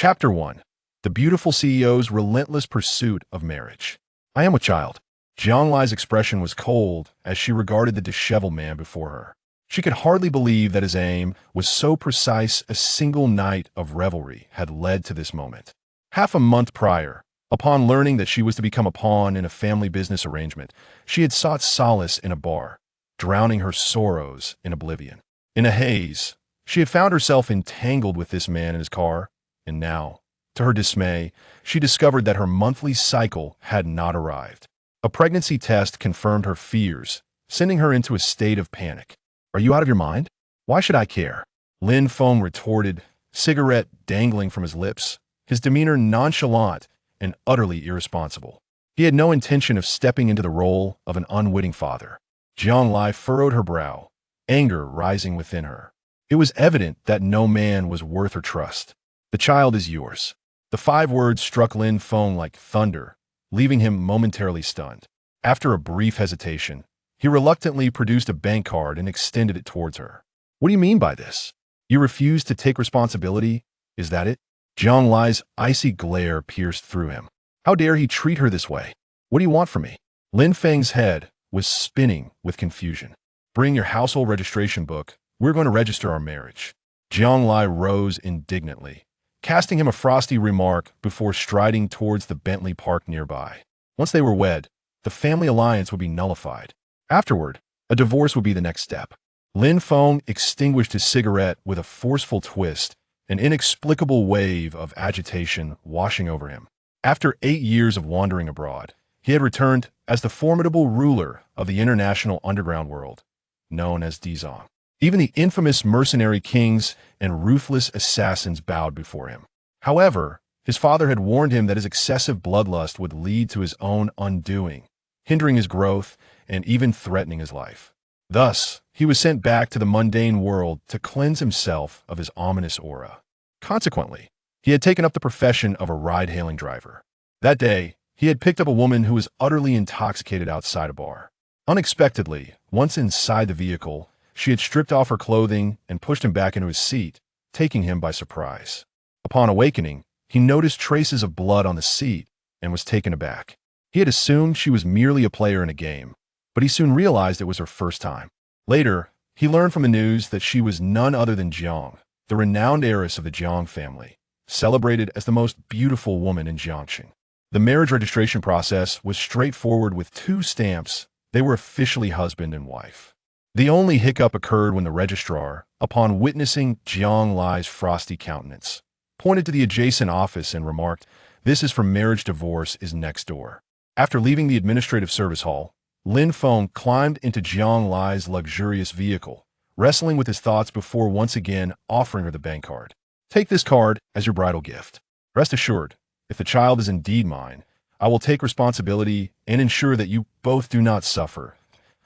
Chapter 1. The Beautiful CEO's Relentless Pursuit of Marriage. I am a child. Jiang Lai's expression was cold as she regarded the disheveled man before her. She could hardly believe that his aim was so precise a single night of revelry had led to this moment. Half a month prior, upon learning that she was to become a pawn in a family business arrangement, she had sought solace in a bar, drowning her sorrows in oblivion. In a haze, she had found herself entangled with this man in his car, and now, to her dismay, she discovered that her monthly cycle had not arrived. A pregnancy test confirmed her fears, sending her into a state of panic. "Are you out of your mind? Why should I care?" Lin Feng retorted, cigarette dangling from his lips, his demeanor nonchalant and utterly irresponsible. He had no intention of stepping into the role of an unwitting father. Jiang Lai furrowed her brow, anger rising within her. It was evident that no man was worth her trust. "The child is yours." The 5 words struck Lin Feng like thunder, leaving him momentarily stunned. After a brief hesitation, he reluctantly produced a bank card and extended it towards her. "What do you mean by this? You refuse to take responsibility? Is that it?" Jiang Lai's icy glare pierced through him. How dare he treat her this way? "What do you want from me?" Lin Feng's head was spinning with confusion. "Bring your household registration book. We're going to register our marriage." Jiang Lai rose indignantly, casting him a frosty remark before striding towards the Bentley parked nearby. Once they were wed, the family alliance would be nullified. Afterward, a divorce would be the next step. Lin Feng extinguished his cigarette with a forceful twist, an inexplicable wave of agitation washing over him. After 8 years of wandering abroad, he had returned as the formidable ruler of the international underground world, known as Dizong. Even the infamous mercenary kings and ruthless assassins bowed before him. However, his father had warned him that his excessive bloodlust would lead to his own undoing, hindering his growth and even threatening his life. Thus, he was sent back to the mundane world to cleanse himself of his ominous aura. Consequently, he had taken up the profession of a ride-hailing driver. That day, he had picked up a woman who was utterly intoxicated outside a bar. Unexpectedly, once inside the vehicle, she had stripped off her clothing and pushed him back into his seat, taking him by surprise. Upon awakening, he noticed traces of blood on the seat and was taken aback. He had assumed she was merely a player in a game, but he soon realized it was her first time. Later, he learned from the news that she was none other than Jiang, the renowned heiress of the Jiang family, celebrated as the most beautiful woman in Jiangxing. The marriage registration process was straightforward with 2 stamps. They were officially husband and wife. The only hiccup occurred when the registrar, upon witnessing Jiang Lai's frosty countenance, pointed to the adjacent office and remarked, "This is for marriage divorce is next door." After leaving the administrative service hall, Lin Feng climbed into Jiang Lai's luxurious vehicle, wrestling with his thoughts before once again offering her the bank card. "Take this card as your bridal gift. Rest assured, if the child is indeed mine, I will take responsibility and ensure that you both do not suffer.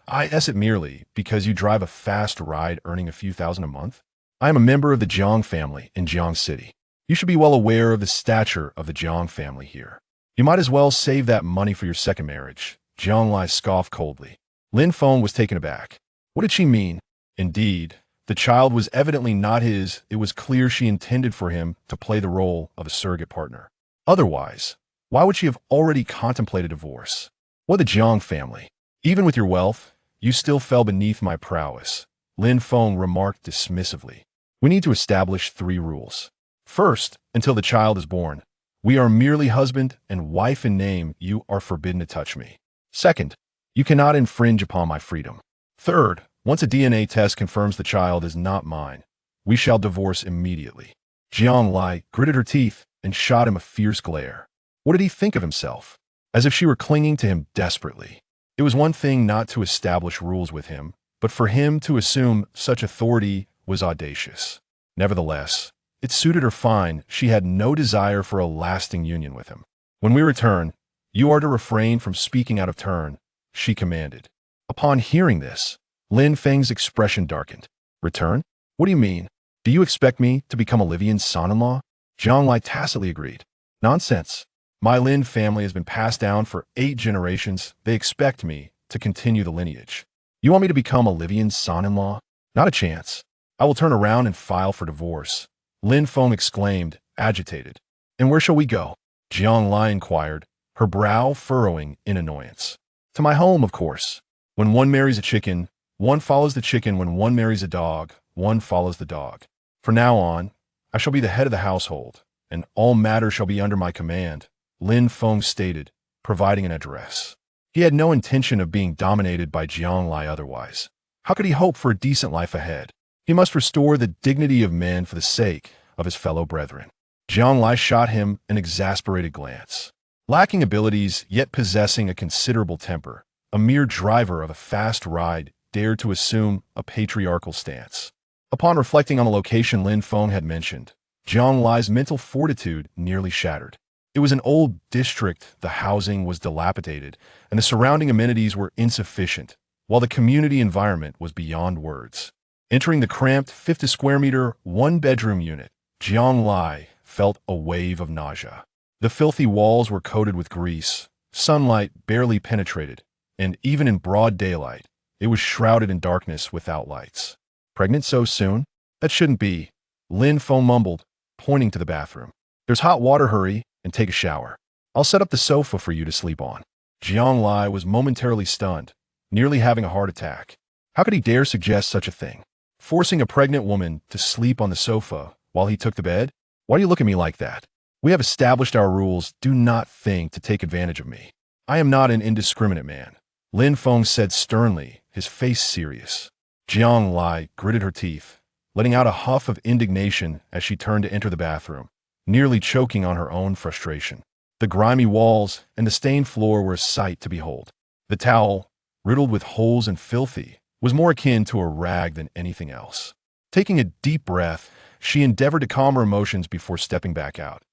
I ask it merely because you drive a fast ride earning a few thousand a month. I am a member of the Jiang family in Jiang City. You should be well aware of the stature of the Jiang family here. You might as well save that money for your second marriage." Jiang Lai scoffed coldly. Lin Feng was taken aback. What did she mean? Indeed, the child was evidently not his. It was clear she intended for him to play the role of a surrogate partner. Otherwise, why would she have already contemplated divorce? What the Jiang family? Even with your wealth, you still fell beneath my prowess, Lin Feng remarked dismissively. "We need to establish 3 rules. First, until the child is born, we are merely husband and wife in name. You are forbidden to touch me. Second, you cannot infringe upon my freedom. Third, once a DNA test confirms the child is not mine, we shall divorce immediately." Jiang Lai gritted her teeth and shot him a fierce glare. What did he think of himself? As if she were clinging to him desperately. It was one thing not to establish rules with him, but for him to assume such authority was audacious. Nevertheless, it suited her fine. She had no desire for a lasting union with him. "When we return, you are to refrain from speaking out of turn," she commanded. Upon hearing this, Lin Feng's expression darkened. "Return? What do you mean? Do you expect me to become Olivia's son-in-law?" Jiang Lai tacitly agreed. "Nonsense. My Lin family has been passed down for 8 generations. They expect me to continue the lineage. You want me to become Olivia's son-in-law? Not a chance. I will turn around and file for divorce," Lin Feng exclaimed, agitated. And where shall we go? Jiang Lai inquired, her brow furrowing in annoyance. To my home, of course. When one marries a chicken, one follows the chicken. When one marries a dog, one follows the dog. From now on, I shall be the head of the household, and all matters shall be under my command, Lin Feng stated, providing an address. He had no intention of being dominated by Jiang Lai otherwise. How could he hope for a decent life ahead? He must restore the dignity of men for the sake of his fellow brethren. Jiang Lai shot him an exasperated glance. Lacking abilities, yet possessing a considerable temper, a mere driver of a fast ride dared to assume a patriarchal stance. Upon reflecting on the location Lin Feng had mentioned, Jiang Lai's mental fortitude nearly shattered. It was an old district, the housing was dilapidated, and the surrounding amenities were insufficient, while the community environment was beyond words. Entering the cramped 50 square meter, one-bedroom unit, Jiang Lai felt a wave of nausea. The filthy walls were coated with grease, sunlight barely penetrated, and even in broad daylight, it was shrouded in darkness without lights. Pregnant so soon? That shouldn't be, Lin Feng mumbled, pointing to the bathroom. There's hot water, hurry, and take a shower. I'll set up the sofa for you to sleep on. Jiang Lai was momentarily stunned, nearly having a heart attack. How could he dare suggest such a thing? Forcing a pregnant woman to sleep on the sofa while he took the bed? Why do you look at me like that? We have established our rules. Do not think to take advantage of me. I am not an indiscriminate man, Lin Feng said sternly, his face serious. Jiang Lai gritted her teeth, letting out a huff of indignation as she turned to enter the bathroom, nearly choking on her own frustration. The grimy walls and the stained floor were a sight to behold. The towel, riddled with holes and filthy, was more akin to a rag than anything else. Taking a deep breath, she endeavored to calm her emotions before stepping back out.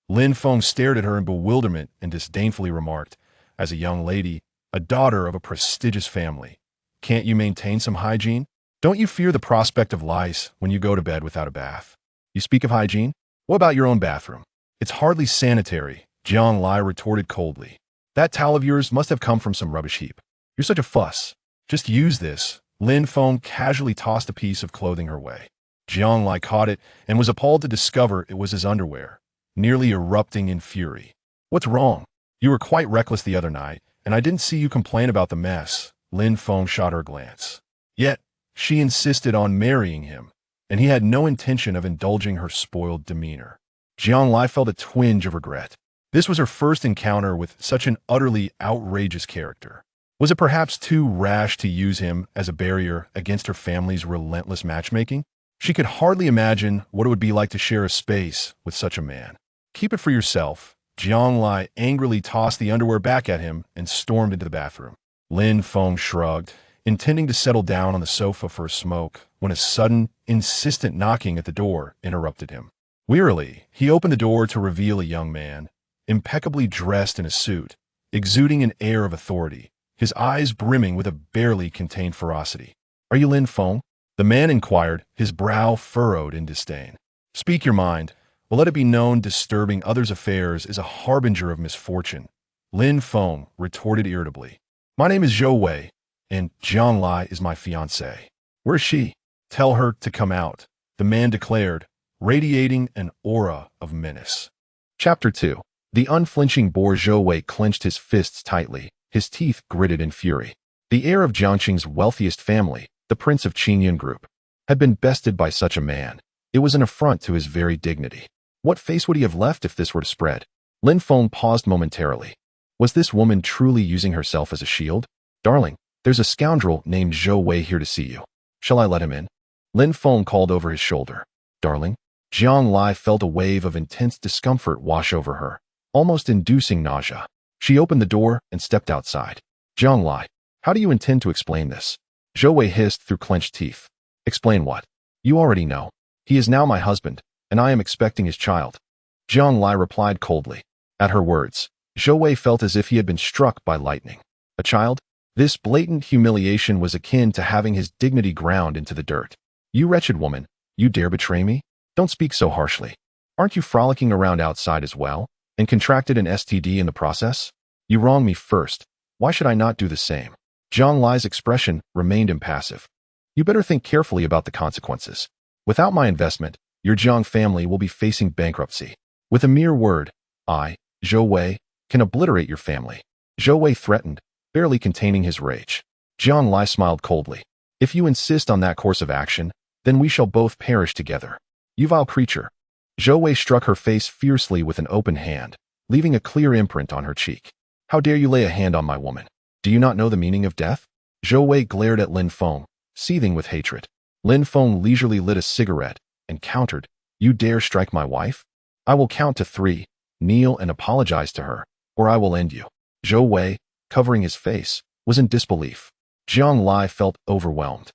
Lin Feng stared at her in bewilderment and disdainfully remarked, as a young lady, a daughter of a prestigious family, can't you maintain some hygiene? Don't you fear the prospect of lice when you go to bed without a bath? You speak of hygiene? What about your own bathroom? It's hardly sanitary, Jiang Lai retorted coldly. That towel of yours must have come from some rubbish heap. You're such a fuss. Just use this. Lin Feng casually tossed a piece of clothing her way. Jiang Lai caught it and was appalled to discover it was his underwear, nearly erupting in fury. What's wrong? You were quite reckless the other night, and I didn't see you complain about the mess. Lin Feng shot her a glance. Yet, she insisted on marrying him, and he had no intention of indulging her spoiled demeanor. Jiang Lai felt a twinge of regret. This was her first encounter with such an utterly outrageous character. Was it perhaps too rash to use him as a barrier against her family's relentless matchmaking? She could hardly imagine what it would be like to share a space with such a man. Keep it for yourself. Jiang Lai angrily tossed the underwear back at him and stormed into the bathroom. Lin Feng shrugged, intending to settle down on the sofa for a smoke, when a sudden, insistent knocking at the door interrupted him. Wearily, he opened the door to reveal a young man, impeccably dressed in a suit, exuding an air of authority, his eyes brimming with a barely contained ferocity. Are you Lin Feng? The man inquired, his brow furrowed in disdain. Speak your mind, but let it be known disturbing others' affairs is a harbinger of misfortune. Lin Feng retorted irritably. My name is Zhou Wei, and Jiang Lai is my fiancée. Where's she? Tell her to come out, the man declared, radiating an aura of menace. Chapter 2. The unflinching boor Zhou Wei clenched his fists tightly, his teeth gritted in fury. The heir of Jiangqing's wealthiest family, the prince of Qingyun Group, had been bested by such a man. It was an affront to his very dignity. What face would he have left if this were to spread? Lin Feng paused momentarily. Was this woman truly using herself as a shield? Darling, there's a scoundrel named Zhou Wei here to see you. Shall I let him in? Lin Feng called over his shoulder. Darling? Jiang Lai felt a wave of intense discomfort wash over her, almost inducing nausea. She opened the door and stepped outside. Jiang Lai, how do you intend to explain this? Zhou Wei hissed through clenched teeth. Explain what? You already know. He is now my husband, and I am expecting his child. Jiang Lai replied coldly. At her words, Zhou Wei felt as if he had been struck by lightning. A child? This blatant humiliation was akin to having his dignity ground into the dirt. You wretched woman, you dare betray me? Don't speak so harshly. Aren't you frolicking around outside as well, and contracted an STD in the process? You wronged me first. Why should I not do the same? Jiang Lai's expression remained impassive. You better think carefully about the consequences. Without my investment, your Jiang family will be facing bankruptcy. With a mere word, I, Zhou Wei, can obliterate your family. Zhou Wei threatened, barely containing his rage. Jiang Lai smiled coldly. If you insist on that course of action, then we shall both perish together. You vile creature. Zhou Wei struck her face fiercely with an open hand, leaving a clear imprint on her cheek. How dare you lay a hand on my woman? Do you not know the meaning of death? Zhou Wei glared at Lin Feng, seething with hatred. Lin Feng leisurely lit a cigarette and countered, You dare strike my wife? I will count to 3, kneel and apologize to her, or I will end you. Zhou Wei, covering his face, was in disbelief. Jiang Lai felt overwhelmed.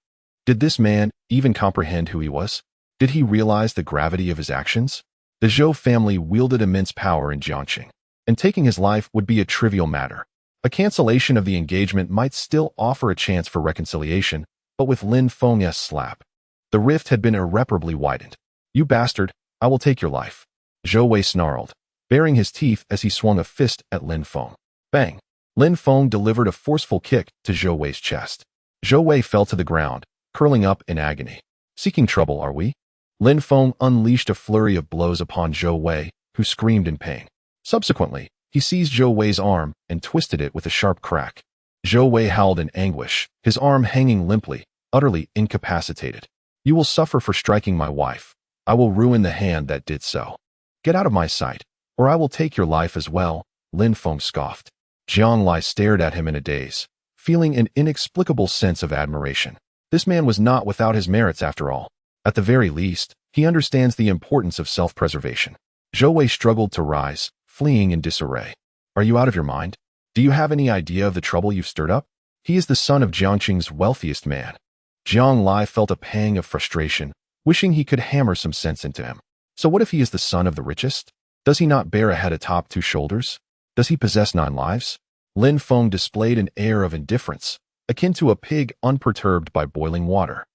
Did this man even comprehend who he was? Did he realize the gravity of his actions? The Zhou family wielded immense power in Jiangqing, and taking his life would be a trivial matter. A cancellation of the engagement might still offer a chance for reconciliation, but with Lin Feng's slap, the rift had been irreparably widened. You bastard, I will take your life. Zhou Wei snarled, baring his teeth as he swung a fist at Lin Feng. Bang! Lin Feng delivered a forceful kick to Zhou Wei's chest. Zhou Wei fell to the ground, curling up in agony. Seeking trouble, are we? Lin Feng unleashed a flurry of blows upon Zhou Wei, who screamed in pain. Subsequently, he seized Zhou Wei's arm and twisted it with a sharp crack. Zhou Wei howled in anguish, his arm hanging limply, utterly incapacitated. You will suffer for striking my wife. I will ruin the hand that did so. Get out of my sight, or I will take your life as well, Lin Feng scoffed. Jiang Lai stared at him in a daze, feeling an inexplicable sense of admiration. This man was not without his merits after all. At the very least, he understands the importance of self-preservation. Zhou Wei struggled to rise, fleeing in disarray. Are you out of your mind? Do you have any idea of the trouble you've stirred up? He is the son of Jiangqing's wealthiest man. Jiang Lai felt a pang of frustration, wishing he could hammer some sense into him. So what if he is the son of the richest? Does he not bear a head atop 2 shoulders? Does he possess 9 lives? Lin Feng displayed an air of indifference, akin to a pig unperturbed by boiling water,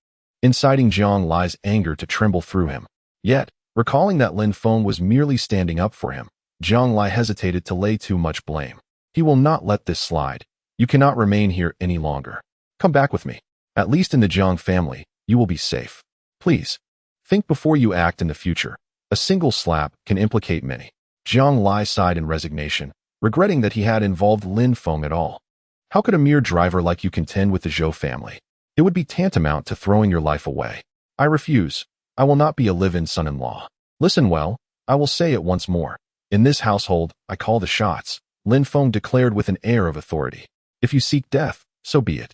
inciting Jiang Lai's anger to tremble through him. Yet, recalling that Lin Feng was merely standing up for him, Jiang Lai hesitated to lay too much blame. He will not let this slide. You cannot remain here any longer. Come back with me. At least in the Jiang family, you will be safe. Please, think before you act in the future. A single slap can implicate many. Jiang Lai sighed in resignation, regretting that he had involved Lin Feng at all. How could a mere driver like you contend with the Zhou family? It would be tantamount to throwing your life away. I refuse. I will not be a live-in son-in-law. Listen well, I will say it once more. In this household, I call the shots, Lin Feng declared with an air of authority. If you seek death, so be it.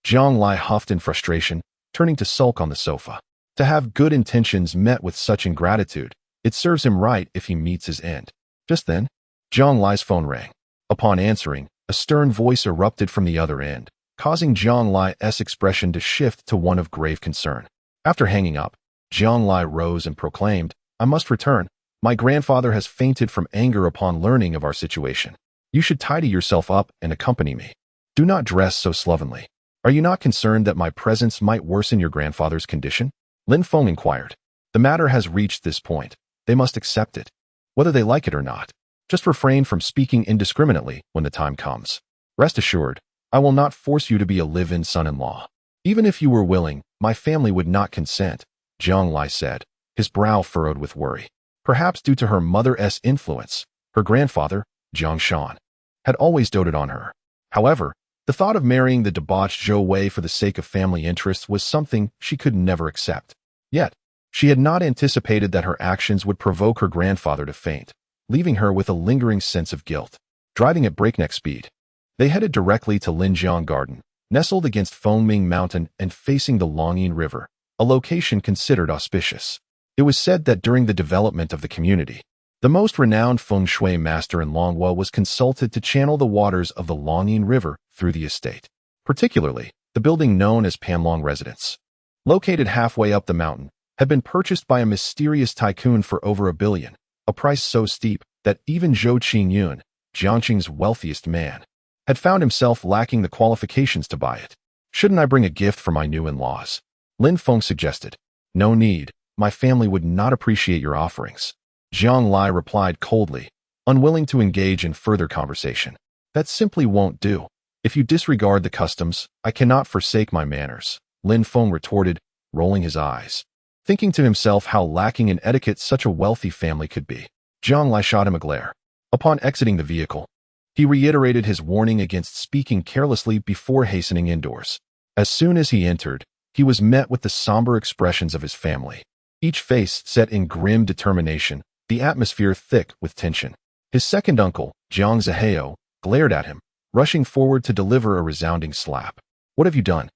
Jiang Lai huffed in frustration, turning to sulk on the sofa. To have good intentions met with such ingratitude, it serves him right if he meets his end. Just then, Jiang Lai's phone rang. Upon answering, a stern voice erupted from the other end, causing Jiang Lai's expression to shift to one of grave concern. After hanging up, Jiang Lai rose and proclaimed, I must return. My grandfather has fainted from anger upon learning of our situation. You should tidy yourself up and accompany me. Do not dress so slovenly. Are you not concerned that my presence might worsen your grandfather's condition? Lin Feng inquired. The matter has reached this point. They must accept it, whether they like it or not. Just refrain from speaking indiscriminately when the time comes. Rest assured, I will not force you to be a live-in son-in-law. Even if you were willing, my family would not consent, Jiang Lai said, his brow furrowed with worry. Perhaps due to her mother's influence, her grandfather, Jiang Shan, had always doted on her. However, the thought of marrying the debauched Zhou Wei for the sake of family interests was something she could never accept. Yet, she had not anticipated that her actions would provoke her grandfather to faint, leaving her with a lingering sense of guilt. Driving at breakneck speed, they headed directly to Linjiang Garden, nestled against Fengming Mountain and facing the Longyin River, a location considered auspicious. It was said that during the development of the community, the most renowned feng shui master in Longwo was consulted to channel the waters of the Longyin River through the estate, particularly the building known as Panlong Residence. Located halfway up the mountain, had been purchased by a mysterious tycoon for over $1 billion, a price so steep that even Zhou Qingyun, Jiangqing's wealthiest man, had found himself lacking the qualifications to buy it. Shouldn't I bring a gift for my new in-laws? Lin Feng suggested. No need, my family would not appreciate your offerings. Jiang Lai replied coldly, unwilling to engage in further conversation. That simply won't do. If you disregard the customs, I cannot forsake my manners, Lin Feng retorted, rolling his eyes, thinking to himself how lacking in etiquette such a wealthy family could be. Jiang Lai shot him a glare. Upon exiting the vehicle, he reiterated his warning against speaking carelessly before hastening indoors. As soon as he entered, he was met with the somber expressions of his family, each face set in grim determination, the atmosphere thick with tension. His second uncle, Jiang Zihao, glared at him, rushing forward to deliver a resounding slap. What have you done?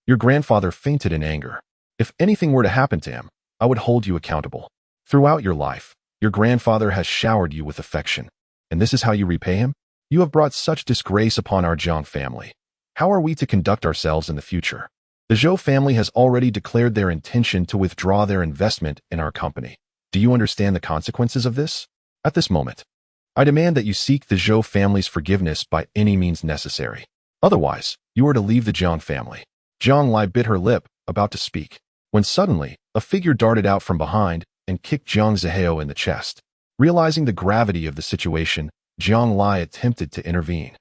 Your grandfather fainted in anger. If anything were to happen to him, I would hold you accountable. Throughout your life, your grandfather has showered you with affection. And this is how you repay him? You have brought such disgrace upon our Jiang family. How are we to conduct ourselves in the future? The Zhou family has already declared their intention to withdraw their investment in our company. Do you understand the consequences of this? At this moment, I demand that you seek the Zhou family's forgiveness by any means necessary. Otherwise, you are to leave the Jiang family. Jiang Lai bit her lip, about to speak, when suddenly, a figure darted out from behind and kicked Jiang Zihao in the chest. Realizing the gravity of the situation, Jiang Lai attempted to intervene.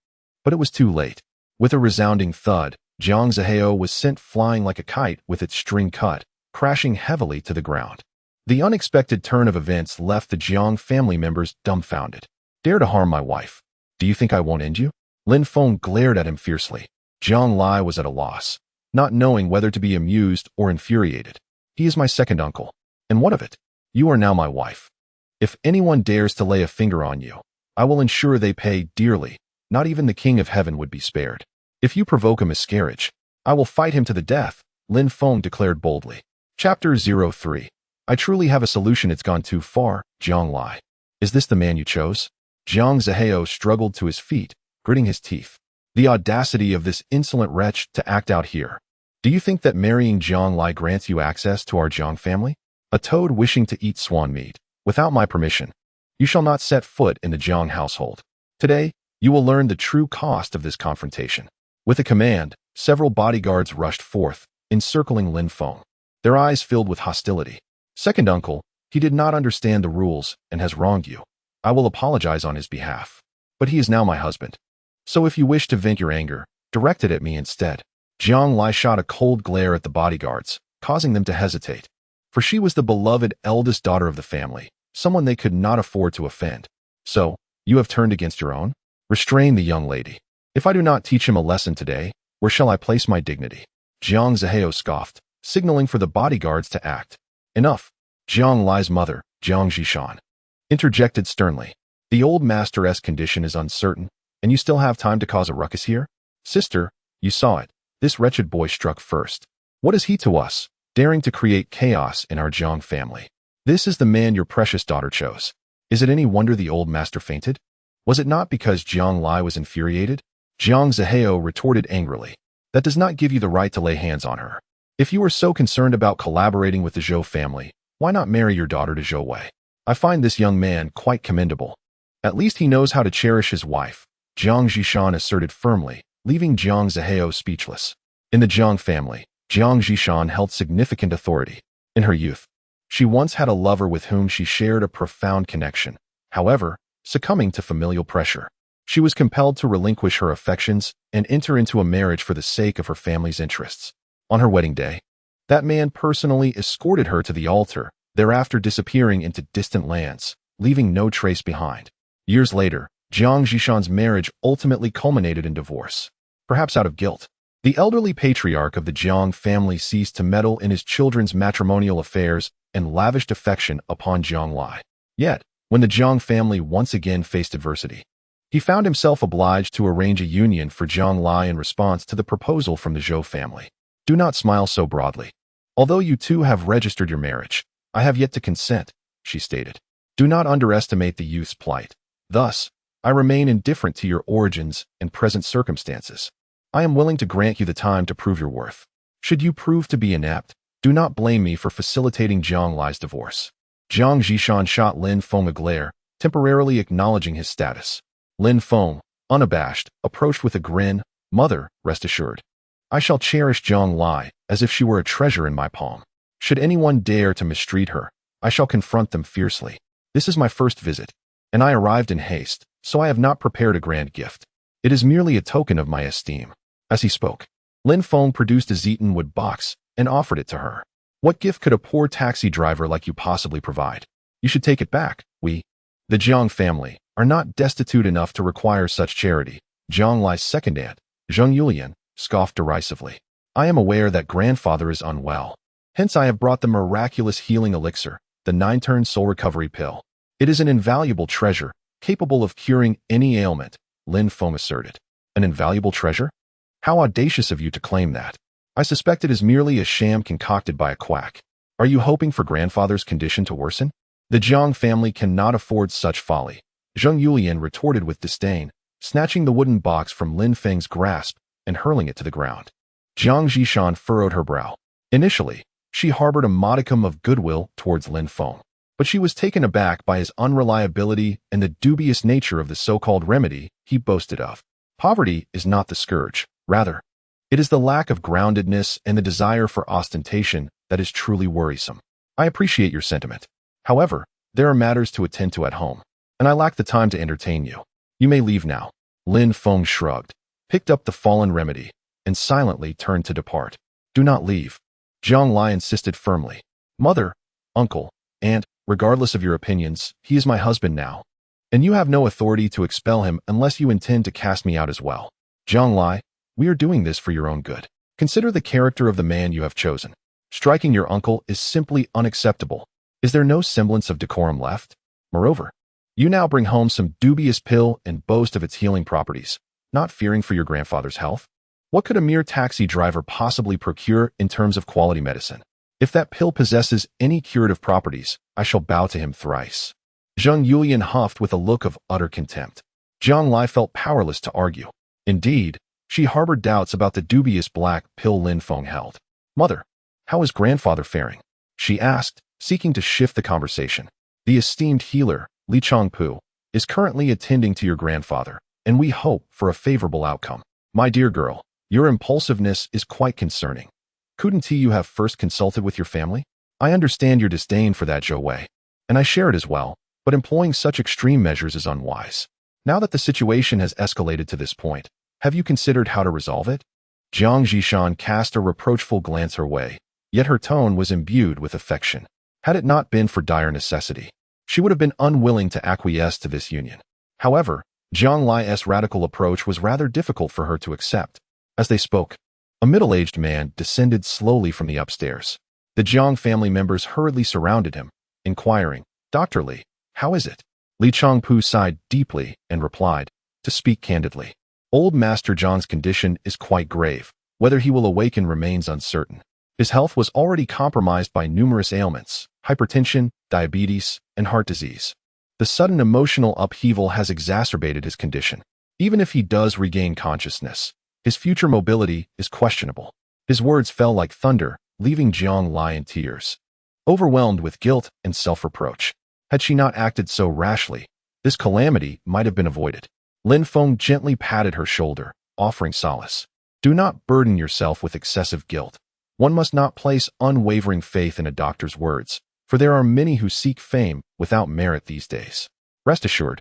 But it was too late. With a resounding thud, Jiang Zihao was sent flying like a kite with its string cut, crashing heavily to the ground. The unexpected turn of events left the Jiang family members dumbfounded. Dare to harm my wife? Do you think I won't end you? Lin Feng glared at him fiercely. Jiang Lai was at a loss, not knowing whether to be amused or infuriated. He is my second uncle. And what of it? You are now my wife. If anyone dares to lay a finger on you, I will ensure they pay dearly. Not even the King of Heaven would be spared. If you provoke a miscarriage, I will fight him to the death, Lin Feng declared boldly. Chapter 03. I truly have a solution. It's gone too far, Jiang Lai. Is this the man you chose? Jiang Zihao struggled to his feet, gritting his teeth. The audacity of this insolent wretch to act out here. Do you think that marrying Jiang Lai grants you access to our Jiang family? A toad wishing to eat swan meat, without my permission. You shall not set foot in the Jiang household. Today, you will learn the true cost of this confrontation. With a command, several bodyguards rushed forth, encircling Lin Feng, their eyes filled with hostility. Second uncle, he did not understand the rules and has wronged you. I will apologize on his behalf. But he is now my husband. So if you wish to vent your anger, direct it at me instead. Jiang Lai shot a cold glare at the bodyguards, causing them to hesitate. For she was the beloved eldest daughter of the family, someone they could not afford to offend. So, you have turned against your own? Restrain the young lady. If I do not teach him a lesson today, where shall I place my dignity? Jiang Zihao scoffed, signaling for the bodyguards to act. Enough. Jiang Lai's mother, Jiang Zhishan, interjected sternly. The old master's condition is uncertain, and you still have time to cause a ruckus here? Sister, you saw it. This wretched boy struck first. What is he to us, daring to create chaos in our Jiang family? This is the man your precious daughter chose. Is it any wonder the old master fainted? Was it not because Jiang Lai was infuriated? Jiang Zihao retorted angrily. That does not give you the right to lay hands on her. If you are so concerned about collaborating with the Zhou family, why not marry your daughter to Zhou Wei? I find this young man quite commendable. At least he knows how to cherish his wife, Jiang Zhishan asserted firmly, leaving Jiang Zihao speechless. In the Jiang family, Jiang Zhishan held significant authority. In her youth, she once had a lover with whom she shared a profound connection. However, succumbing to familial pressure, she was compelled to relinquish her affections and enter into a marriage for the sake of her family's interests. On her wedding day, that man personally escorted her to the altar, thereafter disappearing into distant lands, leaving no trace behind. Years later, Jiang Zhishan's marriage ultimately culminated in divorce. Perhaps out of guilt, the elderly patriarch of the Jiang family ceased to meddle in his children's matrimonial affairs and lavished affection upon Jiang Lai. Yet, when the Jiang family once again faced adversity, he found himself obliged to arrange a union for Jiang Lai in response to the proposal from the Zhou family. Do not smile so broadly. Although you two have registered your marriage, I have yet to consent, she stated. Do not underestimate the youth's plight. Thus, I remain indifferent to your origins and present circumstances. I am willing to grant you the time to prove your worth. Should you prove to be inept, do not blame me for facilitating Jiang Lai's divorce. Jiang Zhishan shot Lin Feng a glare, temporarily acknowledging his status. Lin Feng, unabashed, approached with a grin. Mother, rest assured. I shall cherish Jiang Lai as if she were a treasure in my palm. Should anyone dare to mistreat her, I shall confront them fiercely. This is my first visit, and I arrived in haste, so I have not prepared a grand gift. It is merely a token of my esteem. As he spoke, Lin Feng produced a Zeton wood box and offered it to her. What gift could a poor taxi driver like you possibly provide? You should take it back, The Jiang family are not destitute enough to require such charity. Jiang Li's second aunt, Zheng Yulian, scoffed derisively. I am aware that grandfather is unwell. Hence I have brought the miraculous healing elixir, the 9-turn soul recovery pill. It is an invaluable treasure, capable of curing any ailment, Lin Feng asserted. An invaluable treasure? How audacious of you to claim that. I suspect it is merely a sham concocted by a quack. Are you hoping for grandfather's condition to worsen? The Jiang family cannot afford such folly, Zheng Yulian retorted with disdain, snatching the wooden box from Lin Feng's grasp and hurling it to the ground. Jiang Zhishan furrowed her brow. Initially, she harbored a modicum of goodwill towards Lin Feng, but she was taken aback by his unreliability and the dubious nature of the so-called remedy he boasted of. Poverty is not the scourge, rather, it is the lack of groundedness and the desire for ostentation that is truly worrisome. I appreciate your sentiment. However, there are matters to attend to at home, and I lack the time to entertain you. You may leave now. Lin Feng shrugged, picked up the fallen remedy, and silently turned to depart. Do not leave. Jiang Li insisted firmly. Mother, uncle, aunt, regardless of your opinions, he is my husband now, and you have no authority to expel him unless you intend to cast me out as well. Jiang Li, we are doing this for your own good. Consider the character of the man you have chosen. Striking your uncle is simply unacceptable. Is there no semblance of decorum left? Moreover, you now bring home some dubious pill and boast of its healing properties, not fearing for your grandfather's health? What could a mere taxi driver possibly procure in terms of quality medicine? If that pill possesses any curative properties, I shall bow to him thrice. Zheng Yulian huffed with a look of utter contempt. Jiang Li felt powerless to argue. Indeed, she harbored doubts about the dubious black pill Lin Feng held. Mother, how is grandfather faring? She asked, seeking to shift the conversation. The esteemed healer, Li Changpu, is currently attending to your grandfather, and we hope for a favorable outcome. My dear girl, your impulsiveness is quite concerning. Couldn't you have first consulted with your family? I understand your disdain for that Zhou Wei, and I share it as well, but employing such extreme measures is unwise. Now that the situation has escalated to this point, have you considered how to resolve it? Jiang Zhishan cast a reproachful glance her way, yet her tone was imbued with affection. Had it not been for dire necessity, she would have been unwilling to acquiesce to this union. However, Jiang Li's radical approach was rather difficult for her to accept. As they spoke, a middle-aged man descended slowly from the upstairs. The Jiang family members hurriedly surrounded him, inquiring, Dr. Li, how is it? Li Changpu sighed deeply and replied, to speak candidly, old Master Zhang's condition is quite grave. Whether he will awaken remains uncertain. His health was already compromised by numerous ailments, hypertension, diabetes, and heart disease. The sudden emotional upheaval has exacerbated his condition. Even if he does regain consciousness, his future mobility is questionable. His words fell like thunder, leaving Jiang Li in tears, overwhelmed with guilt and self-reproach. Had she not acted so rashly, this calamity might have been avoided. Lin Feng gently patted her shoulder, offering solace. Do not burden yourself with excessive guilt. One must not place unwavering faith in a doctor's words, for there are many who seek fame without merit these days. Rest assured,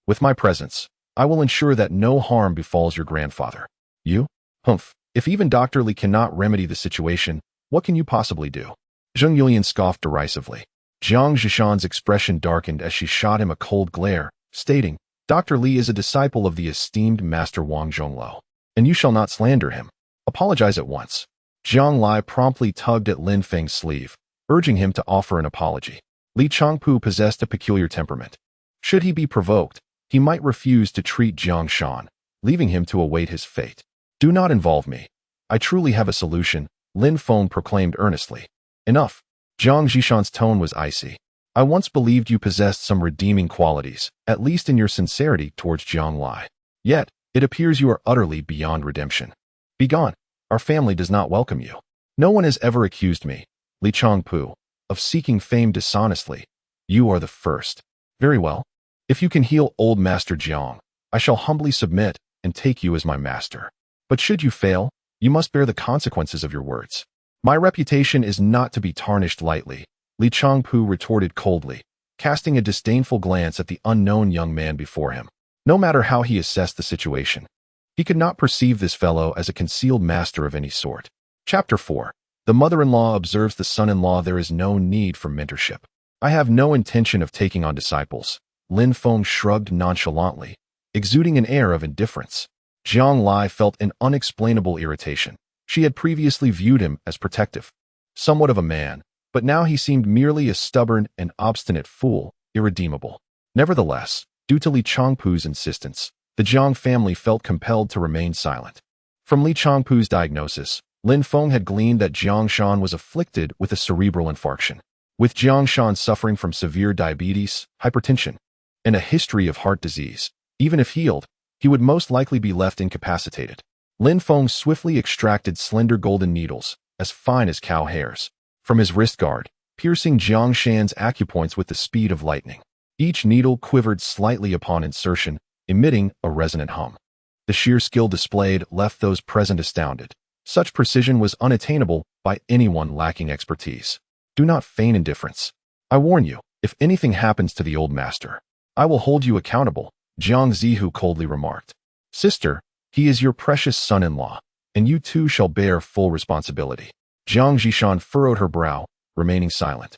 with my presence, I will ensure that no harm befalls your grandfather. You? Humph. If even Dr. Li cannot remedy the situation, what can you possibly do? Zheng Yulian scoffed derisively. Jiang Zhishan's expression darkened as she shot him a cold glare, stating, Dr. Li is a disciple of the esteemed Master Wang Zhongluo, and you shall not slander him. Apologize at once. Jiang Li promptly tugged at Lin Feng's sleeve, urging him to offer an apology. Li Changpu possessed a peculiar temperament. Should he be provoked, he might refuse to treat Jiang Shan, leaving him to await his fate. Do not involve me. I truly have a solution, Lin Feng proclaimed earnestly. Enough. Jiang Zhishan's tone was icy. I once believed you possessed some redeeming qualities, at least in your sincerity towards Jiang Li. Yet, it appears you are utterly beyond redemption. Begone. Our family does not welcome you. No one has ever accused me, Li Changpu, of seeking fame dishonestly. You are the first. Very well. If you can heal old Master Jiang, I shall humbly submit and take you as my master. But should you fail, you must bear the consequences of your words. My reputation is not to be tarnished lightly, Li Changpu retorted coldly, casting a disdainful glance at the unknown young man before him. No matter how he assessed the situation, he could not perceive this fellow as a concealed master of any sort. Chapter 4. The mother-in-law observes the son-in-law. There is no need for mentorship. I have no intention of taking on disciples, Lin Feng shrugged nonchalantly, exuding an air of indifference. Jiang Lai felt an unexplainable irritation. She had previously viewed him as protective, somewhat of a man, but now he seemed merely a stubborn and obstinate fool, irredeemable. Nevertheless, due to Li Changpu's insistence, the Jiang family felt compelled to remain silent. From Li Changpu's diagnosis, Lin Feng had gleaned that Jiang Shan was afflicted with a cerebral infarction, with Jiang Shan suffering from severe diabetes, hypertension, and a history of heart disease. Even if healed, he would most likely be left incapacitated. Lin Feng swiftly extracted slender golden needles, as fine as cow hairs, from his wrist guard, piercing Jiang Shan's acupoints with the speed of lightning. Each needle quivered slightly upon insertion, emitting a resonant hum. The sheer skill displayed left those present astounded. Such precision was unattainable by anyone lacking expertise. Do not feign indifference. I warn you, if anything happens to the old master, I will hold you accountable, Jiang Zihu coldly remarked. Sister, he is your precious son-in-law, and you too shall bear full responsibility. Jiang Zhishan furrowed her brow, remaining silent.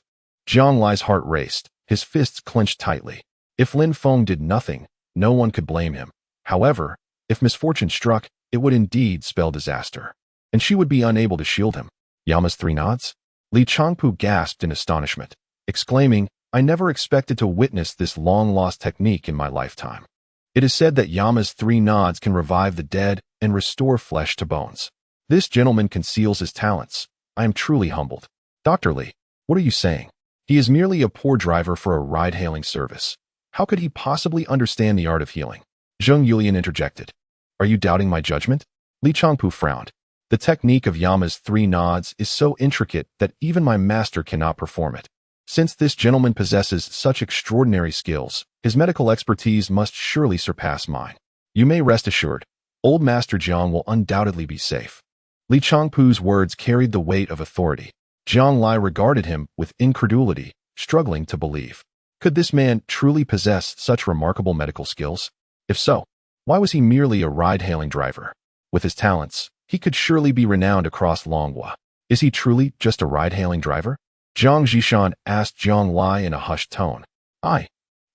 Jiang Lai's heart raced, his fists clenched tightly. If Lin Feng did nothing, no one could blame him. However, if misfortune struck, it would indeed spell disaster, and she would be unable to shield him. Yama's 3 nods? Li Changpu gasped in astonishment, exclaiming, I never expected to witness this long-lost technique in my lifetime. It is said that Yama's 3 nods can revive the dead and restore flesh to bones. This gentleman conceals his talents. I am truly humbled. Dr. Li, what are you saying? He is merely a poor driver for a ride-hailing service. How could he possibly understand the art of healing? Zheng Yulian interjected. Are you doubting my judgment? Li Changpu frowned. The technique of Yama's 3 nods is so intricate that even my master cannot perform it. Since this gentleman possesses such extraordinary skills, his medical expertise must surely surpass mine. You may rest assured, old Master Jiang will undoubtedly be safe. Li Changpu's words carried the weight of authority. Jiang Lai regarded him with incredulity, struggling to believe. Could this man truly possess such remarkable medical skills? If so, why was he merely a ride-hailing driver? With his talents, he could surely be renowned across Longhua. Is he truly just a ride-hailing driver? Jiang Zhishan asked Jiang Lai in a hushed tone. I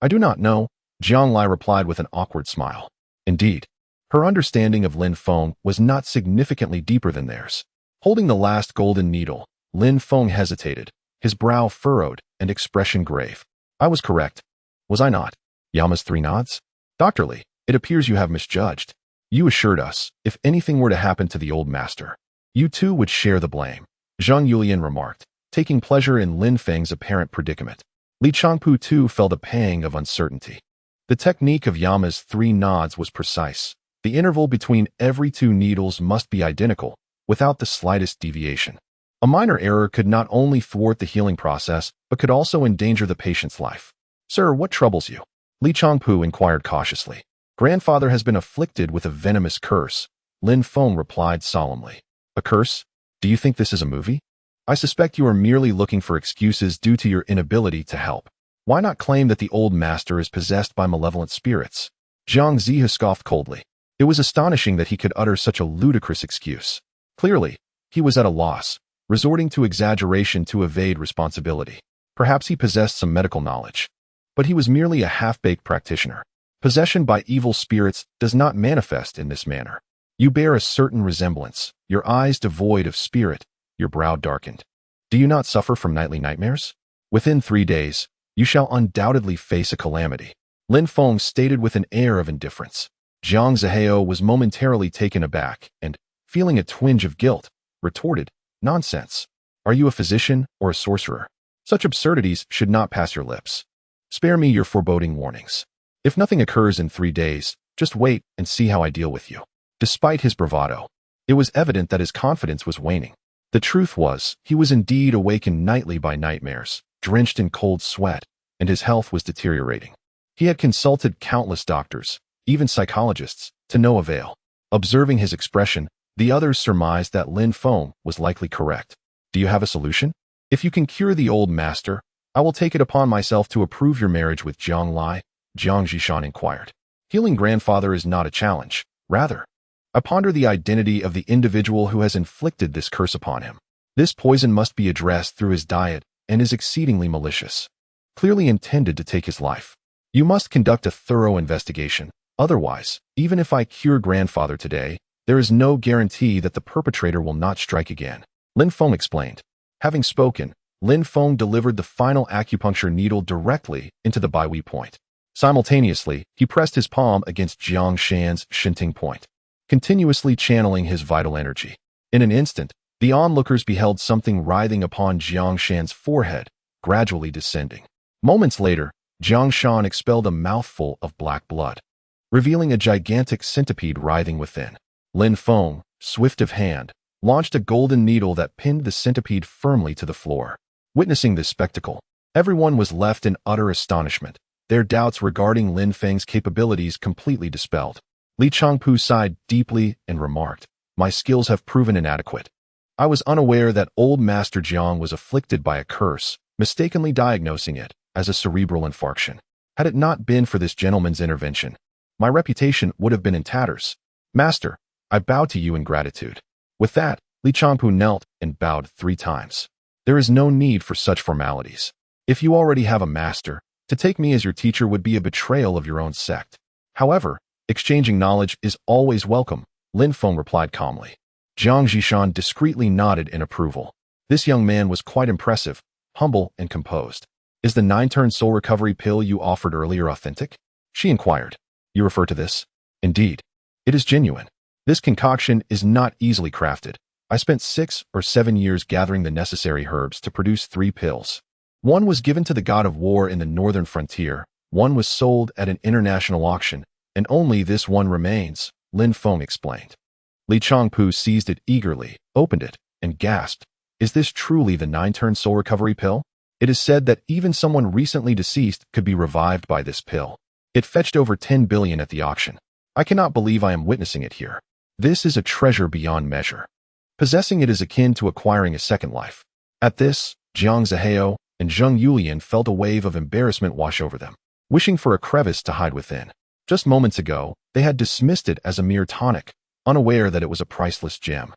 do not know, Jiang Lai replied with an awkward smile. Indeed, her understanding of Lin Feng was not significantly deeper than theirs. Holding the last golden needle, Lin Feng hesitated, his brow furrowed and expression grave. I was correct, was I not? Yama's 3 nods? Dr. Li, it appears you have misjudged. You assured us, if anything were to happen to the old master, you too would share the blame, Zheng Yulian remarked, taking pleasure in Lin Feng's apparent predicament. Li Changpu too felt a pang of uncertainty. The technique of Yama's 3 nods was precise. The interval between every 2 needles must be identical, without the slightest deviation. A minor error could not only thwart the healing process, but could also endanger the patient's life. Sir, what troubles you? Li Changpu inquired cautiously. Grandfather has been afflicted with a venomous curse, Lin Feng replied solemnly. A curse? Do you think this is a movie? I suspect you are merely looking for excuses due to your inability to help. Why not claim that the old master is possessed by malevolent spirits? Jiang Zihu scoffed coldly. It was astonishing that he could utter such a ludicrous excuse. Clearly, he was at a loss, resorting to exaggeration to evade responsibility. Perhaps he possessed some medical knowledge. But he was merely a half-baked practitioner. Possession by evil spirits does not manifest in this manner. You bear a certain resemblance, your eyes devoid of spirit, your brow darkened. Do you not suffer from nightly nightmares? Within 3 days, you shall undoubtedly face a calamity, Lin Feng stated with an air of indifference. Jiang Zihao was momentarily taken aback and, feeling a twinge of guilt, retorted, Nonsense. Are you a physician or a sorcerer? Such absurdities should not pass your lips. Spare me your foreboding warnings. If nothing occurs in 3 days, just wait and see how I deal with you. Despite his bravado, it was evident that his confidence was waning. The truth was, he was indeed awakened nightly by nightmares, drenched in cold sweat, and his health was deteriorating. He had consulted countless doctors, even psychologists, to no avail. Observing his expression, the others surmised that Lin Feng was likely correct. Do you have a solution? If you can cure the old master, I will take it upon myself to approve your marriage with Jiang Lai, Jiang Zhishan inquired. Healing grandfather is not a challenge. Rather, I ponder the identity of the individual who has inflicted this curse upon him. This poison must be addressed through his diet and is exceedingly malicious, clearly intended to take his life. You must conduct a thorough investigation. Otherwise, even if I cure grandfather today, there is no guarantee that the perpetrator will not strike again. Lin Feng explained. Having spoken, Lin Feng delivered the final acupuncture needle directly into the Baihui point. Simultaneously, he pressed his palm against Jiang Shan's Shinting point, continuously channeling his vital energy. In an instant, the onlookers beheld something writhing upon Jiang Shan's forehead, gradually descending. Moments later, Jiang Shan expelled a mouthful of black blood, revealing a gigantic centipede writhing within. Lin Feng, swift of hand, launched a golden needle that pinned the centipede firmly to the floor. Witnessing this spectacle, everyone was left in utter astonishment, their doubts regarding Lin Feng's capabilities completely dispelled. Li Changpu sighed deeply and remarked, "My skills have proven inadequate. I was unaware that old Master Jiang was afflicted by a curse, mistakenly diagnosing it as a cerebral infarction. Had it not been for this gentleman's intervention, my reputation would have been in tatters. Master, I bow to you in gratitude." With that, Li Changpu knelt and bowed 3 times. "There is no need for such formalities. If you already have a master, to take me as your teacher would be a betrayal of your own sect. However, exchanging knowledge is always welcome," Lin Feng replied calmly. Jiang Zhishan discreetly nodded in approval. This young man was quite impressive, humble and composed. "Is the 9-turn soul recovery pill you offered earlier authentic?" she inquired. "You refer to this?" "Indeed. It is genuine. This concoction is not easily crafted. I spent 6 or 7 years gathering the necessary herbs to produce 3 pills. One was given to the god of war in the northern frontier, one was sold at an international auction, and only this one remains," Lin Feng explained. Li Changpu seized it eagerly, opened it, and gasped, "Is this truly the 9-turn soul recovery pill? It is said that even someone recently deceased could be revived by this pill. It fetched over 10 billion at the auction. I cannot believe I am witnessing it here. This is a treasure beyond measure. Possessing it is akin to acquiring a second life." At this, Jiang Zihao and Zheng Yulian felt a wave of embarrassment wash over them, wishing for a crevice to hide within. Just moments ago, they had dismissed it as a mere tonic, unaware that it was a priceless gem.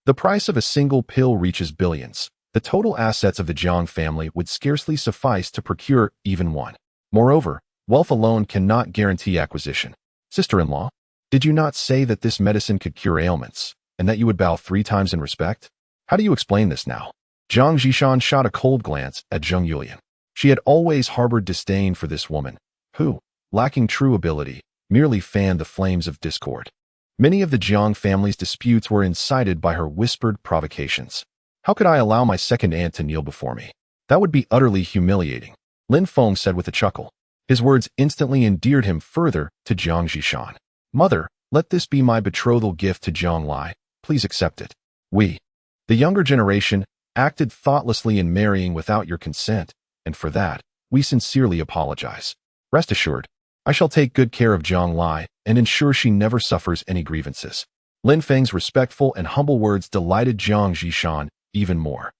The price of a single pill reaches billions. The total assets of the Jiang family would scarcely suffice to procure even one. Moreover, wealth alone cannot guarantee acquisition. "Sister-in-law, did you not say that this medicine could cure ailments, and that you would bow 3 times in respect? How do you explain this now?" Jiang Zhishan shot a cold glance at Zheng Yulian. She had always harbored disdain for this woman, who, lacking true ability, merely fanned the flames of discord. Many of the Jiang family's disputes were incited by her whispered provocations. "How could I allow my second aunt to kneel before me? That would be utterly humiliating," Lin Feng said with a chuckle. His words instantly endeared him further to Jiang Zhishan. "Mother, let this be my betrothal gift to Jiang Lai. Please accept it. We, the younger generation, acted thoughtlessly in marrying without your consent, and for that, we sincerely apologize. Rest assured, I shall take good care of Jiang Lai and ensure she never suffers any grievances." Lin Feng's respectful and humble words delighted Jiang Zhishan even more.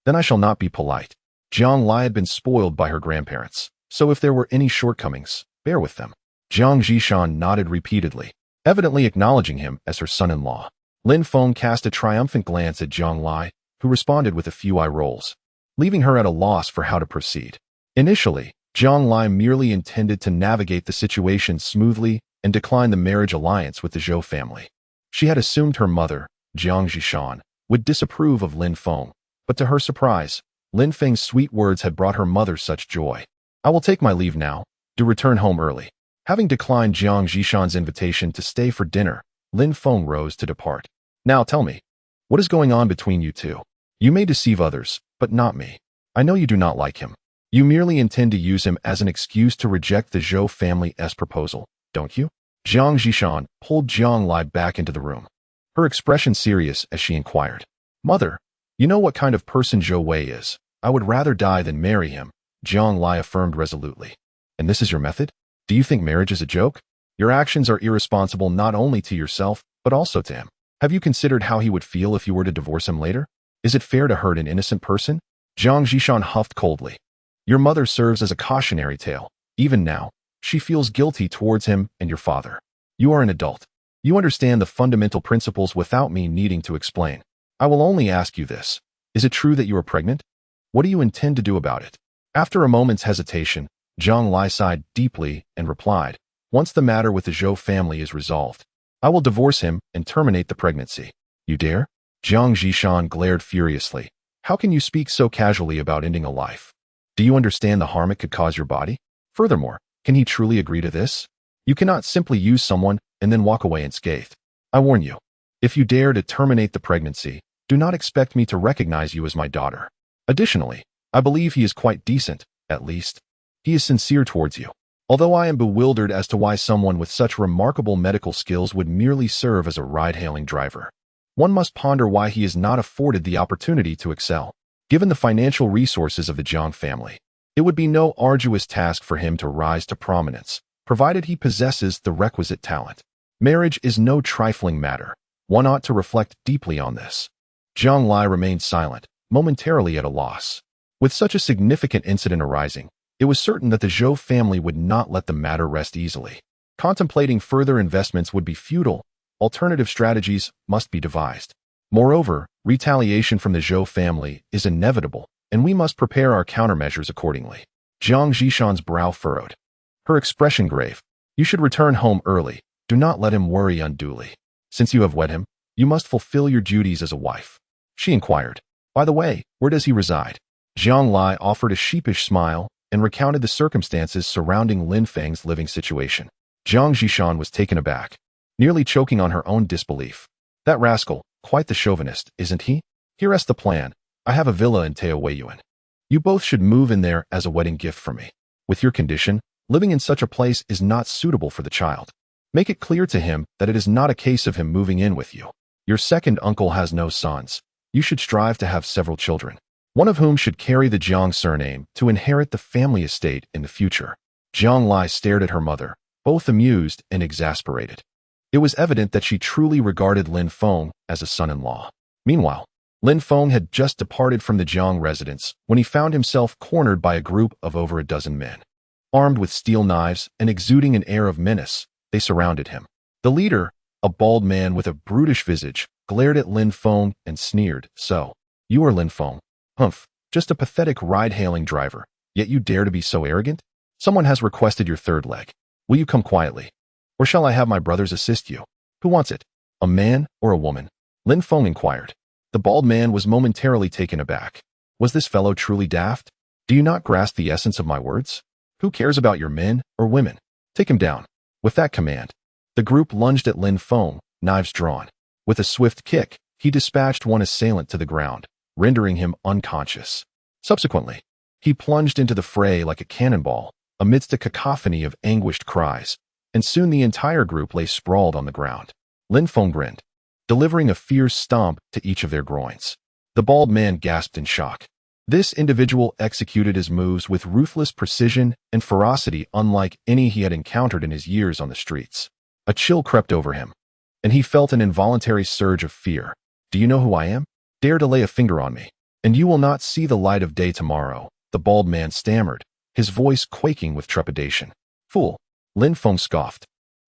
"Then I shall not be polite. Jiang Lai had been spoiled by her grandparents, so if there were any shortcomings, bear with them." Jiang Zhishan nodded repeatedly, evidently acknowledging him as her son-in-law. Lin Feng cast a triumphant glance at Jiang Lai, who responded with a few eye rolls, leaving her at a loss for how to proceed. Initially, Jiang Lai merely intended to navigate the situation smoothly and decline the marriage alliance with the Zhou family. She had assumed her mother, Jiang Zhishan, would disapprove of Lin Feng, but to her surprise, Lin Feng's sweet words had brought her mother such joy. "I will take my leave now. Do return home early." Having declined Jiang Zhishan's invitation to stay for dinner, Lin Feng rose to depart. "Now tell me, what is going on between you two? You may deceive others, but not me. I know you do not like him. You merely intend to use him as an excuse to reject the Zhou family's proposal, don't you?" Jiang Zhishan pulled Jiang Lai back into the room, her expression serious as she inquired. "Mother, you know what kind of person Zhou Wei is. I would rather die than marry him," Jiang Lai affirmed resolutely. "And this is your method? Do you think marriage is a joke? Your actions are irresponsible not only to yourself, but also to him. Have you considered how he would feel if you were to divorce him later? Is it fair to hurt an innocent person?" Jiang Zhishan huffed coldly. "Your mother serves as a cautionary tale. Even now, she feels guilty towards him and your father. You are an adult. You understand the fundamental principles without me needing to explain. I will only ask you this. Is it true that you are pregnant? What do you intend to do about it?" After a moment's hesitation, Jiang Lai sighed deeply and replied, "Once the matter with the Zhou family is resolved, I will divorce him and terminate the pregnancy." "You dare?" Jiang Zhishan glared furiously. "How can you speak so casually about ending a life? Do you understand the harm it could cause your body? Furthermore, can he truly agree to this? You cannot simply use someone and then walk away unscathed. I warn you, if you dare to terminate the pregnancy, do not expect me to recognize you as my daughter. Additionally, I believe he is quite decent, at least. He is sincere towards you. Although I am bewildered as to why someone with such remarkable medical skills would merely serve as a ride-hailing driver, one must ponder why he is not afforded the opportunity to excel. Given the financial resources of the Jiang family, it would be no arduous task for him to rise to prominence, provided he possesses the requisite talent. Marriage is no trifling matter. One ought to reflect deeply on this." Jiang Lai remained silent, momentarily at a loss. With such a significant incident arising, it was certain that the Zhou family would not let the matter rest easily. Contemplating further investments would be futile. Alternative strategies must be devised. Moreover, retaliation from the Zhou family is inevitable, and we must prepare our countermeasures accordingly. Jiang Zhishan's brow furrowed, her expression grave. "You should return home early. Do not let him worry unduly. Since you have wed him, you must fulfill your duties as a wife." She inquired, "By the way, where does he reside?" Jiang Lai offered a sheepish smile and recounted the circumstances surrounding Lin Feng's living situation. Jiang Zhishan was taken aback, nearly choking on her own disbelief. "That rascal, quite the chauvinist, isn't he? Here is the plan. I have a villa in Taoyuan. You both should move in there as a wedding gift for me. With your condition, living in such a place is not suitable for the child. Make it clear to him that it is not a case of him moving in with you. Your second uncle has no sons. You should strive to have several children, one of whom should carry the Jiang surname to inherit the family estate in the future." Jiang Lai stared at her mother, both amused and exasperated. It was evident that she truly regarded Lin Feng as a son-in-law. Meanwhile, Lin Feng had just departed from the Jiang residence when he found himself cornered by a group of over a dozen men. Armed with steel knives and exuding an air of menace, they surrounded him. The leader, a bald man with a brutish visage, glared at Lin Feng and sneered, "So, you are Lin Feng? Humph, just a pathetic ride-hailing driver, yet you dare to be so arrogant? Someone has requested your third leg. Will you come quietly? Or shall I have my brothers assist you? Who wants it? A man or a woman?" Lin Feng inquired. The bald man was momentarily taken aback. Was this fellow truly daft? "Do you not grasp the essence of my words? Who cares about your men or women? Take him down." With that command, the group lunged at Lin Feng, knives drawn. With a swift kick, he dispatched one assailant to the ground, rendering him unconscious. Subsequently, he plunged into the fray like a cannonball, amidst a cacophony of anguished cries, and soon the entire group lay sprawled on the ground. Lin Feng grinned, delivering a fierce stomp to each of their groins. The bald man gasped in shock. This individual executed his moves with ruthless precision and ferocity unlike any he had encountered in his years on the streets. A chill crept over him, and he felt an involuntary surge of fear. "Do you know who I am? Dare to lay a finger on me, and you will not see the light of day tomorrow," the bald man stammered, his voice quaking with trepidation. "Fool," Lin Feng scoffed,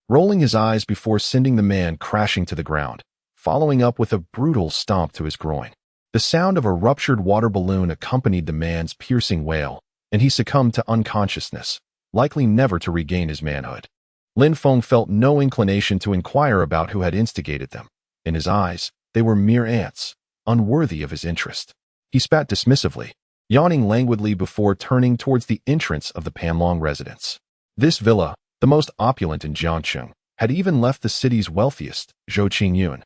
rolling his eyes before sending the man crashing to the ground, following up with a brutal stomp to his groin. The sound of a ruptured water balloon accompanied the man's piercing wail, and he succumbed to unconsciousness, likely never to regain his manhood. Lin Feng felt no inclination to inquire about who had instigated them. In his eyes, they were mere ants, unworthy of his interest. He spat dismissively, yawning languidly before turning towards the entrance of the Panlong residence. This villa, the most opulent in Jiangcheng, had even left the city's wealthiest, Zhou Qingyun,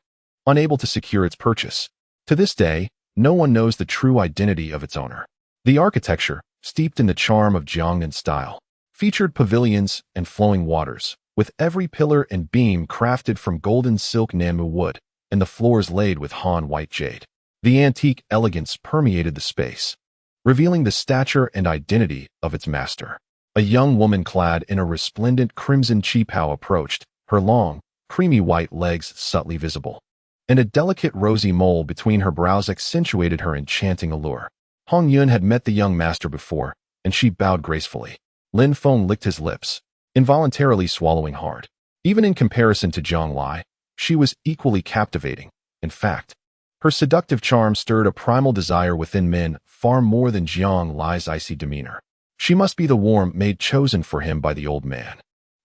unable to secure its purchase. To this day, no one knows the true identity of its owner. The architecture, steeped in the charm of Jiangnan style, featured pavilions and flowing waters, with every pillar and beam crafted from golden silk Nanmu wood, and the floors laid with Han white jade. The antique elegance permeated the space, revealing the stature and identity of its master. A young woman clad in a resplendent crimson qipao approached, her long, creamy white legs subtly visible, and a delicate rosy mole between her brows accentuated her enchanting allure. Hong Yun had met the young master before, and she bowed gracefully. Lin Feng licked his lips, involuntarily swallowing hard. Even in comparison to Jiang Lai, she was equally captivating. In fact, her seductive charm stirred a primal desire within men far more than Jiang Lai's icy demeanor. She must be the warm maid chosen for him by the old man.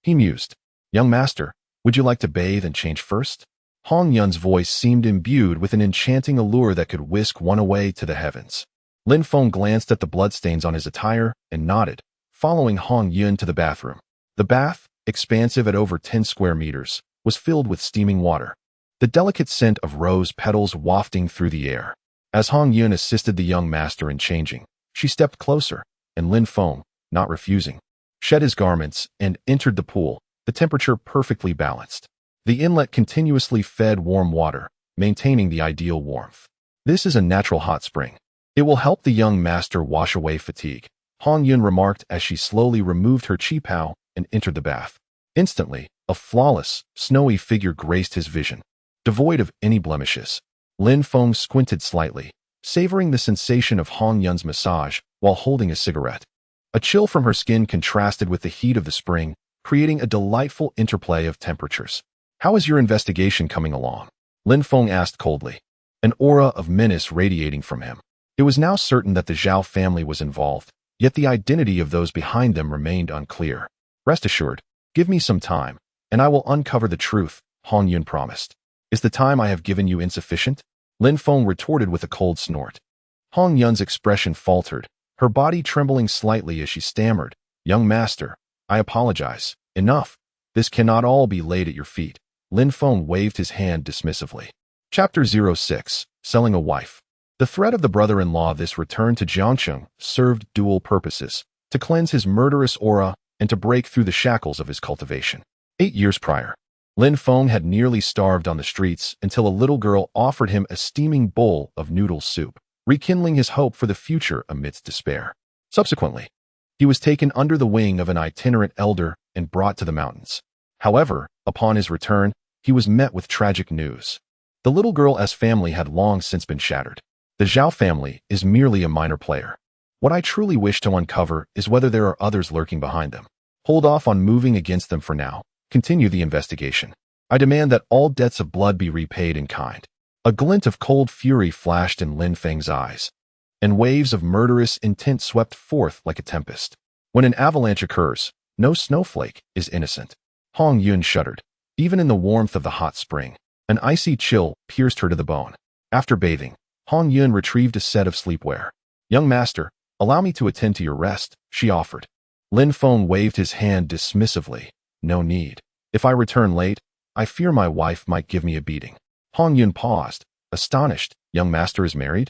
He mused. Young master, would you like to bathe and change first? Hong Yun's voice seemed imbued with an enchanting allure that could whisk one away to the heavens. Lin Feng glanced at the bloodstains on his attire and nodded, following Hong Yun to the bathroom. The bath, expansive at over 10 square meters, was filled with steaming water, the delicate scent of rose petals wafting through the air. As Hong Yun assisted the young master in changing, she stepped closer, and Lin Feng, not refusing, shed his garments and entered the pool, the temperature perfectly balanced. The inlet continuously fed warm water, maintaining the ideal warmth. This is a natural hot spring. It will help the young master wash away fatigue, Hong Yun remarked as she slowly removed her qipao and entered the bath. Instantly, a flawless, snowy figure graced his vision, devoid of any blemishes. Lin Feng squinted slightly, savoring the sensation of Hong Yun's massage while holding a cigarette. A chill from her skin contrasted with the heat of the spring, creating a delightful interplay of temperatures. How is your investigation coming along? Lin Feng asked coldly, an aura of menace radiating from him. It was now certain that the Zhao family was involved, yet the identity of those behind them remained unclear. Rest assured, give me some time, and I will uncover the truth, Hong Yun promised. Is the time I have given you insufficient? Lin Feng retorted with a cold snort. Hong Yun's expression faltered, her body trembling slightly as she stammered, Young master, I apologize. Enough. This cannot all be laid at your feet. Lin Feng waved his hand dismissively. Chapter 06, Selling a Wife. The threat of the brother-in-law this return to Jiangcheng served dual purposes, to cleanse his murderous aura and to break through the shackles of his cultivation. 8 years prior, Lin Feng had nearly starved on the streets until a little girl offered him a steaming bowl of noodle soup, rekindling his hope for the future amidst despair. Subsequently, he was taken under the wing of an itinerant elder and brought to the mountains. However, upon his return, he was met with tragic news. The little girl's family had long since been shattered. The Zhao family is merely a minor player. What I truly wish to uncover is whether there are others lurking behind them. Hold off on moving against them for now. Continue the investigation. I demand that all debts of blood be repaid in kind. A glint of cold fury flashed in Lin Feng's eyes, and waves of murderous intent swept forth like a tempest. When an avalanche occurs, no snowflake is innocent. Hong Yun shuddered. Even in the warmth of the hot spring, an icy chill pierced her to the bone. After bathing, Hong Yun retrieved a set of sleepwear. Young master, allow me to attend to your rest, she offered. Lin Feng waved his hand dismissively. No need. If I return late, I fear my wife might give me a beating. Hong Yun paused, astonished. Young master is married?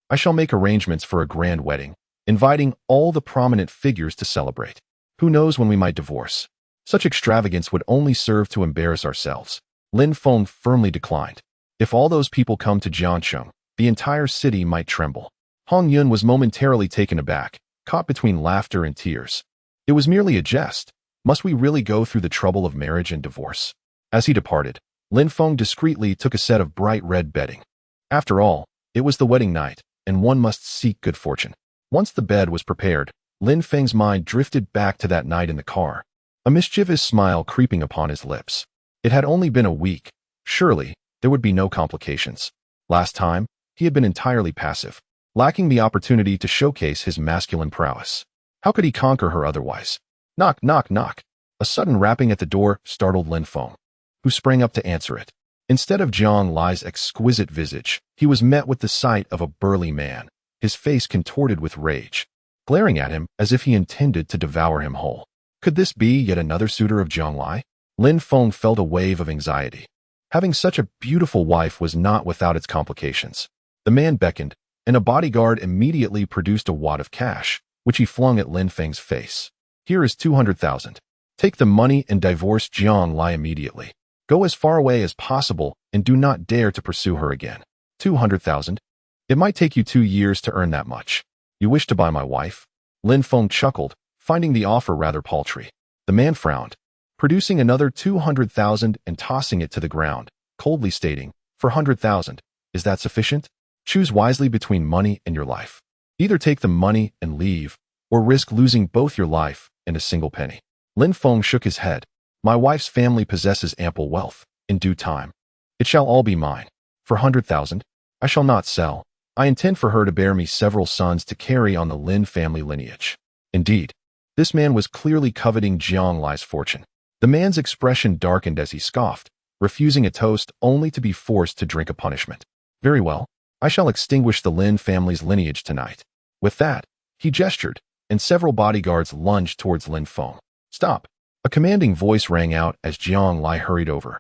I shall make arrangements for a grand wedding, inviting all the prominent figures to celebrate. Who knows when we might divorce? Such extravagance would only serve to embarrass ourselves. Lin Feng firmly declined. If all those people come to Jiangcheng, the entire city might tremble. Hong Yun was momentarily taken aback, caught between laughter and tears. It was merely a jest. Must we really go through the trouble of marriage and divorce? As he departed, Lin Feng discreetly took a set of bright red bedding. After all, it was the wedding night, and one must seek good fortune. Once the bed was prepared, Lin Feng's mind drifted back to that night in the car, a mischievous smile creeping upon his lips. It had only been a week. Surely, there would be no complications. Last time, he had been entirely passive, lacking the opportunity to showcase his masculine prowess. How could he conquer her otherwise? Knock, knock, knock. A sudden rapping at the door startled Lin Feng, who sprang up to answer it. Instead of Jiang Lai's exquisite visage, he was met with the sight of a burly man, his face contorted with rage, glaring at him as if he intended to devour him whole. Could this be yet another suitor of Jiang Lai? Lin Feng felt a wave of anxiety. Having such a beautiful wife was not without its complications. The man beckoned, and a bodyguard immediately produced a wad of cash, which he flung at Lin Feng's face. Here is 200,000. Take the money and divorce Jiang Lai immediately. Go as far away as possible and do not dare to pursue her again. 200,000? It might take you 2 years to earn that much. You wish to buy my wife? Lin Feng chuckled, finding the offer rather paltry. The man frowned, producing another 200,000 and tossing it to the ground, coldly stating, For 100,000, is that sufficient? Choose wisely between money and your life. Either take the money and leave, or risk losing both your life and a single penny. Lin Feng shook his head. My wife's family possesses ample wealth. In due time, it shall all be mine. For 100,000, I shall not sell. I intend for her to bear me several sons to carry on the Lin family lineage. Indeed, this man was clearly coveting Jiang Lai's fortune. The man's expression darkened as he scoffed, refusing a toast only to be forced to drink a punishment. Very well, I shall extinguish the Lin family's lineage tonight. With that, he gestured, and several bodyguards lunged towards Lin Feng. Stop! A commanding voice rang out as Jiang Lai hurried over,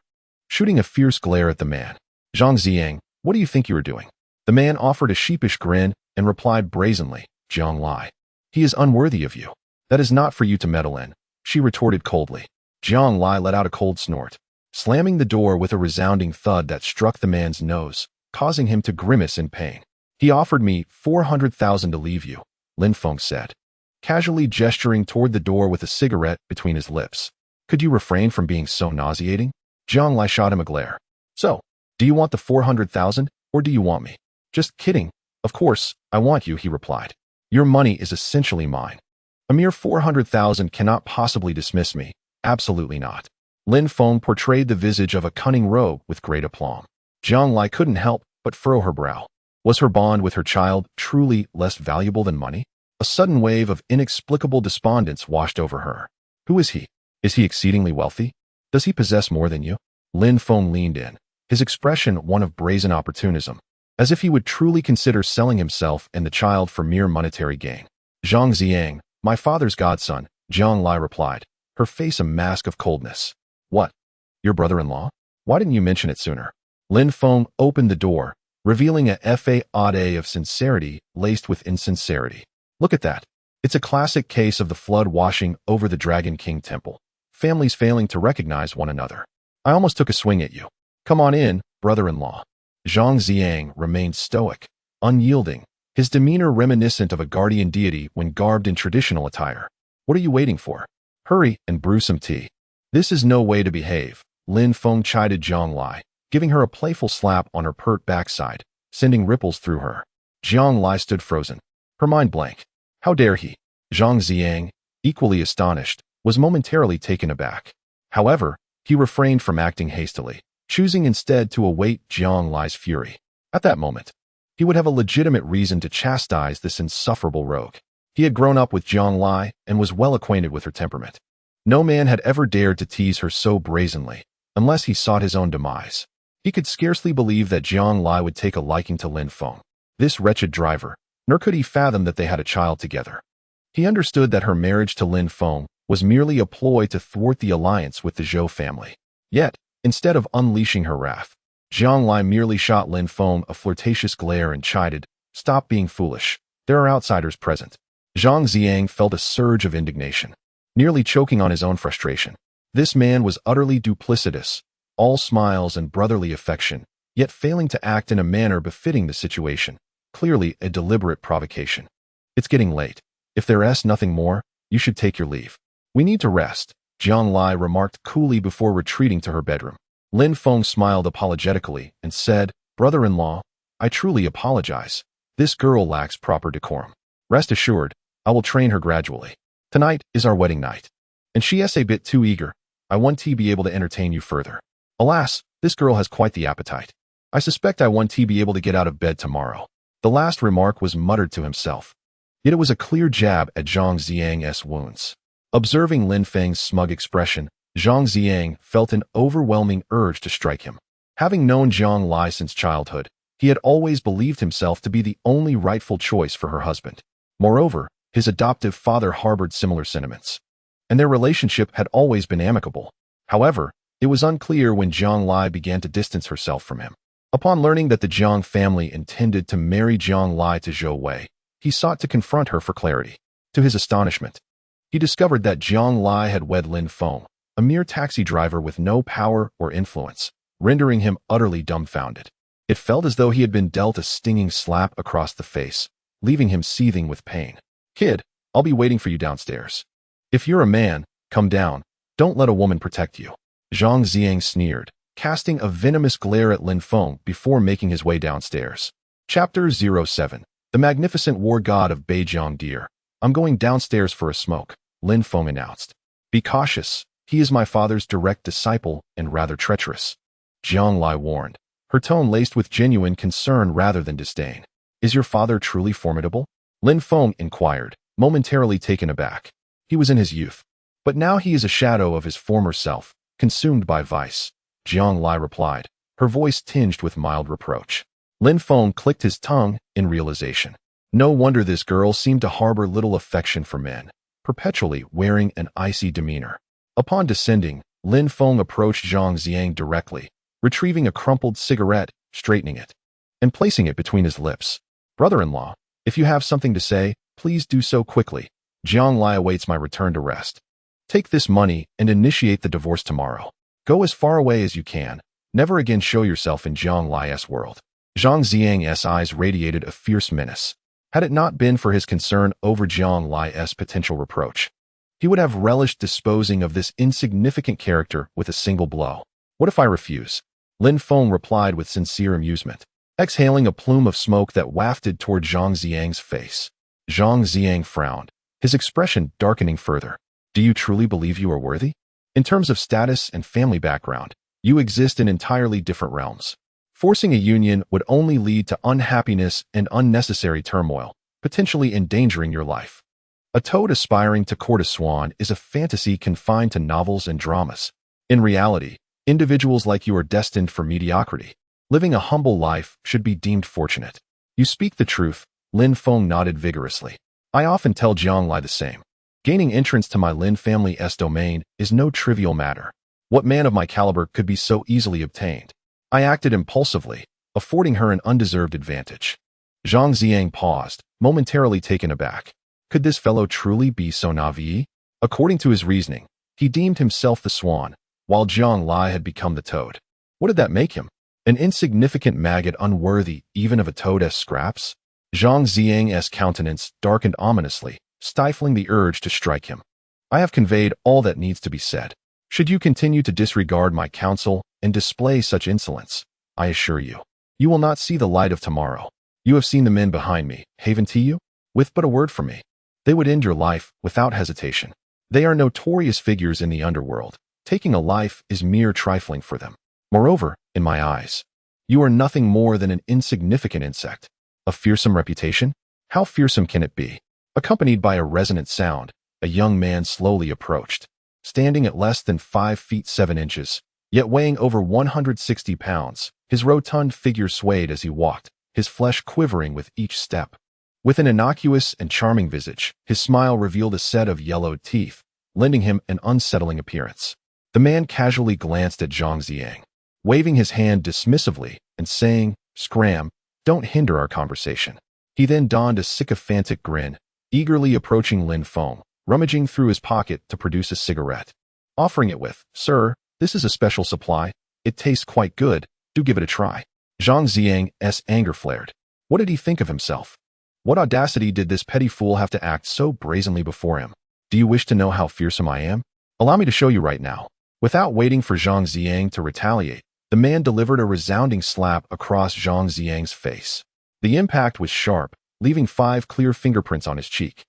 shooting a fierce glare at the man. Zhang Ziang, what do you think you are doing? The man offered a sheepish grin and replied brazenly, Jiang Lai. He is unworthy of you. That is not for you to meddle in, she retorted coldly. Jiang Lai let out a cold snort, slamming the door with a resounding thud that struck the man's nose, causing him to grimace in pain. He offered me 400,000 to leave you, Lin Feng said, casually gesturing toward the door with a cigarette between his lips. Could you refrain from being so nauseating? Jiang Lai shot him a glare. So, do you want the 400,000, or do you want me? Just kidding. Of course, I want you, he replied. Your money is essentially mine. A mere 400,000 cannot possibly dismiss me. Absolutely not. Lin Feng portrayed the visage of a cunning rogue with great aplomb. Jiang Lai couldn't help but furrow her brow. Was her bond with her child truly less valuable than money? A sudden wave of inexplicable despondence washed over her. Who is he? Is he exceedingly wealthy? Does he possess more than you? Lin Feng leaned in, his expression one of brazen opportunism, as if he would truly consider selling himself and the child for mere monetary gain. Zhang Ziang, my father's godson, Jiang Lai replied, her face a mask of coldness. What? Your brother-in-law? Why didn't you mention it sooner? Lin Feng opened the door, revealing a facade of sincerity laced with insincerity. Look at that. It's a classic case of the flood washing over the Dragon King temple. Families failing to recognize one another. I almost took a swing at you. Come on in, brother-in-law. Zhang Ziang remained stoic, unyielding, his demeanor reminiscent of a guardian deity when garbed in traditional attire. What are you waiting for? Hurry and brew some tea. This is no way to behave, Lin Feng chided Jiang Lai, giving her a playful slap on her pert backside, sending ripples through her. Jiang Lai stood frozen, her mind blank. How dare he? Zhang Ziang, equally astonished, was momentarily taken aback. However, he refrained from acting hastily, choosing instead to await Jiang Lai's fury. At that moment, he would have a legitimate reason to chastise this insufferable rogue. He had grown up with Jiang Lai and was well acquainted with her temperament. No man had ever dared to tease her so brazenly, unless he sought his own demise. He could scarcely believe that Jiang Lai would take a liking to Lin Feng, this wretched driver, nor could he fathom that they had a child together. He understood that her marriage to Lin Feng was merely a ploy to thwart the alliance with the Zhou family. Yet, instead of unleashing her wrath, Jiang Lai merely shot Lin Feng a flirtatious glare and chided, Stop being foolish. There are outsiders present. Zhang Ziang felt a surge of indignation, nearly choking on his own frustration. This man was utterly duplicitous, all smiles and brotherly affection, yet failing to act in a manner befitting the situation, clearly a deliberate provocation. It's getting late. If there's nothing more, you should take your leave. We need to rest, Jiang Lai remarked coolly before retreating to her bedroom. Lin Feng smiled apologetically and said, Brother-in-law, I truly apologize. This girl lacks proper decorum. Rest assured, I will train her gradually. Tonight is our wedding night. And she is a bit too eager. I want to be able to entertain you further. Alas, this girl has quite the appetite. I suspect I want to be able to get out of bed tomorrow. The last remark was muttered to himself. Yet it was a clear jab at Zhang Ziang's wounds. Observing Lin Feng's smug expression, Zhang Ziang felt an overwhelming urge to strike him. Having known Jiang Lai since childhood, he had always believed himself to be the only rightful choice for her husband. Moreover, his adoptive father harbored similar sentiments, and their relationship had always been amicable. However, it was unclear when Jiang Lai began to distance herself from him. Upon learning that the Jiang family intended to marry Jiang Lai to Zhou Wei, he sought to confront her for clarity. To his astonishment, he discovered that Jiang Lai had wed Lin Feng, a mere taxi driver with no power or influence, rendering him utterly dumbfounded. It felt as though he had been dealt a stinging slap across the face, leaving him seething with pain. Kid, I'll be waiting for you downstairs. If you're a man, come down. Don't let a woman protect you. Zhang Ziang sneered, casting a venomous glare at Lin Feng before making his way downstairs. Chapter 07. The magnificent war god of Beijiang Deer. I'm going downstairs for a smoke, Lin Feng announced. Be cautious. He is my father's direct disciple and rather treacherous. Jiang Lai warned, her tone laced with genuine concern rather than disdain. Is your father truly formidable? Lin Feng inquired, momentarily taken aback. He was in his youth, but now he is a shadow of his former self, consumed by vice. Jiang Lai replied, her voice tinged with mild reproach. Lin Feng clicked his tongue in realization. No wonder this girl seemed to harbor little affection for men, perpetually wearing an icy demeanor. Upon descending, Lin Feng approached Zhang Xiang directly, retrieving a crumpled cigarette, straightening it, and placing it between his lips. Brother-in-law, if you have something to say, please do so quickly. Jiang Lai awaits my return to rest. Take this money and initiate the divorce tomorrow. Go as far away as you can. Never again show yourself in Jiang Lai's world. Zhang Xiang's eyes radiated a fierce menace. Had it not been for his concern over Jiang Lai's potential reproach, he would have relished disposing of this insignificant character with a single blow. What if I refuse? Lin Feng replied with sincere amusement, exhaling a plume of smoke that wafted toward Zhang Xiang's face. Zhang Xiang frowned, his expression darkening further. Do you truly believe you are worthy? In terms of status and family background, you exist in entirely different realms. Forcing a union would only lead to unhappiness and unnecessary turmoil, potentially endangering your life. A toad aspiring to court a swan is a fantasy confined to novels and dramas. In reality, individuals like you are destined for mediocrity. Living a humble life should be deemed fortunate. You speak the truth, Lin Feng nodded vigorously. I often tell Jiang Lai the same. Gaining entrance to my Lin family's domain is no trivial matter. What man of my caliber could be so easily obtained? I acted impulsively, affording her an undeserved advantage. Zhang Xiang paused, momentarily taken aback. Could this fellow truly be so naive? According to his reasoning, he deemed himself the swan, while Jiang Lai had become the toad. What did that make him? An insignificant maggot unworthy even of a toad's scraps? Zhang Xiang's countenance darkened ominously, stifling the urge to strike him. I have conveyed all that needs to be said. Should you continue to disregard my counsel and display such insolence, I assure you, you will not see the light of tomorrow. You have seen the men behind me, haven't you? With but a word from me, they would end your life without hesitation. They are notorious figures in the underworld. Taking a life is mere trifling for them. Moreover, in my eyes, you are nothing more than an insignificant insect. A fearsome reputation? How fearsome can it be? Accompanied by a resonant sound, a young man slowly approached. Standing at less than 5 feet 7 inches, yet weighing over 160 pounds, his rotund figure swayed as he walked, his flesh quivering with each step. With an innocuous and charming visage, his smile revealed a set of yellowed teeth, lending him an unsettling appearance. The man casually glanced at Zhang Xiang, waving his hand dismissively and saying, "Scram, don't hinder our conversation." He then donned a sycophantic grin, eagerly approaching Lin Feng, rummaging through his pocket to produce a cigarette. Offering it with, "Sir, this is a special supply. It tastes quite good. Do give it a try." Zhang Xiang's anger flared. What did he think of himself? What audacity did this petty fool have to act so brazenly before him? Do you wish to know how fearsome I am? Allow me to show you right now. Without waiting for Zhang Xiang to retaliate, the man delivered a resounding slap across Zhang Xiang's face. The impact was sharp, leaving 5 clear fingerprints on his cheek,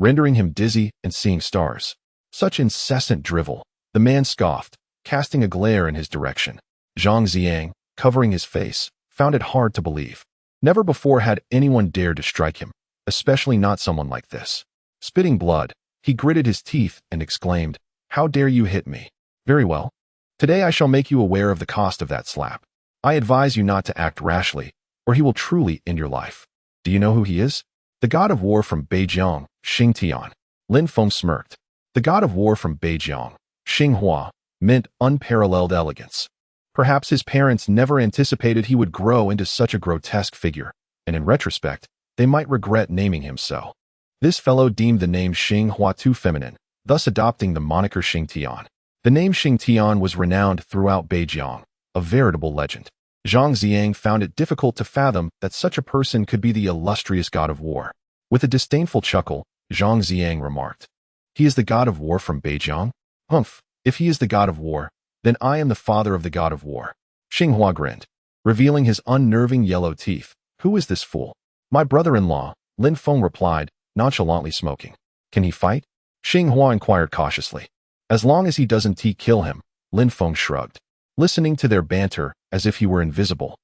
rendering him dizzy and seeing stars. Such incessant drivel, the man scoffed, casting a glare in his direction. Zhang Xiang, covering his face, found it hard to believe. Never before had anyone dared to strike him, especially not someone like this. Spitting blood, he gritted his teeth and exclaimed, "How dare you hit me? Very well. Today I shall make you aware of the cost of that slap. I advise you not to act rashly, or he will truly end your life." Do you know who he is? The god of war from Beijiang, Xing Tian. Lin Feng smirked. The god of war from Beijiang, Xing Hua, meant unparalleled elegance. Perhaps his parents never anticipated he would grow into such a grotesque figure, and in retrospect, they might regret naming him so. This fellow deemed the name Xing Hua too feminine, thus adopting the moniker Xing Tian. The name Xing Tian was renowned throughout Beijiang, a veritable legend. Zhang Xiang found it difficult to fathom that such a person could be the illustrious god of war. With a disdainful chuckle, Zhang Xiang remarked, "He is the god of war from Beijiang? Humph, if he is the god of war, then I am the father of the god of war." Xing Hua grinned, revealing his unnerving yellow teeth. "Who is this fool?" "My brother-in-law," Lin Feng replied, nonchalantly smoking. "Can he fight?" Xing Hua inquired cautiously. "As long as he doesn't kill him," Lin Feng shrugged, listening to their banter as if he were invisible.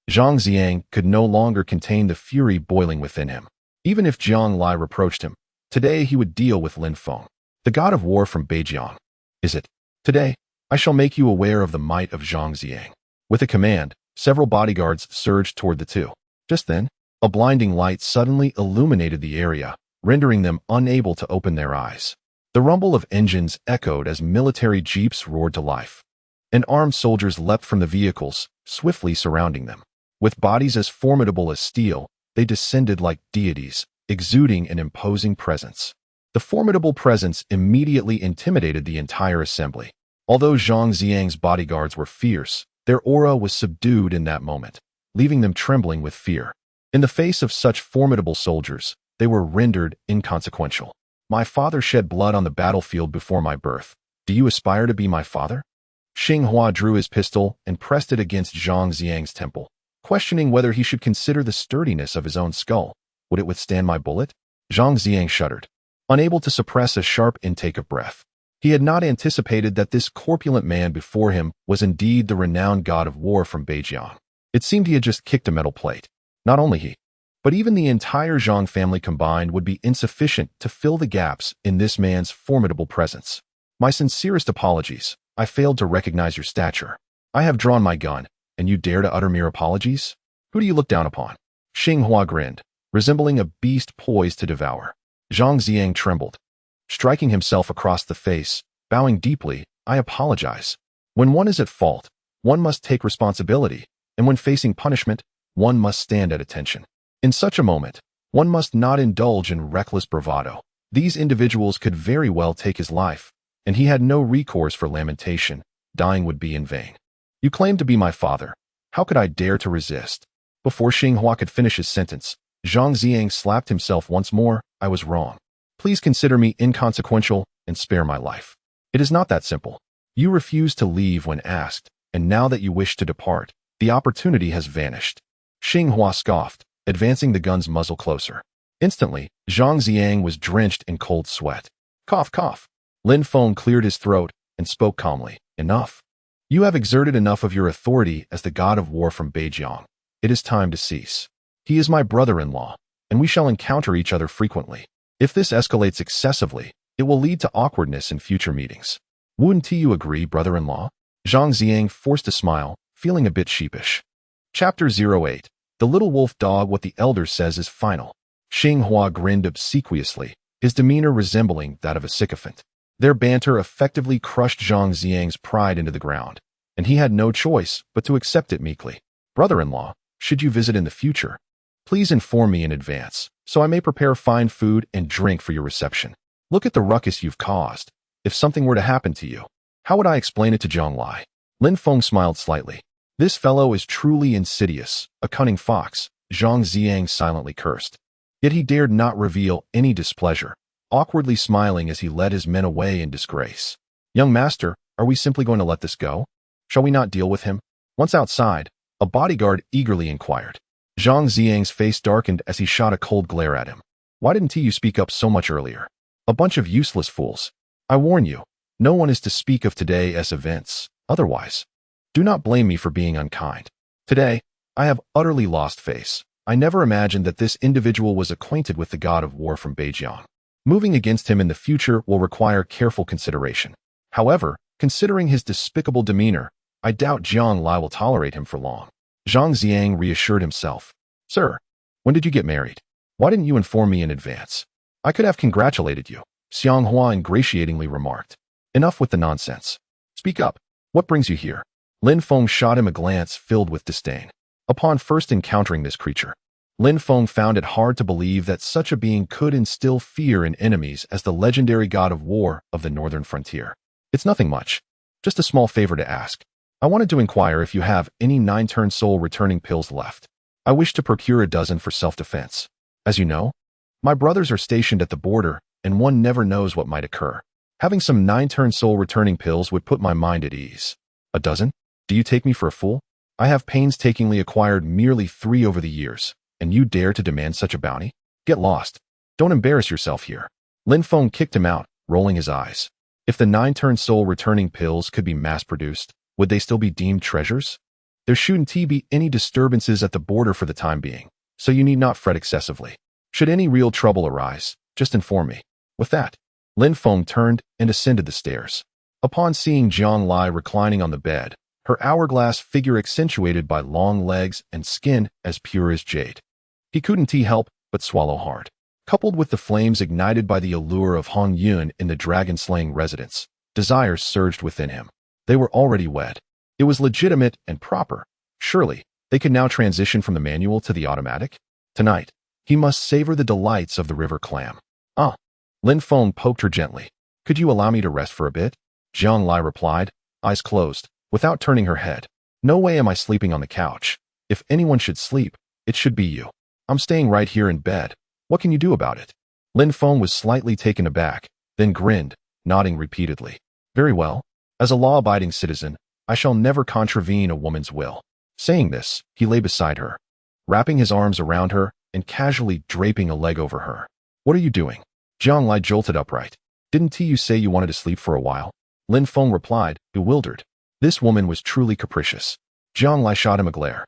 Zhang Xiang could no longer contain the fury boiling within him. Even if Jiang Lai reproached him, Today he would deal with Lin Feng, the god of war from Beijiang. Is it? Today, I shall make you aware of the might of Zhang Ziang. With a command, several bodyguards surged toward the two. Just then, a blinding light suddenly illuminated the area, rendering them unable to open their eyes. The rumble of engines echoed as military jeeps roared to life, and armed soldiers leapt from the vehicles, swiftly surrounding them. With bodies as formidable as steel, they descended like deities, exuding an imposing presence. The formidable presence immediately intimidated the entire assembly. Although Zhang Ziang's bodyguards were fierce, their aura was subdued in that moment, leaving them trembling with fear. In the face of such formidable soldiers, they were rendered inconsequential. My father shed blood on the battlefield before my birth. Do you aspire to be my father? Xinghua drew his pistol and pressed it against Zhang Ziang's temple, questioning whether he should consider the sturdiness of his own skull. Would it withstand my bullet? Zhang Ziang shuddered, unable to suppress a sharp intake of breath. He had not anticipated that this corpulent man before him was indeed the renowned god of war from Beijiang. It seemed he had just kicked a metal plate. Not only he, but even the entire Zhang family combined would be insufficient to fill the gaps in this man's formidable presence. My sincerest apologies. I failed to recognize your stature. I have drawn my gun, and you dare to utter mere apologies? Who do you look down upon? Xinghua grinned, resembling a beast poised to devour. Zhang Ziang trembled, striking himself across the face, bowing deeply. I apologize. When one is at fault, one must take responsibility, and when facing punishment, one must stand at attention. In such a moment, one must not indulge in reckless bravado. These individuals could very well take his life, and he had no recourse for lamentation. Dying would be in vain. You claim to be my father. How could I dare to resist? Before Xinghua could finish his sentence, Zhang Ziang slapped himself once more. I was wrong. Please consider me inconsequential and spare my life. It is not that simple. You refused to leave when asked, and now that you wish to depart, the opportunity has vanished. Xinghua scoffed, advancing the gun's muzzle closer. Instantly, Zhang Ziang was drenched in cold sweat. Cough, cough. Lin Feng cleared his throat and spoke calmly. Enough. You have exerted enough of your authority as the god of war from Beijiang. It is time to cease. He is my brother-in-law, and we shall encounter each other frequently. If this escalates excessively, it will lead to awkwardness in future meetings. Wouldn't you agree, brother-in-law? Zhang Ziang forced a smile, feeling a bit sheepish. Chapter 08. The Little Wolf Dog. What the elder says is final. Xinghua grinned obsequiously, his demeanor resembling that of a sycophant. Their banter effectively crushed Zhang Ziang's pride into the ground, and he had no choice but to accept it meekly. Brother-in-law, should you visit in the future, please inform me in advance, so I may prepare fine food and drink for your reception. Look at the ruckus you've caused. If something were to happen to you, how would I explain it to Zhonglai? Lin Feng smiled slightly. This fellow is truly insidious, a cunning fox, Zhang Ziang silently cursed. Yet he dared not reveal any displeasure, awkwardly smiling as he led his men away in disgrace. Young master, are we simply going to let this go? Shall we not deal with him? Once outside, a bodyguard eagerly inquired. Zhang Ziang's face darkened as he shot a cold glare at him. Why didn't you speak up so much earlier? A bunch of useless fools. I warn you, no one is to speak of today as events. Otherwise, do not blame me for being unkind. Today, I have utterly lost face. I never imagined that this individual was acquainted with the god of war from Beijiang. Moving against him in the future will require careful consideration. However, considering his despicable demeanor, I doubt Jiang Lai will tolerate him for long. Zhang Ziang reassured himself. Sir, when did you get married? Why didn't you inform me in advance? I could have congratulated you, Xianghua ingratiatingly remarked. Enough with the nonsense. Speak up. What brings you here? Lin Feng shot him a glance filled with disdain. Upon first encountering this creature, Lin Feng found it hard to believe that such a being could instill fear in enemies as the legendary god of war of the northern frontier. It's nothing much. Just a small favor to ask. I wanted to inquire if you have any 9-turn soul returning pills left. I wish to procure a dozen for self-defense. As you know, my brothers are stationed at the border, and one never knows what might occur. Having some 9-turn soul returning pills would put my mind at ease. A dozen? Do you take me for a fool? I have painstakingly acquired merely 3 over the years, and you dare to demand such a bounty? Get lost. Don't embarrass yourself here. Lin Feng kicked him out, rolling his eyes. If the 9-turn soul returning pills could be mass-produced, would they still be deemed treasures? There shouldn't be any disturbances at the border for the time being, so you need not fret excessively. Should any real trouble arise, Just inform me. With that, Lin Feng turned and ascended the stairs. Upon seeing Jiang Lai reclining on the bed, her hourglass figure accentuated by long legs and skin as pure as jade, he couldn't help but swallow hard. Coupled with the flames ignited by the allure of Hong Yun in the dragon-slaying residence, desires surged within him. They were already wed. It was legitimate and proper. Surely, they could now transition from the manual to the automatic? Tonight, he must savor the delights of the river clam. Lin Feng poked her gently. Could you allow me to rest for a bit? Jiang Lai replied, eyes closed, without turning her head. No way am I sleeping on the couch. If anyone should sleep, it should be you. I'm staying right here in bed. What can you do about it? Lin Feng was slightly taken aback, then grinned, nodding repeatedly. Very well. As a law-abiding citizen, I shall never contravene a woman's will. Saying this, he lay beside her, wrapping his arms around her and casually draping a leg over her. What are you doing? Jiang Lai jolted upright. Didn't you say you wanted to sleep for a while? Lin Feng replied, bewildered. This woman was truly capricious. Jiang Lai shot him a glare.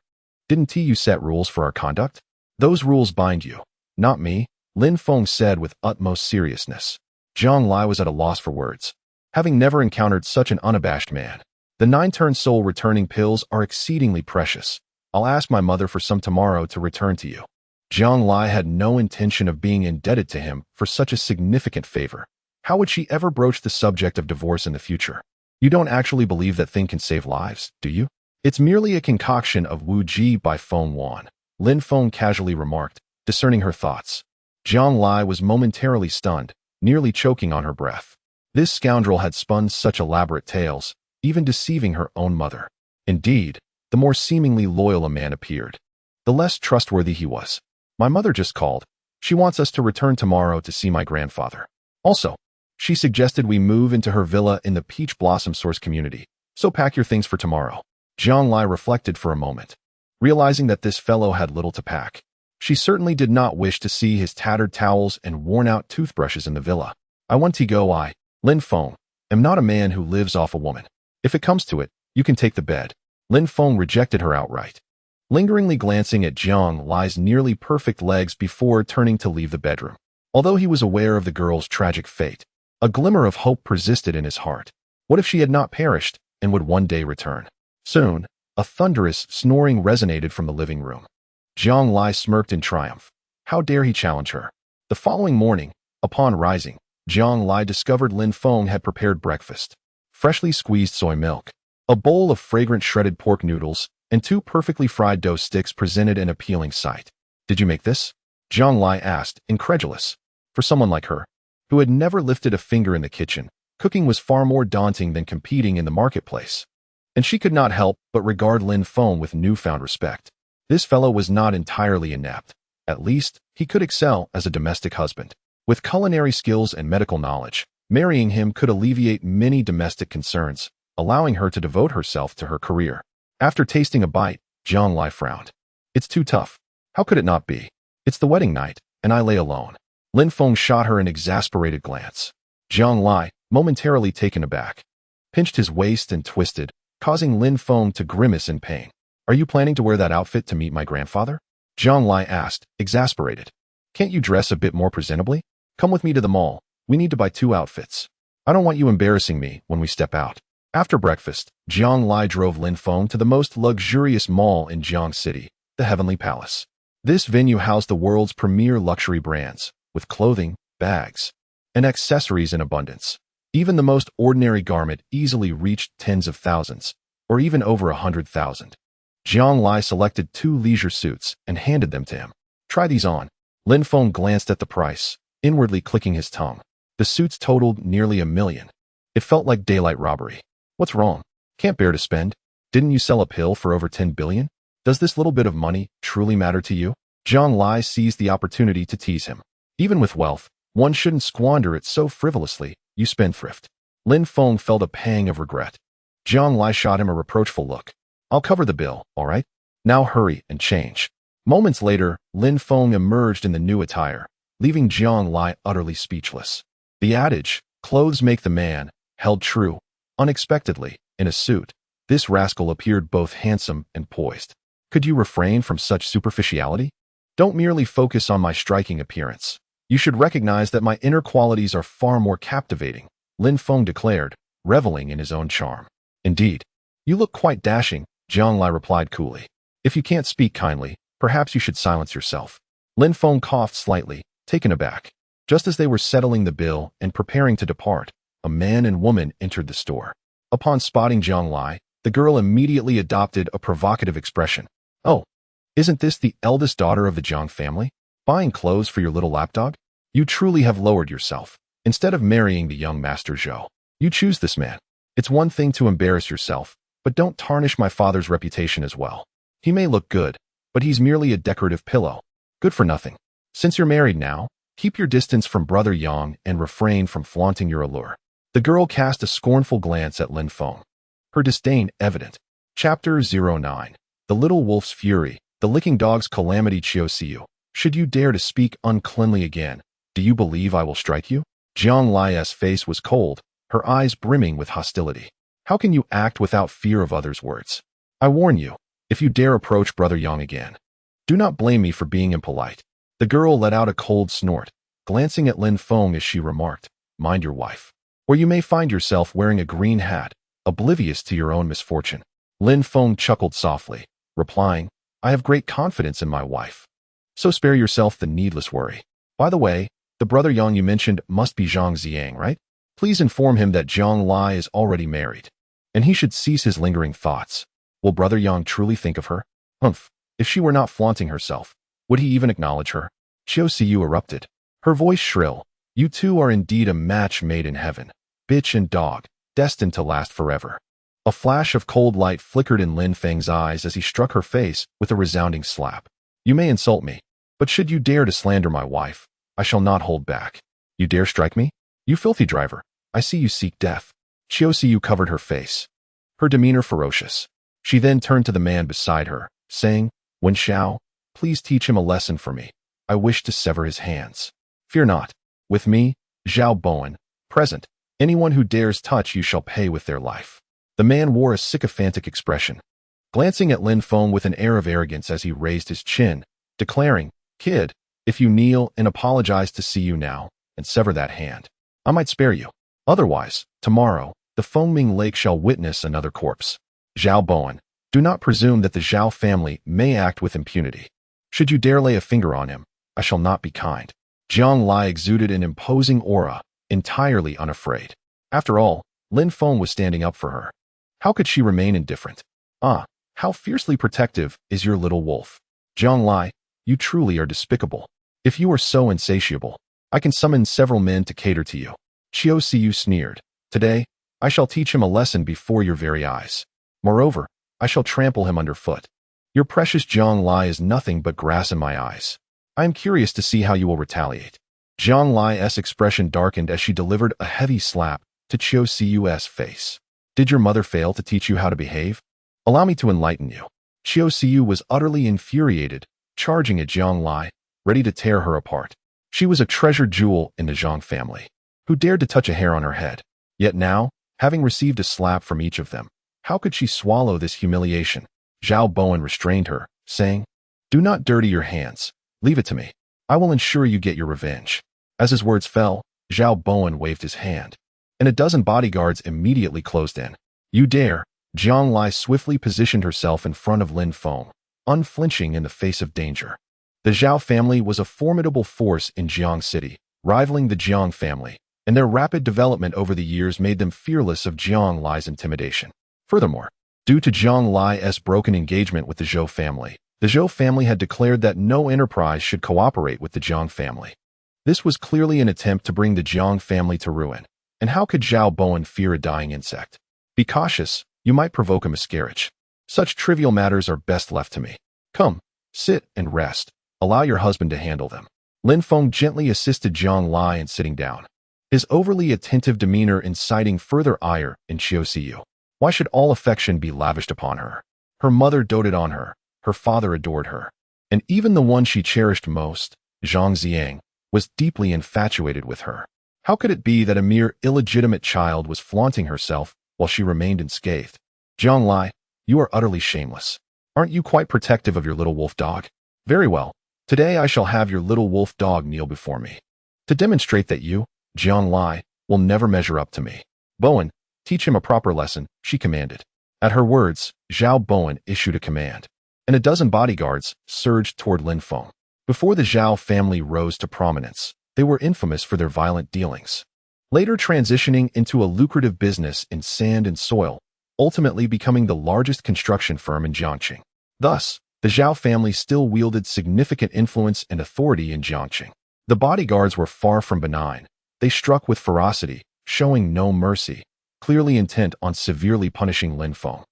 Didn't you set rules for our conduct? Those rules bind you. Not me, Lin Feng said with utmost seriousness. Jiang Lai was at a loss for words. Having never encountered such an unabashed man. The 9-turn soul returning pills are exceedingly precious. I'll ask my mother for some tomorrow to return to you. Jiang Lai had no intention of being indebted to him for such a significant favor. How would she ever broach the subject of divorce in the future? You don't actually believe that thing can save lives, do you? It's merely a concoction of Wu Ji by Feng Wan, Lin Feng casually remarked, discerning her thoughts. Jiang Lai was momentarily stunned, nearly choking on her breath. This scoundrel had spun such elaborate tales, even deceiving her own mother. Indeed, the more seemingly loyal a man appeared, the less trustworthy he was. My mother just called. She wants us to return tomorrow to see my grandfather. Also, she suggested we move into her villa in the Peach Blossom Source community, so pack your things for tomorrow. Jiang Lai reflected for a moment, realizing that this fellow had little to pack. She certainly did not wish to see his tattered towels and worn-out toothbrushes in the villa. I want to go. Lin Feng, am not a man who lives off a woman. If it comes to it, you can take the bed. Lin Feng rejected her outright, lingeringly glancing at Jiang Lai's nearly perfect legs before turning to leave the bedroom. Although he was aware of the girl's tragic fate, a glimmer of hope persisted in his heart. What if she had not perished and would one day return? Soon, a thunderous snoring resonated from the living room. Jiang Lai smirked in triumph. How dare he challenge her? The following morning, upon rising, Jiang Lai discovered Lin Feng had prepared breakfast. Freshly squeezed soy milk, a bowl of fragrant shredded pork noodles, and 2 perfectly fried dough sticks presented an appealing sight. Did you make this? Jiang Lai asked, incredulous. For someone like her, who had never lifted a finger in the kitchen, cooking was far more daunting than competing in the marketplace. And she could not help but regard Lin Feng with newfound respect. This fellow was not entirely inept. At least, he could excel as a domestic husband. With culinary skills and medical knowledge, marrying him could alleviate many domestic concerns, allowing her to devote herself to her career. After tasting a bite, Jiang Lai frowned. It's too tough. How could it not be? It's the wedding night, and I lay alone. Lin Feng shot her an exasperated glance. Jiang Lai, momentarily taken aback, pinched his waist and twisted, causing Lin Feng to grimace in pain. Are you planning to wear that outfit to meet my grandfather? Jiang Lai asked, exasperated. Can't you dress a bit more presentably? Come with me to the mall. We need to buy 2 outfits. I don't want you embarrassing me when we step out. After breakfast, Jiang Lai drove Lin Feng to the most luxurious mall in Jiang City, the Heavenly Palace. This venue housed the world's premier luxury brands, with clothing, bags, and accessories in abundance. Even the most ordinary garment easily reached tens of thousands, or even over 100,000. Jiang Lai selected 2 leisure suits and handed them to him. Try these on. Lin Feng glanced at the price, inwardly clicking his tongue. The suits totaled nearly $1 million. It felt like daylight robbery. What's wrong? Can't bear to spend? Didn't you sell a pill for over 10 billion? Does this little bit of money truly matter to you? Jiang Lai seized the opportunity to tease him. Even with wealth, one shouldn't squander it so frivolously, you spendthrift. Lin Feng felt a pang of regret. Jiang Lai shot him a reproachful look. I'll cover the bill, all right? Now hurry and change. Moments later, Lin Feng emerged in the new attire, leaving Jiang Lai utterly speechless. The adage, clothes make the man, held true. Unexpectedly, in a suit, this rascal appeared both handsome and poised. Could you refrain from such superficiality? Don't merely focus on my striking appearance. You should recognize that my inner qualities are far more captivating, Lin Feng declared, reveling in his own charm. Indeed. You look quite dashing, Jiang Lai replied coolly. If you can't speak kindly, perhaps you should silence yourself. Lin Feng coughed slightly, taken aback. Just as they were settling the bill and preparing to depart, a man and woman entered the store. Upon spotting Jiang Lai, the girl immediately adopted a provocative expression. Oh, isn't this the eldest daughter of the Jiang family? Buying clothes for your little lapdog? You truly have lowered yourself. Instead of marrying the young Master Zhou, you choose this man. It's one thing to embarrass yourself, but don't tarnish my father's reputation as well. He may look good, but he's merely a decorative pillow. Good for nothing. Since you're married now, keep your distance from Brother Yang and refrain from flaunting your allure. The girl cast a scornful glance at Lin Feng. Her disdain evident. Chapter 09. The Little Wolf's Fury, the Licking Dog's Calamity. Chiu Siu. Should you dare to speak uncleanly again, do you believe I will strike you? Jiang Lai's face was cold, her eyes brimming with hostility. How can you act without fear of others' words? I warn you, if you dare approach Brother Yang again, do not blame me for being impolite. The girl let out a cold snort, glancing at Lin Feng as she remarked, mind your wife, or you may find yourself wearing a green hat, oblivious to your own misfortune. Lin Feng chuckled softly, replying, I have great confidence in my wife. So spare yourself the needless worry. By the way, the Brother Yang you mentioned must be Zhang Xiang, right? Please inform him that Jiang Lai is already married, and he should cease his lingering thoughts. Will Brother Yang truly think of her? Humph, if she were not flaunting herself, would he even acknowledge her? Chiu Siu erupted, her voice shrill. You two are indeed a match made in heaven, bitch and dog, destined to last forever. A flash of cold light flickered in Lin Feng's eyes as he struck her face with a resounding slap. You may insult me, but should you dare to slander my wife, I shall not hold back. You dare strike me? You filthy driver, I see you seek death. Chiu Siu covered her face, her demeanor ferocious. She then turned to the man beside her, saying, Wen Xiao, please teach him a lesson for me. I wish to sever his hands. Fear not. With me, Zhao Bowen, present, anyone who dares touch you shall pay with their life. The man wore a sycophantic expression, glancing at Lin Feng with an air of arrogance as he raised his chin, declaring, Kid, if you kneel and apologize to see you now, and sever that hand, I might spare you. Otherwise, tomorrow, the foaming lake shall witness another corpse. Zhao Bowen, do not presume that the Zhao family may act with impunity. Should you dare lay a finger on him, I shall not be kind. Jiang Lai exuded an imposing aura, entirely unafraid. After all, Lin Feng was standing up for her. How could she remain indifferent? Ah, how fiercely protective is your little wolf. Jiang Lai, you truly are despicable. If you are so insatiable, I can summon several men to cater to you. Chiu Siu sneered. Today, I shall teach him a lesson before your very eyes. Moreover, I shall trample him underfoot. Your precious Jiang Lai is nothing but grass in my eyes. I am curious to see how you will retaliate. Jiang Lai's expression darkened as she delivered a heavy slap to Chiu Siu's face. Did your mother fail to teach you how to behave? Allow me to enlighten you. Chiu Siu was utterly infuriated, charging at Jiang Lai, ready to tear her apart. She was a treasured jewel in the Zhang family, who dared to touch a hair on her head. Yet now, having received a slap from each of them, how could she swallow this humiliation? Zhao Bowen restrained her, saying, Do not dirty your hands. Leave it to me. I will ensure you get your revenge. As his words fell, Zhao Bowen waved his hand, and a dozen bodyguards immediately closed in. You dare? Jiang Lai swiftly positioned herself in front of Lin Feng, unflinching in the face of danger. The Zhao family was a formidable force in Jiang City, rivaling the Jiang family, and their rapid development over the years made them fearless of Jiang Lai's intimidation. Furthermore, due to Jiang Lai's broken engagement with the Zhou family had declared that no enterprise should cooperate with the Jiang family. This was clearly an attempt to bring the Jiang family to ruin, and how could Zhao Bowen fear a dying insect? Be cautious, you might provoke a miscarriage. Such trivial matters are best left to me. Come, sit and rest. Allow your husband to handle them. Lin Feng gently assisted Jiang Lai in sitting down, his overly attentive demeanor inciting further ire in Chiu Siu. Why should all affection be lavished upon her? Her mother doted on her, her father adored her, and even the one she cherished most, Zhang Xiang, was deeply infatuated with her. How could it be that a mere illegitimate child was flaunting herself while she remained unscathed? Jiang Lai, you are utterly shameless. Aren't you quite protective of your little wolf dog? Very well. Today I shall have your little wolf dog kneel before me. to demonstrate that you, Jiang Lai, will never measure up to me. Bowen, teach him a proper lesson, she commanded. At her words, Zhao Bowen issued a command, and a dozen bodyguards surged toward Lin Feng. Before the Zhao family rose to prominence, they were infamous for their violent dealings. Later transitioning into a lucrative business in sand and soil, ultimately becoming the largest construction firm in Jiangxing. Thus, the Zhao family still wielded significant influence and authority in Jiangxing. The bodyguards were far from benign. They struck with ferocity, showing no mercy, clearly intent on severely punishing Lin Feng.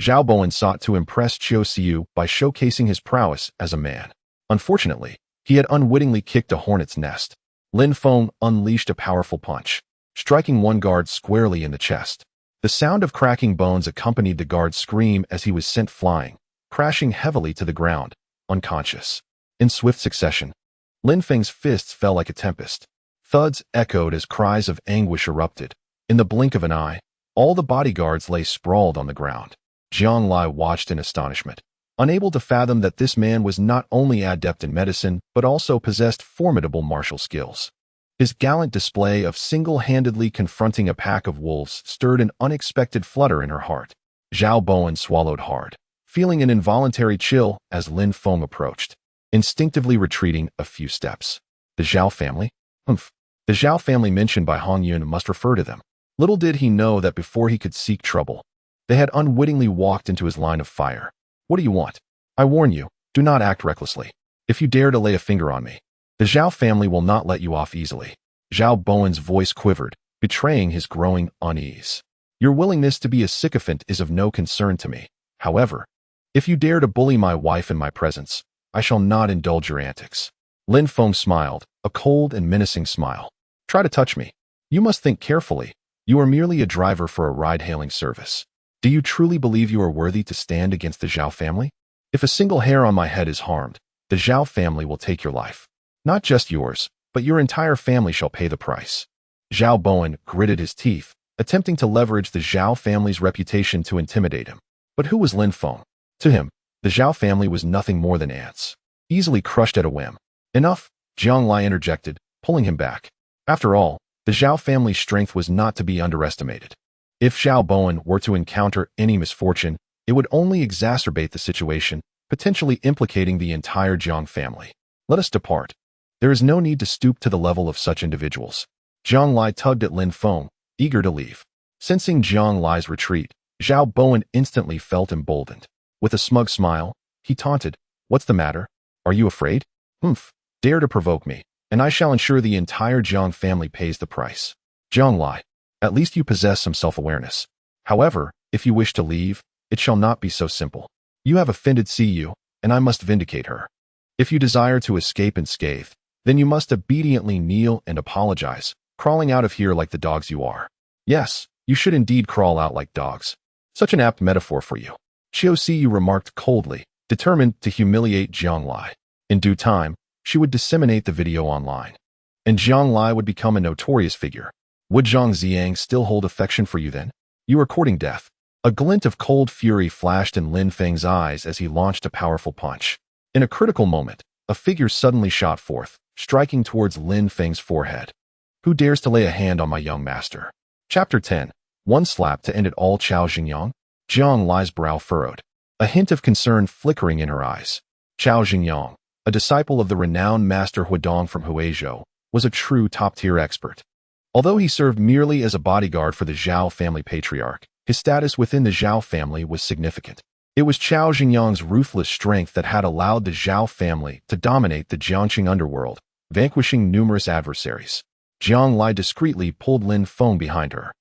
Zhao Bowen sought to impress Qiu Xiu by showcasing his prowess as a man. Unfortunately, he had unwittingly kicked a hornet's nest. Lin Feng unleashed a powerful punch, striking one guard squarely in the chest. The sound of cracking bones accompanied the guard's scream as he was sent flying, crashing heavily to the ground, unconscious. In swift succession, Lin Feng's fists fell like a tempest. Thuds echoed as cries of anguish erupted. In the blink of an eye, all the bodyguards lay sprawled on the ground. Jiang Lai watched in astonishment, unable to fathom that this man was not only adept in medicine but also possessed formidable martial skills. His gallant display of single-handedly confronting a pack of wolves stirred an unexpected flutter in her heart. Zhao Bowen swallowed hard, feeling an involuntary chill as Lin Feng approached, instinctively retreating a few steps. The Zhao family? Humph. The Zhao family mentioned by Hong Yun must refer to them. Little did he know that before he could seek trouble, they had unwittingly walked into his line of fire. What do you want? I warn you, do not act recklessly. If you dare to lay a finger on me, the Zhao family will not let you off easily. Zhao Bowen's voice quivered, betraying his growing unease. Your willingness to be a sycophant is of no concern to me. However, if you dare to bully my wife in my presence, I shall not indulge your antics. Lin Feng smiled, a cold and menacing smile. Try to touch me. You must think carefully. You are merely a driver for a ride-hailing service. Do you truly believe you are worthy to stand against the Zhao family? If a single hair on my head is harmed, the Zhao family will take your life. Not just yours, but your entire family shall pay the price. Zhao Bowen gritted his teeth, attempting to leverage the Zhao family's reputation to intimidate him. But who was Lin Feng? To him, the Zhao family was nothing more than ants, easily crushed at a whim. Enough, Jiang Lai interjected, pulling him back. After all, the Zhao family's strength was not to be underestimated. If Zhao Bowen were to encounter any misfortune, it would only exacerbate the situation, potentially implicating the entire Jiang family. Let us depart. There is no need to stoop to the level of such individuals. Jiang Lai tugged at Lin Feng, eager to leave. Sensing Jiang Lai's retreat, Zhao Bowen instantly felt emboldened. With a smug smile, he taunted, What's the matter? Are you afraid? Humph, dare to provoke me, and I shall ensure the entire Jiang family pays the price. Jiang Lai, at least you possess some self-awareness. However, if you wish to leave, it shall not be so simple. You have offended Siyu, and I must vindicate her. If you desire to escape unscathed, then you must obediently kneel and apologize, crawling out of here like the dogs you are. Yes, you should indeed crawl out like dogs. Such an apt metaphor for you. Qiu Siyu remarked coldly, determined to humiliate Jiang Lai. In due time, she would disseminate the video online, and Jiang Lai would become a notorious figure. Would Zhang Ziang still hold affection for you then? You are courting death. A glint of cold fury flashed in Lin Feng's eyes as he launched a powerful punch. In a critical moment, a figure suddenly shot forth, striking towards Lin Feng's forehead. Who dares to lay a hand on my young master? Chapter 10. One slap to end it all. Chao Xingyang? Jiang Lai's brow furrowed, a hint of concern flickering in her eyes. Chao Xingyang, a disciple of the renowned master Huidong from Huizhou, was a true top-tier expert. Although he served merely as a bodyguard for the Zhao family patriarch, his status within the Zhao family was significant. It was Chao Xingyang's ruthless strength that had allowed the Zhao family to dominate the Jiangxing underworld, vanquishing numerous adversaries. Jiang Lai discreetly pulled Lin Feng behind her.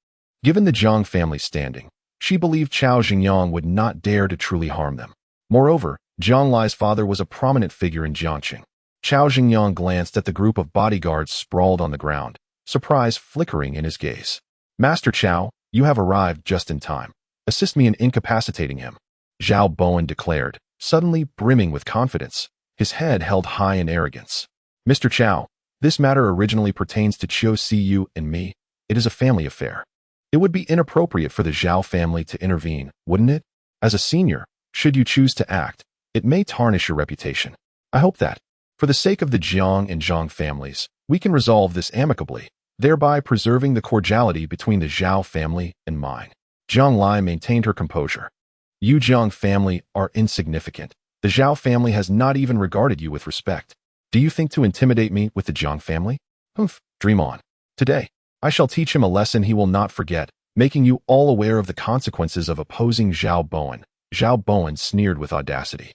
Given the Zhang family's standing, she believed Chao Xingyang would not dare to truly harm them. Moreover, Jiang Lai's father was a prominent figure in Jiangxing. Chao Xingyang glanced at the group of bodyguards sprawled on the ground, surprise flickering in his gaze. Master Chao, you have arrived just in time. Assist me in incapacitating him. Zhao Bowen declared, suddenly brimming with confidence, his head held high in arrogance. Mr. Chao, this matter originally pertains to Qiu Siyu and me. It is a family affair. It would be inappropriate for the Zhao family to intervene, wouldn't it? As a senior, should you choose to act, it may tarnish your reputation. I hope that, for the sake of the Jiang and Zhang families, We can resolve this amicably, thereby preserving the cordiality between the Zhao family and mine. Jiang Lai maintained her composure. You Jiang family are insignificant. The Zhao family has not even regarded you with respect. Do you think to intimidate me with the Jiang family? Humph, dream on. Today, I shall teach him a lesson he will not forget, making you all aware of the consequences of opposing Zhao Bowen. Zhao Bowen sneered with audacity.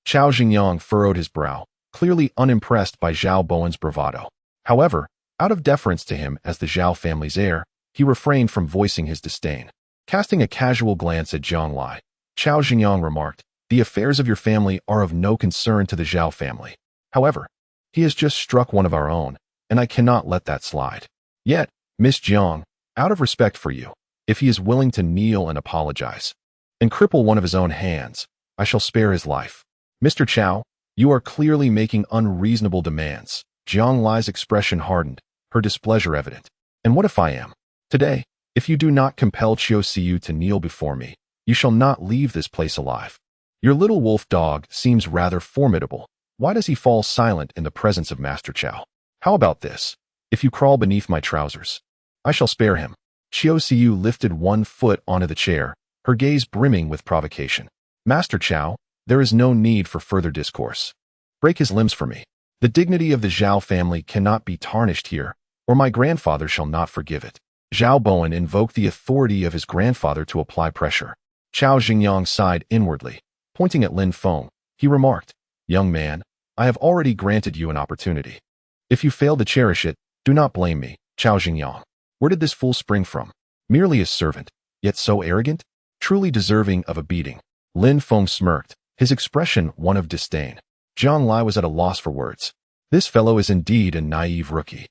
Chao Xingyang furrowed his brow, clearly unimpressed by Zhao Bowen's bravado. However, out of deference to him as the Zhao family's heir, he refrained from voicing his disdain. Casting a casual glance at Jiang Lai, Chao Xingyang remarked, the affairs of your family are of no concern to the Zhao family. However, he has just struck one of our own, and I cannot let that slide. Yet, Miss Jiang, out of respect for you, if he is willing to kneel and apologize, and cripple one of his own hands, I shall spare his life. Mr. Chao, you are clearly making unreasonable demands. Jiang Lai's expression hardened, her displeasure evident. And what if I am? Today, if you do not compel Chiu Siu to kneel before me, you shall not leave this place alive. Your little wolf dog seems rather formidable. Why does he fall silent in the presence of Master Chao? How about this? If you crawl beneath my trousers, I shall spare him. Chiu Siu lifted one foot onto the chair, her gaze brimming with provocation. Master Chao, there is no need for further discourse. Break his limbs for me. The dignity of the Zhao family cannot be tarnished here, or my grandfather shall not forgive it. Zhao Bowen invoked the authority of his grandfather to apply pressure. Chao Xingyang sighed inwardly. Pointing at Lin Feng, he remarked, Young man, I have already granted you an opportunity. If you fail to cherish it, do not blame me, Chao Xingyang. Where did this fool spring from? Merely a servant, yet so arrogant? Truly deserving of a beating. Lin Feng smirked, his expression one of disdain. Jiang Lai was at a loss for words. This fellow is indeed a naive rookie.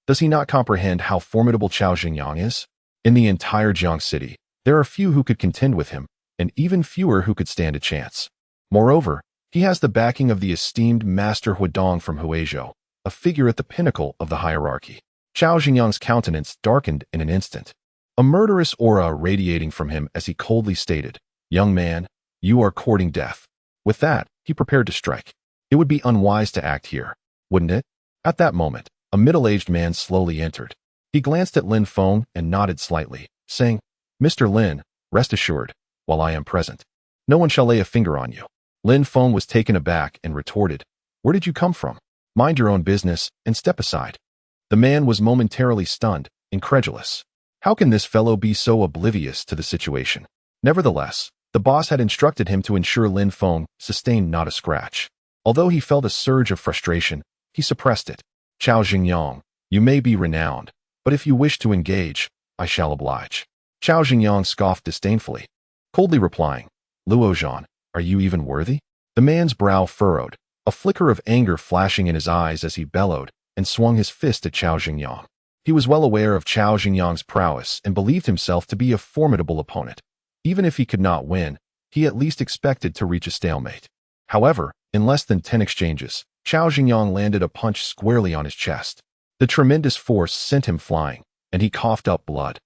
Does he not comprehend how formidable Chao Xingyang is? In the entire Jiang city, there are few who could contend with him, and even fewer who could stand a chance. Moreover, he has the backing of the esteemed Master Huadong from Huizhou, a figure at the pinnacle of the hierarchy. Chao Xingyang's countenance darkened in an instant, a murderous aura radiating from him as he coldly stated, Young man, you are courting death. With that, he prepared to strike. It would be unwise to act here, wouldn't it? At that moment, a middle-aged man slowly entered. He glanced at Lin Feng and nodded slightly, saying, Mr. Lin, rest assured, while I am present, no one shall lay a finger on you. Lin Feng was taken aback and retorted, Where did you come from? Mind your own business and step aside. The man was momentarily stunned, incredulous. How can this fellow be so oblivious to the situation? Nevertheless, the boss had instructed him to ensure Lin Feng sustained not a scratch. Although he felt a surge of frustration, he suppressed it. Chao Xingyang, you may be renowned, but if you wish to engage, I shall oblige. Chao Xingyang scoffed disdainfully, coldly replying, Luo Zhan, are you even worthy? The man's brow furrowed, a flicker of anger flashing in his eyes as he bellowed and swung his fist at Chao Xingyang. He was well aware of Chao Xingyang's prowess and believed himself to be a formidable opponent. Even if he could not win, he at least expected to reach a stalemate. However, in less than 10 exchanges, Chao Xingyang landed a punch squarely on his chest. The tremendous force sent him flying, and he coughed up blood.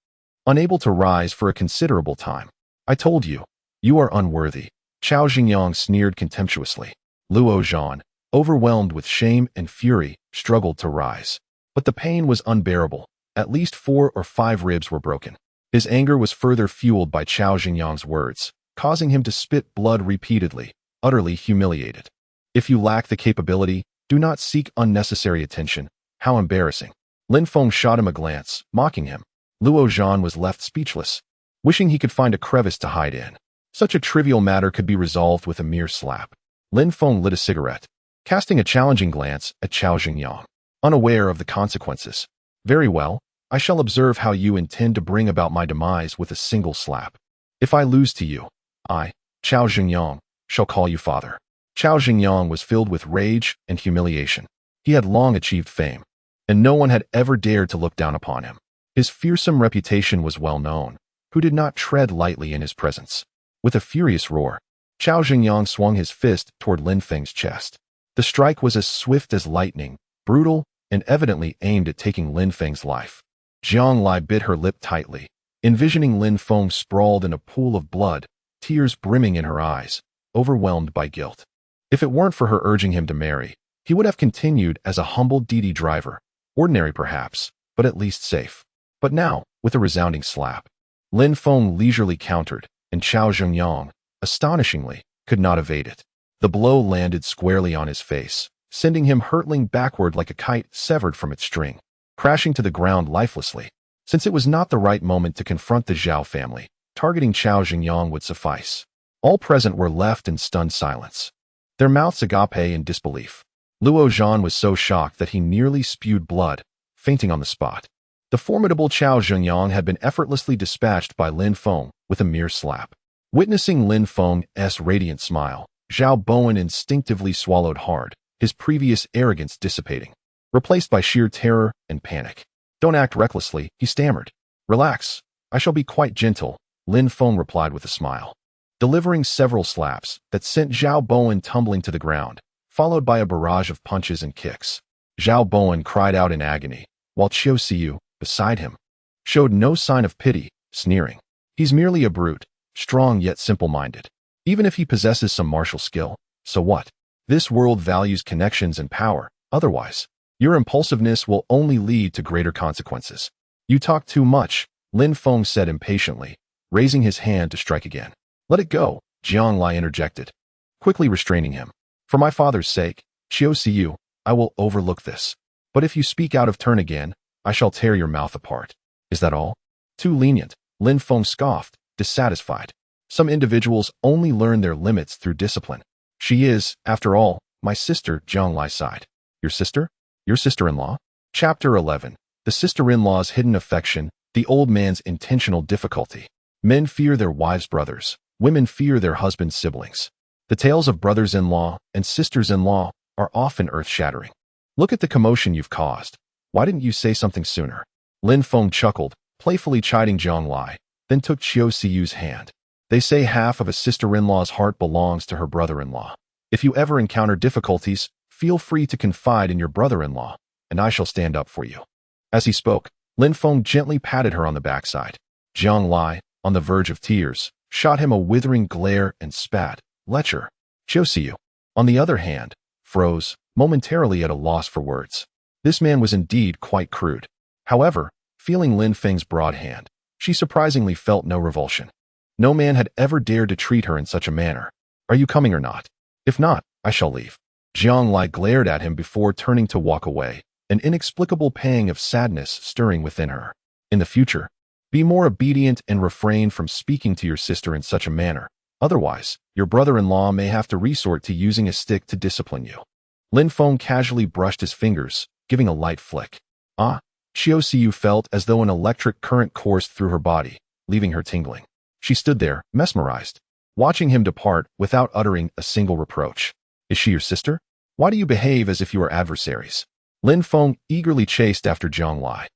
Unable to rise for a considerable time. I told you, you are unworthy. Chao Xingyang sneered contemptuously. Luo Zhan, overwhelmed with shame and fury, struggled to rise. But the pain was unbearable. At least 4 or 5 ribs were broken. His anger was further fueled by Chao Xingyang's words, causing him to spit blood repeatedly, utterly humiliated. If you lack the capability, do not seek unnecessary attention. How embarrassing. Lin Feng shot him a glance, mocking him. Luo Zhan was left speechless, wishing he could find a crevice to hide in. Such a trivial matter could be resolved with a mere slap. Lin Feng lit a cigarette, casting a challenging glance at Chao Xingyang, unaware of the consequences. Very well, I shall observe how you intend to bring about my demise with a single slap. If I lose to you, I, Chao Xingyang, shall call you father. Chao Xingyang was filled with rage and humiliation. He had long achieved fame, and no one had ever dared to look down upon him. His fearsome reputation was well known, who did not tread lightly in his presence. With a furious roar, Chao Xingyang swung his fist toward Lin Feng's chest. The strike was as swift as lightning, brutal, and evidently aimed at taking Lin Feng's life. Jiang Lai bit her lip tightly, envisioning Lin Feng sprawled in a pool of blood, tears brimming in her eyes, overwhelmed by guilt. If it weren't for her urging him to marry, he would have continued as a humble Didi driver, Ordinary perhaps, but at least safe. But now, with a resounding slap, Lin Feng leisurely countered, and Chao Zhengyang, astonishingly, could not evade it. The blow landed squarely on his face, sending him hurtling backward like a kite severed from its string, crashing to the ground lifelessly. Since it was not the right moment to confront the Zhao family, targeting Chao Zhengyang would suffice. All present were left in stunned silence, their mouths agape in disbelief. Luo Zhan was so shocked that he nearly spewed blood, fainting on the spot. The formidable Chao Zhengyang had been effortlessly dispatched by Lin Feng with a mere slap. Witnessing Lin Feng's radiant smile, Zhao Bowen instinctively swallowed hard, his previous arrogance dissipating, replaced by sheer terror and panic. "Don't act recklessly," he stammered. "Relax. I shall be quite gentle," Lin Feng replied with a smile, delivering several slaps that sent Zhao Bowen tumbling to the ground, followed by a barrage of punches and kicks. Zhao Bowen cried out in agony, while Qiu Siyu, beside him, showed no sign of pity, sneering. "He's merely a brute, strong yet simple-minded. Even if he possesses some martial skill, so what? This world values connections and power. Otherwise, your impulsiveness will only lead to greater consequences." "You talk too much," Lin Feng said impatiently, raising his hand to strike again. "Let it go," Jiang Lai interjected, quickly restraining him. "For my father's sake, Qiu Siyu, I will overlook this. But if you speak out of turn again, I shall tear your mouth apart." "Is that all? Too lenient," Lin Feng scoffed, dissatisfied. "Some individuals only learn their limits through discipline." "She is, after all, my sister," Jiang Lai sighed. "Your sister? Your sister-in-law?" Chapter 11. The sister-in-law's hidden affection, the old man's intentional difficulty. Men fear their wives' brothers. Women fear their husbands' siblings. The tales of brothers-in-law and sisters-in-law are often earth-shattering. "Look at the commotion you've caused. Why didn't you say something sooner?" Lin Feng chuckled, playfully chiding Jiang Lai, then took Qiu Siyu's hand. "They say half of a sister-in-law's heart belongs to her brother-in-law. If you ever encounter difficulties, feel free to confide in your brother-in-law, and I shall stand up for you." As he spoke, Lin Feng gently patted her on the backside. Jiang Lai, on the verge of tears, shot him a withering glare and spat, "Lecher." Qiu Siyu, on the other hand, froze, momentarily at a loss for words. This man was indeed quite crude. However, feeling Lin Feng's broad hand, she surprisingly felt no revulsion. No man had ever dared to treat her in such a manner. "Are you coming or not? If not, I shall leave." Jiang Lai glared at him before turning to walk away, an inexplicable pang of sadness stirring within her. "In the future, be more obedient and refrain from speaking to your sister in such a manner. Otherwise, your brother-in-law may have to resort to using a stick to discipline you." Lin Feng casually brushed his fingers, giving a light flick. "Ah." Qiu Siyu felt as though an electric current coursed through her body, leaving her tingling. She stood there, mesmerized, watching him depart without uttering a single reproach. "Is she your sister? Why do you behave as if you were adversaries?" Lin Feng eagerly chased after Jiang Lai,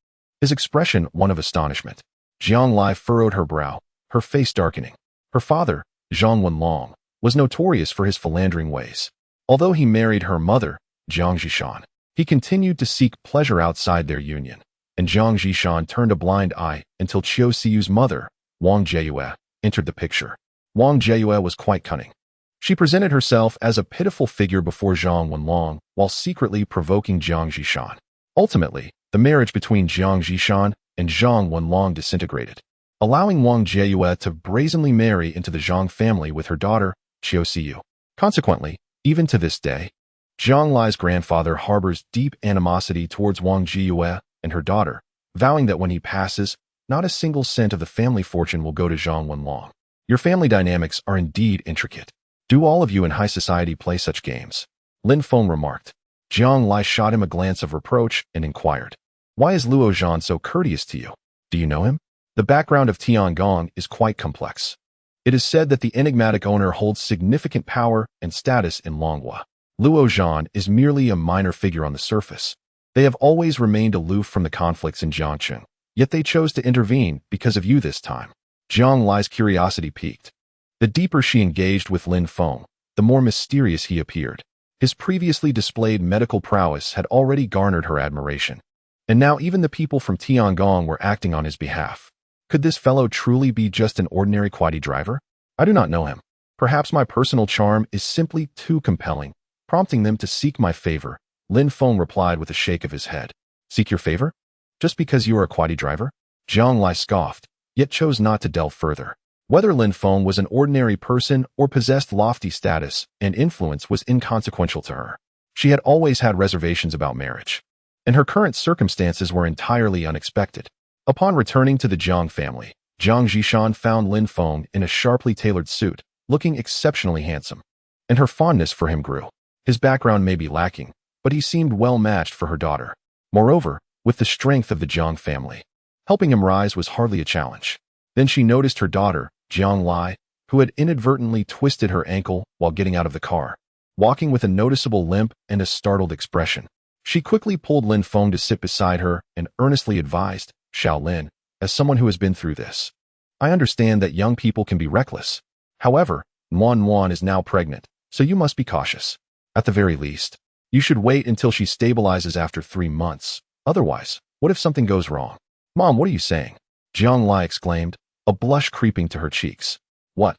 his expression one of astonishment. Jiang Lai furrowed her brow, her face darkening. Her father, Zhang Wenlong, was notorious for his philandering ways. Although he married her mother, Jiang Zhishan, he continued to seek pleasure outside their union, and Jiang Zhishan turned a blind eye until Qiu Siyu's mother, Wang Jieyue, entered the picture. Wang Jieyue was quite cunning. She presented herself as a pitiful figure before Zhang Wenlong while secretly provoking Jiang Zhishan. Ultimately, the marriage between Jiang Zhishan and Zhang Wenlong disintegrated, allowing Wang Jieyue to brazenly marry into the Zhang family with her daughter, Qiu Siyu. Consequently, even to this day, Jiang Lai's grandfather harbors deep animosity towards Wang Jieyue and her daughter, vowing that when he passes, not a single cent of the family fortune will go to Zhang Wenlong. Your family dynamics are indeed intricate. Do all of you in high society play such games? Lin Feng remarked. Jiang Lai shot him a glance of reproach and inquired, "Why is Luo Zhan so courteous to you? Do you know him?" The background of Tiangong is quite complex. It is said that the enigmatic owner holds significant power and status in Longhua. Luo Zhan is merely a minor figure on the surface. They have always remained aloof from the conflicts in Jiangcheng, yet they chose to intervene because of you this time. Jiang Lai's curiosity piqued. The deeper she engaged with Lin Feng, the more mysterious he appeared. His previously displayed medical prowess had already garnered her admiration, and now even the people from Tiangong were acting on his behalf. Could this fellow truly be just an ordinary quaddy driver? I do not know him. Perhaps my personal charm is simply too compelling, prompting them to seek my favor, Lin Feng replied with a shake of his head. Seek your favor? Just because you are a quality driver? Jiang Lai scoffed, yet chose not to delve further. Whether Lin Feng was an ordinary person or possessed lofty status and influence was inconsequential to her. She had always had reservations about marriage, and her current circumstances were entirely unexpected. Upon returning to the Jiang family, Jiang Zhishan found Lin Feng in a sharply tailored suit, looking exceptionally handsome, and her fondness for him grew. His background may be lacking, but he seemed well matched for her daughter. Moreover, with the strength of the Jiang family, helping him rise was hardly a challenge. Then she noticed her daughter, Jiang Lai, who had inadvertently twisted her ankle while getting out of the car, walking with a noticeable limp and a startled expression. She quickly pulled Lin Feng to sit beside her and earnestly advised, Xiao Lin, as someone who has been through this, I understand that young people can be reckless. However, Wan is now pregnant, so you must be cautious. At the very least, you should wait until she stabilizes after 3 months. Otherwise, what if something goes wrong? Mom, what are you saying? Jiang Lai exclaimed, a blush creeping to her cheeks. What?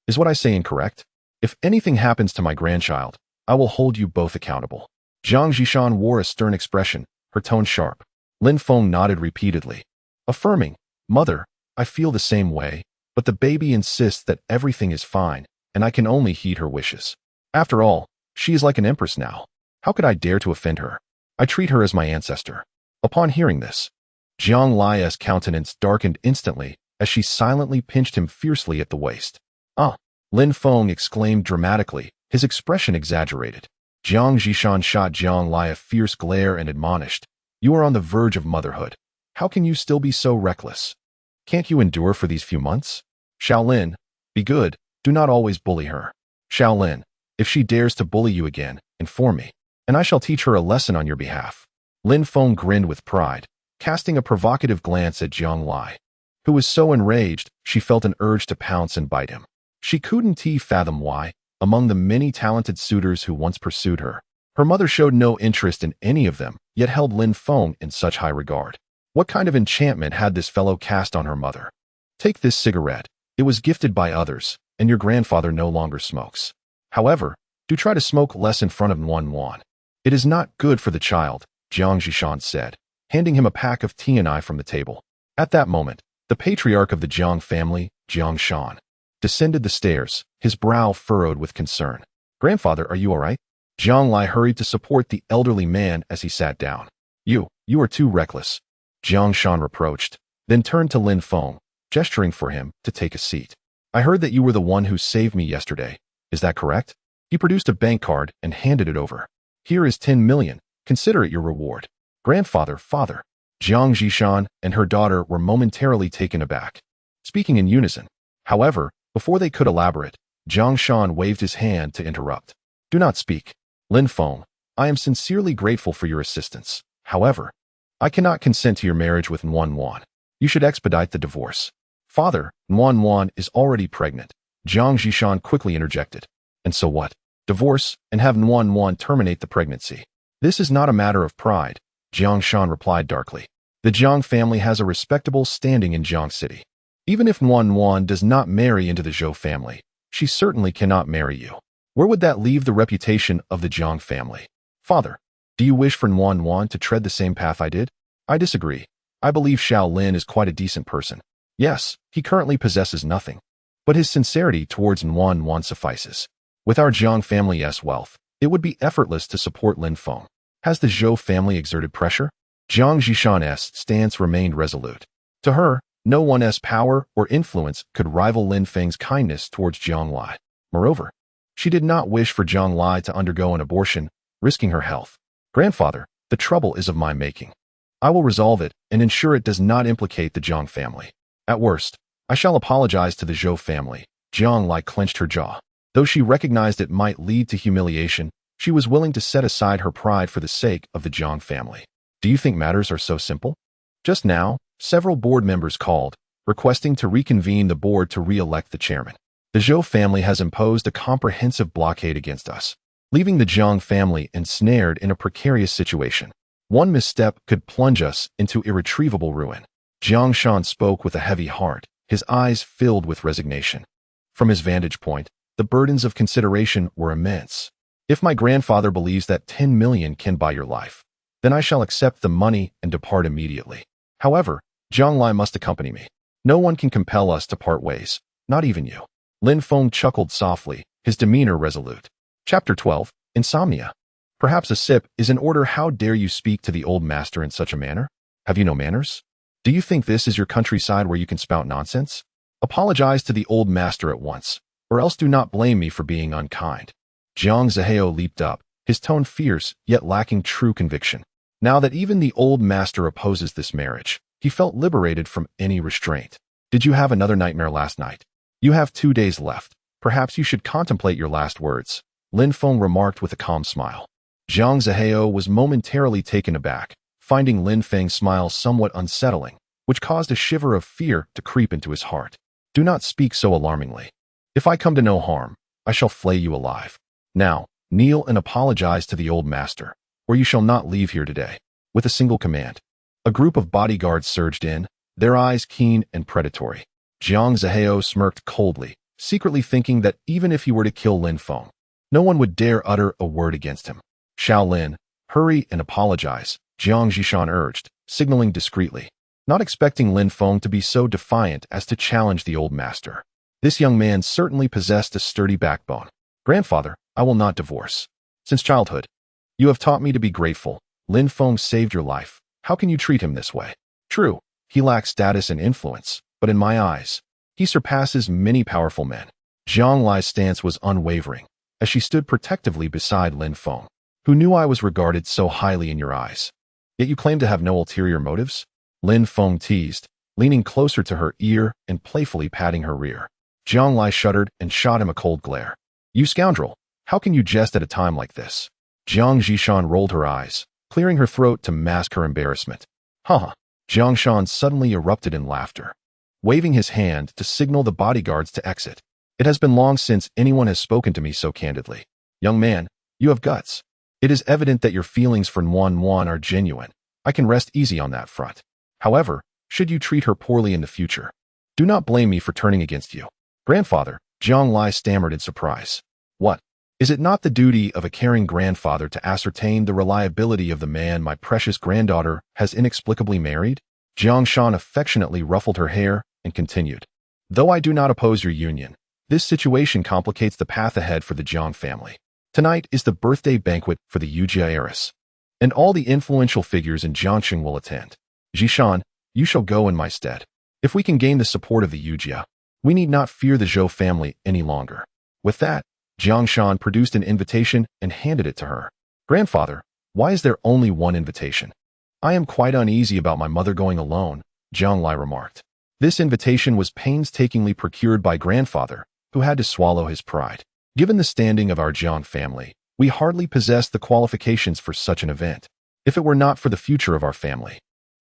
Is what I say incorrect? If anything happens to my grandchild, I will hold you both accountable. Jiang Zhishan wore a stern expression, her tone sharp. Lin Feng nodded repeatedly, affirming, Mother, I feel the same way, but the baby insists that everything is fine, and I can only heed her wishes. After all, she is like an empress now. How could I dare to offend her? I treat her as my ancestor. Upon hearing this, Jiang Lai's countenance darkened instantly as she silently pinched him fiercely at the waist. Ah! Lin Feng exclaimed dramatically, his expression exaggerated. Jiang Zhishan shot Jiang Lai a fierce glare and admonished, You are on the verge of motherhood. How can you still be so reckless? Can't you endure for these few months? Shaolin, be good, do not always bully her. Shaolin, if she dares to bully you again, inform me, and I shall teach her a lesson on your behalf. Lin Feng grinned with pride, casting a provocative glance at Jiang Lai, who was so enraged she felt an urge to pounce and bite him. She couldn't fathom why, among the many talented suitors who once pursued her, her mother showed no interest in any of them, yet held Lin Feng in such high regard. What kind of enchantment had this fellow cast on her mother? Take this cigarette. It was gifted by others, and your grandfather no longer smokes. However, do try to smoke less in front of Wan. It is not good for the child, Jiang Zhishan said, handing him a pack of tea from the table. At that moment, the patriarch of the Jiang family, Jiang Shan, descended the stairs, his brow furrowed with concern. Grandfather, are you all right? Jiang Lai hurried to support the elderly man as he sat down. You are too reckless, Jiang Shan reproached, then turned to Lin Feng, gesturing for him to take a seat. I heard that you were the one who saved me yesterday. Is that correct? He produced a bank card and handed it over. Here is 10 million. Consider it your reward. Grandfather, father. Jiang Zhishan and her daughter were momentarily taken aback, speaking in unison. However, before they could elaborate, Jiang Shan waved his hand to interrupt. Do not speak. Lin Feng, I am sincerely grateful for your assistance. However, I cannot consent to your marriage with Wan. You should expedite the divorce. Father, Wan is already pregnant. Jiang Zhishan quickly interjected. And so what? Divorce and have Wan terminate the pregnancy. This is not a matter of pride, Jiang Shan replied darkly. The Jiang family has a respectable standing in Jiang City. Even if Wan does not marry into the Zhou family, she certainly cannot marry you. Where would that leave the reputation of the Jiang family? Father, do you wish for Wan to tread the same path I did? I disagree. I believe Xiao Lin is quite a decent person. Yes, he currently possesses nothing, but his sincerity towards Wan suffices. With our Jiang family's wealth, it would be effortless to support Lin Feng. Has the Zhou family exerted pressure? Jiang Zhishan's stance remained resolute. To her, no one's power or influence could rival Lin Feng's kindness towards Jiang Lai. Moreover, she did not wish for Jiang Lai to undergo an abortion, risking her health. Grandfather, the trouble is of my making. I will resolve it and ensure it does not implicate the Jiang family. At worst, I shall apologize to the Zhou family. Jiang Lai clenched her jaw. Though she recognized it might lead to humiliation, she was willing to set aside her pride for the sake of the Jiang family. Do you think matters are so simple? Just now, several board members called, requesting to reconvene the board to re-elect the chairman. The Zhou family has imposed a comprehensive blockade against us, leaving the Jiang family ensnared in a precarious situation. One misstep could plunge us into irretrievable ruin. Jiang Shan spoke with a heavy heart, his eyes filled with resignation. From his vantage point, the burdens of consideration were immense. If my grandfather believes that 10 million can buy your life, then I shall accept the money and depart immediately. However, Jiang Lai must accompany me. No one can compel us to part ways, not even you." Lin Feng chuckled softly, his demeanor resolute. Chapter 12. Insomnia. "Perhaps a sip is in order. How dare you speak to the old master in such a manner? Have you no manners? Do you think this is your countryside where you can spout nonsense? Apologize to the old master at once, or else do not blame me for being unkind." Jiang Zihao leaped up, his tone fierce, yet lacking true conviction. Now that even the old master opposes this marriage, he felt liberated from any restraint. "Did you have another nightmare last night? You have 2 days left. Perhaps you should contemplate your last words," Lin Feng remarked with a calm smile. Jiang Zihao was momentarily taken aback, finding Lin Feng's smile somewhat unsettling, which caused a shiver of fear to creep into his heart. "Do not speak so alarmingly. If I come to no harm, I shall flay you alive. Now, kneel and apologize to the old master, or you shall not leave here today." With a single command, a group of bodyguards surged in, their eyes keen and predatory. Jiang Zihao smirked coldly, secretly thinking that even if he were to kill Lin Feng, no one would dare utter a word against him. "Shaolin, hurry and apologize," Jiang Zhishan urged, signaling discreetly, not expecting Lin Feng to be so defiant as to challenge the old master. This young man certainly possessed a sturdy backbone. "Grandfather, I will not divorce. Since childhood, you have taught me to be grateful. Lin Feng saved your life. How can you treat him this way? True, he lacks status and influence, but in my eyes, he surpasses many powerful men." Jiang Lai's stance was unwavering, as she stood protectively beside Lin Feng. "Who knew I was regarded so highly in your eyes? Yet you claim to have no ulterior motives?" Lin Feng teased, leaning closer to her ear and playfully patting her rear. Jiang Lai shuddered and shot him a cold glare. "You scoundrel, how can you jest at a time like this?" Jiang Zhishan rolled her eyes, clearing her throat to mask her embarrassment. "Haha." Jiang Shan suddenly erupted in laughter, waving his hand to signal the bodyguards to exit. "It has been long since anyone has spoken to me so candidly. Young man, you have guts. It is evident that your feelings for Nuan are genuine. I can rest easy on that front. However, should you treat her poorly in the future, do not blame me for turning against you." "Grandfather," Jiang Lai stammered in surprise. "What? Is it not the duty of a caring grandfather to ascertain the reliability of the man my precious granddaughter has inexplicably married?" Jiang Shan affectionately ruffled her hair and continued. "Though I do not oppose your union, this situation complicates the path ahead for the Jiang family. Tonight is the birthday banquet for the Yujia heiress, and all the influential figures in Jiangxing will attend. Zhishan, you shall go in my stead. If we can gain the support of the Yujia, we need not fear the Zhou family any longer." With that, Jiang Shan produced an invitation and handed it to her. "Grandfather, why is there only one invitation?" "I am quite uneasy about my mother going alone," Jiang Lai remarked. This invitation was painstakingly procured by grandfather, who had to swallow his pride. "Given the standing of our Jiang family, we hardly possess the qualifications for such an event. If it were not for the future of our family,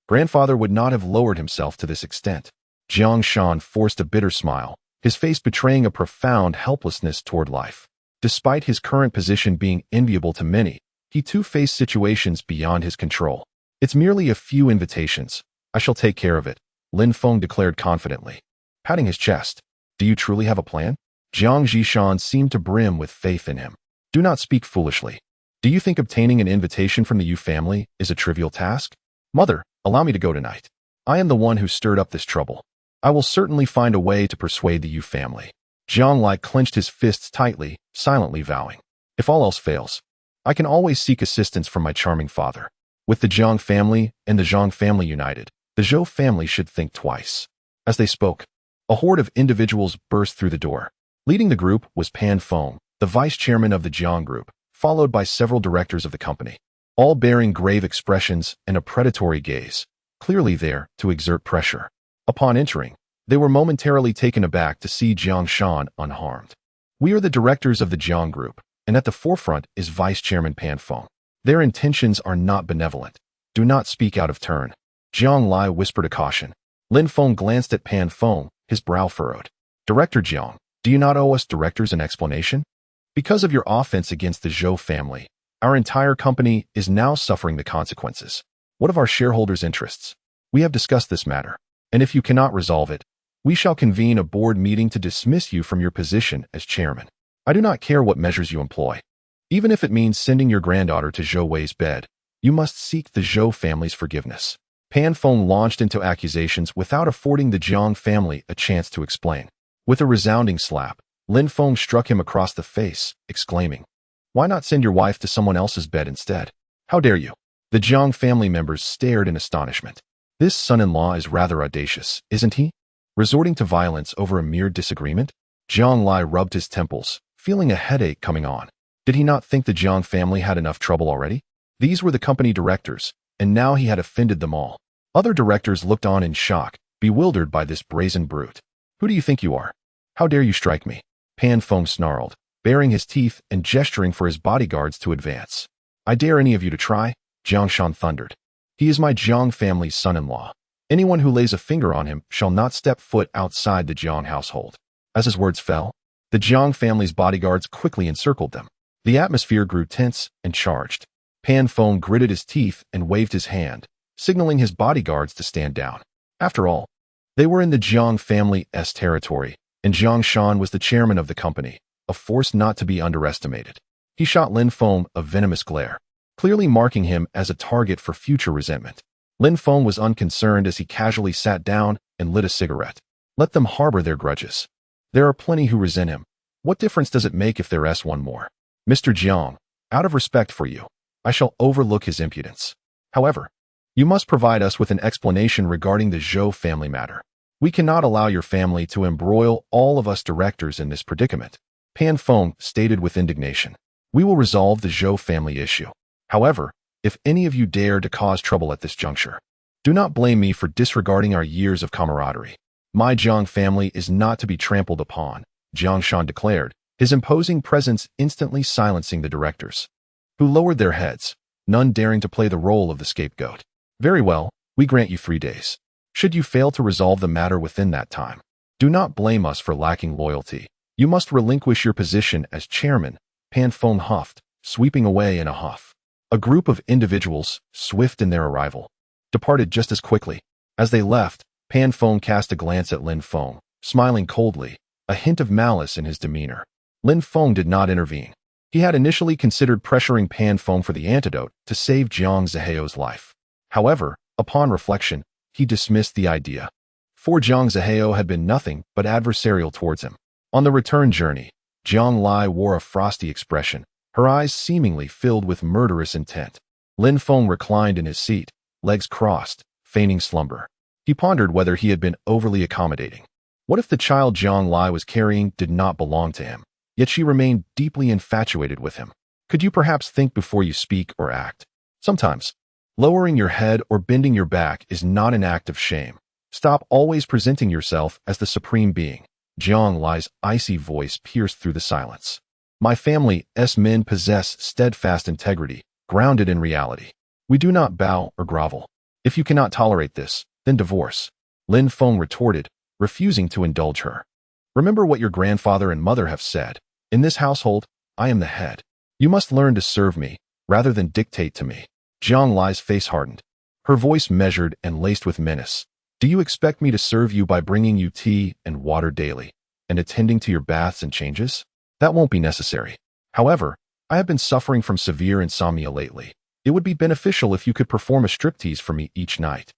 grandfather would not have lowered himself to this extent." Jiang Shan forced a bitter smile, his face betraying a profound helplessness toward life. Despite his current position being enviable to many, he too faced situations beyond his control. "It's merely a few invitations. I shall take care of it," Lin Feng declared confidently, patting his chest. "Do you truly have a plan?" Jiang Zhishan seemed to brim with faith in him. "Do not speak foolishly. Do you think obtaining an invitation from the Yu family is a trivial task? Mother, allow me to go tonight. I am the one who stirred up this trouble. I will certainly find a way to persuade the Yu family." Jiang Lai clenched his fists tightly, silently vowing, "If all else fails, I can always seek assistance from my charming father. With the Jiang family and the Zhang family united, the Zhou family should think twice." As they spoke, a horde of individuals burst through the door. Leading the group was Pan Feng, the vice chairman of the Jiang group, followed by several directors of the company, all bearing grave expressions and a predatory gaze, clearly there to exert pressure. Upon entering, they were momentarily taken aback to see Jiang Shan unharmed. "We are the directors of the Jiang group, and at the forefront is Vice Chairman Pan Feng. Their intentions are not benevolent. Do not speak out of turn," Jiang Lai whispered a caution. Lin Feng glanced at Pan Feng, his brow furrowed. "Director Jiang, do you not owe us directors an explanation? Because of your offense against the Zhou family, our entire company is now suffering the consequences. What of our shareholders' interests? We have discussed this matter, and if you cannot resolve it, we shall convene a board meeting to dismiss you from your position as chairman. I do not care what measures you employ. Even if it means sending your granddaughter to Zhou Wei's bed, You must seek the Zhou family's forgiveness. Pan Feng launched into accusations without affording the Jiang family a chance to explain. With a resounding slap, Lin Feng struck him across the face, exclaiming, "Why not send your wife to someone else's bed instead? How dare you?" The Jiang family members stared in astonishment. This son-in-law is rather audacious, isn't he? Resorting to violence over a mere disagreement? Jiang Lai rubbed his temples, feeling a headache coming on. Did he not think the Jiang family had enough trouble already? These were the company directors, and now he had offended them all. Other directors looked on in shock, bewildered by this brazen brute. "Who do you think you are? How dare you strike me?" Pan Feng snarled, baring his teeth and gesturing for his bodyguards to advance. "I dare any of you to try," Jiang Shan thundered. "He is my Jiang family's son-in-law. Anyone who lays a finger on him shall not step foot outside the Jiang household." As his words fell, the Jiang family's bodyguards quickly encircled them. The atmosphere grew tense and charged. Pan Feng gritted his teeth and waved his hand, signaling his bodyguards to stand down. After all, they were in the Jiang family's territory, and Jiang Shan was the chairman of the company, a force not to be underestimated. He shot Lin Feng a venomous glare, clearly marking him as a target for future resentment. Lin Feng was unconcerned as he casually sat down and lit a cigarette. Let them harbor their grudges. There are plenty who resent him. What difference does it make if there's one more? Mr. Jiang, out of respect for you, I shall overlook his impudence. However, you must provide us with an explanation regarding the Zhou family matter. We cannot allow your family to embroil all of us directors in this predicament. Pan Feng stated with indignation. We will resolve the Zhou family issue. However, if any of you dare to cause trouble at this juncture, do not blame me for disregarding our years of camaraderie. My Jiang family is not to be trampled upon, Jiang Shan declared, his imposing presence instantly silencing the directors, who lowered their heads, none daring to play the role of the scapegoat. Very well, we grant you 3 days. Should you fail to resolve the matter within that time, do not blame us for lacking loyalty. You must relinquish your position as chairman, Pan Feng huffed, sweeping away in a huff. A group of individuals, swift in their arrival, departed just as quickly. As they left, Pan Feng cast a glance at Lin Feng, smiling coldly, a hint of malice in his demeanor. Lin Feng did not intervene. He had initially considered pressuring Pan Feng for the antidote to save Jiang Ziheo's life. However, upon reflection, he dismissed the idea. For Jiang Ziheo had been nothing but adversarial towards him. On the return journey, Jiang Lai wore a frosty expression, her eyes seemingly filled with murderous intent. Lin Feng reclined in his seat, legs crossed, feigning slumber. He pondered whether he had been overly accommodating. What if the child Jiang Lai was carrying did not belong to him, yet she remained deeply infatuated with him? Could you perhaps think before you speak or act? Sometimes, lowering your head or bending your back is not an act of shame. Stop always presenting yourself as the supreme being. Jiang Lai's icy voice pierced through the silence. My family's men possess steadfast integrity, grounded in reality. We do not bow or grovel. If you cannot tolerate this, then divorce. Lin Feng retorted, refusing to indulge her. Remember what your grandfather and mother have said. In this household, I am the head. You must learn to serve me, rather than dictate to me. Jiang Lai's face hardened, her voice measured and laced with menace. Do you expect me to serve you by bringing you tea and water daily, and attending to your baths and changes? That won't be necessary. However, I have been suffering from severe insomnia lately. It would be beneficial if you could perform a striptease for me each night,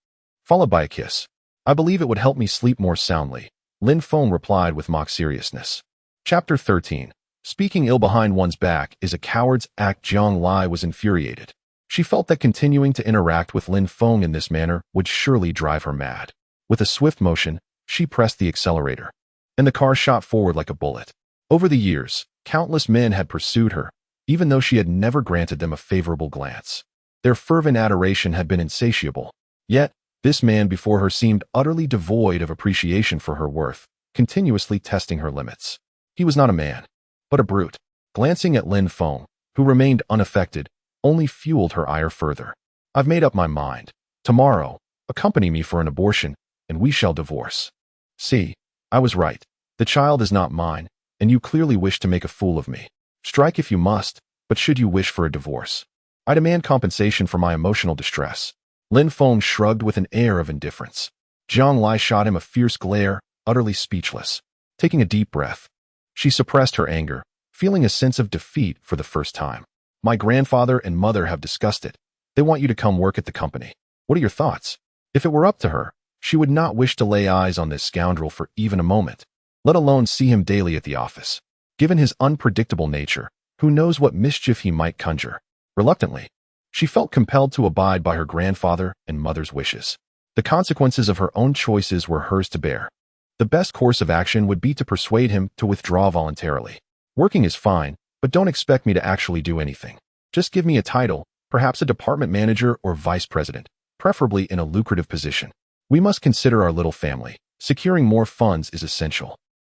followed by a kiss. I believe it would help me sleep more soundly. Lin Feng replied with mock seriousness. Chapter 13. Speaking ill behind one's back is a coward's act. Jiang Lai was infuriated. She felt that continuing to interact with Lin Feng in this manner would surely drive her mad. With a swift motion, she pressed the accelerator, and the car shot forward like a bullet. Over the years, countless men had pursued her, even though she had never granted them a favorable glance. Their fervent adoration had been insatiable. Yet, this man before her seemed utterly devoid of appreciation for her worth, continuously testing her limits. He was not a man, but a brute. Glancing at Lin Feng, who remained unaffected, only fueled her ire further. I've made up my mind. Tomorrow, accompany me for an abortion, and we shall divorce. See, I was right. The child is not mine, and you clearly wish to make a fool of me. Strike if you must, but should you wish for a divorce, I demand compensation for my emotional distress. Lin Feng shrugged with an air of indifference. Jiang Lai shot him a fierce glare, utterly speechless. Taking a deep breath, she suppressed her anger, feeling a sense of defeat for the first time. My grandfather and mother have discussed it. They want you to come work at the company. What are your thoughts? If it were up to her, she would not wish to lay eyes on this scoundrel for even a moment, let alone see him daily at the office. Given his unpredictable nature, who knows what mischief he might conjure? Reluctantly, she felt compelled to abide by her grandfather and mother's wishes. The consequences of her own choices were hers to bear. The best course of action would be to persuade him to withdraw voluntarily. Working is fine, but don't expect me to actually do anything. Just give me a title, perhaps a department manager or vice president, preferably in a lucrative position. We must consider our little family. Securing more funds is essential.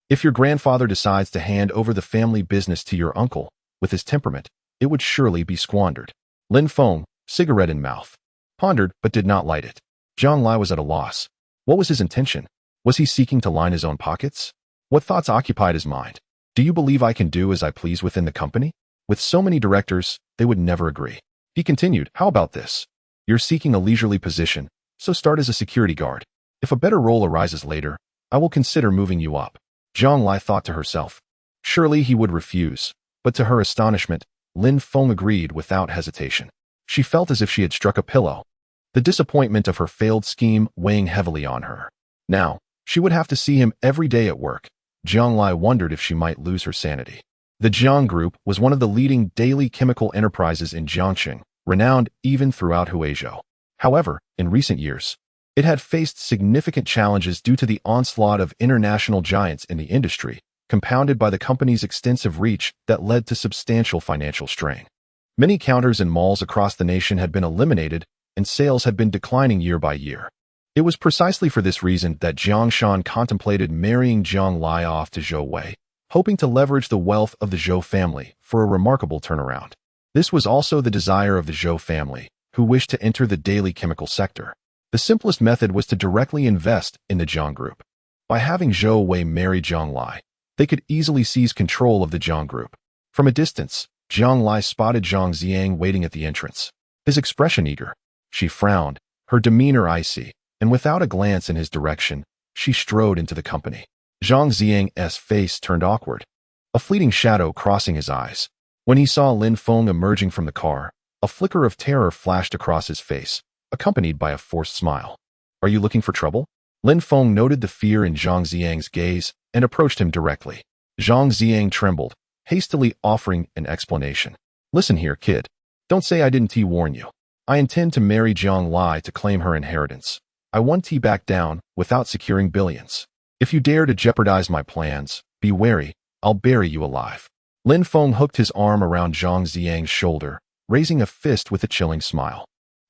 If your grandfather decides to hand over the family business to your uncle, with his temperament, it would surely be squandered. Lin Feng, cigarette in mouth, pondered but did not light it. Zhang Lai was at a loss. What was his intention? Was he seeking to line his own pockets? What thoughts occupied his mind? Do you believe I can do as I please within the company? With so many directors, they would never agree. He continued, how about this? You're seeking a leisurely position, so start as a security guard. If a better role arises later, I will consider moving you up. Zhang Lai thought to herself. Surely he would refuse, but to her astonishment, Lin Feng agreed without hesitation. She felt as if she had struck a pillow, the disappointment of her failed scheme weighing heavily on her. Now, she would have to see him every day at work. Zhang Lai wondered if she might lose her sanity. The Jiang Group was one of the leading daily chemical enterprises in Jiangxing, renowned even throughout Huizhou. However, in recent years, it had faced significant challenges due to the onslaught of international giants in the industry, compounded by the company's extensive reach that led to substantial financial strain. Many counters and malls across the nation had been eliminated, and sales had been declining year by year. It was precisely for this reason that Jiang Shan contemplated marrying Zhang Lai off to Zhou Wei, hoping to leverage the wealth of the Zhou family for a remarkable turnaround. This was also the desire of the Zhou family, who wished to enter the daily chemical sector. The simplest method was to directly invest in the Jiang Group. By having Zhou Wei marry Zhang Lai, they could easily seize control of the Jiang Group. From a distance, Zhang Lai spotted Zhang Ziang waiting at the entrance. His expression eager. She frowned, her demeanor icy, and without a glance in his direction, she strode into the company. Zhang Ziang's face turned awkward, a fleeting shadow crossing his eyes. When he saw Lin Feng emerging from the car, a flicker of terror flashed across his face, accompanied by a forced smile. Are you looking for trouble? Lin Feng noted the fear in Zhang Ziang's gaze and approached him directly. Zhang Ziang trembled, hastily offering an explanation. Listen here, kid. Don't say I didn't warn you. I intend to marry Zhang Lai to claim her inheritance. I won't back down without securing billions. If you dare to jeopardize my plans, be wary, I'll bury you alive. Lin Feng hooked his arm around Zhang Ziang's shoulder, raising a fist with a chilling smile.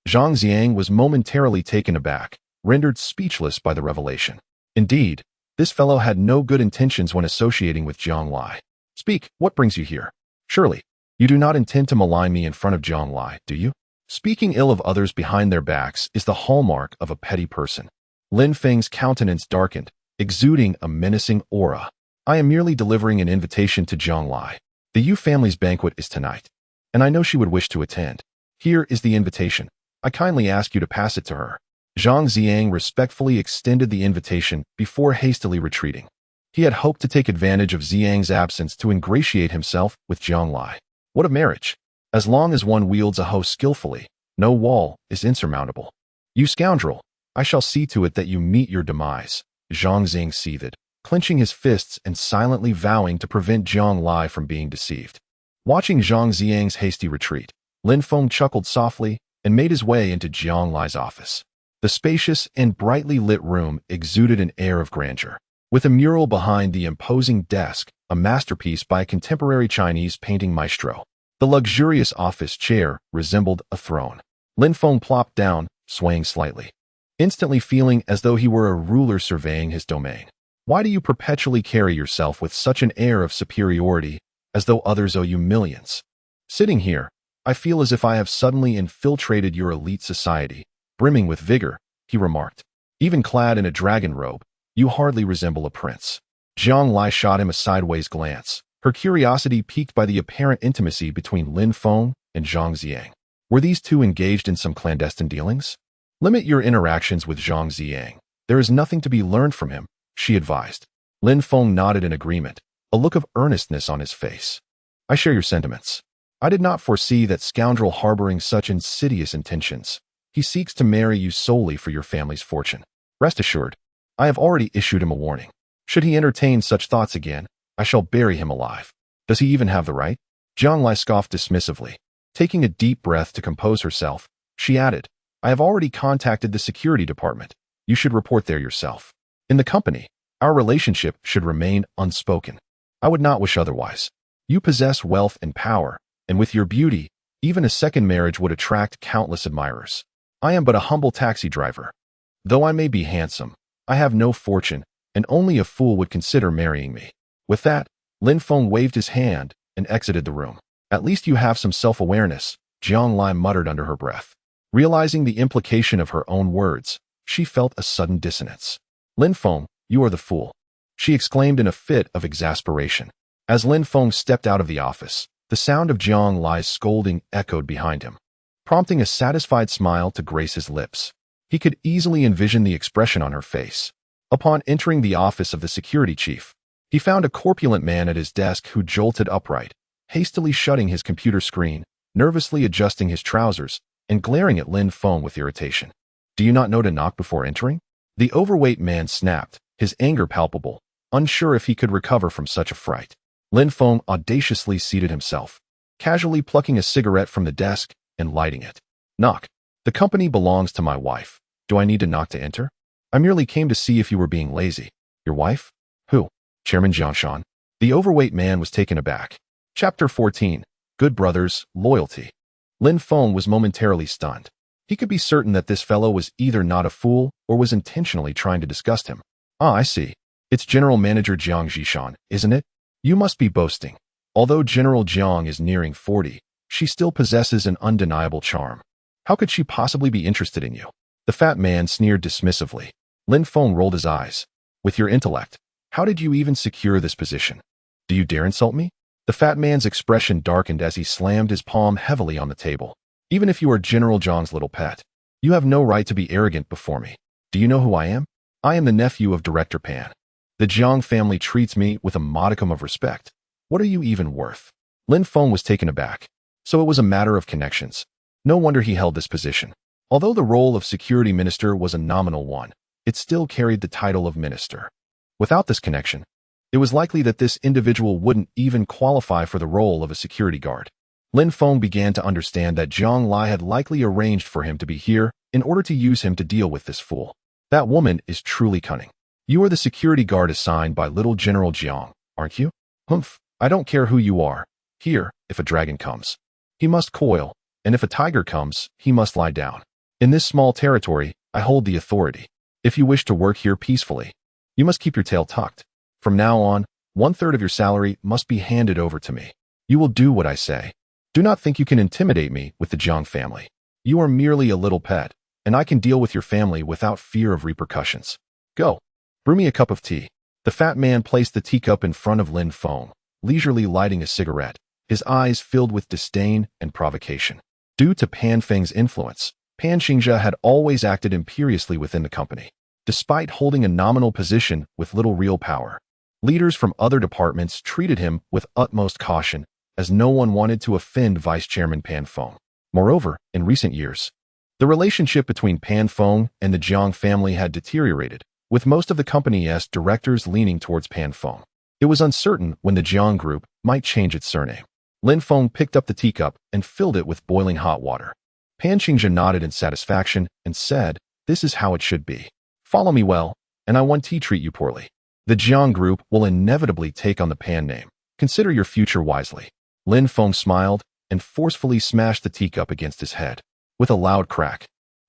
Zhang Ziang was momentarily taken aback, rendered speechless by the revelation. Indeed, this fellow had no good intentions when associating with Zhang Lai. Speak, what brings you here? Surely, you do not intend to malign me in front of Zhang Lai, do you? Speaking ill of others behind their backs is the hallmark of a petty person. Lin Feng's countenance darkened, exuding a menacing aura. I am merely delivering an invitation to Zhang Lai. The Yu family's banquet is tonight, and I know she would wish to attend. Here is the invitation. I kindly ask you to pass it to her. Zhang Ziang respectfully extended the invitation before hastily retreating. He had hoped to take advantage of Ziang's absence to ingratiate himself with Zhang Lai. What a marriage! As long as one wields a hoe skillfully, no wall is insurmountable. You scoundrel, I shall see to it that you meet your demise. Zhang Ziang seethed, clenching his fists and silently vowing to prevent Zhang Lai from being deceived. Watching Zhang Ziang's hasty retreat, Lin Feng chuckled softly and made his way into Zhang Lai's office. The spacious and brightly lit room exuded an air of grandeur. With a mural behind the imposing desk, a masterpiece by a contemporary Chinese painting maestro, the luxurious office chair resembled a throne. Lin Feng plopped down, swaying slightly, instantly feeling as though he were a ruler surveying his domain. Why do you perpetually carry yourself with such an air of superiority, as though others owe you millions? Sitting here, I feel as if I have suddenly infiltrated your elite society, brimming with vigor, he remarked. Even clad in a dragon robe, you hardly resemble a prince. Zhang Lai shot him a sideways glance, her curiosity piqued by the apparent intimacy between Lin Feng and Zhang Ziang. Were these two engaged in some clandestine dealings? Limit your interactions with Zhang Ziang. There is nothing to be learned from him, she advised. Lin Feng nodded in agreement, a look of earnestness on his face. I share your sentiments. I did not foresee that scoundrel harboring such insidious intentions. He seeks to marry you solely for your family's fortune. Rest assured, I have already issued him a warning. Should he entertain such thoughts again, I shall bury him alive. Does he even have the right? Jiang Lai scoffed dismissively. Taking a deep breath to compose herself, she added, I have already contacted the security department. You should report there yourself. In the company, our relationship should remain unspoken. I would not wish otherwise. You possess wealth and power, and with your beauty, even a second marriage would attract countless admirers. I am but a humble taxi driver. Though I may be handsome, I have no fortune, and only a fool would consider marrying me. With that, Lin Feng waved his hand and exited the room. At least you have some self-awareness, Jiang Lai muttered under her breath. Realizing the implication of her own words, she felt a sudden dissonance. Lin Feng, you are the fool, she exclaimed in a fit of exasperation. As Lin Feng stepped out of the office, the sound of Jiang Lai's scolding echoed behind him, prompting a satisfied smile to grace his lips. He could easily envision the expression on her face. Upon entering the office of the security chief, he found a corpulent man at his desk who jolted upright, hastily shutting his computer screen, nervously adjusting his trousers, and glaring at Lin Feng with irritation. Do you not know to knock before entering? The overweight man snapped, his anger palpable, unsure if he could recover from such a fright. Lin Feng audaciously seated himself, casually plucking a cigarette from the desk and lighting it. Knock. The company belongs to my wife. Do I need to knock to enter? I merely came to see if you were being lazy. Your wife? Who? Chairman Jiangshan. The overweight man was taken aback. Chapter 14. Good Brothers, Loyalty. Lin Feng was momentarily stunned. He could be certain that this fellow was either not a fool or was intentionally trying to disgust him. Ah, I see. It's General Manager Jiang Zhishan, isn't it? You must be boasting. Although General Jiang is nearing 40, she still possesses an undeniable charm. How could she possibly be interested in you? The fat man sneered dismissively. Lin Feng rolled his eyes. With your intellect, how did you even secure this position? Do you dare insult me? The fat man's expression darkened as he slammed his palm heavily on the table. Even if you are General Jiang's little pet, you have no right to be arrogant before me. Do you know who I am? I am the nephew of Director Pan. The Jiang family treats me with a modicum of respect. What are you even worth? Lin Feng was taken aback. So it was a matter of connections. No wonder he held this position. Although the role of security minister was a nominal one, it still carried the title of minister. Without this connection, it was likely that this individual wouldn't even qualify for the role of a security guard. Lin Feng began to understand that Jiang Lai had likely arranged for him to be here in order to use him to deal with this fool. That woman is truly cunning. You are the security guard assigned by little General Jiang, aren't you? Humph, I don't care who you are. Here, if a dragon comes, he must coil, and if a tiger comes, he must lie down. In this small territory, I hold the authority. If you wish to work here peacefully, you must keep your tail tucked. From now on, 1/3 of your salary must be handed over to me. You will do what I say. Do not think you can intimidate me with the Jiang family. You are merely a little pet, and I can deal with your family without fear of repercussions. Go. Brew me a cup of tea. The fat man placed the teacup in front of Lin Feng, leisurely lighting a cigarette, his eyes filled with disdain and provocation. Due to Pan Feng's influence, Pan Xingzhe had always acted imperiously within the company, despite holding a nominal position with little real power. Leaders from other departments treated him with utmost caution, as no one wanted to offend Vice Chairman Pan Feng. Moreover, in recent years, the relationship between Pan Feng and the Jiang family had deteriorated, with most of the company's directors leaning towards Pan Feng. It was uncertain when the Jiang group might change its surname. Lin Feng picked up the teacup and filled it with boiling hot water. Pan Xingzhe nodded in satisfaction and said, "This is how it should be. Follow me well, and I won't treat you poorly. The Jiang group will inevitably take on the Pan name. Consider your future wisely." Lin Feng smiled and forcefully smashed the teacup against his head. With a loud crack,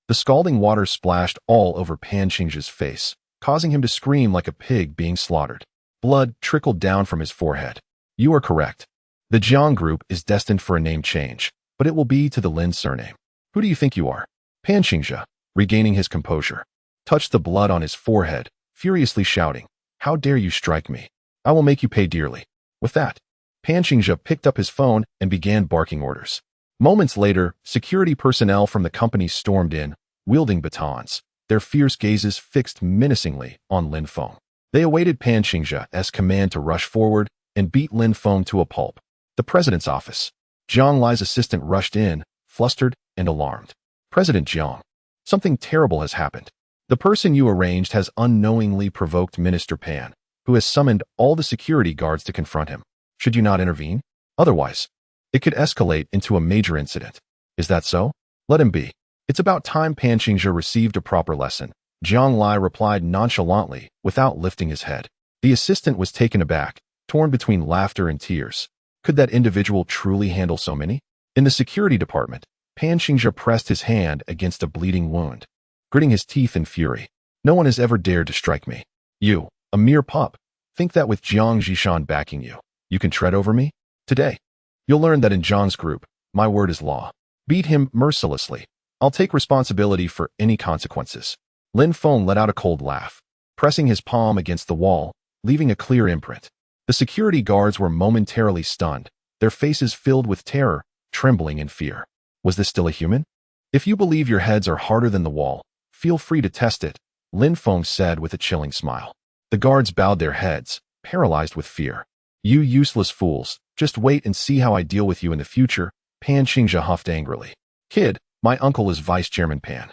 the scalding water splashed all over Pan Xingzhe's face, causing him to scream like a pig being slaughtered. Blood trickled down from his forehead. You are correct. The Jiang group is destined for a name change, but it will be to the Lin surname. Who do you think you are? Pan Xingzhe, regaining his composure, touched the blood on his forehead, furiously shouting, "How dare you strike me? I will make you pay dearly." With that, Pan Xingzhe picked up his phone and began barking orders. Moments later, security personnel from the company stormed in, wielding batons, their fierce gazes fixed menacingly on Lin Feng. They awaited Pan Xingzhe's command to rush forward and beat Lin Feng to a pulp. The president's office. Zhang Lai's assistant rushed in, flustered and alarmed. President Zhang, something terrible has happened. The person you arranged has unknowingly provoked Minister Pan, who has summoned all the security guards to confront him. Should you not intervene? Otherwise, it could escalate into a major incident. Is that so? Let him be. It's about time Pan Qingzhe received a proper lesson. Zhang Lai replied nonchalantly, without lifting his head. The assistant was taken aback, torn between laughter and tears. Could that individual truly handle so many? In the security department, Pan Qingzhe pressed his hand against a bleeding wound, gritting his teeth in fury. No one has ever dared to strike me. You, a mere pup, think that with Jiang Zhishan backing you, you can tread over me? Today, you'll learn that in Zhang's group, my word is law. Beat him mercilessly. I'll take responsibility for any consequences. Lin Feng let out a cold laugh, pressing his palm against the wall, leaving a clear imprint. The security guards were momentarily stunned, their faces filled with terror, trembling in fear. Was this still a human? If you believe your heads are harder than the wall, feel free to test it, Lin Feng said with a chilling smile. The guards bowed their heads, paralyzed with fear. You useless fools, just wait and see how I deal with you in the future, Pan Qingzhe huffed angrily. Kid, my uncle is Vice Chairman Pan.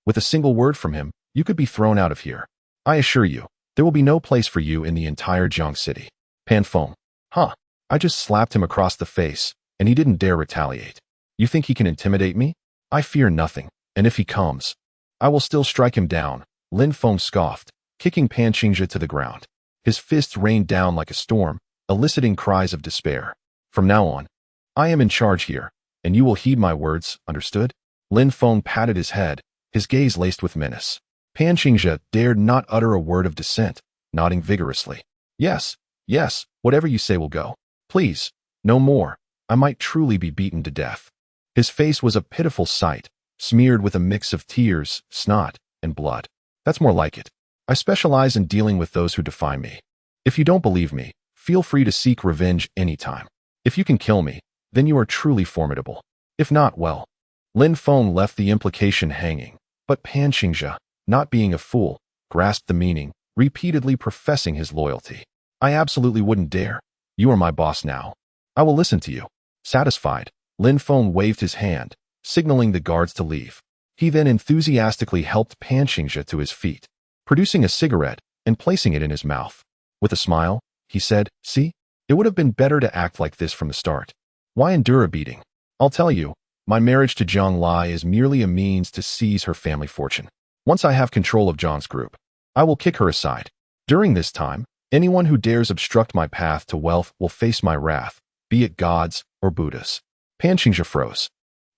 With a single word from him, you could be thrown out of here. I assure you, there will be no place for you in the entire Jiang city. Pan Feng. Huh. I just slapped him across the face, and he didn't dare retaliate. You think he can intimidate me? I fear nothing, and if he comes, I will still strike him down, Lin Feng scoffed, kicking Pan Qingzhe to the ground. His fists rained down like a storm, eliciting cries of despair. From now on, I am in charge here, and you will heed my words, understood? Lin Feng patted his head, his gaze laced with menace. Pan Qingzhe dared not utter a word of dissent, nodding vigorously. Yes, yes, whatever you say will go. Please, no more. I might truly be beaten to death. His face was a pitiful sight, smeared with a mix of tears, snot, and blood. That's more like it. I specialize in dealing with those who defy me. If you don't believe me, feel free to seek revenge anytime. If you can kill me, then you are truly formidable. If not, well. Lin Feng left the implication hanging, but Pan Qingzhe, not being a fool, grasped the meaning, repeatedly professing his loyalty. I absolutely wouldn't dare. You are my boss now. I will listen to you. Satisfied, Lin Feng waved his hand, signaling the guards to leave. He then enthusiastically helped Pan Qingzhe to his feet, producing a cigarette and placing it in his mouth. With a smile, he said, See? It would have been better to act like this from the start. Why endure a beating? I'll tell you, my marriage to Zhang Lai is merely a means to seize her family fortune. Once I have control of Zhang's group, I will kick her aside. During this time, anyone who dares obstruct my path to wealth will face my wrath, be it gods or Buddhas. Pan Qingzhe froze,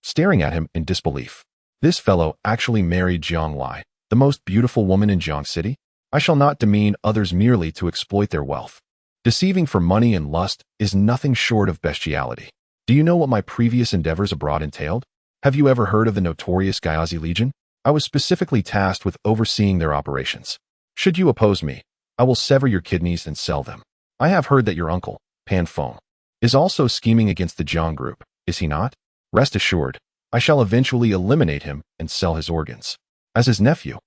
staring at him in disbelief. This fellow actually married Zhang Lai, the most beautiful woman in Jiang City? I shall not demean others merely to exploit their wealth. Deceiving for money and lust is nothing short of bestiality. Do you know what my previous endeavors abroad entailed? Have you ever heard of the notorious Gyazi Legion? I was specifically tasked with overseeing their operations. Should you oppose me, I will sever your kidneys and sell them. I have heard that your uncle, Pan Feng, is also scheming against the Jiang group, is he not? Rest assured, I shall eventually eliminate him and sell his organs. As his nephew,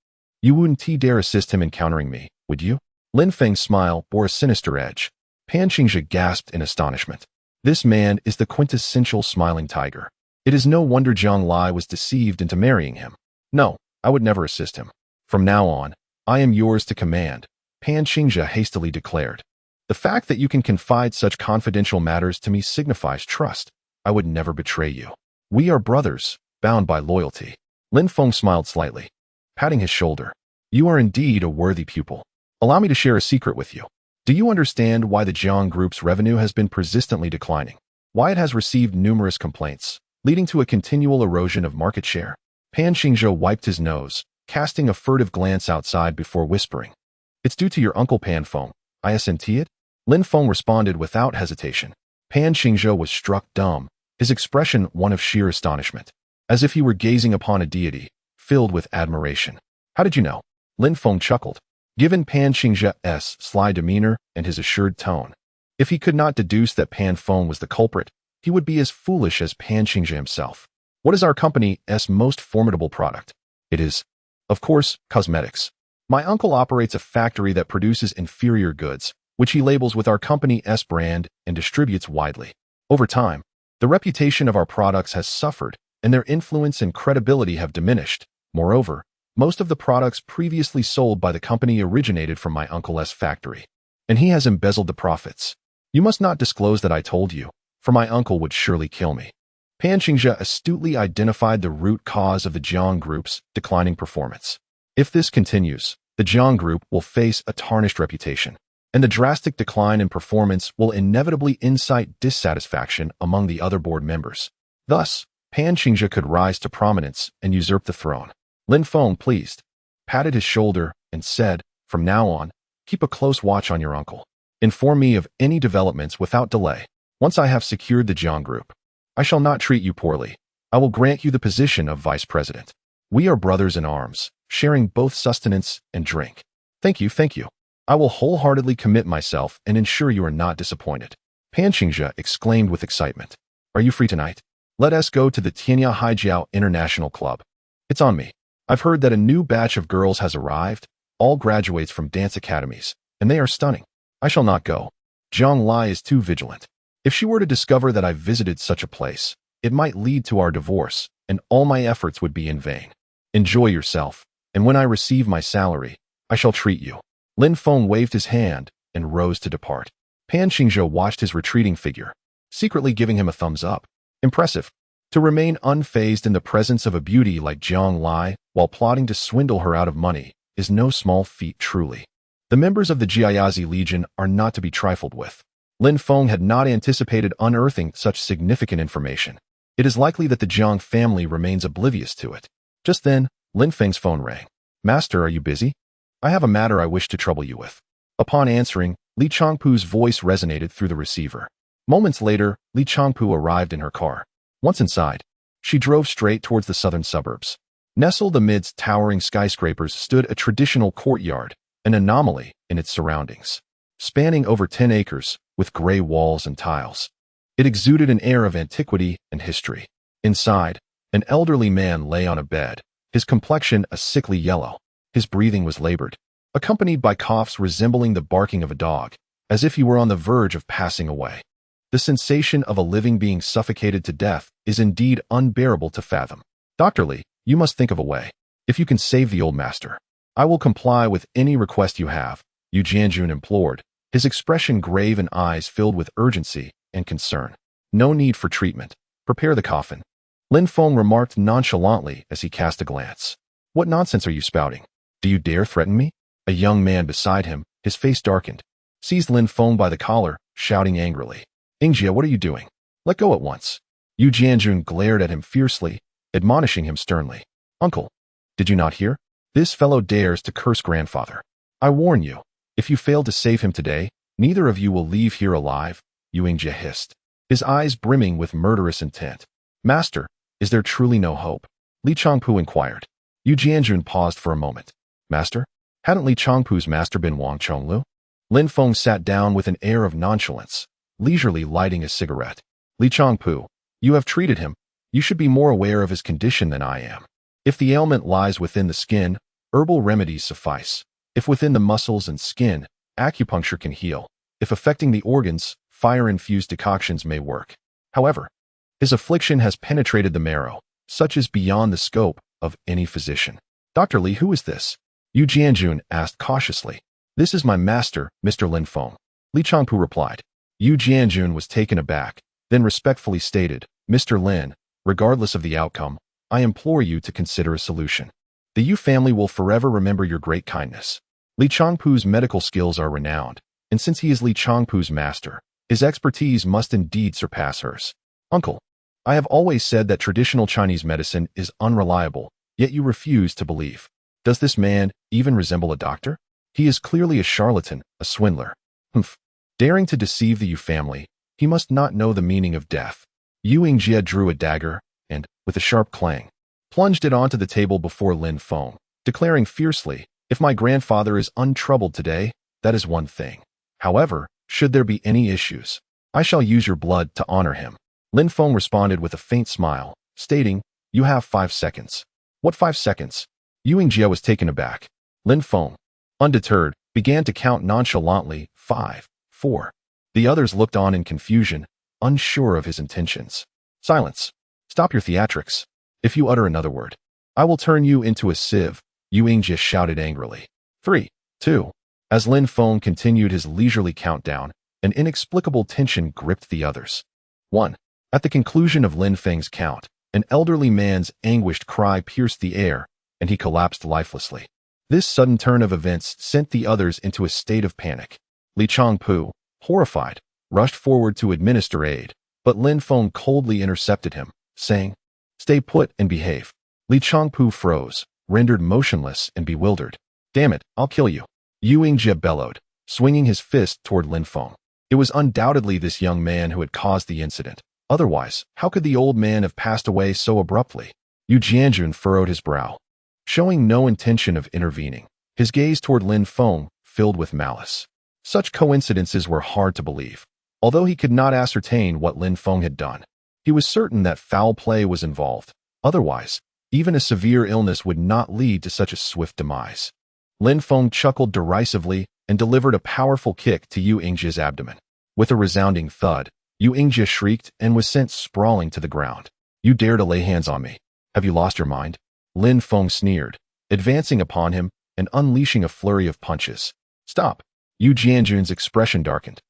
you wouldn't dare assist him in countering me, would you? Lin Feng's smile bore a sinister edge. Pan Qingzhe gasped in astonishment. This man is the quintessential smiling tiger. It is no wonder Zhang Lai was deceived into marrying him. No, I would never assist him. From now on, I am yours to command, Pan Qingzhe hastily declared. The fact that you can confide such confidential matters to me signifies trust. I would never betray you. We are brothers, bound by loyalty. Lin Feng smiled slightly, patting his shoulder. You are indeed a worthy pupil. Allow me to share a secret with you. Do you understand why the Jiang Group's revenue has been persistently declining? Why it has received numerous complaints, leading to a continual erosion of market share? Pan Qingzhe wiped his nose, casting a furtive glance outside before whispering. It's due to your uncle Pan Feng. Isn't it? Lin Feng responded without hesitation. Pan Qingzhe was struck dumb, his expression one of sheer astonishment, as if he were gazing upon a deity, filled with admiration. How did you know? Lin Feng chuckled. Given Pan Qingzhe's sly demeanor and his assured tone, if he could not deduce that Pan Feng was the culprit, he would be as foolish as Pan Qingzhe himself. What is our company's most formidable product? It is, of course, cosmetics. My uncle operates a factory that produces inferior goods, which he labels with our company's brand and distributes widely. Over time, The reputation of our products has suffered, and their influence and credibility have diminished. Moreover, most of the products previously sold by the company originated from my uncle's factory, and he has embezzled the profits. You must not disclose that I told you, for my uncle would surely kill me. Pan Qingzhe astutely identified the root cause of the Jiang Group's declining performance. If this continues, the Jiang Group will face a tarnished reputation, and the drastic decline in performance will inevitably incite dissatisfaction among the other board members. Thus, Pan Qingzhe could rise to prominence and usurp the throne. Lin Feng, pleased, patted his shoulder and said, "From now on, keep a close watch on your uncle. Inform me of any developments without delay. Once I have secured the Jiang Group, I shall not treat you poorly. I will grant you the position of vice president. We are brothers in arms, sharing both sustenance and drink. Thank you, thank you. I will wholeheartedly commit myself and ensure you are not disappointed." Pan Qingzhe exclaimed with excitement. "Are you free tonight? Let us go to the Tianya Haijiao International Club. It's on me. I've heard that a new batch of girls has arrived, all graduates from dance academies, and they are stunning. I shall not go. Zhang Lai is too vigilant. If she were to discover that I visited such a place, it might lead to our divorce, and all my efforts would be in vain. Enjoy yourself, and when I receive my salary, I shall treat you." Lin Feng waved his hand and rose to depart. Pan Qingzhe watched his retreating figure, secretly giving him a thumbs up. Impressive. To remain unfazed in the presence of a beauty like Zhang Lai while plotting to swindle her out of money is no small feat truly. The members of the Jiayazi Legion are not to be trifled with. Lin Feng had not anticipated unearthing such significant information. It is likely that the Jiang family remains oblivious to it. Just then, Lin Feng's phone rang. "Master, are you busy? I have a matter I wish to trouble you with." Upon answering, Li Changpu's voice resonated through the receiver. Moments later, Li Changpu arrived in her car. Once inside, she drove straight towards the southern suburbs. Nestled amidst towering skyscrapers stood a traditional courtyard, an anomaly in its surroundings. Spanning over 10 acres, with gray walls and tiles, it exuded an air of antiquity and history. Inside, an elderly man lay on a bed, his complexion a sickly yellow. His breathing was labored, accompanied by coughs resembling the barking of a dog, as if he were on the verge of passing away. The sensation of a living being suffocated to death is indeed unbearable to fathom. "Dr. Li, you must think of a way. If you can save the old master, I will comply with any request you have," Yu Jianjun implored, his expression grave and eyes filled with urgency and concern. "No need for treatment. Prepare the coffin," Lin Feng remarked nonchalantly as he cast a glance. "What nonsense are you spouting? Do you dare threaten me?" A young man beside him, his face darkened, seized Lin Feng by the collar, shouting angrily, "Yingjie, what are you doing? Let go at once." Yu Jianjun glared at him fiercely, admonishing him sternly. "Uncle, did you not hear? This fellow dares to curse grandfather. I warn you, if you fail to save him today, neither of you will leave here alive," Yu Yingjie hissed, his eyes brimming with murderous intent. "Master, is there truly no hope?" Li Changpu inquired. Yu Jianjun paused for a moment. "Master? Hadn't Li Changpu's master been Wang Chonglu?" Lin Feng sat down with an air of nonchalance, leisurely lighting a cigarette. "Li Changpu, you have treated him. You should be more aware of his condition than I am. If the ailment lies within the skin, herbal remedies suffice. If within the muscles and skin, acupuncture can heal. If affecting the organs, fire-infused decoctions may work. However, his affliction has penetrated the marrow, such as beyond the scope of any physician." "Dr. Li, who is this?" Yu Jianjun asked cautiously. "This is my master, Mr. Lin Feng," Li Changpu replied. Yu Jianjun was taken aback, then respectfully stated, "Mr. Lin, regardless of the outcome, I implore you to consider a solution. The Yu family will forever remember your great kindness. Li Changpu's medical skills are renowned, and since he is Li Changpu's master, his expertise must indeed surpass hers. Uncle, I have always said that traditional Chinese medicine is unreliable, yet you refuse to believe. Does this man even resemble a doctor? He is clearly a charlatan, a swindler. Humph. Daring to deceive the Yu family, he must not know the meaning of death." Yu Yingjie drew a dagger and, with a sharp clang, plunged it onto the table before Lin Feng, declaring fiercely, "If my grandfather is untroubled today, that is one thing. However, should there be any issues, I shall use your blood to honor him." Lin Feng responded with a faint smile, stating, "You have 5 seconds." "What 5 seconds?" Yu Yingjie was taken aback. Lin Feng, undeterred, began to count nonchalantly, 5, 4. The others looked on in confusion, unsure of his intentions. Silence. Stop your theatrics. If you utter another word, I will turn you into a sieve, Yu Yingjie shouted angrily. 3, 2. As Lin Feng continued his leisurely countdown, an inexplicable tension gripped the others. 1. At the conclusion of Lin Feng's count, an elderly man's anguished cry pierced the air, and he collapsed lifelessly. This sudden turn of events sent the others into a state of panic. Li Changpu, horrified, rushed forward to administer aid, but Lin Feng coldly intercepted him, saying, "Stay put and behave." Li Changpu froze, rendered motionless and bewildered. "Damn it, I'll kill you," Yu Yingjie bellowed, swinging his fist toward Lin Feng. It was undoubtedly this young man who had caused the incident. Otherwise, how could the old man have passed away so abruptly? Yu Jianjun furrowed his brow. Showing no intention of intervening, his gaze toward Lin Feng filled with malice. Such coincidences were hard to believe. Although he could not ascertain what Lin Feng had done, he was certain that foul play was involved. Otherwise, even a severe illness would not lead to such a swift demise. Lin Feng chuckled derisively and delivered a powerful kick to Yu Yingjie's abdomen. With a resounding thud, Yu Yingjie shrieked and was sent sprawling to the ground. "You dare to lay hands on me? Have you lost your mind?" Lin Feng sneered, advancing upon him and unleashing a flurry of punches. "Stop!" Yu Jianjun's expression darkened,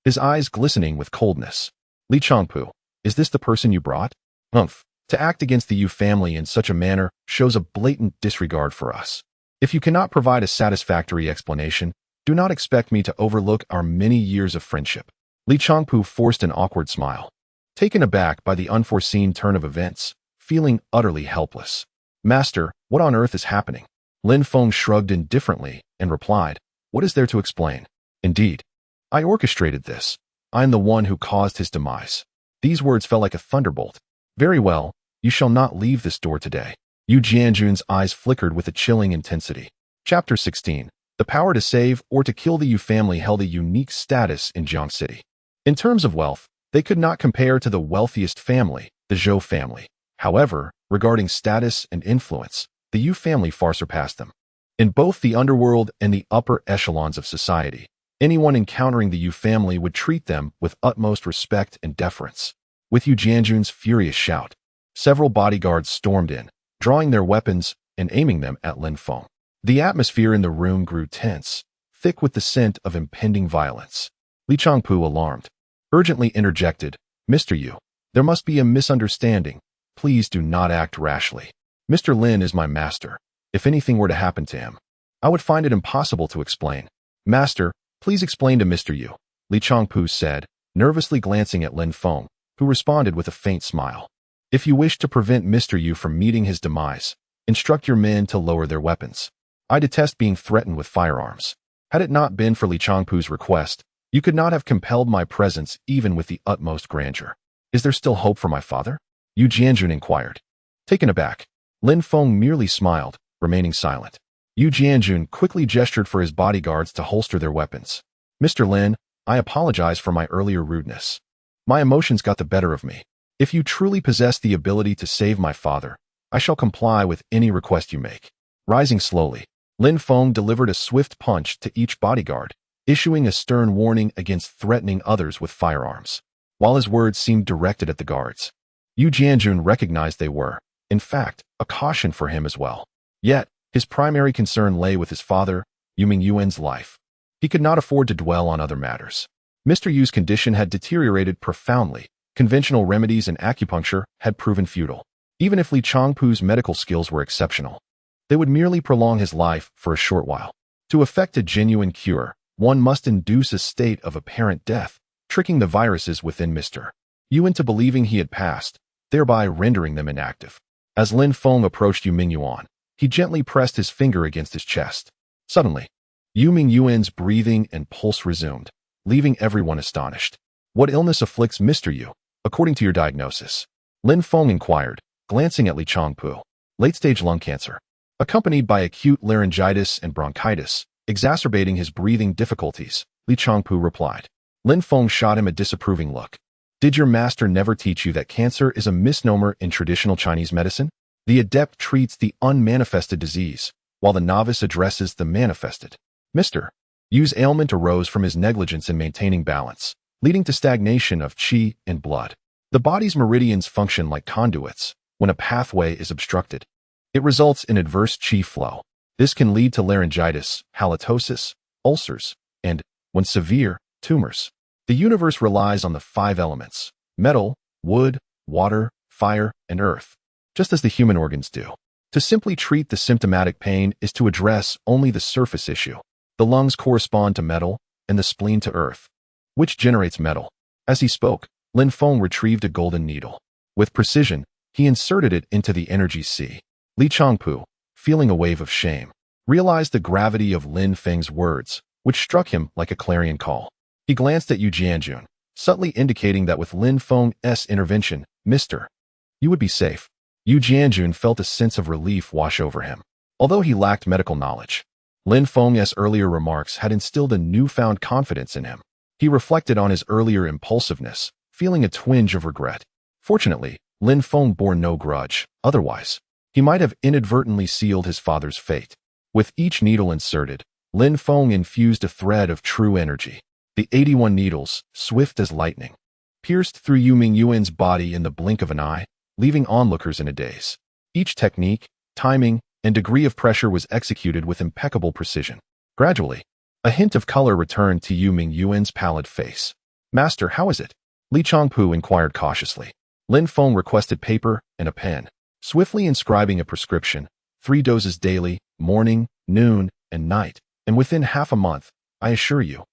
his eyes glistening with coldness. "Li Changpu, is this the person you brought?" "Humph. To act against the Yu family in such a manner shows a blatant disregard for us. If you cannot provide a satisfactory explanation, do not expect me to overlook our many years of friendship." Li Changpu forced an awkward smile, taken aback by the unforeseen turn of events, feeling utterly helpless. "Master, what on earth is happening?" Lin Feng shrugged indifferently and replied, "What is there to explain? Indeed, I orchestrated this. I am the one who caused his demise." These words fell like a thunderbolt. "Very well, you shall not leave this door today." Yu Jianjun's eyes flickered with a chilling intensity. Chapter 16. The power to save or to kill the Yu family held a unique status in Jiang City. In terms of wealth, they could not compare to the wealthiest family, the Zhou family. However, regarding status and influence, the Yu family far surpassed them. In both the underworld and the upper echelons of society, anyone encountering the Yu family would treat them with utmost respect and deference. With Yu Jianjun's furious shout, several bodyguards stormed in, drawing their weapons and aiming them at Lin Feng. The atmosphere in the room grew tense, thick with the scent of impending violence. Li Changpu, alarmed, urgently interjected, "Mr. Yu, there must be a misunderstanding. Please do not act rashly. Mr. Lin is my master. If anything were to happen to him, I would find it impossible to explain." "Master, please explain to Mr. Yu," Li Changpu said, nervously glancing at Lin Feng, who responded with a faint smile. "If you wish to prevent Mr. Yu from meeting his demise, instruct your men to lower their weapons. I detest being threatened with firearms. Had it not been for Li Changpu's request, you could not have compelled my presence even with the utmost grandeur." "Is there still hope for my father?" Yu Jianjun inquired. Taken aback, Lin Feng merely smiled, remaining silent. Yu Jianjun quickly gestured for his bodyguards to holster their weapons. "Mr. Lin, I apologize for my earlier rudeness. My emotions got the better of me. If you truly possess the ability to save my father, I shall comply with any request you make." Rising slowly, Lin Feng delivered a swift punch to each bodyguard, issuing a stern warning against threatening others with firearms. While his words seemed directed at the guards, Yu Jianjun recognized they were, in fact, a caution for him as well. Yet, his primary concern lay with his father, Yu Mingyuan's life. He could not afford to dwell on other matters. Mr. Yu's condition had deteriorated profoundly. Conventional remedies and acupuncture had proven futile. Even if Li Changpu's medical skills were exceptional, they would merely prolong his life for a short while. To effect a genuine cure, one must induce a state of apparent death, tricking the viruses within Mr. Yu into believing he had passed, thereby rendering them inactive. As Lin Feng approached Yu Mingyuan, he gently pressed his finger against his chest. Suddenly, Yu Mingyuan's breathing and pulse resumed, leaving everyone astonished. "What illness afflicts Mr. Yu, according to your diagnosis?" Lin Feng inquired, glancing at Li Changpu. "Late-stage lung cancer, accompanied by acute laryngitis and bronchitis, exacerbating his breathing difficulties," Li Changpu replied. Lin Feng shot him a disapproving look. "Did your master never teach you that cancer is a misnomer in traditional Chinese medicine? The adept treats the unmanifested disease, while the novice addresses the manifested." Mr. Yu's ailment arose from his negligence in maintaining balance, leading to stagnation of qi and blood. The body's meridians function like conduits. When a pathway is obstructed, it results in adverse qi flow. This can lead to laryngitis, halitosis, ulcers, and, when severe, tumors. The universe relies on the 5 elements: metal, wood, water, fire, and earth, just as the human organs do. To simply treat the symptomatic pain is to address only the surface issue. The lungs correspond to metal, and the spleen to earth, which generates metal. As he spoke, Lin Feng retrieved a golden needle. With precision, he inserted it into the energy sea. Li Changpu, feeling a wave of shame, realized the gravity of Lin Feng's words, which struck him like a clarion call. He glanced at Yu Jianjun, subtly indicating that with Lin Feng's intervention, you would be safe. Yu Jianjun felt a sense of relief wash over him. Although he lacked medical knowledge, Lin Feng's earlier remarks had instilled a newfound confidence in him. He reflected on his earlier impulsiveness, feeling a twinge of regret. Fortunately, Lin Feng bore no grudge. Otherwise, he might have inadvertently sealed his father's fate. With each needle inserted, Lin Feng infused a thread of true energy. The 81 needles, swift as lightning, pierced through Yu Mingyuan's body in the blink of an eye, leaving onlookers in a daze. Each technique, timing, and degree of pressure was executed with impeccable precision. Gradually, a hint of color returned to Yu Mingyuan's pallid face. "Master, how is it?" Li Changpu inquired cautiously. Lin Feng requested paper and a pen, swiftly inscribing a prescription: 3 doses daily, morning, noon, and night, and within half a month, I assure you,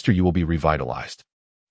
you will be revitalized.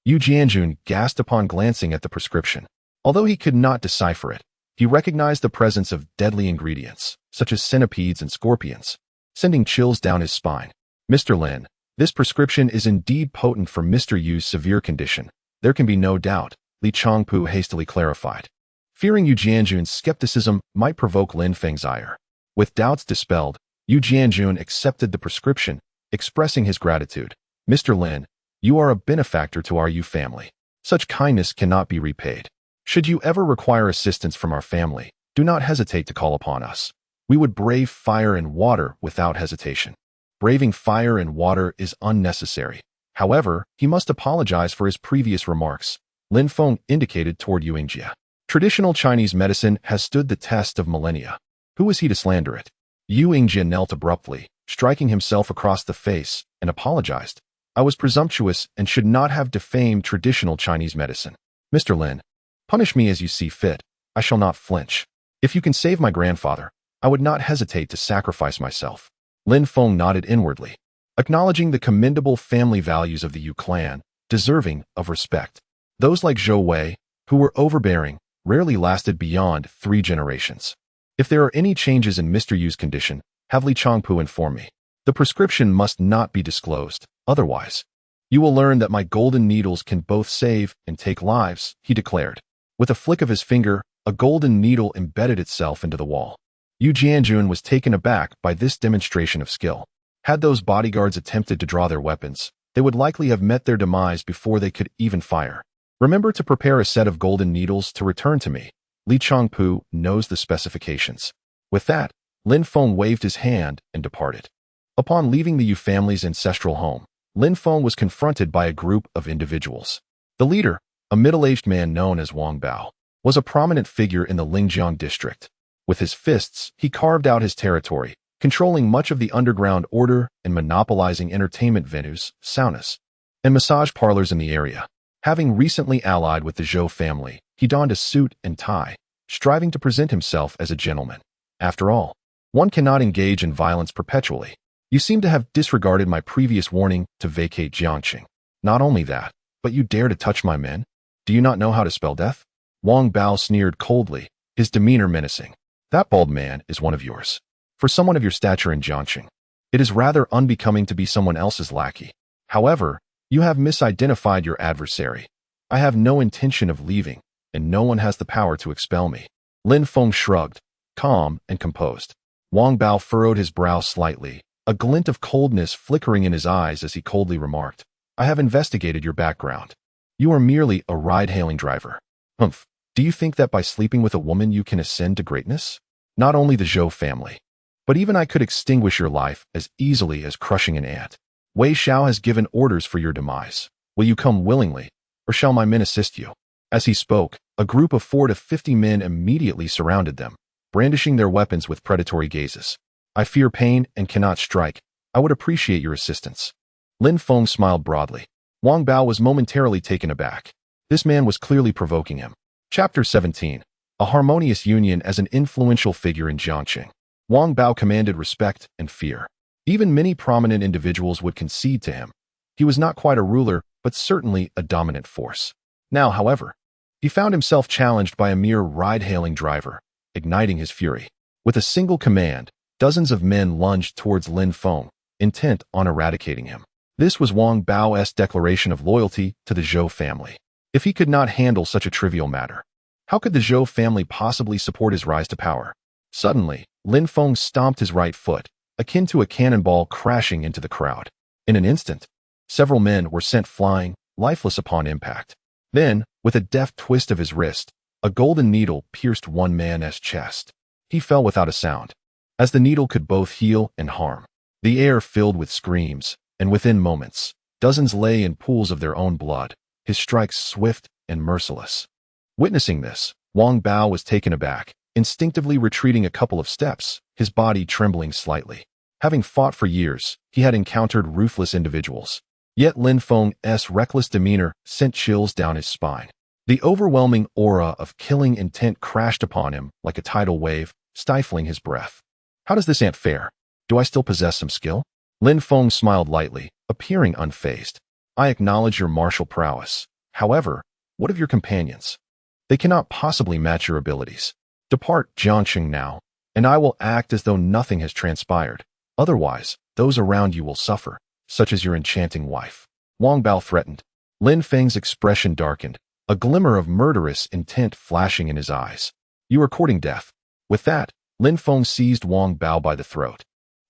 Yu Jianjun gasped upon glancing at the prescription. Although he could not decipher it, he recognized the presence of deadly ingredients, such as centipedes and scorpions, sending chills down his spine. "Mr. Lin, this prescription is indeed potent for Mr. Yu's severe condition. There can be no doubt," Li Changpu hastily clarified, fearing Yu Jianjun's skepticism might provoke Lin Feng's ire. With doubts dispelled, Yu Jianjun accepted the prescription, expressing his gratitude. "Mr. Lin, you are a benefactor to our Yu family. Such kindness cannot be repaid. Should you ever require assistance from our family, do not hesitate to call upon us. We would brave fire and water without hesitation." Braving fire and water is unnecessary. However, he must apologize for his previous remarks. Lin Feng indicated toward Yu Yingjie. Traditional Chinese medicine has stood the test of millennia. Who is he to slander it? Yu Yingjie knelt abruptly, striking himself across the face, and apologized. "I was presumptuous and should not have defamed traditional Chinese medicine. Mr. Lin, punish me as you see fit. I shall not flinch. If you can save my grandfather, I would not hesitate to sacrifice myself." Lin Feng nodded inwardly, acknowledging the commendable family values of the Yu clan, deserving of respect. Those like Zhou Wei, who were overbearing, rarely lasted beyond 3 generations. If there are any changes in Mr. Yu's condition, have Li Changpu inform me. The prescription must not be disclosed, otherwise, you will learn that my golden needles can both save and take lives, he declared. With a flick of his finger, a golden needle embedded itself into the wall. Yu Jianjun was taken aback by this demonstration of skill. Had those bodyguards attempted to draw their weapons, they would likely have met their demise before they could even fire. "Remember to prepare a set of golden needles to return to me. Li Changpu knows the specifications." With that, Lin Feng waved his hand and departed. Upon leaving the Yu family's ancestral home, Lin Feng was confronted by a group of individuals. The leader, a middle-aged man known as Wang Bao, was a prominent figure in the Lingjiang district. With his fists, he carved out his territory, controlling much of the underground order and monopolizing entertainment venues, saunas, and massage parlors in the area. Having recently allied with the Zhou family, he donned a suit and tie, striving to present himself as a gentleman. After all, one cannot engage in violence perpetually. "You seem to have disregarded my previous warning to vacate Jiangqing. Not only that, but you dare to touch my men? Do you not know how to spell death?" Wang Bao sneered coldly, his demeanor menacing. "That bald man is one of yours. For someone of your stature in Jiangqing, it is rather unbecoming to be someone else's lackey. However, you have misidentified your adversary. I have no intention of leaving, and no one has the power to expel me." Lin Feng shrugged, calm and composed. Wang Bao furrowed his brow slightly, a glint of coldness flickering in his eyes as he coldly remarked, "I have investigated your background. You are merely a ride-hailing driver. Humph. Do you think that by sleeping with a woman you can ascend to greatness? Not only the Zhou family, but even I could extinguish your life as easily as crushing an ant. Wei Xiao has given orders for your demise. Will you come willingly, or shall my men assist you? As he spoke, a group of 40 to 50 men immediately surrounded them, brandishing their weapons with predatory gazes. I fear pain and cannot strike. I would appreciate your assistance. Lin Feng smiled broadly. Wang Bao was momentarily taken aback. This man was clearly provoking him. Chapter 17. A harmonious union as an influential figure in Jiangqing. Wang Bao commanded respect and fear. Even many prominent individuals would concede to him. He was not quite a ruler, but certainly a dominant force. Now, however, he found himself challenged by a mere ride-hailing driver, igniting his fury. With a single command, dozens of men lunged towards Lin Feng, intent on eradicating him. This was Wang Bao's declaration of loyalty to the Zhou family. If he could not handle such a trivial matter, how could the Zhou family possibly support his rise to power? Suddenly, Lin Feng stomped his right foot, akin to a cannonball crashing into the crowd. In an instant, several men were sent flying, lifeless upon impact. Then, with a deft twist of his wrist, a golden needle pierced one man's chest. He fell without a sound, as the needle could both heal and harm. The air filled with screams, and within moments, dozens lay in pools of their own blood, his strikes swift and merciless. Witnessing this, Wang Bao was taken aback, instinctively retreating a couple of steps, his body trembling slightly. Having fought for years, he had encountered ruthless individuals. Yet Lin Feng's reckless demeanor sent chills down his spine. The overwhelming aura of killing intent crashed upon him like a tidal wave, stifling his breath. How does this ant fare? Do I still possess some skill? Lin Feng smiled lightly, appearing unfazed. I acknowledge your martial prowess. However, what of your companions? They cannot possibly match your abilities. Depart Jiangqing now, and I will act as though nothing has transpired. Otherwise, those around you will suffer, such as your enchanting wife. Wang Bao threatened. Lin Feng's expression darkened, a glimmer of murderous intent flashing in his eyes. You are courting death. With that, Lin Feng seized Wang Bao by the throat,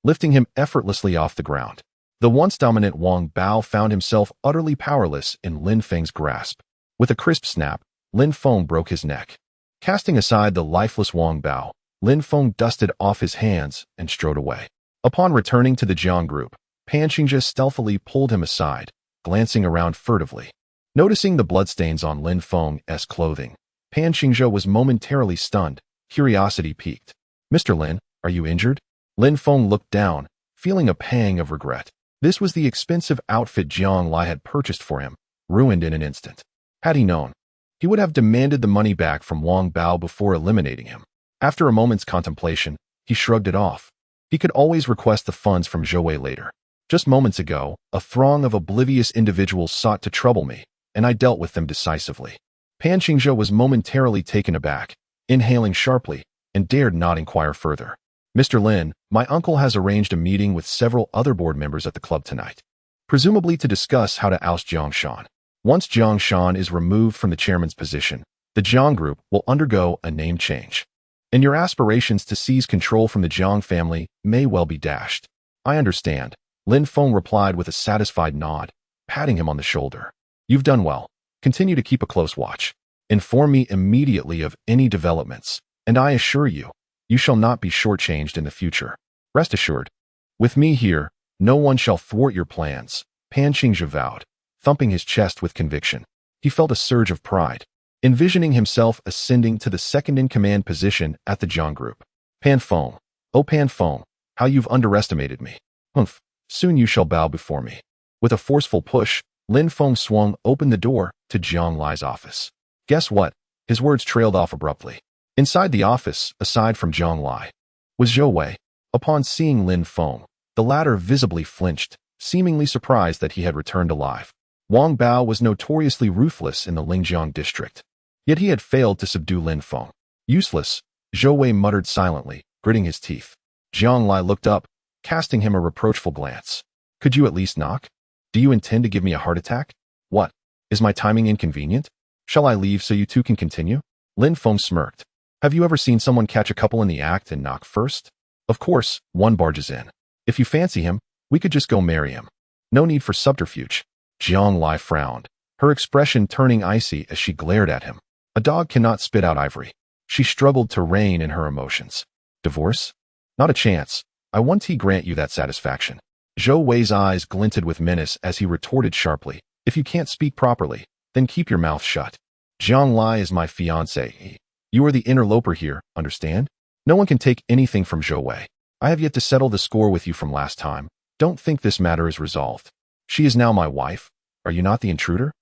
lifting him effortlessly off the ground. The once dominant Wang Bao found himself utterly powerless in Lin Feng's grasp. With a crisp snap, Lin Feng broke his neck. Casting aside the lifeless Wang Bao, Lin Feng dusted off his hands and strode away. Upon returning to the Jiang group, Pan Qingzhe stealthily pulled him aside, glancing around furtively. Noticing the bloodstains on Lin Feng's clothing, Pan Qingzhe was momentarily stunned, curiosity piqued. Mr. Lin, are you injured? Lin Feng looked down, feeling a pang of regret. This was the expensive outfit Jiang Lai had purchased for him, ruined in an instant. Had he known, he would have demanded the money back from Wang Bao before eliminating him. After a moment's contemplation, he shrugged it off. He could always request the funds from Zhou Wei later. Just moments ago, a throng of oblivious individuals sought to trouble me, and I dealt with them decisively. Pan Qingzhe was momentarily taken aback, inhaling sharply, and dared not inquire further. Mr. Lin, my uncle has arranged a meeting with several other board members at the club tonight, presumably to discuss how to oust Jiang Shan. Once Jiang Shan is removed from the chairman's position, the Jiang group will undergo a name change, and your aspirations to seize control from the Jiang family may well be dashed. I understand, Lin Feng replied with a satisfied nod, patting him on the shoulder. You've done well. Continue to keep a close watch. Inform me immediately of any developments, and I assure you, you shall not be shortchanged in the future. Rest assured, with me here, no one shall thwart your plans, Pan Qingzhe vowed, thumping his chest with conviction. He felt a surge of pride, envisioning himself ascending to the second-in-command position at the Jiang group. Pan Feng, oh Pan Feng, how you've underestimated me. Humph, soon you shall bow before me. With a forceful push, Lin Feng swung open the door to Jiang Lai's office. Guess what? His words trailed off abruptly. Inside the office, aside from Jiang Lai, was Zhou Wei. Upon seeing Lin Feng, the latter visibly flinched, seemingly surprised that he had returned alive. Wang Bao was notoriously ruthless in the Lingjiang district, yet he had failed to subdue Lin Feng. Useless, Zhou Wei muttered silently, gritting his teeth. Jiang Lai looked up, casting him a reproachful glance. Could you at least knock? Do you intend to give me a heart attack? What? Is my timing inconvenient? Shall I leave so you two can continue? Lin Feng smirked. Have you ever seen someone catch a couple in the act and knock first? Of course, one barges in. If you fancy him, we could just go marry him. No need for subterfuge. Jiang Lai frowned, her expression turning icy as she glared at him. A dog cannot spit out ivory. She struggled to rein in her emotions. Divorce? Not a chance. I won't grant you that satisfaction. Zhou Wei's eyes glinted with menace as he retorted sharply. If you can't speak properly, Then keep your mouth shut. Jiang Lai is my fiancé. You are the interloper here, understand? No one can take anything from Zhou Wei. I have yet to settle the score with you from last time. Don't think this matter is resolved. She is now my wife. Are you not the intruder?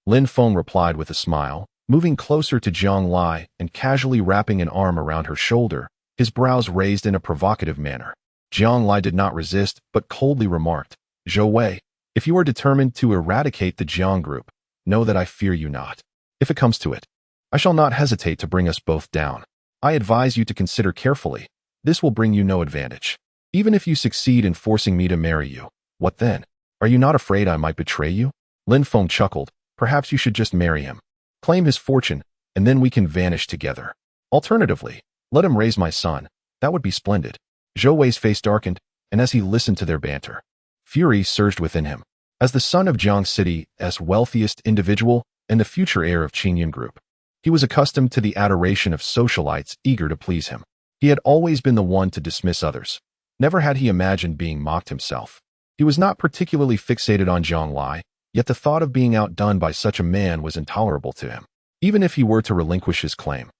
Lin Feng replied with a smile, moving closer to Jiang Lai and casually wrapping an arm around her shoulder, his brows raised in a provocative manner. Jiang Lai did not resist, but coldly remarked, Zhou Wei, if you are determined to eradicate the Jiang group, know that I fear you not. If it comes to it, I shall not hesitate to bring us both down. I advise you to consider carefully. This will bring you no advantage. Even if you succeed in forcing me to marry you, what then? Are you not afraid I might betray you? Lin Feng chuckled. Perhaps you should just marry him. Claim his fortune, and then we can vanish together. Alternatively, let him raise my son. That would be splendid. Zhou Wei's face darkened, and as he listened to their banter, fury surged within him. As the son of Jiang City's wealthiest individual and the future heir of Qingyun Group, he was accustomed to the adoration of socialites eager to please him. He had always been the one to dismiss others. Never had he imagined being mocked himself. He was not particularly fixated on Jiang Lai, yet the thought of being outdone by such a man was intolerable to him. Even if he were to relinquish his claim,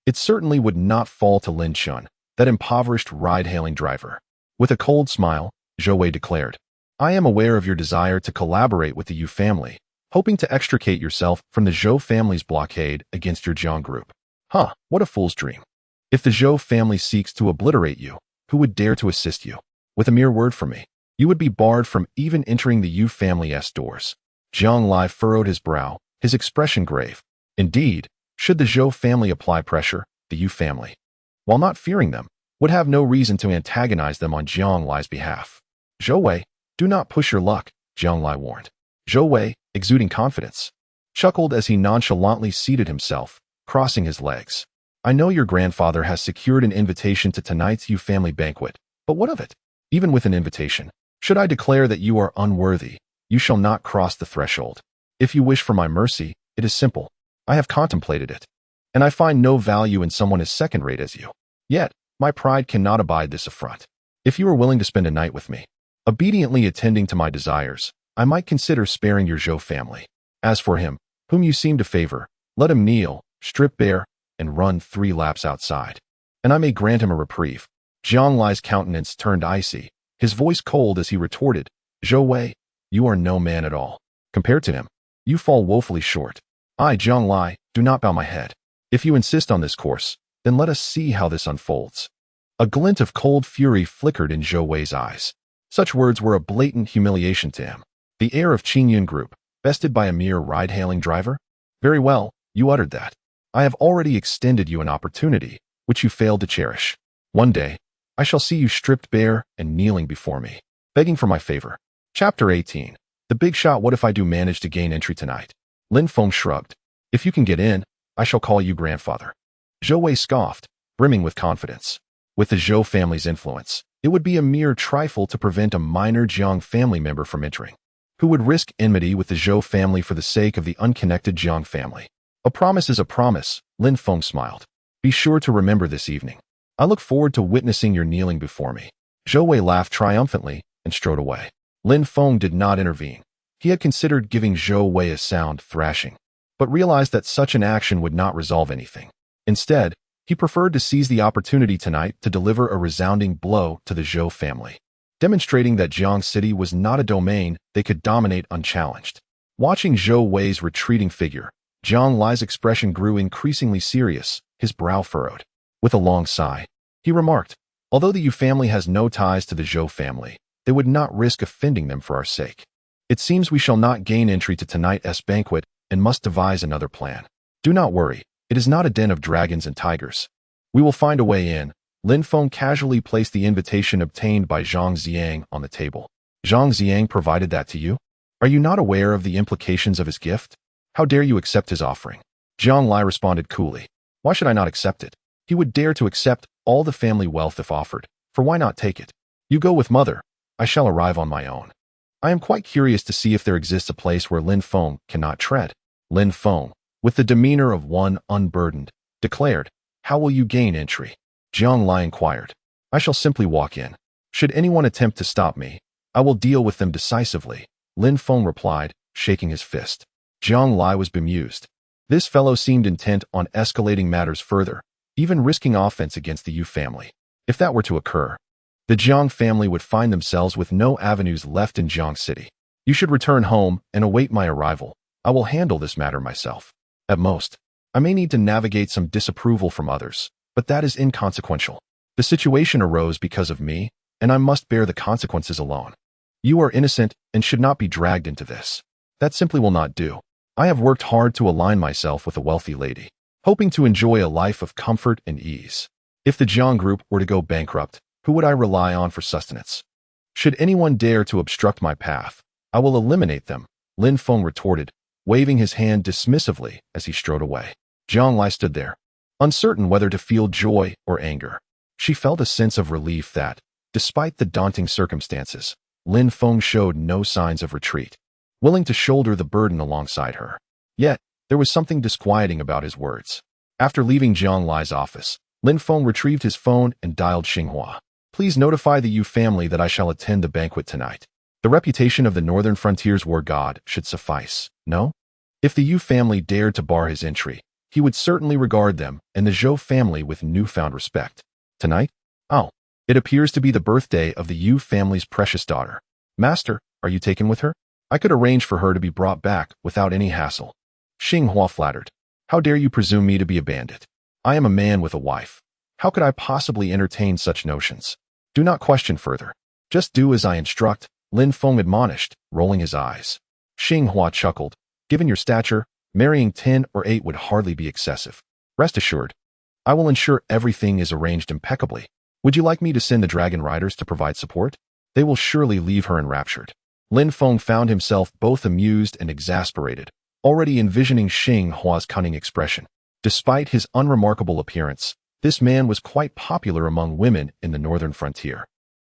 it certainly would not fall to Lin Chun, that impoverished ride-hailing driver. With a cold smile, Zhou Wei declared, I am aware of your desire to collaborate with the Yu family, hoping to extricate yourself from the Zhou family's blockade against your Jiang group. Huh, what a fool's dream. If the Zhou family seeks to obliterate you, who would dare to assist you? With a mere word from me, you would be barred from even entering the Yu family's doors. Jiang Lai furrowed his brow, his expression grave. Indeed, should the Zhou family apply pressure, the Yu family, while not fearing them, would have no reason to antagonize them on Jiang Lai's behalf. Zhou Wei, do not push your luck, Jiang Lai warned. Zhou Wei, exuding confidence, chuckled as he nonchalantly seated himself, crossing his legs. I know your grandfather has secured an invitation to tonight's Yu family banquet, but what of it? Even with an invitation, should I declare that you are unworthy, you shall not cross the threshold. If you wish for my mercy, it is simple. I have contemplated it, and I find no value in someone as second-rate as you. Yet, my pride cannot abide this affront. If you are willing to spend a night with me, obediently attending to my desires, I might consider sparing your Zhou family. As for him, whom you seem to favor, let him kneel, strip bare, and run 3 laps outside, and I may grant him a reprieve. Jiang Lai's countenance turned icy, his voice cold as he retorted, Zhou Wei, you are no man at all. Compared to him, you fall woefully short. I, Jiang Lai, do not bow my head. If you insist on this course, then let us see how this unfolds. A glint of cold fury flickered in Zhou Wei's eyes. Such words were a blatant humiliation to him. The heir of Qingyun Group, bested by a mere ride-hailing driver? Very well, you uttered that. I have already extended you an opportunity, which you failed to cherish. One day, I shall see you stripped bare and kneeling before me, begging for my favor. Chapter 18. The big shot. What if I do manage to gain entry tonight? Lin Feng shrugged. If you can get in, I shall call you grandfather. Zhou Wei scoffed, brimming with confidence. With the Zhou family's influence, it would be a mere trifle to prevent a minor Jiang family member from entering. Who would risk enmity with the Zhou family for the sake of the unconnected Jiang family? A promise is a promise, Lin Feng smiled. Be sure to remember this evening. I look forward to witnessing your kneeling before me. Zhou Wei laughed triumphantly and strode away. Lin Feng did not intervene. He had considered giving Zhou Wei a sound thrashing, but realized that such an action would not resolve anything. Instead, he preferred to seize the opportunity tonight to deliver a resounding blow to the Zhou family, demonstrating that Jiang City was not a domain they could dominate unchallenged. Watching Zhou Wei's retreating figure, Jiang Lai's expression grew increasingly serious, his brow furrowed. With a long sigh, he remarked, although the Yu family has no ties to the Zhou family, they would not risk offending them for our sake. It seems we shall not gain entry to tonight's banquet and must devise another plan. Do not worry, it is not a den of dragons and tigers. We will find a way in. Lin Feng casually placed the invitation obtained by Zhang Xiang on the table. Zhang Xiang provided that to you? Are you not aware of the implications of his gift? How dare you accept his offering? Jiang Lai responded coolly. Why should I not accept it? He would dare to accept all the family wealth if offered, for why not take it? You go with mother. I shall arrive on my own. I am quite curious to see if there exists a place where Lin Feng cannot tread. Lin Feng, with the demeanor of one unburdened, declared, How will you gain entry? Jiang Lai inquired. I shall simply walk in. Should anyone attempt to stop me, I will deal with them decisively, Lin Feng replied, shaking his fist. Jiang Lai was bemused. This fellow seemed intent on escalating matters further, even risking offense against the Yu family. If that were to occur, the Jiang family would find themselves with no avenues left in Jiang City. You should return home and await my arrival. I will handle this matter myself. At most, I may need to navigate some disapproval from others, but that is inconsequential. The situation arose because of me, and I must bear the consequences alone. You are innocent and should not be dragged into this. That simply will not do. I have worked hard to align myself with a wealthy lady, hoping to enjoy a life of comfort and ease. If the Jiang group were to go bankrupt, who would I rely on for sustenance? Should anyone dare to obstruct my path, I will eliminate them, Lin Feng retorted, waving his hand dismissively as he strode away. Jiang Lai stood there, uncertain whether to feel joy or anger. She felt a sense of relief that, despite the daunting circumstances, Lin Feng showed no signs of retreat, willing to shoulder the burden alongside her. Yet, there was something disquieting about his words. After leaving Jiang Lai's office, Lin Feng retrieved his phone and dialed Xinghua. Please notify the Yu family that I shall attend the banquet tonight. The reputation of the Northern Frontier's war god should suffice, no? If the Yu family dared to bar his entry, he would certainly regard them and the Zhou family with newfound respect. Tonight? Oh, it appears to be the birthday of the Yu family's precious daughter. Master, are you taken with her? I could arrange for her to be brought back without any hassle. Xinghua flattered. How dare you presume me to be a bandit? I am a man with a wife. How could I possibly entertain such notions? Do not question further. Just do as I instruct, Lin Feng admonished, rolling his eyes. Xinghua chuckled. Given your stature, marrying 10 or 8 would hardly be excessive. Rest assured, I will ensure everything is arranged impeccably. Would you like me to send the dragon riders to provide support? They will surely leave her enraptured. Lin Feng found himself both amused and exasperated, already envisioning Xinghua's cunning expression. Despite his unremarkable appearance, this man was quite popular among women in the northern frontier.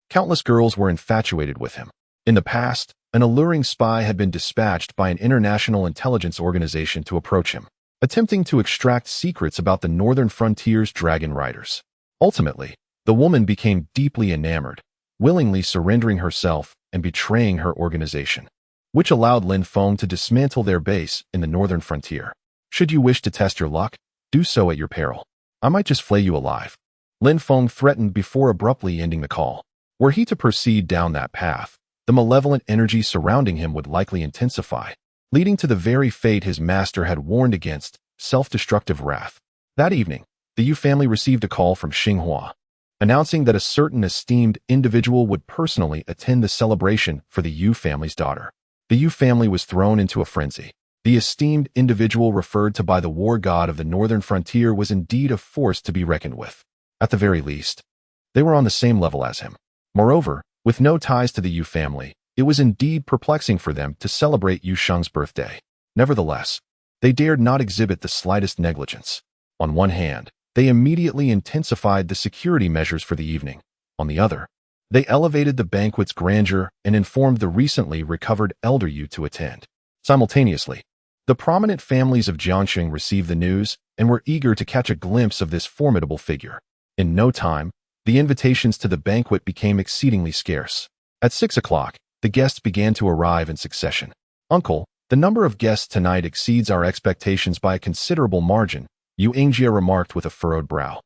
Countless girls were infatuated with him. In the past, an alluring spy had been dispatched by an international intelligence organization to approach him, attempting to extract secrets about the northern frontier's dragon riders. Ultimately, the woman became deeply enamored, willingly surrendering herself and betraying her organization, which allowed Lin Feng to dismantle their base in the northern frontier. Should you wish to test your luck, do so at your peril. I might just flay you alive. Lin Feng threatened before abruptly ending the call. Were he to proceed down that path, the malevolent energy surrounding him would likely intensify, leading to the very fate his master had warned against, self-destructive wrath. That evening, the Yu family received a call from Xinghua, announcing that a certain esteemed individual would personally attend the celebration for the Yu family's daughter. The Yu family was thrown into a frenzy. The esteemed individual referred to by the war god of the northern frontier was indeed a force to be reckoned with. At the very least, they were on the same level as him. Moreover, with no ties to the Yu family, it was indeed perplexing for them to celebrate Yu Sheng's birthday. Nevertheless, they dared not exhibit the slightest negligence. On one hand, they immediately intensified the security measures for the evening. On the other, they elevated the banquet's grandeur and informed the recently recovered elder Yu to attend. Simultaneously, the prominent families of Jiangxing received the news and were eager to catch a glimpse of this formidable figure. In no time, the invitations to the banquet became exceedingly scarce. At 6 o'clock, the guests began to arrive in succession. Uncle, the number of guests tonight exceeds our expectations by a considerable margin, Yu Yingjie remarked with a furrowed brow.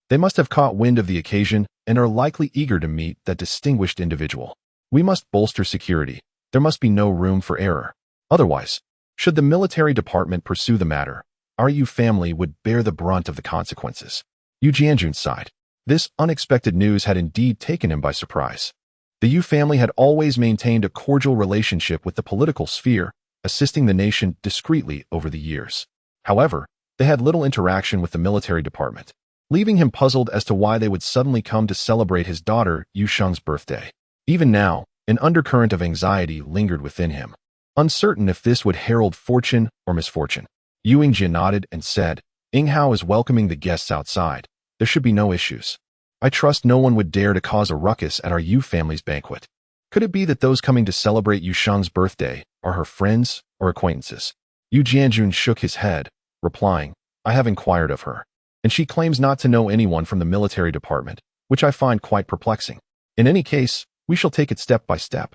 They must have caught wind of the occasion and are likely eager to meet that distinguished individual. We must bolster security. There must be no room for error. Otherwise, should the military department pursue the matter, our Yu family would bear the brunt of the consequences. Yu Jianjun sighed. This unexpected news had indeed taken him by surprise. The Yu family had always maintained a cordial relationship with the political sphere, assisting the nation discreetly over the years. However, they had little interaction with the military department, leaving him puzzled as to why they would suddenly come to celebrate his daughter Yu Sheng's birthday. Even now, an undercurrent of anxiety lingered within him, uncertain if this would herald fortune or misfortune. Yu Yingjie nodded and said, Yinghao is welcoming the guests outside. There should be no issues. I trust no one would dare to cause a ruckus at our Yu family's banquet. Could it be that those coming to celebrate Yu Sheng's birthday are her friends or acquaintances? Yu Jianjun shook his head, replying, I have inquired of her, and she claims not to know anyone from the military department, which I find quite perplexing. In any case, we shall take it step by step.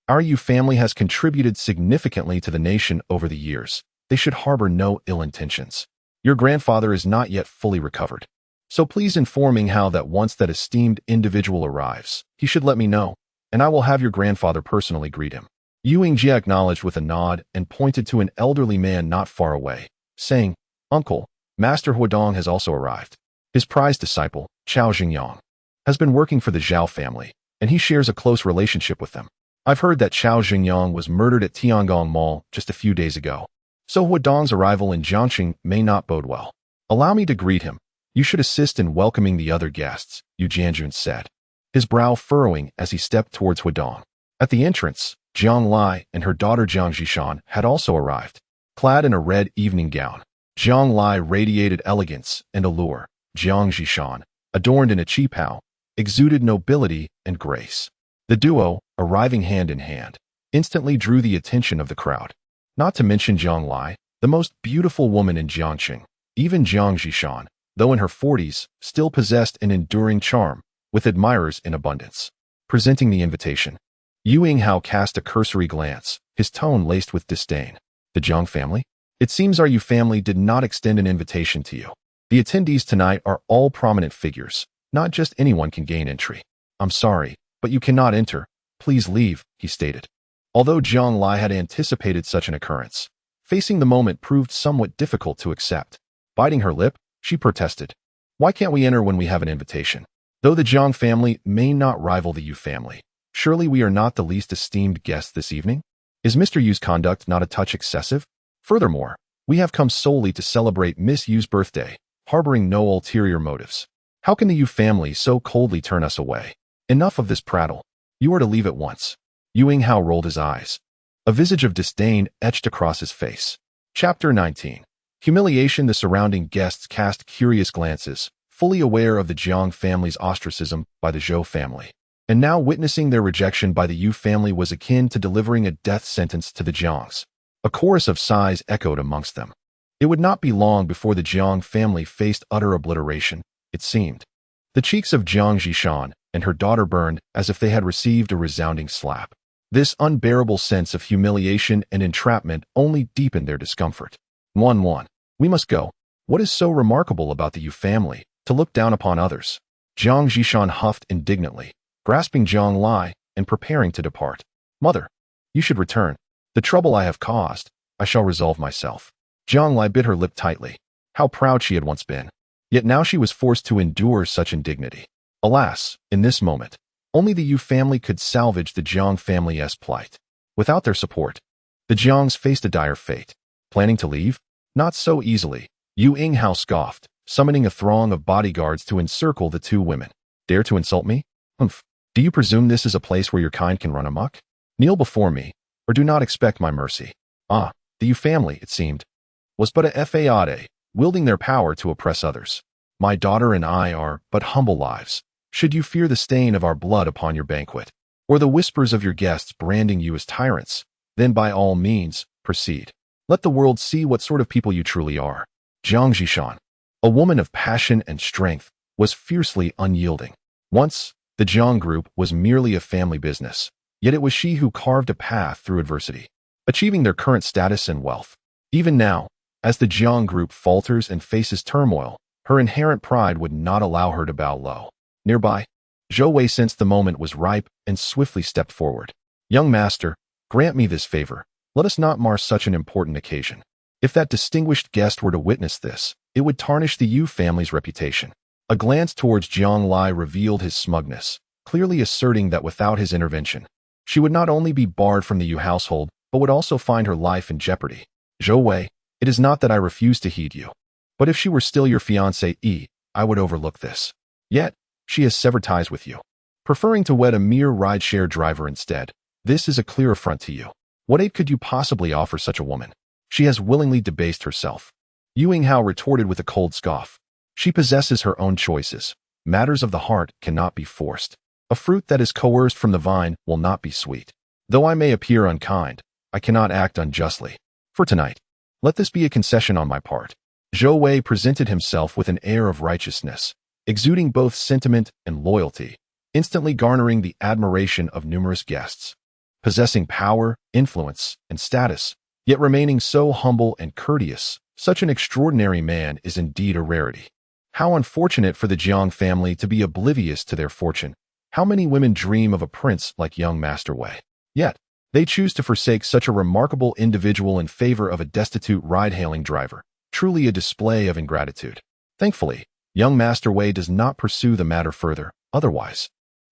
Our Yu family has contributed significantly to the nation over the years, they should harbor no ill intentions. Your grandfather is not yet fully recovered. So please informing how that once that esteemed individual arrives, he should let me know, and I will have your grandfather personally greet him. Yu Yingjie acknowledged with a nod and pointed to an elderly man not far away, saying, Uncle, Master Huadong has also arrived. His prized disciple, Chao Xingyang, has been working for the Zhao family, and he shares a close relationship with them. I've heard that Chao Xingyang was murdered at Tiangong Mall just a few days ago, so Huadong's arrival in Jiangxing may not bode well. Allow me to greet him. You should assist in welcoming the other guests, Yu Jianjun said, his brow furrowing as he stepped towards Huadong. At the entrance, Jiang Lai and her daughter Jiang Zhishan had also arrived, clad in a red evening gown. Jiang Lai radiated elegance and allure. Jiang Zhishan, adorned in a qipao, exuded nobility and grace. The duo, arriving hand in hand, instantly drew the attention of the crowd. Not to mention Jiang Lai, the most beautiful woman in Jiangxing. Even Jiang Zhishan, though in her 40s, still possessed an enduring charm, with admirers in abundance. Presenting the invitation, Yu Yinghao cast a cursory glance, his tone laced with disdain. The Jiang family? It seems our Yu family did not extend an invitation to you. The attendees tonight are all prominent figures. Not just anyone can gain entry. I'm sorry, but you cannot enter. Please leave, he stated. Although Jiang Lai had anticipated such an occurrence, facing the moment proved somewhat difficult to accept. Biting her lip, she protested. Why can't we enter when we have an invitation? Though the Jiang family may not rival the Yu family, surely we are not the least esteemed guests this evening? Is Mr. Yu's conduct not a touch excessive? Furthermore, we have come solely to celebrate Miss Yu's birthday, harboring no ulterior motives. How can the Yu family so coldly turn us away? Enough of this prattle. You are to leave at once. Yu Yinghao rolled his eyes. A visage of disdain etched across his face. Chapter 19. Humiliation. The surrounding guests cast curious glances, fully aware of the Jiang family's ostracism by the Zhou family. And now witnessing their rejection by the Yu family was akin to delivering a death sentence to the Jiangs. A chorus of sighs echoed amongst them. It would not be long before the Jiang family faced utter obliteration, it seemed. The cheeks of Jiang Zhishan and her daughter burned as if they had received a resounding slap. This unbearable sense of humiliation and entrapment only deepened their discomfort. 1. We must go. What is so remarkable about the Yu family, to look down upon others? Jiang Zhishan huffed indignantly, grasping Jiang Lai and preparing to depart. Mother, you should return. The trouble I have caused, I shall resolve myself. Jiang Lai bit her lip tightly. How proud she had once been. Yet now she was forced to endure such indignity. Alas, in this moment, only the Yu family could salvage the Jiang family's plight. Without their support, the Jiangs faced a dire fate. Planning to leave? Not so easily. Yu Yinghao scoffed, summoning a throng of bodyguards to encircle the two women. Dare to insult me? Humph. Do you presume this is a place where your kind can run amok? Kneel before me, or do not expect my mercy. Ah, the Yu family, it seemed, was but a fade, wielding their power to oppress others. My daughter and I are but humble lives. Should you fear the stain of our blood upon your banquet, or the whispers of your guests branding you as tyrants, then by all means, proceed. Let the world see what sort of people you truly are. Jiang Zhishan, a woman of passion and strength, was fiercely unyielding. Once, the Jiang group was merely a family business, yet it was she who carved a path through adversity, achieving their current status and wealth. Even now, as the Jiang group falters and faces turmoil, her inherent pride would not allow her to bow low. Nearby, Zhou Wei sensed the moment was ripe and swiftly stepped forward. Young master, grant me this favor. Let us not mar such an important occasion. If that distinguished guest were to witness this, it would tarnish the Yu family's reputation. A glance towards Jiang Lai revealed his smugness, clearly asserting that without his intervention, she would not only be barred from the Yu household, but would also find her life in jeopardy. Zhou Wei, it is not that I refuse to heed you, but if she were still your fiancée, I would overlook this. Yet, she has severed ties with you, preferring to wed a mere rideshare driver instead. This is a clear affront to you. What aid could you possibly offer such a woman? She has willingly debased herself. Yu Yinghao retorted with a cold scoff. She possesses her own choices. Matters of the heart cannot be forced. A fruit that is coerced from the vine will not be sweet. Though I may appear unkind, I cannot act unjustly. For tonight, let this be a concession on my part. Zhou Wei presented himself with an air of righteousness, exuding both sentiment and loyalty, instantly garnering the admiration of numerous guests. Possessing power, influence, and status, yet remaining so humble and courteous. Such an extraordinary man is indeed a rarity. How unfortunate for the Jiang family to be oblivious to their fortune. How many women dream of a prince like young Master Wei? Yet, they choose to forsake such a remarkable individual in favor of a destitute ride-hailing driver. Truly a display of ingratitude. Thankfully, young Master Wei does not pursue the matter further, otherwise,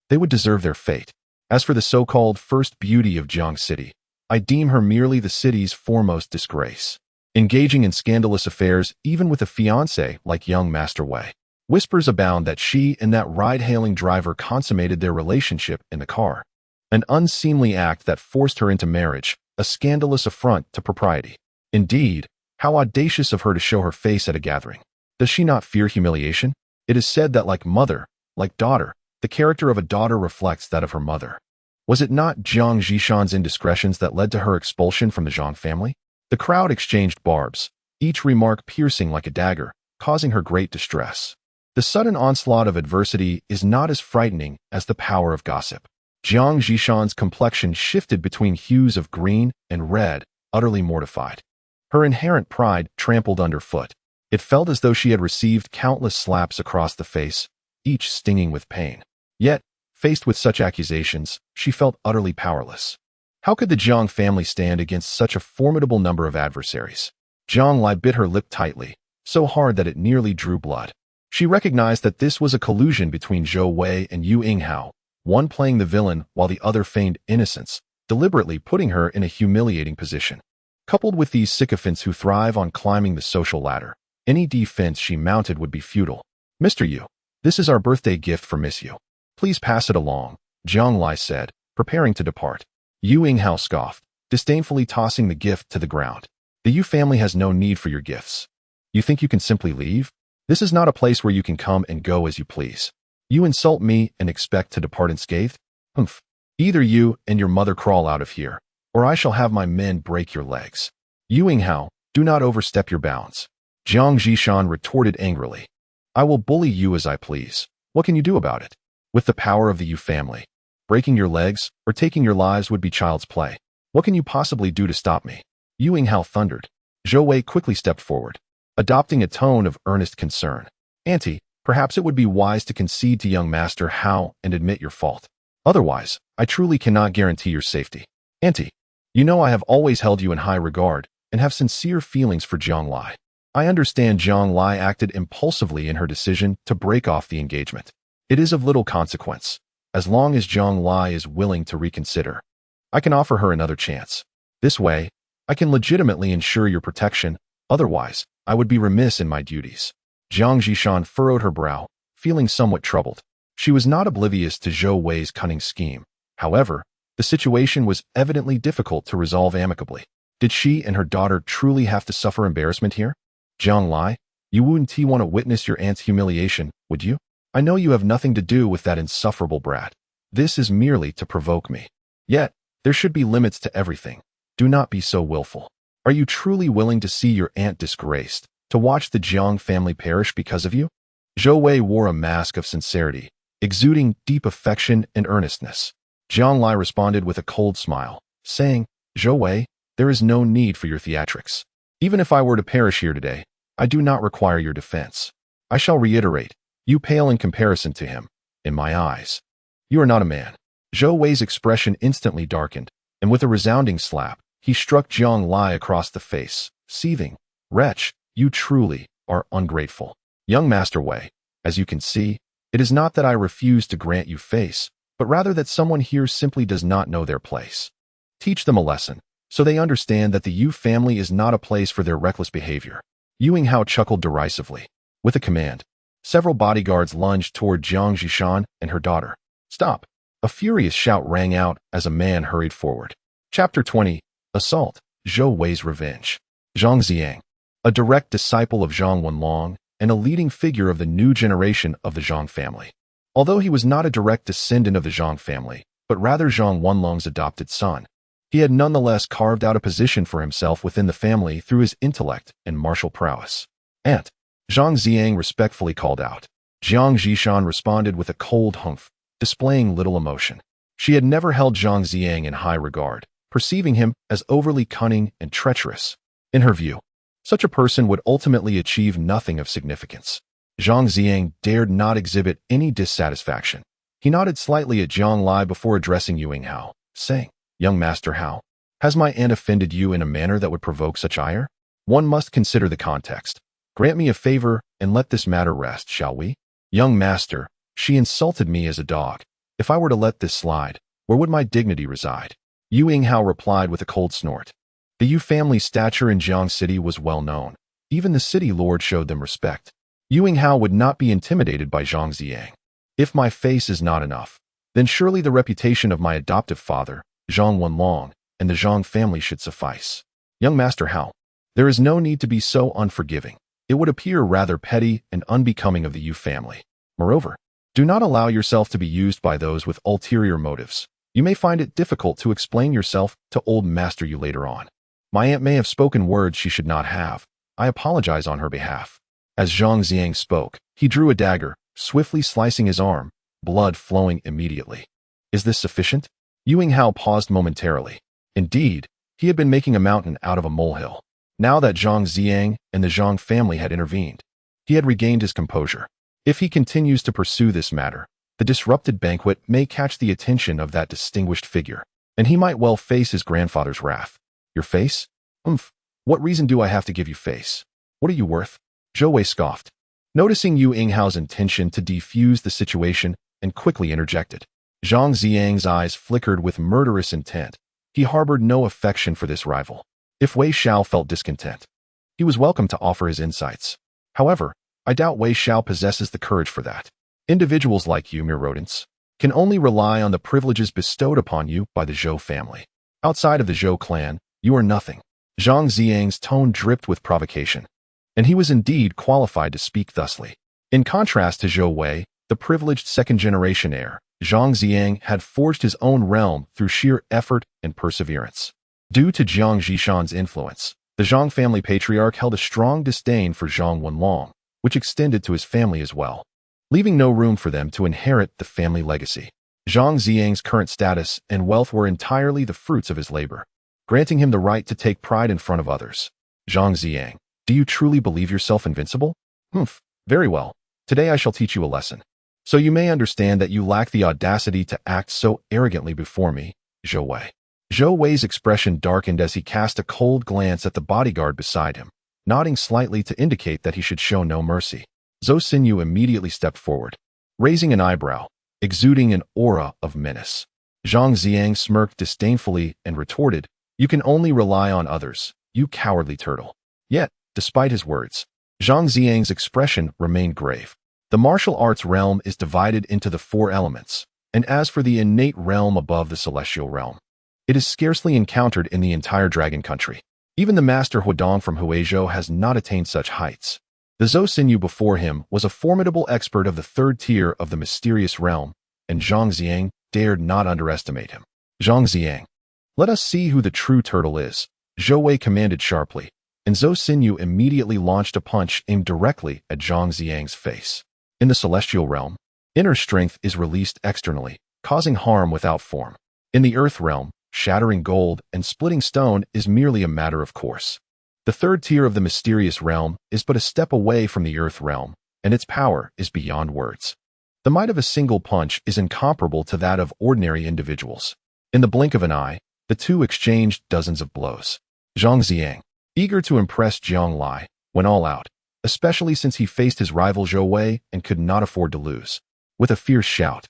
they would deserve their fate. As for the so-called first beauty of Jiang City, I deem her merely the city's foremost disgrace. Engaging in scandalous affairs even with a fiancé like young Master Wei. Whispers abound that she and that ride-hailing driver consummated their relationship in the car. An unseemly act that forced her into marriage, a scandalous affront to propriety. Indeed, how audacious of her to show her face at a gathering. Does she not fear humiliation? It is said that like mother, like daughter, the character of a daughter reflects that of her mother. Was it not Jiang Zhishan's indiscretions that led to her expulsion from the Zhang family? The crowd exchanged barbs, each remark piercing like a dagger, causing her great distress. The sudden onslaught of adversity is not as frightening as the power of gossip. Jiang Zhishan's complexion shifted between hues of green and red, utterly mortified. Her inherent pride trampled underfoot. It felt as though she had received countless slaps across the face, each stinging with pain. Yet, faced with such accusations, she felt utterly powerless. How could the Jiang family stand against such a formidable number of adversaries? Jiang Lai bit her lip tightly, so hard that it nearly drew blood. She recognized that this was a collusion between Zhou Wei and Yu Yinghao, one playing the villain while the other feigned innocence, deliberately putting her in a humiliating position. Coupled with these sycophants who thrive on climbing the social ladder, any defense she mounted would be futile. Mr. Yu, this is our birthday gift for Miss Yu. Please pass it along, Jiang Lai said, preparing to depart. Yu Yinghao scoffed, disdainfully tossing the gift to the ground. The Yu family has no need for your gifts. You think you can simply leave? This is not a place where you can come and go as you please. You insult me and expect to depart unscathed? Humph. Either you and your mother crawl out of here, or I shall have my men break your legs. Yu Yinghao, do not overstep your bounds. Jiang Zhishan retorted angrily. I will bully you as I please. What can you do about it? With the power of the Yu family, breaking your legs or taking your lives would be child's play. What can you possibly do to stop me? Yu Yinghao thundered. Zhou Wei quickly stepped forward, adopting a tone of earnest concern. Auntie, perhaps it would be wise to concede to young Master Hao and admit your fault. Otherwise, I truly cannot guarantee your safety. Auntie, you know I have always held you in high regard and have sincere feelings for Jiang Lai. I understand Jiang Lai acted impulsively in her decision to break off the engagement. It is of little consequence, as long as Jiang Lai is willing to reconsider. I can offer her another chance. This way, I can legitimately ensure your protection, otherwise, I would be remiss in my duties. Jiang Zhishan furrowed her brow, feeling somewhat troubled. She was not oblivious to Zhou Wei's cunning scheme. However, the situation was evidently difficult to resolve amicably. Did she and her daughter truly have to suffer embarrassment here? Jiang Lai, you wouldn't want to witness your aunt's humiliation, would you? I know you have nothing to do with that insufferable brat. This is merely to provoke me. Yet, there should be limits to everything. Do not be so willful. Are you truly willing to see your aunt disgraced, to watch the Jiang family perish because of you? Zhou Wei wore a mask of sincerity, exuding deep affection and earnestness. Jiang Lai responded with a cold smile, saying, Zhou Wei, there is no need for your theatrics. Even if I were to perish here today, I do not require your defense. I shall reiterate, you pale in comparison to him, in my eyes. You are not a man. Zhou Wei's expression instantly darkened, and with a resounding slap, he struck Jiang Lai across the face, seething, Wretch, you truly are ungrateful. Young Master Wei, as you can see, it is not that I refuse to grant you face, but rather that someone here simply does not know their place. Teach them a lesson, so they understand that the Yu family is not a place for their reckless behavior. Yu Yinghao chuckled derisively. With a command, several bodyguards lunged toward Jiang Zhishan and her daughter. Stop! A furious shout rang out as a man hurried forward. Chapter 20, Assault, Zhou Wei's Revenge. Zhang Xiang, a direct disciple of Zhang Wenlong and a leading figure of the new generation of the Zhang family. Although he was not a direct descendant of the Zhang family, but rather Zhang Wenlong's adopted son, he had nonetheless carved out a position for himself within the family through his intellect and martial prowess. Aunt, Zhang Xiang respectfully called out. Jiang Zhishan responded with a cold humph, displaying little emotion. She had never held Zhang Xiang in high regard, perceiving him as overly cunning and treacherous. In her view, such a person would ultimately achieve nothing of significance. Zhang Ziang dared not exhibit any dissatisfaction. He nodded slightly at Jiang Lai before addressing Yu Yinghao, saying, "Young Master Hao, has my aunt offended you in a manner that would provoke such ire? One must consider the context. Grant me a favor and let this matter rest, shall we? Young Master, she insulted me as a dog. If I were to let this slide, where would my dignity reside?" Yu Yinghao replied with a cold snort. The Yu family's stature in Jiang City was well known. Even the city lord showed them respect. Yu Yinghao would not be intimidated by Zhang Ziang. If my face is not enough, then surely the reputation of my adoptive father, Zhang Wenlong, and the Zhang family should suffice. Young Master Hao, there is no need to be so unforgiving. It would appear rather petty and unbecoming of the Yu family. Moreover, do not allow yourself to be used by those with ulterior motives. You may find it difficult to explain yourself to old Master Yu later on. My aunt may have spoken words she should not have. I apologize on her behalf. As Zhang Ziang spoke, he drew a dagger, swiftly slicing his arm, blood flowing immediately. Is this sufficient? Yu Yinghao paused momentarily. Indeed, he had been making a mountain out of a molehill. Now that Zhang Ziang and the Zhang family had intervened, he had regained his composure. If he continues to pursue this matter, the disrupted banquet may catch the attention of that distinguished figure, and he might well face his grandfather's wrath. Your face? What reason do I have to give you face? What are you worth? Zhou Wei scoffed, noticing Yu Yinghao's intention to defuse the situation, and quickly interjected. Zhang Ziang's eyes flickered with murderous intent. He harbored no affection for this rival. If Wei Xiao felt discontent, he was welcome to offer his insights. However, I doubt Wei Xiao possesses the courage for that. Individuals like you, mere rodents, can only rely on the privileges bestowed upon you by the Zhou family. Outside of the Zhou clan, you are nothing. Zhang Ziang's tone dripped with provocation, and he was indeed qualified to speak thusly. In contrast to Zhou Wei, the privileged second-generation heir, Zhang Ziang had forged his own realm through sheer effort and perseverance. Due to Jiang Zhishan's influence, the Zhang family patriarch held a strong disdain for Zhang Wenlong, which extended to his family as well, leaving no room for them to inherit the family legacy. Zhang Ziang's current status and wealth were entirely the fruits of his labor, granting him the right to take pride in front of others. Zhang Ziang, do you truly believe yourself invincible? Very well. Today I shall teach you a lesson, so you may understand that you lack the audacity to act so arrogantly before me, Zhou Wei. Zhou Wei's expression darkened as he cast a cold glance at the bodyguard beside him, nodding slightly to indicate that he should show no mercy. Zhou Xinyu immediately stepped forward, raising an eyebrow, exuding an aura of menace. Zhang Ziang smirked disdainfully and retorted, "You can only rely on others, you cowardly turtle." Yet, despite his words, Zhang Ziang's expression remained grave. The martial arts realm is divided into the 4 elements, and as for the innate realm above the celestial realm, it is scarcely encountered in the entire dragon country. Even the master Huadong from Huizhou has not attained such heights. The Zhou Xinyu before him was a formidable expert of the 3rd tier of the mysterious realm, and Zhang Ziang dared not underestimate him. Zhang Ziang, let us see who the true turtle is, Zhou Wei commanded sharply, and Zhou Xinyu immediately launched a punch aimed directly at Zhang Ziang's face. In the celestial realm, inner strength is released externally, causing harm without form. In the earth realm, shattering gold and splitting stone is merely a matter of course. The 3rd tier of the mysterious realm is but a step away from the earth realm, and its power is beyond words. The might of a single punch is incomparable to that of ordinary individuals. In the blink of an eye, the two exchanged dozens of blows. Zhang Ziang, eager to impress Jiang Lai, went all out, especially since he faced his rival Zhou Wei and could not afford to lose. With a fierce shout,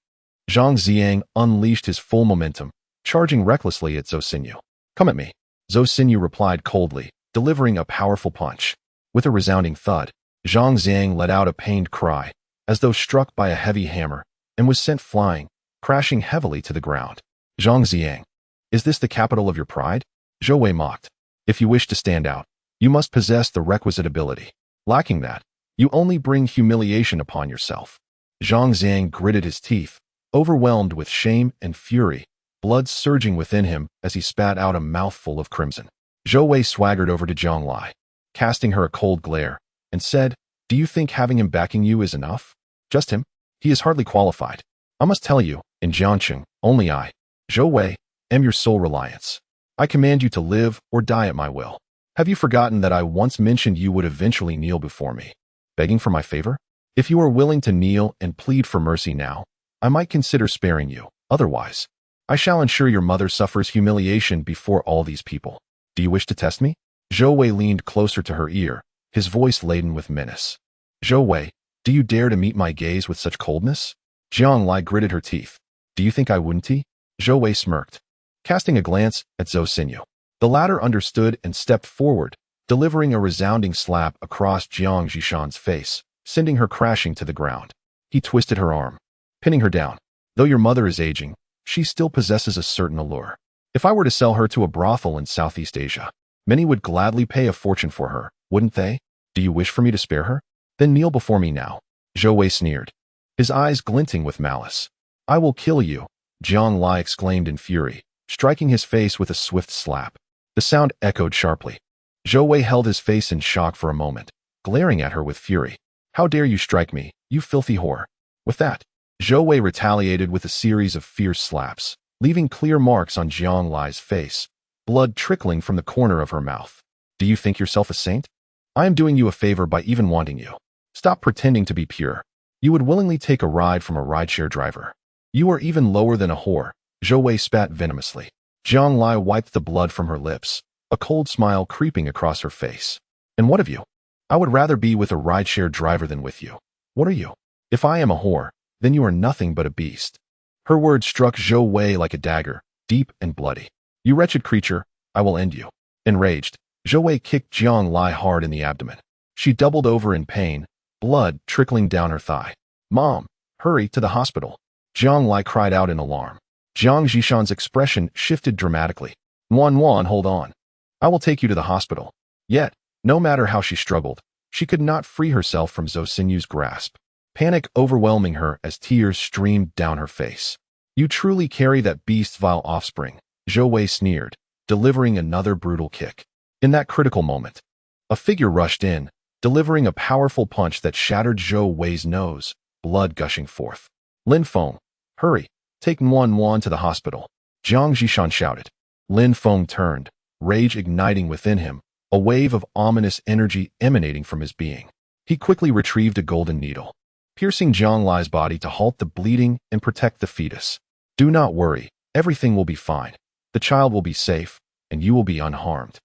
Zhang Ziang unleashed his full momentum, charging recklessly at Zhou Xinyu. "Come at me," Zhou Xinyu replied coldly, delivering a powerful punch. With a resounding thud, Zhang Ziang let out a pained cry, as though struck by a heavy hammer, and was sent flying, crashing heavily to the ground. Zhang Ziang, is this the capital of your pride? Zhou Wei mocked. If you wish to stand out, you must possess the requisite ability. Lacking that, you only bring humiliation upon yourself. Zhang Ziang gritted his teeth, overwhelmed with shame and fury, blood surging within him as he spat out a mouthful of crimson. Zhou Wei swaggered over to Jiang Lai, casting her a cold glare, and said, "Do you think having him backing you is enough? Just him? He is hardly qualified. I must tell you, in Jiangcheng, only I, Zhou Wei, am your sole reliance." I command you to live or die at my will. Have you forgotten that I once mentioned you would eventually kneel before me, begging for my favor? If you are willing to kneel and plead for mercy now, I might consider sparing you. Otherwise, I shall ensure your mother suffers humiliation before all these people. Do you wish to test me?" Zhou Wei leaned closer to her ear, his voice laden with menace. "Zhou Wei, do you dare to meet my gaze with such coldness?" Jiang Lai gritted her teeth. "Do you think I wouldn't?" Zhou Wei smirked, casting a glance at Zhou Xinyu. The latter understood and stepped forward, delivering a resounding slap across Jiang Zhishan's face, sending her crashing to the ground. He twisted her arm, pinning her down. "Though your mother is aging, she still possesses a certain allure. If I were to sell her to a brothel in Southeast Asia, many would gladly pay a fortune for her, wouldn't they? Do you wish for me to spare her? Then kneel before me now." Zhou Wei sneered, his eyes glinting with malice. "I will kill you," Jiang Lai exclaimed in fury, striking his face with a swift slap. The sound echoed sharply. Zhou Wei held his face in shock for a moment, glaring at her with fury. "How dare you strike me, you filthy whore!" With that, Zhou Wei retaliated with a series of fierce slaps, leaving clear marks on Jiang Lai's face, blood trickling from the corner of her mouth. "Do you think yourself a saint? I am doing you a favor by even wanting you. Stop pretending to be pure. You would willingly take a ride from a rideshare driver. You are even lower than a whore." Zhou Wei spat venomously. Jiang Lai wiped the blood from her lips, a cold smile creeping across her face. "And what of you? I would rather be with a rideshare driver than with you. What are you? If I am a whore, then you are nothing but a beast." Her words struck Zhou Wei like a dagger, deep and bloody. "You wretched creature, I will end you." Enraged, Zhou Wei kicked Jiang Lai hard in the abdomen. She doubled over in pain, blood trickling down her thigh. "Mom, hurry to the hospital." Jiang Lai cried out in alarm. Jiang Zhishan's expression shifted dramatically. "Wan, hold on. I will take you to the hospital." Yet, no matter how she struggled, she could not free herself from Zhou Xinyu's grasp, panic overwhelming her as tears streamed down her face. "You truly carry that beast's vile offspring," Zhou Wei sneered, delivering another brutal kick. In that critical moment, a figure rushed in, delivering a powerful punch that shattered Zhou Wei's nose, blood gushing forth. "Lin Feng, hurry, take Wan to the hospital," Jiang Zhishan shouted. Lin Feng turned, rage igniting within him, a wave of ominous energy emanating from his being. He quickly retrieved a golden needle, piercing Jiang Lai's body to halt the bleeding and protect the fetus. "Do not worry, everything will be fine. The child will be safe, and you will be unharmed."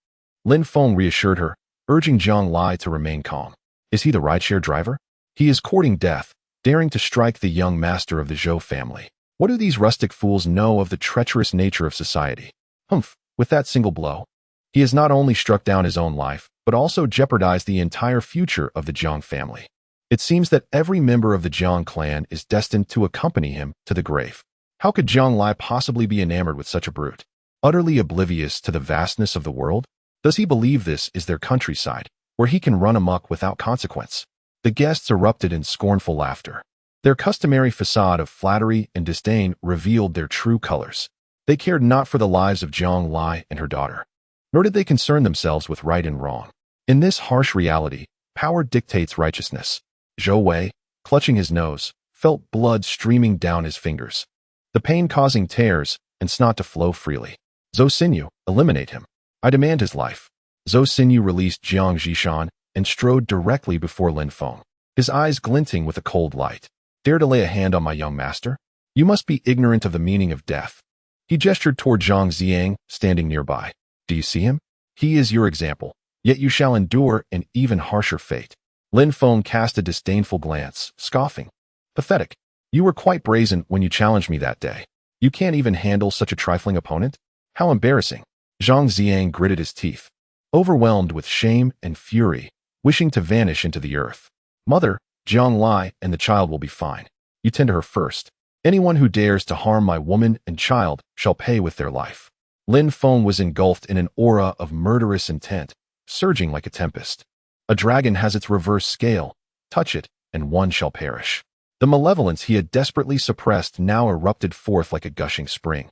Lin Feng reassured her, urging Jiang Lai to remain calm. "Is he the rideshare driver? He is courting death, daring to strike the young master of the Zhou family. What do these rustic fools know of the treacherous nature of society? Humph, with that single blow, he has not only struck down his own life, but also jeopardized the entire future of the Jiang family. It seems that every member of the Jiang clan is destined to accompany him to the grave. How could Jiang Lai possibly be enamored with such a brute? Utterly oblivious to the vastness of the world? Does he believe this is their countryside, where he can run amok without consequence?" The guests erupted in scornful laughter. Their customary facade of flattery and disdain revealed their true colors. They cared not for the lives of Jiang Lai and her daughter, nor did they concern themselves with right and wrong. In this harsh reality, power dictates righteousness. Zhou Wei, clutching his nose, felt blood streaming down his fingers, the pain causing tears and snot to flow freely. "Zhou Xinyu, eliminate him. I demand his life." Zhou Xinyu released Jiang Zhishan and strode directly before Lin Feng, his eyes glinting with a cold light. "Dare to lay a hand on my young master? You must be ignorant of the meaning of death." He gestured toward Zhang Ziang, standing nearby. "Do you see him? He is your example, yet you shall endure an even harsher fate." Lin Feng cast a disdainful glance, scoffing. "Pathetic. You were quite brazen when you challenged me that day. You can't even handle such a trifling opponent? How embarrassing." Zhang Ziang gritted his teeth, overwhelmed with shame and fury, wishing to vanish into the earth. "Mother, Jiang Lai and the child will be fine. You tend to her first. Anyone who dares to harm my woman and child shall pay with their life." Lin Feng was engulfed in an aura of murderous intent, surging like a tempest. A dragon has its reverse scale. Touch it, and one shall perish. The malevolence he had desperately suppressed now erupted forth like a gushing spring,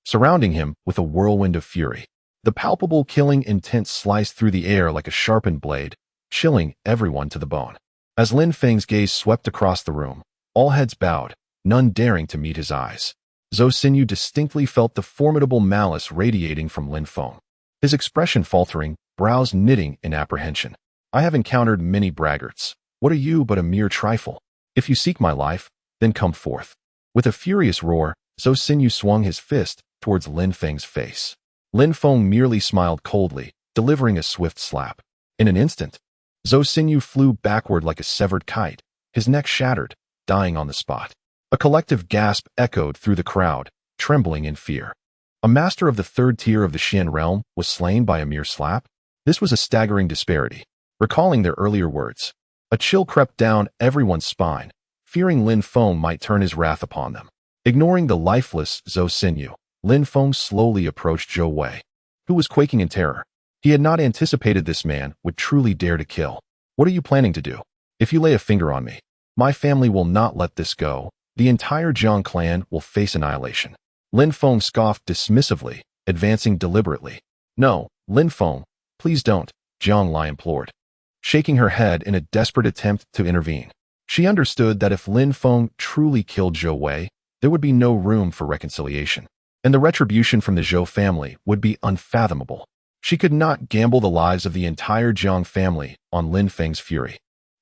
surrounding him with a whirlwind of fury. The palpable killing intent sliced through the air like a sharpened blade, chilling everyone to the bone. As Lin Feng's gaze swept across the room, all heads bowed, none daring to meet his eyes. Zhou Xinyu distinctly felt the formidable malice radiating from Lin Feng. His expression faltering, brows knitting in apprehension. I have encountered many braggarts. What are you but a mere trifle? If you seek my life, then come forth. With a furious roar, Zhou Xinyu swung his fist towards Lin Feng's face. Lin Feng merely smiled coldly, delivering a swift slap. In an instant, Zhou Xinyu flew backward like a severed kite, his neck shattered, dying on the spot. A collective gasp echoed through the crowd, trembling in fear. A master of the third tier of the Xian realm was slain by a mere slap? This was a staggering disparity. Recalling their earlier words, a chill crept down everyone's spine, fearing Lin Feng might turn his wrath upon them. Ignoring the lifeless Zhou Xinyu, Lin Feng slowly approached Zhou Wei, who was quaking in terror. He had not anticipated this man would truly dare to kill. What are you planning to do? If you lay a finger on me, my family will not let this go. The entire Jiang clan will face annihilation. Lin Feng scoffed dismissively, advancing deliberately. No, Lin Feng, please don't, Jiang Lai implored, shaking her head in a desperate attempt to intervene. She understood that if Lin Feng truly killed Zhou Wei, there would be no room for reconciliation, and the retribution from the Zhou family would be unfathomable. She could not gamble the lives of the entire Jiang family on Lin Feng's fury.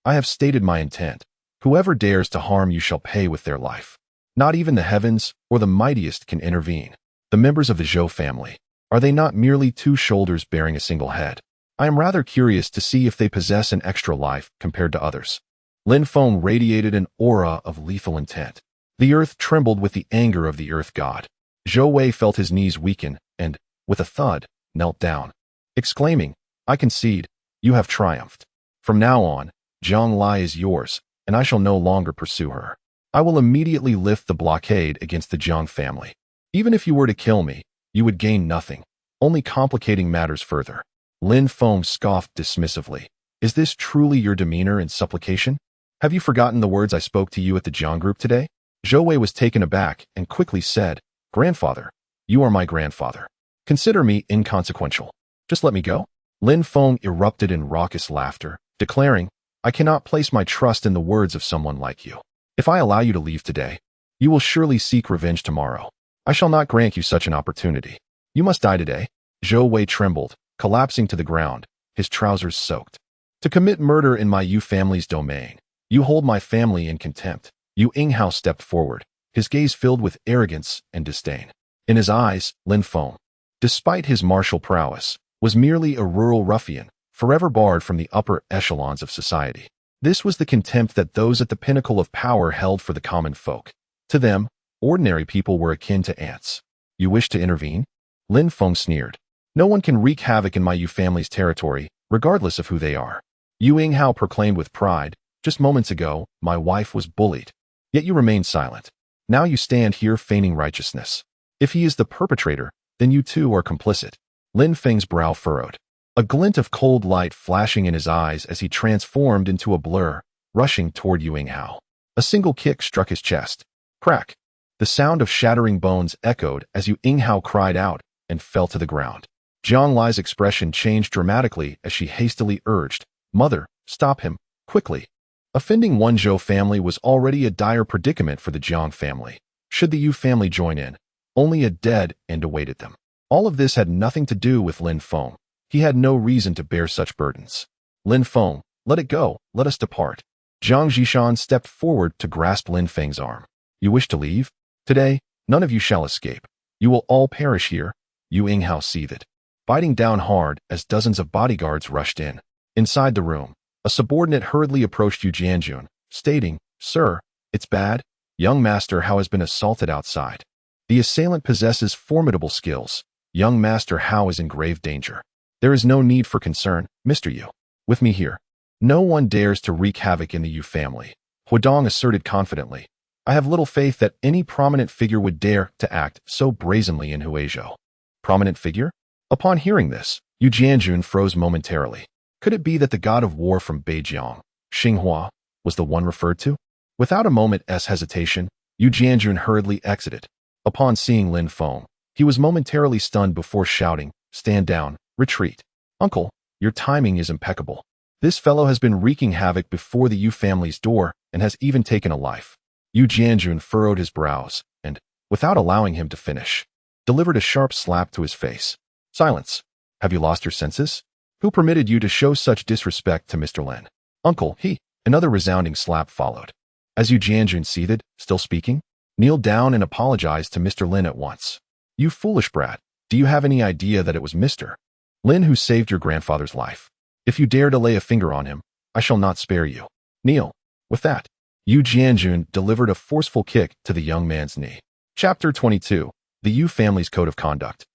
I have stated my intent. Whoever dares to harm you shall pay with their life. Not even the heavens or the mightiest can intervene. The members of the Zhou family, are they not merely two shoulders bearing a single head? I am rather curious to see if they possess an extra life compared to others. Lin Feng radiated an aura of lethal intent. The earth trembled with the anger of the earth god. Zhou Wei felt his knees weaken and, with a thud, knelt down, exclaiming, I concede, you have triumphed. From now on, Jiang Lai is yours, and I shall no longer pursue her. I will immediately lift the blockade against the Jiang family. Even if you were to kill me, you would gain nothing, only complicating matters further. Lin Feng scoffed dismissively. Is this truly your demeanor and supplication? Have you forgotten the words I spoke to you at the Jiang group today? Zhou Wei was taken aback and quickly said, Grandfather, you are my grandfather. Consider me inconsequential. Just let me go. Lin Feng erupted in raucous laughter, declaring, I cannot place my trust in the words of someone like you. If I allow you to leave today, you will surely seek revenge tomorrow. I shall not grant you such an opportunity. You must die today. Zhou Wei trembled, collapsing to the ground, his trousers soaked. To commit murder in my Yu family's domain. You hold my family in contempt. Yu Yinghao stepped forward, his gaze filled with arrogance and disdain. In his eyes, Lin Feng, despite his martial prowess, was merely a rural ruffian, forever barred from the upper echelons of society. This was the contempt that those at the pinnacle of power held for the common folk. To them, ordinary people were akin to ants. You wish to intervene? Lin Feng sneered. No one can wreak havoc in my Yu family's territory, regardless of who they are. Yu Yinghao proclaimed with pride, just moments ago, my wife was bullied. Yet you remain silent. Now you stand here feigning righteousness. If he is the perpetrator, then you too are complicit. Lin Feng's brow furrowed, a glint of cold light flashing in his eyes as he transformed into a blur, rushing toward Yu Yinghao. A single kick struck his chest. Crack! The sound of shattering bones echoed as Yu Yinghao cried out and fell to the ground. Jiang Lai's expression changed dramatically as she hastily urged, Mother, stop him, quickly. Offending one Zhou family was already a dire predicament for the Jiang family. Should the Yu family join in, only a dead end awaited them. All of this had nothing to do with Lin Feng. He had no reason to bear such burdens. Lin Feng, let it go, let us depart. Zhang Zhishan stepped forward to grasp Lin Feng's arm. You wish to leave? Today, none of you shall escape. You will all perish here. Yu Yinghao seethed, biting down hard as dozens of bodyguards rushed in. Inside the room, a subordinate hurriedly approached Yu Jianjun, stating, Sir, it's bad. Young Master Hao has been assaulted outside. The assailant possesses formidable skills. Young Master Hao is in grave danger. There is no need for concern, Mr. Yu. With me here. No one dares to wreak havoc in the Yu family, Huadong asserted confidently. I have little faith that any prominent figure would dare to act so brazenly in Huizhou. Prominent figure? Upon hearing this, Yu Jianjun froze momentarily. Could it be that the god of war from Beijiang, Xinghua, was the one referred to? Without a moment's hesitation, Yu Jianjun hurriedly exited. Upon seeing Lin Feng, he was momentarily stunned before shouting, Stand down, retreat. Uncle, your timing is impeccable. This fellow has been wreaking havoc before the Yu family's door and has even taken a life. Yu Jianjun furrowed his brows and, without allowing him to finish, delivered a sharp slap to his face. Silence. Have you lost your senses? Who permitted you to show such disrespect to Mr. Lin? Uncle, he. Another resounding slap followed. As Yu Jianjun seethed, still speaking, kneeled down and apologized to Mr. Lin at once. You foolish brat, do you have any idea that it was Mr. Lin who saved your grandfather's life? If you dare to lay a finger on him, I shall not spare you. Kneel. With that, Yu Jianjun delivered a forceful kick to the young man's knee. Chapter 22. The Yu family's code of conduct.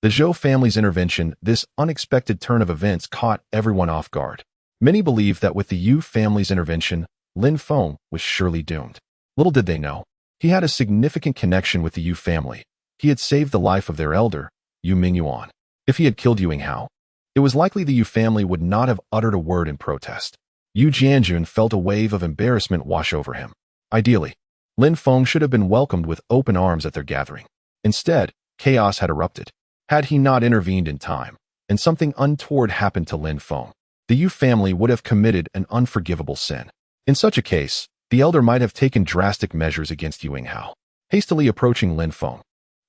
The Zhou family's intervention, this unexpected turn of events caught everyone off guard. Many believed that with the Yu family's intervention, Lin Feng was surely doomed. Little did they know, he had a significant connection with the Yu family. He had saved the life of their elder, Yu Mingyuan. If he had killed Yu Yinghao, it was likely the Yu family would not have uttered a word in protest. Yu Jianjun felt a wave of embarrassment wash over him. Ideally, Lin Feng should have been welcomed with open arms at their gathering. Instead, chaos had erupted. Had he not intervened in time, and something untoward happened to Lin Feng, the Yu family would have committed an unforgivable sin. In such a case, the elder might have taken drastic measures against Yu Yinghao. Hastily approaching Lin Feng,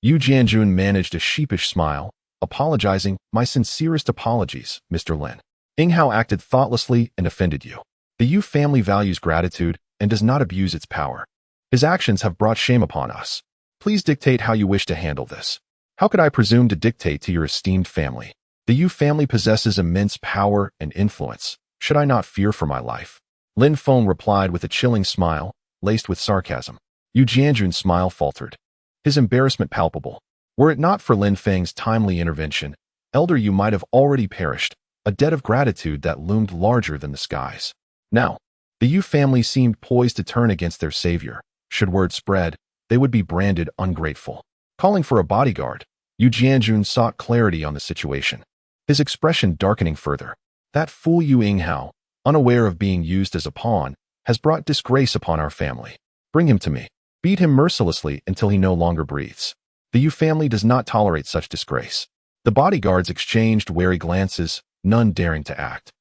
Yu Jianjun managed a sheepish smile, apologizing. My sincerest apologies, Mr. Lin. Yinghao acted thoughtlessly and offended you. The Yu family values gratitude and does not abuse its power. His actions have brought shame upon us. Please dictate how you wish to handle this. How could I presume to dictate to your esteemed family? The Yu family possesses immense power and influence. Should I not fear for my life? Lin Feng replied with a chilling smile, laced with sarcasm. Yu Jianjun's smile faltered, his embarrassment palpable. Were it not for Lin Feng's timely intervention, Elder Yu might have already perished, a debt of gratitude that loomed larger than the skies. Now, the Yu family seemed poised to turn against their savior. Should word spread, they would be branded ungrateful. Calling for a bodyguard, Yu Jianjun sought clarity on the situation, his expression darkening further. That fool Yu Yinghao, unaware of being used as a pawn, has brought disgrace upon our family. Bring him to me. Beat him mercilessly until he no longer breathes. The Yu family does not tolerate such disgrace. The bodyguards exchanged wary glances, none daring to act.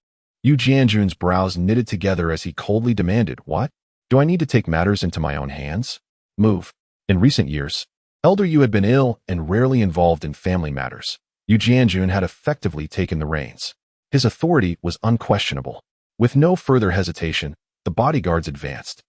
Yu Jianjun's brows knitted together as he coldly demanded, What? Do I need to take matters into my own hands? Move. In recent years, Elder Yu had been ill and rarely involved in family matters. Yu Jianjun had effectively taken the reins. His authority was unquestionable. With no further hesitation, the bodyguards advanced,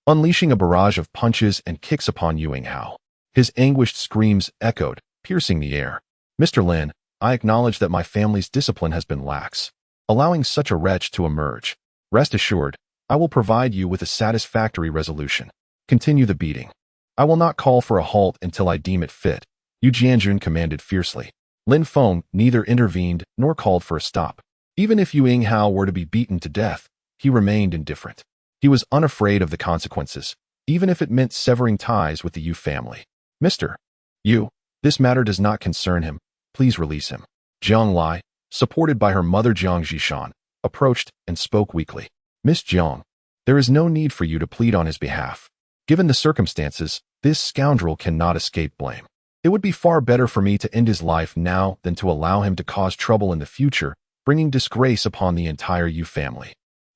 unleashing a barrage of punches and kicks upon Yu Yinghao. His anguished screams echoed, piercing the air. Mr. Lin, I acknowledge that my family's discipline has been lax, allowing such a wretch to emerge. Rest assured, I will provide you with a satisfactory resolution. Continue the beating. I will not call for a halt until I deem it fit, Yu Jianjun commanded fiercely. Lin Feng neither intervened nor called for a stop. Even if Yu Yinghao were to be beaten to death, he remained indifferent. He was unafraid of the consequences, even if it meant severing ties with the Yu family. Mr. Yu, this matter does not concern him. Please release him. Jiang Lai, supported by her mother Jiang Zhishan, approached and spoke weakly. Miss Jiang, there is no need for you to plead on his behalf. Given the circumstances, this scoundrel cannot escape blame. It would be far better for me to end his life now than to allow him to cause trouble in the future, bringing disgrace upon the entire Yu family.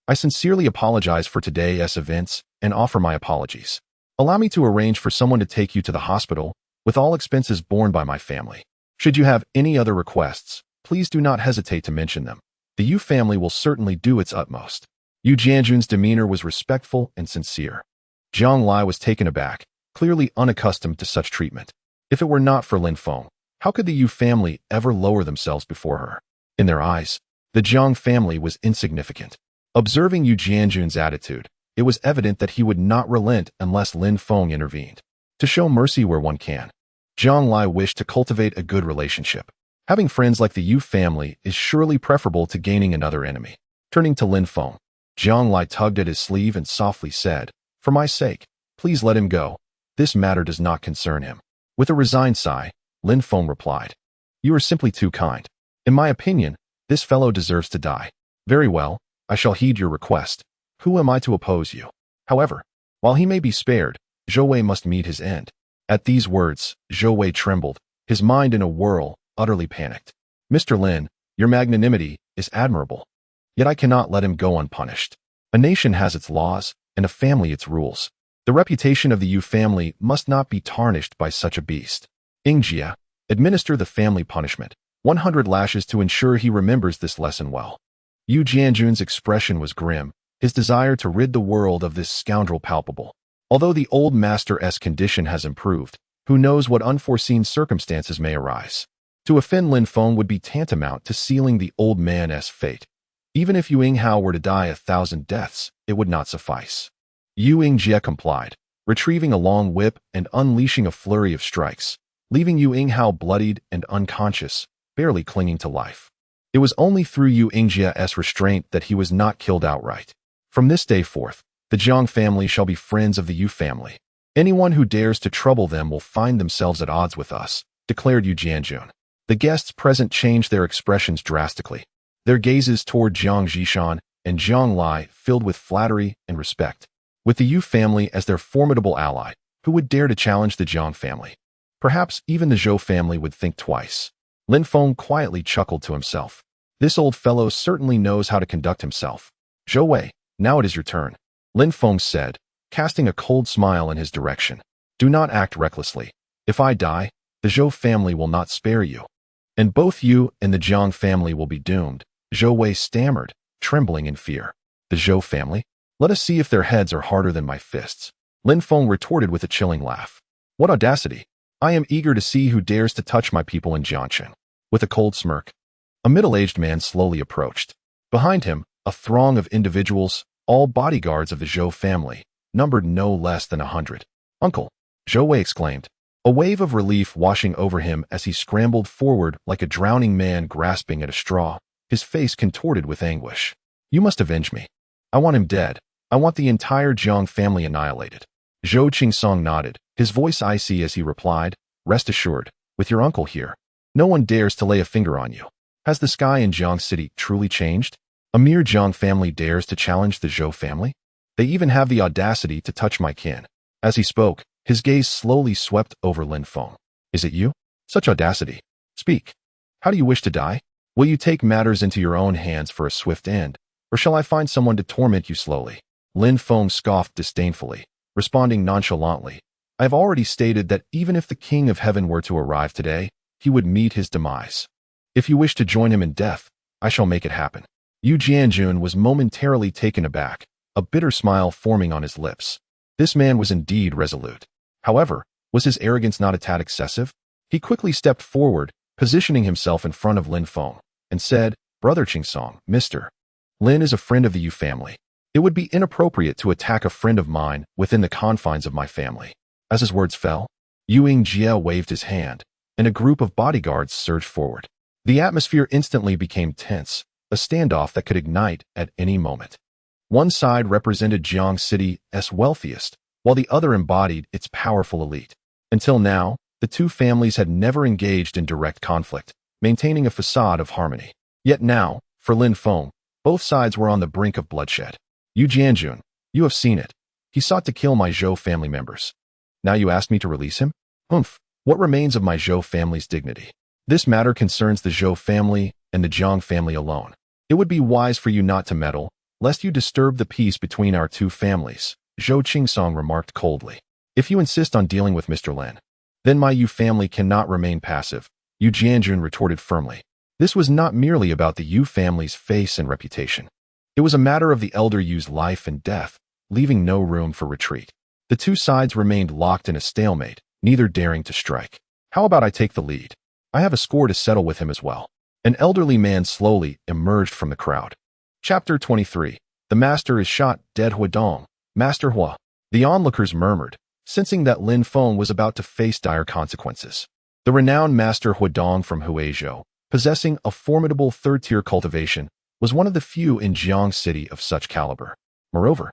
I sincerely apologize for today's events and offer my apologies. Allow me to arrange for someone to take you to the hospital, with all expenses borne by my family. Should you have any other requests, please do not hesitate to mention them. The Yu family will certainly do its utmost. Yu Jianjun's demeanor was respectful and sincere. Jiang Lai was taken aback, clearly unaccustomed to such treatment. If it were not for Lin Feng, how could the Yu family ever lower themselves before her? In their eyes, the Jiang family was insignificant. Observing Yu Jianjun's attitude, it was evident that he would not relent unless Lin Feng intervened. To show mercy where one can, Jiang Lai wished to cultivate a good relationship. Having friends like the Yu family is surely preferable to gaining another enemy. Turning to Lin Feng, Jiang Lai tugged at his sleeve and softly said, For my sake, please let him go. This matter does not concern him. With a resigned sigh, Lin Feng replied, You are simply too kind. In my opinion, this fellow deserves to die. Very well, I shall heed your request. Who am I to oppose you? However, while he may be spared, Zhou Wei must meet his end. At these words, Zhou Wei trembled, his mind in a whirl, utterly panicked. Mr. Lin, your magnanimity is admirable. Yet I cannot let him go unpunished. A nation has its laws, and a family its rules. The reputation of the Yu family must not be tarnished by such a beast. Ingjia, administer the family punishment. 100 lashes to ensure he remembers this lesson well. Yu Jianjun's expression was grim, his desire to rid the world of this scoundrel palpable. Although the old master's condition has improved, who knows what unforeseen circumstances may arise. To offend Lin Feng would be tantamount to sealing the old man's fate. Even if Yu Yinghao were to die 1,000 deaths, it would not suffice. Yu Yingjie complied, retrieving a long whip and unleashing a flurry of strikes, leaving Yu Yinghao bloodied and unconscious, barely clinging to life. It was only through Yu Yingjie's restraint that he was not killed outright. From this day forth, the Jiang family shall be friends of the Yu family. Anyone who dares to trouble them will find themselves at odds with us, declared Yu Jianjun. The guests present changed their expressions drastically, their gazes toward Jiang Zhishan and Jiang Lai filled with flattery and respect. With the Yu family as their formidable ally, who would dare to challenge the Jiang family? Perhaps even the Zhou family would think twice. Lin Feng quietly chuckled to himself. This old fellow certainly knows how to conduct himself. Zhou Wei, now it is your turn, Lin Feng said, casting a cold smile in his direction. Do not act recklessly. If I die, the Zhou family will not spare you. And both you and the Jiang family will be doomed, Zhou Wei stammered, trembling in fear. The Zhou family? Let us see if their heads are harder than my fists. Lin Feng retorted with a chilling laugh. What audacity! I am eager to see who dares to touch my people in Jiangchen. With a cold smirk, a middle-aged man slowly approached. Behind him, a throng of individuals, all bodyguards of the Zhou family, numbered no less than 100. Uncle, Zhou Wei exclaimed, a wave of relief washing over him as he scrambled forward like a drowning man grasping at a straw, his face contorted with anguish. You must avenge me. I want him dead. I want the entire Jiang family annihilated. Zhou Qingsong nodded, his voice icy as he replied, rest assured, with your uncle here, no one dares to lay a finger on you. Has the sky in Jiang City truly changed? A mere Jiang family dares to challenge the Zhou family? They even have the audacity to touch my kin. As he spoke, his gaze slowly swept over Lin Feng. Is it you? Such audacity. Speak. How do you wish to die? Will you take matters into your own hands for a swift end, or shall I find someone to torment you slowly? Lin Feng scoffed disdainfully, responding nonchalantly. I have already stated that even if the King of Heaven were to arrive today, he would meet his demise. If you wish to join him in death, I shall make it happen. Yu Jianjun was momentarily taken aback, a bitter smile forming on his lips. This man was indeed resolute. However, was his arrogance not a tad excessive? He quickly stepped forward, positioning himself in front of Lin Feng, and said, Brother Qingsong, Mr. Lin is a friend of the Yu family. It would be inappropriate to attack a friend of mine within the confines of my family. As his words fell, Yu Yingjie waved his hand, and a group of bodyguards surged forward. The atmosphere instantly became tense, a standoff that could ignite at any moment. One side represented Jiang City's wealthiest, while the other embodied its powerful elite. Until now, the two families had never engaged in direct conflict, maintaining a facade of harmony. Yet now, for Lin Feng, both sides were on the brink of bloodshed. Yu Jianjun, you have seen it. He sought to kill my Zhou family members. Now you ask me to release him? Humph, what remains of my Zhou family's dignity? This matter concerns the Zhou family and the Jiang family alone. It would be wise for you not to meddle, lest you disturb the peace between our two families, Zhou Qingsong remarked coldly. If you insist on dealing with Mr. Lin, then my Yu family cannot remain passive, Yu Jianjun retorted firmly. This was not merely about the Yu family's face and reputation. It was a matter of the elder Yu's life and death, leaving no room for retreat. The two sides remained locked in a stalemate, neither daring to strike. How about I take the lead? I have a score to settle with him as well. An elderly man slowly emerged from the crowd. Chapter 23. The master is shot dead. Huadong, Master Hua. The onlookers murmured, sensing that Lin Feng was about to face dire consequences. The renowned Master Huadong from Huizhou, possessing a formidable third-tier cultivation, was one of the few in Jiang City of such caliber. Moreover,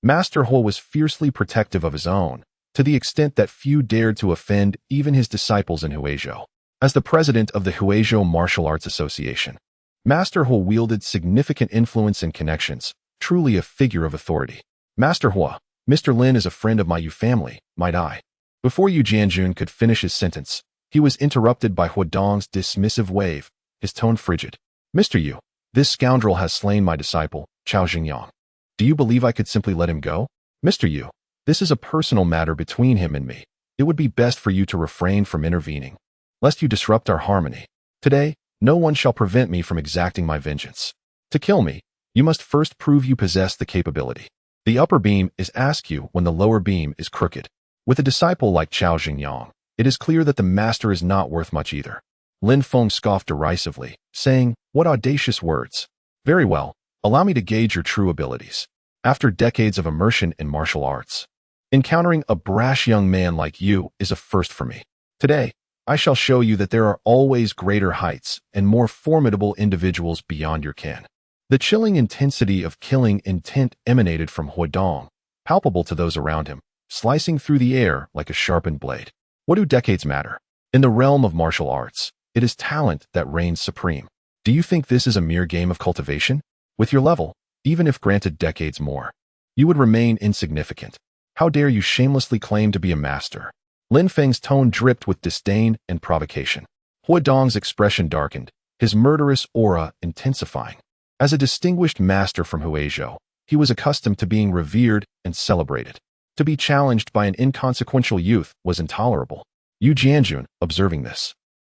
Master Hua was fiercely protective of his own, to the extent that few dared to offend even his disciples in Huizhou. As the president of the Huizhou Martial Arts Association, Master Hua wielded significant influence and connections, truly a figure of authority. Master Hua, Mr. Lin is a friend of my Yu family, might I? Before Yu Jianjun could finish his sentence, he was interrupted by Huadong's dismissive wave, his tone frigid. Mr. Yu, this scoundrel has slain my disciple, Chao Xingyang. Do you believe I could simply let him go? Mr. Yu, This is a personal matter between him and me. It would be best for you to refrain from intervening, lest you disrupt our harmony. Today, no one shall prevent me from exacting my vengeance. To kill me, you must first prove you possess the capability. The upper beam is askew when the lower beam is crooked. With a disciple like Chao Xingyang, it is clear that the master is not worth much either. Lin Feng scoffed derisively, saying, "What audacious words. Very well, allow me to gauge your true abilities. After decades of immersion in martial arts, encountering a brash young man like you is a first for me. Today, I shall show you that there are always greater heights and more formidable individuals beyond your ken." The chilling intensity of killing intent emanated from Huadong, palpable to those around him, slicing through the air like a sharpened blade. What do decades matter? In the realm of martial arts, it is talent that reigns supreme. Do you think this is a mere game of cultivation? With your level, even if granted decades more, you would remain insignificant. How dare you shamelessly claim to be a master? Lin Feng's tone dripped with disdain and provocation. Huadong's expression darkened, his murderous aura intensifying. As a distinguished master from Huizhou, he was accustomed to being revered and celebrated. To be challenged by an inconsequential youth was intolerable. Yu Jianjun, observing this,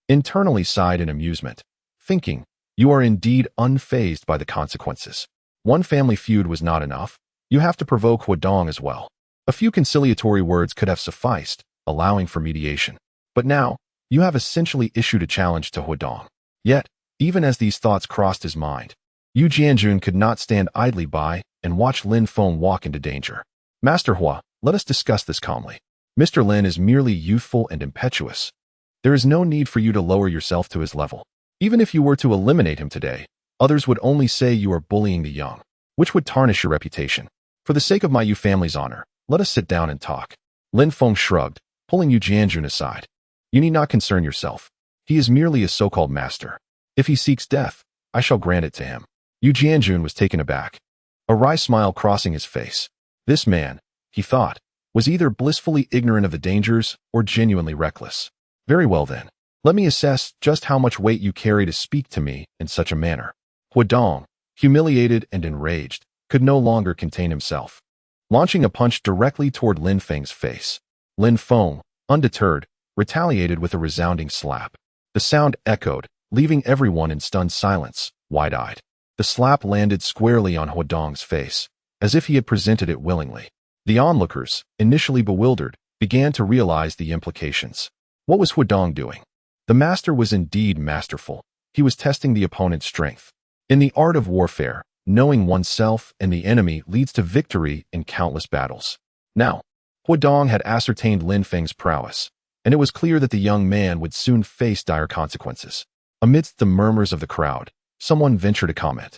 internally sighed in amusement, thinking, "You are indeed unfazed by the consequences. One family feud was not enough. You have to provoke Huadong as well." A few conciliatory words could have sufficed, allowing for mediation. But now, you have essentially issued a challenge to Huadong. Yet, even as these thoughts crossed his mind, Yu Jianjun could not stand idly by and watch Lin Feng walk into danger. "Master Hua, let us discuss this calmly. Mr. Lin is merely youthful and impetuous. There is no need for you to lower yourself to his level. Even if you were to eliminate him today, others would only say you are bullying the young, which would tarnish your reputation. For the sake of my Yu family's honor, let us sit down and talk." Lin Feng shrugged, pulling Yu Jianjun aside. "You need not concern yourself. He is merely a so-called master. If he seeks death, I shall grant it to him." Yu Jianjun was taken aback, a wry smile crossing his face. This man, he thought, was either blissfully ignorant of the dangers or genuinely reckless. "Very well then, let me assess just how much weight you carry to speak to me in such a manner." Huadong, humiliated and enraged, could no longer contain himself, launching a punch directly toward Lin Feng's face. Lin Feng, undeterred, retaliated with a resounding slap. The sound echoed, leaving everyone in stunned silence, wide-eyed. The slap landed squarely on Huadong's face, as if he had presented it willingly. The onlookers, initially bewildered, began to realize the implications. What was Huadong doing? The master was indeed masterful. He was testing the opponent's strength. In the art of warfare, knowing oneself and the enemy leads to victory in countless battles. Now, Huadong had ascertained Lin Feng's prowess, and it was clear that the young man would soon face dire consequences. Amidst the murmurs of the crowd, someone ventured a comment,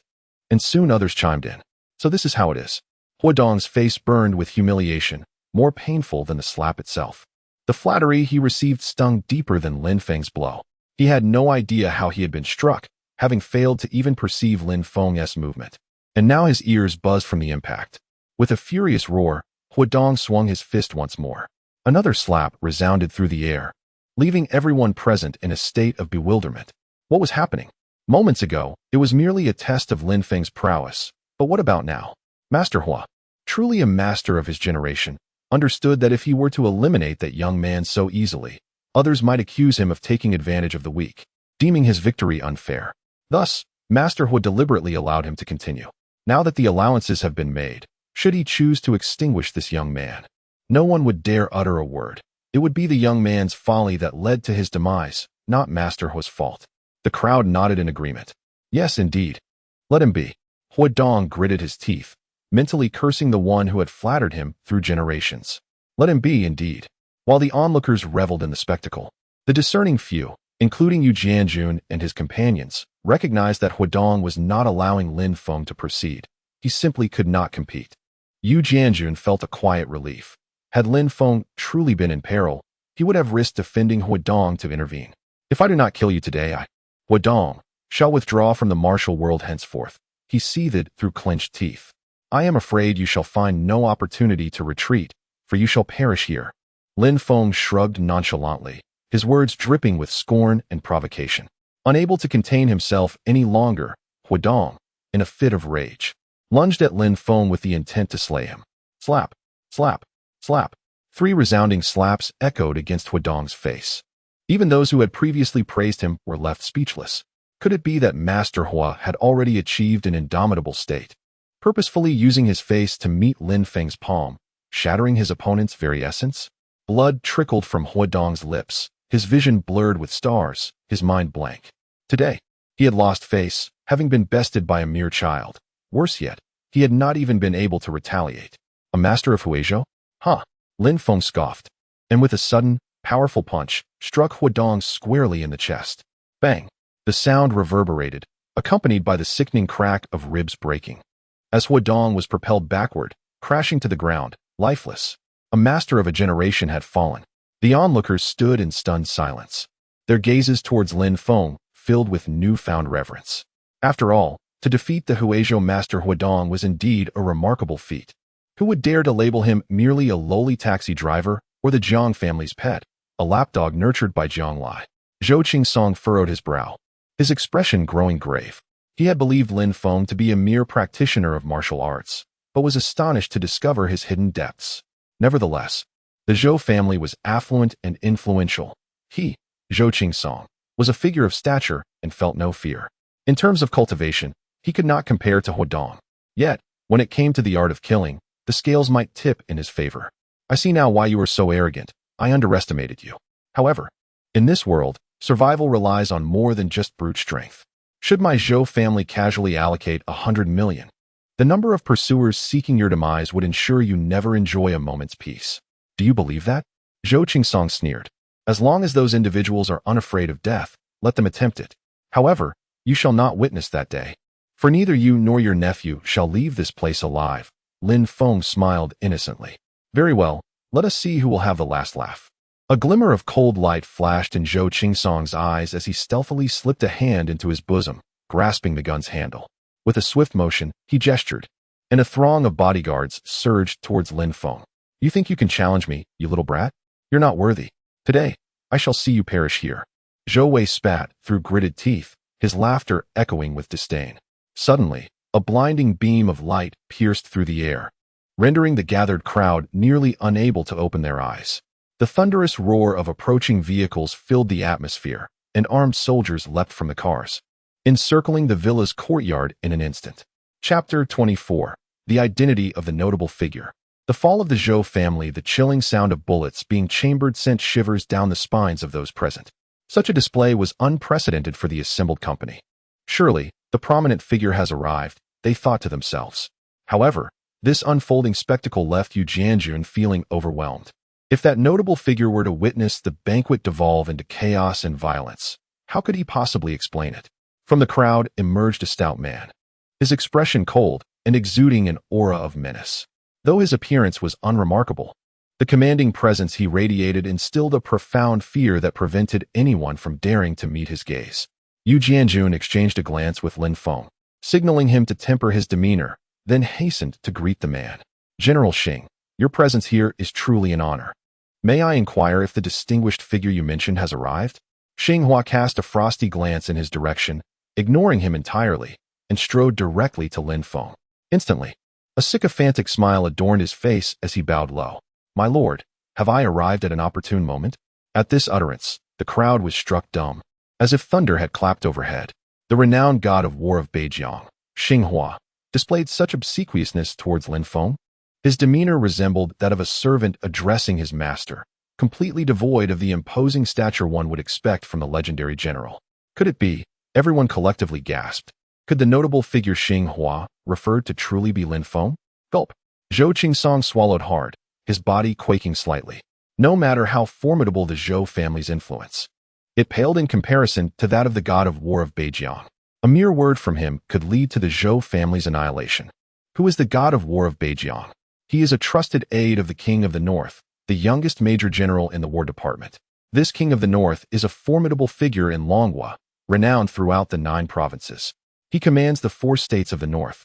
and soon others chimed in. "So this is how it is." Huadong's face burned with humiliation, more painful than the slap itself. The flattery he received stung deeper than Lin Feng's blow. He had no idea how he had been struck, having failed to even perceive Lin Feng's movement. And now his ears buzzed from the impact. With a furious roar, Huadong swung his fist once more. Another slap resounded through the air, leaving everyone present in a state of bewilderment. What was happening? Moments ago, it was merely a test of Lin Feng's prowess, but what about now? Master Hua, truly a master of his generation, understood that if he were to eliminate that young man so easily, others might accuse him of taking advantage of the weak, deeming his victory unfair. Thus, Master Hua deliberately allowed him to continue. Now that the allowances have been made, should he choose to extinguish this young man, no one would dare utter a word. It would be the young man's folly that led to his demise, not Master Hua's fault. The crowd nodded in agreement. Yes, indeed. Let him be. Huadong gritted his teeth, mentally cursing the one who had flattered him through generations. Let him be, indeed. While the onlookers reveled in the spectacle, the discerning few, including Yu Jianjun and his companions, recognized that Huadong was not allowing Lin Feng to proceed. He simply could not compete. Yu Jianjun felt a quiet relief. Had Lin Feng truly been in peril, he would have risked defending Huadong to intervene. "If I do not kill you today, Huadong shall withdraw from the martial world henceforth." He seethed through clenched teeth. "I am afraid you shall find no opportunity to retreat, for you shall perish here." Lin Feng shrugged nonchalantly, his words dripping with scorn and provocation. Unable to contain himself any longer, Huadong, in a fit of rage, lunged at Lin Feng with the intent to slay him. Slap, slap. Slap. 3 resounding slaps echoed against Huadong's face. Even those who had previously praised him were left speechless. Could it be that Master Hua had already achieved an indomitable state, purposefully using his face to meet Lin Feng's palm, shattering his opponent's very essence? Blood trickled from Huadong's lips, his vision blurred with stars, his mind blank. Today, he had lost face, having been bested by a mere child. Worse yet, he had not even been able to retaliate. A master of Huizhou? Huh. Lin Feng scoffed, and with a sudden, powerful punch, struck Huadong squarely in the chest. Bang! The sound reverberated, accompanied by the sickening crack of ribs breaking. As Huadong was propelled backward, crashing to the ground, lifeless, a master of a generation had fallen. The onlookers stood in stunned silence, their gazes towards Lin Feng filled with newfound reverence. After all, to defeat the Huizhou master Huadong was indeed a remarkable feat. Who would dare to label him merely a lowly taxi driver or the Jiang family's pet, a lapdog nurtured by Jiang Lai? Zhou Qingsong furrowed his brow, his expression growing grave. He had believed Lin Feng to be a mere practitioner of martial arts, but was astonished to discover his hidden depths. Nevertheless, the Zhou family was affluent and influential. He, Zhou Qingsong, was a figure of stature and felt no fear. In terms of cultivation, he could not compare to Huadong. Yet, when it came to the art of killing, the scales might tip in his favor. I see now why you were so arrogant. I underestimated you. However, in this world, survival relies on more than just brute strength. Should my Zhou family casually allocate 100 million, the number of pursuers seeking your demise would ensure you never enjoy a moment's peace. Do you believe that? Zhou Qingsong sneered. As long as those individuals are unafraid of death, let them attempt it. However, you shall not witness that day. For neither you nor your nephew shall leave this place alive. Lin Feng smiled innocently. Very well, let us see who will have the last laugh. A glimmer of cold light flashed in Zhou Qingsong's eyes as he stealthily slipped a hand into his bosom, grasping the gun's handle. With a swift motion, he gestured, and a throng of bodyguards surged towards Lin Feng. You think you can challenge me, you little brat? You're not worthy. Today, I shall see you perish here. Zhou Wei spat through gritted teeth, his laughter echoing with disdain. Suddenly, a blinding beam of light pierced through the air, rendering the gathered crowd nearly unable to open their eyes. The thunderous roar of approaching vehicles filled the atmosphere, and armed soldiers leapt from the cars, encircling the villa's courtyard in an instant. Chapter 24. The Identity of the Notable Figure. The fall of the Zhou family, the chilling sound of bullets being chambered sent shivers down the spines of those present. Such a display was unprecedented for the assembled company. Surely, the prominent figure has arrived, they thought to themselves. However, this unfolding spectacle left Yu Jianjun feeling overwhelmed. If that notable figure were to witness the banquet devolve into chaos and violence, how could he possibly explain it? From the crowd emerged a stout man, his expression cold and exuding an aura of menace. Though his appearance was unremarkable, the commanding presence he radiated instilled a profound fear that prevented anyone from daring to meet his gaze. Yu Jianjun exchanged a glance with Lin Feng, signaling him to temper his demeanor, then hastened to greet the man. General Xing, your presence here is truly an honor. May I inquire if the distinguished figure you mentioned has arrived? Xing Hua cast a frosty glance in his direction, ignoring him entirely, and strode directly to Lin Feng. Instantly, a sycophantic smile adorned his face as he bowed low. My lord, have I arrived at an opportune moment? At this utterance, the crowd was struck dumb, as if thunder had clapped overhead. The renowned god of war of Beijiang, Xing Hua, displayed such obsequiousness towards Lin Feng. His demeanor resembled that of a servant addressing his master, completely devoid of the imposing stature one would expect from the legendary general. Could it be? Everyone collectively gasped. Could the notable figure Xing Hua referred to truly be Lin Feng? Gulp. Zhou Qingsong swallowed hard, his body quaking slightly. No matter how formidable the Zhou family's influence, it paled in comparison to that of the god of war of Beijiang. A mere word from him could lead to the Zhou family's annihilation. Who is the god of war of Beijiang? He is a trusted aide of the King of the North, the youngest major general in the War Department. This King of the North is a formidable figure in Longhua, renowned throughout the 9 provinces. He commands the 4 states of the North,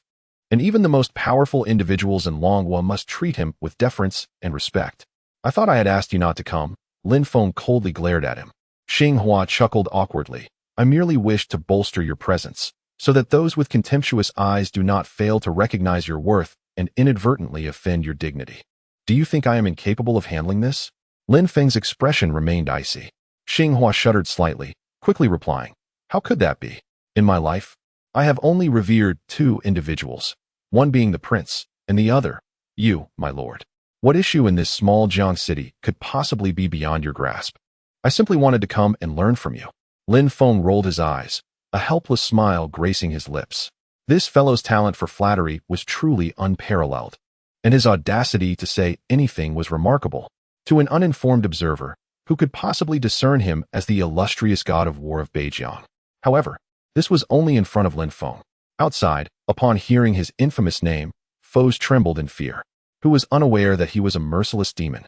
and even the most powerful individuals in Longhua must treat him with deference and respect. I thought I had asked you not to come. Lin Feng coldly glared at him. Xing Hua chuckled awkwardly. I merely wished to bolster your presence, so that those with contemptuous eyes do not fail to recognize your worth and inadvertently offend your dignity. Do you think I am incapable of handling this? Lin Feng's expression remained icy. Xinghua shuddered slightly, quickly replying, how could that be? In my life, I have only revered two individuals, one being the prince, and the other, you, my lord. What issue in this small Jiang city could possibly be beyond your grasp? I simply wanted to come and learn from you. Lin Feng rolled his eyes, a helpless smile gracing his lips. This fellow's talent for flattery was truly unparalleled, and his audacity to say anything was remarkable. To an uninformed observer, who could possibly discern him as the illustrious god of war of Beijiang. However, this was only in front of Lin Feng. Outside, upon hearing his infamous name, foes trembled in fear. Who was unaware that he was a merciless demon?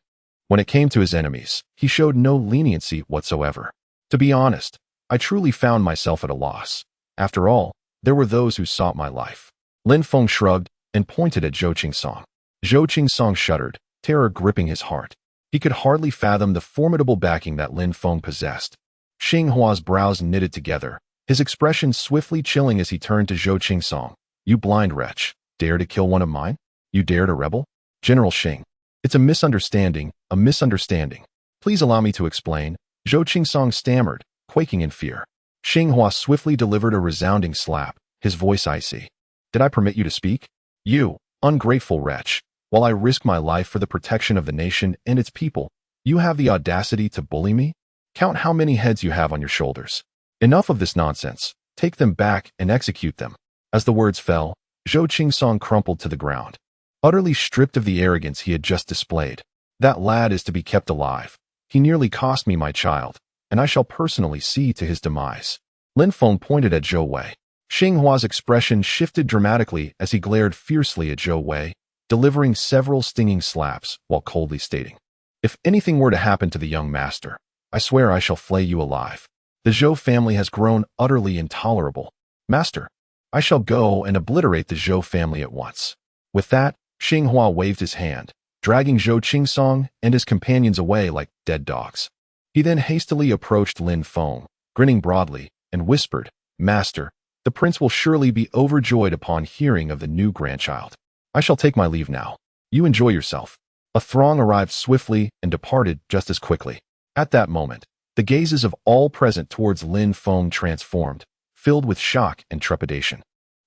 When it came to his enemies, he showed no leniency whatsoever. To be honest, I truly found myself at a loss. After all, there were those who sought my life. Lin Feng shrugged and pointed at Zhou Qingsong. Zhou Qingsong shuddered, terror gripping his heart. He could hardly fathom the formidable backing that Lin Feng possessed. Xinghua's brows knitted together, his expression swiftly chilling as he turned to Zhou Qingsong. You blind wretch, dare to kill one of mine? You dare to rebel? General Xing, it's a misunderstanding, a misunderstanding. Please allow me to explain, Zhou Qingsong stammered, quaking in fear. Xinghua swiftly delivered a resounding slap, his voice icy. Did I permit you to speak? You, ungrateful wretch, while I risk my life for the protection of the nation and its people, you have the audacity to bully me? Count how many heads you have on your shoulders. Enough of this nonsense. Take them back and execute them. As the words fell, Zhou Qingsong crumpled to the ground, utterly stripped of the arrogance he had just displayed. That lad is to be kept alive. He nearly cost me my child, and I shall personally see to his demise. Lin Feng pointed at Zhou Wei. Xinghua's expression shifted dramatically as he glared fiercely at Zhou Wei, delivering several stinging slaps while coldly stating, if anything were to happen to the young master, I swear I shall flay you alive. The Zhou family has grown utterly intolerable. Master, I shall go and obliterate the Zhou family at once. With that, Xinghua waved his hand, dragging Zhou Qingsong and his companions away like dead dogs. He then hastily approached Lin Feng, grinning broadly, and whispered, Master, the prince will surely be overjoyed upon hearing of the new grandchild. I shall take my leave now. You enjoy yourself. A throng arrived swiftly and departed just as quickly. At that moment, the gazes of all present towards Lin Feng transformed, filled with shock and trepidation.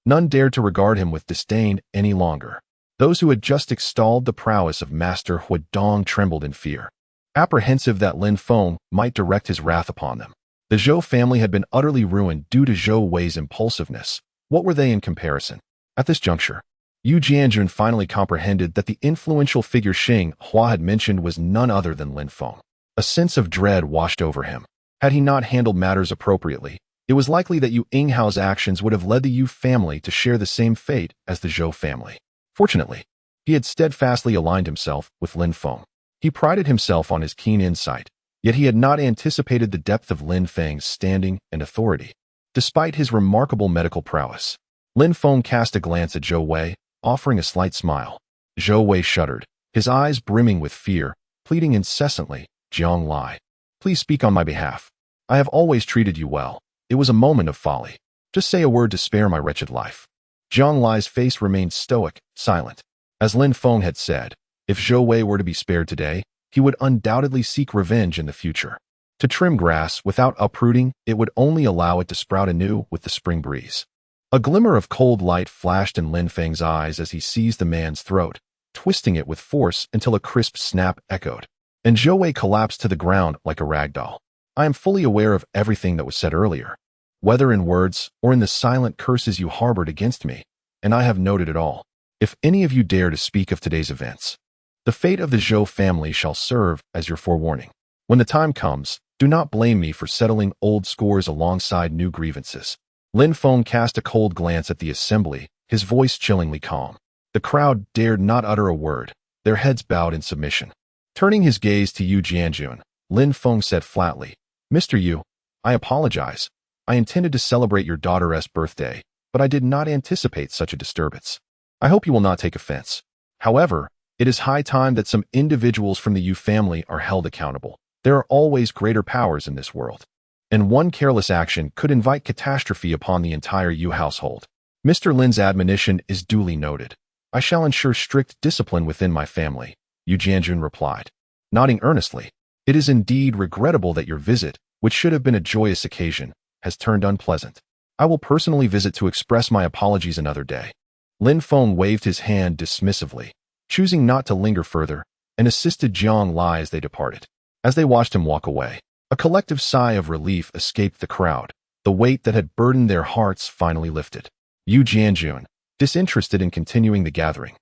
None dared to regard him with disdain any longer. Those who had just extolled the prowess of Master Huadong trembled in fear, apprehensive that Lin Feng might direct his wrath upon them. The Zhou family had been utterly ruined due to Zhou Wei's impulsiveness. What were they in comparison? At this juncture, Yu Jianjun finally comprehended that the influential figure Xinghua had mentioned was none other than Lin Feng. A sense of dread washed over him. Had he not handled matters appropriately, it was likely that Yu Yinghao's actions would have led the Yu family to share the same fate as the Zhou family. Fortunately, he had steadfastly aligned himself with Lin Feng. He prided himself on his keen insight, yet he had not anticipated the depth of Lin Feng's standing and authority. Despite his remarkable medical prowess, Lin Feng cast a glance at Zhou Wei, offering a slight smile. Zhou Wei shuddered, his eyes brimming with fear, pleading incessantly, Jiang Lai, please speak on my behalf. I have always treated you well. It was a moment of folly. Just say a word to spare my wretched life. Jiang Lai's face remained stoic, silent. As Lin Feng had said, if Zhou Wei were to be spared today, he would undoubtedly seek revenge in the future. To trim grass without uprooting, it would only allow it to sprout anew with the spring breeze. A glimmer of cold light flashed in Lin Feng's eyes as he seized the man's throat, twisting it with force until a crisp snap echoed, and Zhou Wei collapsed to the ground like a rag doll. I am fully aware of everything that was said earlier, whether in words or in the silent curses you harbored against me, and I have noted it all. If any of you dare to speak of today's events, the fate of the Zhou family shall serve as your forewarning. When the time comes, do not blame me for settling old scores alongside new grievances. Lin Feng cast a cold glance at the assembly, his voice chillingly calm. The crowd dared not utter a word, their heads bowed in submission. Turning his gaze to Yu Jianjun, Lin Feng said flatly, Mr. Yu, I apologize. I intended to celebrate your daughter's birthday, but I did not anticipate such a disturbance. I hope you will not take offense. However, it is high time that some individuals from the Yu family are held accountable. There are always greater powers in this world, and one careless action could invite catastrophe upon the entire Yu household. Mr. Lin's admonition is duly noted. I shall ensure strict discipline within my family, Yu Jianjun replied, nodding earnestly. It is indeed regrettable that your visit, which should have been a joyous occasion, has turned unpleasant. I will personally visit to express my apologies another day. Lin Feng waved his hand dismissively, choosing not to linger further, and assisted Jiang Lai as they departed. As they watched him walk away, a collective sigh of relief escaped the crowd. The weight that had burdened their hearts finally lifted. Yu Jianjun, disinterested in continuing the gathering,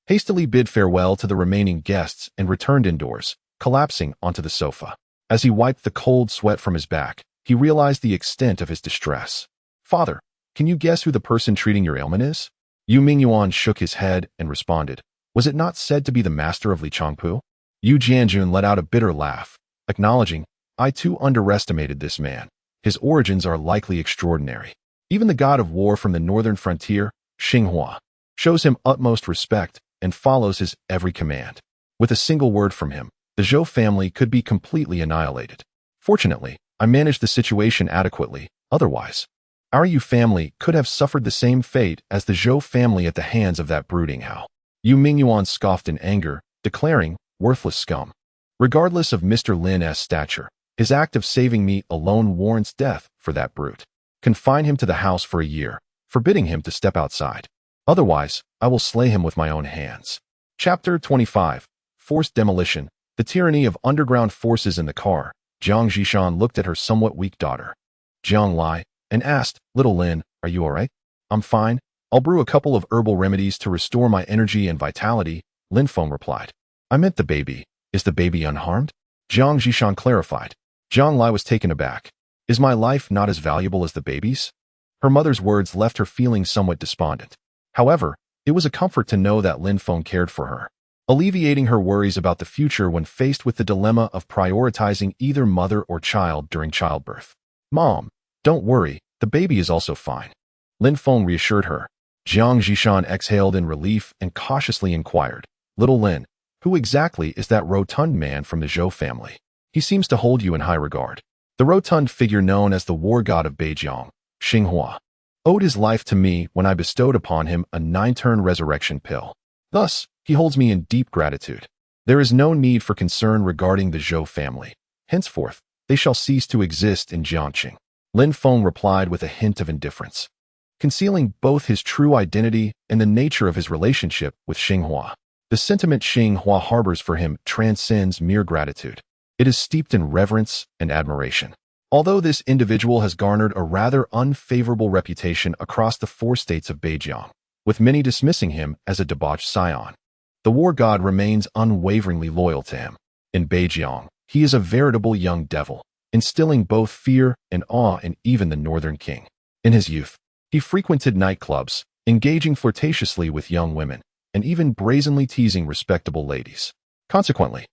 hastily bid farewell to the remaining guests and returned indoors, collapsing onto the sofa. As he wiped the cold sweat from his back, he realized the extent of his distress. Father, can you guess who the person treating your ailment is? Yu Mingyuan shook his head and responded, was it not said to be the master of Li Changpu? Yu Jianjun let out a bitter laugh, acknowledging, I too underestimated this man. His origins are likely extraordinary. Even the god of war from the northern frontier, Xinghua, shows him utmost respect and follows his every command. With a single word from him, the Zhou family could be completely annihilated. Fortunately, I managed the situation adequately, otherwise, our Yu family could have suffered the same fate as the Zhou family at the hands of that brooding Hao. Yu Mingyuan scoffed in anger, declaring, worthless scum. Regardless of Mr. Lin's stature, his act of saving me alone warrants death for that brute. Confine him to the house for a year, forbidding him to step outside. Otherwise, I will slay him with my own hands. Chapter 25. Forced Demolition. The tyranny of underground forces in the car. Jiang Zhishan looked at her somewhat weak daughter, Jiang Lai, and asked, Little Lin, are you all right? I'm fine. I'll brew a couple of herbal remedies to restore my energy and vitality, Lin Feng replied. I meant the baby. Is the baby unharmed? Jiang Zhishan clarified. Jiang Lai was taken aback. Is my life not as valuable as the baby's? Her mother's words left her feeling somewhat despondent. However, it was a comfort to know that Lin Feng cared for her, alleviating her worries about the future when faced with the dilemma of prioritizing either mother or child during childbirth. Mom, don't worry, the baby is also fine. Lin Feng reassured her. Jiang Zhishan exhaled in relief and cautiously inquired, Little Lin, who exactly is that rotund man from the Zhou family? He seems to hold you in high regard. The rotund figure known as the war god of Beijiang, Xinghua, owed his life to me when I bestowed upon him a 9-turn resurrection pill. Thus, he holds me in deep gratitude. There is no need for concern regarding the Zhou family. Henceforth, they shall cease to exist in Jiangqing. Lin Feng replied with a hint of indifference, concealing both his true identity and the nature of his relationship with Xinghua. The sentiment Xinghua harbors for him transcends mere gratitude. It is steeped in reverence and admiration. Although this individual has garnered a rather unfavorable reputation across the 4 states of Beijiang, with many dismissing him as a debauched scion, the war god remains unwaveringly loyal to him. In Beijiang, he is a veritable young devil, instilling both fear and awe in even the northern king. In his youth, he frequented nightclubs, engaging flirtatiously with young women, and even brazenly teasing respectable ladies. Consequently,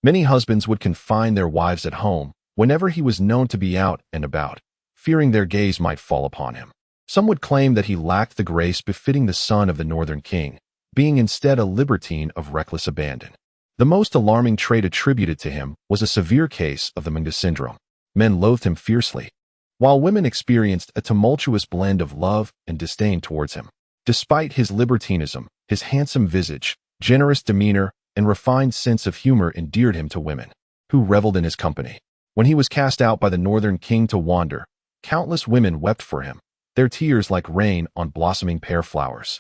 many husbands would confine their wives at home whenever he was known to be out and about, fearing their gaze might fall upon him. Some would claim that he lacked the grace befitting the son of the northern king, being instead a libertine of reckless abandon. The most alarming trait attributed to him was a severe case of the Mengda syndrome. Men loathed him fiercely, while women experienced a tumultuous blend of love and disdain towards him. Despite his libertinism, his handsome visage, generous demeanor, and refined sense of humor endeared him to women, who reveled in his company. When he was cast out by the northern king to wander, countless women wept for him, their tears like rain on blossoming pear flowers.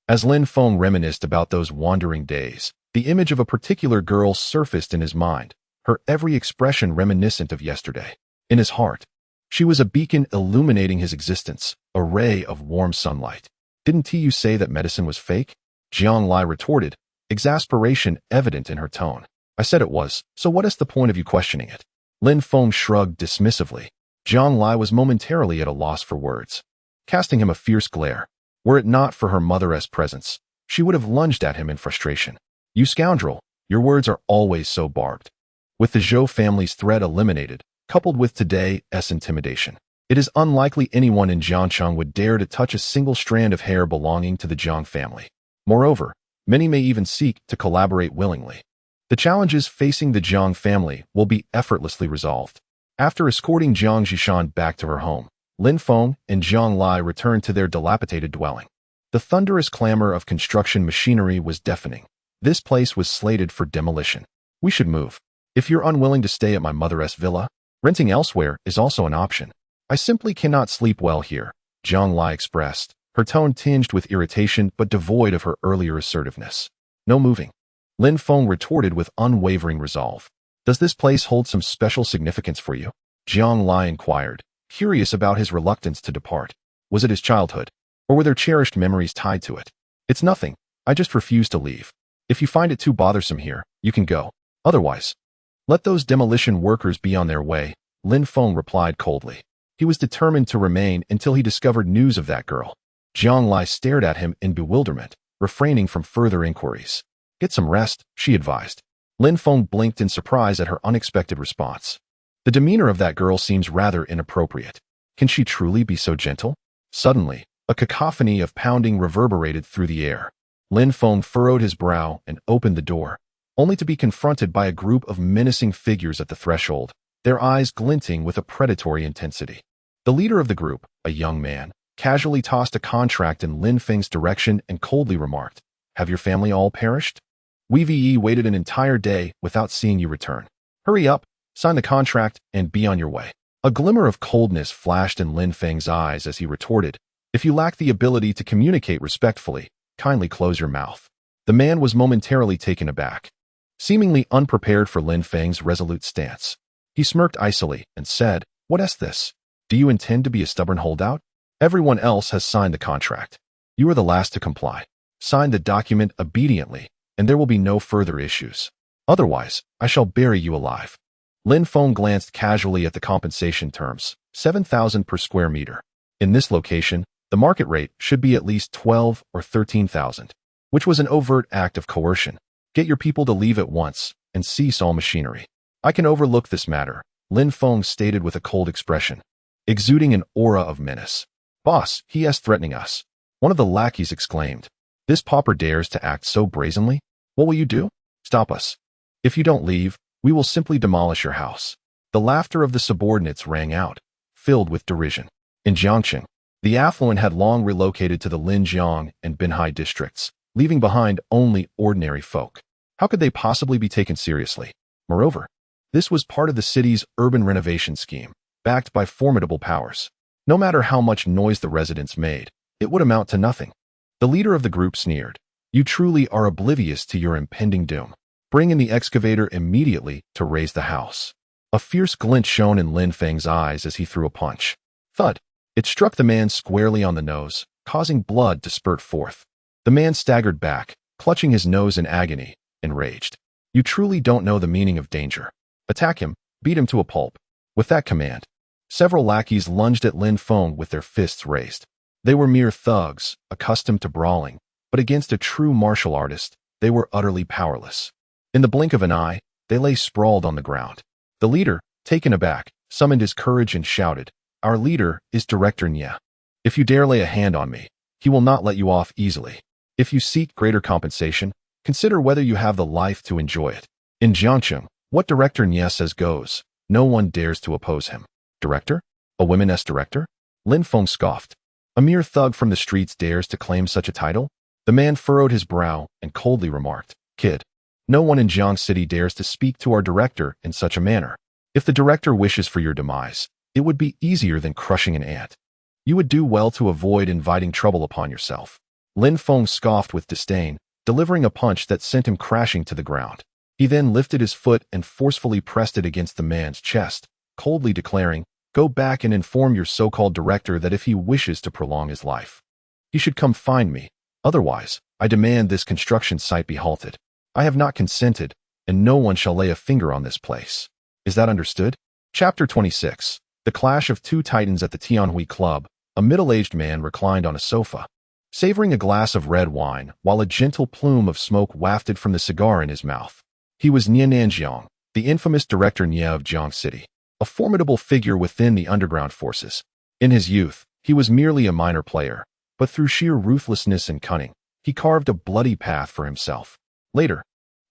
As Lin Feng reminisced about those wandering days, the image of a particular girl surfaced in his mind, her every expression reminiscent of yesterday. In his heart, she was a beacon illuminating his existence, a ray of warm sunlight. Didn't you say that medicine was fake? Jiang Lai retorted, exasperation evident in her tone. I said it was, so what is the point of you questioning it? Lin Feng shrugged dismissively. Jiang Lai was momentarily at a loss for words, casting him a fierce glare. Were it not for her mother's presence, she would have lunged at him in frustration. You scoundrel, your words are always so barbed. With the Zhou family's threat eliminated, coupled with today's intimidation, it is unlikely anyone in Jiangcheng would dare to touch a single strand of hair belonging to the Jiang family. Moreover, many may even seek to collaborate willingly. The challenges facing the Jiang family will be effortlessly resolved. After escorting Jiang Zhishan back to her home, Lin Feng and Jiang Lai returned to their dilapidated dwelling. The thunderous clamor of construction machinery was deafening, This place was slated for demolition. We should move. If you're unwilling to stay at my mother's villa, renting elsewhere is also an option. I simply cannot sleep well here, Zhang Lai expressed, her tone tinged with irritation but devoid of her earlier assertiveness. No moving. Lin Feng retorted with unwavering resolve. Does this place hold some special significance for you? Zhang Lai inquired, curious about his reluctance to depart. Was it his childhood? Or were there cherished memories tied to it? It's nothing. I just refuse to leave. If you find it too bothersome here, you can go. Otherwise, let those demolition workers be on their way, Lin Feng replied coldly. He was determined to remain until he discovered news of that girl. Zhang Lai stared at him in bewilderment, refraining from further inquiries. Get some rest, she advised. Lin Feng blinked in surprise at her unexpected response. The demeanor of that girl seems rather inappropriate. Can she truly be so gentle? Suddenly, a cacophony of pounding reverberated through the air. Lin Feng furrowed his brow and opened the door, only to be confronted by a group of menacing figures at the threshold, their eyes glinting with a predatory intensity. The leader of the group, a young man, casually tossed a contract in Lin Feng's direction and coldly remarked, "Have your family all perished? We waited an entire day without seeing you return. Hurry up, sign the contract, and be on your way." A glimmer of coldness flashed in Lin Feng's eyes as he retorted, "If you lack the ability to communicate respectfully, kindly close your mouth." The man was momentarily taken aback, seemingly unprepared for Lin Feng's resolute stance. He smirked icily and said, "What is this? Do you intend to be a stubborn holdout? Everyone else has signed the contract. You are the last to comply. Sign the document obediently, and there will be no further issues. Otherwise, I shall bury you alive." Lin Feng glanced casually at the compensation terms, 7,000 per square meter. In this location, the market rate should be at least 12 or 13,000, which was an overt act of coercion. Get your people to leave at once and cease all machinery. I can overlook this matter, Lin Feng stated with a cold expression, exuding an aura of menace. "Boss, he is threatening us," one of the lackeys exclaimed. "This pauper dares to act so brazenly? What will you do? Stop us. If you don't leave, we will simply demolish your house." The laughter of the subordinates rang out, filled with derision. In Jiangqing, the affluent had long relocated to the Linjiang and Binhai districts, leaving behind only ordinary folk. How could they possibly be taken seriously? Moreover, this was part of the city's urban renovation scheme, backed by formidable powers. No matter how much noise the residents made, it would amount to nothing. The leader of the group sneered, "You truly are oblivious to your impending doom. Bring in the excavator immediately to raise the house." A fierce glint shone in Lin Feng's eyes as he threw a punch. Thud! It struck the man squarely on the nose, causing blood to spurt forth. The man staggered back, clutching his nose in agony, enraged. "You truly don't know the meaning of danger. Attack him, beat him to a pulp." With that command, several lackeys lunged at Lin Feng with their fists raised. They were mere thugs, accustomed to brawling, but against a true martial artist, they were utterly powerless. In the blink of an eye, they lay sprawled on the ground. The leader, taken aback, summoned his courage and shouted, "Our leader is Director Nye. If you dare lay a hand on me, he will not let you off easily. If you seek greater compensation, consider whether you have the life to enjoy it." In Jiangqing, what Director Nye says goes. No one dares to oppose him. Director? A woman's director? Lin Feng scoffed. A mere thug from the streets dares to claim such a title? The man furrowed his brow and coldly remarked, "Kid, no one in Jiang City dares to speak to our director in such a manner. If the director wishes for your demise, it would be easier than crushing an ant. You would do well to avoid inviting trouble upon yourself." Lin Feng scoffed with disdain, delivering a punch that sent him crashing to the ground. He then lifted his foot and forcefully pressed it against the man's chest, coldly declaring, "Go back and inform your so-called director that if he wishes to prolong his life, he should come find me. Otherwise, I demand this construction site be halted. I have not consented, and no one shall lay a finger on this place. Is that understood?" Chapter 26. The Clash of Two Titans at the Tianhui Club. A middle-aged man reclined on a sofa, savoring a glass of red wine while a gentle plume of smoke wafted from the cigar in his mouth. He was Nye Nanjiang, the infamous Director Nye of Jiang City, a formidable figure within the underground forces. In his youth, he was merely a minor player, but through sheer ruthlessness and cunning, he carved a bloody path for himself. Later,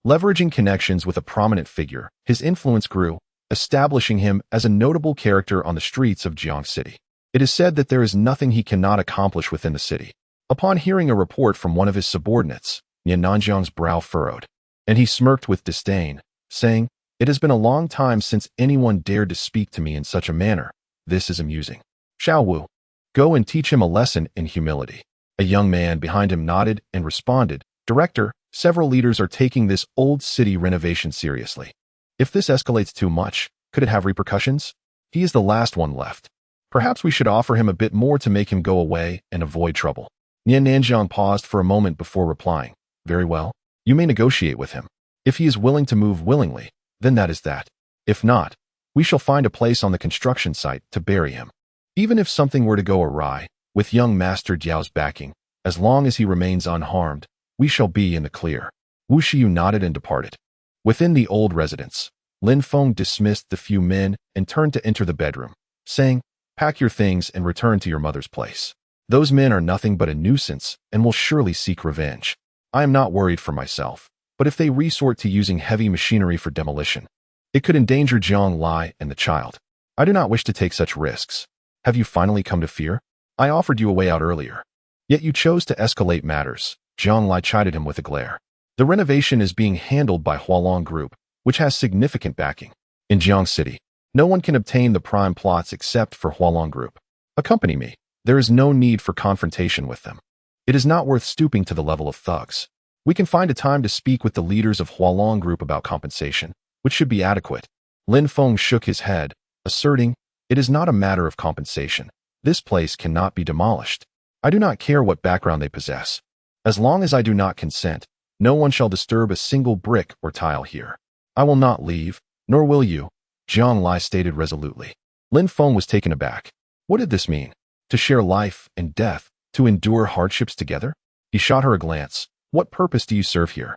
leveraging connections with a prominent figure, his influence grew, establishing him as a notable character on the streets of Jiang City. It is said that there is nothing he cannot accomplish within the city. Upon hearing a report from one of his subordinates, Nanjiang's brow furrowed, and he smirked with disdain, saying, "It has been a long time since anyone dared to speak to me in such a manner. This is amusing. Xiao Wu, go and teach him a lesson in humility." A young man behind him nodded and responded, "Director, several leaders are taking this old city renovation seriously. If this escalates too much, could it have repercussions? He is the last one left. Perhaps we should offer him a bit more to make him go away and avoid trouble." Nanjiang paused for a moment before replying, "Very well. You may negotiate with him. If he is willing to move willingly, then that is that. If not, we shall find a place on the construction site to bury him. Even if something were to go awry, with young Master Jiao's backing, as long as he remains unharmed, we shall be in the clear." Wu Shiyu nodded and departed. Within the old residence, Lin Feng dismissed the few men and turned to enter the bedroom, saying, "Pack your things and return to your mother's place. Those men are nothing but a nuisance and will surely seek revenge. I am not worried for myself, but if they resort to using heavy machinery for demolition, it could endanger Jiang Lai and the child. I do not wish to take such risks. Have you finally come to fear? I offered you a way out earlier. Yet you chose to escalate matters." Jiang Lai chided him with a glare. "The renovation is being handled by Hualong Group, which has significant backing. In Jiang City, no one can obtain the prime plots except for Hualong Group. Accompany me. There is no need for confrontation with them. It is not worth stooping to the level of thugs. We can find a time to speak with the leaders of Hualong Group about compensation, which should be adequate." Lin Feng shook his head, asserting, "It is not a matter of compensation. This place cannot be demolished. I do not care what background they possess. As long as I do not consent, no one shall disturb a single brick or tile here. I will not leave, nor will you," Jiang Lai stated resolutely. Lin Feng was taken aback. What did this mean? To share life and death, to endure hardships together? He shot her a glance. "What purpose do you serve here?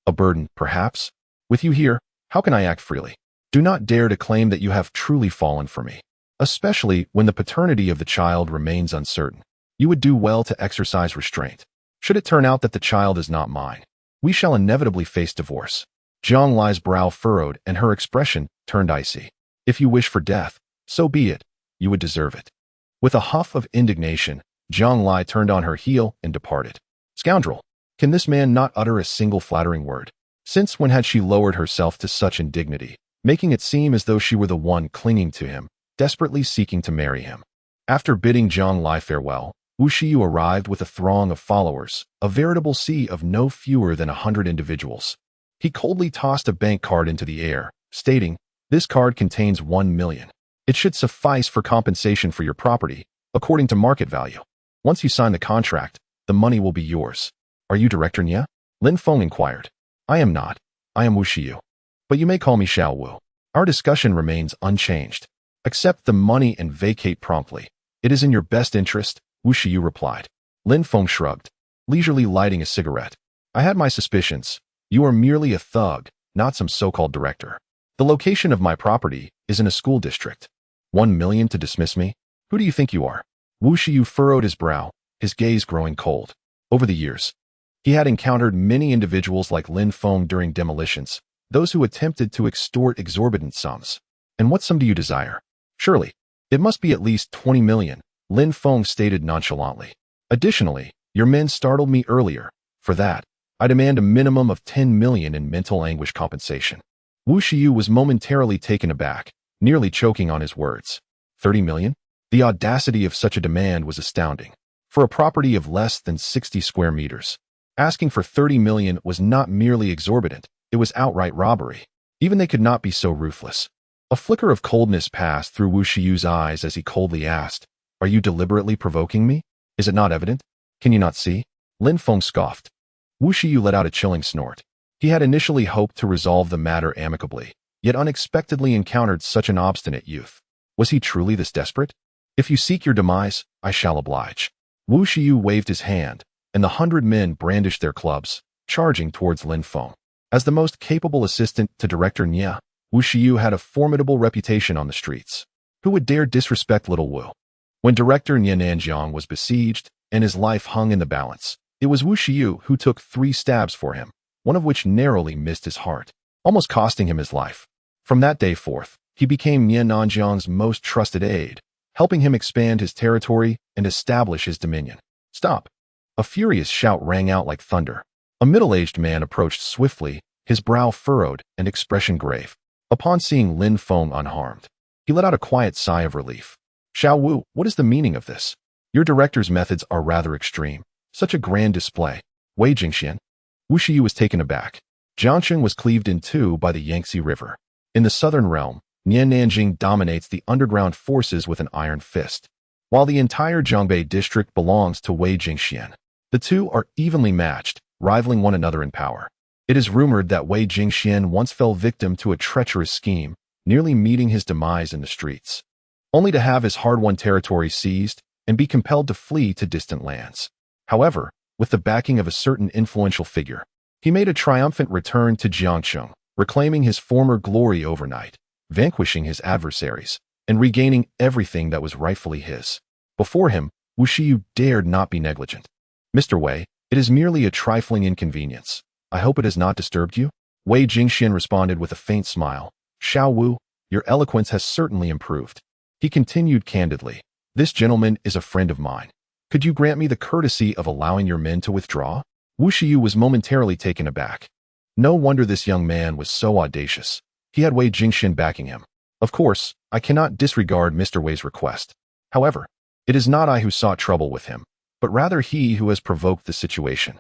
A burden, perhaps? With you here, how can I act freely? Do not dare to claim that you have truly fallen for me, especially when the paternity of the child remains uncertain. You would do well to exercise restraint. Should it turn out that the child is not mine, we shall inevitably face divorce." Jiang Lai's brow furrowed and her expression turned icy. "If you wish for death, so be it. You would deserve it." With a huff of indignation, Jiang Lai turned on her heel and departed. Scoundrel! Can this man not utter a single flattering word? Since when had she lowered herself to such indignity, making it seem as though she were the one clinging to him, desperately seeking to marry him? After bidding Jiang Lai farewell, Wu Shiyu arrived with a throng of followers, a veritable sea of no fewer than 100 individuals. He coldly tossed a bank card into the air, stating, "This card contains 1 million. It should suffice for compensation for your property, according to market value. Once you sign the contract, the money will be yours." "Are you Director Nye?" Lin Feng inquired. "I am not. I am Wu Shiyu. But you may call me Xiao Wu. Our discussion remains unchanged. Accept the money and vacate promptly. It is in your best interest," Wu Shiyu replied. Lin Feng shrugged, leisurely lighting a cigarette. "I had my suspicions. You are merely a thug, not some so-called director. The location of my property is in a school district. 1 million to dismiss me? Who do you think you are?" Wu Shiyu furrowed his brow, his gaze growing cold. Over the years, he had encountered many individuals like Lin Feng during demolitions, those who attempted to extort exorbitant sums. "And what sum do you desire?" "Surely, it must be at least 20 million, Lin Feng stated nonchalantly. "Additionally, your men startled me earlier. For that, I demand a minimum of 10 million in mental anguish compensation." Wu Shiyu was momentarily taken aback, nearly choking on his words. 30 million? The audacity of such a demand was astounding. For a property of less than 60 square meters, asking for 30 million was not merely exorbitant, it was outright robbery. Even they could not be so ruthless. A flicker of coldness passed through Wu Shiyu's eyes as he coldly asked, "Are you deliberately provoking me? Is it not evident? Can you not see?" Lin Feng scoffed. Wu Shiyu let out a chilling snort. He had initially hoped to resolve the matter amicably, yet unexpectedly encountered such an obstinate youth. Was he truly this desperate? "If you seek your demise, I shall oblige." Wu Shiyu waved his hand, and the 100 men brandished their clubs, charging towards Lin Feng. As the most capable assistant to Director Nye, Wu Shiyu had a formidable reputation on the streets. Who would dare disrespect little Wu? When Director Nye Nanjiang was besieged, and his life hung in the balance, it was Wu Shiyu who took 3 stabs for him, one of which narrowly missed his heart, almost costing him his life. From that day forth, he became Nye Nanjiang's most trusted aide, helping him expand his territory and establish his dominion. "Stop!" A furious shout rang out like thunder. A middle-aged man approached swiftly, his brow furrowed and expression grave. Upon seeing Lin Feng unharmed, he let out a quiet sigh of relief. Xiao Wu, what is the meaning of this? Your director's methods are rather extreme. Such a grand display. Wei Jingxian. Wu Shiyu was taken aback. Jiangsheng was cleaved in two by the Yangtze River. In the southern realm, Nanjing dominates the underground forces with an iron fist, while the entire Zhongbei district belongs to Wei Jingxian. The two are evenly matched, rivaling one another in power. It is rumored that Wei Jingxian once fell victim to a treacherous scheme, nearly meeting his demise in the streets, only to have his hard-won territory seized and be compelled to flee to distant lands. However, with the backing of a certain influential figure, he made a triumphant return to Jiangsheng, reclaiming his former glory overnight, vanquishing his adversaries, and regaining everything that was rightfully his. Before him, Wu Shiyu dared not be negligent. Mr. Wei, it is merely a trifling inconvenience. I hope it has not disturbed you? Wei Jingxian responded with a faint smile. Xiao Wu, your eloquence has certainly improved. He continued candidly. This gentleman is a friend of mine. Could you grant me the courtesy of allowing your men to withdraw? Wu Shiyu was momentarily taken aback. No wonder this young man was so audacious. He had Wei Jingxian backing him. Of course, I cannot disregard Mr. Wei's request. However, it is not I who sought trouble with him, but rather he who has provoked the situation.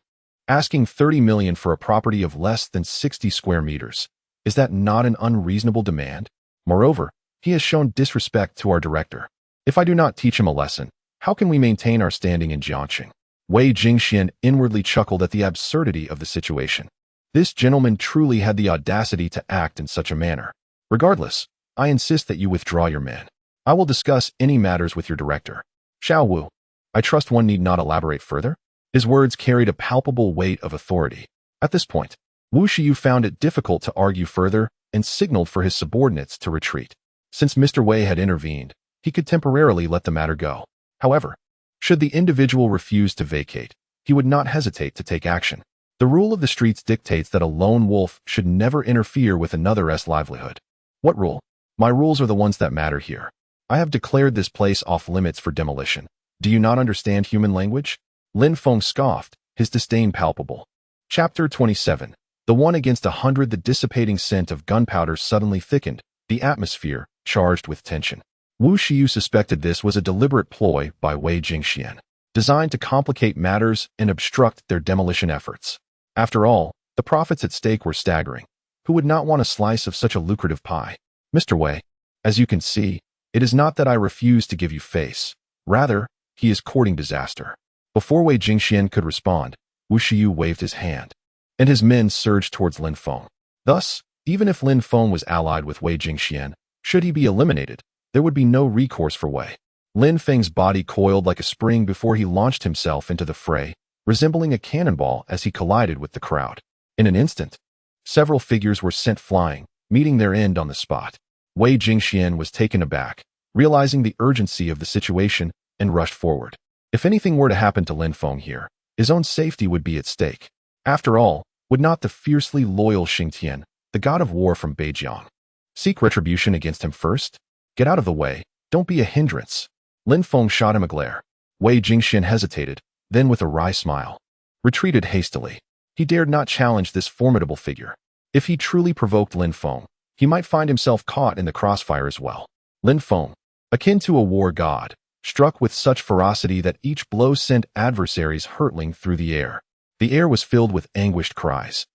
Asking 30 million for a property of less than 60 square meters, is that not an unreasonable demand? Moreover, he has shown disrespect to our director. If I do not teach him a lesson, how can we maintain our standing in Jiangsheng? Wei Jingxian inwardly chuckled at the absurdity of the situation. This gentleman truly had the audacity to act in such a manner. Regardless, I insist that you withdraw your men. I will discuss any matters with your director. Xiao Wu, I trust one need not elaborate further? His words carried a palpable weight of authority. At this point, Wu Shiyu found it difficult to argue further and signaled for his subordinates to retreat. Since Mr. Wei had intervened, he could temporarily let the matter go. However, should the individual refuse to vacate, he would not hesitate to take action. The rule of the streets dictates that a lone wolf should never interfere with another's livelihood. What rule? My rules are the ones that matter here. I have declared this place off limits for demolition. Do you not understand human language? Lin Feng scoffed, his disdain palpable. Chapter 27. The one against 100. The dissipating scent of gunpowder suddenly thickened, the atmosphere charged with tension. Wu Shiyu suspected this was a deliberate ploy by Wei Jingxian, designed to complicate matters and obstruct their demolition efforts. After all, the profits at stake were staggering. Who would not want a slice of such a lucrative pie? Mr. Wei, as you can see, it is not that I refuse to give you face. Rather, he is courting disaster. Before Wei Jingxian could respond, Wu Shiyu waved his hand, and his men surged towards Lin Feng. Thus, even if Lin Feng was allied with Wei Jingxian, should he be eliminated, there would be no recourse for Wei. Lin Feng's body coiled like a spring before he launched himself into the fray, resembling a cannonball as he collided with the crowd. In an instant, several figures were sent flying, meeting their end on the spot. Wei Jingxian was taken aback, realizing the urgency of the situation, and rushed forward. If anything were to happen to Lin Feng here, his own safety would be at stake. After all, would not the fiercely loyal Xingtian, the god of war from Beijiang, seek retribution against him first? Get out of the way, don't be a hindrance. Lin Feng shot him a glare. Wei Jingxian hesitated, then with a wry smile, retreated hastily. He dared not challenge this formidable figure. If he truly provoked Lin Feng, he might find himself caught in the crossfire as well. Lin Feng, akin to a war god, struck with such ferocity that each blow sent adversaries hurtling through the air. The air was filled with anguished cries.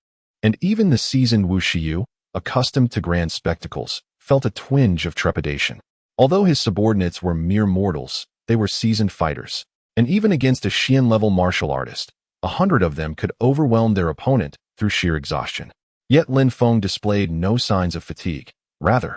And even the seasoned Wu Shiyu, accustomed to grand spectacles, felt a twinge of trepidation. Although his subordinates were mere mortals, they were seasoned fighters. And even against a Xian-level martial artist, 100 of them could overwhelm their opponent through sheer exhaustion. Yet Lin Feng displayed no signs of fatigue. Rather,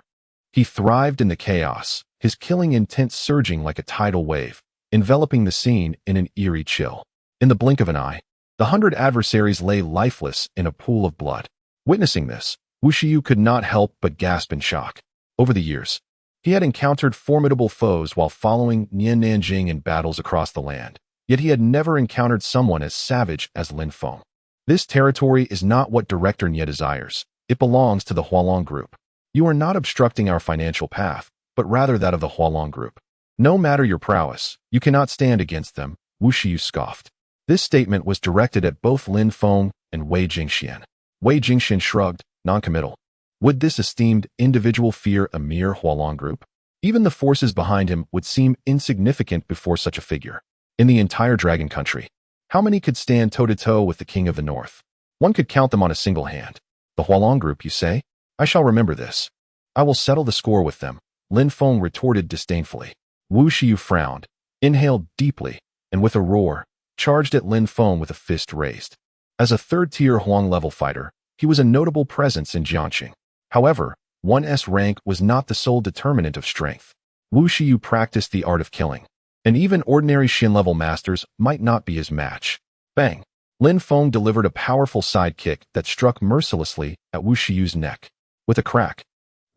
he thrived in the chaos, his killing intent surging like a tidal wave, enveloping the scene in an eerie chill. In the blink of an eye, the 100 adversaries lay lifeless in a pool of blood. Witnessing this, Wu Shiyu could not help but gasp in shock. Over the years, he had encountered formidable foes while following Nanjing in battles across the land, yet he had never encountered someone as savage as Lin Feng. This territory is not what Director Nye desires. It belongs to the Hualong Group. You are not obstructing our financial path, but rather that of the Hualong Group. No matter your prowess, you cannot stand against them, Wu Shiyu scoffed. This statement was directed at both Lin Feng and Wei Jingxian. Wei Jingxian shrugged, non-committal. Would this esteemed individual fear a mere Hualong group? Even the forces behind him would seem insignificant before such a figure. In the entire Dragon Country, how many could stand toe-to-toe with the King of the North? One could count them on a single hand. The Hualong group, you say? I shall remember this. I will settle the score with them, Lin Feng retorted disdainfully. Wu Shiyu frowned, inhaled deeply, and with a roar, charged at Lin Feng with a fist raised. As a third-tier Huang-level fighter, he was a notable presence in Jiangxing. However, 1's rank was not the sole determinant of strength. Wu Shiyu practiced the art of killing, and even ordinary Xin-level masters might not be his match. Bang! Lin Feng delivered a powerful side kick that struck mercilessly at Wu Shiyu's neck. With a crack,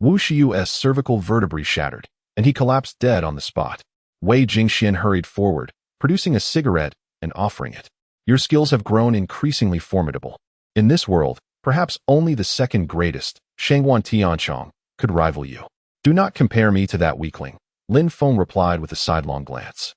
Wu Shiyu's cervical vertebrae shattered, and he collapsed dead on the spot. Wei Jingxian hurried forward, producing a cigarette and offering it. Your skills have grown increasingly formidable. In this world, perhaps only the second greatest, Shangguan Tianchong, could rival you. Do not compare me to that weakling, Lin Feng replied with a sidelong glance.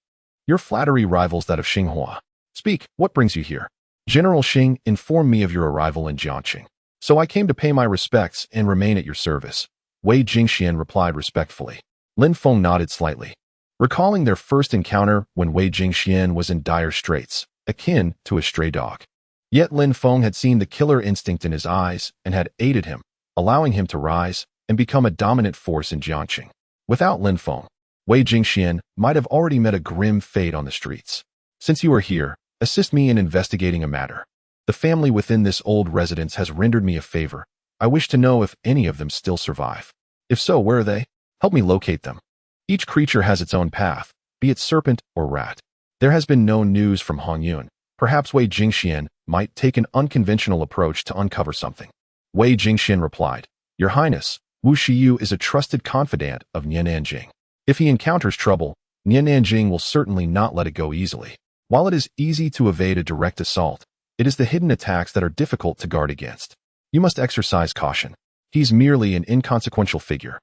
Your flattery rivals that of Xinghua. Speak, what brings you here? General Xing informed me of your arrival in Jiangxing, so I came to pay my respects and remain at your service, Wei Jingxian replied respectfully. Lin Feng nodded slightly, recalling their first encounter when Wei Jingxian was in dire straits, akin to a stray dog. Yet Lin Feng had seen the killer instinct in his eyes and had aided him, allowing him to rise and become a dominant force in Jiangxing. Without Lin Feng, Wei Jingxian might have already met a grim fate on the streets. Since you are here, assist me in investigating a matter. The family within this old residence has rendered me a favor. I wish to know if any of them still survive. If so, where are they? Help me locate them. Each creature has its own path, be it serpent or rat. There has been no news from Hongyun. Perhaps Wei Jingxian might take an unconventional approach to uncover something. Wei Jingxian replied, Your Highness, Wu Shiyu is a trusted confidant of Nian Nanjing. If he encounters trouble, Nian Nanjing will certainly not let it go easily. While it is easy to evade a direct assault, it is the hidden attacks that are difficult to guard against. You must exercise caution. He's merely an inconsequential figure.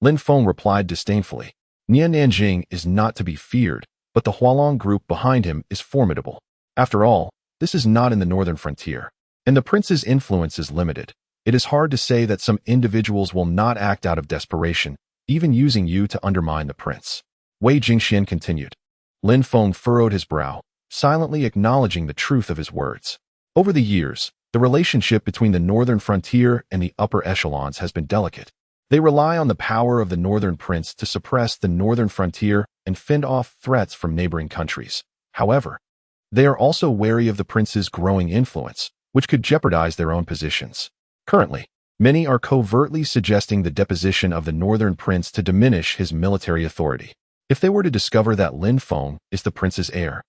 Lin Feng replied disdainfully. Nian Nanjing is not to be feared, but the Hualong group behind him is formidable. After all, this is not in the northern frontier, and the prince's influence is limited. It is hard to say that some individuals will not act out of desperation, even using you to undermine the prince. Wei Jingxian continued. Lin Feng furrowed his brow, silently acknowledging the truth of his words. Over the years, the relationship between the northern frontier and the upper echelons has been delicate. They rely on the power of the northern prince to suppress the northern frontier and fend off threats from neighboring countries. However, they are also wary of the prince's growing influence, which could jeopardize their own positions. Currently, many are covertly suggesting the deposition of the northern prince to diminish his military authority. If they were to discover that Lin Feng is the prince's heir,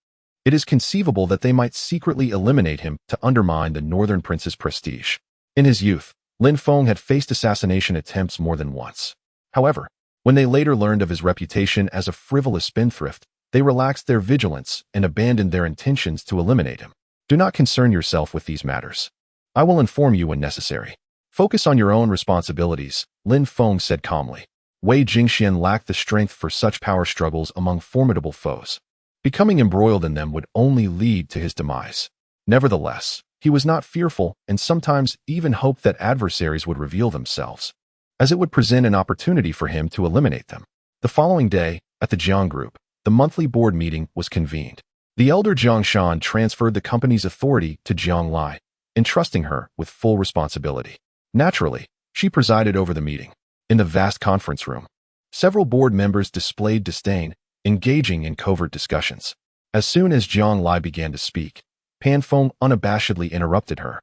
it is conceivable that they might secretly eliminate him to undermine the northern prince's prestige. In his youth, Lin Feng had faced assassination attempts more than once. However, when they later learned of his reputation as a frivolous spendthrift, they relaxed their vigilance and abandoned their intentions to eliminate him. Do not concern yourself with these matters. I will inform you when necessary. Focus on your own responsibilities, Lin Feng said calmly. Wei Jingxian lacked the strength for such power struggles among formidable foes. Becoming embroiled in them would only lead to his demise. Nevertheless, he was not fearful and sometimes even hoped that adversaries would reveal themselves, as it would present an opportunity for him to eliminate them. The following day, at the Jiang Group, the monthly board meeting was convened. The elder Jiang Shan transferred the company's authority to Jiang Lai, entrusting her with full responsibility. Naturally, she presided over the meeting. In the vast conference room, several board members displayed disdain, engaging in covert discussions. As soon as Jiang Lai began to speak, Pan Feng unabashedly interrupted her,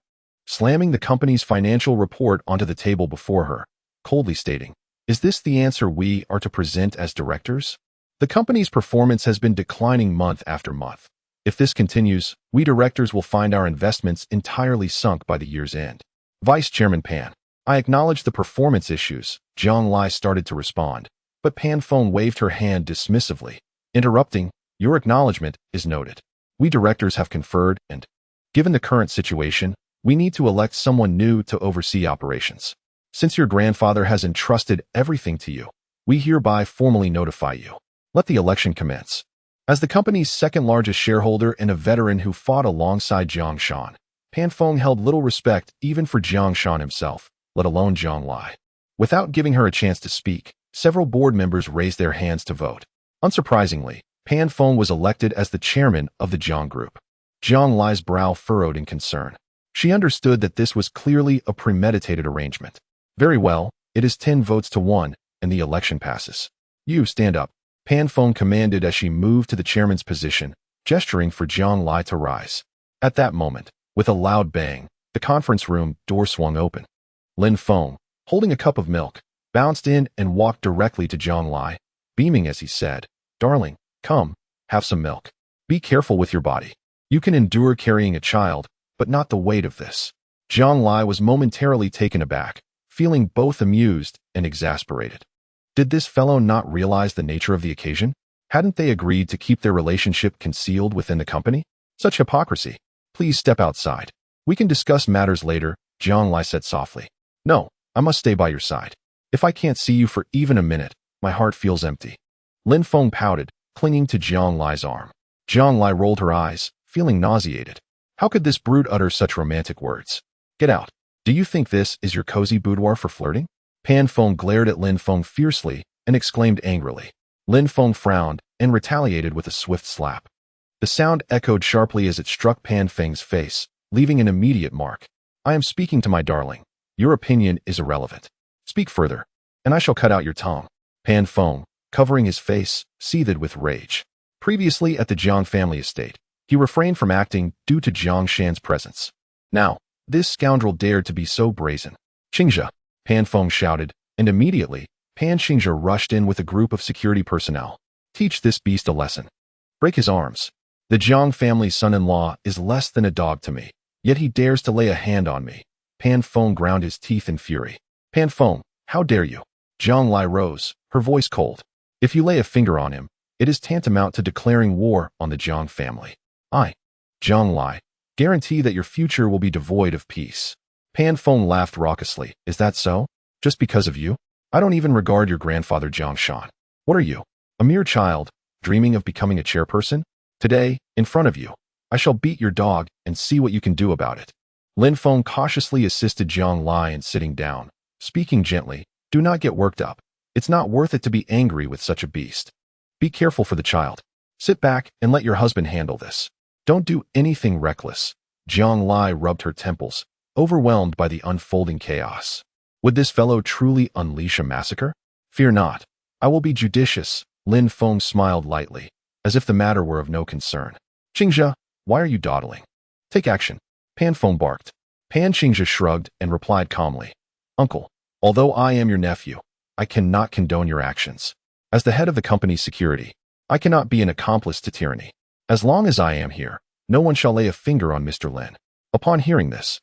slamming the company's financial report onto the table before her, coldly stating, Is this the answer we are to present as directors? The company's performance has been declining month after month. If this continues, we directors will find our investments entirely sunk by the year's end. Vice Chairman Pan, I acknowledge the performance issues. Jiang Lai started to respond, but Pan Feng waved her hand dismissively, interrupting, Your acknowledgement is noted. We directors have conferred and, given the current situation, we need to elect someone new to oversee operations. Since your grandfather has entrusted everything to you, we hereby formally notify you. Let the election commence. As the company's second largest shareholder and a veteran who fought alongside Jiang Shan, Pan Feng held little respect even for Jiang Shan himself, let alone Jiang Lai. Without giving her a chance to speak, several board members raised their hands to vote. Unsurprisingly, Pan Feng was elected as the chairman of the Jiang group. Jiang Lai's brow furrowed in concern. She understood that this was clearly a premeditated arrangement. Very well, it is 10 votes to 1, and the election passes. You stand up, Pan Feng commanded as she moved to the chairman's position, gesturing for Jiang Lai to rise. At that moment, with a loud bang, the conference room door swung open. Lin Feng, holding a cup of milk, bounced in and walked directly to Jiang Lai, beaming as he said, "Darling, come, have some milk. Be careful with your body. You can endure carrying a child, but not the weight of this." Jiang Lai was momentarily taken aback, feeling both amused and exasperated. Did this fellow not realize the nature of the occasion? Hadn't they agreed to keep their relationship concealed within the company? Such hypocrisy. "Please step outside. We can discuss matters later," Jiang Lai said softly. "No, I must stay by your side. If I can't see you for even a minute, my heart feels empty." Lin Feng pouted, clinging to Jiang Lai's arm. Jiang Lai rolled her eyes, feeling nauseated. How could this brute utter such romantic words? "Get out. Do you think this is your cozy boudoir for flirting?" Pan Feng glared at Lin Feng fiercely and exclaimed angrily. Lin Feng frowned and retaliated with a swift slap. The sound echoed sharply as it struck Pan Feng's face, leaving an immediate mark. "I am speaking to my darling. Your opinion is irrelevant. Speak further, and I shall cut out your tongue." Pan Feng, covering his face, seethed with rage. Previously at the Jiang family estate, he refrained from acting due to Jiang Shan's presence. Now, this scoundrel dared to be so brazen. "Qingzhe," Pan Feng shouted, and immediately, Pan Qingzhe rushed in with a group of security personnel. "Teach this beast a lesson. Break his arms. The Jiang family's son-in-law is less than a dog to me, yet he dares to lay a hand on me." Pan Feng ground his teeth in fury. "Pan Feng, how dare you?" Jiang Lai rose, her voice cold. "If you lay a finger on him, it is tantamount to declaring war on the Jiang family. I, Jiang Lai, guarantee that your future will be devoid of peace." Pan Feng laughed raucously. "Is that so? Just because of you? I don't even regard your grandfather Jiang Shan. What are you? A mere child, dreaming of becoming a chairperson? Today, in front of you, I shall beat your dog and see what you can do about it." Lin Feng cautiously assisted Jiang Lai in sitting down, speaking gently. "Do not get worked up. It's not worth it to be angry with such a beast. Be careful for the child. Sit back and let your husband handle this. Don't do anything reckless." Jiang Lai rubbed her temples, overwhelmed by the unfolding chaos. Would this fellow truly unleash a massacre? "Fear not. I will be judicious." Lin Feng smiled lightly, as if the matter were of no concern. "Qingzhe, why are you dawdling? Take action." Pan Feng barked. Pan Qingzhe shrugged and replied calmly. "Uncle, although I am your nephew, I cannot condone your actions. As the head of the company's security, I cannot be an accomplice to tyranny. As long as I am here, no one shall lay a finger on Mr. Lin." Upon hearing this,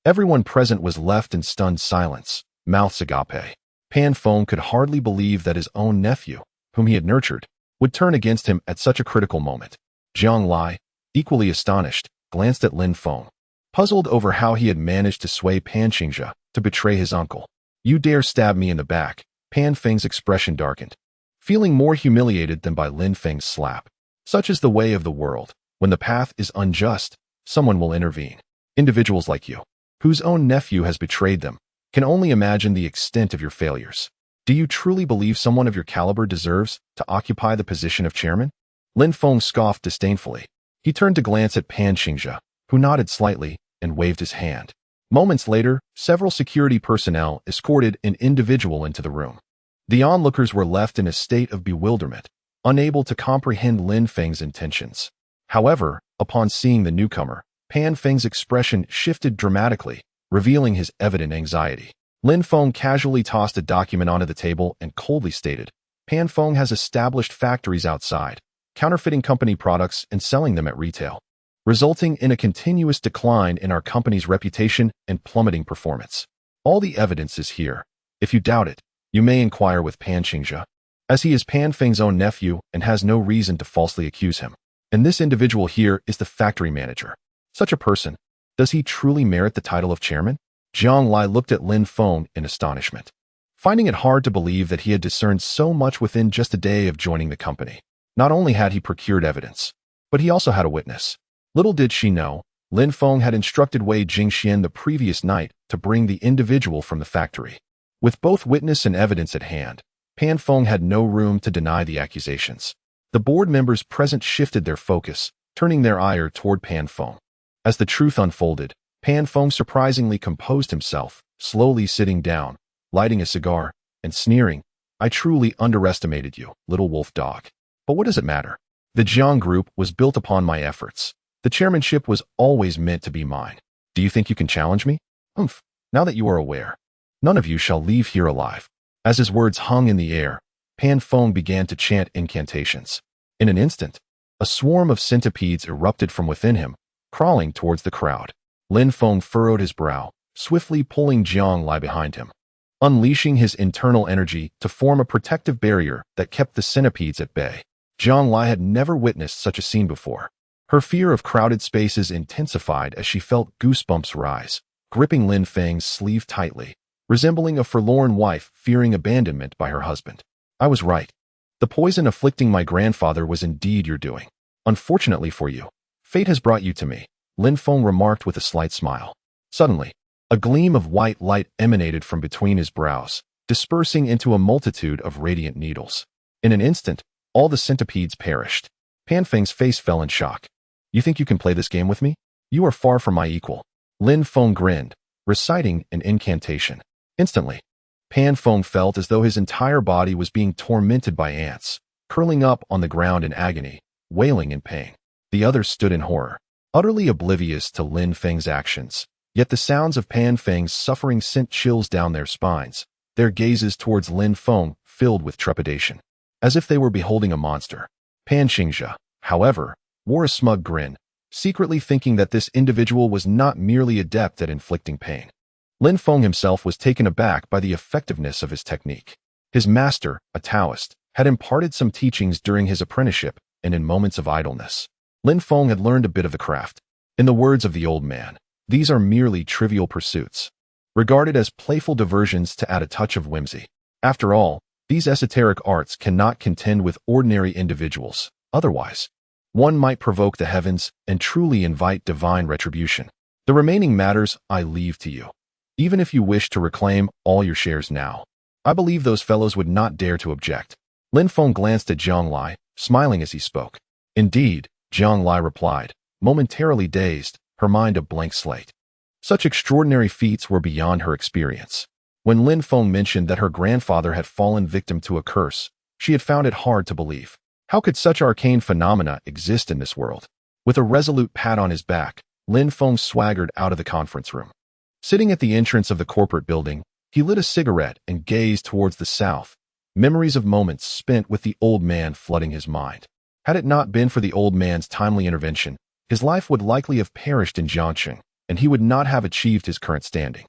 everyone present was left in stunned silence, mouths agape. Pan Feng could hardly believe that his own nephew, whom he had nurtured, would turn against him at such a critical moment. Jiang Lai, equally astonished, glanced at Lin Feng, puzzled over how he had managed to sway Pan Qingzhe to betray his uncle. "You dare stab me in the back?" Pan Feng's expression darkened, feeling more humiliated than by Lin Feng's slap. Such is the way of the world. When the path is unjust, someone will intervene. Individuals like you, whose own nephew has betrayed them, can only imagine the extent of your failures. Do you truly believe someone of your caliber deserves to occupy the position of chairman? Lin Feng scoffed disdainfully. He turned to glance at Pan Qingzhe, who nodded slightly and waved his hand. Moments later, several security personnel escorted an individual into the room. The onlookers were left in a state of bewilderment, unable to comprehend Lin Feng's intentions. However, upon seeing the newcomer, Pan Feng's expression shifted dramatically, revealing his evident anxiety. Lin Feng casually tossed a document onto the table and coldly stated, "Pan Feng has established factories outside, counterfeiting company products and selling them at retail, resulting in a continuous decline in our company's reputation and plummeting performance. All the evidence is here. If you doubt it, you may inquire with Pan Qingzhe, as he is Pan Feng's own nephew and has no reason to falsely accuse him. And this individual here is the factory manager. Such a person, does he truly merit the title of chairman?" Jiang Lai looked at Lin Feng in astonishment, finding it hard to believe that he had discerned so much within just a day of joining the company. Not only had he procured evidence, but he also had a witness. Little did she know, Lin Feng had instructed Wei Jingxian the previous night to bring the individual from the factory. With both witness and evidence at hand, Pan Feng had no room to deny the accusations. The board members present shifted their focus, turning their ire toward Pan Feng. As the truth unfolded, Pan Feng surprisingly composed himself, slowly sitting down, lighting a cigar, and sneering, "I truly underestimated you, little wolf dog. But what does it matter? The Jiang Group was built upon my efforts. The chairmanship was always meant to be mine. Do you think you can challenge me? Humph. Now that you are aware, none of you shall leave here alive." As his words hung in the air, Pan Feng began to chant incantations. In an instant, a swarm of centipedes erupted from within him, crawling towards the crowd. Lin Feng furrowed his brow, swiftly pulling Jiang Lai behind him, unleashing his internal energy to form a protective barrier that kept the centipedes at bay. Jiang Lai had never witnessed such a scene before. Her fear of crowded spaces intensified as she felt goosebumps rise, gripping Lin Feng's sleeve tightly, resembling a forlorn wife fearing abandonment by her husband. "I was right. The poison afflicting my grandfather was indeed your doing. Unfortunately for you, fate has brought you to me," Lin Feng remarked with a slight smile. Suddenly, a gleam of white light emanated from between his brows, dispersing into a multitude of radiant needles. In an instant, all the centipedes perished. Pan Feng's face fell in shock. "You think you can play this game with me? You are far from my equal." Lin Feng grinned, reciting an incantation. Instantly, Pan Feng felt as though his entire body was being tormented by ants, curling up on the ground in agony, wailing in pain. The others stood in horror, utterly oblivious to Lin Feng's actions. Yet the sounds of Pan Feng's suffering sent chills down their spines, their gazes towards Lin Feng filled with trepidation, as if they were beholding a monster. Pan Xingzhe, however, wore a smug grin, secretly thinking that this individual was not merely adept at inflicting pain. Lin Feng himself was taken aback by the effectiveness of his technique. His master, a Taoist, had imparted some teachings during his apprenticeship and in moments of idleness. Lin Feng had learned a bit of the craft. In the words of the old man, these are merely trivial pursuits, regarded as playful diversions to add a touch of whimsy. After all, these esoteric arts cannot contend with ordinary individuals. Otherwise, one might provoke the heavens and truly invite divine retribution. The remaining matters I leave to you. Even if you wish to reclaim all your shares now, I believe those fellows would not dare to object. Lin Feng glanced at Jiang Lai, smiling as he spoke. "Indeed," Jiang Lai replied, momentarily dazed, her mind a blank slate. Such extraordinary feats were beyond her experience. When Lin Feng mentioned that her grandfather had fallen victim to a curse, she had found it hard to believe. How could such arcane phenomena exist in this world? With a resolute pat on his back, Lin Feng swaggered out of the conference room. Sitting at the entrance of the corporate building, he lit a cigarette and gazed towards the south, memories of moments spent with the old man flooding his mind. Had it not been for the old man's timely intervention, his life would likely have perished in Jiangqing, and he would not have achieved his current standing.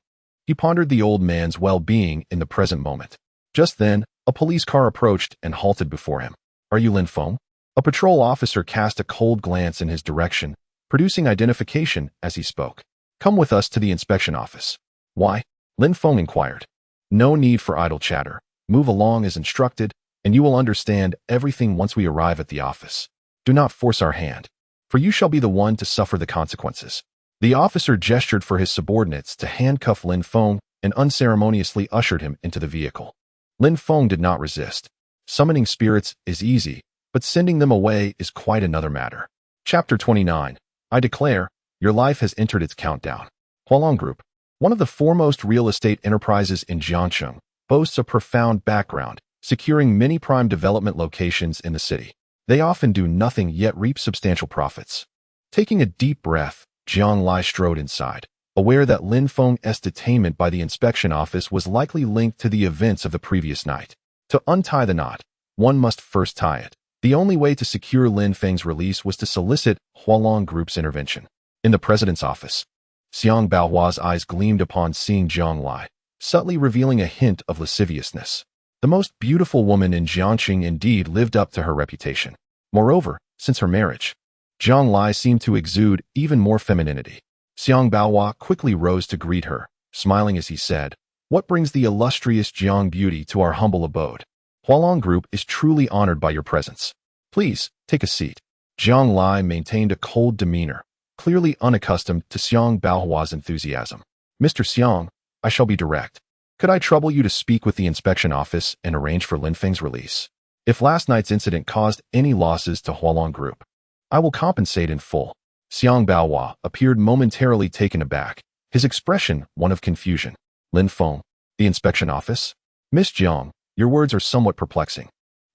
He pondered the old man's well-being in the present moment. Just then, a police car approached and halted before him. "Are you Lin Feng?" A patrol officer cast a cold glance in his direction, producing identification as he spoke. "Come with us to the inspection office." "Why?" Lin Feng inquired. "No need for idle chatter. Move along as instructed, and you will understand everything once we arrive at the office. Do not force our hand, for you shall be the one to suffer the consequences." The officer gestured for his subordinates to handcuff Lin Feng and unceremoniously ushered him into the vehicle. Lin Feng did not resist. Summoning spirits is easy, but sending them away is quite another matter. Chapter 29. I declare, your life has entered its countdown. Hualong Group, one of the foremost real estate enterprises in Jiangcheng, boasts a profound background, securing many prime development locations in the city. They often do nothing yet reap substantial profits. Taking a deep breath, Jiang Lai strode inside, aware that Lin Feng's detainment by the inspection office was likely linked to the events of the previous night. To untie the knot, one must first tie it. The only way to secure Lin Feng's release was to solicit Hualong Group's intervention. In the president's office, Xiang Baohua's eyes gleamed upon seeing Jiang Lai, subtly revealing a hint of lasciviousness. The most beautiful woman in Jiangqing indeed lived up to her reputation. Moreover, since her marriage, Jiang Lai seemed to exude even more femininity. Xiang Baohua quickly rose to greet her, smiling as he said, "What brings the illustrious Jiang beauty to our humble abode? Hualong Group is truly honored by your presence. Please, take a seat." Jiang Lai maintained a cold demeanor, clearly unaccustomed to Xiang Baohua's enthusiasm. Mr. Xiang, I shall be direct. Could I trouble you to speak with the inspection office and arrange for Lin Feng's release? If last night's incident caused any losses to Hualong Group, I will compensate in full. Xiang Baohua appeared momentarily taken aback, his expression one of confusion. Lin Feng, the inspection office? Miss Jiang, your words are somewhat perplexing.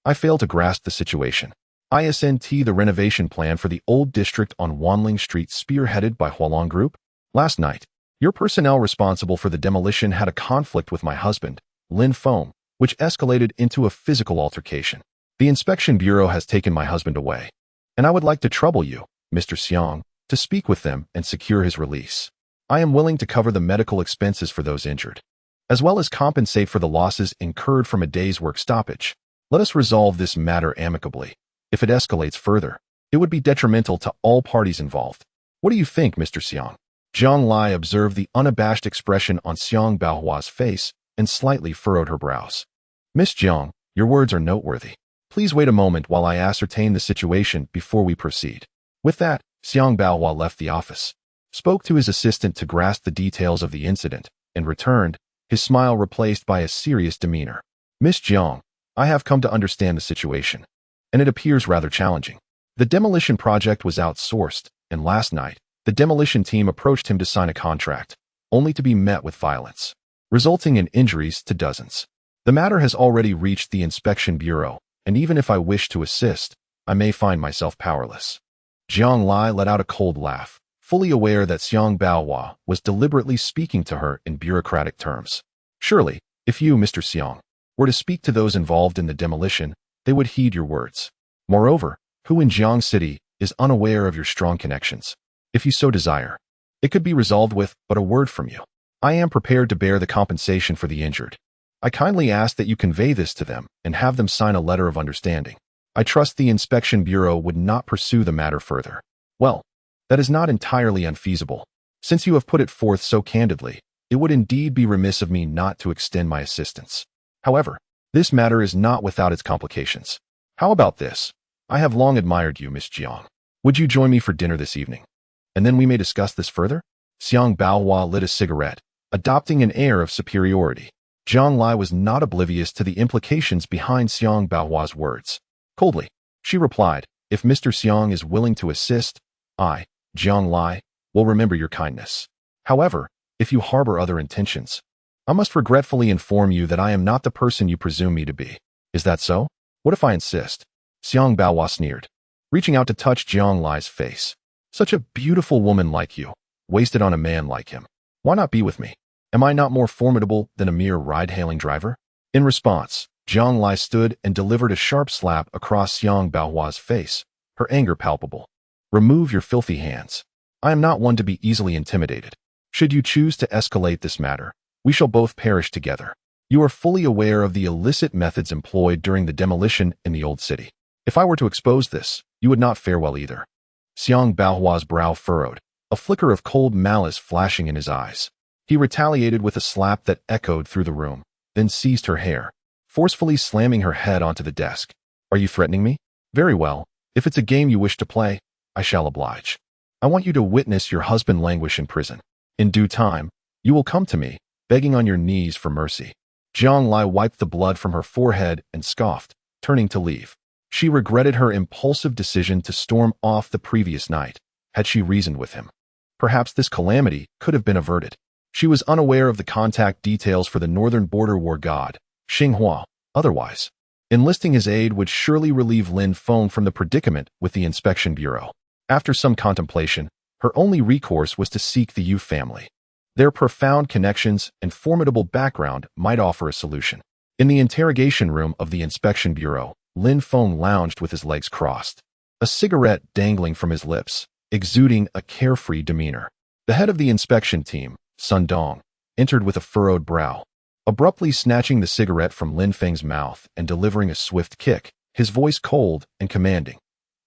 I fail to grasp the situation. Isn't the renovation plan for the old district on Wanling Street spearheaded by Hualong Group? Last night, your personnel responsible for the demolition had a conflict with my husband, Lin Feng, which escalated into a physical altercation. The inspection bureau has taken my husband away, and I would like to trouble you, Mr. Xiang, to speak with them and secure his release. I am willing to cover the medical expenses for those injured, as well as compensate for the losses incurred from a day's work stoppage. Let us resolve this matter amicably. If it escalates further, it would be detrimental to all parties involved. What do you think, Mr. Xiang? Zhang Lai observed the unabashed expression on Xiang Baohua's face and slightly furrowed her brows. Miss Jiang, your words are noteworthy. Please wait a moment while I ascertain the situation before we proceed. With that, Xiang Baohua left the office, spoke to his assistant to grasp the details of the incident, and returned, his smile replaced by a serious demeanor. Miss Jiang, I have come to understand the situation, and it appears rather challenging. The demolition project was outsourced, and last night, the demolition team approached him to sign a contract, only to be met with violence, resulting in injuries to dozens. The matter has already reached the inspection bureau, and even if I wish to assist, I may find myself powerless. Zhang Lai let out a cold laugh, fully aware that Xiang Baohua was deliberately speaking to her in bureaucratic terms. Surely, if you, Mr. Xiang, were to speak to those involved in the demolition, they would heed your words. Moreover, who in Jiang City is unaware of your strong connections? If you so desire, it could be resolved with but a word from you. I am prepared to bear the compensation for the injured. I kindly ask that you convey this to them and have them sign a letter of understanding. I trust the inspection bureau would not pursue the matter further. Well, that is not entirely unfeasible. Since you have put it forth so candidly, it would indeed be remiss of me not to extend my assistance. However, this matter is not without its complications. How about this? I have long admired you, Miss Jiang. Would you join me for dinner this evening? And then we may discuss this further? Xiang Baohua lit a cigarette, adopting an air of superiority. Zhang Lai was not oblivious to the implications behind Xiang Baohua's words. Coldly, she replied, if Mr. Xiang is willing to assist, I, Zhang Lai, will remember your kindness. However, if you harbor other intentions, I must regretfully inform you that I am not the person you presume me to be. Is that so? What if I insist? Xiang Baohua sneered, reaching out to touch Zhang Lai's face. Such a beautiful woman like you, wasted on a man like him. Why not be with me? Am I not more formidable than a mere ride-hailing driver? In response, Zhang Lai stood and delivered a sharp slap across Xiang Baohua's face, her anger palpable. Remove your filthy hands. I am not one to be easily intimidated. Should you choose to escalate this matter, we shall both perish together. You are fully aware of the illicit methods employed during the demolition in the old city. If I were to expose this, you would not fare well either. Xiang Baohua's brow furrowed, a flicker of cold malice flashing in his eyes. He retaliated with a slap that echoed through the room, then seized her hair, forcefully slamming her head onto the desk. Are you threatening me? Very well. If it's a game you wish to play, I shall oblige. I want you to witness your husband languish in prison. In due time, you will come to me, begging on your knees for mercy. Zhang Lai wiped the blood from her forehead and scoffed, turning to leave. She regretted her impulsive decision to storm off the previous night, had she reasoned with him. Perhaps this calamity could have been averted. She was unaware of the contact details for the northern border war god, Xinghua. Otherwise, enlisting his aid would surely relieve Lin Feng from the predicament with the inspection bureau. After some contemplation, her only recourse was to seek the Yu family. Their profound connections and formidable background might offer a solution. In the interrogation room of the inspection bureau, Lin Feng lounged with his legs crossed, a cigarette dangling from his lips, exuding a carefree demeanor. The head of the inspection team, Sun Dong, entered with a furrowed brow, abruptly snatching the cigarette from Lin Feng's mouth and delivering a swift kick, his voice cold and commanding.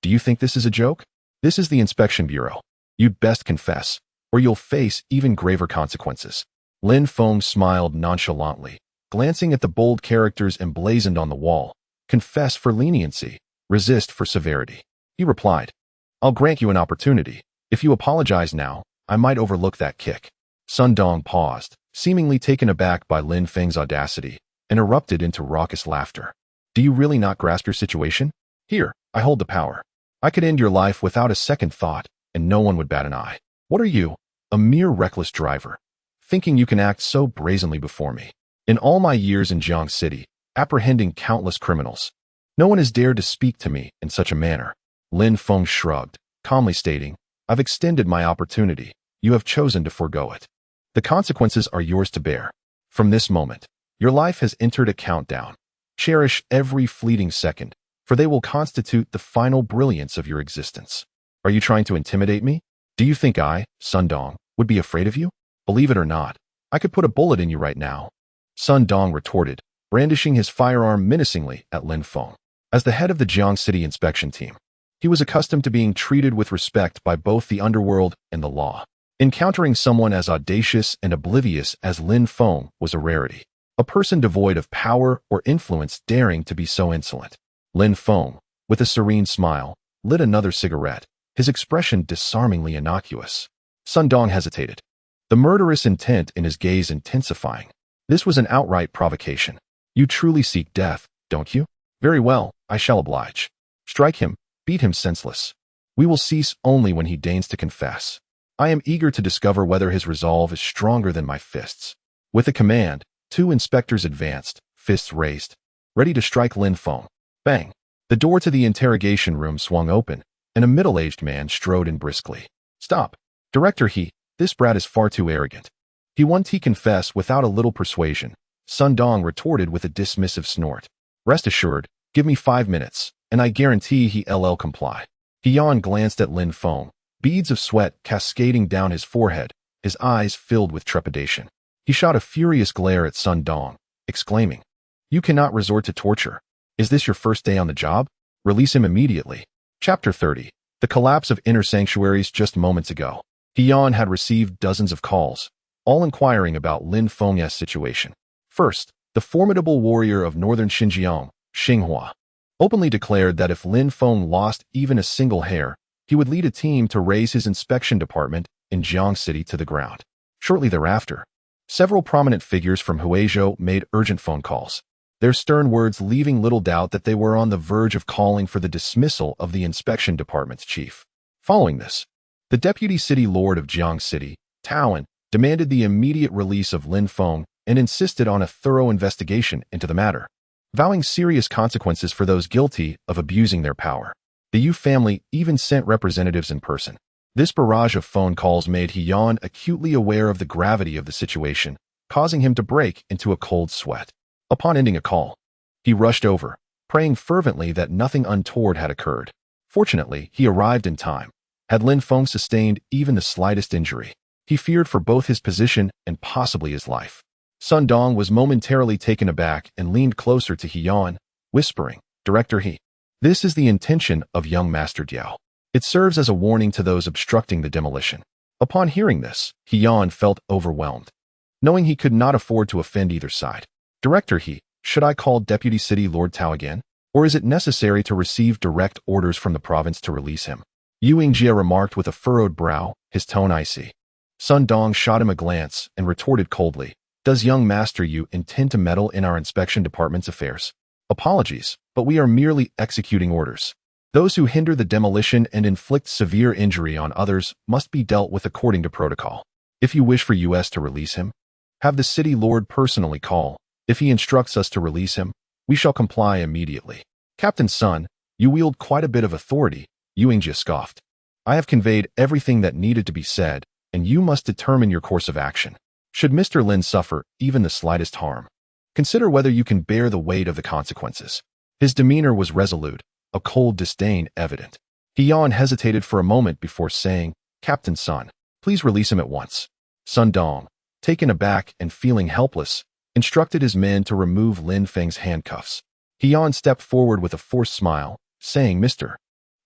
Do you think this is a joke? This is the inspection bureau. You'd best confess, or you'll face even graver consequences. Lin Feng smiled nonchalantly, glancing at the bold characters emblazoned on the wall. Confess for leniency, resist for severity. He replied, I'll grant you an opportunity, If you apologize now, I might overlook that kick. Sun Dong paused, seemingly taken aback by Lin Feng's audacity, and erupted into raucous laughter. Do you really not grasp your situation? Here, I hold the power. I could end your life without a second thought, and no one would bat an eye. What are you? A mere reckless driver, thinking you can act so brazenly before me. In all my years in Jiang City, apprehending countless criminals, no one has dared to speak to me in such a manner. Lin Feng shrugged, calmly stating, I've extended my opportunity. You have chosen to forego it. The consequences are yours to bear. From this moment, your life has entered a countdown. Cherish every fleeting second, for they will constitute the final brilliance of your existence. Are you trying to intimidate me? Do you think I, Sun Dong, would be afraid of you? Believe it or not, I could put a bullet in you right now. Sun Dong retorted, brandishing his firearm menacingly at Lin Feng. As the head of the Jiang City inspection team, he was accustomed to being treated with respect by both the underworld and the law. Encountering someone as audacious and oblivious as Lin Feng was a rarity. A person devoid of power or influence daring to be so insolent. Lin Feng, with a serene smile, lit another cigarette, his expression disarmingly innocuous. Sun Dong hesitated, the murderous intent in his gaze intensifying. This was an outright provocation. You truly seek death, don't you? Very well, I shall oblige. Strike him, beat him senseless. We will cease only when he deigns to confess. I am eager to discover whether his resolve is stronger than my fists. With a command, two inspectors advanced, fists raised, ready to strike Lin Feng. Bang! The door to the interrogation room swung open, and a middle-aged man strode in briskly. Stop! Director He, this brat is far too arrogant. He won't confess without a little persuasion. Sun Dong retorted with a dismissive snort. Rest assured, give me 5 minutes, and I guarantee he'll comply. Yan glanced at Lin Feng, beads of sweat cascading down his forehead, his eyes filled with trepidation. He shot a furious glare at Sun Dong, exclaiming, You cannot resort to torture. Is this your first day on the job? Release him immediately. Chapter 30. The collapse of inner sanctuaries just moments ago. Yan had received dozens of calls, all inquiring about Lin Feng's situation. First, the formidable warrior of northern Xinjiang, Xinghua, openly declared that if Lin Feng lost even a single hair, he would lead a team to raise his inspection department in Jiang City to the ground. Shortly thereafter, several prominent figures from Huizhou made urgent phone calls, their stern words leaving little doubt that they were on the verge of calling for the dismissal of the inspection department's chief. Following this, the deputy city lord of Jiang City, Taoan, demanded the immediate release of Lin Feng and insisted on a thorough investigation into the matter, vowing serious consequences for those guilty of abusing their power. The Yu family even sent representatives in person. This barrage of phone calls made Yan acutely aware of the gravity of the situation, causing him to break into a cold sweat. Upon ending a call, he rushed over, praying fervently that nothing untoward had occurred. Fortunately, he arrived in time. Had Lin Feng sustained even the slightest injury, he feared for both his position and possibly his life. Sun Dong was momentarily taken aback and leaned closer to Yan, whispering, Director He, this is the intention of young Master Diao. It serves as a warning to those obstructing the demolition. Upon hearing this, Yan felt overwhelmed, knowing he could not afford to offend either side. Director He, should I call Deputy City Lord Tao again? Or is it necessary to receive direct orders from the province to release him? Yu Yingjie remarked with a furrowed brow, his tone icy. Sun Dong shot him a glance and retorted coldly, Does young Master Yu intend to meddle in our inspection department's affairs? Apologies, but we are merely executing orders. Those who hinder the demolition and inflict severe injury on others must be dealt with according to protocol. If you wish for us to release him, have the city lord personally call. If he instructs us to release him, we shall comply immediately. Captain Sun, you wield quite a bit of authority, Yu Yingjie scoffed. I have conveyed everything that needed to be said, and you must determine your course of action. Should Mr. Lin suffer even the slightest harm, consider whether you can bear the weight of the consequences. His demeanor was resolute, a cold disdain evident. Yan hesitated for a moment before saying, Captain Sun, please release him at once. Sun Dong, taken aback and feeling helpless, instructed his men to remove Lin Feng's handcuffs. Yan stepped forward with a forced smile, saying, Mr.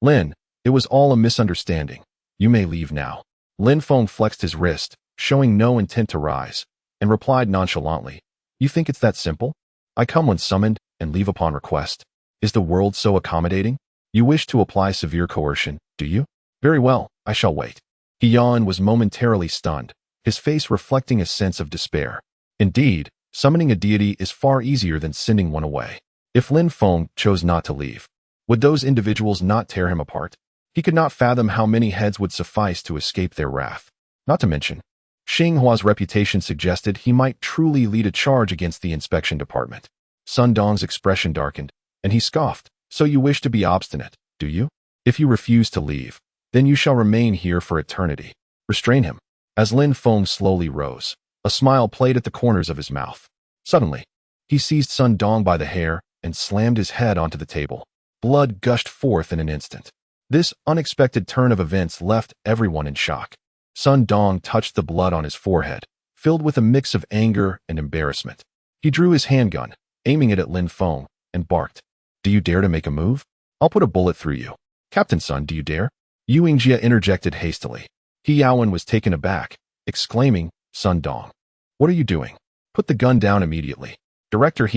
Lin, it was all a misunderstanding. You may leave now. Lin Feng flexed his wrist, showing no intent to rise, and replied nonchalantly, You think it's that simple? I come when summoned and leave upon request. Is the world so accommodating? You wish to apply severe coercion, do you? Very well, I shall wait. Yuan was momentarily stunned, his face reflecting a sense of despair. Indeed, summoning a deity is far easier than sending one away. If Lin Feng chose not to leave, would those individuals not tear him apart? He could not fathom how many heads would suffice to escape their wrath. Not to mention, Xinghua's reputation suggested he might truly lead a charge against the inspection department. Sun Dong's expression darkened, and he scoffed. So you wish to be obstinate, do you? If you refuse to leave, then you shall remain here for eternity. Restrain him. As Lin Feng slowly rose, a smile played at the corners of his mouth. Suddenly, he seized Sun Dong by the hair and slammed his head onto the table. Blood gushed forth in an instant. This unexpected turn of events left everyone in shock. Sun Dong touched the blood on his forehead, filled with a mix of anger and embarrassment. He drew his handgun, aiming it at Lin Feng, and barked. Do you dare to make a move? I'll put a bullet through you. Captain Sun, do you dare? Yu Yingjie interjected hastily. He Yaowen was taken aback, exclaiming, Sun Dong, what are you doing? Put the gun down immediately. Director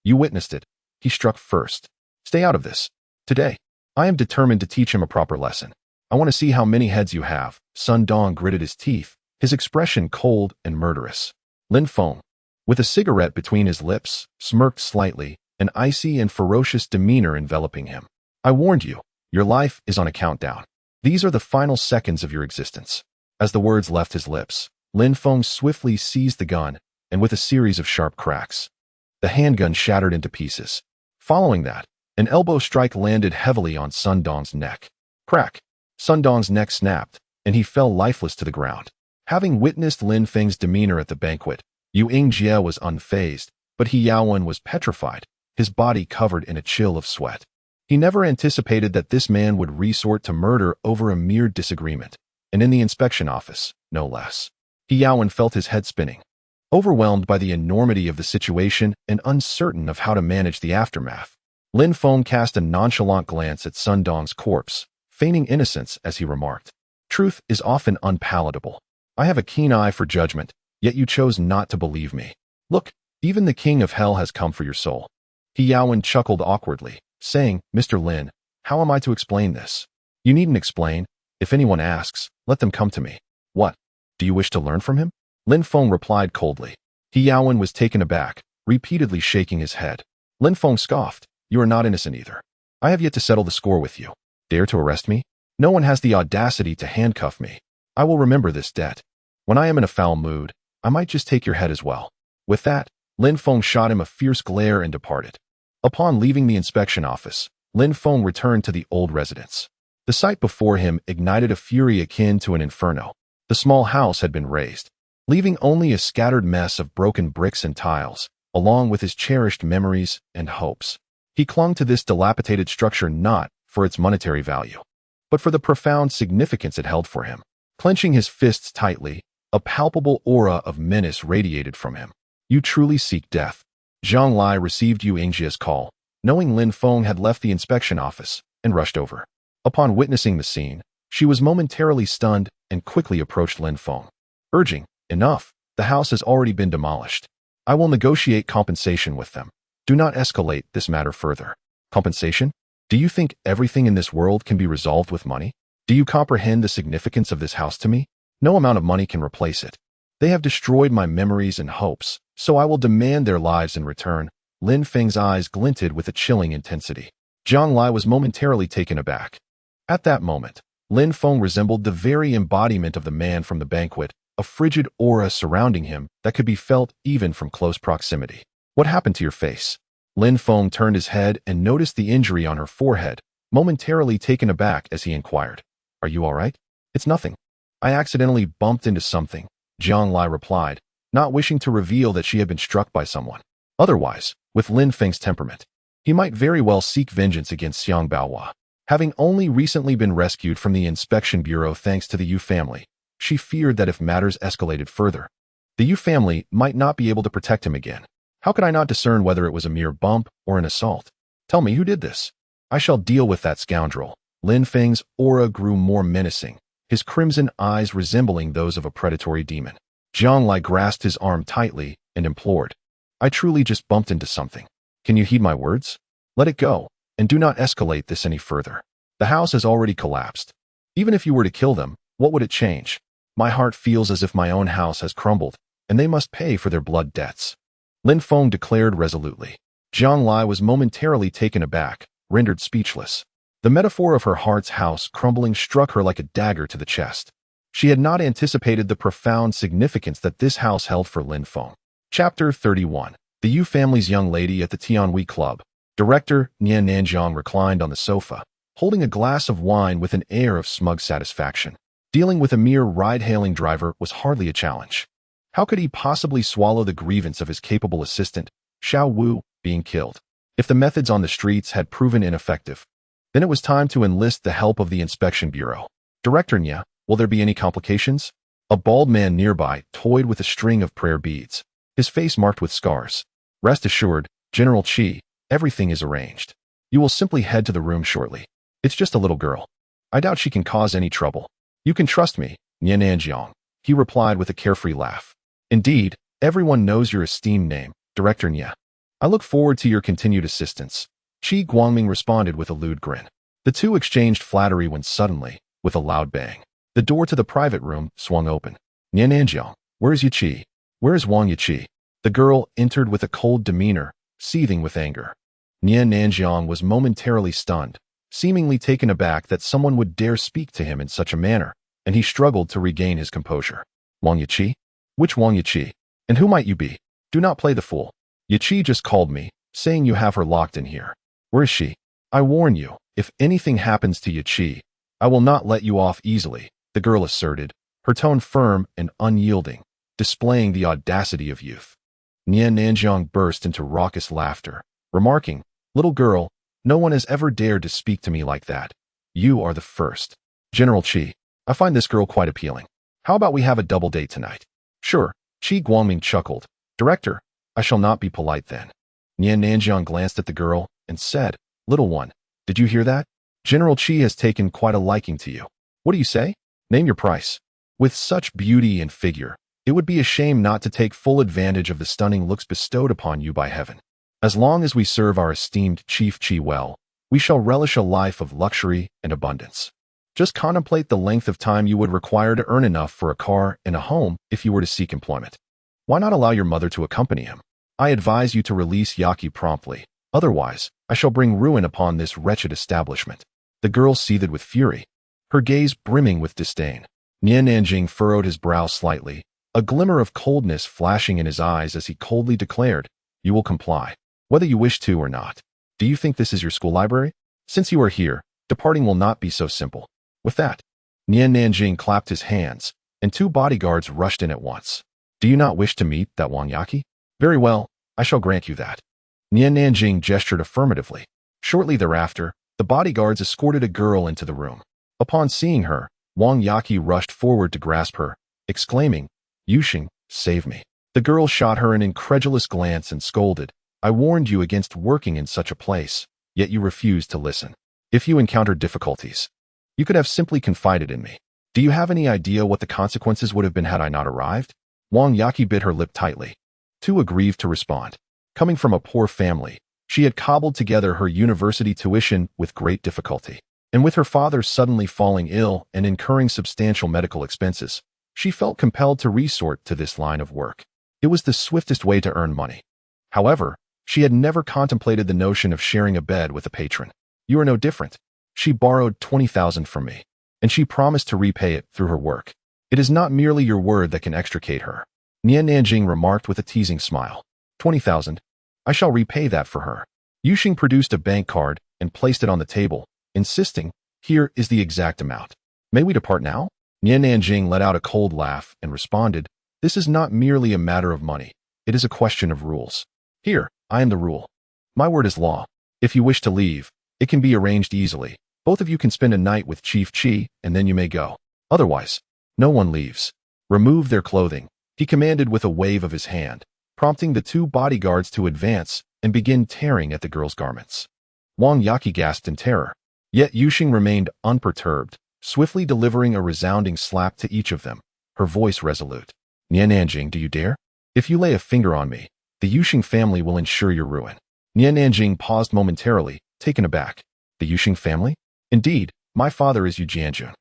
you witnessed it. He struck first. Stay out of this. Today, I am determined to teach him a proper lesson. I want to see how many heads you have. Sun Dong gritted his teeth, his expression cold and murderous. Lin Feng, with a cigarette between his lips, smirked slightly, an icy and ferocious demeanor enveloping him. I warned you, your life is on a countdown. These are the final seconds of your existence. As the words left his lips, Lin Feng swiftly seized the gun, and with a series of sharp cracks, the handgun shattered into pieces. Following that, an elbow strike landed heavily on Sun Dong's neck. Crack! Sun Dong's neck snapped, and he fell lifeless to the ground. Having witnessed Lin Feng's demeanor at the banquet, Yu Yingjie was unfazed, but He Yaowen was petrified, his body covered in a chill of sweat. He never anticipated that this man would resort to murder over a mere disagreement, and in the inspection office, no less. He Yaowen felt his head spinning, overwhelmed by the enormity of the situation and uncertain of how to manage the aftermath. Lin Feng cast a nonchalant glance at Sun Dong's corpse, feigning innocence as he remarked, Truth is often unpalatable. I have a keen eye for judgment, yet you chose not to believe me. Look, even the king of hell has come for your soul. He Yaowen chuckled awkwardly, saying, Mr. Lin, how am I to explain this? You needn't explain. If anyone asks, let them come to me. What? Do you wish to learn from him? Lin Feng replied coldly. He Yaowen was taken aback, repeatedly shaking his head. Lin Feng scoffed. You are not innocent either. I have yet to settle the score with you. Dare to arrest me? No one has the audacity to handcuff me. I will remember this debt. When I am in a foul mood, I might just take your head as well. With that, Lin Feng shot him a fierce glare and departed. Upon leaving the inspection office, Lin Feng returned to the old residence. The sight before him ignited a fury akin to an inferno. The small house had been razed, leaving only a scattered mess of broken bricks and tiles, along with his cherished memories and hopes. He clung to this dilapidated structure not for its monetary value, but for the profound significance it held for him. Clenching his fists tightly, a palpable aura of menace radiated from him. You truly seek death. Zhang Lai received Yu Yingjie's call, knowing Lin Feng had left the inspection office, and rushed over. Upon witnessing the scene, she was momentarily stunned and quickly approached Lin Feng, urging, Enough, the house has already been demolished. I will negotiate compensation with them. Do not escalate this matter further. Compensation? Do you think everything in this world can be resolved with money? Do you comprehend the significance of this house to me? No amount of money can replace it. They have destroyed my memories and hopes, so I will demand their lives in return. Lin Feng's eyes glinted with a chilling intensity. Zhang Lai was momentarily taken aback. At that moment, Lin Feng resembled the very embodiment of the man from the banquet, a frigid aura surrounding him that could be felt even from close proximity. What happened to your face? Lin Feng turned his head and noticed the injury on her forehead, momentarily taken aback as he inquired, Are you all right? It's nothing. I accidentally bumped into something, Zhang Lai replied, not wishing to reveal that she had been struck by someone. Otherwise, with Lin Feng's temperament, he might very well seek vengeance against Xiang Baohua. Having only recently been rescued from the inspection bureau thanks to the Yu family, she feared that if matters escalated further, the Yu family might not be able to protect him again. How could I not discern whether it was a mere bump or an assault? Tell me who did this. I shall deal with that scoundrel. Lin Feng's aura grew more menacing, his crimson eyes resembling those of a predatory demon. Zhang Lai grasped his arm tightly and implored, I truly just bumped into something. Can you heed my words? Let it go, and do not escalate this any further. The house has already collapsed. Even if you were to kill them, What would it change? My heart feels as if my own house has crumbled, and they must pay for their blood debts. Lin Feng declared resolutely. Jiang Lai was momentarily taken aback, rendered speechless. The metaphor of her heart's house crumbling struck her like a dagger to the chest. She had not anticipated the profound significance that this house held for Lin Feng. Chapter 31. The Yu family's young lady at the Tianhui Club. Director Nian Nanjiang reclined on the sofa, holding a glass of wine with an air of smug satisfaction. Dealing with a mere ride-hailing driver was hardly a challenge. How could he possibly swallow the grievance of his capable assistant, Xiao Wu, being killed? If the methods on the streets had proven ineffective, then it was time to enlist the help of the Inspection Bureau. Director Nya, will there be any complications? A bald man nearby toyed with a string of prayer beads, his face marked with scars. Rest assured, General Qi, everything is arranged. You will simply head to the room shortly. It's just a little girl. I doubt she can cause any trouble. You can trust me, Nian Nanjiang, he replied with a carefree laugh. Indeed, everyone knows your esteemed name, Director Nya. I look forward to your continued assistance. Qi Guangming responded with a lewd grin. The two exchanged flattery when suddenly, with a loud bang, the door to the private room swung open. Nian Nanjiang, where is Yiqi? Where is Wang Yiqi? The girl entered with a cold demeanor, seething with anger. Nian Nanjiang was momentarily stunned, seemingly taken aback that someone would dare speak to him in such a manner, and he struggled to regain his composure. Wang Yiqi? Which Wang Yiqi? And who might you be? Do not play the fool. Yiqi just called me, saying you have her locked in here. Where is she? I warn you, if anything happens to Yiqi, I will not let you off easily, the girl asserted, her tone firm and unyielding, displaying the audacity of youth. Nian Nanjiang burst into raucous laughter, remarking, little girl, no one has ever dared to speak to me like that. You are the first. General Qi, I find this girl quite appealing. How about we have a double date tonight? Sure, Qi Guangming chuckled. Director, I shall not be polite then. Nian Nanjiang glanced at the girl and said, little one, did you hear that? General Qi has taken quite a liking to you. What do you say? Name your price. With such beauty and figure, it would be a shame not to take full advantage of the stunning looks bestowed upon you by heaven. As long as we serve our esteemed Chief Qi well, we shall relish a life of luxury and abundance. Just contemplate the length of time you would require to earn enough for a car and a home if you were to seek employment. Why not allow your mother to accompany him? I advise you to release Yaki promptly, otherwise, I shall bring ruin upon this wretched establishment. The girl seethed with fury, her gaze brimming with disdain. Nian Nanjing furrowed his brow slightly, a glimmer of coldness flashing in his eyes as he coldly declared, you will comply, whether you wish to or not. Do you think this is your school library? Since you are here, departing will not be so simple. With that, Nian Nanjing clapped his hands, and two bodyguards rushed in at once. Do you not wish to meet that Wang Yaki? Very well, I shall grant you that. Nian Nanjing gestured affirmatively. Shortly thereafter, the bodyguards escorted a girl into the room. Upon seeing her, Wang Yaki rushed forward to grasp her, exclaiming, Yuxing, save me. The girl shot her an incredulous glance and scolded, I warned you against working in such a place, yet you refused to listen. If you encountered difficulties, you could have simply confided in me. Do you have any idea what the consequences would have been had I not arrived? Wang Yaki bit her lip tightly, too aggrieved to respond. Coming from a poor family, she had cobbled together her university tuition with great difficulty. And with her father suddenly falling ill and incurring substantial medical expenses, she felt compelled to resort to this line of work. It was the swiftest way to earn money. However, she had never contemplated the notion of sharing a bed with a patron. You are no different. She borrowed 20,000 from me, and she promised to repay it through her work. It is not merely your word that can extricate her. Nian Nanjing remarked with a teasing smile. 20,000. I shall repay that for her. Yuxing produced a bank card and placed it on the table, insisting, here is the exact amount. May we depart now? Nian Nanjing let out a cold laugh and responded, this is not merely a matter of money. It is a question of rules. Here, I am the rule. My word is law. If you wish to leave, it can be arranged easily. Both of you can spend a night with Chief Qi and then you may go. Otherwise, no one leaves. Remove their clothing, he commanded with a wave of his hand, prompting the two bodyguards to advance and begin tearing at the girl's garments. Wang Yaki gasped in terror. Yet Yuxing remained unperturbed, swiftly delivering a resounding slap to each of them, her voice resolute. Nian Nanjing, do you dare? If you lay a finger on me, the Yuxing family will ensure your ruin. Nian Nanjing paused momentarily, taken aback. The Yuxing family? Indeed, my father is Yu Jianjun.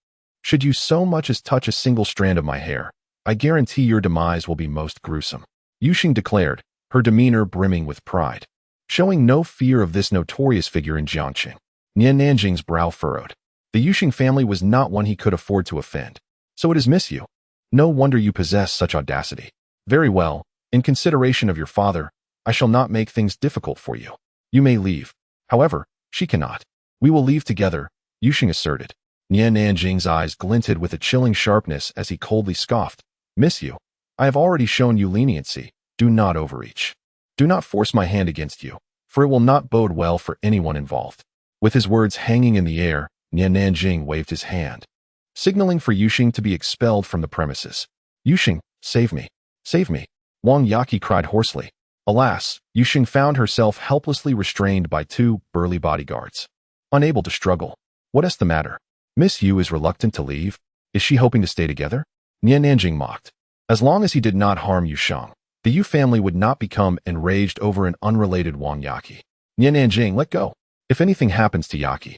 Should you so much as touch a single strand of my hair, I guarantee your demise will be most gruesome. Yuxing declared, her demeanor brimming with pride. Showing no fear of this notorious figure in Jiangqing, Nian Nanjing's brow furrowed. The Yuxing family was not one he could afford to offend. So it is Miss Yu. No wonder you possess such audacity. Very well, in consideration of your father, I shall not make things difficult for you. You may leave. However, she cannot. We will leave together, Yuxing asserted. Nian Nanjing's eyes glinted with a chilling sharpness as he coldly scoffed. Miss Yu, I have already shown you leniency. Do not overreach. Do not force my hand against you, for it will not bode well for anyone involved. With his words hanging in the air, Nian Nanjing waved his hand, signaling for Yuxing to be expelled from the premises. Yuxing, save me. Save me. Wang Yaqi cried hoarsely. Alas, Yuxing found herself helplessly restrained by two burly bodyguards. Unable to struggle. What is the matter? Miss Yu is reluctant to leave. Is she hoping to stay together? Nian Nanjing mocked. As long as he did not harm Yusheng, the Yu family would not become enraged over an unrelated Wang Yaqi. Nian Nanjing, let go. If anything happens to Yaqi,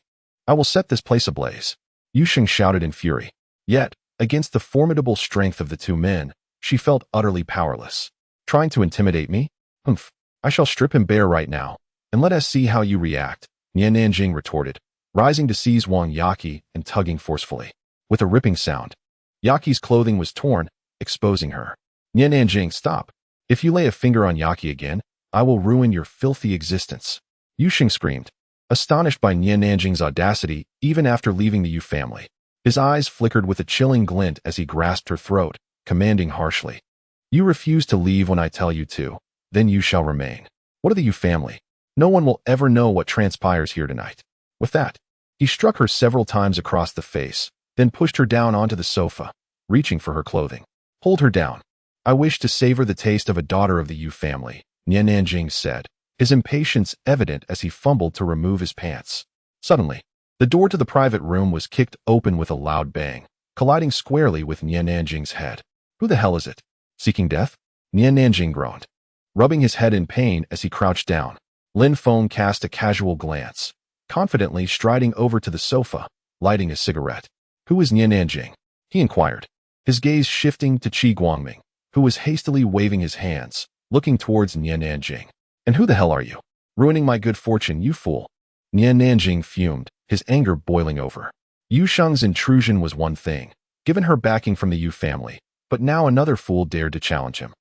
I will set this place ablaze. Yuxing shouted in fury. Yet, against the formidable strength of the two men, she felt utterly powerless. Trying to intimidate me? Humph. I shall strip him bare right now, and let us see how you react, Nian Nanjing retorted, rising to seize Wang Yaqi and tugging forcefully. With a ripping sound, Yaqi's clothing was torn, exposing her. Nian Nanjing, stop. If you lay a finger on Yaqi again, I will ruin your filthy existence. Yuxing screamed, astonished by Nian Nanjing's audacity even after leaving the Yu family. His eyes flickered with a chilling glint as he grasped her throat, commanding harshly. You refuse to leave when I tell you to, then you shall remain. What are the Yu family? No one will ever know what transpires here tonight. With that, he struck her several times across the face, then pushed her down onto the sofa, reaching for her clothing. Hold her down. I wish to savor the taste of a daughter of the Yu family, Nian Nanjing said, his impatience evident as he fumbled to remove his pants. Suddenly, the door to the private room was kicked open with a loud bang, colliding squarely with Nian Nanjing's head. Who the hell is it? Seeking death? Nian Nanjing groaned, rubbing his head in pain as he crouched down. Lin Feng cast a casual glance, confidently striding over to the sofa, lighting a cigarette. Who is Nian Nanjing? He inquired, his gaze shifting to Qi Guangming, who was hastily waving his hands, looking towards Nian Nanjing. And who the hell are you? Ruining my good fortune, you fool. Nian Nanjing fumed, his anger boiling over. Yusheng's intrusion was one thing, given her backing from the Yu family, but now another fool dared to challenge him.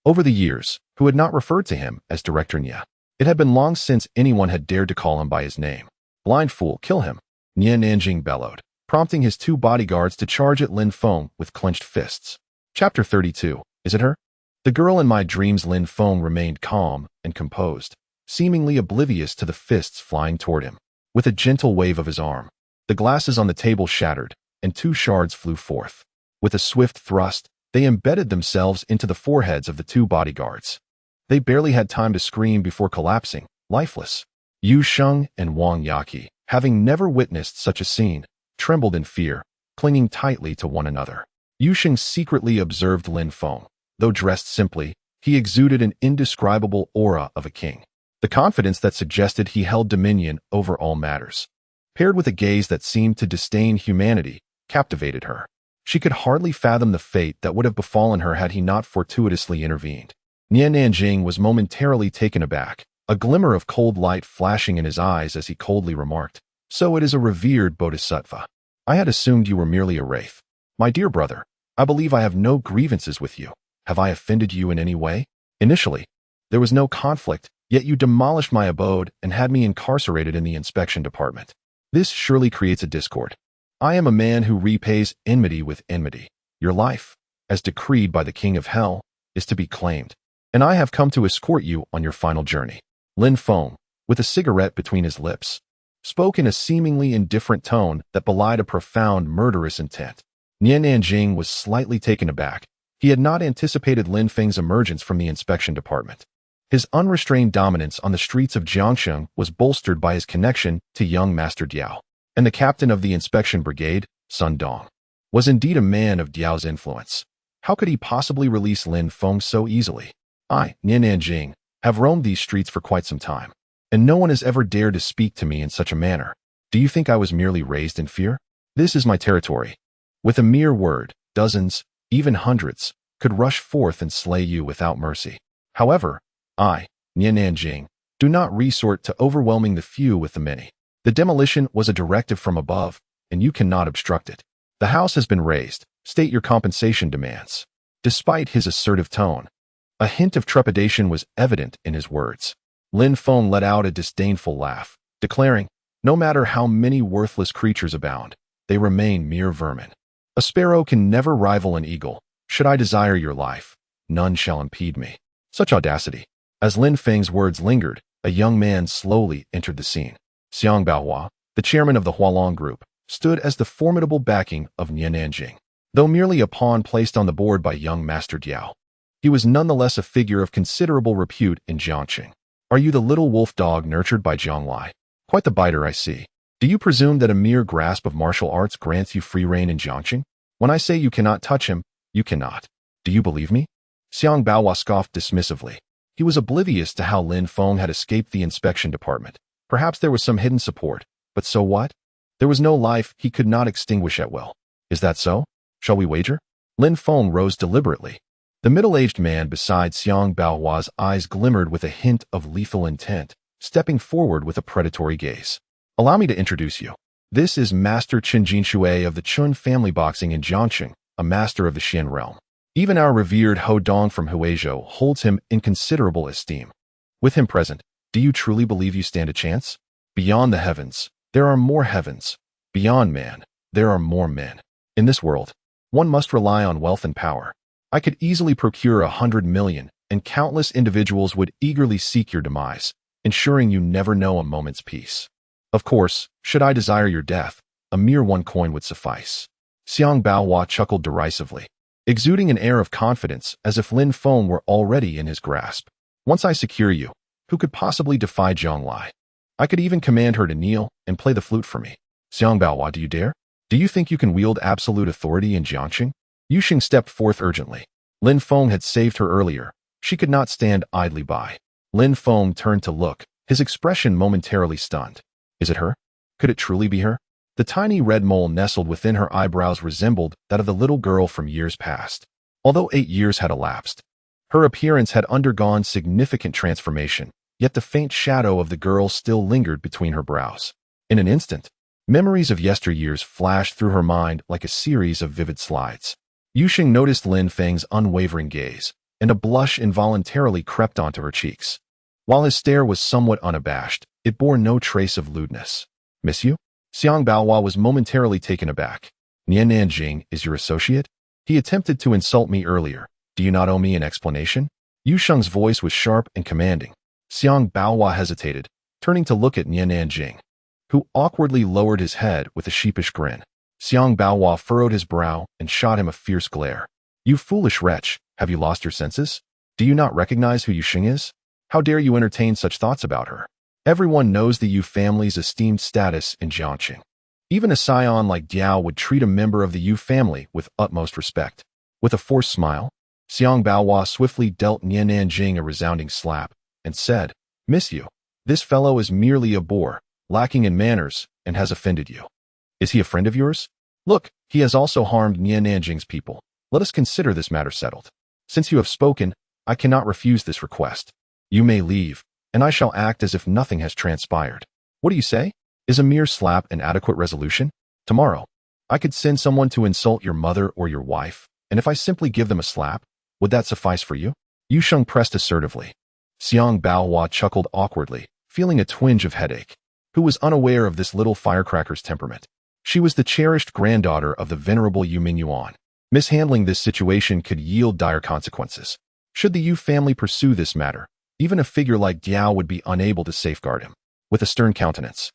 Over the years, who had not referred to him as Director Nia? It had been long since anyone had dared to call him by his name. Blind fool, kill him, Nian Nanjing bellowed, prompting his two bodyguards to charge at Lin Feng with clenched fists. Chapter 32. Is it her? The girl in my dreams. Lin Feng remained calm and composed, seemingly oblivious to the fists flying toward him. With a gentle wave of his arm, the glasses on the table shattered, and two shards flew forth. With a swift thrust, they embedded themselves into the foreheads of the two bodyguards. They barely had time to scream before collapsing, lifeless. Yusheng and Wang Yaqi, having never witnessed such a scene, trembled in fear, clinging tightly to one another. Yusheng secretly observed Lin Feng. Though dressed simply, he exuded an indescribable aura of a king. The confidence that suggested he held dominion over all matters, paired with a gaze that seemed to disdain humanity, captivated her. She could hardly fathom the fate that would have befallen her had he not fortuitously intervened. Nian Nanjing was momentarily taken aback, a glimmer of cold light flashing in his eyes as he coldly remarked, "So it is a revered bodhisattva. I had assumed you were merely a wraith. My dear brother, I believe I have no grievances with you. Have I offended you in any way? Initially, there was no conflict, yet you demolished my abode and had me incarcerated in the inspection department. This surely creates a discord. I am a man who repays enmity with enmity. Your life, as decreed by the King of Hell, is to be claimed, and I have come to escort you on your final journey." Lin Feng, with a cigarette between his lips, spoke in a seemingly indifferent tone that belied a profound murderous intent. Nian Nanjing was slightly taken aback. He had not anticipated Lin Feng's emergence from the inspection department. His unrestrained dominance on the streets of Jiangsheng was bolstered by his connection to young Master Diao, and the captain of the inspection brigade, Sun Dong, was indeed a man of Diao's influence. How could he possibly release Lin Feng so easily? I, Nian Nanjing, have roamed these streets for quite some time, and no one has ever dared to speak to me in such a manner. Do you think I was merely raised in fear? This is my territory. With a mere word, dozens, even hundreds, could rush forth and slay you without mercy. However, I, Niananjing, do not resort to overwhelming the few with the many. The demolition was a directive from above, and you cannot obstruct it. The house has been razed. State your compensation demands. Despite his assertive tone, a hint of trepidation was evident in his words. Lin Feng let out a disdainful laugh, declaring, no matter how many worthless creatures abound, they remain mere vermin. A sparrow can never rival an eagle. Should I desire your life, none shall impede me. Such audacity. As Lin Feng's words lingered, a young man slowly entered the scene. Xiang Baohua, the chairman of the Hualong group, stood as the formidable backing of Niananjing. Though merely a pawn placed on the board by young Master Diao, he was nonetheless a figure of considerable repute in Jiangqing. Are you the little wolf dog nurtured by Jianglai? Quite the biter, I see. Do you presume that a mere grasp of martial arts grants you free rein in Jiangqing? When I say you cannot touch him, you cannot. Do you believe me? Xiang Baohua scoffed dismissively. He was oblivious to how Lin Feng had escaped the inspection department. Perhaps there was some hidden support, but so what? There was no life he could not extinguish at will. Is that so? Shall we wager? Lin Feng rose deliberately. The middle-aged man beside Xiang Baohua's eyes glimmered with a hint of lethal intent, stepping forward with a predatory gaze. Allow me to introduce you. This is Master Qin Jinshui of the Chun family boxing in Jiangqing, a master of the Xian realm. Even our revered Ho Dong from Huizhou holds him in considerable esteem. With him present, do you truly believe you stand a chance? Beyond the heavens, there are more heavens. Beyond man, there are more men. In this world, one must rely on wealth and power. I could easily procure 100 million, and countless individuals would eagerly seek your demise, ensuring you never know a moment's peace. Of course, should I desire your death, a mere 1 coin would suffice. Xiang Baohua chuckled derisively, exuding an air of confidence as if Lin Feng were already in his grasp. Once I secure you, who could possibly defy Jianglai? I could even command her to kneel and play the flute for me. Xiang Baohua, do you dare? Do you think you can wield absolute authority in Jiangqing? Yuxing stepped forth urgently. Lin Feng had saved her earlier. She could not stand idly by. Lin Feng turned to look, his expression momentarily stunned. Is it her? Could it truly be her? The tiny red mole nestled within her eyebrows resembled that of the little girl from years past. Although 8 years had elapsed, her appearance had undergone significant transformation, yet the faint shadow of the girl still lingered between her brows. In an instant, memories of yesteryears flashed through her mind like a series of vivid slides. Yuxing noticed Lin Feng's unwavering gaze, and a blush involuntarily crept onto her cheeks. While his stare was somewhat unabashed, it bore no trace of lewdness. Miss you? Xiang Baohua was momentarily taken aback. Niananjing is your associate? He attempted to insult me earlier. Do you not owe me an explanation? Yusheng's voice was sharp and commanding. Xiang Baohua hesitated, turning to look at Niananjing, who awkwardly lowered his head with a sheepish grin. Xiang Baohua furrowed his brow and shot him a fierce glare. You foolish wretch, have you lost your senses? Do you not recognize who Yuxing is? How dare you entertain such thoughts about her? Everyone knows the Yu family's esteemed status in Jiangqing. Even a scion like Diao would treat a member of the Yu family with utmost respect. With a forced smile, Xiang Baohua swiftly dealt Niananjing a resounding slap and said, Miss you, this fellow is merely a boor, lacking in manners, and has offended you. Is he a friend of yours? Look, he has also harmed Niananjing's people. Let us consider this matter settled. Since you have spoken, I cannot refuse this request. You may leave, and I shall act as if nothing has transpired. What do you say? Is a mere slap an adequate resolution? Tomorrow, I could send someone to insult your mother or your wife, and if I simply give them a slap, would that suffice for you? Yusheng pressed assertively. Xiang Baohua chuckled awkwardly, feeling a twinge of headache. Who was unaware of this little firecracker's temperament? She was the cherished granddaughter of the venerable Yu Mingyuan. Mishandling this situation could yield dire consequences. Should the Yu family pursue this matter, even a figure like Diao would be unable to safeguard him. With a stern countenance,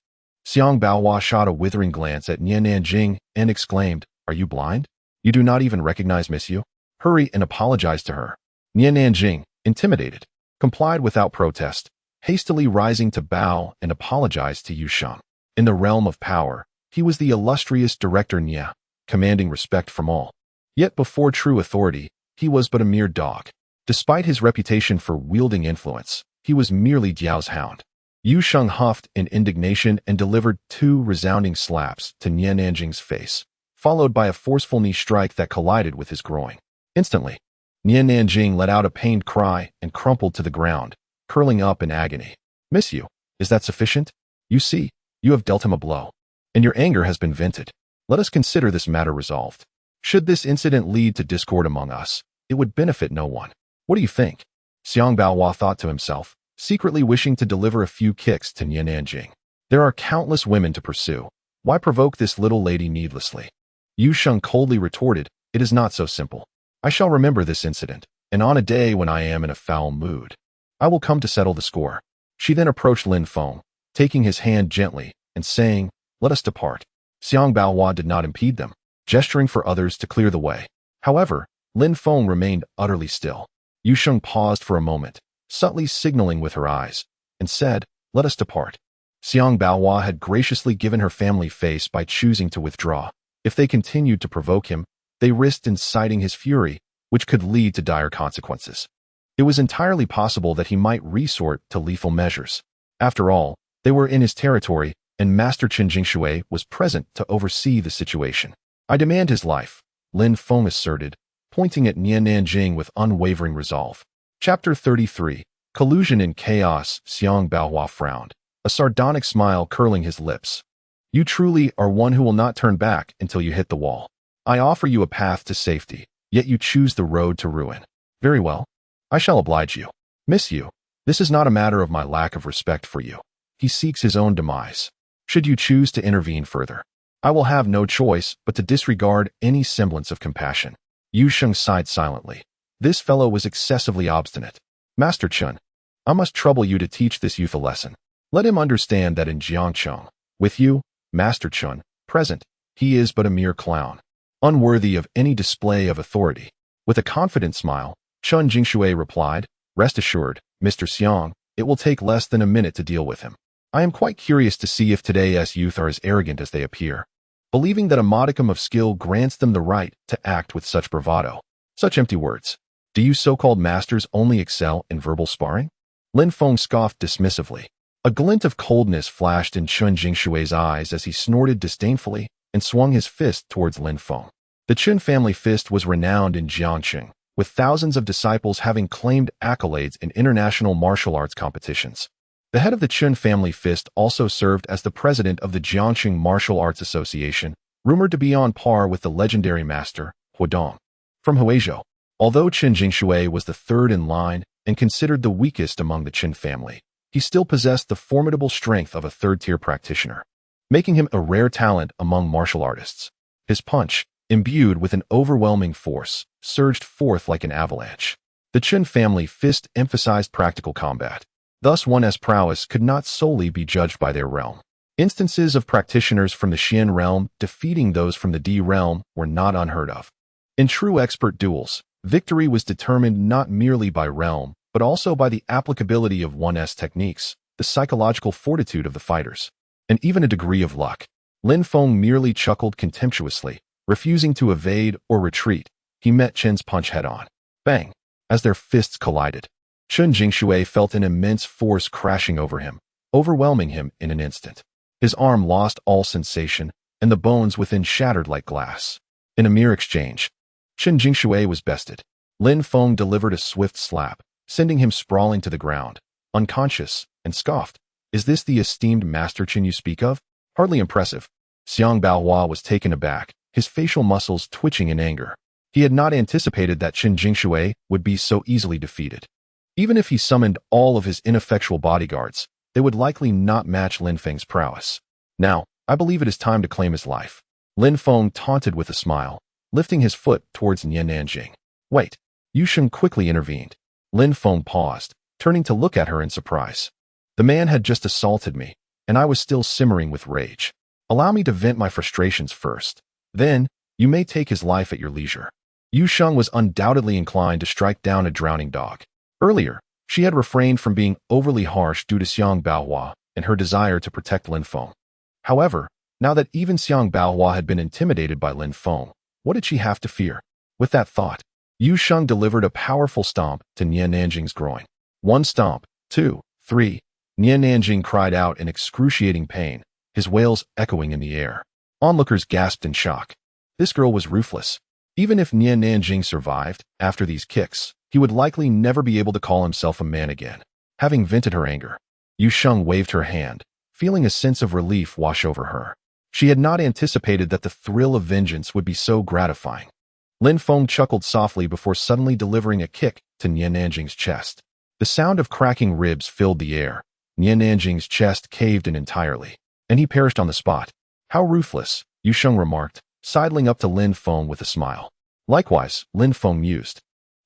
Xiang Baohua shot a withering glance at Niananjing and exclaimed, Are you blind? You do not even recognize Miss Yu? Hurry and apologize to her. Niananjing, intimidated, complied without protest, hastily rising to bow and apologize to Yusheng. In the realm of power, he was the illustrious Director Nia, commanding respect from all. Yet before true authority, he was but a mere dog. Despite his reputation for wielding influence, he was merely Diao's hound. Yusheng huffed in indignation and delivered 2 resounding slaps to Niananjing's face, followed by a forceful knee strike that collided with his groin. Instantly, Nian Nanjing let out a pained cry and crumpled to the ground, curling up in agony. Miss you. Is that sufficient? You see, you have dealt him a blow, and your anger has been vented. Let us consider this matter resolved. Should this incident lead to discord among us, it would benefit no one. What do you think? Xiang Baohua thought to himself, secretly wishing to deliver a few kicks to Nian Nanjing. There are countless women to pursue. Why provoke this little lady needlessly? Yu Sheng coldly retorted, it is not so simple. I shall remember this incident, and on a day when I am in a foul mood, I will come to settle the score. She then approached Lin Feng, taking his hand gently and saying, let us depart. Xiang Baohua did not impede them, gesturing for others to clear the way. However, Lin Feng remained utterly still. Yu Sheng paused for a moment, subtly signaling with her eyes, and said, let us depart. Xiang Baohua had graciously given her family face by choosing to withdraw. If they continued to provoke him, they risked inciting his fury, which could lead to dire consequences. It was entirely possible that he might resort to lethal measures. After all, they were in his territory, and Master Chen Jingshui was present to oversee the situation. I demand his life, Lin Feng asserted, pointing at Nian Nanjing with unwavering resolve. Chapter 33, Collusion in Chaos. Xiang Baohua frowned, a sardonic smile curling his lips. You truly are one who will not turn back until you hit the wall. I offer you a path to safety, yet you choose the road to ruin. Very well. I shall oblige you. Miss you. This is not a matter of my lack of respect for you. He seeks his own demise. Should you choose to intervene further, I will have no choice but to disregard any semblance of compassion. Yu Sheng sighed silently. This fellow was excessively obstinate. Master Chen, I must trouble you to teach this youth a lesson. Let him understand that in Jiangcheng, with you, Master Chen, present, he is but a mere clown, unworthy of any display of authority. With a confident smile, Chen Jingshui replied, rest assured, Mr. Xiang, it will take less than a minute to deal with him. I am quite curious to see if today's youth are as arrogant as they appear, believing that a modicum of skill grants them the right to act with such bravado. Such empty words. Do you so-called masters only excel in verbal sparring? Lin Feng scoffed dismissively. A glint of coldness flashed in Chen Jingshui's eyes as he snorted disdainfully and swung his fist towards Lin Feng. The Chen family fist was renowned in Jiangcheng, with thousands of disciples having claimed accolades in international martial arts competitions. The head of the Chen family fist also served as the president of the Jiangcheng Martial Arts Association, rumored to be on par with the legendary master, Huadong. From Huizhou, although Chen Jingshui was the third in line and considered the weakest among the Chen family, he still possessed the formidable strength of a third-tier practitioner, making him a rare talent among martial artists. His punch, imbued with an overwhelming force, surged forth like an avalanche. The Chen family fist emphasized practical combat. Thus one's prowess could not solely be judged by their realm. Instances of practitioners from the Xian realm defeating those from the Di realm were not unheard of. In true expert duels, victory was determined not merely by realm, but also by the applicability of one's techniques, the psychological fortitude of the fighters, and even a degree of luck. Lin Feng merely chuckled contemptuously, refusing to evade or retreat. He met Chen's punch head-on. Bang! As their fists collided, Chen Jingshui felt an immense force crashing over him, overwhelming him in an instant. His arm lost all sensation, and the bones within shattered like glass. In a mere exchange, Chen Jingshui was bested. Lin Feng delivered a swift slap, sending him sprawling to the ground, unconscious, and scoffed. Is this the esteemed Master Chen you speak of? Hardly impressive. Xiang Baohua was taken aback, his facial muscles twitching in anger. He had not anticipated that Chen Jingshui would be so easily defeated. Even if he summoned all of his ineffectual bodyguards, they would likely not match Lin Feng's prowess. Now, I believe it is time to claim his life. Lin Feng taunted with a smile, lifting his foot towards Nian Nanjing. Wait, Yu Sheng quickly intervened. Lin Feng paused, turning to look at her in surprise. The man had just assaulted me, and I was still simmering with rage. Allow me to vent my frustrations first. Then, you may take his life at your leisure. Yu Sheng was undoubtedly inclined to strike down a drowning dog. Earlier, she had refrained from being overly harsh due to Xiang Baohua and her desire to protect Lin Feng. However, now that even Xiang Baohua had been intimidated by Lin Feng, what did she have to fear? With that thought, Yu Sheng delivered a powerful stomp to Nian Nanjing's groin. One stomp, two, three. Nian Nanjing cried out in excruciating pain, his wails echoing in the air. Onlookers gasped in shock. This girl was ruthless. Even if Nian Nanjing survived, after these kicks, he would likely never be able to call himself a man again. Having vented her anger, Yu Sheng waved her hand, feeling a sense of relief wash over her. She had not anticipated that the thrill of vengeance would be so gratifying. Lin Feng chuckled softly before suddenly delivering a kick to Nian Nanjing's chest. The sound of cracking ribs filled the air. Nian Nanjing's chest caved in entirely, and he perished on the spot. How ruthless, Yu Sheng remarked, sidling up to Lin Feng with a smile. Likewise, Lin Feng mused,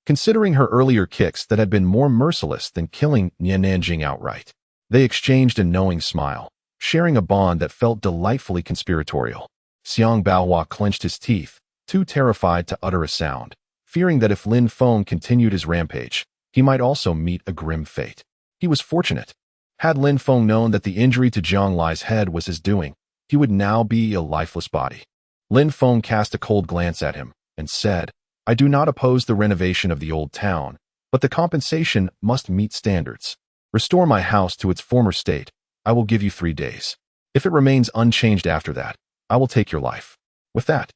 considering her earlier kicks that had been more merciless than killing Nian Nanjing outright. They exchanged a knowing smile, sharing a bond that felt delightfully conspiratorial. Xiang Baohua clenched his teeth, too terrified to utter a sound, fearing that if Lin Feng continued his rampage, he might also meet a grim fate. He was fortunate. Had Lin Feng known that the injury to Zhang Lai's head was his doing, he would now be a lifeless body. Lin Feng cast a cold glance at him and said, I do not oppose the renovation of the old town, but the compensation must meet standards. Restore my house to its former state. I will give you 3 days. If it remains unchanged after that, I will take your life. With that,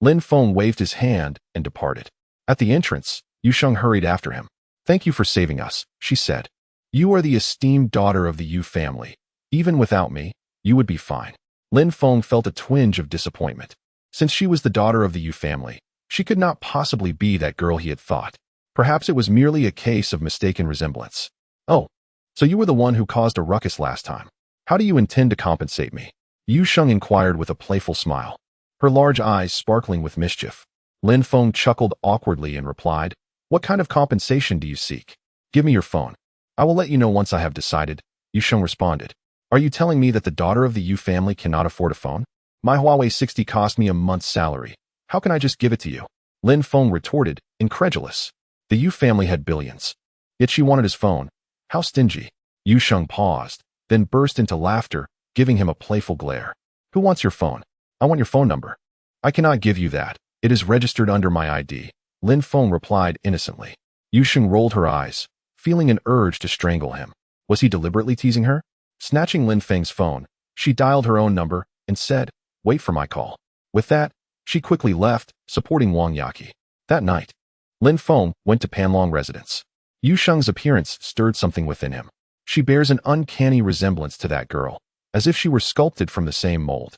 Lin Feng waved his hand and departed. At the entrance, Yu Sheng hurried after him. Thank you for saving us, she said. You are the esteemed daughter of the Yu family. Even without me, you would be fine. Lin Feng felt a twinge of disappointment. Since she was the daughter of the Yu family, she could not possibly be that girl he had thought. Perhaps it was merely a case of mistaken resemblance. Oh, so you were the one who caused a ruckus last time. How do you intend to compensate me? Yu Sheng inquired with a playful smile, her large eyes sparkling with mischief. Lin Feng chuckled awkwardly and replied, What kind of compensation do you seek? Give me your phone. I will let you know once I have decided, Yu Sheng responded. Are you telling me that the daughter of the Yu family cannot afford a phone? My Huawei 60 cost me a month's salary. How can I just give it to you? Lin Feng retorted, incredulous. The Yu family had billions. Yet she wanted his phone. How stingy. Yu Sheng paused, then burst into laughter, giving him a playful glare. Who wants your phone? I want your phone number. I cannot give you that. It is registered under my ID. Lin Feng replied innocently. Yu Sheng rolled her eyes, feeling an urge to strangle him. Was he deliberately teasing her? Snatching Lin Feng's phone, she dialed her own number and said, Wait for my call. With that, she quickly left, supporting Wang Yaqi. That night, Lin Feng went to Panlong residence. Yu Sheng's appearance stirred something within him. She bears an uncanny resemblance to that girl, as if she were sculpted from the same mold.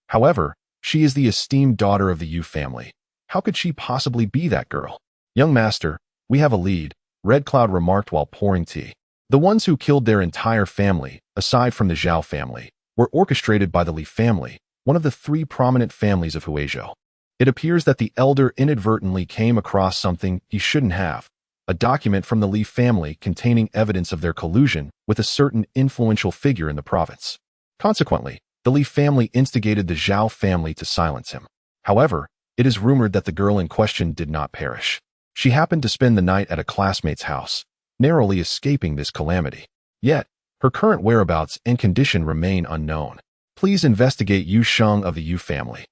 However, she is the esteemed daughter of the Yu family. How could she possibly be that girl? Young master, we have a lead, Red Cloud remarked while pouring tea. The ones who killed their entire family, aside from the Zhao family, were orchestrated by the Li family, one of the 3 prominent families of Huizhou. It appears that the elder inadvertently came across something he shouldn't have, a document from the Li family containing evidence of their collusion with a certain influential figure in the province. Consequently, the Li family instigated the Zhao family to silence him. However, it is rumored that the girl in question did not perish. She happened to spend the night at a classmate's house, narrowly escaping this calamity. Yet, her current whereabouts and condition remain unknown. Please investigate Yu Sheng of the Yu family.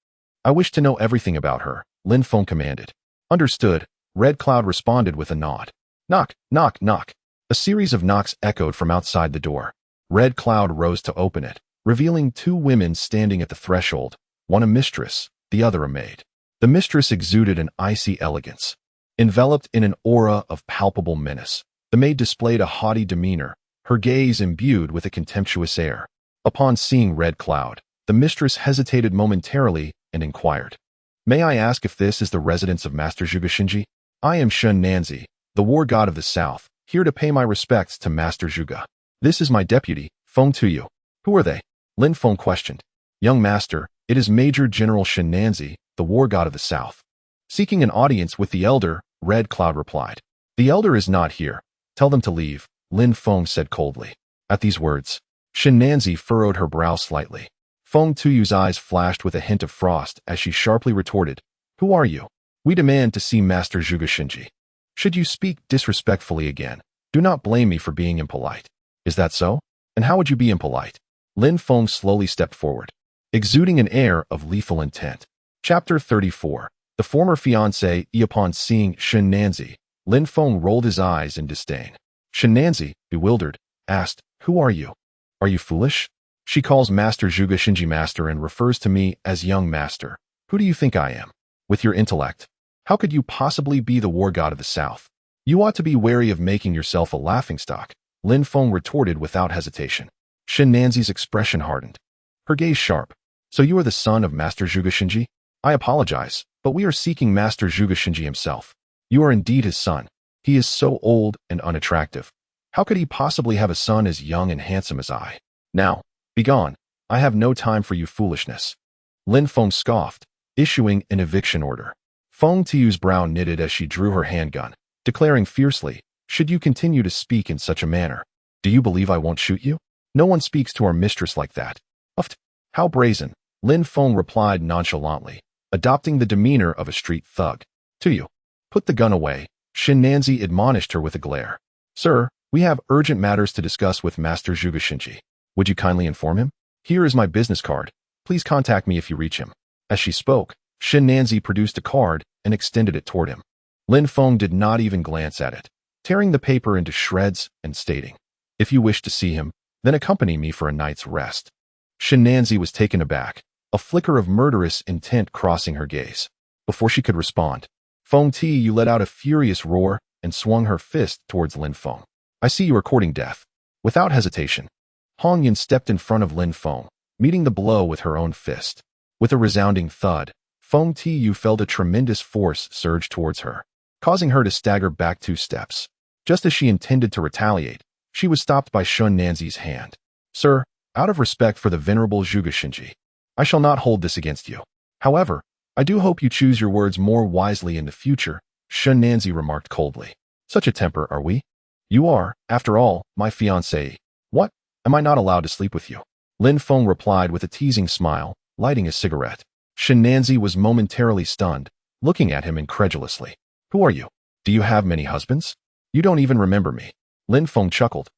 I wish to know everything about her, Lin Feng commanded. Understood, Red Cloud responded with a nod. Knock, knock, knock. A series of knocks echoed from outside the door. Red Cloud rose to open it, revealing 2 women standing at the threshold, one a mistress, the other a maid. The mistress exuded an icy elegance. Enveloped in an aura of palpable menace, the maid displayed a haughty demeanor, her gaze imbued with a contemptuous air. Upon seeing Red Cloud, the mistress hesitated momentarily and inquired, May I ask if this is the residence of Master Zhuge Shinji? I am Shun Nanzi, the war god of the south, here to pay my respects to Master Zhuge. This is my deputy, Feng Tuyu. Who are they? Lin Feng questioned. Young master, it is Major General Shun Nanzi, the war god of the south. Seeking an audience with the elder, Red Cloud replied. The elder is not here. Tell them to leave, Lin Feng said coldly. At these words, Shun Nanzi furrowed her brow slightly. Feng Tuyu's eyes flashed with a hint of frost as she sharply retorted, Who are you? We demand to see Master Zhuge Shinji. Should you speak disrespectfully again, do not blame me for being impolite. Is that so? And how would you be impolite? Lin Feng slowly stepped forward, exuding an air of lethal intent. Chapter 34. The former fiancé. Upon seeing Shun Nanzi, Lin Feng rolled his eyes in disdain. Shun Nanzi, bewildered, asked, Who are you? Are you foolish? She calls Master Zhuge Shinji master and refers to me as young master. Who do you think I am? With your intellect, how could you possibly be the war god of the South? You ought to be wary of making yourself a laughingstock, Lin Feng retorted without hesitation. Shen Nanzi's expression hardened, her gaze sharp. So you are the son of Master Zhuge Shinji? I apologize, but we are seeking Master Zhuge Shinji himself. You are indeed his son. He is so old and unattractive. How could he possibly have a son as young and handsome as I? Now, begone. I have no time for you foolishness. Lin Feng scoffed, issuing an eviction order. Feng Tiu's brow knitted as she drew her handgun, declaring fiercely, should you continue to speak in such a manner, do you believe I won't shoot you? No one speaks to our mistress like that. Uft. How brazen, Lin Feng replied nonchalantly, adopting the demeanor of a street thug. To you. Put the gun away, Shen Nanzi admonished her with a glare. Sir, we have urgent matters to discuss with Master Zhuge Shinji. Would you kindly inform him? Here is my business card. Please contact me if you reach him. As she spoke, Shen Nanzi produced a card and extended it toward him. Lin Feng did not even glance at it, tearing the paper into shreds and stating, if you wish to see him, then accompany me for a night's rest. Shen Nanzi was taken aback, a flicker of murderous intent crossing her gaze. Before she could respond, Feng Tiu let out a furious roar and swung her fist towards Lin Feng. I see you are courting death. Without hesitation, Hong Yan stepped in front of Lin Feng, meeting the blow with her own fist. With a resounding thud, Feng Tiu felt a tremendous force surge towards her, causing her to stagger back 2 steps. Just as she intended to retaliate, she was stopped by Shen Nanzi's hand. Sir, out of respect for the venerable Zhuge Shinji, I shall not hold this against you. However, I do hope you choose your words more wisely in the future, Shen Nanzi remarked coldly. Such a temper, are we? You are, after all, my fiancée. What? Am I not allowed to sleep with you? Lin Feng replied with a teasing smile, lighting a cigarette. Shen Nanzi was momentarily stunned, looking at him incredulously. Who are you? Do you have many husbands? You don't even remember me. Lin Feng chuckled,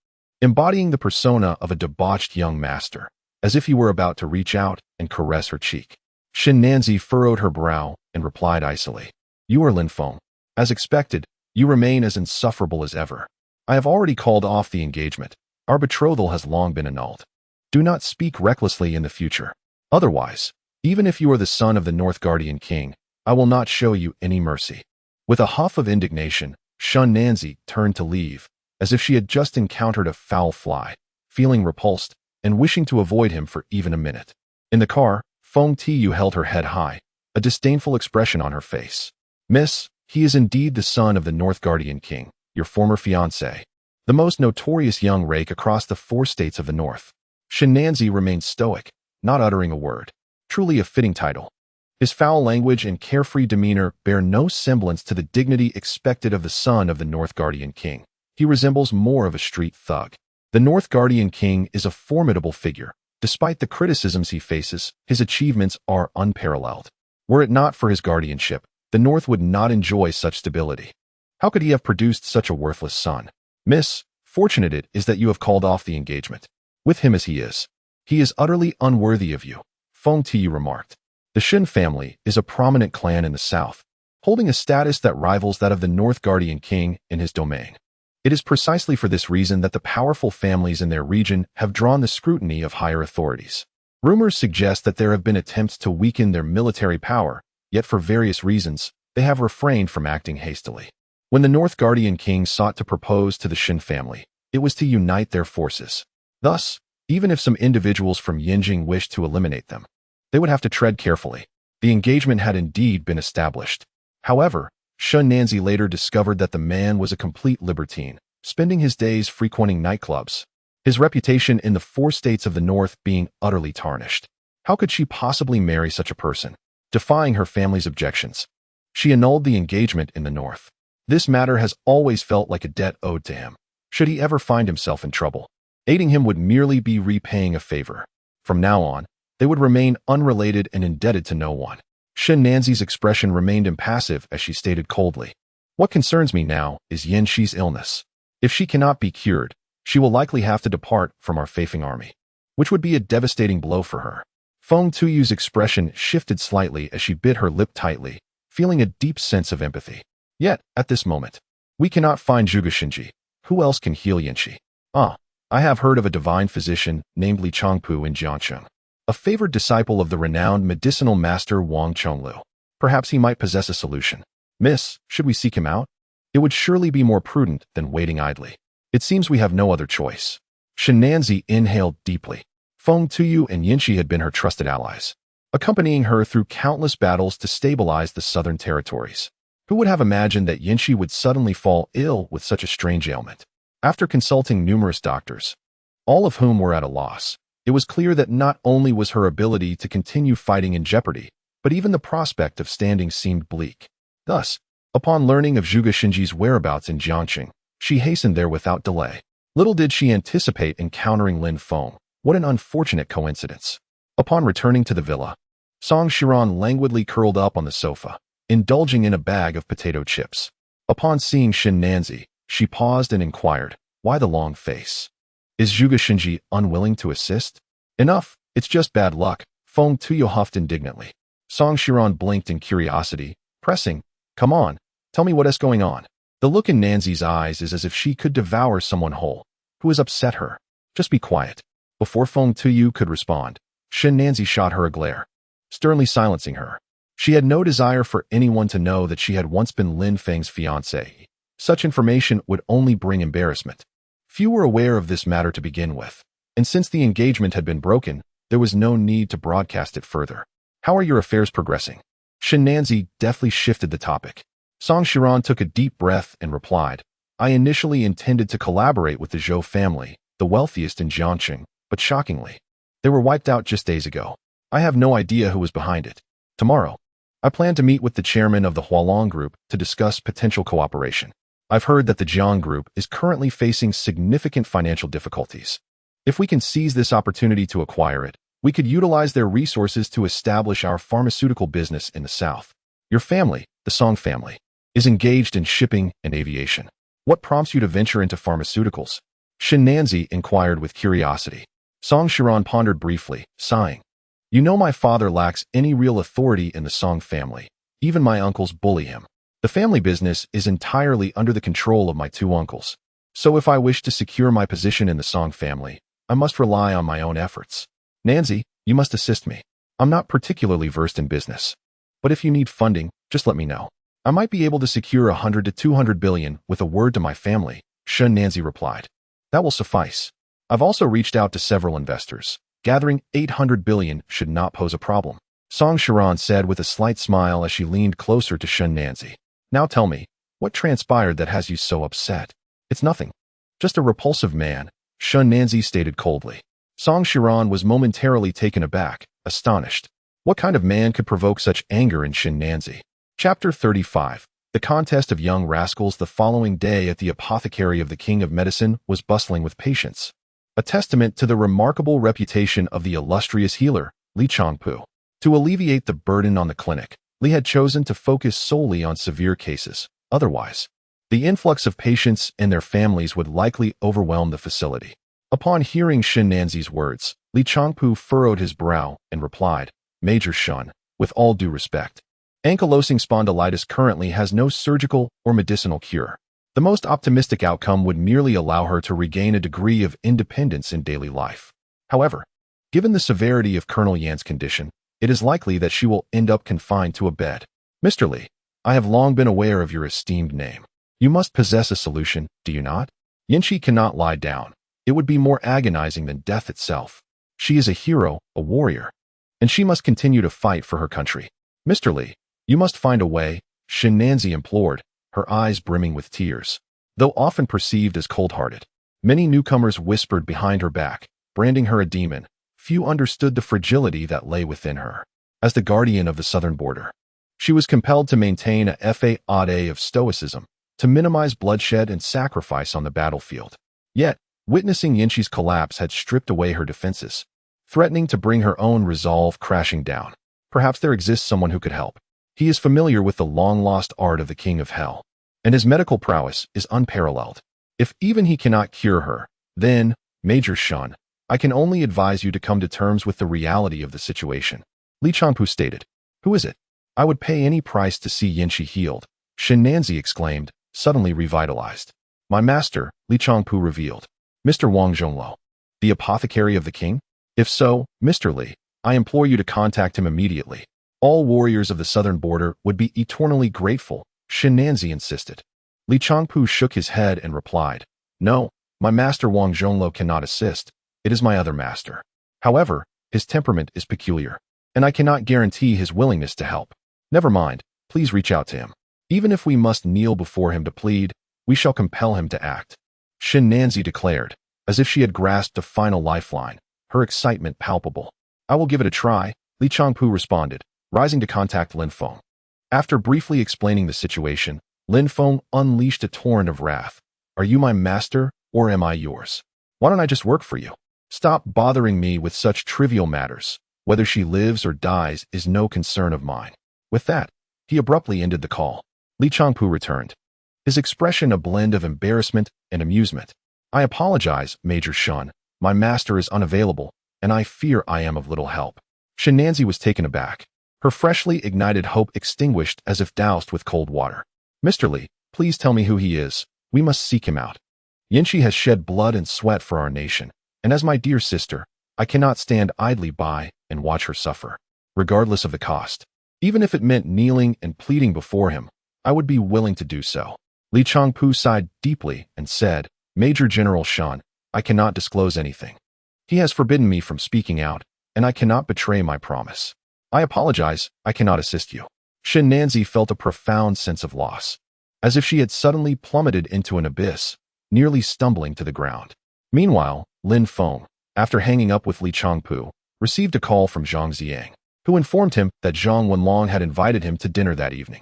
embodying the persona of a debauched young master, as if he were about to reach out and caress her cheek. Shen Nanzi furrowed her brow and replied icily. You are Lin Feng. As expected, you remain as insufferable as ever. I have already called off the engagement. Our betrothal has long been annulled. Do not speak recklessly in the future. Otherwise, even if you are the son of the North Guardian King, I will not show you any mercy. With a huff of indignation, Shen Nanzi turned to leave, as if she had just encountered a foul fly, feeling repulsed and wishing to avoid him for even a minute. In the car, Feng Tiu held her head high, a disdainful expression on her face. Miss, he is indeed the son of the North Guardian King, your former fiancé, the most notorious young rake across the 4 states of the North. Shen Nanzi remained stoic, not uttering a word. Truly a fitting title. His foul language and carefree demeanor bear no semblance to the dignity expected of the son of the North Guardian King. He resembles more of a street thug. The North Guardian King is a formidable figure. Despite the criticisms he faces, his achievements are unparalleled. Were it not for his guardianship, the North would not enjoy such stability. How could he have produced such a worthless son? Miss, fortunate it is that you have called off the engagement. With him as he is utterly unworthy of you, Feng Tiu remarked. The Shen family is a prominent clan in the south, holding a status that rivals that of the North Guardian King in his domain. It is precisely for this reason that the powerful families in their region have drawn the scrutiny of higher authorities. Rumors suggest that there have been attempts to weaken their military power, yet for various reasons, they have refrained from acting hastily. When the North Guardian King sought to propose to the Shen family, it was to unite their forces. Thus, even if some individuals from Yinjing wished to eliminate them, they would have to tread carefully. The engagement had indeed been established. However, Shen Nanzi later discovered that the man was a complete libertine, spending his days frequenting nightclubs, his reputation in the 4 states of the North being utterly tarnished. How could she possibly marry such a person? Defying her family's objections, she annulled the engagement in the North. This matter has always felt like a debt owed to him. Should he ever find himself in trouble, aiding him would merely be repaying a favor. From now on, they would remain unrelated and indebted to no one. Shen Nanzi's expression remained impassive as she stated coldly, What concerns me now is Yin Shi's illness. If she cannot be cured, she will likely have to depart from our faithing army, which would be a devastating blow for her. Feng Tuyu's expression shifted slightly as she bit her lip tightly, feeling a deep sense of empathy. Yet, at this moment, we cannot find Zhuge Shinji. Who else can heal Yanxi? I have heard of a divine physician named Li Changpu in Jiangcheng, a favored disciple of the renowned medicinal master Wang Chonglu. Perhaps he might possess a solution. Miss, should we seek him out? It would surely be more prudent than waiting idly. It seems we have no other choice. Shenanzi inhaled deeply. Feng Tuyu and Yinshi had been her trusted allies, accompanying her through countless battles to stabilize the southern territories. Who would have imagined that Yinshi would suddenly fall ill with such a strange ailment? After consulting numerous doctors, all of whom were at a loss, it was clear that not only was her ability to continue fighting in jeopardy, but even the prospect of standing seemed bleak. Thus, upon learning of Zhuge Xinji's whereabouts in Jiangqing, she hastened there without delay. Little did she anticipate encountering Lin Feng. What an unfortunate coincidence. Upon returning to the villa, Song Shiran languidly curled up on the sofa, indulging in a bag of potato chips. Upon seeing Shenanzi, she paused and inquired, "Why the long face? Is Zhuge Xinji unwilling to assist?" "Enough, it's just bad luck," Feng Tuyo huffed indignantly. Song Shiran blinked in curiosity, pressing, "Come on, tell me what is going on." The look in Nanzi's eyes is as if she could devour someone whole. Who has upset her? Just be quiet. Before Feng Tuyu could respond, Shenanzi shot her a glare, sternly silencing her. She had no desire for anyone to know that she had once been Lin Feng's fiancée. Such information would only bring embarrassment. Few were aware of this matter to begin with, and since the engagement had been broken, there was no need to broadcast it further. "How are your affairs progressing?" Shenanzi deftly shifted the topic. Song Shiran took a deep breath and replied, "I initially intended to collaborate with the Zhou family, the wealthiest in Jiangqing, but shockingly, they were wiped out just days ago. I have no idea who was behind it. Tomorrow, I plan to meet with the chairman of the Hualong Group to discuss potential cooperation. I've heard that the Jiang Group is currently facing significant financial difficulties. If we can seize this opportunity to acquire it, we could utilize their resources to establish our pharmaceutical business in the south. Your family, the Song family, is engaged in shipping and aviation. What prompts you to venture into pharmaceuticals?" Shenanzi inquired with curiosity. Song Shiran pondered briefly, sighing. "You know my father lacks any real authority in the Song family. Even my uncles bully him. The family business is entirely under the control of my two uncles. So if I wish to secure my position in the Song family, I must rely on my own efforts. Nanzi, you must assist me. I'm not particularly versed in business. But if you need funding, just let me know. I might be able to secure 100 to 200 billion with a word to my family," Shenanzi replied. "That will suffice. I've also reached out to several investors. Gathering 800 billion should not pose a problem," Song Shiran said with a slight smile as she leaned closer to Shenanzi. "Now tell me, what transpired that has you so upset?" "It's nothing. Just a repulsive man," Shenanzi stated coldly. Song Shiran was momentarily taken aback, astonished. What kind of man could provoke such anger in Shenanzi? Chapter 35. The contest of young rascals. The following day at the apothecary of the King of Medicine was bustling with patients, a testament to the remarkable reputation of the illustrious healer, Li Changpu. To alleviate the burden on the clinic, Li had chosen to focus solely on severe cases. Otherwise, the influx of patients and their families would likely overwhelm the facility. Upon hearing Shenanzi's words, Li Changpu furrowed his brow and replied, "Major Shun, with all due respect, ankylosing spondylitis currently has no surgical or medicinal cure. The most optimistic outcome would merely allow her to regain a degree of independence in daily life. However, given the severity of Colonel Yan's condition, it is likely that she will end up confined to a bed. Mr. Li, I have long been aware of your esteemed name. You must possess a solution, do you not? Yinshi cannot lie down. It would be more agonizing than death itself. She is a hero, a warrior, and she must continue to fight for her country. Mr. Li, you must find a way," Shenanzi implored, her eyes brimming with tears. Though often perceived as cold-hearted, many newcomers whispered behind her back, branding her a demon. Few understood the fragility that lay within her. As the guardian of the southern border, she was compelled to maintain a facade of stoicism, to minimize bloodshed and sacrifice on the battlefield. Yet, witnessing Yinshi's collapse had stripped away her defenses, threatening to bring her own resolve crashing down. Perhaps there exists someone who could help. He is familiar with the long-lost art of the King of Hell, and his medical prowess is unparalleled. If even he cannot cure her, then, Major Shun, I can only advise you to come to terms with the reality of the situation," Li Changpu stated. "Who is it? I would pay any price to see Yinshi healed," Shenanzi exclaimed, suddenly revitalized. "My master," Li Changpu revealed. "Mr. Wang Zhongluo, the apothecary of the king? If so, Mr. Li, I implore you to contact him immediately. All warriors of the southern border would be eternally grateful, Shenanzi insisted. Li Changpu shook his head and replied, "No, my master Wang Zhonglo cannot assist. It is my other master. However, his temperament is peculiar, and I cannot guarantee his willingness to help. Never mind, please reach out to him. Even if we must kneel before him to plead, we shall compel him to act." Shenanzi declared, as if she had grasped a final lifeline, her excitement palpable. "I will give it a try," Li Changpu responded, rising to contact Lin Feng. After briefly explaining the situation, Lin Feng unleashed a torrent of wrath. "Are you my master, or am I yours? Why don't I just work for you? Stop bothering me with such trivial matters. Whether she lives or dies is no concern of mine." With that, he abruptly ended the call. Li Changpu returned, his expression a blend of embarrassment and amusement. "I apologize, Major Shun. My master is unavailable, and I fear I am of little help." Shenanzi was taken aback, her freshly ignited hope extinguished as if doused with cold water. "Mr. Li, please tell me who he is. We must seek him out. Yinshi has shed blood and sweat for our nation, and as my dear sister, I cannot stand idly by and watch her suffer, regardless of the cost. Even if it meant kneeling and pleading before him, I would be willing to do so." Li Changpu sighed deeply and said, "Major General Shan, I cannot disclose anything. He has forbidden me from speaking out, and I cannot betray my promise. I apologize, I cannot assist you." Shenanzi felt a profound sense of loss, as if she had suddenly plummeted into an abyss, nearly stumbling to the ground. Meanwhile, Lin Feng, after hanging up with Li Changpu, received a call from Zhang Ziang, who informed him that Zhang Wenlong had invited him to dinner that evening.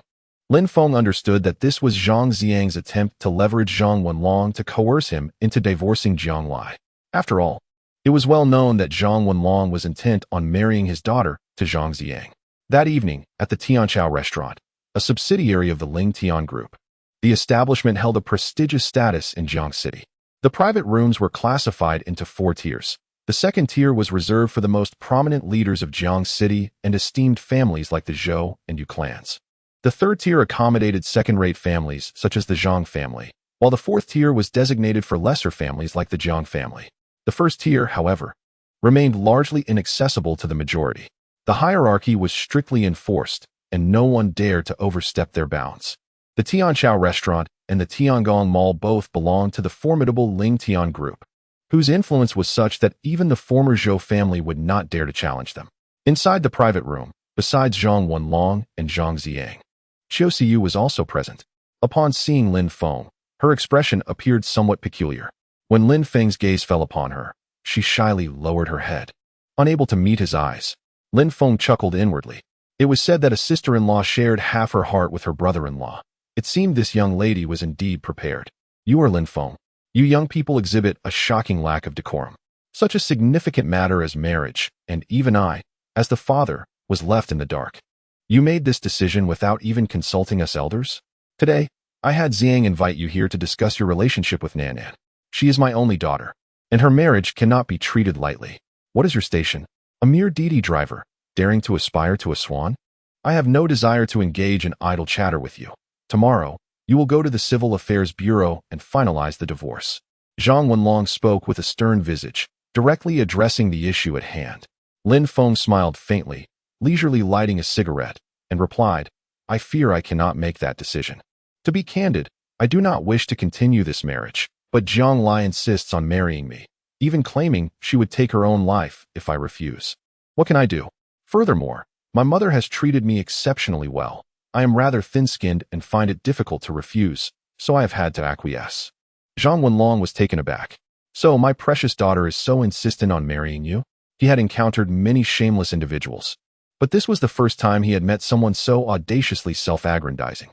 Lin Feng understood that this was Zhang Ziang's attempt to leverage Zhang Wenlong to coerce him into divorcing Jiang Lai. After all, it was well known that Zhang Wenlong was intent on marrying his daughter to Zhang Ziang. That evening, at the Tianchao restaurant, a subsidiary of the Ling Tian Group, the establishment held a prestigious status in Jiang City. The private rooms were classified into 4 tiers. The second tier was reserved for the most prominent leaders of Jiang City and esteemed families like the Zhou and Yu clans. The third tier accommodated second-rate families such as the Zhang family, while the fourth tier was designated for lesser families like the Jiang family. The first tier, however, remained largely inaccessible to the majority. The hierarchy was strictly enforced, and no one dared to overstep their bounds. The Tianchao restaurant and the Tiangong Mall both belonged to the formidable Ling Tian Group, whose influence was such that even the former Zhou family would not dare to challenge them. Inside the private room, besides Zhang Wenlong and Zhang Ziang, Qiu Siyu was also present. Upon seeing Lin Feng, her expression appeared somewhat peculiar. When Lin Feng's gaze fell upon her, she shyly lowered her head. Unable to meet his eyes, Lin Feng chuckled inwardly. It was said that a sister-in-law shared half her heart with her brother-in-law. It seemed this young lady was indeed prepared. "You are Lin Feng. You young people exhibit a shocking lack of decorum. Such a significant matter as marriage, and even I, as the father, was left in the dark. You made this decision without even consulting us elders? Today, I had Xiang invite you here to discuss your relationship with Nanan. She is my only daughter, and her marriage cannot be treated lightly. What is your station? A mere Didi driver, daring to aspire to a swan? I have no desire to engage in idle chatter with you. Tomorrow, you will go to the Civil Affairs Bureau and finalize the divorce." Zhang Wenlong spoke with a stern visage, directly addressing the issue at hand. Lin Feng smiled faintly, leisurely lighting a cigarette, and replied, "I fear I cannot make that decision. To be candid, I do not wish to continue this marriage, but Jiang Lai insists on marrying me, even claiming she would take her own life if I refuse. What can I do? Furthermore, my mother has treated me exceptionally well. I am rather thin-skinned and find it difficult to refuse, so I have had to acquiesce." Zhang Wenlong was taken aback. "So my precious daughter is so insistent on marrying you?" He had encountered many shameless individuals, but this was the first time he had met someone so audaciously self-aggrandizing.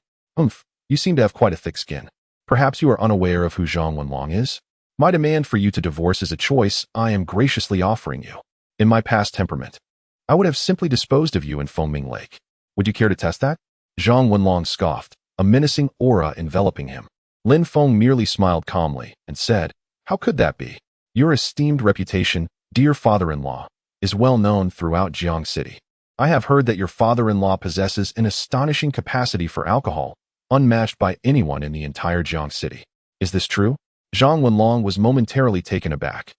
You seem to have quite a thick skin. Perhaps you are unaware of who Zhang Wenlong is? My demand for you to divorce is a choice I am graciously offering you. In my past temperament, I would have simply disposed of you in Fengming Lake. Would you care to test that?" Zhang Wenlong scoffed, a menacing aura enveloping him. Lin Feng merely smiled calmly and said, "How could that be? Your esteemed reputation, dear father-in-law, is well known throughout Jiang City. I have heard that your father-in-law possesses an astonishing capacity for alcohol, unmatched by anyone in the entire Jiang City. Is this true?" Zhang Wenlong was momentarily taken aback.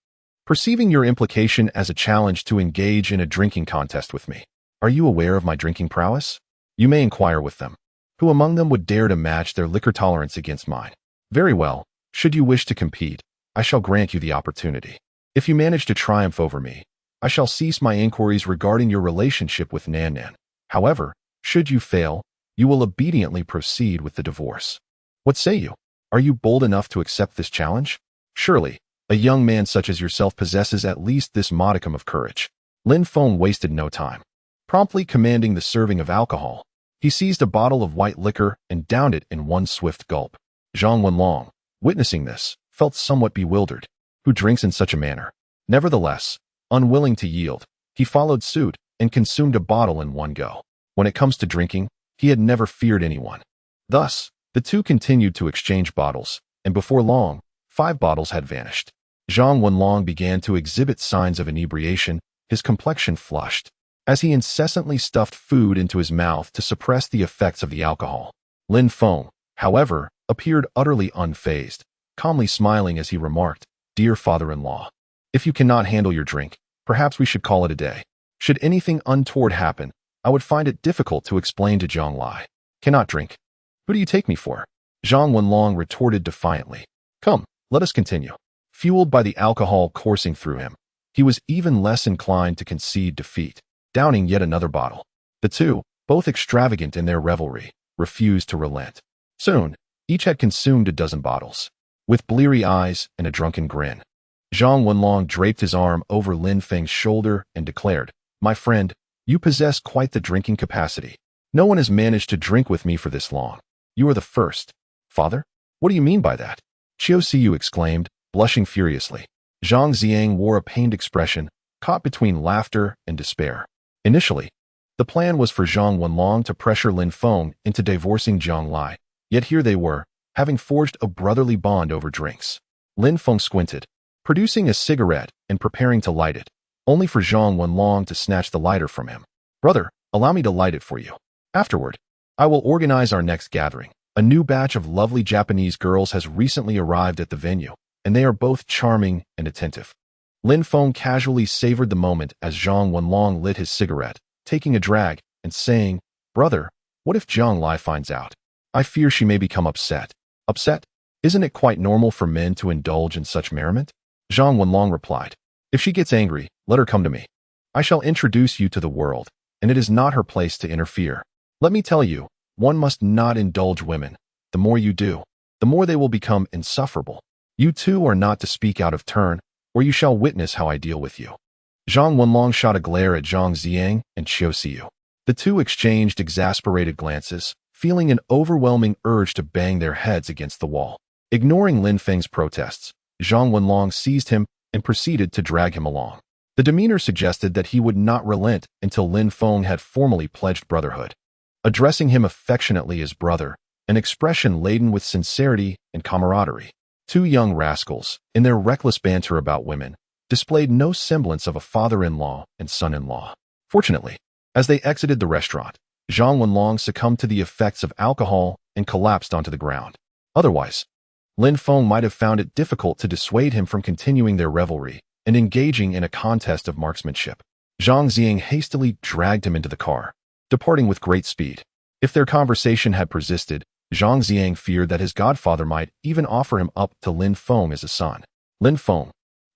"Perceiving your implication as a challenge to engage in a drinking contest with me, Are you aware of my drinking prowess? You may inquire with them. Who among them would dare to match their liquor tolerance against mine? Very well, should you wish to compete, I shall grant you the opportunity. If you manage to triumph over me, I shall cease my inquiries regarding your relationship with Nan Nan. However, should you fail, you will obediently proceed with the divorce. What say you? Are you bold enough to accept this challenge? Surely, a young man such as yourself possesses at least this modicum of courage. Lin Feng wasted no time. Promptly commanding the serving of alcohol, he seized a bottle of white liquor and downed it in one swift gulp. Zhang Wenlong, witnessing this, felt somewhat bewildered. Who drinks in such a manner? Nevertheless, unwilling to yield, he followed suit and consumed a bottle in one go. When it comes to drinking, he had never feared anyone. Thus, the two continued to exchange bottles, and before long, 5 bottles had vanished. Zhang Wenlong began to exhibit signs of inebriation, his complexion flushed, as he incessantly stuffed food into his mouth to suppress the effects of the alcohol. Lin Feng, however, appeared utterly unfazed, calmly smiling as he remarked, "Dear father-in-law, if you cannot handle your drink, perhaps we should call it a day. Should anything untoward happen, I would find it difficult to explain to Zhang Lai. Cannot drink. Who do you take me for?" Zhang Wenlong retorted defiantly. "Come, let us continue." Fueled by the alcohol coursing through him, he was even less inclined to concede defeat, downing yet another bottle. The two, both extravagant in their revelry, refused to relent. Soon, each had consumed a dozen bottles. With bleary eyes and a drunken grin, Zhang Wenlong draped his arm over Lin Feng's shoulder and declared, "My friend, you possess quite the drinking capacity. No one has managed to drink with me for this long. You are the first." "Father? What do you mean by that?" Qiu Siyu exclaimed, blushing furiously. Zhang Ziang wore a pained expression, caught between laughter and despair. Initially, the plan was for Zhang Wenlong to pressure Lin Feng into divorcing Zhang Lai, yet here they were, having forged a brotherly bond over drinks. Lin Feng squinted, producing a cigarette and preparing to light it, only for Zhang Wenlong to snatch the lighter from him. "Brother, allow me to light it for you. Afterward, I will organize our next gathering. A new batch of lovely Japanese girls has recently arrived at the venue, and they are both charming and attentive." Lin Feng casually savored the moment as Zhang Wenlong lit his cigarette, taking a drag and saying, "Brother, what if Zhang Lai finds out? I fear she may become upset." "Upset? Isn't it quite normal for men to indulge in such merriment?" Zhang Wenlong replied. "If she gets angry, let her come to me. I shall introduce you to the world, and it is not her place to interfere. Let me tell you, one must not indulge women. The more you do, the more they will become insufferable. You two are not to speak out of turn, or you shall witness how I deal with you." Zhang Wenlong shot a glare at Zhang Ziang and Qiu Siyu. The two exchanged exasperated glances, feeling an overwhelming urge to bang their heads against the wall. Ignoring Lin Feng's protests, Zhang Wenlong seized him and proceeded to drag him along. The demeanor suggested that he would not relent until Lin Feng had formally pledged brotherhood. Addressing him affectionately as brother, an expression laden with sincerity and camaraderie, two young rascals, in their reckless banter about women, displayed no semblance of a father-in-law and son-in-law. Fortunately, as they exited the restaurant, Zhang Wenlong succumbed to the effects of alcohol and collapsed onto the ground. Otherwise, Lin Feng might have found it difficult to dissuade him from continuing their revelry and engaging in a contest of marksmanship. Zhang Ziang hastily dragged him into the car, departing with great speed. If their conversation had persisted, Zhang Ziang feared that his godfather might even offer him up to Lin Feng as a son. Lin Feng,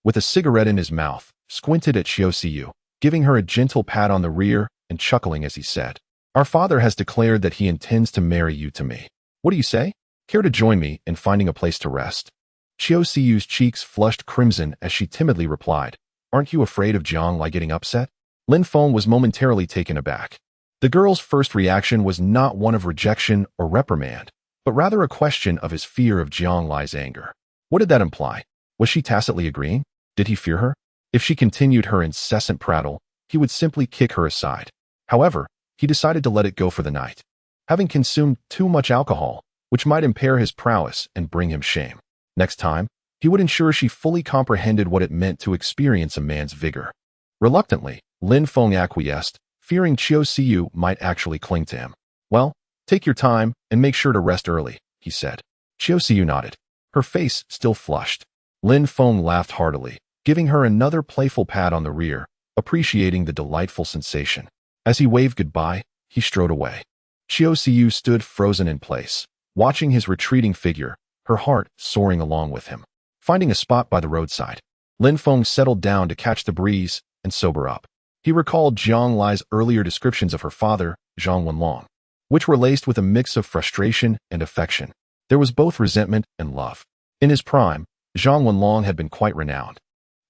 with a cigarette in his mouth, squinted at Qiu Siyu, giving her a gentle pat on the rear and chuckling as he said, "Our father has declared that he intends to marry you to me. What do you say? Care to join me in finding a place to rest?" Qiu Siyu's cheeks flushed crimson as she timidly replied, "Aren't you afraid of Zhang Lai getting upset?" Lin Feng was momentarily taken aback. The girl's first reaction was not one of rejection or reprimand, but rather a question of his fear of Zhang Lai's anger. What did that imply? Was she tacitly agreeing? Did he fear her? If she continued her incessant prattle, he would simply kick her aside. However, he decided to let it go for the night, having consumed too much alcohol, which might impair his prowess and bring him shame. Next time, he would ensure she fully comprehended what it meant to experience a man's vigor. Reluctantly, Lin Feng acquiesced, fearing Qiu Siyu might actually cling to him. "Well, take your time and make sure to rest early," he said. Qiu Siyu nodded, her face still flushed. Lin Feng laughed heartily, giving her another playful pat on the rear, appreciating the delightful sensation. As he waved goodbye, he strode away. Xiao Xiu stood frozen in place, watching his retreating figure, her heart soaring along with him. Finding a spot by the roadside, Lin Feng settled down to catch the breeze and sober up. He recalled Zhang Lai's earlier descriptions of her father, Zhang Wenlong, which were laced with a mix of frustration and affection. There was both resentment and love. In his prime, Zhang Wenlong had been quite renowned,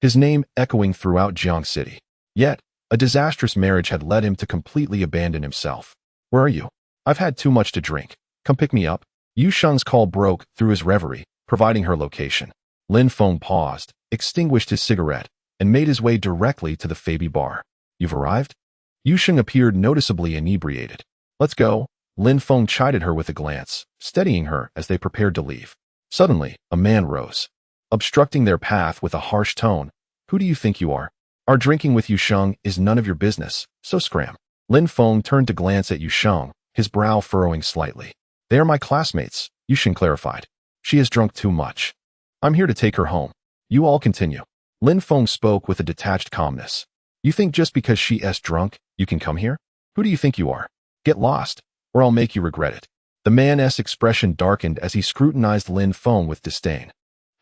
his name echoing throughout Jiang City. Yet, a disastrous marriage had led him to completely abandon himself. "Where are you? I've had too much to drink. Come pick me up." Yu Sheng's call broke through his reverie, providing her location. Lin Feng paused, extinguished his cigarette, and made his way directly to the Fabi bar. "You've arrived?" Yu Sheng appeared noticeably inebriated. "Let's go." Lin Feng chided her with a glance, steadying her as they prepared to leave. Suddenly, a man rose, obstructing their path with a harsh tone. "Who do you think you are? Our drinking with Yu Sheng is none of your business, so scram." Lin Feng turned to glance at Yu Sheng, his brow furrowing slightly. "They are my classmates," Yu Sheng clarified. "She has drunk too much. I'm here to take her home. You all continue." Lin Feng spoke with a detached calmness. "You think just because she's drunk, you can come here? Who do you think you are? Get lost, or I'll make you regret it." The man's expression darkened as he scrutinized Lin Feng with disdain.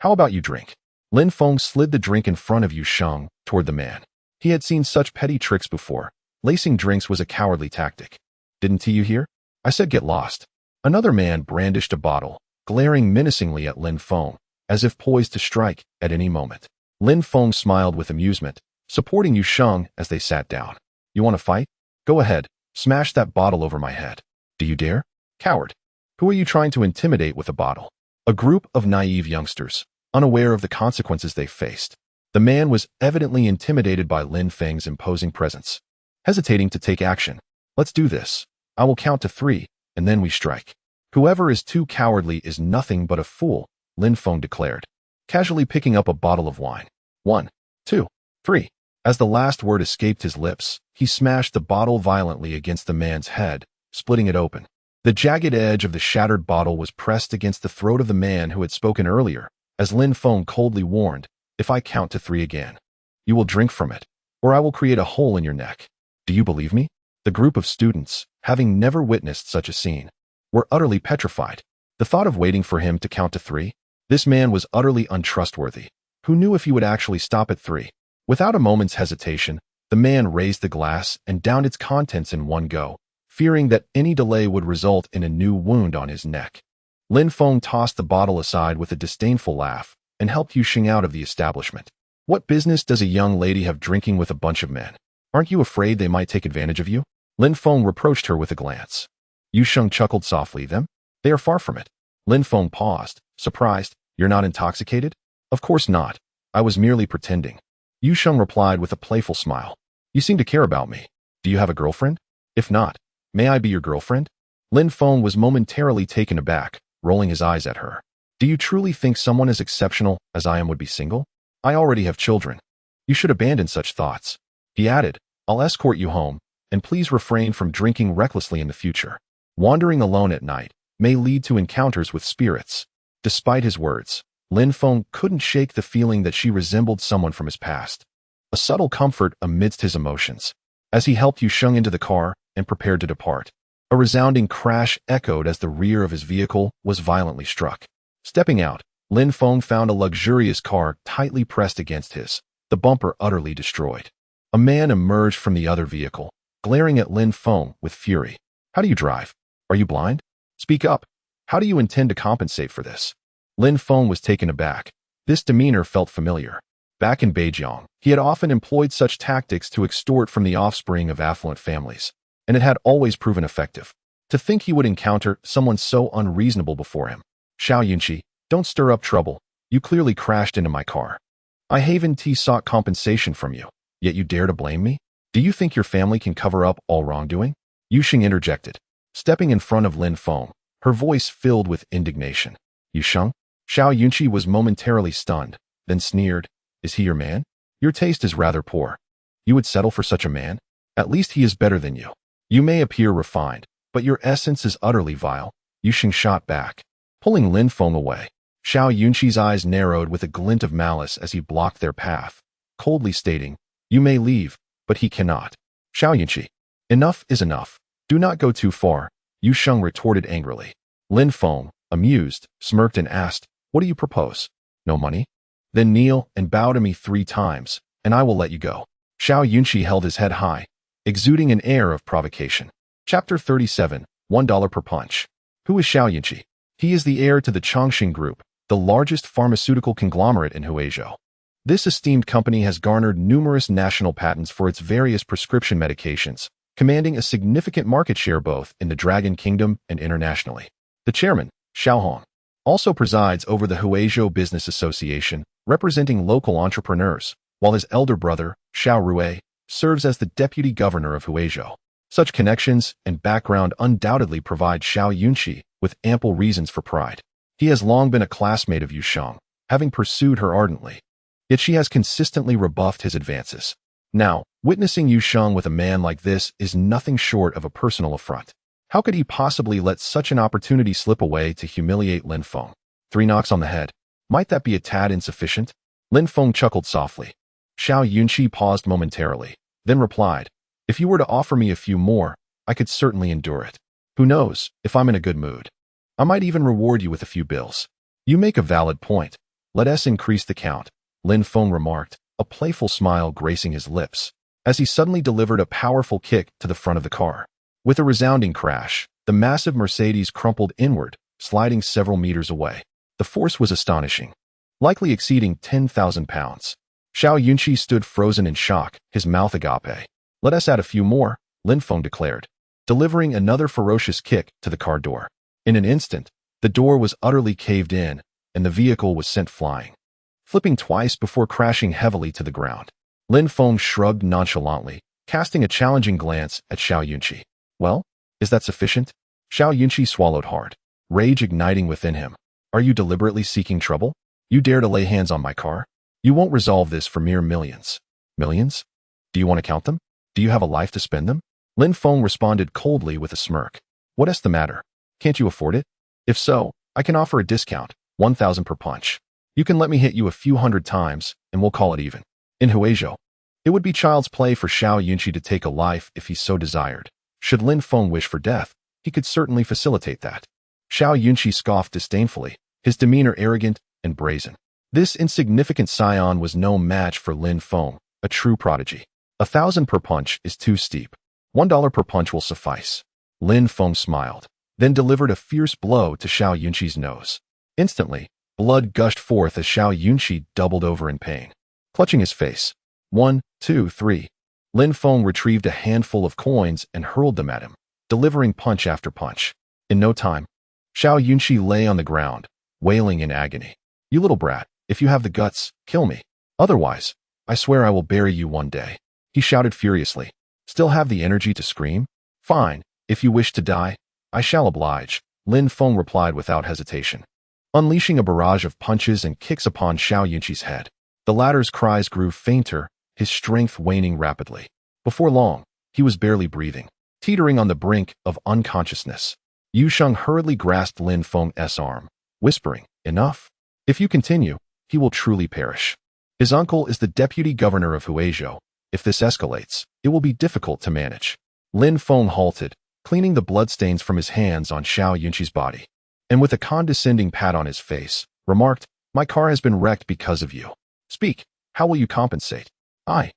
"How about you drink?" Lin Feng slid the drink in front of Yu Sheng toward the man. He had seen such petty tricks before. Lacing drinks was a cowardly tactic. "Didn't you hear? I said get lost." Another man brandished a bottle, glaring menacingly at Lin Feng, as if poised to strike at any moment. Lin Feng smiled with amusement, supporting Yu Sheng as they sat down. "You want to fight? Go ahead, smash that bottle over my head. Do you dare? Coward. Who are you trying to intimidate with a bottle?" A group of naive youngsters, unaware of the consequences they faced. The man was evidently intimidated by Lin Feng's imposing presence. Hesitating to take action. "Let's do this. I will count to 3, and then we strike." "Whoever is too cowardly is nothing but a fool," Lin Feng declared, casually picking up a bottle of wine. 1, 2, 3. As the last word escaped his lips, he smashed the bottle violently against the man's head, splitting it open. The jagged edge of the shattered bottle was pressed against the throat of the man who had spoken earlier, as Lin Feng coldly warned, "If I count to 3 again, you will drink from it, or I will create a hole in your neck." "Do you believe me?" The group of students, having never witnessed such a scene, were utterly petrified. The thought of waiting for him to count to 3? This man was utterly untrustworthy. Who knew if he would actually stop at 3? Without a moment's hesitation, the man raised the glass and downed its contents in one go, fearing that any delay would result in a new wound on his neck. Lin Feng tossed the bottle aside with a disdainful laugh and helped Yu Sheng out of the establishment. "What business does a young lady have drinking with a bunch of men? Aren't you afraid they might take advantage of you?" Lin Feng reproached her with a glance. Yu Sheng chuckled softly. "Them? They are far from it." Lin Feng paused, surprised. "You're not intoxicated?" "Of course not. I was merely pretending." Yu Sheng replied with a playful smile. "You seem to care about me. Do you have a girlfriend? If not, may I be your girlfriend?" Lin Feng was momentarily taken aback, rolling his eyes at her. "Do you truly think someone as exceptional as I am would be single? I already have children. You should abandon such thoughts." He added, "I'll escort you home, and please refrain from drinking recklessly in the future. Wandering alone at night may lead to encounters with spirits." Despite his words, Lin Feng couldn't shake the feeling that she resembled someone from his past. A subtle comfort amidst his emotions. As he helped Yu Sheng into the car and prepared to depart, a resounding crash echoed as the rear of his vehicle was violently struck. Stepping out, Lin Feng found a luxurious car tightly pressed against his, the bumper utterly destroyed. A man emerged from the other vehicle, glaring at Lin Feng with fury. "How do you drive? Are you blind? Speak up. How do you intend to compensate for this?" Lin Feng was taken aback. This demeanor felt familiar. Back in Beijing, he had often employed such tactics to extort from the offspring of affluent families, and it had always proven effective. To think he would encounter someone so unreasonable before him. "Xiao Yunqi, don't stir up trouble. You clearly crashed into my car. I haven't sought compensation from you, yet you dare to blame me? Do you think your family can cover up all wrongdoing?" Yu Sheng interjected, stepping in front of Lin Feng, her voice filled with indignation. "Yu Sheng?" Xiao Yunqi was momentarily stunned, then sneered. "Is he your man? Your taste is rather poor. You would settle for such a man? At least he is better than you. You may appear refined, but your essence is utterly vile." Yu Sheng shot back, pulling Lin Feng away. Xiao Yunqi's eyes narrowed with a glint of malice as he blocked their path, coldly stating, "You may leave, but he cannot." "Xiao Yunqi, Enough is enough. Do not go too far, Yu Sheng retorted angrily. Lin Feng, amused, smirked and asked, what do you propose? No money? Then kneel and bow to me 3 times, and I will let you go. Xiao Yunqi held his head high, exuding an air of provocation. Chapter 37, $1 per punch. Who is Xiao Yunqi? He is the heir to the Chongqing Group, the largest pharmaceutical conglomerate in Huizhou. This esteemed company has garnered numerous national patents for its various prescription medications, commanding a significant market share both in the Dragon Kingdom and internationally. The chairman, Xiao Hong, also presides over the Huizhou Business Association, representing local entrepreneurs, while his elder brother, Xiao Rui, serves as the deputy governor of Huizhou. Such connections and background undoubtedly provide Xiao Yunqi with ample reasons for pride. He has long been a classmate of Yu Sheng, having pursued her ardently. Yet she has consistently rebuffed his advances. Now, witnessing Yu Sheng with a man like this is nothing short of a personal affront. How could he possibly let such an opportunity slip away to humiliate Lin Feng? 3 knocks on the head. Might that be a tad insufficient? Lin Feng chuckled softly. Xiao Yunqi paused momentarily, then replied, if you were to offer me a few more, I could certainly endure it. Who knows, if I'm in a good mood. I might even reward you with a few bills. You make a valid point. Let us increase the count, Lin Feng remarked, a playful smile gracing his lips, as he suddenly delivered a powerful kick to the front of the car. With a resounding crash, the massive Mercedes crumpled inward, sliding several meters away. The force was astonishing, likely exceeding 10,000 pounds. Xiao Yunqi stood frozen in shock, his mouth agape. Let us add a few more, Lin Feng declared, delivering another ferocious kick to the car door. In an instant, the door was utterly caved in, and the vehicle was sent flying, flipping twice before crashing heavily to the ground. Lin Feng shrugged nonchalantly, casting a challenging glance at Xiao Yunqi. Well, is that sufficient? Xiao Yunqi swallowed hard, rage igniting within him. Are you deliberately seeking trouble? You dare to lay hands on my car? You won't resolve this for mere millions. Millions? Do you want to count them? Do you have a life to spend them? Lin Feng responded coldly with a smirk. What is the matter? Can't you afford it? If so, I can offer a discount, 1,000 per punch. You can let me hit you a few hundred times, and we'll call it even. In Huizhou, it would be child's play for Xiao Yunqi to take a life if he so desired. Should Lin Feng wish for death, he could certainly facilitate that. Xiao Yunqi scoffed disdainfully, his demeanor arrogant and brazen. This insignificant scion was no match for Lin Feng, a true prodigy. 1,000 per punch is too steep. $1 per punch will suffice. Lin Feng smiled, then delivered a fierce blow to Xiao Yunqi's nose. Instantly, blood gushed forth as Xiao Yunqi doubled over in pain. Clutching his face, 1, 2, 3. Lin Feng retrieved a handful of coins and hurled them at him, delivering punch after punch. In no time, Xiao Yunqi lay on the ground, wailing in agony. You little brat, if you have the guts, kill me. Otherwise, I swear I will bury you one day. He shouted furiously. Still have the energy to scream? Fine, if you wish to die, I shall oblige, Lin Feng replied without hesitation, unleashing a barrage of punches and kicks upon Xiao Yunqi's head. The latter's cries grew fainter, his strength waning rapidly. Before long, he was barely breathing, teetering on the brink of unconsciousness. Yu Sheng hurriedly grasped Lin Feng's arm, whispering, enough. If you continue, he will truly perish. His uncle is the deputy governor of Huizhou. If this escalates, it will be difficult to manage. Lin Feng halted, cleaning the bloodstains from his hands on Xiao Yunqi's body, and with a condescending pat on his face, remarked, my car has been wrecked because of you. Speak, how will you compensate? I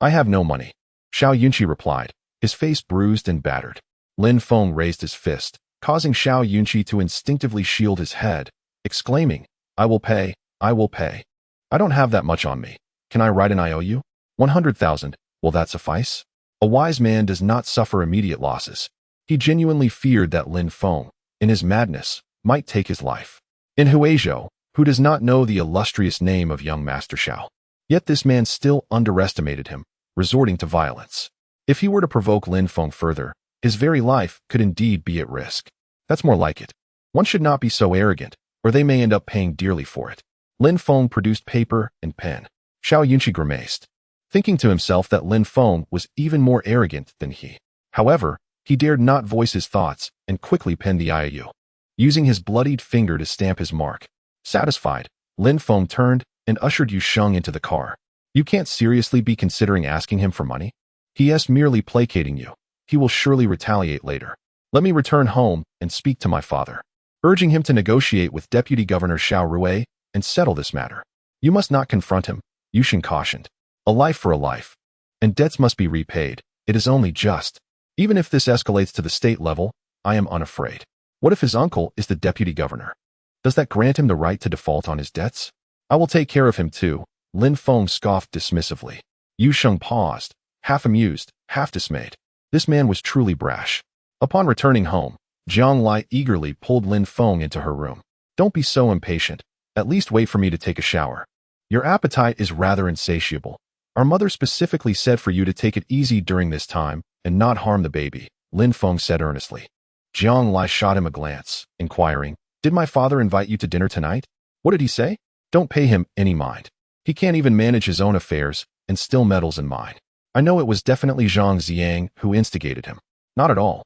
have no money, Xiao Yunqi replied, his face bruised and battered. Lin Feng raised his fist, causing Xiao Yunqi to instinctively shield his head, exclaiming, I will pay, I will pay. I don't have that much on me. Can I write an IOU? 100,000, will that suffice? A wise man does not suffer immediate losses. He genuinely feared that Lin Feng, in his madness, might take his life. In Huizhou, who does not know the illustrious name of young Master Xiao? Yet this man still underestimated him, resorting to violence. If he were to provoke Lin Feng further, his very life could indeed be at risk. That's more like it. One should not be so arrogant, or they may end up paying dearly for it. Lin Feng produced paper and pen. Xiao Yunqi grimaced, thinking to himself that Lin Feng was even more arrogant than he. However, he dared not voice his thoughts and quickly penned the IOU, using his bloodied finger to stamp his mark. Satisfied, Lin Feng turned and ushered Yu Sheng into the car. You can't seriously be considering asking him for money? He is merely placating you. he will surely retaliate later. Let me return home and speak to my father, urging him to negotiate with Deputy Governor Xiao Rui and settle this matter. You must not confront him, Yushin cautioned. A life for a life. And debts must be repaid. It is only just. Even if this escalates to the state level, I am unafraid. What if his uncle is the deputy governor? Does that grant him the right to default on his debts? I will take care of him too, Lin Feng scoffed dismissively. Yu Sheng paused, half amused, half dismayed. This man was truly brash. Upon returning home, Jiang Lai eagerly pulled Lin Feng into her room. Don't be so impatient. At least wait for me to take a shower. Your appetite is rather insatiable. Our mother specifically said for you to take it easy during this time and not harm the baby, Lin Feng said earnestly. Jiang Lai shot him a glance, inquiring, Did my father invite you to dinner tonight? What did he say? Don't pay him any mind. He can't even manage his own affairs and still meddles in mine. I know it was definitely Zhang Xiang who instigated him. Not at all.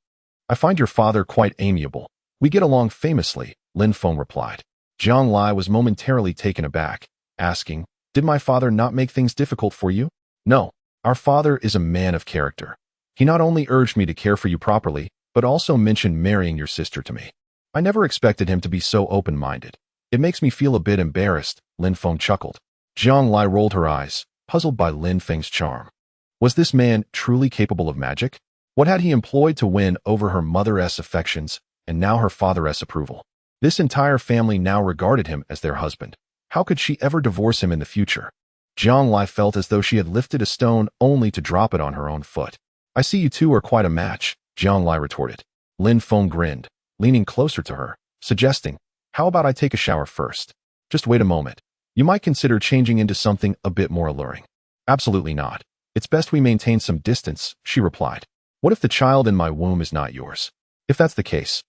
I find your father quite amiable. We get along famously, Lin Feng replied. Jiang Lai was momentarily taken aback, asking, Did my father not make things difficult for you? No, our father is a man of character. He not only urged me to care for you properly, but also mentioned marrying your sister to me. I never expected him to be so open-minded. It makes me feel a bit embarrassed, Lin Feng chuckled. Jiang Lai rolled her eyes, puzzled by Lin Feng's charm. Was this man truly capable of magic? What had he employed to win over her mother's affections and now her father's approval? This entire family now regarded him as their husband. How could she ever divorce him in the future? Jiang Lai felt as though she had lifted a stone only to drop it on her own foot. I see you two are quite a match, Jiang Lai retorted. Lin Feng grinned, leaning closer to her, suggesting, How about I take a shower first? Just wait a moment. You might consider changing into something a bit more alluring. Absolutely not. It's best we maintain some distance, she replied. What if the child in my womb is not yours? If that's the case,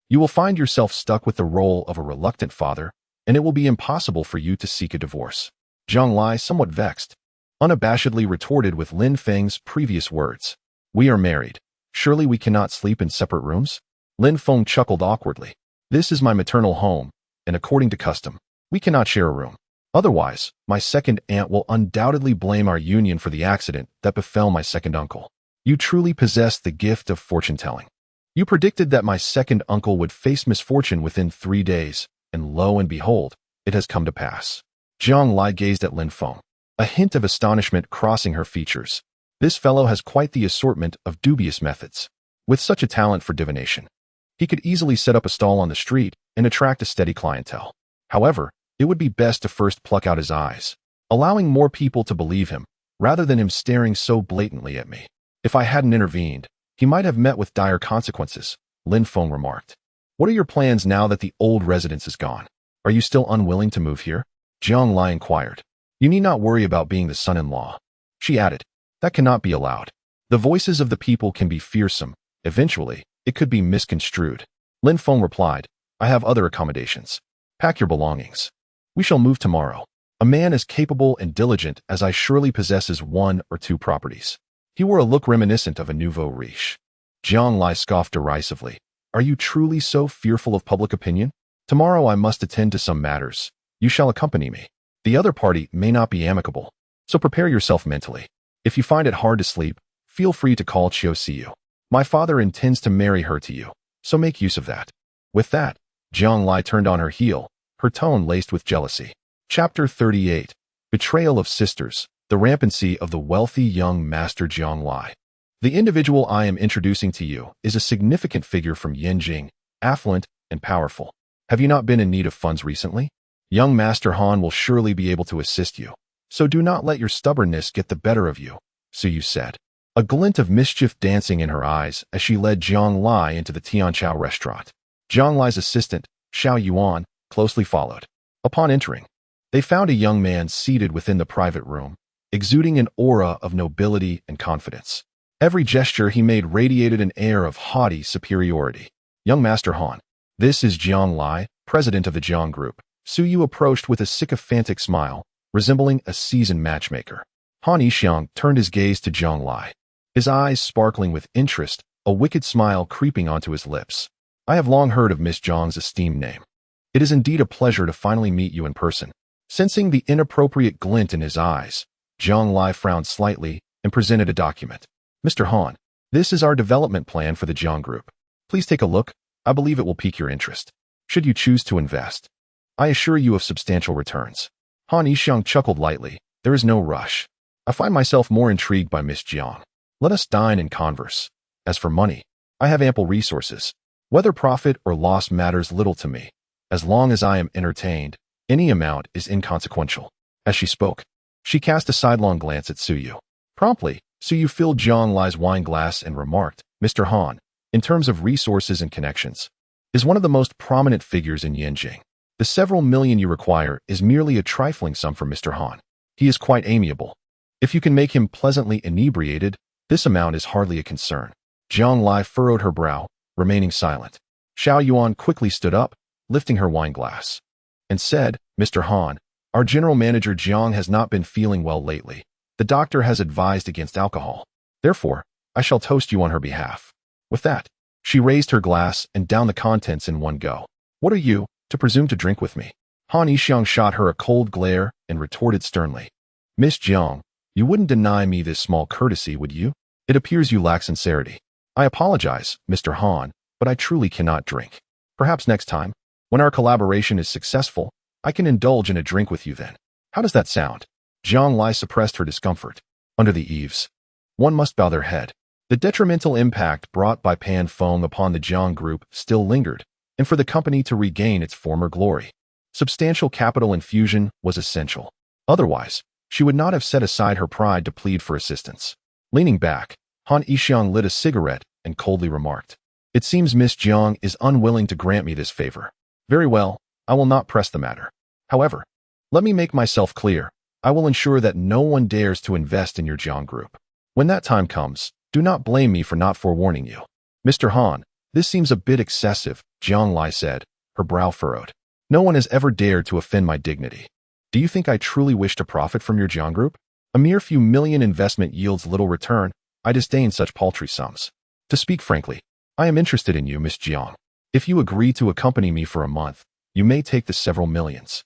you will find yourself stuck with the role of a reluctant father, and it will be impossible for you to seek a divorce. Jiang Lai, somewhat vexed, unabashedly retorted with Lin Feng's previous words. We are married. Surely we cannot sleep in separate rooms? Lin Feng chuckled awkwardly. This is my maternal home, and according to custom, we cannot share a room. Otherwise, my second aunt will undoubtedly blame our union for the accident that befell my second uncle. You truly possess the gift of fortune-telling. You predicted that my second uncle would face misfortune within 3 days, and lo and behold, it has come to pass. Jiang Lai gazed at Lin Feng, a hint of astonishment crossing her features. This fellow has quite the assortment of dubious methods. With such a talent for divination, he could easily set up a stall on the street and attract a steady clientele. However, it would be best to first pluck out his eyes, allowing more people to believe him, rather than him staring so blatantly at me. If I hadn't intervened, he might have met with dire consequences, Lin Feng remarked. What are your plans now that the old residence is gone? Are you still unwilling to move here? Jiang Lai inquired. You need not worry about being the son-in-law. She added, That cannot be allowed. The voices of the people can be fearsome. Eventually, it could be misconstrued. Lin Feng replied, I have other accommodations. Pack your belongings. We shall move tomorrow. A man as capable and diligent as I surely possesses 1 or 2 properties. He wore a look reminiscent of a nouveau riche. Jiang Lai scoffed derisively. Are you truly so fearful of public opinion? Tomorrow I must attend to some matters. You shall accompany me. The other party may not be amicable, so prepare yourself mentally. If you find it hard to sleep, feel free to call Chiu Siu. My father intends to marry her to you, so make use of that. With that, Jiang Lai turned on her heel, her tone laced with jealousy. Chapter 38. Betrayal of Sisters. The rampancy of the wealthy young master Jiang Lai. The individual I am introducing to you is a significant figure from Yanjing, affluent and powerful. Have you not been in need of funds recently? Young Master Han will surely be able to assist you, so do not let your stubbornness get the better of you, Suyu said, a glint of mischief dancing in her eyes as she led Jiang Lai into the Tianchao restaurant. Jiang Lai's assistant, Xiao Yuan, closely followed. Upon entering, they found a young man seated within the private room, exuding an aura of nobility and confidence. Every gesture he made radiated an air of haughty superiority. Young Master Han. This is Jiang Lai, president of the Jiang Group. Suyu approached with a sycophantic smile, resembling a seasoned matchmaker. Han Yixiang turned his gaze to Jiang Lai, his eyes sparkling with interest, a wicked smile creeping onto his lips. I have long heard of Miss Zhang's esteemed name. It is indeed a pleasure to finally meet you in person. Sensing the inappropriate glint in his eyes, Jiang Lai frowned slightly and presented a document. Mr. Han, This is our development plan for the Jiang Group. Please take a look. I believe it will pique your interest. Should you choose to invest, I assure you of substantial returns. Han Yixiang chuckled lightly. There is no rush. I find myself more intrigued by Miss Jiang. Let us dine and converse. As for money, I have ample resources. Whether profit or loss matters little to me. As long as I am entertained, any amount is inconsequential. As she spoke, she cast a sidelong glance at Suyu. Promptly, Suyu filled Jiang Lai's wine glass and remarked, Mr. Han, in terms of resources and connections, is one of the most prominent figures in Yanjing. The several million you require is merely a trifling sum for Mr. Han. He is quite amiable. If you can make him pleasantly inebriated, this amount is hardly a concern. Jiang Lai furrowed her brow, remaining silent. Xiao Yuan quickly stood up, lifting her wine glass, and said, Mr. Han, our general manager Jiang has not been feeling well lately. The doctor has advised against alcohol. Therefore, I shall toast you on her behalf. With that, she raised her glass and downed the contents in one go. What are you, to presume to drink with me? Han Yixiang shot her a cold glare and retorted sternly. Miss Jiang, you wouldn't deny me this small courtesy, would you? It appears you lack sincerity. I apologize, Mr. Han, but I truly cannot drink. Perhaps next time, when our collaboration is successful, I can indulge in a drink with you then. How does that sound? Jiang Lai suppressed her discomfort. Under the eaves, one must bow their head. The detrimental impact brought by Pan Feng upon the Jiang Group still lingered, and for the company to regain its former glory, substantial capital infusion was essential. Otherwise, she would not have set aside her pride to plead for assistance. Leaning back, Han Yixiang lit a cigarette and coldly remarked, It seems Miss Jiang is unwilling to grant me this favor. Very well, I will not press the matter. However, let me make myself clear. I will ensure that no one dares to invest in your Jiang Group. When that time comes, do not blame me for not forewarning you. Mr. Han, this seems a bit excessive, Jiang Lai said, her brow furrowed. No one has ever dared to offend my dignity. Do you think I truly wish to profit from your Jiang Group? A mere few million investment yields little return. I disdain such paltry sums. To speak frankly, I am interested in you, Miss Jiang. If you agree to accompany me for a month, you may take the several millions,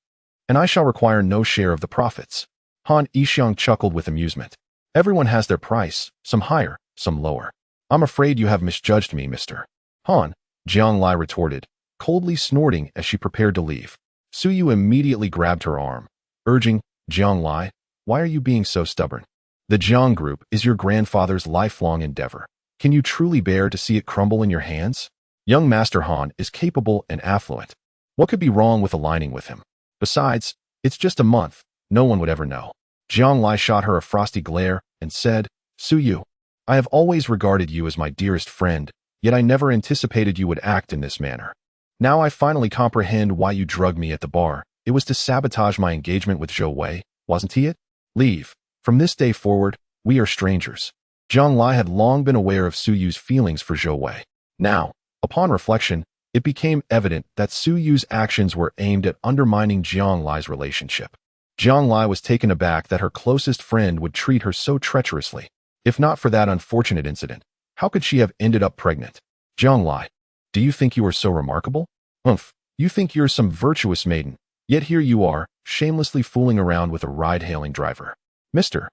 and I shall require no share of the profits. Han Yixiang chuckled with amusement. Everyone has their price, some higher, some lower. I'm afraid you have misjudged me, Mr. Han, Jiang Lai retorted, coldly snorting as she prepared to leave. Suyu immediately grabbed her arm, urging, Jiang Lai, why are you being so stubborn? The Jiang Group is your grandfather's lifelong endeavor. Can you truly bear to see it crumble in your hands? Young Master Han is capable and affluent. What could be wrong with aligning with him? Besides, it's just a month. No one would ever know. Jiang Lai shot her a frosty glare and said, Suyu, I have always regarded you as my dearest friend, yet I never anticipated you would act in this manner. Now I finally comprehend why you drugged me at the bar. It was to sabotage my engagement with Zhou Wei, wasn't he it? Leave. From this day forward, we are strangers. Jiang Lai had long been aware of Suyu's feelings for Zhou Wei. Now, upon reflection, it became evident that Suyu's actions were aimed at undermining Jiang Lai's relationship. Jiang Lai was taken aback that her closest friend would treat her so treacherously. If not for that unfortunate incident, how could she have ended up pregnant? Jiang Lai, do you think you are so remarkable? Humph, you think you're some virtuous maiden, yet here you are, shamelessly fooling around with a ride-hailing driver. Mr.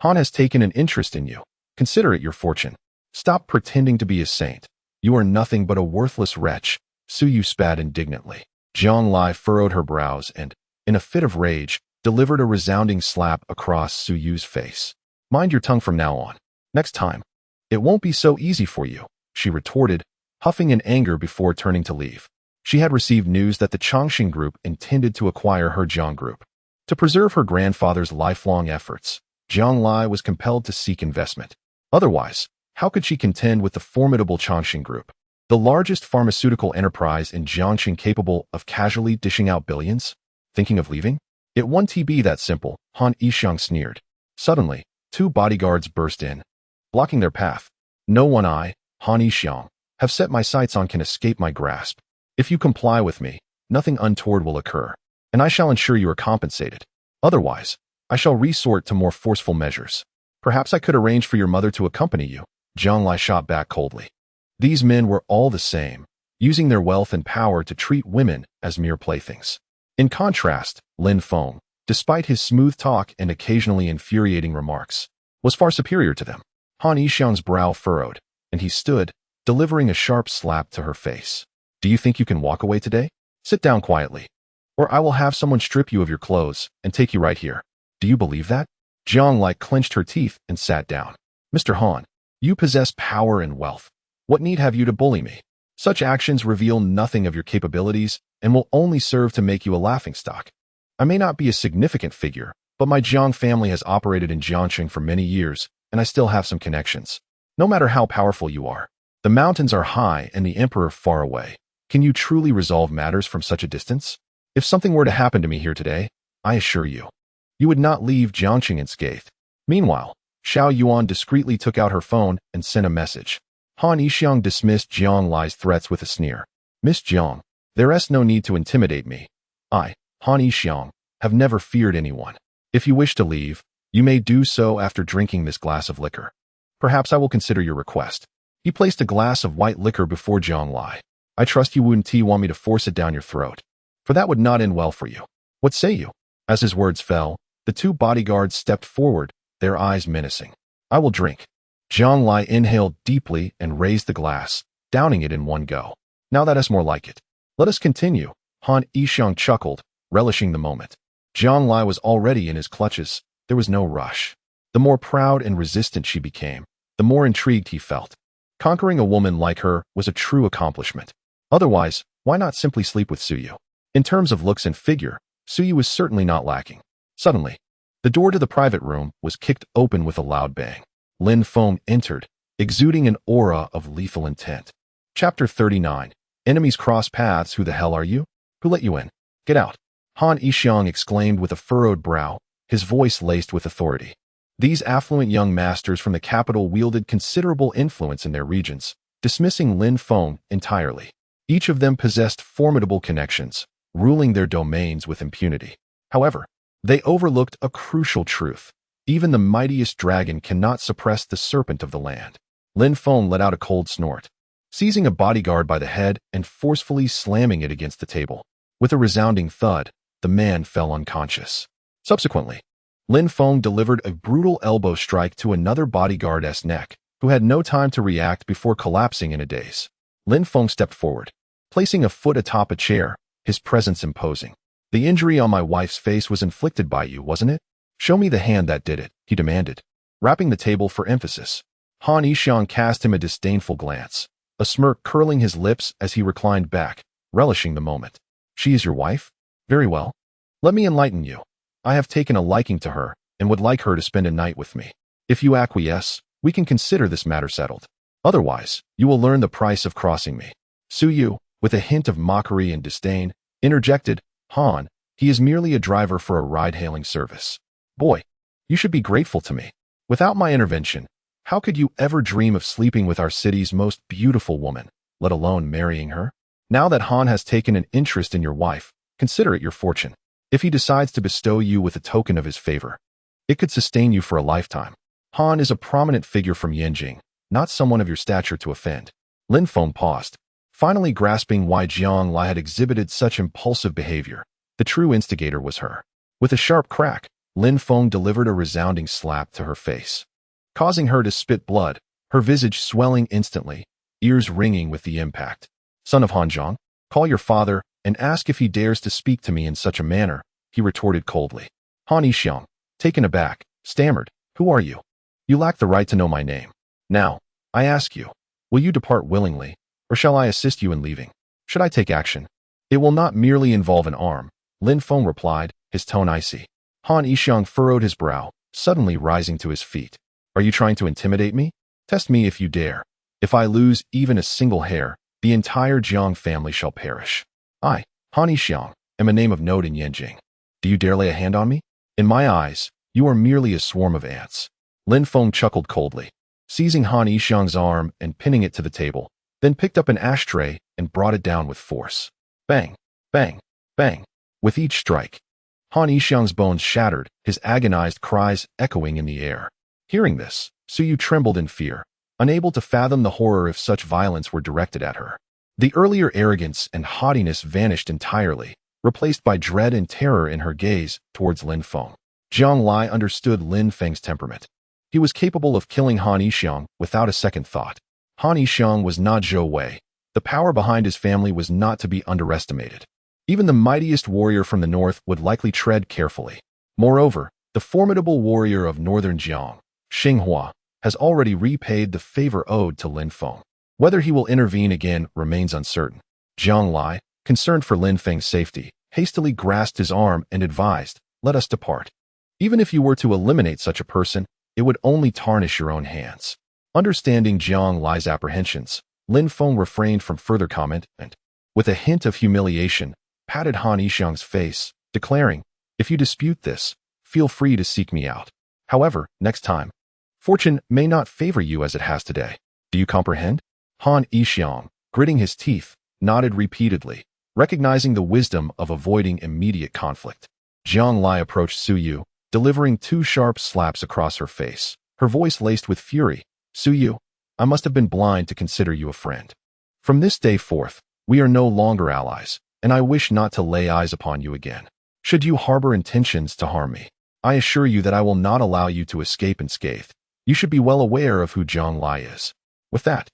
Han has taken an interest in you. Consider it your fortune. Stop pretending to be a saint. You are nothing but a worthless wretch, Suyu spat indignantly. Jiang Lai furrowed her brows and, in a fit of rage, delivered a resounding slap across Suyu's face. Mind your tongue from now on. Next time, it won't be so easy for you, she retorted, huffing in anger before turning to leave. She had received news that the Chongqing Group intended to acquire her Jiang Group. To preserve her grandfather's lifelong efforts, Jiang Lai was compelled to seek investment. Otherwise, how could she contend with the formidable Chongqing Group, the largest pharmaceutical enterprise in Jiangxing capable of casually dishing out billions? Thinking of leaving? It won't be that simple, Han Yixiang sneered. Suddenly, two bodyguards burst in, blocking their path. No one I, Han Yixiang, have set my sights on can escape my grasp. If you comply with me, nothing untoward will occur, and I shall ensure you are compensated. Otherwise, I shall resort to more forceful measures. Perhaps I could arrange for your mother to accompany you, Jiang Lai shot back coldly. These men were all the same, using their wealth and power to treat women as mere playthings. In contrast, Lin Feng, despite his smooth talk and occasionally infuriating remarks, was far superior to them. Han Yixiang's brow furrowed. and he stood, delivering a sharp slap to her face. Do you think you can walk away today? Sit down quietly, or I will have someone strip you of your clothes and take you right here. Do you believe that? Jiang Lai clenched her teeth and sat down. Mr. Han, you possess power and wealth. What need have you to bully me? Such actions reveal nothing of your capabilities and will only serve to make you a laughingstock. I may not be a significant figure, but my Jiang family has operated in Jiangxing for many years, and I still have some connections. No matter how powerful you are, the mountains are high and the emperor far away. Can you truly resolve matters from such a distance? If something were to happen to me here today, I assure you, you would not leave Jiangxing unscathed. Meanwhile, Xiao Yuan discreetly took out her phone and sent a message. Han Yixiang dismissed Jiang Lai's threats with a sneer. Miss Jiang, there is no need to intimidate me. I, Han Yixiang, have never feared anyone. If you wish to leave, you may do so after drinking this glass of liquor. Perhaps I will consider your request. He placed a glass of white liquor before Jiang Lai. I trust you wouldn't want me to force it down your throat, for that would not end well for you. What say you? As his words fell, the two bodyguards stepped forward, their eyes menacing. I will drink. Jiang Lai inhaled deeply and raised the glass, downing it in one go. Now that is more like it. Let us continue. Han Yixiang chuckled, relishing the moment. Jiang Lai was already in his clutches. There was no rush. The more proud and resistant she became, the more intrigued he felt. Conquering a woman like her was a true accomplishment. Otherwise, why not simply sleep with Suyu? In terms of looks and figure, Suyu was certainly not lacking. Suddenly, the door to the private room was kicked open with a loud bang. Lin Feng entered, exuding an aura of lethal intent. Chapter 39. Enemies cross paths. Who the hell are you? Who let you in? Get out. Han Yixiang exclaimed with a furrowed brow, his voice laced with authority. These affluent young masters from the capital wielded considerable influence in their regions, dismissing Lin Feng entirely. Each of them possessed formidable connections, ruling their domains with impunity. However, they overlooked a crucial truth. Even the mightiest dragon cannot suppress the serpent of the land. Lin Feng let out a cold snort, seizing a bodyguard by the head and forcefully slamming it against the table. With a resounding thud, the man fell unconscious. Subsequently, Lin Feng delivered a brutal elbow strike to another bodyguard's neck, who had no time to react before collapsing in a daze. Lin Feng stepped forward, placing a foot atop a chair, his presence imposing. The injury on my wife's face was inflicted by you, wasn't it? Show me the hand that did it, he demanded, rapping the table for emphasis. Han Yixiang cast him a disdainful glance, a smirk curling his lips as he reclined back, relishing the moment. She is your wife? Very well. Let me enlighten you. I have taken a liking to her and would like her to spend a night with me. If you acquiesce, we can consider this matter settled. Otherwise, you will learn the price of crossing me. Suyu, with a hint of mockery and disdain, interjected, Han, he is merely a driver for a ride-hailing service. Boy, you should be grateful to me. Without my intervention, how could you ever dream of sleeping with our city's most beautiful woman, let alone marrying her? Now that Han has taken an interest in your wife, consider it your fortune. If he decides to bestow you with a token of his favor, it could sustain you for a lifetime. Han is a prominent figure from Yanjing, not someone of your stature to offend. Lin Feng paused, finally grasping why Jiang Lai had exhibited such impulsive behavior. The true instigator was her. With a sharp crack, Lin Feng delivered a resounding slap to her face, causing her to spit blood, her visage swelling instantly, ears ringing with the impact. Son of Han Zhang, call your father and ask if he dares to speak to me in such a manner, he retorted coldly. Han Yixiang, taken aback, stammered, who are you? You lack the right to know my name. Now, I ask you, will you depart willingly, or shall I assist you in leaving? Should I take action? It will not merely involve an arm, Lin Feng replied, his tone icy. Han Yixiang furrowed his brow, suddenly rising to his feet. Are you trying to intimidate me? Test me if you dare. If I lose even a single hair, the entire Jiang family shall perish. I, Han Yixiang, am a name of note in Yanjing. Do you dare lay a hand on me? In my eyes, you are merely a swarm of ants. Lin Feng chuckled coldly, seizing Han Yixiang's arm and pinning it to the table, then picked up an ashtray and brought it down with force. Bang, bang, bang. With each strike, Han Yixiang's bones shattered, his agonized cries echoing in the air. Hearing this, Suyu trembled in fear, unable to fathom the horror if such violence were directed at her. The earlier arrogance and haughtiness vanished entirely, replaced by dread and terror in her gaze towards Lin Feng. Jiang Lai understood Lin Feng's temperament. He was capable of killing Han Yixiang without a second thought. Han Yixiang was not Zhou Wei. The power behind his family was not to be underestimated. Even the mightiest warrior from the north would likely tread carefully. Moreover, the formidable warrior of northern Jiang, Xinghua, has already repaid the favor owed to Lin Feng. Whether he will intervene again remains uncertain. Jiang Lai, concerned for Lin Feng's safety, hastily grasped his arm and advised, "Let us depart. Even if you were to eliminate such a person, it would only tarnish your own hands." Understanding Jiang Lai's apprehensions, Lin Feng refrained from further comment and, with a hint of humiliation, patted Han Yixiang's face, declaring, "If you dispute this, feel free to seek me out. However, next time, fortune may not favor you as it has today. Do you comprehend?" Han Yixiang, gritting his teeth, nodded repeatedly, recognizing the wisdom of avoiding immediate conflict. Jiang Lai approached Su Yu, delivering 2 sharp slaps across her face, her voice laced with fury. "Su Yu, I must have been blind to consider you a friend. From this day forth, we are no longer allies, and I wish not to lay eyes upon you again. Should you harbor intentions to harm me, I assure you that I will not allow you to escape unscathed. You should be well aware of who Jiang Lai is." With that,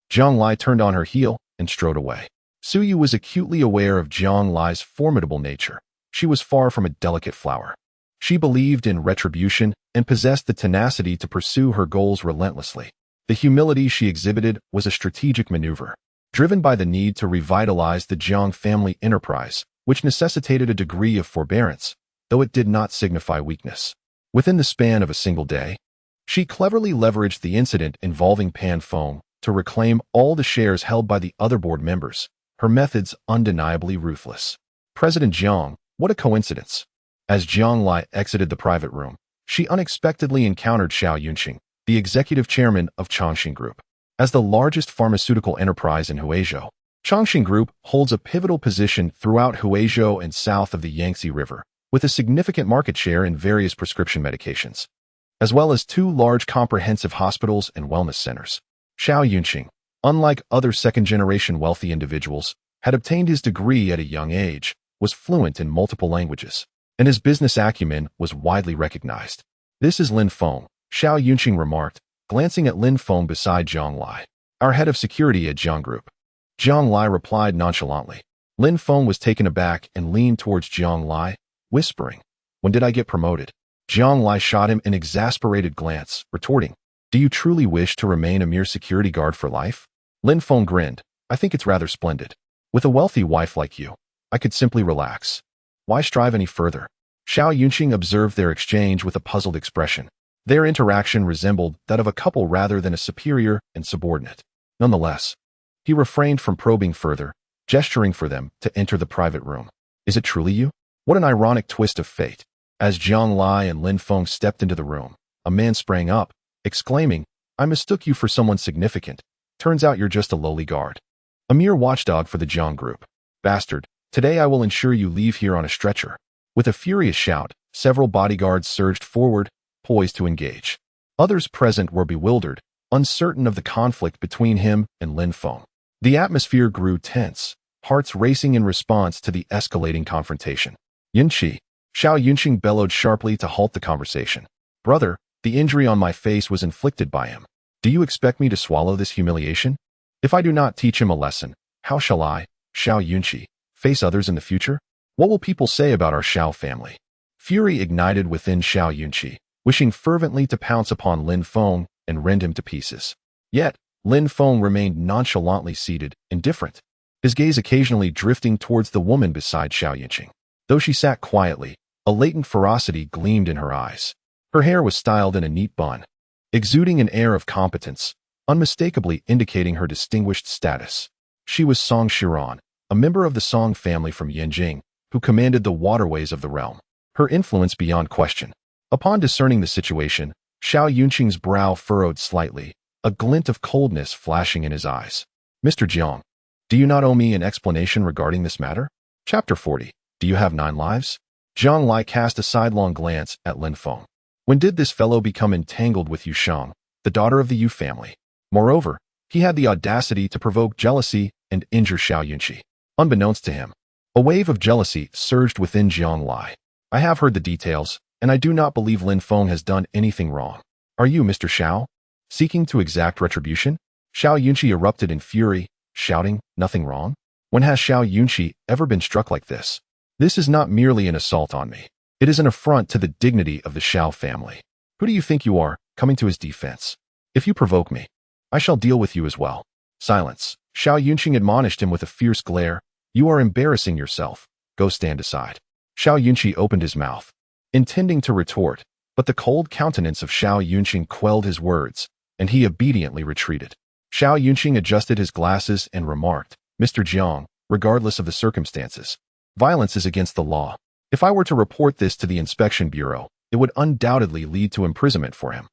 Jiang Lai turned on her heel and strode away. Su Yu was acutely aware of Jiang Lai's formidable nature. She was far from a delicate flower. She believed in retribution and possessed the tenacity to pursue her goals relentlessly. The humility she exhibited was a strategic maneuver, driven by the need to revitalize the Jiang family enterprise, which necessitated a degree of forbearance, though it did not signify weakness. Within the span of a single day, she cleverly leveraged the incident involving Pan Feng to reclaim all the shares held by the other board members, her methods undeniably ruthless. President Jiang, what a coincidence. As Jiang Lai exited the private room, she unexpectedly encountered Xiao Yunqing, the executive chairman of Chongqing Group. As the largest pharmaceutical enterprise in Huizhou, Chongqing Group holds a pivotal position throughout Huizhou and south of the Yangtze River, with a significant market share in various prescription medications, as well as 2 large comprehensive hospitals and wellness centers. Xiao Yunqing, unlike other second-generation wealthy individuals, had obtained his degree at a young age, was fluent in multiple languages, and his business acumen was widely recognized. "This is Lin Feng," Xiao Yunqing remarked, glancing at Lin Feng beside Jiang Lai, "our head of security at Jiang Group." Jiang Lai replied nonchalantly. Lin Feng was taken aback and leaned towards Jiang Lai, whispering, "When did I get promoted?" Jiang Lai shot him an exasperated glance, retorting, "Do you truly wish to remain a mere security guard for life?" Lin Feng grinned, "I think it's rather splendid. With a wealthy wife like you, I could simply relax. Why strive any further?" Xiao Yunqing observed their exchange with a puzzled expression. Their interaction resembled that of a couple rather than a superior and subordinate. Nonetheless, he refrained from probing further, gesturing for them to enter the private room. "Is it truly you? What an ironic twist of fate." As Jiang Lai and Lin Feng stepped into the room, a man sprang up, exclaiming, "I mistook you for someone significant. Turns out you're just a lowly guard. A mere watchdog for the Jiang Group. Bastard, today I will ensure you leave here on a stretcher." With a furious shout, several bodyguards surged forward, poised to engage. Others present were bewildered, uncertain of the conflict between him and Lin Feng. The atmosphere grew tense, hearts racing in response to the escalating confrontation. "Yunqi," Xiao Yunqing bellowed sharply to halt the conversation. "Brother, the injury on my face was inflicted by him. Do you expect me to swallow this humiliation? If I do not teach him a lesson, how shall I, Xiao Yunqi, face others in the future? What will people say about our Xiao family?" Fury ignited within Xiao Yunqi, wishing fervently to pounce upon Lin Feng and rend him to pieces. Yet, Lin Feng remained nonchalantly seated, indifferent, his gaze occasionally drifting towards the woman beside Xiao Yunqing. Though she sat quietly, a latent ferocity gleamed in her eyes. Her hair was styled in a neat bun, exuding an air of competence, unmistakably indicating her distinguished status. She was Song Shiran, a member of the Song family from Yanjing, who commanded the waterways of the realm. Her influence beyond question. Upon discerning the situation, Xiao Yunqing's brow furrowed slightly, a glint of coldness flashing in his eyes. "Mr. Jiang, do you not owe me an explanation regarding this matter?" Chapter 40. Do you have 9 lives? Jiang Lai cast a sidelong glance at Lin Feng. When did this fellow become entangled with Yu Shang, the daughter of the Yu family? Moreover, he had the audacity to provoke jealousy and injure Xiao Yunqi. Unbeknownst to him, a wave of jealousy surged within Jiang Lai. "I have heard the details, and I do not believe Lin Feng has done anything wrong. Are you, Mr. Xiao, seeking to exact retribution?" Xiao Yunqi erupted in fury, shouting, "Nothing wrong? When has Xiao Yunqi ever been struck like this? This is not merely an assault on me. It is an affront to the dignity of the Xiao family. Who do you think you are, coming to his defense? If you provoke me, I shall deal with you as well." "Silence." Xiao Yunqi admonished him with a fierce glare. "You are embarrassing yourself. Go stand aside." Xiao Yunqi opened his mouth, intending to retort, but the cold countenance of Xiao Yunqi quelled his words, and he obediently retreated. Xiao Yunqi adjusted his glasses and remarked, "Mr. Jiang, regardless of the circumstances, violence is against the law. If I were to report this to the Inspection Bureau, it would undoubtedly lead to imprisonment for him.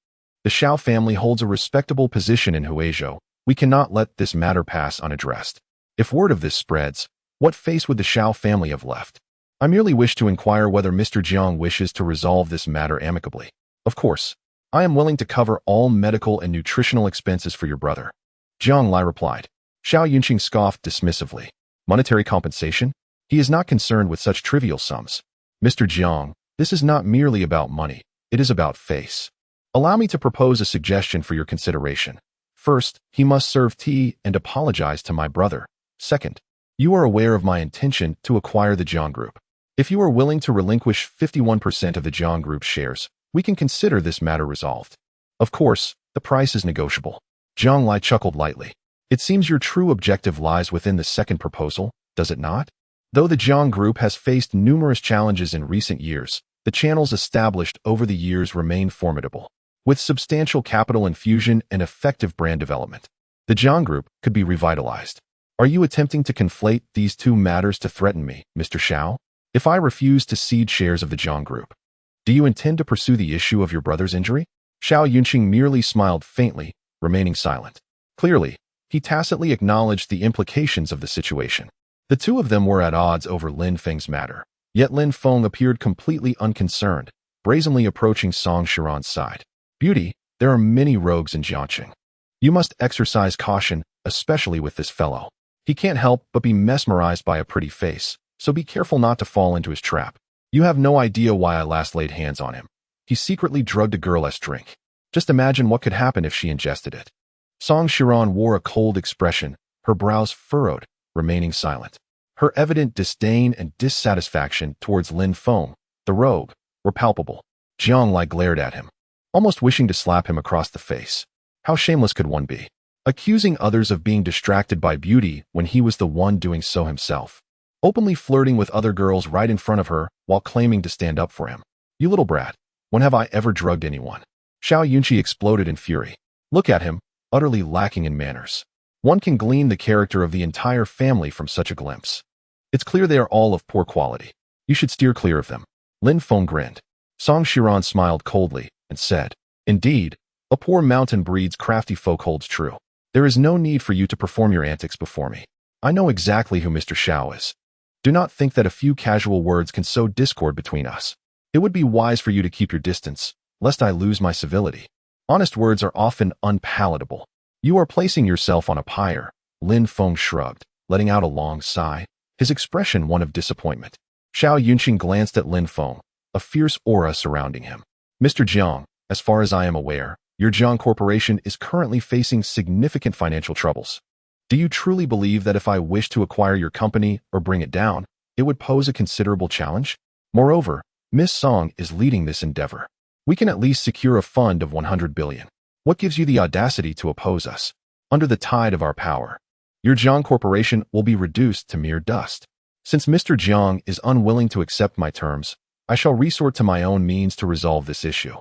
The Xiao family holds a respectable position in Huizhou. We cannot let this matter pass unaddressed. If word of this spreads, what face would the Xiao family have left? I merely wish to inquire whether Mr. Jiang wishes to resolve this matter amicably. Of course, I am willing to cover all medical and nutritional expenses for your brother." Jiang Lai replied. Xiao Yunqi scoffed dismissively. "Monetary compensation? He is not concerned with such trivial sums. Mr. Jiang, this is not merely about money. It is about face. Allow me to propose a suggestion for your consideration. First, he must serve tea and apologize to my brother. Second, you are aware of my intention to acquire the Jiang Group. If you are willing to relinquish 51% of the Jiang Group shares, we can consider this matter resolved. Of course, the price is negotiable." Jiang Lai chuckled lightly. "It seems your true objective lies within the second proposal, does it not? Though the Jiang Group has faced numerous challenges in recent years, the channels established over the years remain formidable. With substantial capital infusion and effective brand development, the Jiang Group could be revitalized. Are you attempting to conflate these two matters to threaten me, Mr. Xiao? If I refuse to cede shares of the Jiang Group, do you intend to pursue the issue of your brother's injury?" Xiao Yunqi merely smiled faintly, remaining silent. Clearly, he tacitly acknowledged the implications of the situation. The two of them were at odds over Lin Feng's matter, yet Lin Feng appeared completely unconcerned, brazenly approaching Song Shiran's side. "Beauty, there are many rogues in Jiangqing. You must exercise caution, especially with this fellow. He can't help but be mesmerized by a pretty face, so be careful not to fall into his trap. You have no idea why I last laid hands on him. He secretly drugged a girl's drink. Just imagine what could happen if she ingested it." Song Shiran wore a cold expression, her brows furrowed, remaining silent. Her evident disdain and dissatisfaction towards Lin Feng, the rogue, were palpable. Jiang Lai glared at him, almost wishing to slap him across the face. How shameless could one be? Accusing others of being distracted by beauty when he was the one doing so himself. Openly flirting with other girls right in front of her while claiming to stand up for him. "You little brat, when have I ever drugged anyone?" Xiao Yunqi exploded in fury. Look at him, utterly lacking in manners. One can glean the character of the entire family from such a glimpse. It's clear they are all of poor quality. You should steer clear of them. Lin Feng grinned. Song Shiran smiled coldly and said, "Indeed, a poor mountain breeds crafty folk holds true. There is no need for you to perform your antics before me. I know exactly who Mr. Xiao is. Do not think that a few casual words can sow discord between us. It would be wise for you to keep your distance, lest I lose my civility. Honest words are often unpalatable. You are placing yourself on a pyre." Lin Feng shrugged, letting out a long sigh, his expression one of disappointment. Xiao Yunqi glanced at Lin Feng, a fierce aura surrounding him. "Mr. Jiang, as far as I am aware, your Jiang Corporation is currently facing significant financial troubles. Do you truly believe that if I wish to acquire your company or bring it down, it would pose a considerable challenge? Moreover, Miss Song is leading this endeavor. We can at least secure a fund of 100 billion. What gives you the audacity to oppose us? Under the tide of our power, your Jiang Corporation will be reduced to mere dust. Since Mr. Jiang is unwilling to accept my terms, I shall resort to my own means to resolve this issue.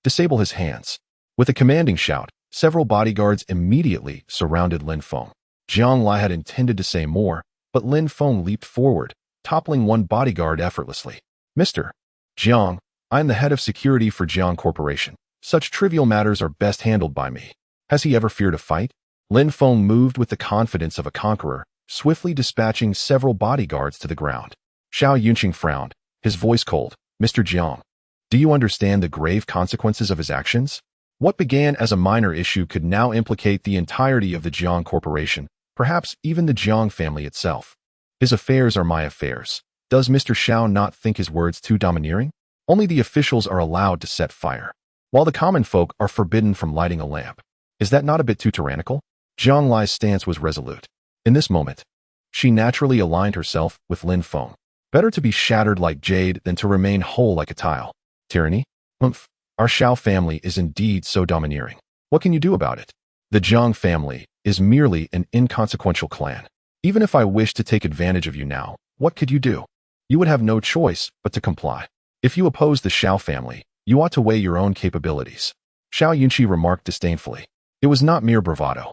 Disable his hands." With a commanding shout, several bodyguards immediately surrounded Lin Feng. Jiang Lai had intended to say more, but Lin Feng leaped forward, toppling one bodyguard effortlessly. "Mr. Jiang, I am the head of security for Jiang Corporation. Such trivial matters are best handled by me. Has he ever feared a fight?" Lin Feng moved with the confidence of a conqueror, swiftly dispatching several bodyguards to the ground. Xiao Yunqi frowned, his voice cold. "Mr. Jiang, do you understand the grave consequences of his actions? What began as a minor issue could now implicate the entirety of the Jiang Corporation, perhaps even the Jiang family itself. His affairs are my affairs. Does Mr. Xiao not think his words too domineering? Only the officials are allowed to set fire, while the common folk are forbidden from lighting a lamp. Is that not a bit too tyrannical?" Zhang Li's stance was resolute. In this moment, she naturally aligned herself with Lin Feng. Better to be shattered like jade than to remain whole like a tile. Tyranny? Humph. Our Xiao family is indeed so domineering. What can you do about it? The Zhang family is merely an inconsequential clan. Even if I wished to take advantage of you now, what could you do? You would have no choice but to comply. If you oppose the Xiao family, you ought to weigh your own capabilities. Xiao Yunqi remarked disdainfully. It was not mere bravado.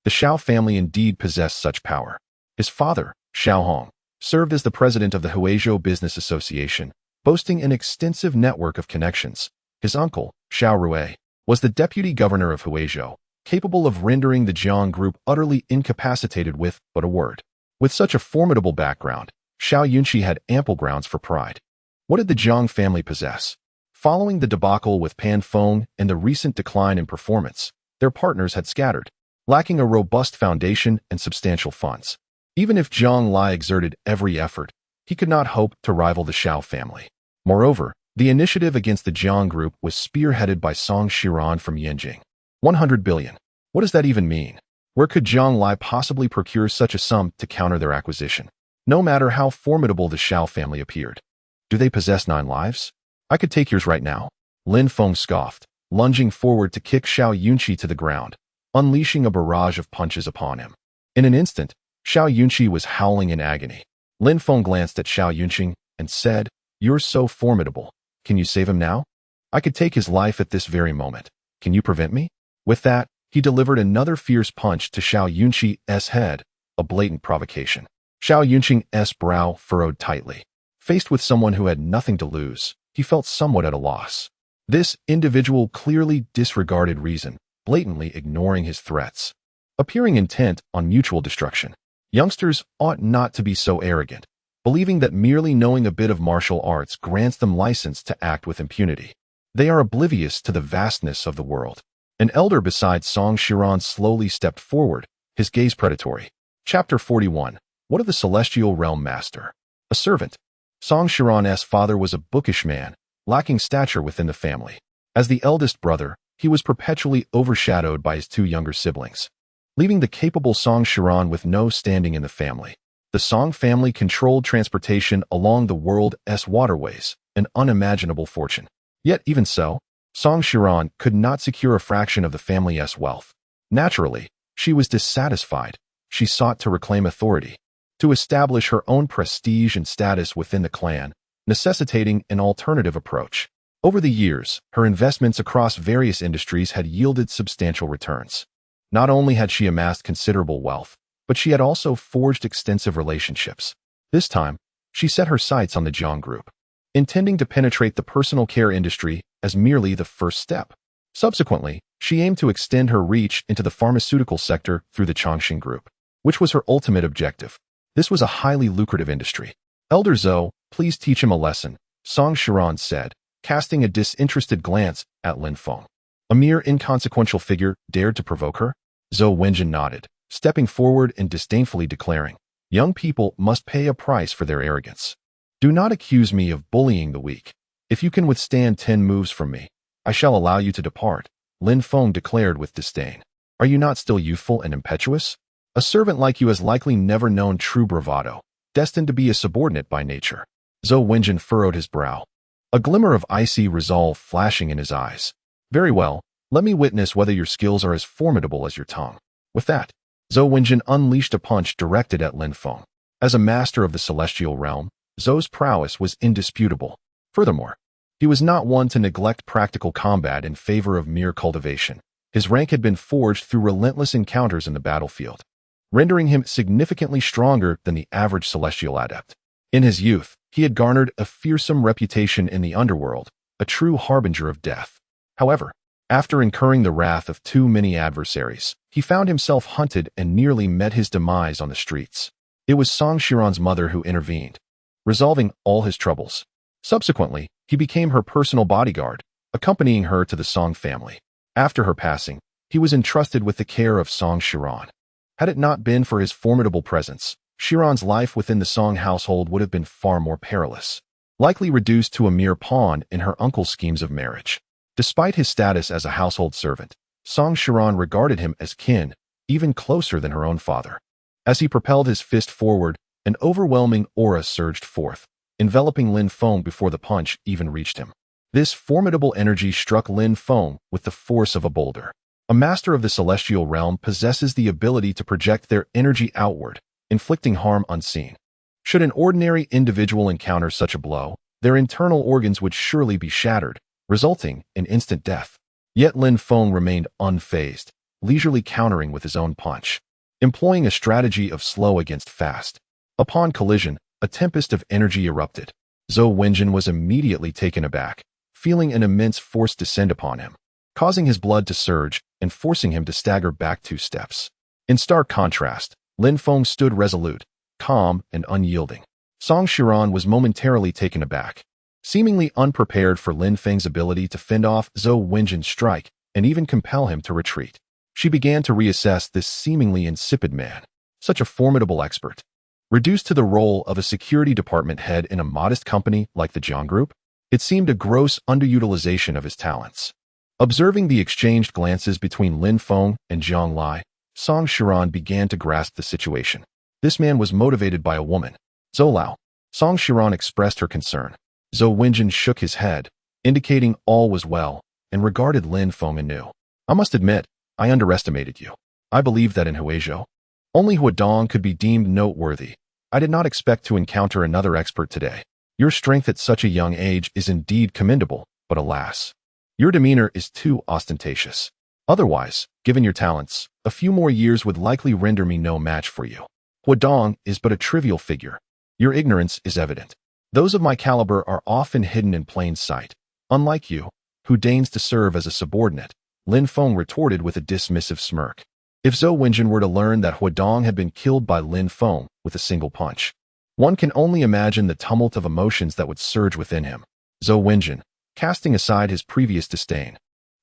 The Xiao family indeed possessed such power. His father, Xiao Hong, served as the president of the Huizhou Business Association, boasting an extensive network of connections. His uncle, Xiao Rui, was the deputy governor of Huizhou, capable of rendering the Jiang group utterly incapacitated with but a word. With such a formidable background, Xiao Yunqi had ample grounds for pride. What did the Jiang family possess? Following the debacle with Pan Feng and the recent decline in performance, their partners had scattered, lacking a robust foundation and substantial funds. Even if Zhang Li exerted every effort, he could not hope to rival the Xiao family. Moreover, the initiative against the Jiang group was spearheaded by Song Shiran from Yanjing. 100 billion. What does that even mean? Where could Zhang Li possibly procure such a sum to counter their acquisition? No matter how formidable the Xiao family appeared. Do they possess 9 lives? I could take yours right now. Lin Feng scoffed, lunging forward to kick Xiao Yunqi to the ground, unleashing a barrage of punches upon him. In an instant, Xiao Yunqi was howling in agony. Lin Feng glanced at Xiao Yunqi and said, "You're so formidable. Can you save him now? I could take his life at this very moment. Can you prevent me?" With that, he delivered another fierce punch to Xiao Yunqi's head, a blatant provocation. Xiao Yunqi's brow furrowed tightly. Faced with someone who had nothing to lose, he felt somewhat at a loss. This individual clearly disregarded reason, blatantly ignoring his threats, appearing intent on mutual destruction. Youngsters ought not to be so arrogant, believing that merely knowing a bit of martial arts grants them license to act with impunity. They are oblivious to the vastness of the world. An elder beside Song Shiran slowly stepped forward, his gaze predatory. Chapter 41. What of the Celestial Realm Master? A servant. Song Shiran's father was a bookish man, lacking stature within the family. As the eldest brother, he was perpetually overshadowed by his 2 younger siblings, leaving the capable Song Shiran with no standing in the family. The Song family controlled transportation along the world's waterways, an unimaginable fortune. Yet even so, Song Shiran could not secure a fraction of the family's wealth. Naturally, she was dissatisfied. She sought to reclaim authority, to establish her own prestige and status within the clan, necessitating an alternative approach. Over the years, her investments across various industries had yielded substantial returns. Not only had she amassed considerable wealth, but she had also forged extensive relationships. This time, she set her sights on the Jiang group, intending to penetrate the personal care industry as merely the first step. Subsequently, she aimed to extend her reach into the pharmaceutical sector through the Chongqing group, which was her ultimate objective. This was a highly lucrative industry. "Elder Zhou, please teach him a lesson," Song Shiran said, casting a disinterested glance at Lin Feng. A mere inconsequential figure dared to provoke her? Zhou Wenjin nodded, stepping forward and disdainfully declaring, "Young people must pay a price for their arrogance. Do not accuse me of bullying the weak. If you can withstand 10 moves from me, I shall allow you to depart," Lin Feng declared with disdain. "Are you not still youthful and impetuous? A servant like you has likely never known true bravado, destined to be a subordinate by nature." Zhou Wenjin furrowed his brow, a glimmer of icy resolve flashing in his eyes. "Very well, let me witness whether your skills are as formidable as your tongue." With that, Zhou Wenjin unleashed a punch directed at Lin Feng. As a master of the celestial realm, Zhou's prowess was indisputable. Furthermore, he was not one to neglect practical combat in favor of mere cultivation. His rank had been forged through relentless encounters in the battlefield, rendering him significantly stronger than the average celestial adept. In his youth, he had garnered a fearsome reputation in the underworld, a true harbinger of death. However, after incurring the wrath of too many adversaries, he found himself hunted and nearly met his demise on the streets. It was Song Shiran's mother who intervened, resolving all his troubles. Subsequently, he became her personal bodyguard, accompanying her to the Song family. After her passing, he was entrusted with the care of Song Shiran. Had it not been for his formidable presence, Shiran's life within the Song household would have been far more perilous, likely reduced to a mere pawn in her uncle's schemes of marriage. Despite his status as a household servant, Song Shiran regarded him as kin, even closer than her own father. As he propelled his fist forward, an overwhelming aura surged forth, enveloping Lin Feng before the punch even reached him. This formidable energy struck Lin Feng with the force of a boulder. A master of the celestial realm possesses the ability to project their energy outward, inflicting harm unseen. Should an ordinary individual encounter such a blow, their internal organs would surely be shattered, resulting in instant death. Yet Lin Feng remained unfazed, leisurely countering with his own punch, employing a strategy of slow against fast. Upon collision, a tempest of energy erupted. Zhou Wenjin was immediately taken aback, feeling an immense force descend upon him, causing his blood to surge and forcing him to stagger back 2 steps. In stark contrast, Lin Feng stood resolute, calm, and unyielding. Song Shiran was momentarily taken aback, seemingly unprepared for Lin Feng's ability to fend off Zhou Wenjin's strike and even compel him to retreat. She began to reassess this seemingly insipid man, such a formidable expert, reduced to the role of a security department head in a modest company like the Jiang Group. It seemed a gross underutilization of his talents. Observing the exchanged glances between Lin Feng and Jiang Lai, Song Shiran began to grasp the situation. This man was motivated by a woman. Zhou Lao. Song Shiran expressed her concern. Zhou Wenjin shook his head, indicating all was well, and regarded Lin Feng anew. I must admit, I underestimated you. I believed that in Huizhou, only Huadong could be deemed noteworthy. I did not expect to encounter another expert today. Your strength at such a young age is indeed commendable, but alas, your demeanor is too ostentatious. Otherwise, given your talents, a few more years would likely render me no match for you. Huadong is but a trivial figure. Your ignorance is evident. Those of my caliber are often hidden in plain sight. Unlike you, who deigns to serve as a subordinate, Lin Feng retorted with a dismissive smirk. If Zhou Wenjin were to learn that Huadong had been killed by Lin Feng with a single punch, one can only imagine the tumult of emotions that would surge within him. Zhou Wenjin, casting aside his previous disdain,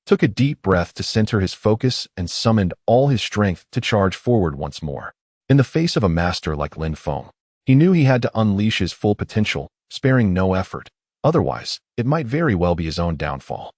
took a deep breath to center his focus and summoned all his strength to charge forward once more. In the face of a master like Lin Feng, he knew he had to unleash his full potential, sparing no effort. Otherwise, it might very well be his own downfall.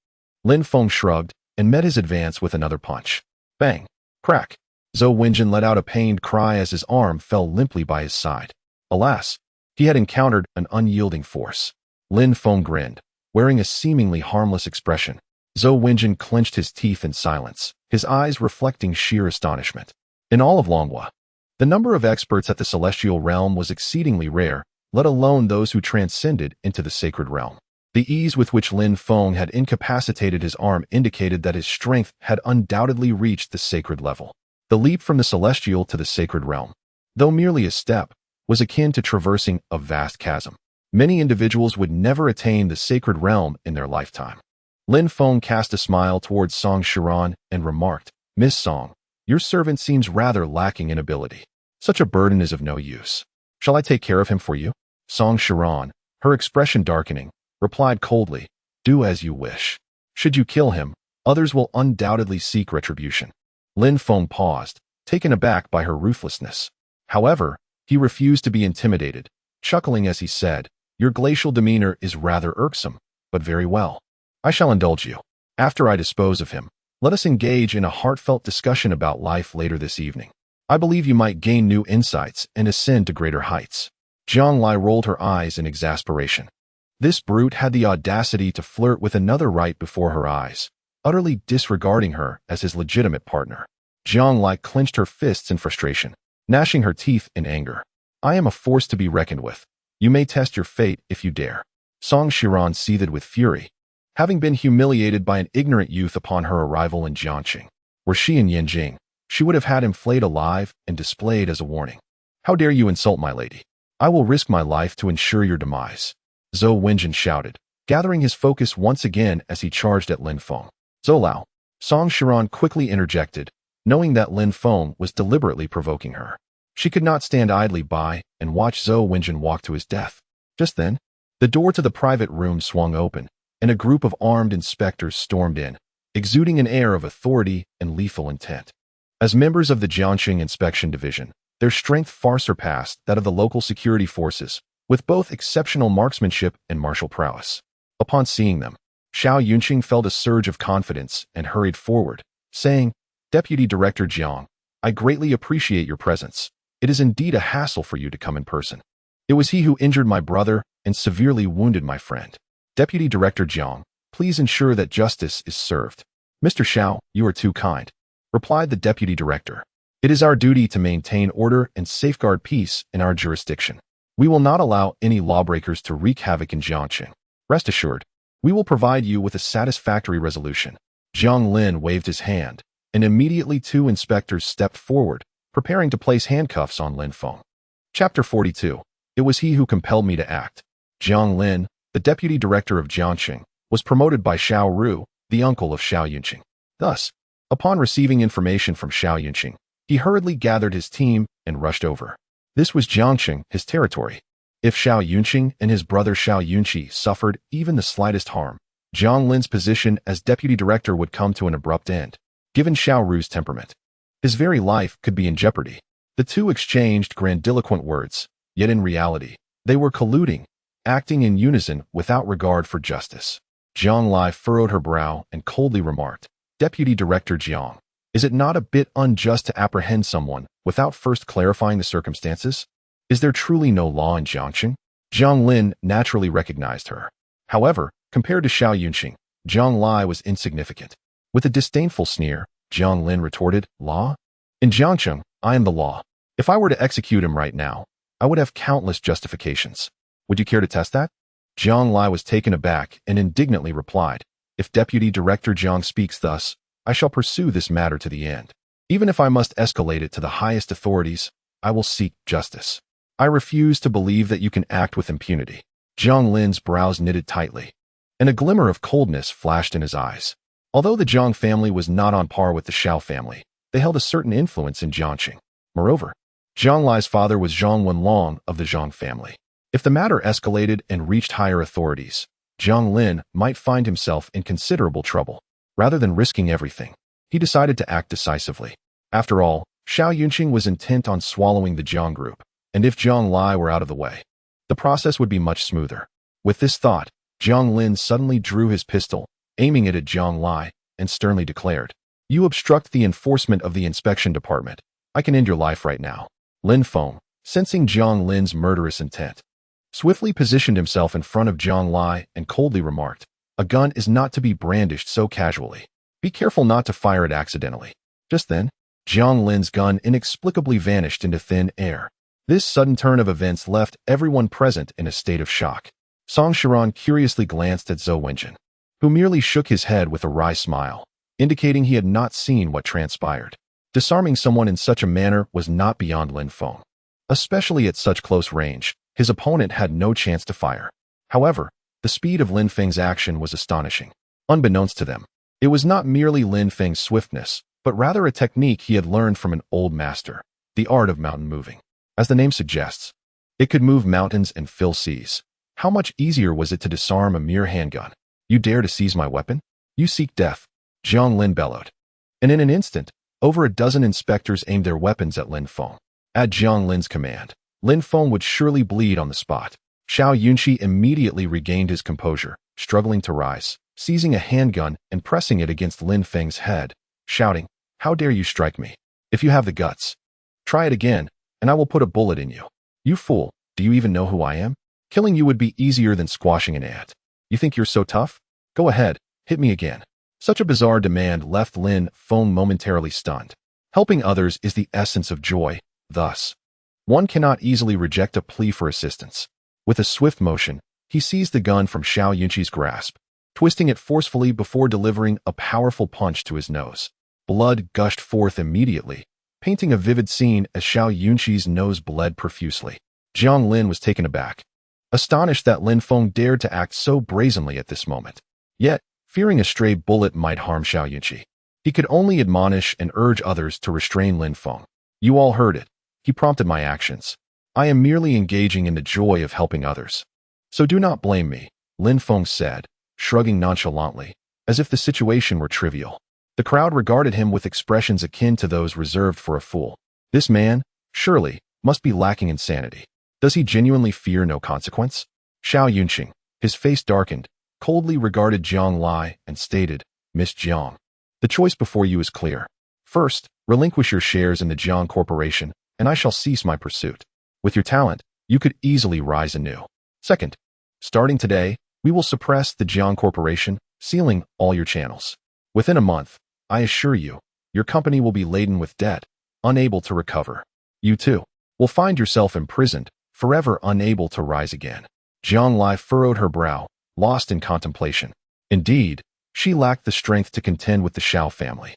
Lin Feng shrugged and met his advance with another punch. Bang! Crack! Zhou Wenjin let out a pained cry as his arm fell limply by his side. Alas, he had encountered an unyielding force. Lin Feng grinned, wearing a seemingly harmless expression. Zhou Wenjin clenched his teeth in silence, his eyes reflecting sheer astonishment. In all of Longhua, the number of experts at the celestial realm was exceedingly rare, let alone those who transcended into the sacred realm. The ease with which Lin Feng had incapacitated his arm indicated that his strength had undoubtedly reached the sacred level. The leap from the celestial to the sacred realm, though merely a step, was akin to traversing a vast chasm. Many individuals would never attain the sacred realm in their lifetime. Lin Feng cast a smile towards Song Shiran and remarked, Miss Song, your servant seems rather lacking in ability. Such a burden is of no use. Shall I take care of him for you? Song Shiran, her expression darkening, replied coldly, do as you wish. Should you kill him, others will undoubtedly seek retribution. Lin Feng paused, taken aback by her ruthlessness. However, he refused to be intimidated, chuckling as he said, your glacial demeanor is rather irksome, but very well. I shall indulge you. After I dispose of him, let us engage in a heartfelt discussion about life later this evening. I believe you might gain new insights and ascend to greater heights. Jiang Lai rolled her eyes in exasperation. This brute had the audacity to flirt with another right before her eyes, utterly disregarding her as his legitimate partner. Jiang Lai clenched her fists in frustration, gnashing her teeth in anger. I am a force to be reckoned with. You may test your fate if you dare. Song Shiran seethed with fury, having been humiliated by an ignorant youth upon her arrival in Jiangqing. Were she in Yanjing, she would have had him flayed alive and displayed as a warning. How dare you insult my lady? I will risk my life to ensure your demise. Zhou Wenjin shouted, gathering his focus once again as he charged at Lin Feng. Zhou Lao. Song Shiran quickly interjected, knowing that Lin Feng was deliberately provoking her. She could not stand idly by and watch Zhou Wenjin walk to his death. Just then, the door to the private room swung open, and a group of armed inspectors stormed in, exuding an air of authority and lethal intent. As members of the Jiangqing Inspection Division, their strength far surpassed that of the local security forces, with both exceptional marksmanship and martial prowess. Upon seeing them, Xiao Yunqing felt a surge of confidence and hurried forward, saying, Deputy Director Jiang, I greatly appreciate your presence. It is indeed a hassle for you to come in person. It was he who injured my brother and severely wounded my friend. Deputy Director Jiang, please ensure that justice is served. Mr. Xiao, you are too kind, replied the Deputy Director. It is our duty to maintain order and safeguard peace in our jurisdiction. We will not allow any lawbreakers to wreak havoc in Jiangqing. Rest assured, we will provide you with a satisfactory resolution. Jiang Lin waved his hand, and immediately 2 inspectors stepped forward, preparing to place handcuffs on Lin Feng. Chapter 42. It was he who compelled me to act. Jiang Lin, the Deputy Director of Jiangqing, was promoted by Xiao Ru, the uncle of Xiao Yunqing. Thus, upon receiving information from Xiao Yunqing, he hurriedly gathered his team and rushed over. This was Jiangqing, his territory. If Xiao Yunqing and his brother Xiao Yunqi suffered even the slightest harm, Jiang Lin's position as deputy director would come to an abrupt end. Given Xiao Ru's temperament, his very life could be in jeopardy. The two exchanged grandiloquent words, yet in reality, they were colluding, acting in unison without regard for justice. Jiang Lai furrowed her brow and coldly remarked, Deputy Director Jiang, is it not a bit unjust to apprehend someone without first clarifying the circumstances? Is there truly no law in Jiangqing? Jiang Lin naturally recognized her. However, compared to Xiao Yunqing, Jiang Lai was insignificant. With a disdainful sneer, Jiang Lin retorted, Law? In Jiangqing, I am the law. If I were to execute him right now, I would have countless justifications. Would you care to test that? Jiang Lai was taken aback and indignantly replied, If Deputy Director Jiang speaks thus, I shall pursue this matter to the end. Even if I must escalate it to the highest authorities, I will seek justice. I refuse to believe that you can act with impunity. Jiang Lin's brows knitted tightly, and a glimmer of coldness flashed in his eyes. Although the Jiang family was not on par with the Xiao family, they held a certain influence in Jiangqing. Moreover, Jiang Lai's father was Zhang Wenlong of the Zhang family. If the matter escalated and reached higher authorities, Jiang Lin might find himself in considerable trouble. Rather than risking everything, he decided to act decisively. After all, Xiao Yunqing was intent on swallowing the Jiang group, and if Jiang Lai were out of the way, the process would be much smoother. With this thought, Jiang Lin suddenly drew his pistol, aiming it at Jiang Lai, and sternly declared, You obstruct the enforcement of the inspection department. I can end your life right now. Lin Feng, sensing Jiang Lin's murderous intent, swiftly positioned himself in front of Jiang Lai and coldly remarked, A gun is not to be brandished so casually. Be careful not to fire it accidentally. Just then, Jiang Lin's gun inexplicably vanished into thin air. This sudden turn of events left everyone present in a state of shock. Song Shiran curiously glanced at Zhou Wenjin, who merely shook his head with a wry smile, indicating he had not seen what transpired. Disarming someone in such a manner was not beyond Lin Feng. Especially at such close range, his opponent had no chance to fire. However, the speed of Lin Feng's action was astonishing. Unbeknownst to them, it was not merely Lin Feng's swiftness, but rather a technique he had learned from an old master, the art of mountain moving. As the name suggests, it could move mountains and fill seas. How much easier was it to disarm a mere handgun? You dare to seize my weapon? You seek death, Jiang Lin bellowed. And in an instant, over a dozen inspectors aimed their weapons at Lin Feng. At Jiang Lin's command, Lin Feng would surely bleed on the spot. Xiao Yunqi immediately regained his composure, struggling to rise, seizing a handgun and pressing it against Lin Feng's head, shouting, How dare you strike me? If you have the guts, try it again, and I will put a bullet in you. You fool, do you even know who I am? Killing you would be easier than squashing an ant. You think you're so tough? Go ahead, hit me again. Such a bizarre demand left Lin Feng momentarily stunned. Helping others is the essence of joy, thus, one cannot easily reject a plea for assistance. With a swift motion, he seized the gun from Xiao Yunqi's grasp, twisting it forcefully before delivering a powerful punch to his nose. Blood gushed forth immediately, painting a vivid scene as Xiao Yunqi's nose bled profusely. Jiang Lin was taken aback, astonished that Lin Feng dared to act so brazenly at this moment. Yet, fearing a stray bullet might harm Xiao Yunqi, he could only admonish and urge others to restrain Lin Feng. You all heard it. He prompted my actions. I am merely engaging in the joy of helping others. So do not blame me, Lin Feng said, shrugging nonchalantly, as if the situation were trivial. The crowd regarded him with expressions akin to those reserved for a fool. This man, surely, must be lacking in sanity. Does he genuinely fear no consequence? Xiao Yunqing, his face darkened, coldly regarded Jiang Lai and stated, Miss Jiang, the choice before you is clear. First, relinquish your shares in the Jiang Corporation, and I shall cease my pursuit. With your talent, you could easily rise anew. Second, starting today, we will suppress the Jiang Corporation, sealing all your channels. Within a month, I assure you, your company will be laden with debt, unable to recover. You too will find yourself imprisoned, forever unable to rise again. Jiang Lai furrowed her brow, lost in contemplation. Indeed, she lacked the strength to contend with the Shao family.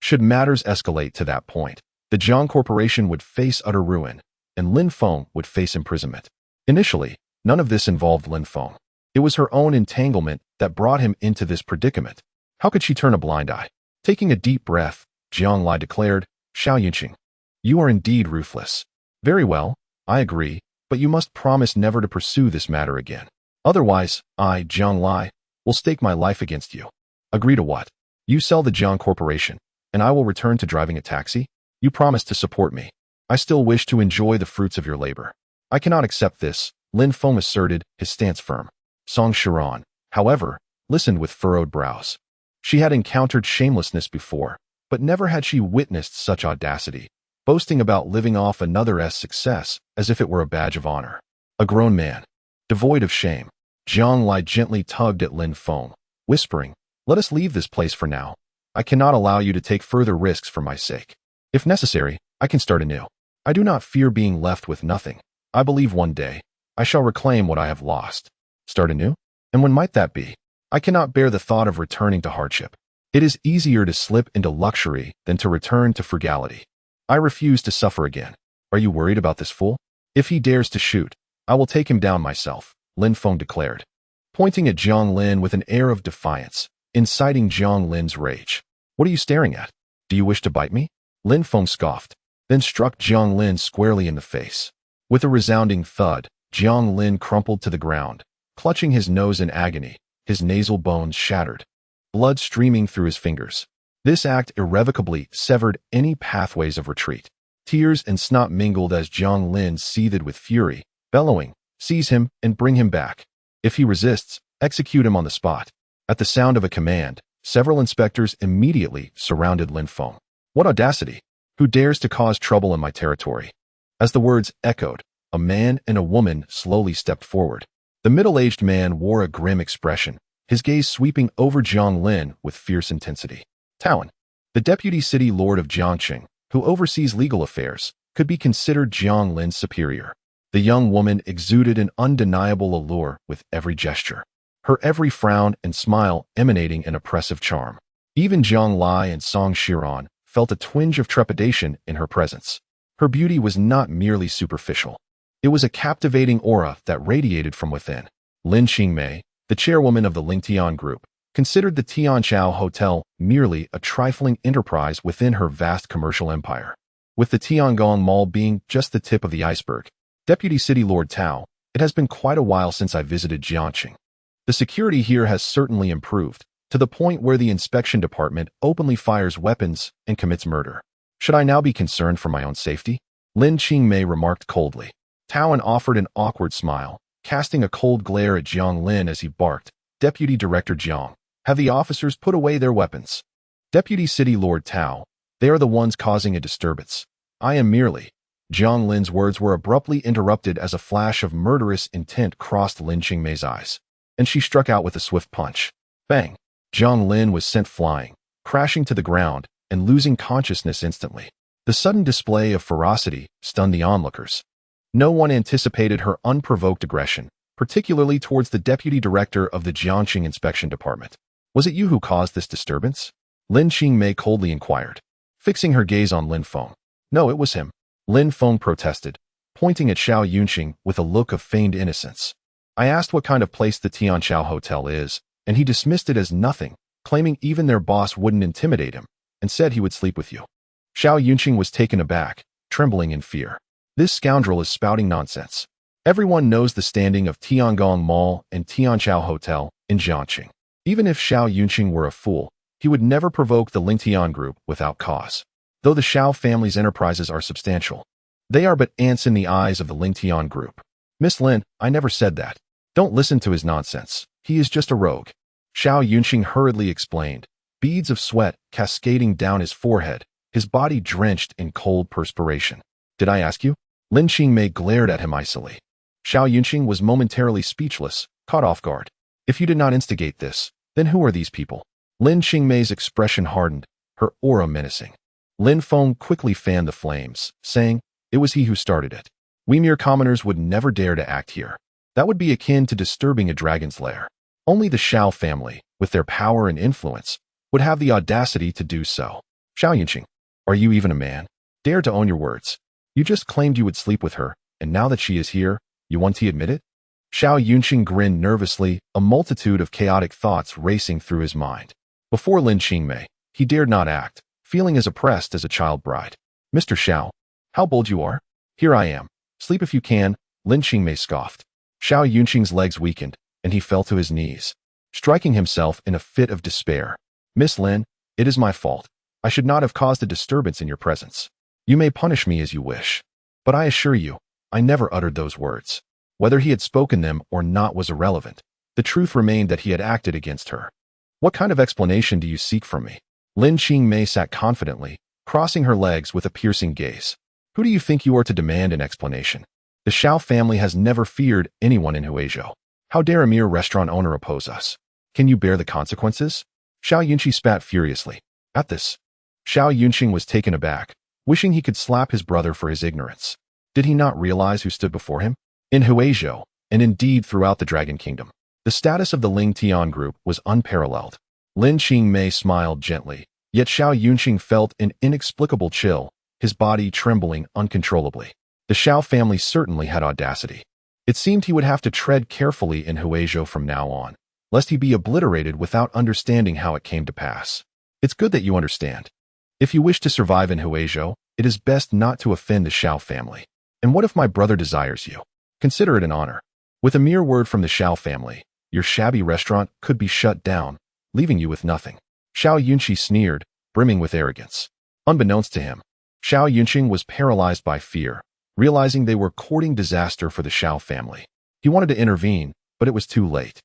Should matters escalate to that point, the Jiang Corporation would face utter ruin, and Lin Feng would face imprisonment. Initially, none of this involved Lin Feng. It was her own entanglement that brought him into this predicament. How could she turn a blind eye? Taking a deep breath, Jiang Lai declared, Xiao Yunqing, you are indeed ruthless. Very well, I agree, but you must promise never to pursue this matter again. Otherwise, I, Jiang Lai, will stake my life against you. Agree to what? You sell the Jiang Corporation, and I will return to driving a taxi? You promise to support me. I still wish to enjoy the fruits of your labor. I cannot accept this, Lin Feng asserted, his stance firm. Song Shiran, however, listened with furrowed brows. She had encountered shamelessness before, but never had she witnessed such audacity, boasting about living off another's success as if it were a badge of honor. A grown man, devoid of shame, Jiang Lai gently tugged at Lin Feng, whispering, let us leave this place for now. I cannot allow you to take further risks for my sake. If necessary, I can start anew. I do not fear being left with nothing. I believe one day, I shall reclaim what I have lost. Start anew? And when might that be? I cannot bear the thought of returning to hardship. It is easier to slip into luxury than to return to frugality. I refuse to suffer again. Are you worried about this fool? If he dares to shoot, I will take him down myself, Lin Feng declared, pointing at Jiang Lin with an air of defiance, inciting Jiang Lin's rage. What are you staring at? Do you wish to bite me? Lin Feng scoffed, then struck Jiang Lin squarely in the face. With a resounding thud, Jiang Lin crumpled to the ground, clutching his nose in agony, his nasal bones shattered, blood streaming through his fingers. This act irrevocably severed any pathways of retreat. Tears and snot mingled as Jiang Lin seethed with fury, bellowing, seize him and bring him back. If he resists, execute him on the spot. At the sound of a command, several inspectors immediately surrounded Lin Feng. What audacity! Who dares to cause trouble in my territory? As the words echoed, a man and a woman slowly stepped forward. The middle-aged man wore a grim expression, his gaze sweeping over Jiang Lin with fierce intensity. Taoan, the deputy city lord of Jiangqing, who oversees legal affairs, could be considered Jiang Lin's superior. The young woman exuded an undeniable allure with every gesture, her every frown and smile emanating an oppressive charm. Even Jiang Lai and Song Shiran felt a twinge of trepidation in her presence. Her beauty was not merely superficial. It was a captivating aura that radiated from within. Lin Qingmei, the chairwoman of the Lingtian Group, considered the Tianchao Hotel merely a trifling enterprise within her vast commercial empire. With the Tiangong Mall being just the tip of the iceberg, Deputy City Lord Tao, it has been quite a while since I visited Jiangqing. The security here has certainly improved, to the point where the inspection department openly fires weapons and commits murder. Should I now be concerned for my own safety? Lin Qingmei remarked coldly. Taoan offered an awkward smile, casting a cold glare at Jiang Lin as he barked, Deputy Director Jiang, have the officers put away their weapons. Deputy City Lord Tao, they are the ones causing a disturbance. I am merely. Jiang Lin's words were abruptly interrupted as a flash of murderous intent crossed Lin Qingmei's eyes, and she struck out with a swift punch. Bang! Jiang Lin was sent flying, crashing to the ground, and losing consciousness instantly. The sudden display of ferocity stunned the onlookers. No one anticipated her unprovoked aggression, particularly towards the deputy director of the Jiangqing Inspection Department. Was it you who caused this disturbance? Lin Qingmei coldly inquired, fixing her gaze on Lin Feng. No, it was him. Lin Feng protested, pointing at Xiao Yunqing with a look of feigned innocence. I asked what kind of place the Tianchao Hotel is, and he dismissed it as nothing, claiming even their boss wouldn't intimidate him, and said he would sleep with you. Xiao Yunqing was taken aback, trembling in fear. This scoundrel is spouting nonsense. Everyone knows the standing of Tiangong Mall and Tianchao Hotel in Jiangqing. Even if Xiao Yunqing were a fool, he would never provoke the Lingtian Group without cause. Though the Xiao family's enterprises are substantial, they are but ants in the eyes of the Lingtian Group. Miss Lin, I never said that. Don't listen to his nonsense. He is just a rogue. Xiao Yunqing hurriedly explained, beads of sweat cascading down his forehead, his body drenched in cold perspiration. Did I ask you? Lin Qingmei glared at him icily. Xiao Yunqing was momentarily speechless, caught off guard. If you did not instigate this, then who are these people? Lin Qingmei's expression hardened, her aura menacing. Lin Feng quickly fanned the flames, saying, it was he who started it. We mere commoners would never dare to act here. That would be akin to disturbing a dragon's lair. Only the Xiao family, with their power and influence, would have the audacity to do so. Xiao Yunqing, are you even a man? Dare to own your words. You just claimed you would sleep with her, and now that she is here, you want to admit it? Xiao Yunqing grinned nervously, a multitude of chaotic thoughts racing through his mind. Before Lin Qingmei, he dared not act, feeling as oppressed as a child bride. Mr. Xiao, how bold you are. Here I am. Sleep if you can, Lin Qingmei scoffed. Xiao Yunqing's legs weakened, and he fell to his knees, striking himself in a fit of despair. Miss Lin, it is my fault. I should not have caused a disturbance in your presence. You may punish me as you wish. But I assure you, I never uttered those words. Whether he had spoken them or not was irrelevant. The truth remained that he had acted against her. What kind of explanation do you seek from me? Lin Qingmei sat confidently, crossing her legs with a piercing gaze. Who do you think you are to demand an explanation? The Xiao family has never feared anyone in Huizhou. How dare a mere restaurant owner oppose us? Can you bear the consequences? Xiao Yunqing spat furiously. At this, Xiao Yunqing was taken aback, wishing he could slap his brother for his ignorance. Did he not realize who stood before him? In Huizhou, and indeed throughout the Dragon Kingdom, the status of the Ling Tian group was unparalleled. Lin Qingmei smiled gently, yet Xiao Yunqing felt an inexplicable chill, his body trembling uncontrollably. The Xiao family certainly had audacity. It seemed he would have to tread carefully in Huizhou from now on, lest he be obliterated without understanding how it came to pass. It's good that you understand. If you wish to survive in Huizhou, it is best not to offend the Xiao family. And what if my brother desires you? Consider it an honor. With a mere word from the Xiao family, your shabby restaurant could be shut down, leaving you with nothing. Xiao Yunqing sneered, brimming with arrogance. Unbeknownst to him, Xiao Yunqing was paralyzed by fear, realizing they were courting disaster for the Xiao family. He wanted to intervene, but it was too late.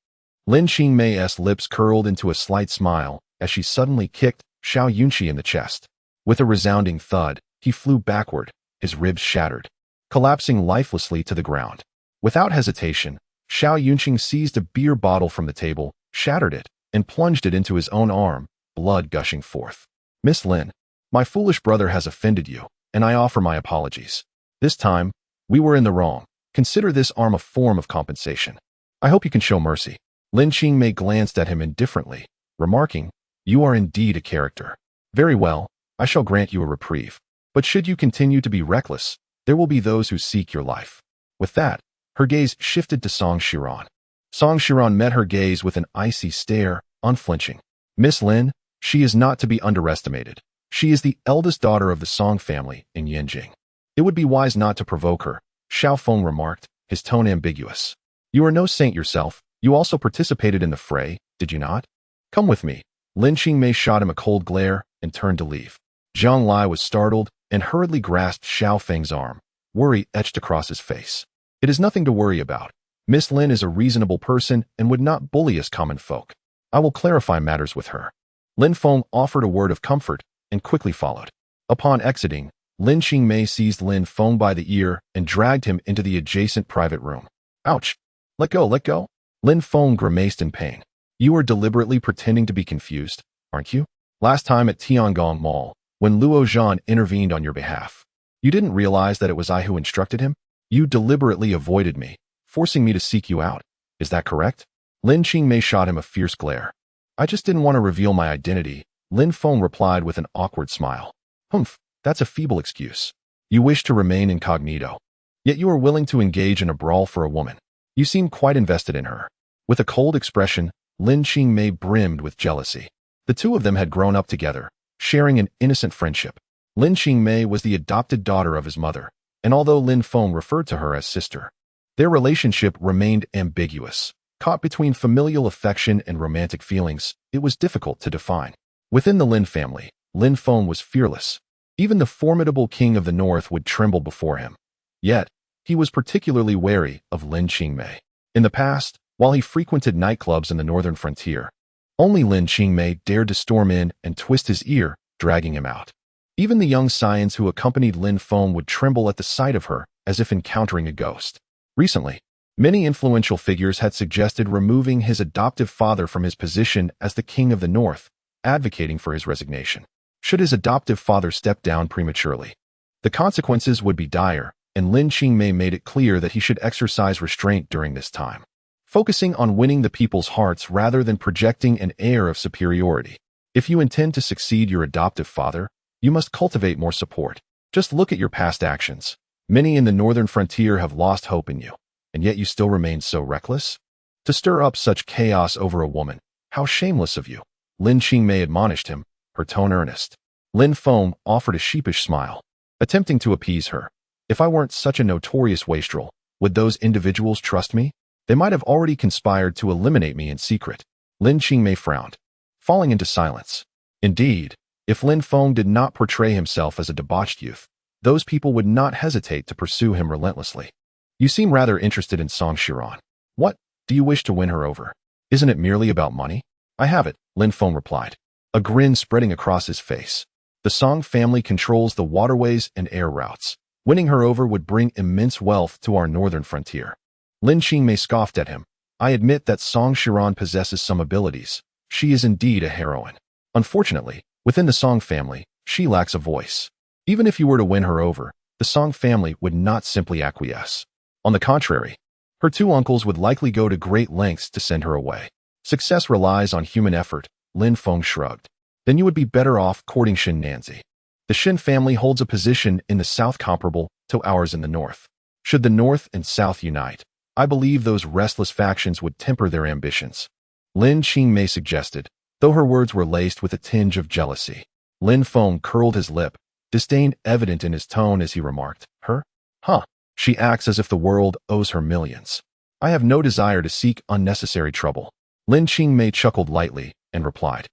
Lin Qingmei's lips curled into a slight smile as she suddenly kicked Xiao Yunqing in the chest. With a resounding thud, he flew backward, his ribs shattered, collapsing lifelessly to the ground. Without hesitation, Xiao Yunqing seized a beer bottle from the table, shattered it, and plunged it into his own arm, blood gushing forth. Miss Lin, my foolish brother has offended you, and I offer my apologies. This time, we were in the wrong. Consider this arm a form of compensation. I hope you can show mercy. Lin Qingmei glanced at him indifferently, remarking, you are indeed a character. Very well, I shall grant you a reprieve. But should you continue to be reckless, there will be those who seek your life. With that, her gaze shifted to Song Shiran. Song Shiran met her gaze with an icy stare, unflinching. Miss Lin, she is not to be underestimated. She is the eldest daughter of the Song family in Yanjing. It would be wise not to provoke her, Xiao Feng remarked, his tone ambiguous. You are no saint yourself. You also participated in the fray, did you not? Come with me. Lin Qingmei shot him a cold glare and turned to leave. Zhang Lai was startled and hurriedly grasped Xiao Feng's arm, worry etched across his face. It is nothing to worry about. Miss Lin is a reasonable person and would not bully us common folk. I will clarify matters with her. Lin Feng offered a word of comfort and quickly followed. Upon exiting, Lin Qingmei seized Lin Feng by the ear and dragged him into the adjacent private room. Ouch! Let go, let go! Lin Feng grimaced in pain. You are deliberately pretending to be confused, aren't you? Last time at Tiangong Mall, when Luo Zhan intervened on your behalf, you didn't realize that it was I who instructed him? You deliberately avoided me, forcing me to seek you out. Is that correct? Lin Qingmei shot him a fierce glare. I just didn't want to reveal my identity, Lin Feng replied with an awkward smile. Humph, that's a feeble excuse. You wish to remain incognito. Yet you are willing to engage in a brawl for a woman. You seem quite invested in her. With a cold expression, Lin Qingmei brimmed with jealousy. The two of them had grown up together, sharing an innocent friendship. Lin Qingmei was the adopted daughter of his mother, and although Lin Feng referred to her as sister, their relationship remained ambiguous. Caught between familial affection and romantic feelings, it was difficult to define. Within the Lin family, Lin Feng was fearless. Even the formidable king of the north would tremble before him. Yet, he was particularly wary of Lin Qingmei. In the past, while he frequented nightclubs in the northern frontier, only Lin Qingmei dared to storm in and twist his ear, dragging him out. Even the young scions who accompanied Lin Feng would tremble at the sight of her, as if encountering a ghost. Recently, many influential figures had suggested removing his adoptive father from his position as the king of the north, advocating for his resignation. Should his adoptive father step down prematurely, the consequences would be dire, and Lin Qingmei made it clear that he should exercise restraint during this time, focusing on winning the people's hearts rather than projecting an air of superiority. If you intend to succeed your adoptive father, you must cultivate more support. Just look at your past actions. Many in the northern frontier have lost hope in you, and yet you still remain so reckless? To stir up such chaos over a woman, how shameless of you. Lin Qingmei admonished him, her tone earnest. Lin Feng offered a sheepish smile, attempting to appease her. If I weren't such a notorious wastrel, would those individuals trust me? They might have already conspired to eliminate me in secret. Lin Qingmei frowned, falling into silence. Indeed, if Lin Feng did not portray himself as a debauched youth, those people would not hesitate to pursue him relentlessly. You seem rather interested in Song Shiran. What? Do you wish to win her over? Isn't it merely about money? I have it, Lin Feng replied, a grin spreading across his face. The Song family controls the waterways and air routes. Winning her over would bring immense wealth to our northern frontier. Lin Qingmei scoffed at him. I admit that Song Shiran possesses some abilities. She is indeed a heroine. Unfortunately, within the Song family, she lacks a voice. Even if you were to win her over, the Song family would not simply acquiesce. On the contrary, her two uncles would likely go to great lengths to send her away. Success relies on human effort, Lin Feng shrugged. Then you would be better off courting Shin Nanzi. The Shin family holds a position in the south comparable to ours in the north. Should the north and south unite, I believe those restless factions would temper their ambitions. Lin Qingmei suggested, though her words were laced with a tinge of jealousy. Lin Feng curled his lip, disdain evident in his tone as he remarked, Her? Huh. She acts as if the world owes her millions. I have no desire to seek unnecessary trouble. Lin Qingmei chuckled lightly and replied,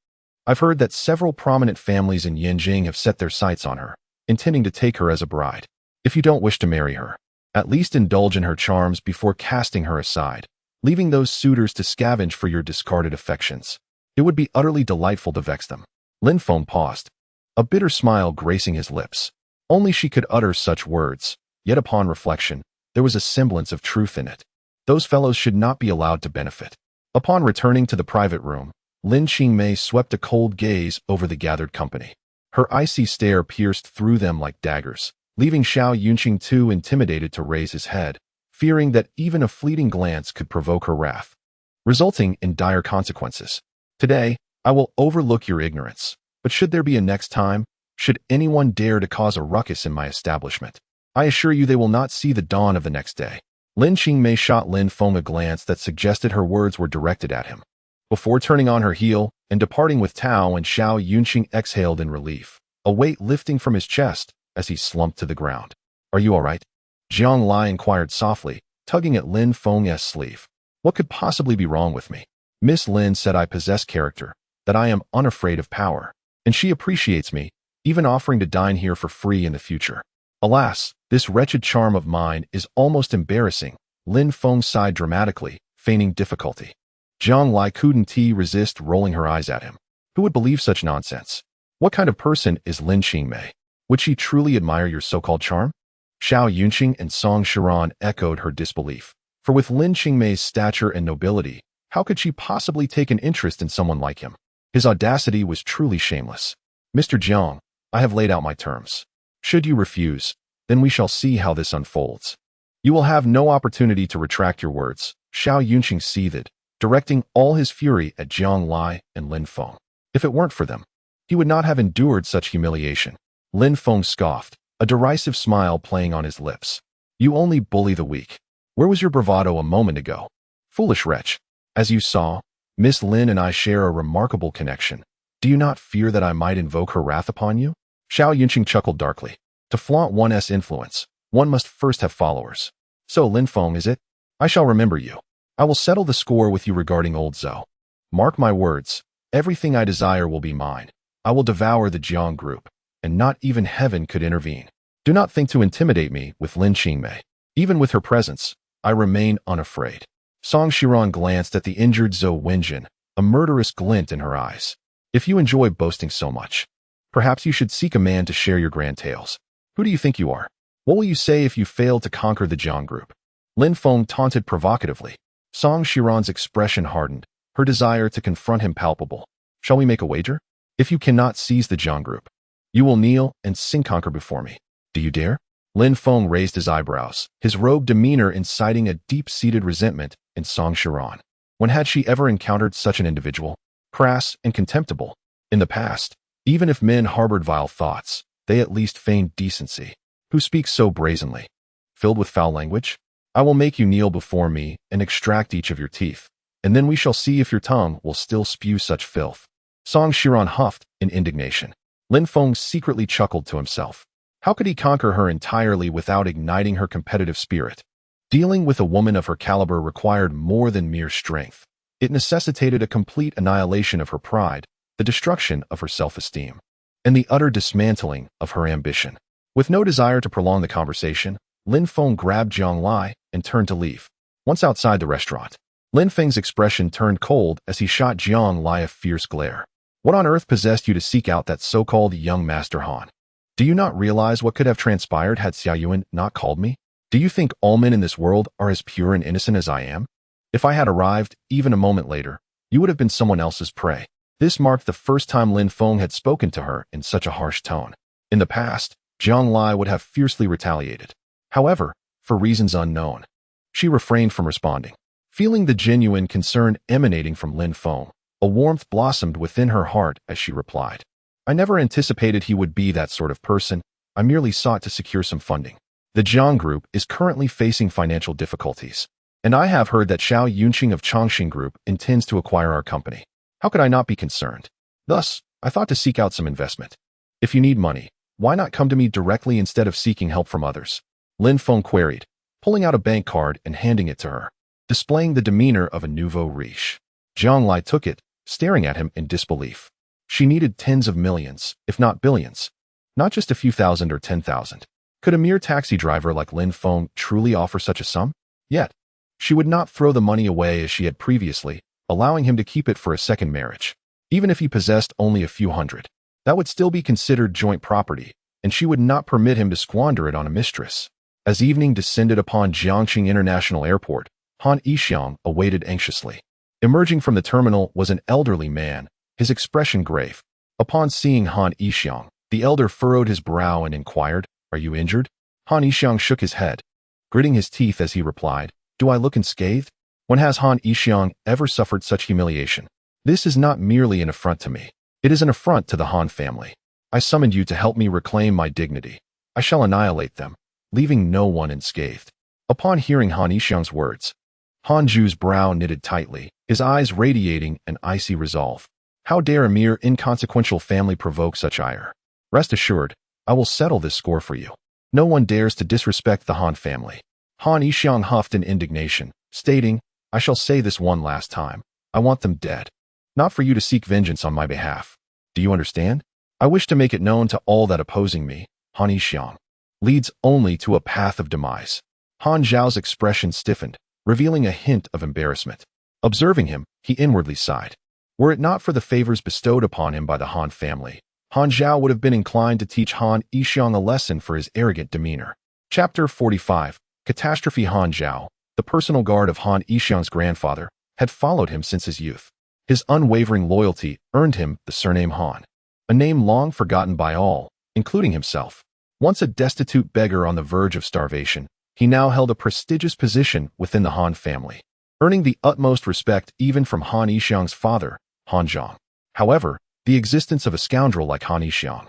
I've heard that several prominent families in Yanjing have set their sights on her, intending to take her as a bride. If you don't wish to marry her, at least indulge in her charms before casting her aside, leaving those suitors to scavenge for your discarded affections. It would be utterly delightful to vex them. Lin Feng paused, a bitter smile gracing his lips. Only she could utter such words, yet upon reflection, there was a semblance of truth in it. Those fellows should not be allowed to benefit. Upon returning to the private room, Lin Qingmei swept a cold gaze over the gathered company. Her icy stare pierced through them like daggers, leaving Xiao Yunqing too intimidated to raise his head, fearing that even a fleeting glance could provoke her wrath, resulting in dire consequences. Today, I will overlook your ignorance, but should there be a next time, should anyone dare to cause a ruckus in my establishment, I assure you they will not see the dawn of the next day. Lin Qingmei shot Lin Feng a glance that suggested her words were directed at him. Before turning on her heel and departing with Tao and Xiao Yunqing exhaled in relief, a weight lifting from his chest as he slumped to the ground. Are you all right? Jiang Lai inquired softly, tugging at Lin Feng's sleeve. What could possibly be wrong with me? Miss Lin said I possess character, that I am unafraid of power, and she appreciates me, even offering to dine here for free in the future. Alas, this wretched charm of mine is almost embarrassing. Lin Feng sighed dramatically, feigning difficulty. Jiang Lai couldn't resist rolling her eyes at him. Who would believe such nonsense? What kind of person is Lin Qingmei? Would she truly admire your so-called charm? Xiao Yunqing and Song Shiran echoed her disbelief. For with Lin Qingmei's stature and nobility, how could she possibly take an interest in someone like him? His audacity was truly shameless. Mr. Jiang, I have laid out my terms. Should you refuse, then we shall see how this unfolds. You will have no opportunity to retract your words, Xiao Yunqing seethed, directing all his fury at Jiang Lai and Lin Feng. If it weren't for them, he would not have endured such humiliation. Lin Feng scoffed, a derisive smile playing on his lips. You only bully the weak. Where was your bravado a moment ago? Foolish wretch. As you saw, Miss Lin and I share a remarkable connection. Do you not fear that I might invoke her wrath upon you? Xiao Yunqing chuckled darkly. To flaunt one's influence, one must first have followers. So Lin Feng, is it? I shall remember you. I will settle the score with you regarding old Zhou. Mark my words, everything I desire will be mine. I will devour the Jiang group, and not even heaven could intervene. Do not think to intimidate me with Lin Qingmei. Even with her presence, I remain unafraid. Song Shiran glanced at the injured Zhou Wenjin, a murderous glint in her eyes. If you enjoy boasting so much, Perhaps you should seek a man to share your grand tales. Who do you think you are? What will you say if you fail to conquer the Jiang group? Lin Feng taunted provocatively. Song Shiran's expression hardened, her desire to confront him palpable. Shall we make a wager? If you cannot seize the Jiang group, you will kneel and sing conquer before me. Do you dare? Lin Feng raised his eyebrows, his rogue demeanor inciting a deep-seated resentment in Song Shiran. When had she ever encountered such an individual? Crass and contemptible. In the past, even if men harbored vile thoughts, they at least feigned decency. Who speaks so brazenly? Filled with foul language? I will make you kneel before me and extract each of your teeth, and then we shall see if your tongue will still spew such filth. Song Shiran huffed in indignation. Lin Feng secretly chuckled to himself. How could he conquer her entirely without igniting her competitive spirit? Dealing with a woman of her caliber required more than mere strength. It necessitated a complete annihilation of her pride, the destruction of her self-esteem, and the utter dismantling of her ambition. With no desire to prolong the conversation, Lin Feng grabbed Jiang Lai and turned to leave. Once outside the restaurant, Lin Feng's expression turned cold as he shot Jiang Lai a fierce glare. What on earth possessed you to seek out that so-called young Master Han? Do you not realize what could have transpired had Xia Yuan not called me? Do you think all men in this world are as pure and innocent as I am? If I had arrived, even a moment later, you would have been someone else's prey. This marked the first time Lin Feng had spoken to her in such a harsh tone. In the past, Jiang Lai would have fiercely retaliated. However, for reasons unknown, she refrained from responding. Feeling the genuine concern emanating from Lin Feng, a warmth blossomed within her heart as she replied. I never anticipated he would be that sort of person. I merely sought to secure some funding. The Jiang Group is currently facing financial difficulties, and I have heard that Xiao Yunqing of Chongqing Group intends to acquire our company. How could I not be concerned? Thus, I thought to seek out some investment. If you need money, why not come to me directly instead of seeking help from others? Lin Feng queried, pulling out a bank card and handing it to her, displaying the demeanor of a nouveau riche. Jiang Lai took it, staring at him in disbelief. She needed tens of millions, if not billions. Not just a few thousand or 10,000. Could a mere taxi driver like Lin Feng truly offer such a sum? Yet, she would not throw the money away as she had previously, allowing him to keep it for a second marriage. Even if he possessed only a few hundred, that would still be considered joint property, and she would not permit him to squander it on a mistress. As evening descended upon Jiangqing International Airport, Han Yixiang awaited anxiously. Emerging from the terminal was an elderly man, his expression grave. Upon seeing Han Yixiang, the elder furrowed his brow and inquired, "Are you injured?" Han Yixiang shook his head, gritting his teeth as he replied, "Do I look unscathed? When has Han Yixiang ever suffered such humiliation? This is not merely an affront to me. It is an affront to the Han family. I summoned you to help me reclaim my dignity. I shall annihilate them, leaving no one unscathed." Upon hearing Han Yixiang's words, Han Zhu's brow knitted tightly, his eyes radiating an icy resolve. How dare a mere inconsequential family provoke such ire? Rest assured, I will settle this score for you. No one dares to disrespect the Han family. Han Yixiang huffed in indignation, stating, "I shall say this one last time. I want them dead. Not for you to seek vengeance on my behalf. Do you understand? I wish to make it known to all that opposing me, Han Yixiang, leads only to a path of demise." Han Zhao's expression stiffened, revealing a hint of embarrassment. Observing him, he inwardly sighed. Were it not for the favors bestowed upon him by the Han family, Han Zhao would have been inclined to teach Han Yixiang a lesson for his arrogant demeanor. Chapter 45. Catastrophe. Han Zhao, the personal guard of Han Yixiang's grandfather, had followed him since his youth. His unwavering loyalty earned him the surname Han, a name long forgotten by all, including himself. Once a destitute beggar on the verge of starvation, he now held a prestigious position within the Han family, earning the utmost respect even from Han Yixiang's father, Han Zhang. However, the existence of a scoundrel like Han Yixiang,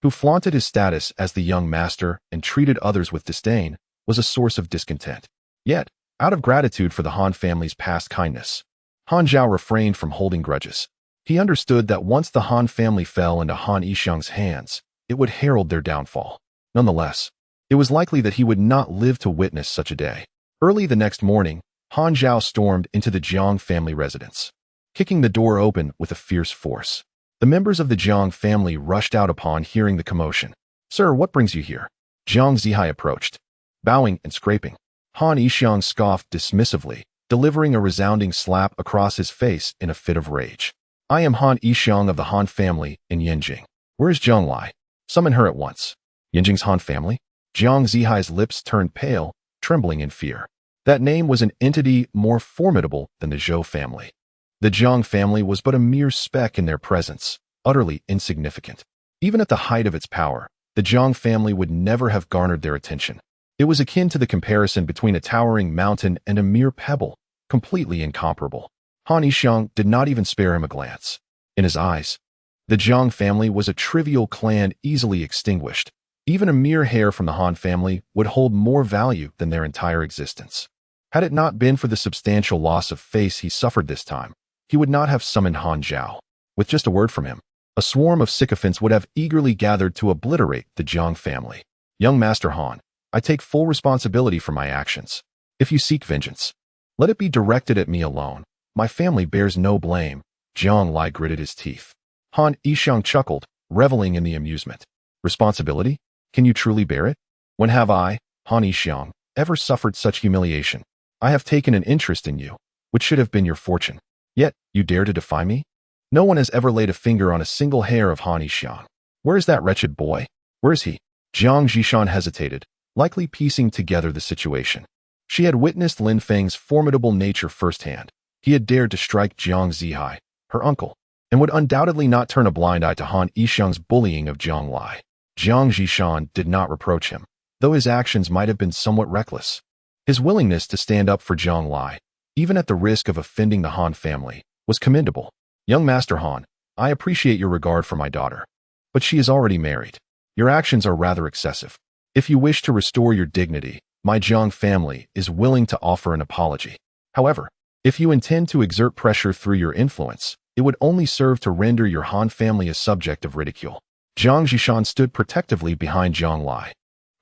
who flaunted his status as the young master and treated others with disdain, was a source of discontent. Yet, out of gratitude for the Han family's past kindness, Han Zhao refrained from holding grudges. He understood that once the Han family fell into Han Yixiang's hands, it would herald their downfall. Nonetheless, it was likely that he would not live to witness such a day. Early the next morning, Han Zhao stormed into the Jiang family residence, kicking the door open with a fierce force. The members of the Jiang family rushed out upon hearing the commotion. "Sir, what brings you here?" Jiang Zihai approached, bowing and scraping. Han Yixiang scoffed dismissively, delivering a resounding slap across his face in a fit of rage. "I am Han Yixiang of the Han family in Yanjing. Where is Jiang Lai? Summon her at once. Yinjing's Han family? Jiang Zihai's lips turned pale, trembling in fear. That name was an entity more formidable than the Zhou family. The Jiang family was but a mere speck in their presence, utterly insignificant. Even at the height of its power, the Jiang family would never have garnered their attention. It was akin to the comparison between a towering mountain and a mere pebble, completely incomparable. Han Yixiang did not even spare him a glance. In his eyes, the Jiang family was a trivial clan easily extinguished. Even a mere hair from the Han family would hold more value than their entire existence. Had it not been for the substantial loss of face he suffered this time, he would not have summoned Han Zhao. With just a word from him, a swarm of sycophants would have eagerly gathered to obliterate the Jiang family. Young Master Han, I take full responsibility for my actions. If you seek vengeance, let it be directed at me alone. My family bears no blame. Jiang Lai gritted his teeth. Han Yixiang chuckled, reveling in the amusement. Responsibility? Can you truly bear it? When have I, Han Yixiang, ever suffered such humiliation? I have taken an interest in you, which should have been your fortune. Yet, you dare to defy me? No one has ever laid a finger on a single hair of Han Yixiang. Where is that wretched boy? Where is he? Jiang Zhishan hesitated, likely piecing together the situation. She had witnessed Lin Feng's formidable nature firsthand. He had dared to strike Jiang Zihai, her uncle, and would undoubtedly not turn a blind eye to Han Yixiang's bullying of Jiang Lai. Jiang Zhishan did not reproach him, though his actions might have been somewhat reckless. His willingness to stand up for Jiang Lai, even at the risk of offending the Han family, was commendable. Young Master Han, I appreciate your regard for my daughter, but she is already married. Your actions are rather excessive. If you wish to restore your dignity, my Jiang family is willing to offer an apology. However, if you intend to exert pressure through your influence, it would only serve to render your Han family a subject of ridicule. Jiang Zhishan stood protectively behind Jiang Lai.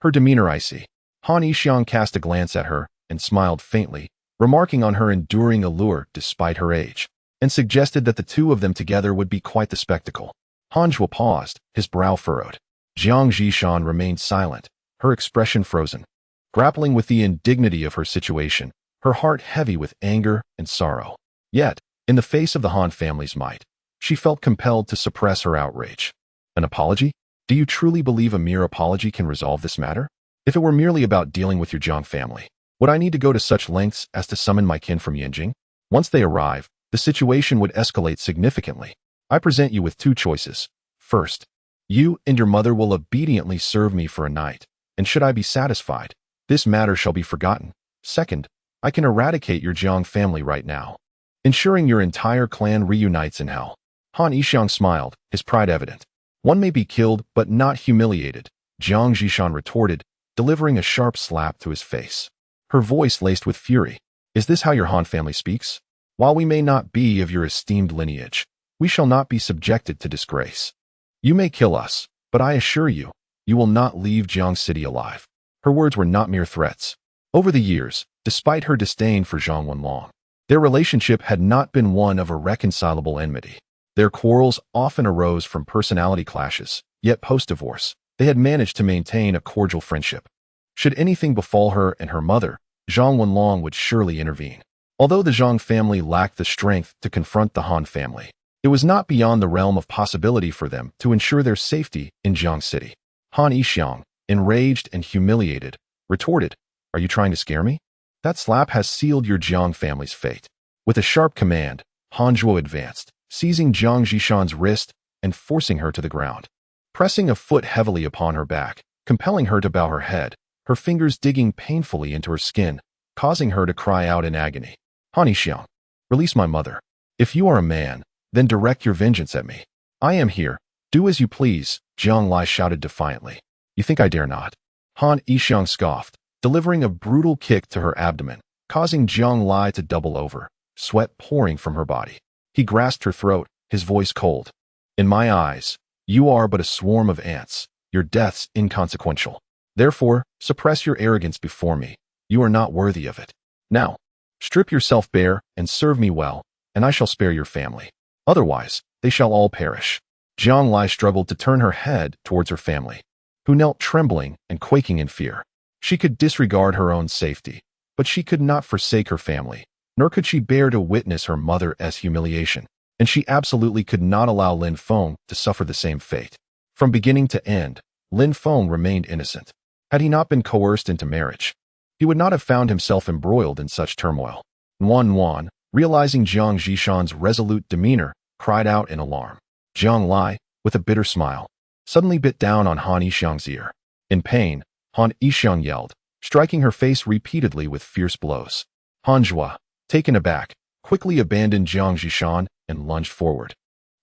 Her demeanor icy. Han Yixiang cast a glance at her and smiled faintly, remarking on her enduring allure despite her age, and suggested that the two of them together would be quite the spectacle. Han Zhuo paused, his brow furrowed. Jiang Zhishan remained silent, her expression frozen, grappling with the indignity of her situation, her heart heavy with anger and sorrow. Yet, in the face of the Han family's might, she felt compelled to suppress her outrage. An apology? Do you truly believe a mere apology can resolve this matter? If it were merely about dealing with your Jiang family, would I need to go to such lengths as to summon my kin from Yinjing? Once they arrive, the situation would escalate significantly. I present you with two choices. First, you and your mother will obediently serve me for a night, and should I be satisfied, this matter shall be forgotten. Second, I can eradicate your Jiang family right now, ensuring your entire clan reunites in hell. Han Yixiang smiled, his pride evident. One may be killed, but not humiliated, Jiang Zhishan retorted, delivering a sharp slap to his face. Her voice laced with fury. Is this how your Han family speaks? While we may not be of your esteemed lineage, we shall not be subjected to disgrace. You may kill us, but I assure you, you will not leave Jiang City alive. Her words were not mere threats. Over the years, despite her disdain for Zhang Wenlong, their relationship had not been one of irreconcilable enmity. Their quarrels often arose from personality clashes, yet post-divorce, they had managed to maintain a cordial friendship. Should anything befall her and her mother, Zhang Wenlong would surely intervene. Although the Zhang family lacked the strength to confront the Han family, it was not beyond the realm of possibility for them to ensure their safety in Jiang City. Han Yixiang, enraged and humiliated, retorted, "Are you trying to scare me? That slap has sealed your Jiang family's fate." With a sharp command, Han Zhuo advanced, seizing Jiang Zhishan's wrist and forcing her to the ground. Pressing a foot heavily upon her back, compelling her to bow her head, her fingers digging painfully into her skin, causing her to cry out in agony. Han Yixiang, release my mother. If you are a man, then direct your vengeance at me. I am here. Do as you please, Jiang Lai shouted defiantly. You think I dare not? Han Yixiang scoffed, delivering a brutal kick to her abdomen, causing Jiang Lai to double over, sweat pouring from her body. He grasped her throat, his voice cold. In my eyes, you are but a swarm of ants, your deaths inconsequential. Therefore, suppress your arrogance before me. You are not worthy of it. Now, strip yourself bare and serve me well, and I shall spare your family. Otherwise, they shall all perish. Jiang Lai struggled to turn her head towards her family, who knelt trembling and quaking in fear. She could disregard her own safety, but she could not forsake her family, nor could she bear to witness her mother's humiliation, and she absolutely could not allow Lin Feng to suffer the same fate. From beginning to end, Lin Feng remained innocent. Had he not been coerced into marriage, he would not have found himself embroiled in such turmoil. Wan, realizing Jiang Zhishan's resolute demeanor, cried out in alarm. Jiang Lai, with a bitter smile, suddenly bit down on Han Yixiang's ear. In pain, Han Yixiang yelled, striking her face repeatedly with fierce blows. Han Zhua, taken aback, quickly abandoned Jiang Zhishan and lunged forward,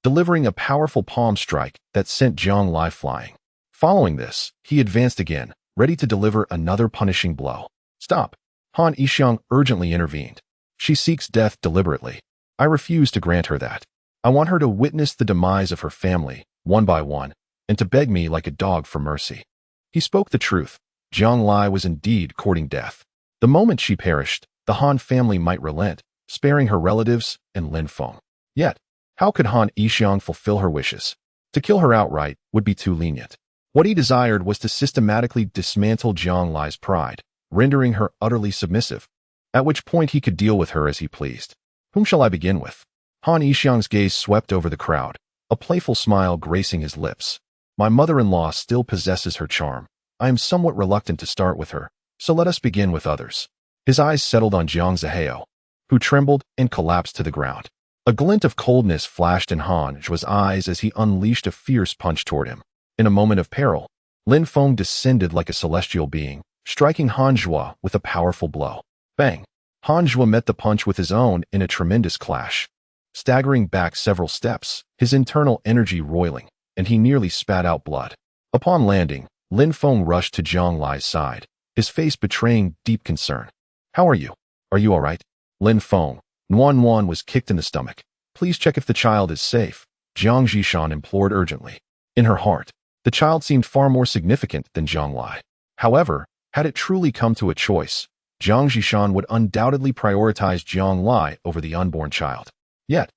delivering a powerful palm strike that sent Jiang Lai flying. Following this, he advanced again, ready to deliver another punishing blow. Stop! Han Yixiang urgently intervened. She seeks death deliberately. I refuse to grant her that. I want her to witness the demise of her family, one by one, and to beg me like a dog for mercy. He spoke the truth. Jiang Lai was indeed courting death. The moment she perished, the Han family might relent, sparing her relatives and Lin Feng. Yet, how could Han Yixiang fulfill her wishes? To kill her outright would be too lenient. What he desired was to systematically dismantle Jiang Lai's pride, rendering her utterly submissive, at which point he could deal with her as he pleased. Whom shall I begin with? Han Yixiang's gaze swept over the crowd, a playful smile gracing his lips. My mother-in-law still possesses her charm. I am somewhat reluctant to start with her, so let us begin with others. His eyes settled on Jiang Zihao, who trembled and collapsed to the ground. A glint of coldness flashed in Han Zhua's eyes as he unleashed a fierce punch toward him. In a moment of peril, Lin Feng descended like a celestial being, striking Han Zhua with a powerful blow. Bang! Han Zhua met the punch with his own in a tremendous clash. Staggering back several steps, his internal energy roiling, and he nearly spat out blood. Upon landing, Lin Feng rushed to Jiang Lai's side, his face betraying deep concern. How are you? Are you all right? Lin Feng. Wan was kicked in the stomach. Please check if the child is safe, Jiang Zhishan implored urgently. In her heart, the child seemed far more significant than Jiang Lai. However, had it truly come to a choice, Jiang Zhishan would undoubtedly prioritize Jiang Lai over the unborn child. Yet,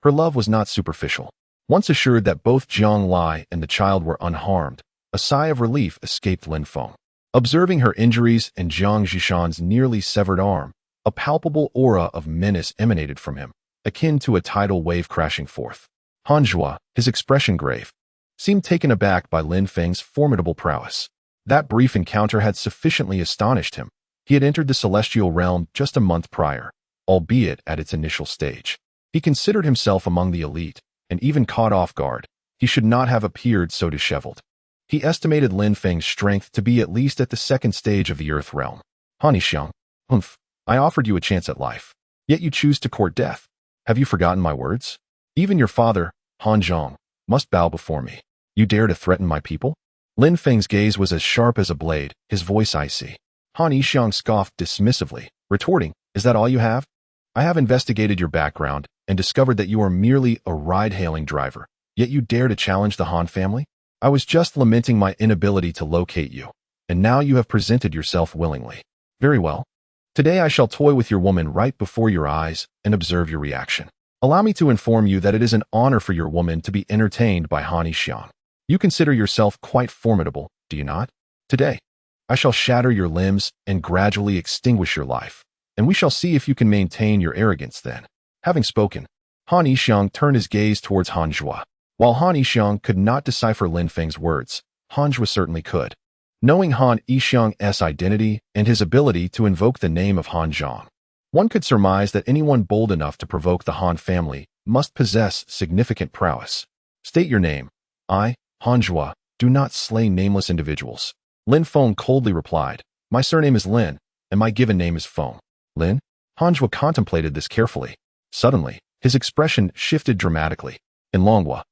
her love was not superficial. Once assured that both Jiang Lai and the child were unharmed, a sigh of relief escaped Lin Feng. Observing her injuries and Jiang Zhishan's nearly severed arm, a palpable aura of menace emanated from him, akin to a tidal wave crashing forth. Han Zhua, his expression grave, seemed taken aback by Lin Feng's formidable prowess. That brief encounter had sufficiently astonished him. He had entered the celestial realm just a month prior, albeit at its initial stage. He considered himself among the elite, and even caught off guard, he should not have appeared so disheveled. He estimated Lin Feng's strength to be at least at the second stage of the Earth realm. Han Yixiang, I offered you a chance at life, yet you choose to court death. Have you forgotten my words? Even your father, Han Zhong, must bow before me. You dare to threaten my people? Lin Feng's gaze was as sharp as a blade, his voice icy. Han Yixiang scoffed dismissively, retorting, Is that all you have? I have investigated your background and discovered that you are merely a ride-hailing driver, yet you dare to challenge the Han family? I was just lamenting my inability to locate you, and now you have presented yourself willingly. Very well. Today I shall toy with your woman right before your eyes and observe your reaction. Allow me to inform you that it is an honor for your woman to be entertained by Han Yixiang. You consider yourself quite formidable, do you not? Today, I shall shatter your limbs and gradually extinguish your life, and we shall see if you can maintain your arrogance then. Having spoken, Han Yixiang turned his gaze towards Han Zhua. While Han Yixiang could not decipher Lin Feng's words, Han Zhua certainly could. Knowing Han Yixiang's identity and his ability to invoke the name of Han Zhong, one could surmise that anyone bold enough to provoke the Han family must possess significant prowess. State your name. I, Han Zhua, do not slay nameless individuals. Lin Feng coldly replied, My surname is Lin, and my given name is Feng. Lin? Han Zhua contemplated this carefully. Suddenly, his expression shifted dramatically. In Longhua,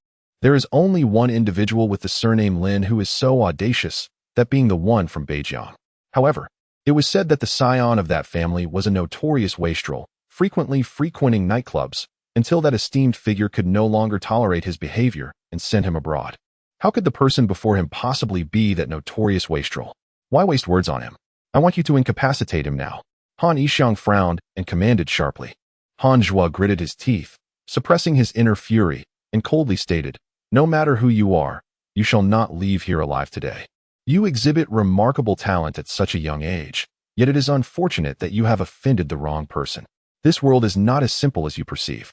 there is only one individual with the surname Lin who is so audacious, that being the one from Beijiang. However, it was said that the scion of that family was a notorious wastrel, frequently frequenting nightclubs, until that esteemed figure could no longer tolerate his behavior and sent him abroad. How could the person before him possibly be that notorious wastrel? Why waste words on him? I want you to incapacitate him now. Han Yixiang frowned and commanded sharply. Han Zhua gritted his teeth, suppressing his inner fury, and coldly stated, No matter who you are, you shall not leave here alive today. You exhibit remarkable talent at such a young age, yet it is unfortunate that you have offended the wrong person. This world is not as simple as you perceive.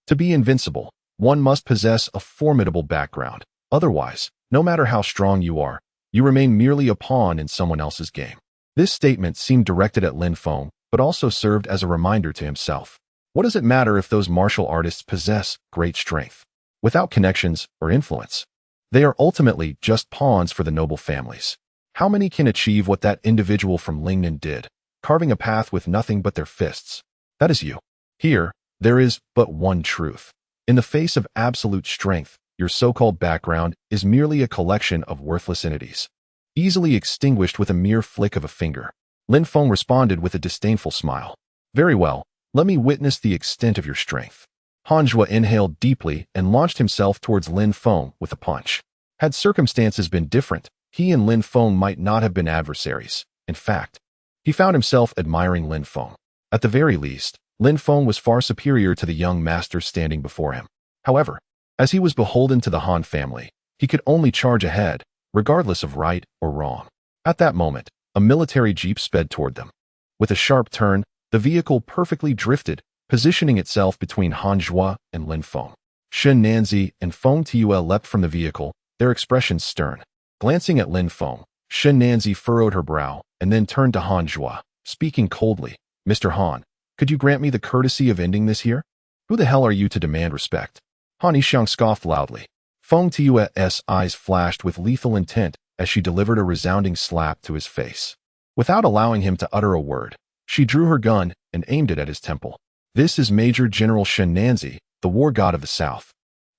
To be invincible, one must possess a formidable background. Otherwise, No matter how strong you are, you remain merely a pawn in someone else's game. This statement seemed directed at Lin Feng, but also served as a reminder to himself. What does it matter if those martial artists possess great strength? Without connections or influence, they are ultimately just pawns for the noble families. How many can achieve what that individual from Lingnan did, carving a path with nothing but their fists? That is you. Here, there is but one truth. In the face of absolute strength, your so-called background is merely a collection of worthless entities, easily extinguished with a mere flick of a finger. Lin Feng responded with a disdainful smile. Very well, let me witness the extent of your strength. Han Zhuo inhaled deeply and launched himself towards Lin Feng with a punch. Had circumstances been different, he and Lin Feng might not have been adversaries. In fact, he found himself admiring Lin Feng. At the very least, Lin Feng was far superior to the young master standing before him. However, as he was beholden to the Han family, he could only charge ahead, regardless of right or wrong. At that moment, a military jeep sped toward them. With a sharp turn, the vehicle perfectly drifted, positioning itself between Han Zhuo and Lin Feng. Shen Nanzi and Feng Tue leapt from the vehicle, their expressions stern. Glancing at Lin Feng, Shen Nanzi furrowed her brow and then turned to Han Zhuo, speaking coldly. Mr. Han, could you grant me the courtesy of ending this here? Who the hell are you to demand respect? Han Yixiang scoffed loudly. Feng Tue's eyes flashed with lethal intent as she delivered a resounding slap to his face. Without allowing him to utter a word, she drew her gun and aimed it at his temple. This is Major General Shen Nanzi, the war god of the south.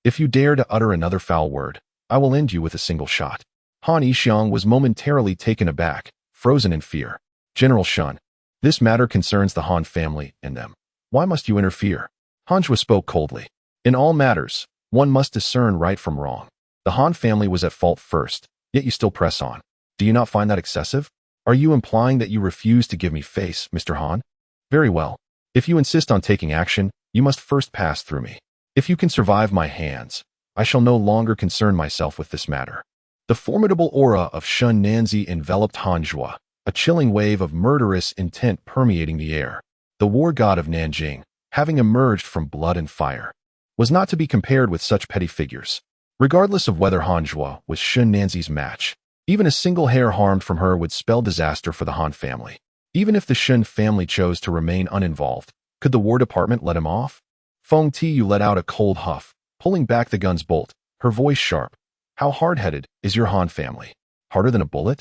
If you dare to utter another foul word, I will end you with a single shot. Han Yixiang was momentarily taken aback, frozen in fear. General Shen, this matter concerns the Han family and them. Why must you interfere? Han Zhuo spoke coldly. In all matters, one must discern right from wrong. The Han family was at fault first, yet you still press on. Do you not find that excessive? Are you implying that you refuse to give me face, Mr. Han? Very well. If you insist on taking action, you must first pass through me. If you can survive my hands, I shall no longer concern myself with this matter. The formidable aura of Shen Nanzi enveloped Han Zhuo, a chilling wave of murderous intent permeating the air. The war god of Nanjing, having emerged from blood and fire, was not to be compared with such petty figures. Regardless of whether Han Zhuo was Shen Nanzi's match, even a single hair harmed from her would spell disaster for the Han family. Even if the Shen family chose to remain uninvolved, could the War Department let him off? Feng Tue let out a cold huff, pulling back the gun's bolt, her voice sharp. How hard-headed is your Han family? Harder than a bullet?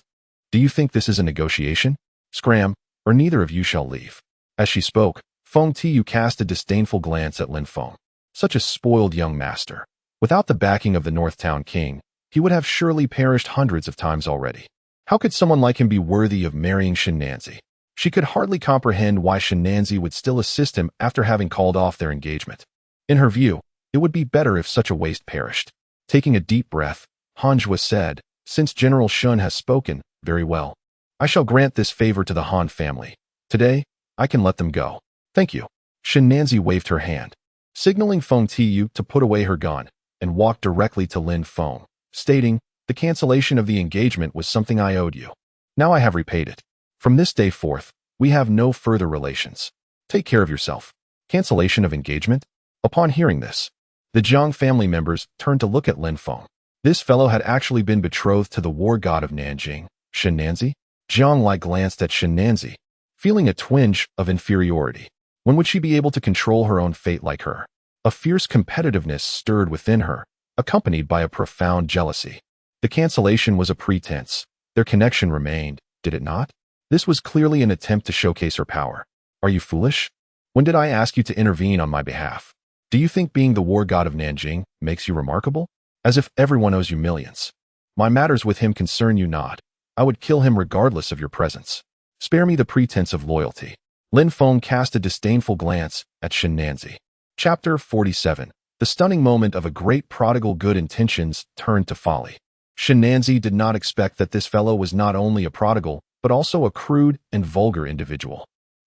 Do you think this is a negotiation? Scram, or neither of you shall leave. As she spoke, Feng Tue cast a disdainful glance at Lin Feng. Such a spoiled young master. Without the backing of the Northtown king, he would have surely perished hundreds of times already. How could someone like him be worthy of marrying Shen Nanzi? She could hardly comprehend why Shen Nanzi would still assist him after having called off their engagement. In her view, it would be better if such a waste perished. Taking a deep breath, Han Zhuo said, since General Shen has spoken, very well. I shall grant this favor to the Han family. Today, I can let them go. Thank you. Shen Nanzi waved her hand, signaling Feng Tue to put away her gun, and walked directly to Lin Feng, stating, the cancellation of the engagement was something I owed you. Now I have repaid it. From this day forth, we have no further relations. Take care of yourself. Cancellation of engagement? Upon hearing this, the Jiang family members turned to look at Lin Feng. This fellow had actually been betrothed to the war god of Nanjing, Shen Nanzi? Jiang Lai glanced at Shen Nanzi, feeling a twinge of inferiority. When would she be able to control her own fate like her? A fierce competitiveness stirred within her, accompanied by a profound jealousy. The cancellation was a pretense. Their connection remained, did it not? This was clearly an attempt to showcase her power. Are you foolish? When did I ask you to intervene on my behalf? Do you think being the war god of Nanjing makes you remarkable? As if everyone owes you millions. My matters with him concern you not. I would kill him regardless of your presence. Spare me the pretense of loyalty. Lin Feng cast a disdainful glance at Shen Nanzi. Chapter 47. The stunning moment of a great prodigal good intentions turned to folly. Shen Nanzi did not expect that this fellow was not only a prodigal, but also a crude and vulgar individual.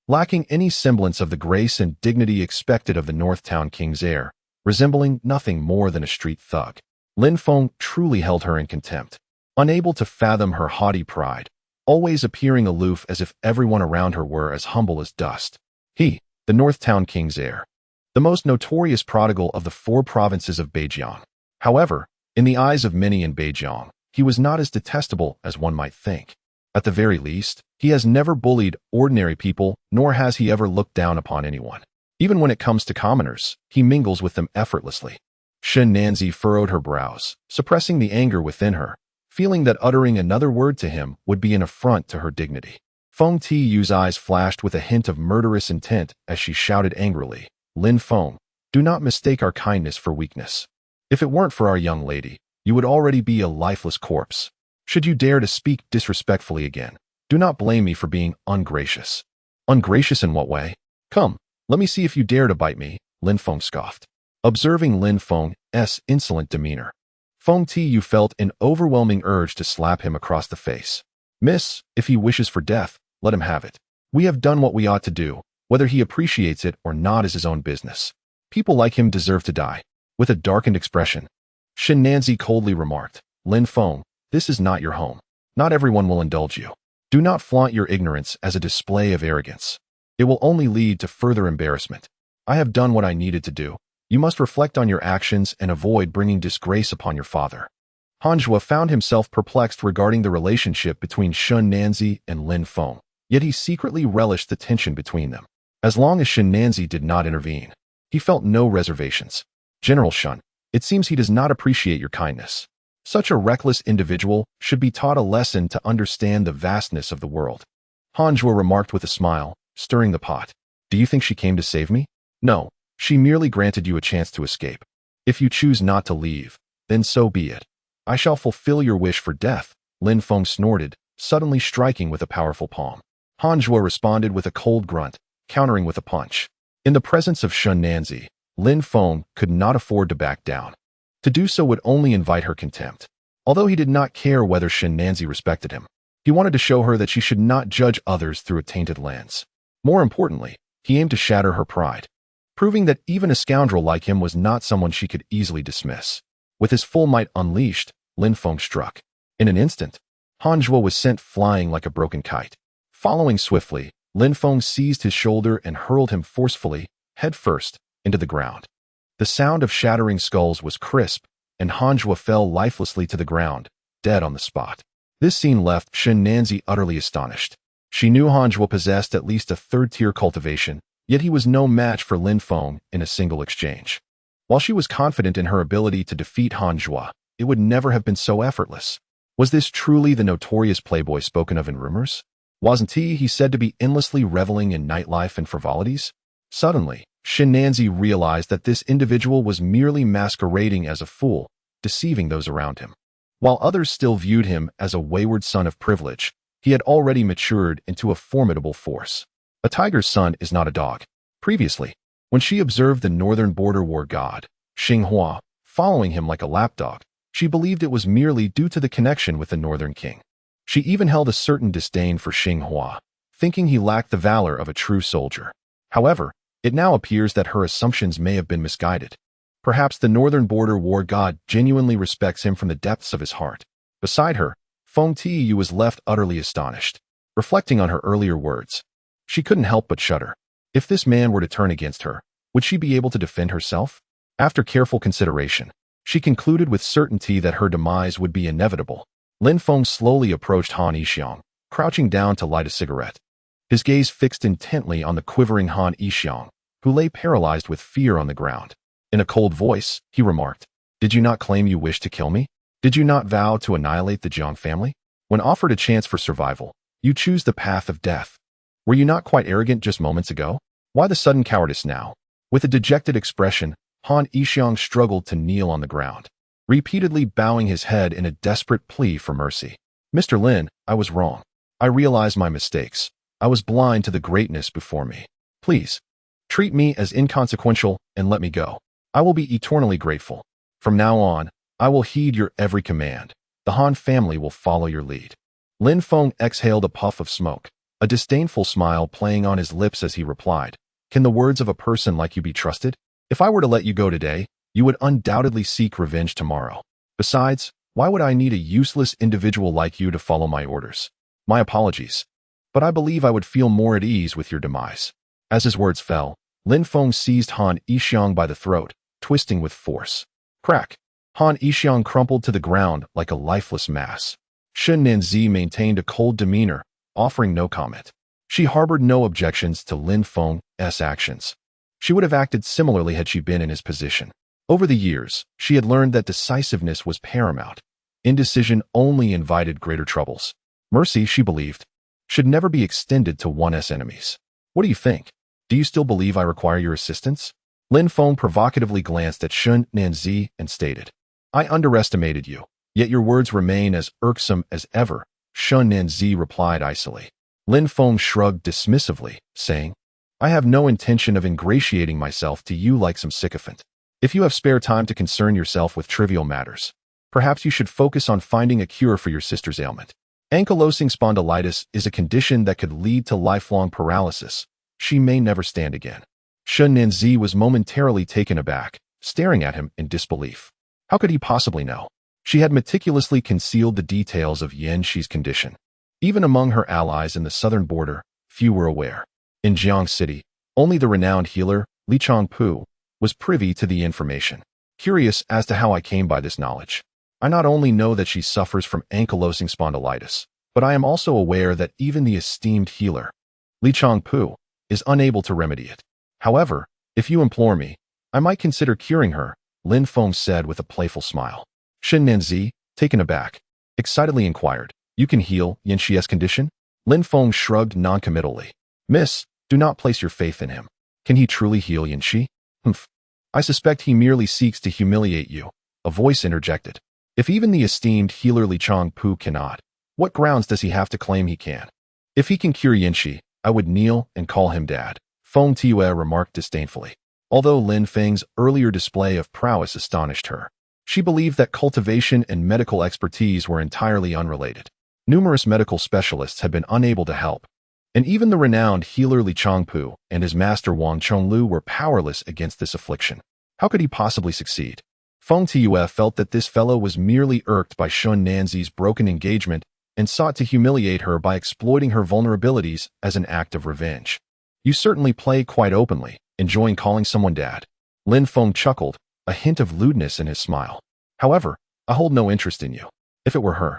Lacking any semblance of the grace and dignity expected of the Northtown king's heir, resembling nothing more than a street thug. Lin Feng truly held her in contempt, unable to fathom her haughty pride, always appearing aloof as if everyone around her were as humble as dust. He, the Northtown king's heir, the most notorious prodigal of the 4 provinces of Beijiang. However, In the eyes of many in Beijiang, he was not as detestable as one might think. At the very least, he has never bullied ordinary people, nor has he ever looked down upon anyone. Even when it comes to commoners, he mingles with them effortlessly. Shen Nanzi furrowed her brows, suppressing the anger within her, feeling that uttering another word to him would be an affront to her dignity. Feng Tiyu's eyes flashed with a hint of murderous intent as she shouted angrily, "Lin Feng, do not mistake our kindness for weakness. If it weren't for our young lady, you would already be a lifeless corpse. Should you dare to speak disrespectfully again, do not blame me for being ungracious." "Ungracious in what way? Come, let me see if you dare to bite me," Lin Feng scoffed. Observing Lin Feng's insolent demeanor, Feng Tiyu felt an overwhelming urge to slap him across the face. "Miss, if he wishes for death, let him have it. We have done what we ought to do. Whether he appreciates it or not is his own business. People like him deserve to die." With a darkened expression, Shen Nanzi coldly remarked, "Lin Feng, this is not your home. Not everyone will indulge you. Do not flaunt your ignorance as a display of arrogance. It will only lead to further embarrassment. I have done what I needed to do. You must reflect on your actions and avoid bringing disgrace upon your father." Hanjua found himself perplexed regarding the relationship between Shen Nanzi and Lin Feng, yet he secretly relished the tension between them. As long as Shen Nanzi did not intervene, he felt no reservations. "General Shen, it seems he does not appreciate your kindness. Such a reckless individual should be taught a lesson to understand the vastness of the world." Hanjua remarked with a smile, stirring the pot. "Do you think she came to save me? No, she merely granted you a chance to escape. If you choose not to leave, then so be it. I shall fulfill your wish for death," Lin Feng snorted, suddenly striking with a powerful palm. Hanjua responded with a cold grunt, countering with a punch. In the presence of Shen Nanzi, Lin Feng could not afford to back down. To do so would only invite her contempt. Although he did not care whether Shen Nanzi respected him, he wanted to show her that she should not judge others through a tainted lens. More importantly, he aimed to shatter her pride, proving that even a scoundrel like him was not someone she could easily dismiss. With his full might unleashed, Lin Feng struck. In an instant, Hanjua was sent flying like a broken kite. Following swiftly, Lin Feng seized his shoulder and hurled him forcefully, head first, into the ground. The sound of shattering skulls was crisp, and Hanjua fell lifelessly to the ground, dead on the spot. This scene left Shen Nanzi utterly astonished. She knew Hanjua possessed at least a third-tier cultivation, yet he was no match for Lin Feng in a single exchange. While she was confident in her ability to defeat Hanjua, it would never have been so effortless. Was this truly the notorious playboy spoken of in rumors? Wasn't he said to be endlessly reveling in nightlife and frivolities? Suddenly, Shen Nanzi realized that this individual was merely masquerading as a fool, deceiving those around him. While others still viewed him as a wayward son of privilege, he had already matured into a formidable force. A tiger's son is not a dog. Previously, when she observed the northern border war god, Xinghua, following him like a lapdog, she believed it was merely due to the connection with the northern king. She even held a certain disdain for Xinghua, thinking he lacked the valor of a true soldier. However, it now appears that her assumptions may have been misguided. Perhaps the northern border war god genuinely respects him from the depths of his heart. Beside her, Feng Tiyu was left utterly astonished. Reflecting on her earlier words, she couldn't help but shudder. If this man were to turn against her, would she be able to defend herself? After careful consideration, she concluded with certainty that her demise would be inevitable. Lin Feng slowly approached Han Yixiang, crouching down to light a cigarette. His gaze fixed intently on the quivering Han Yixiang, who lay paralyzed with fear on the ground. In a cold voice, he remarked, "Did you not claim you wished to kill me? Did you not vow to annihilate the Jiang family? When offered a chance for survival, you choose the path of death. Were you not quite arrogant just moments ago? Why the sudden cowardice now?" With a dejected expression, Han Yixiang struggled to kneel on the ground, repeatedly bowing his head in a desperate plea for mercy. "Mr. Lin, I was wrong. I realize my mistakes. I was blind to the greatness before me. Please, treat me as inconsequential and let me go. I will be eternally grateful. From now on, I will heed your every command. The Han family will follow your lead." Lin Feng exhaled a puff of smoke, a disdainful smile playing on his lips as he replied, "Can the words of a person like you be trusted? If I were to let you go today, you would undoubtedly seek revenge tomorrow. Besides, why would I need a useless individual like you to follow my orders? My apologies, but I believe I would feel more at ease with your demise." As his words fell, Lin Feng seized Han Yixiang by the throat, twisting with force. Crack! Han Yixiang crumpled to the ground like a lifeless mass. Shen Nanzi maintained a cold demeanor, offering no comment. She harbored no objections to Lin Feng's actions. She would have acted similarly had she been in his position. Over the years, she had learned that decisiveness was paramount. Indecision only invited greater troubles. Mercy, she believed, should never be extended to one's enemies. What do you think? Do you still believe I require your assistance? Lin Feng provocatively glanced at Shen Nanzi and stated, I underestimated you, yet your words remain as irksome as ever, Shen Nanzi replied icily. Lin Feng shrugged dismissively, saying, I have no intention of ingratiating myself to you like some sycophant. If you have spare time to concern yourself with trivial matters, perhaps you should focus on finding a cure for your sister's ailment. Ankylosing spondylitis is a condition that could lead to lifelong paralysis. She may never stand again. Shen Nanzi was momentarily taken aback, staring at him in disbelief. How could he possibly know? She had meticulously concealed the details of Yan Shi's condition. Even among her allies in the southern border, few were aware. In Jiang City, only the renowned healer, Li Changpu, was privy to the information. Curious as to how I came by this knowledge. I not only know that she suffers from ankylosing spondylitis, but I am also aware that even the esteemed healer, Li Changpu, is unable to remedy it. However, if you implore me, I might consider curing her, Lin Feng said with a playful smile. Shen Nanzi, taken aback, excitedly inquired, You can heal Yan Shi's condition? Lin Feng shrugged noncommittally. Miss, do not place your faith in him. Can he truly heal Yan Shi? Humph. I suspect he merely seeks to humiliate you, a voice interjected. If even the esteemed healer Li Changpu cannot, what grounds does he have to claim he can? If he can cure Yan Shi, I would kneel and call him dad, Feng Tue remarked disdainfully. Although Lin Feng's earlier display of prowess astonished her, she believed that cultivation and medical expertise were entirely unrelated. Numerous medical specialists had been unable to help, and even the renowned healer Li Changpu and his master Wang Chonglu were powerless against this affliction. How could he possibly succeed? Feng Tue felt that this fellow was merely irked by Shen Nanzi's broken engagement and sought to humiliate her by exploiting her vulnerabilities as an act of revenge. You certainly play quite openly, enjoying calling someone dad. Lin Feng chuckled, a hint of lewdness in his smile. However, I hold no interest in you. If it were her,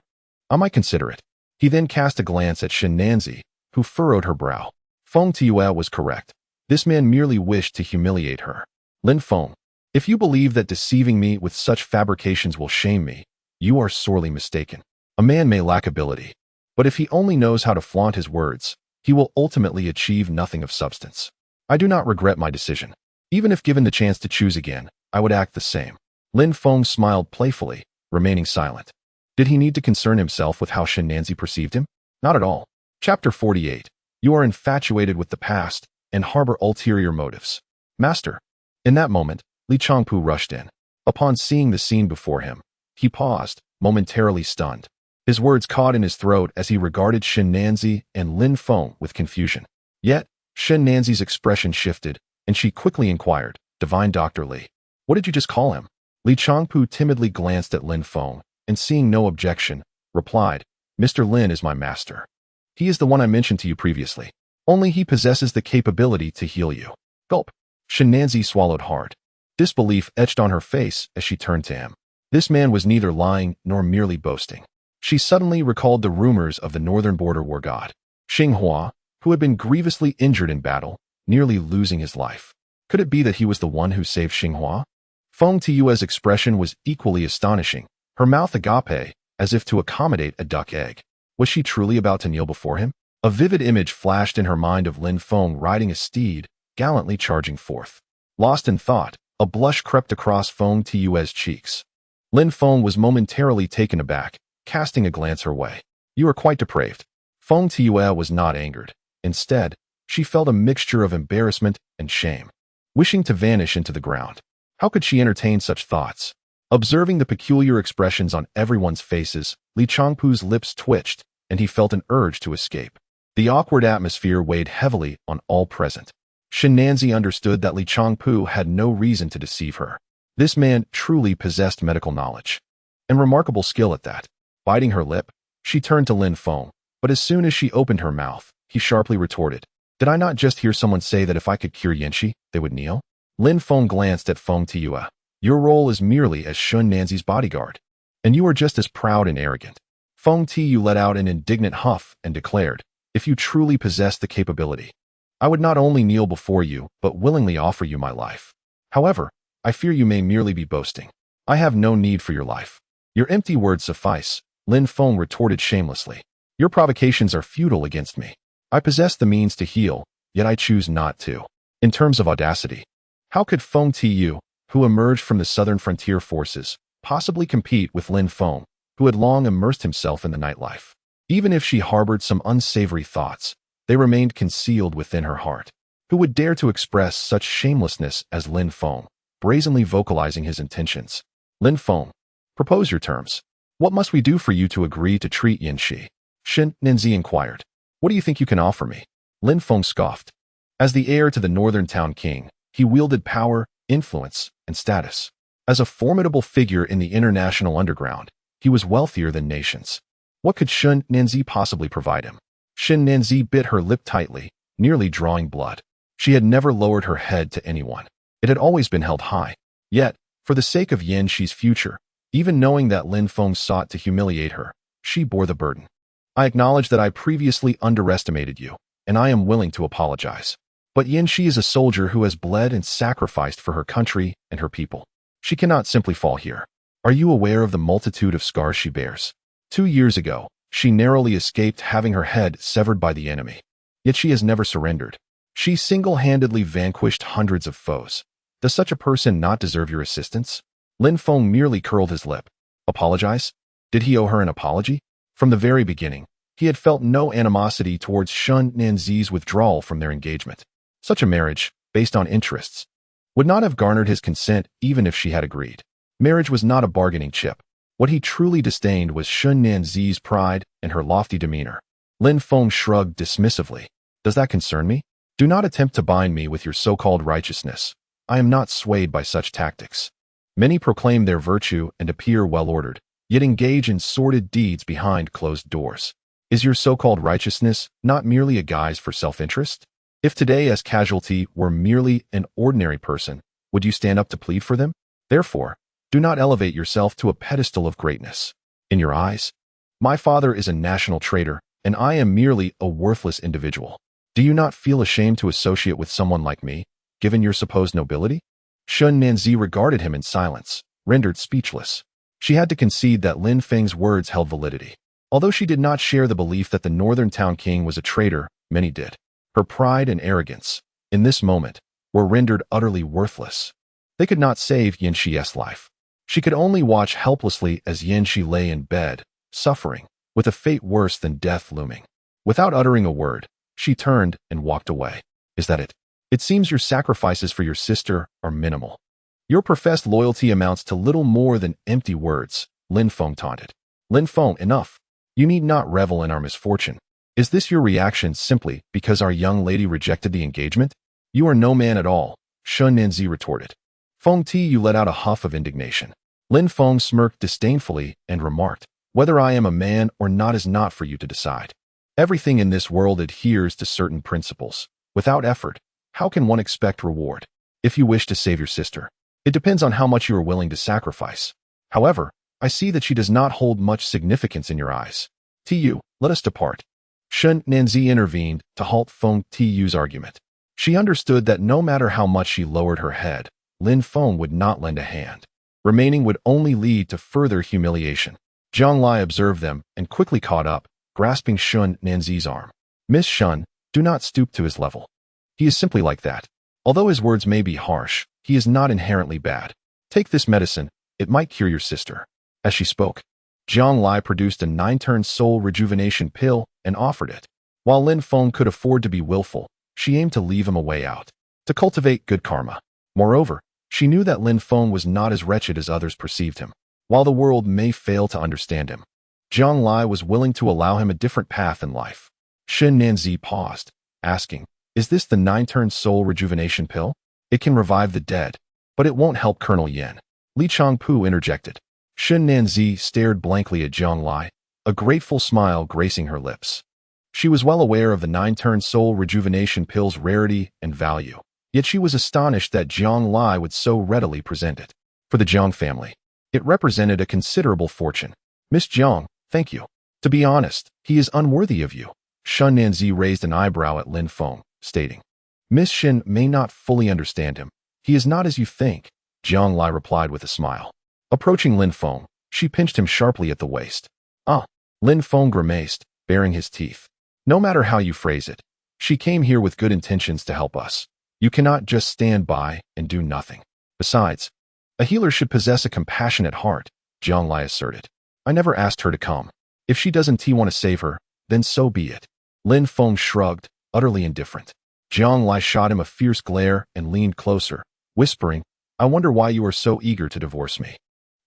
I might consider it. He then cast a glance at Shen Nanzi, who furrowed her brow. Feng Tue was correct. This man merely wished to humiliate her. Lin Feng, if you believe that deceiving me with such fabrications will shame me, you are sorely mistaken. A man may lack ability, but if he only knows how to flaunt his words, he will ultimately achieve nothing of substance. I do not regret my decision. Even if given the chance to choose again, I would act the same. Lin Feng smiled playfully, remaining silent. Did he need to concern himself with how Shen Nanzi perceived him? Not at all. Chapter 48. You are infatuated with the past and harbor ulterior motives. Master. In that moment, Li Changpu rushed in. Upon seeing the scene before him, he paused, momentarily stunned. His words caught in his throat as he regarded Shen Nanzi and Lin Feng with confusion. Yet, Shen Nanzi's expression shifted, and she quickly inquired, Divine Dr. Li, what did you just call him? Li Changpu timidly glanced at Lin Feng, and seeing no objection, replied, Mr. Lin is my master. He is the one I mentioned to you previously. Only he possesses the capability to heal you. Gulp. Shen Nanzi swallowed hard. Disbelief etched on her face as she turned to him. This man was neither lying nor merely boasting. She suddenly recalled the rumors of the northern border war god, Xinghua, who had been grievously injured in battle, nearly losing his life. Could it be that he was the one who saved Xinghua? Feng Tue's expression was equally astonishing, her mouth agape, as if to accommodate a duck egg. Was she truly about to kneel before him? A vivid image flashed in her mind of Lin Feng riding a steed, gallantly charging forth. Lost in thought, a blush crept across Feng Tue's cheeks. Lin Feng was momentarily taken aback, casting a glance her way. You are quite depraved. Feng Tue was not angered. Instead, she felt a mixture of embarrassment and shame, wishing to vanish into the ground. How could she entertain such thoughts? Observing the peculiar expressions on everyone's faces, Li Changpu's lips twitched, and he felt an urge to escape. The awkward atmosphere weighed heavily on all present. Shen Nanzi understood that Li Changpu had no reason to deceive her. This man truly possessed medical knowledge, and remarkable skill at that. Biting her lip, she turned to Lin Feng, but as soon as she opened her mouth, he sharply retorted, Did I not just hear someone say that if I could cure Yan Shi, they would kneel? Lin Feng glanced at Feng Tue. Your role is merely as Shun Nanzi's bodyguard. And you are just as proud and arrogant. Feng Tiyu let out an indignant huff and declared, if you truly possess the capability, I would not only kneel before you, but willingly offer you my life. However, I fear you may merely be boasting. I have no need for your life. Your empty words suffice, Lin Feng retorted shamelessly. Your provocations are futile against me. I possess the means to heal, yet I choose not to. In terms of audacity, how could Feng Tiyu, who emerged from the southern frontier forces, possibly compete with Lin Feng, who had long immersed himself in the nightlife? Even if she harbored some unsavory thoughts, they remained concealed within her heart. Who would dare to express such shamelessness as Lin Feng, brazenly vocalizing his intentions? Lin Feng, propose your terms. What must we do for you to agree to treat Yin Shi? Shin Ninzi inquired. What do you think you can offer me? Lin Feng scoffed. As the heir to the northern town king, he wielded power, influence, and status. As a formidable figure in the international underground, he was wealthier than nations. What could Shun Nanzi possibly provide him? Shin Nanzi bit her lip tightly, nearly drawing blood. She had never lowered her head to anyone. It had always been held high. Yet, for the sake of Yin Shi's future, even knowing that Lin Feng sought to humiliate her, she bore the burden. I acknowledge that I previously underestimated you, and I am willing to apologize. But Yin Shi is a soldier who has bled and sacrificed for her country and her people. She cannot simply fall here. Are you aware of the multitude of scars she bears? 2 years ago, she narrowly escaped having her head severed by the enemy. Yet she has never surrendered. She single-handedly vanquished hundreds of foes. Does such a person not deserve your assistance? Lin Feng merely curled his lip. Apologize? Did he owe her an apology? From the very beginning, he had felt no animosity towards Shun Nanzi's withdrawal from their engagement. Such a marriage, based on interests, would not have garnered his consent even if she had agreed. Marriage was not a bargaining chip. What he truly disdained was Shun Nanzi's pride and her lofty demeanor. Lin Feng shrugged dismissively. Does that concern me? Do not attempt to bind me with your so-called righteousness. I am not swayed by such tactics. Many proclaim their virtue and appear well-ordered, yet engage in sordid deeds behind closed doors. Is your so-called righteousness not merely a guise for self-interest? If today as casualty were merely an ordinary person, would you stand up to plead for them? Therefore, do not elevate yourself to a pedestal of greatness. In your eyes, my father is a national traitor, and I am merely a worthless individual. Do you not feel ashamed to associate with someone like me, given your supposed nobility? Shun Nanzi regarded him in silence, rendered speechless. She had to concede that Lin Feng's words held validity. Although she did not share the belief that the northern town king was a traitor, many did. Her pride and arrogance, in this moment, were rendered utterly worthless. They could not save Yin Shi's life. She could only watch helplessly as Yin Shi lay in bed, suffering, with a fate worse than death looming. Without uttering a word, she turned and walked away. Is that it? It seems your sacrifices for your sister are minimal. Your professed loyalty amounts to little more than empty words, Lin Feng taunted. Lin Feng, enough. You need not revel in our misfortune. Is this your reaction simply because our young lady rejected the engagement? You are no man at all, Shun Nanzi retorted. Feng Tiyu let out a huff of indignation. Lin Feng smirked disdainfully and remarked, whether I am a man or not is not for you to decide. Everything in this world adheres to certain principles. Without effort, how can one expect reward? If you wish to save your sister, it depends on how much you are willing to sacrifice. However, I see that she does not hold much significance in your eyes. Tiyu, let us depart. Shun Nanzi intervened to halt Feng Tiyu's argument. She understood that no matter how much she lowered her head, Lin Feng would not lend a hand. Remaining would only lead to further humiliation. Zhang Lai observed them and quickly caught up, grasping Shun Nanzi's arm. Miss Shun, do not stoop to his level. He is simply like that. Although his words may be harsh, he is not inherently bad. Take this medicine, it might cure your sister. As she spoke, Zhang Lai produced a 9-turn soul rejuvenation pill and offered it. While Lin Feng could afford to be willful, she aimed to leave him a way out, to cultivate good karma. Moreover, she knew that Lin Feng was not as wretched as others perceived him. While the world may fail to understand him, Zhang Lai was willing to allow him a different path in life. Shin Nanzi paused, asking, is this the 9-turn soul rejuvenation pill? It can revive the dead, but it won't help Colonel Yin. Li Changpu interjected. Shin Nanzi stared blankly at Zhang Lai, a grateful smile gracing her lips. She was well aware of the 9-turn soul rejuvenation pill's rarity and value, yet she was astonished that Zhang Lai would so readily present it. For the Jiang family, it represented a considerable fortune. Miss Jiang, thank you. To be honest, he is unworthy of you. Shun Nanzi raised an eyebrow at Lin Feng, stating, Miss Shin may not fully understand him. He is not as you think, Jiang Lai replied with a smile. Approaching Lin Feng, she pinched him sharply at the waist. Ah, Lin Feng grimaced, baring his teeth. No matter how you phrase it, she came here with good intentions to help us. You cannot just stand by and do nothing. Besides, a healer should possess a compassionate heart, Jiang Lai asserted. I never asked her to come. If she doesn't want to save her, then so be it. Lin Feng shrugged, utterly indifferent. Jiang Lai shot him a fierce glare and leaned closer, whispering, I wonder why you are so eager to divorce me.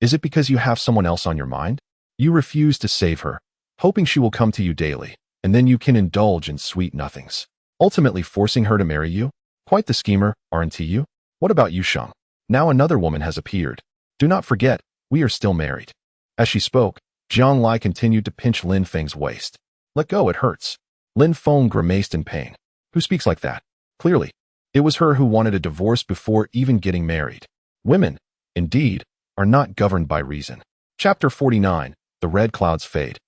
Is it because you have someone else on your mind? You refuse to save her, hoping she will come to you daily, and then you can indulge in sweet nothings, ultimately forcing her to marry you? Quite the schemer, aren't you? What about you, Shang? Now another woman has appeared. Do not forget, we are still married. As she spoke, Jiang Lai continued to pinch Lin Feng's waist. Let go, it hurts. Lin Feng grimaced in pain. Who speaks like that? Clearly, it was her who wanted a divorce before even getting married. Women, indeed, are not governed by reason. Chapter 49, The Red Clouds Fade.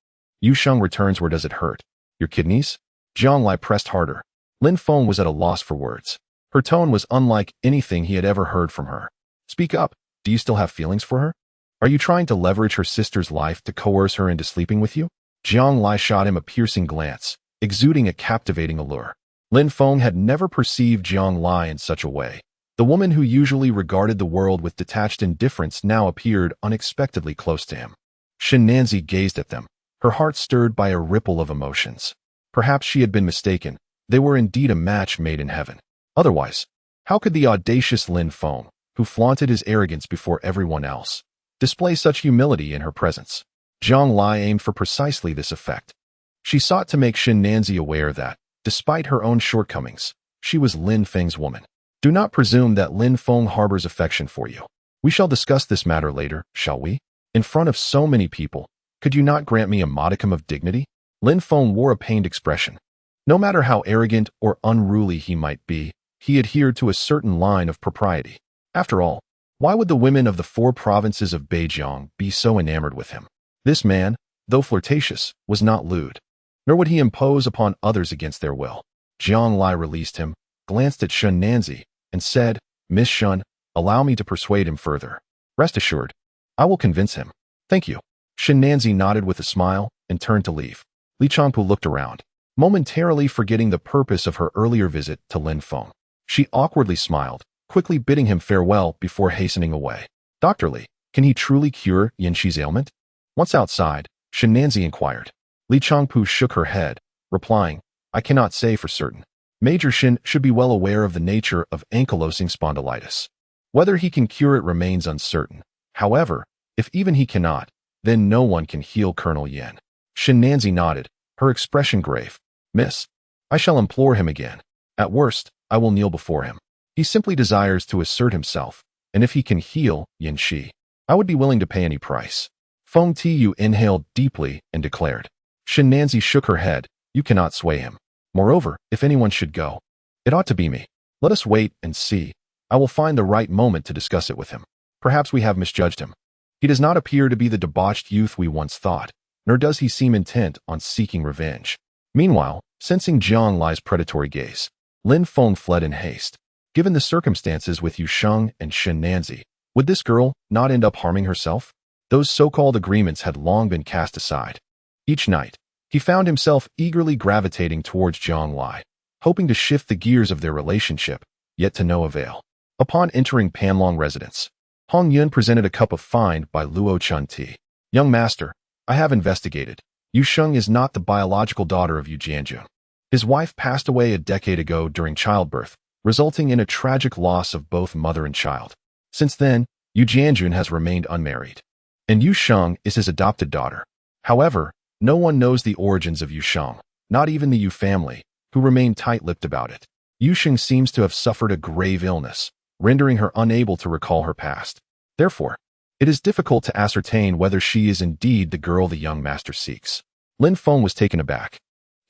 Yu Sheng returns. Where does it hurt? Your kidneys? Jiang Lai pressed harder. Lin Feng was at a loss for words. Her tone was unlike anything he had ever heard from her. Speak up. Do you still have feelings for her? Are you trying to leverage her sister's life to coerce her into sleeping with you? Jiang Lai shot him a piercing glance, exuding a captivating allure. Lin Feng had never perceived Jiang Lai in such a way. The woman who usually regarded the world with detached indifference now appeared unexpectedly close to him. Shin Nanzi gazed at them, her heart stirred by a ripple of emotions. Perhaps she had been mistaken. They were indeed a match made in heaven. Otherwise, how could the audacious Lin Feng, who flaunted his arrogance before everyone else, display such humility in her presence? Jiang Lai aimed for precisely this effect. She sought to make Shin Nanzi aware that, despite her own shortcomings, she was Lin Feng's woman. Do not presume that Lin Feng harbors affection for you. We shall discuss this matter later, shall we? In front of so many people, could you not grant me a modicum of dignity? Lin Feng wore a pained expression. No matter how arrogant or unruly he might be, he adhered to a certain line of propriety. After all, why would the women of the 4 provinces of Beijiang be so enamored with him? This man, though flirtatious, was not lewd, nor would he impose upon others against their will. Jiang Lai released him, glanced at Shun Nanzi, and said, Miss Shun, allow me to persuade him further. Rest assured, I will convince him. Thank you. Shin Nanzi nodded with a smile and turned to leave. Li Changpu looked around, momentarily forgetting the purpose of her earlier visit to Lin Feng. She awkwardly smiled, quickly bidding him farewell before hastening away. Dr. Li, can he truly cure Yanxi's ailment? Once outside, Shin Nanzi inquired. Li Changpu shook her head, replying, I cannot say for certain. Major Shin should be well aware of the nature of ankylosing spondylitis. Whether he can cure it remains uncertain. However, if even he cannot, then no one can heal Colonel Yan. Shin Nanzi nodded, her expression grave. Miss, I shall implore him again. At worst, I will kneel before him. He simply desires to assert himself, and if he can heal Yanxi, I would be willing to pay any price. Feng Tiyu inhaled deeply and declared. Shin Nanzi shook her head. You cannot sway him. Moreover, if anyone should go, it ought to be me. Let us wait and see. I will find the right moment to discuss it with him. Perhaps we have misjudged him. He does not appear to be the debauched youth we once thought, nor does he seem intent on seeking revenge. Meanwhile, sensing Jiang Lai's predatory gaze, Lin Feng fled in haste. Given the circumstances with Yu Sheng and Shin Nanzi, would this girl not end up harming herself? Those so-called agreements had long been cast aside. Each night, he found himself eagerly gravitating towards Jiang Lai, hoping to shift the gears of their relationship, yet to no avail. Upon entering Panlong residence, Hong Yun presented a cup of fine by Luo Chun tea. Young master, I have investigated. Yu Sheng is not the biological daughter of Yu Jianjun. His wife passed away a decade ago during childbirth, resulting in a tragic loss of both mother and child. Since then, Yu Jianjun has remained unmarried, and Yu Sheng is his adopted daughter. However, no one knows the origins of Yu Sheng, not even the Yu family, who remain tight-lipped about it. Yu Sheng seems to have suffered a grave illness, rendering her unable to recall her past. Therefore, it is difficult to ascertain whether she is indeed the girl the young master seeks. Lin Feng was taken aback.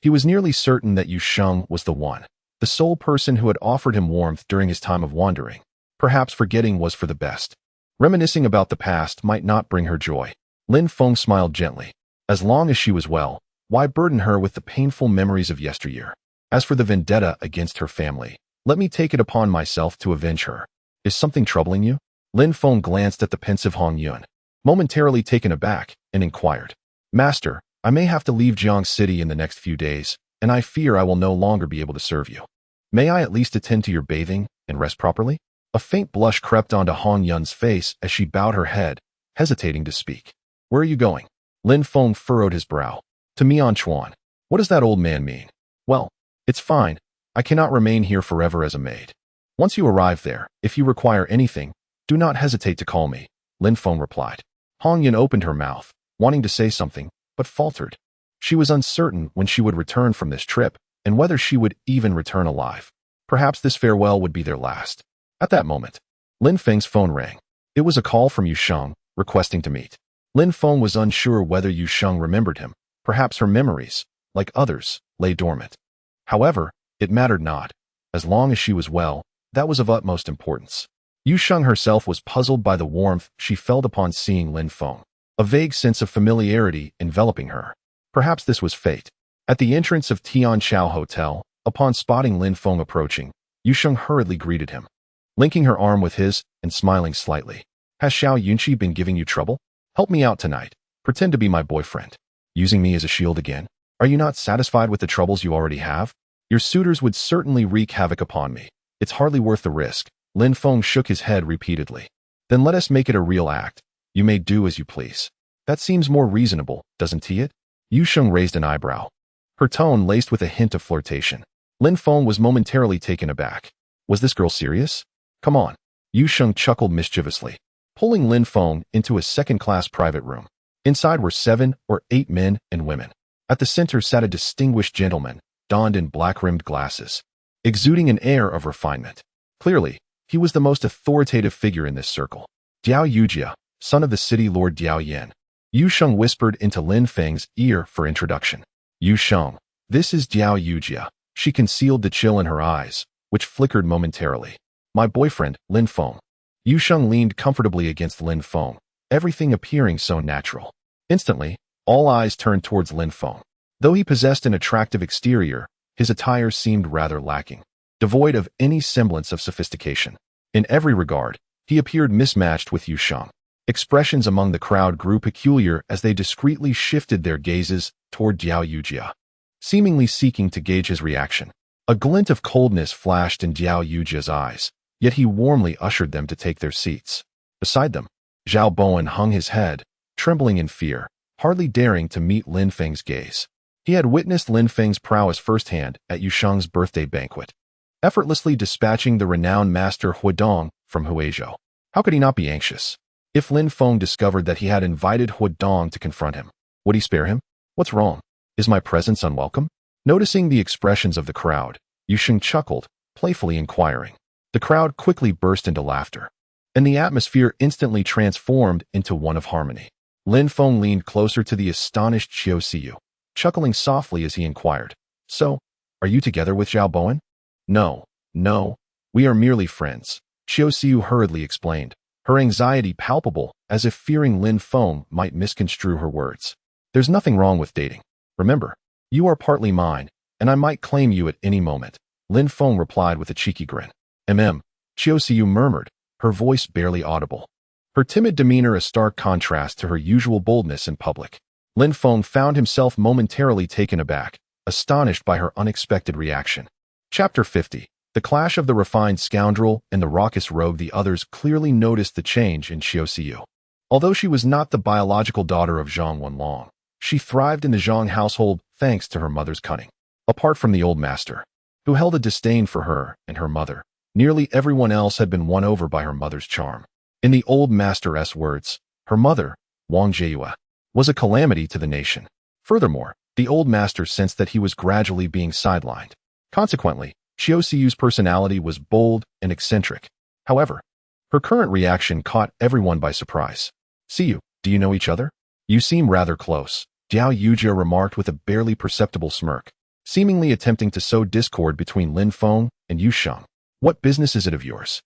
He was nearly certain that Yu Sheng was the one, the sole person who had offered him warmth during his time of wandering. Perhaps forgetting was for the best. Reminiscing about the past might not bring her joy. Lin Feng smiled gently. As long as she was well, why burden her with the painful memories of yesteryear? As for the vendetta against her family, let me take it upon myself to avenge her. Is something troubling you? Lin Feng glanced at the pensive Hong Yun, momentarily taken aback, and inquired. Master, I may have to leave Jiang City in the next few days, and I fear I will no longer be able to serve you. May I at least attend to your bathing and rest properly? A faint blush crept onto Hong Yun's face as she bowed her head, hesitating to speak. Where are you going? Lin Feng furrowed his brow. To Mianchuan. What does that old man mean? Well, it's fine. I cannot remain here forever as a maid. Once you arrive there, if you require anything, do not hesitate to call me, Lin Feng replied. Hong Yun opened her mouth, wanting to say something, but faltered. She was uncertain when she would return from this trip, and whether she would even return alive. Perhaps this farewell would be their last. At that moment, Lin Feng's phone rang. It was a call from Yu Sheng, requesting to meet. Lin Feng was unsure whether Yu Sheng remembered him. Perhaps her memories, like others, lay dormant. However, it mattered not. As long as she was well, that was of utmost importance. Yu Sheng herself was puzzled by the warmth she felt upon seeing Lin Feng, a vague sense of familiarity enveloping her. Perhaps this was fate. At the entrance of Tian Chao Hotel, upon spotting Lin Feng approaching, Yu Sheng hurriedly greeted him, linking her arm with his and smiling slightly. Has Xiao Yunqi been giving you trouble? Help me out tonight. Pretend to be my boyfriend. Using me as a shield again? Are you not satisfied with the troubles you already have? Your suitors would certainly wreak havoc upon me. It's hardly worth the risk. Lin Feng shook his head repeatedly. Then let us make it a real act. You may do as you please. That seems more reasonable, doesn't it? Yu Sheng raised an eyebrow, her tone laced with a hint of flirtation. Lin Feng was momentarily taken aback. Was this girl serious? Come on. Yu Sheng chuckled mischievously, pulling Lin Feng into a second-class private room. Inside were 7 or 8 men and women. At the center sat a distinguished gentleman, donned in black-rimmed glasses, exuding an air of refinement. Clearly, he was the most authoritative figure in this circle. Diao Yujia, son of the city lord Diao Yan. Yu Sheng whispered into Lin Feng's ear for introduction. Yu Sheng, this is Diao Yujia. She concealed the chill in her eyes, which flickered momentarily. My boyfriend, Lin Feng. Yu Sheng leaned comfortably against Lin Feng, everything appearing so natural. Instantly, all eyes turned towards Lin Feng. Though he possessed an attractive exterior, his attire seemed rather lacking, devoid of any semblance of sophistication. In every regard, he appeared mismatched with Yu Sheng. Expressions among the crowd grew peculiar as they discreetly shifted their gazes toward Diao Yujia, seemingly seeking to gauge his reaction. A glint of coldness flashed in Diao Yujia's eyes, yet he warmly ushered them to take their seats. Beside them, Zhao Bowen hung his head, trembling in fear, hardly daring to meet Lin Feng's gaze. He had witnessed Lin Feng's prowess firsthand at Yu Sheng's birthday banquet, effortlessly dispatching the renowned master Huadong from Huizhou. How could he not be anxious? If Lin Feng discovered that he had invited Huadong to confront him, would he spare him? What's wrong? Is my presence unwelcome? Noticing the expressions of the crowd, Yu Sheng chuckled, playfully inquiring. The crowd quickly burst into laughter, and the atmosphere instantly transformed into one of harmony. Lin Feng leaned closer to the astonished Qiu Siyu, chuckling softly as he inquired, So, are you together with Zhao Bowen? No, we are merely friends, Qiu Siyu hurriedly explained, her anxiety palpable as if fearing Lin Feng might misconstrue her words. There's nothing wrong with dating. Remember, you are partly mine, and I might claim you at any moment, Lin Feng replied with a cheeky grin. Qiu Siyu murmured, her voice barely audible. Her timid demeanor a stark contrast to her usual boldness in public. Lin Feng found himself momentarily taken aback, astonished by her unexpected reaction. Chapter 50. The clash of the refined scoundrel and the raucous rogue. The others clearly noticed the change in Qiu Siyu. Although she was not the biological daughter of Zhang Wenlong, she thrived in the Zhang household thanks to her mother's cunning. Apart from the old master, who held a disdain for her and her mother, nearly everyone else had been won over by her mother's charm. In the old master's words, her mother, Wang Jieyue, was a calamity to the nation. Furthermore, the old master sensed that he was gradually being sidelined. Consequently, Qiu Siyu's personality was bold and eccentric. However, her current reaction caught everyone by surprise. Siyu, do you know each other? You seem rather close, Diao Yujia remarked with a barely perceptible smirk, seemingly attempting to sow discord between Lin Feng and Yu Sheng. What business is it of yours?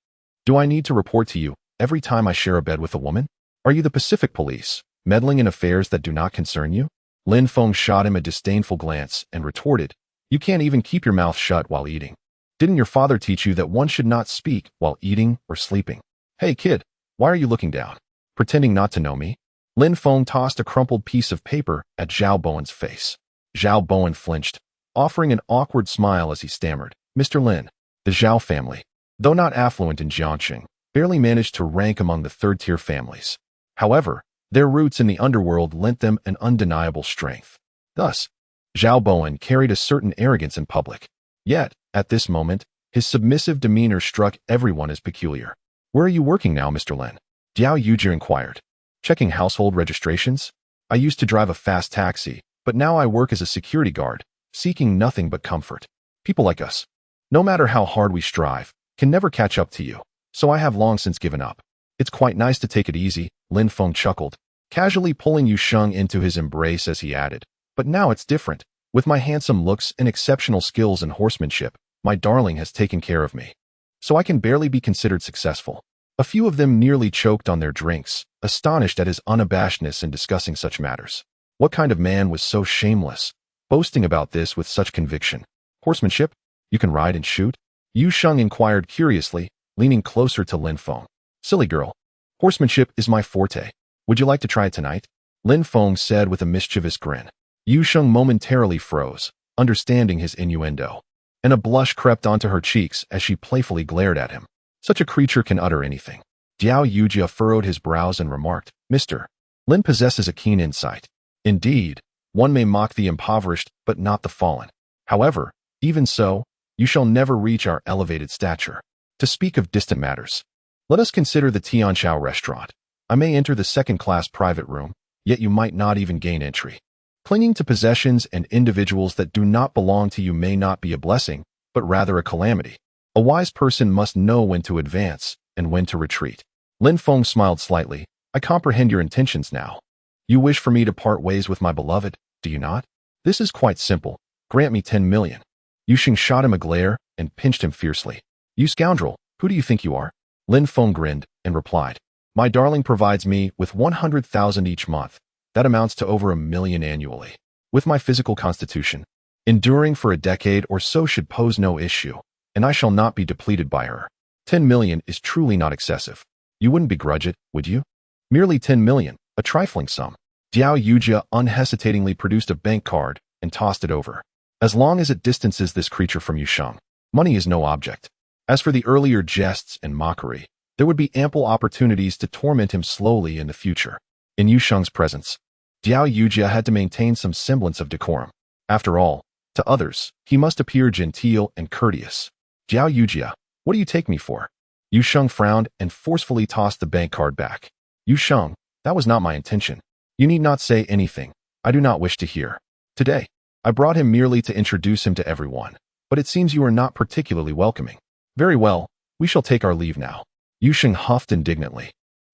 Do I need to report to you, every time I share a bed with a woman? Are you the Pacific Police, meddling in affairs that do not concern you? Lin Feng shot him a disdainful glance and retorted, you can't even keep your mouth shut while eating. Didn't your father teach you that one should not speak while eating or sleeping? Hey kid, why are you looking down? Pretending not to know me? Lin Feng tossed a crumpled piece of paper at Zhao Bowen's face. Zhao Bowen flinched, offering an awkward smile as he stammered, Mr. Lin, the Zhao family, though not affluent in Jiangxing, barely managed to rank among the third-tier families. However, their roots in the underworld lent them an undeniable strength. Thus, Zhao Bowen carried a certain arrogance in public. Yet, at this moment, his submissive demeanor struck everyone as peculiar. Where are you working now, Mr. Lin? Diao Yujie inquired. Checking household registrations? I used to drive a fast taxi, but now I work as a security guard, seeking nothing but comfort. People like us, no matter how hard we strive, can never catch up to you, so I have long since given up. It's quite nice to take it easy, Lin Feng chuckled, casually pulling Yu Sheng into his embrace as he added. But now it's different. With my handsome looks and exceptional skills in horsemanship, my darling has taken care of me. So I can barely be considered successful. A few of them nearly choked on their drinks, astonished at his unabashedness in discussing such matters. What kind of man was so shameless, boasting about this with such conviction? Horsemanship? You can ride and shoot? Yu Sheng inquired curiously, leaning closer to Lin Feng. Silly girl. Horsemanship is my forte. Would you like to try it tonight? Lin Feng said with a mischievous grin. Yu Sheng momentarily froze, understanding his innuendo, and a blush crept onto her cheeks as she playfully glared at him. Such a creature can utter anything. Diao Yujie furrowed his brows and remarked, Mr. Lin possesses a keen insight. Indeed, one may mock the impoverished but not the fallen. However, even so, you shall never reach our elevated stature. To speak of distant matters, let us consider the Tianqiao restaurant. I may enter the second-class private room, yet you might not even gain entry. Clinging to possessions and individuals that do not belong to you may not be a blessing, but rather a calamity. A wise person must know when to advance and when to retreat. Lin Feng smiled slightly. I comprehend your intentions now. You wish for me to part ways with my beloved, do you not? This is quite simple. Grant me 10 million. Yu Sheng shot him a glare and pinched him fiercely. You scoundrel, who do you think you are? Lin Feng grinned and replied, my darling provides me with 100,000 each month. That amounts to over 1 million annually. With my physical constitution, enduring for a decade or so should pose no issue, and I shall not be depleted by her. 10 million is truly not excessive. You wouldn't begrudge it, would you? Merely 10 million, a trifling sum. Diao Yujie unhesitatingly produced a bank card and tossed it over. As long as it distances this creature from Yu Sheng, money is no object. As for the earlier jests and mockery, there would be ample opportunities to torment him slowly in the future. In Yu Sheng's presence, Diao Yujie had to maintain some semblance of decorum. After all, to others, he must appear genteel and courteous. Diao Yujie, what do you take me for? Yu Sheng frowned and forcefully tossed the bank card back. Yu Sheng, that was not my intention. You need not say anything. I do not wish to hear. Today, I brought him merely to introduce him to everyone, but it seems you are not particularly welcoming. Very well, we shall take our leave now. Yu Sheng huffed indignantly,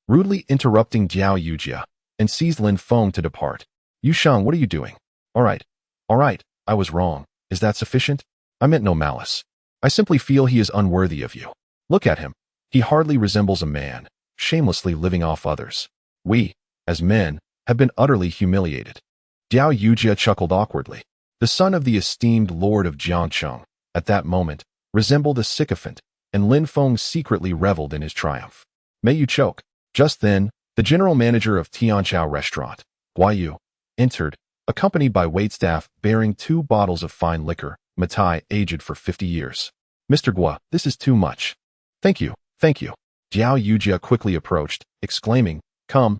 rudely interrupting Diao Yujie, and seized Lin Feng to depart. Yu Sheng, what are you doing? All right, I was wrong. Is that sufficient? I meant no malice. I simply feel he is unworthy of you. Look at him. He hardly resembles a man, shamelessly living off others. We, as men, have been utterly humiliated. Diao Yujie chuckled awkwardly. The son of the esteemed lord of Jiangcheng, at that moment, resembled a sycophant, and Lin Feng secretly reveled in his triumph. May you choke. Just then, the general manager of Tianqiao restaurant, Guayu, entered, accompanied by waitstaff bearing 2 bottles of fine liquor, Matai aged for 50 years. Mr. Gua, this is too much. Thank you. Diao Yujie quickly approached, exclaiming, Come,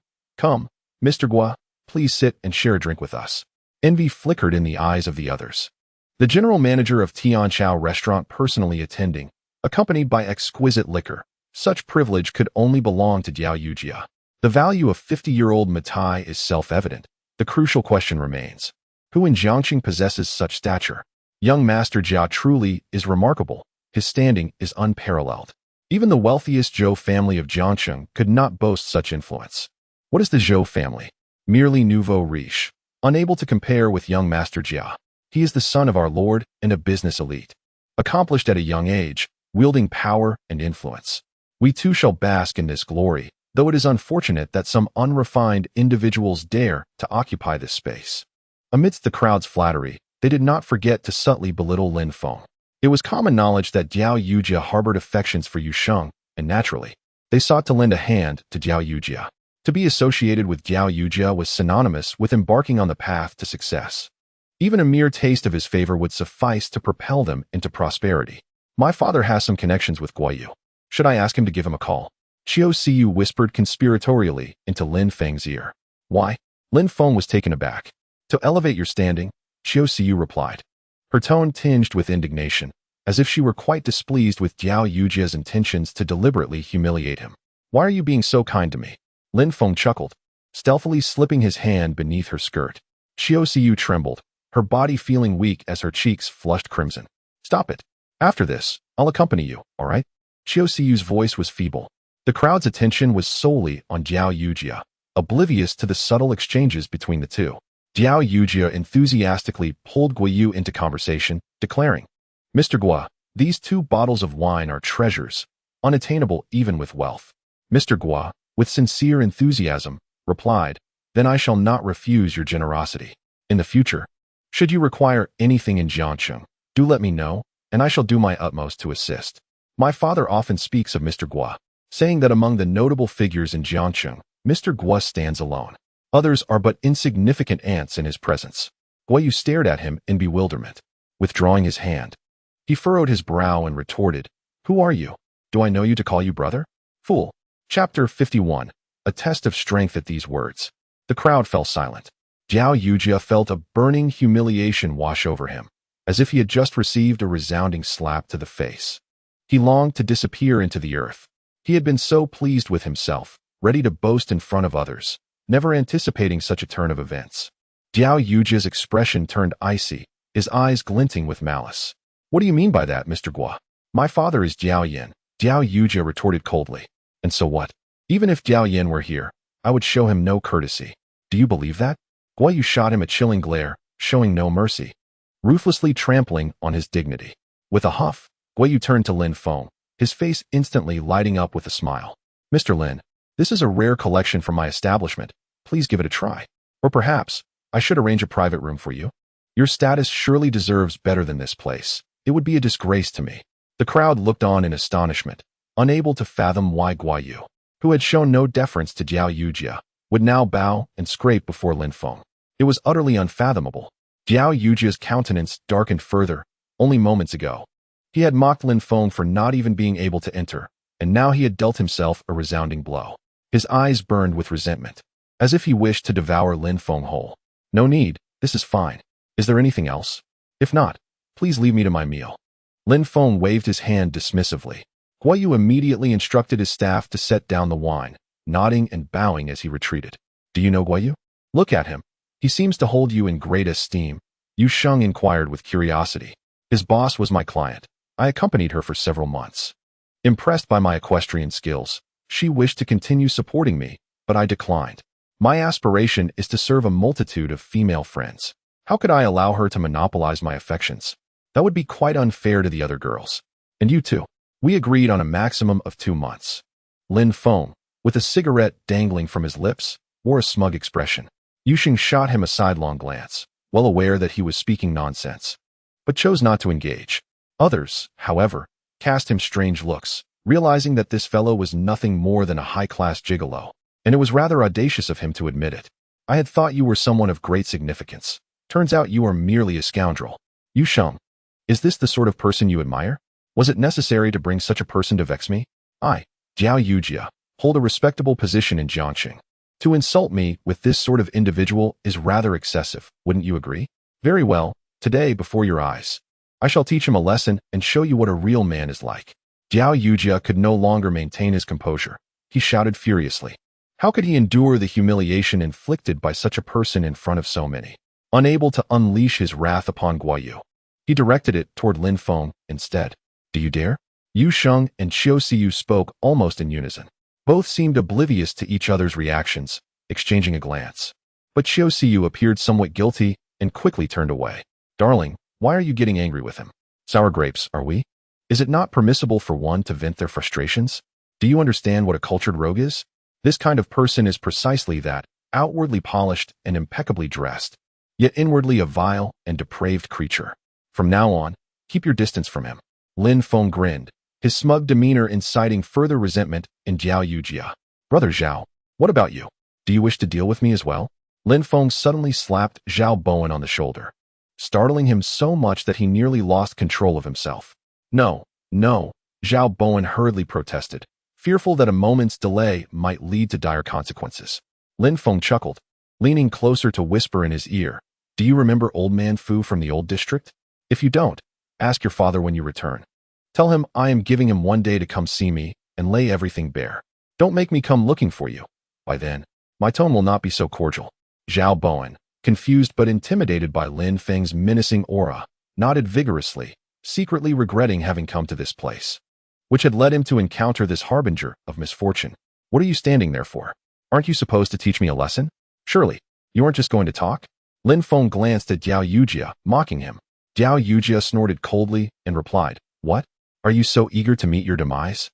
Mr. Gua, please sit and share a drink with us. Envy flickered in the eyes of the others. The general manager of Tianqiao restaurant personally attending, accompanied by exquisite liquor. Such privilege could only belong to Diao Yujie. The value of 50-year-old Matai is self-evident. The crucial question remains. Who in Jiangxing possesses such stature? Young Master Jia truly is remarkable. His standing is unparalleled. Even the wealthiest Zhou family of Jiangxing could not boast such influence. What is the Zhou family? Merely nouveau riche, unable to compare with young Master Jia. He is the son of our lord and a business elite. Accomplished at a young age, wielding power and influence. We too shall bask in this glory, though it is unfortunate that some unrefined individuals dare to occupy this space. Amidst the crowd's flattery, they did not forget to subtly belittle Lin Feng. It was common knowledge that Jiao Yujia harbored affections for Yu Sheng, and naturally, they sought to lend a hand to Jiao Yujia. To be associated with Jiao Yujia was synonymous with embarking on the path to success. Even a mere taste of his favor would suffice to propel them into prosperity. My father has some connections with Guoyu. Should I ask him to give him a call? Xiao Siyu whispered conspiratorially into Lin Feng's ear. Why? Lin Feng was taken aback. To elevate your standing, Xiao Siyu replied. Her tone tinged with indignation, as if she were quite displeased with Jiao Yujia's intentions to deliberately humiliate him. Why are you being so kind to me? Lin Feng chuckled, stealthily slipping his hand beneath her skirt. Xiao Siyu trembled, her body feeling weak as her cheeks flushed crimson. Stop it. After this, I'll accompany you, all right? Xiao Siyu's voice was feeble. The crowd's attention was solely on Jiao Yujia, oblivious to the subtle exchanges between the two. Jiao Yujia enthusiastically pulled Guoyu into conversation, declaring, Mr. Gua, these 2 bottles of wine are treasures, unattainable even with wealth. Mr. Gua, with sincere enthusiasm, replied, Then I shall not refuse your generosity. In the future, should you require anything in Jiangcheng, do let me know, and I shall do my utmost to assist. My father often speaks of Mr. Gua, saying that among the notable figures in Jiangcheng, Mr. Gua stands alone. Others are but insignificant ants in his presence. Guoyu stared at him in bewilderment. Withdrawing his hand, he furrowed his brow and retorted, Who are you? Do I know you to call you brother? Fool. Chapter 51. A test of strength. At these words, the crowd fell silent. Jiao Yujia felt a burning humiliation wash over him, as if he had just received a resounding slap to the face. He longed to disappear into the earth. He had been so pleased with himself, ready to boast in front of others, never anticipating such a turn of events. Jiao Yujia's expression turned icy, his eyes glinting with malice. What do you mean by that, Mr. Gua? My father is Jiao Yin, Jiao Yujia retorted coldly. And so what? Even if Jiao Yin were here, I would show him no courtesy. Do you believe that? Guoyu shot him a chilling glare, showing no mercy, ruthlessly trampling on his dignity. With a huff, Guoyu turned to Lin Feng, his face instantly lighting up with a smile. Mr. Lin, this is a rare collection from my establishment. Please give it a try. Or perhaps, I should arrange a private room for you. Your status surely deserves better than this place. It would be a disgrace to me. The crowd looked on in astonishment, unable to fathom why Guoyu, who had shown no deference to Jiao Yujia, would now bow and scrape before Lin Feng. It was utterly unfathomable. Jiao Yujia's countenance darkened further. Only moments ago, he had mocked Lin Feng for not even being able to enter, and now he had dealt himself a resounding blow. His eyes burned with resentment, as if he wished to devour Lin Feng whole. No need, this is fine. Is there anything else? If not, please leave me to my meal. Lin Feng waved his hand dismissively. Guoyu immediately instructed his staff to set down the wine, nodding and bowing as he retreated. Do you know Guoyu? Look at him. He seems to hold you in great esteem. Yu Sheng inquired with curiosity. His boss was my client. I accompanied her for several months. Impressed by my equestrian skills, she wished to continue supporting me, but I declined. My aspiration is to serve a multitude of female friends. How could I allow her to monopolize my affections? That would be quite unfair to the other girls. And you too. We agreed on a maximum of 2 months. Lin Feng, with a cigarette dangling from his lips, wore a smug expression. Yu Sheng shot him a sidelong glance, well aware that he was speaking nonsense, but chose not to engage. Others, however, cast him strange looks, realizing that this fellow was nothing more than a high-class gigolo, and it was rather audacious of him to admit it. I had thought you were someone of great significance. Turns out you are merely a scoundrel. Yu Sheng, is this the sort of person you admire? Was it necessary to bring such a person to vex me? I, Jiao Yujia, hold a respectable position in Jiangxing. To insult me with this sort of individual is rather excessive, wouldn't you agree? Very well, today before your eyes. I shall teach him a lesson and show you what a real man is like. Jiao Yujia could no longer maintain his composure. He shouted furiously. How could he endure the humiliation inflicted by such a person in front of so many? Unable to unleash his wrath upon Guoyu, he directed it toward Lin Feng instead. Do you dare? Yu Sheng and Xiao Siyu spoke almost in unison. Both seemed oblivious to each other's reactions, exchanging a glance. But Xiao Siyu appeared somewhat guilty and quickly turned away. Darling, why are you getting angry with him? Sour grapes, are we? Is it not permissible for one to vent their frustrations? Do you understand what a cultured rogue is? This kind of person is precisely that, outwardly polished and impeccably dressed, yet inwardly a vile and depraved creature. From now on, keep your distance from him. Lin Feng grinned, his smug demeanor inciting further resentment in Jiao Yujia. Brother Zhao, what about you? Do you wish to deal with me as well? Lin Feng suddenly slapped Zhao Bowen on the shoulder, startling him so much that he nearly lost control of himself. No, no, Zhao Bowen hurriedly protested, fearful that a moment's delay might lead to dire consequences. Lin Feng chuckled, leaning closer to whisper in his ear, do you remember old man Fu from the old district? If you don't, ask your father when you return. Tell him I am giving him 1 day to come see me and lay everything bare. Don't make me come looking for you. By then, my tone will not be so cordial. Zhao Bowen, confused but intimidated by Lin Feng's menacing aura, nodded vigorously, secretly regretting having come to this place, which had led him to encounter this harbinger of misfortune. What are you standing there for? Aren't you supposed to teach me a lesson? Surely, you aren't just going to talk? Lin Feng glanced at Jiao Yujia, mocking him. Jiao Yujia snorted coldly and replied, what? Are you so eager to meet your demise?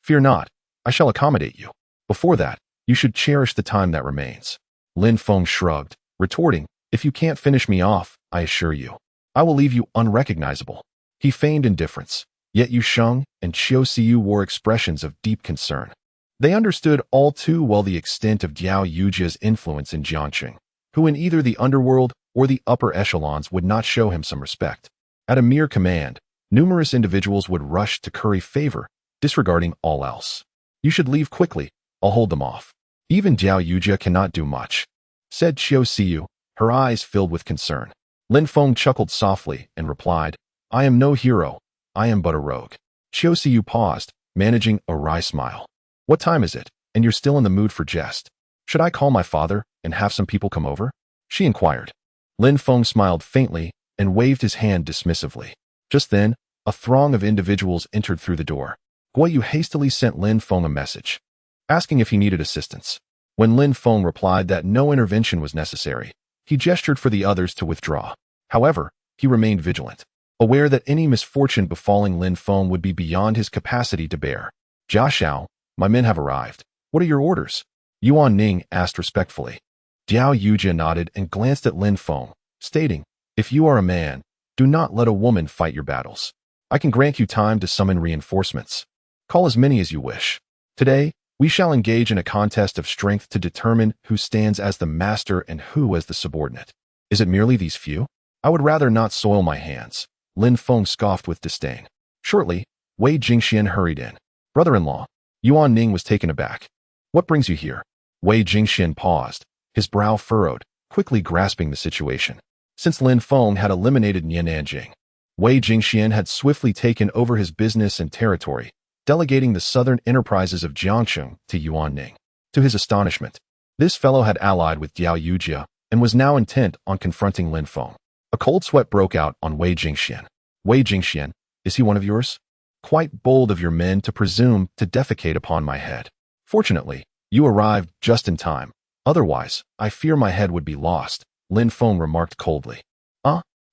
Fear not, I shall accommodate you. Before that, you should cherish the time that remains. Lin Feng shrugged, retorting, if you can't finish me off, I assure you, I will leave you unrecognizable. He feigned indifference, yet Yu Sheng and Qiu Siyu wore expressions of deep concern. They understood all too well the extent of Jiao Yujia's influence in Jiangqing, who in either the underworld or the upper echelons would not show him some respect. At a mere command, numerous individuals would rush to curry favor, disregarding all else. You should leave quickly, I'll hold them off. Even Jiao Yujia cannot do much, said Qiu Siyu, her eyes filled with concern. Lin Feng chuckled softly and replied, I am no hero, I am but a rogue. Qiu Siyu paused, managing a wry smile. What time is it, and you're still in the mood for jest? Should I call my father and have some people come over? She inquired. Lin Feng smiled faintly and waved his hand dismissively. Just then, a throng of individuals entered through the door. Guoyu hastily sent Lin Feng a message, asking if he needed assistance. When Lin Feng replied that no intervention was necessary, he gestured for the others to withdraw. However, he remained vigilant, aware that any misfortune befalling Lin Feng would be beyond his capacity to bear. Jia Xiao, my men have arrived. What are your orders? Yuan Ning asked respectfully. Jiao Yujia nodded and glanced at Lin Feng, stating, if you are a man, do not let a woman fight your battles. I can grant you time to summon reinforcements. Call as many as you wish. Today, we shall engage in a contest of strength to determine who stands as the master and who as the subordinate. Is it merely these few? I would rather not soil my hands. Lin Feng scoffed with disdain. Shortly, Wei Jingxian hurried in. Brother-in-law. Yuan Ning was taken aback. What brings you here? Wei Jingxian paused, his brow furrowed, quickly grasping the situation. Since Lin Feng had eliminated Niananjing, Wei Jingxian had swiftly taken over his business and territory, delegating the southern enterprises of Jiangqing to Yuan Ning. To his astonishment, this fellow had allied with Jiao Yujia and was now intent on confronting Lin Feng. A cold sweat broke out on Wei Jingxian. Wei Jingxian, is he one of yours? Quite bold of your men to presume to defecate upon my head. Fortunately, you arrived just in time. Otherwise, I fear my head would be lost, Lin Feng remarked coldly.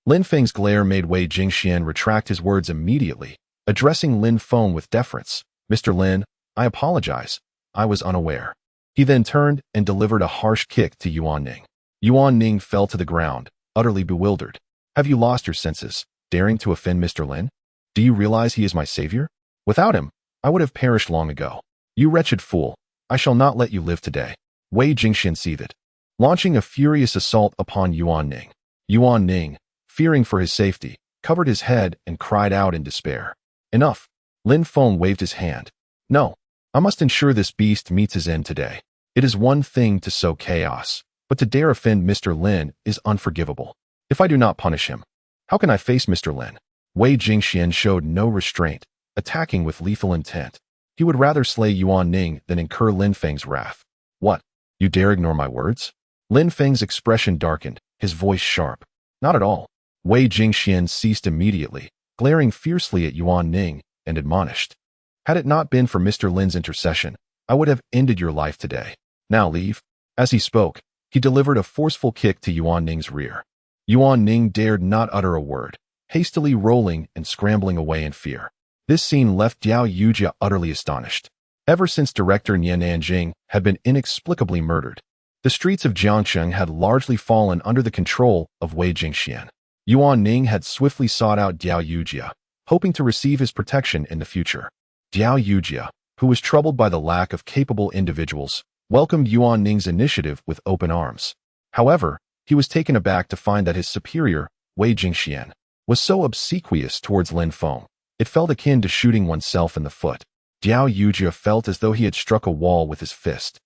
Lin Feng's glare made Wei Jingxian retract his words immediately, addressing Lin Feng with deference. Mr. Lin, I apologize. I was unaware. He then turned and delivered a harsh kick to Yuan Ning. Yuan Ning fell to the ground, utterly bewildered. Have you lost your senses, daring to offend Mr. Lin? Do you realize he is my savior? Without him, I would have perished long ago. You wretched fool, I shall not let you live today. Wei Jingxian seethed, launching a furious assault upon Yuan Ning. Yuan Ning, fearing for his safety, covered his head and cried out in despair. Enough. Lin Feng waved his hand. No, I must ensure this beast meets his end today. It is one thing to sow chaos, but to dare offend Mr. Lin is unforgivable. If I do not punish him, how can I face Mr. Lin? Wei Jingxian showed no restraint, attacking with lethal intent. He would rather slay Yuan Ning than incur Lin Feng's wrath. What? You dare ignore my words? Lin Feng's expression darkened, his voice sharp. Not at all. Wei Jingxian ceased immediately, glaring fiercely at Yuan Ning, and admonished. Had it not been for Mr. Lin's intercession, I would have ended your life today. Now leave. As he spoke, he delivered a forceful kick to Yuan Ning's rear. Yuan Ning dared not utter a word, hastily rolling and scrambling away in fear. This scene left Jiao Yujia utterly astonished. ever since director Nian Nanjing had been inexplicably murdered. The streets of Jiangcheng had largely fallen under the control of Wei Jingxian. Yuan Ning had swiftly sought out Diao Yujia, hoping to receive his protection in the future. Diao Yujia, who was troubled by the lack of capable individuals, welcomed Yuan Ning's initiative with open arms. However, he was taken aback to find that his superior, Wei Jingxian, was so obsequious towards Lin Feng. It felt akin to shooting oneself in the foot. Diao Yujia felt as though he had struck a wall with his fist.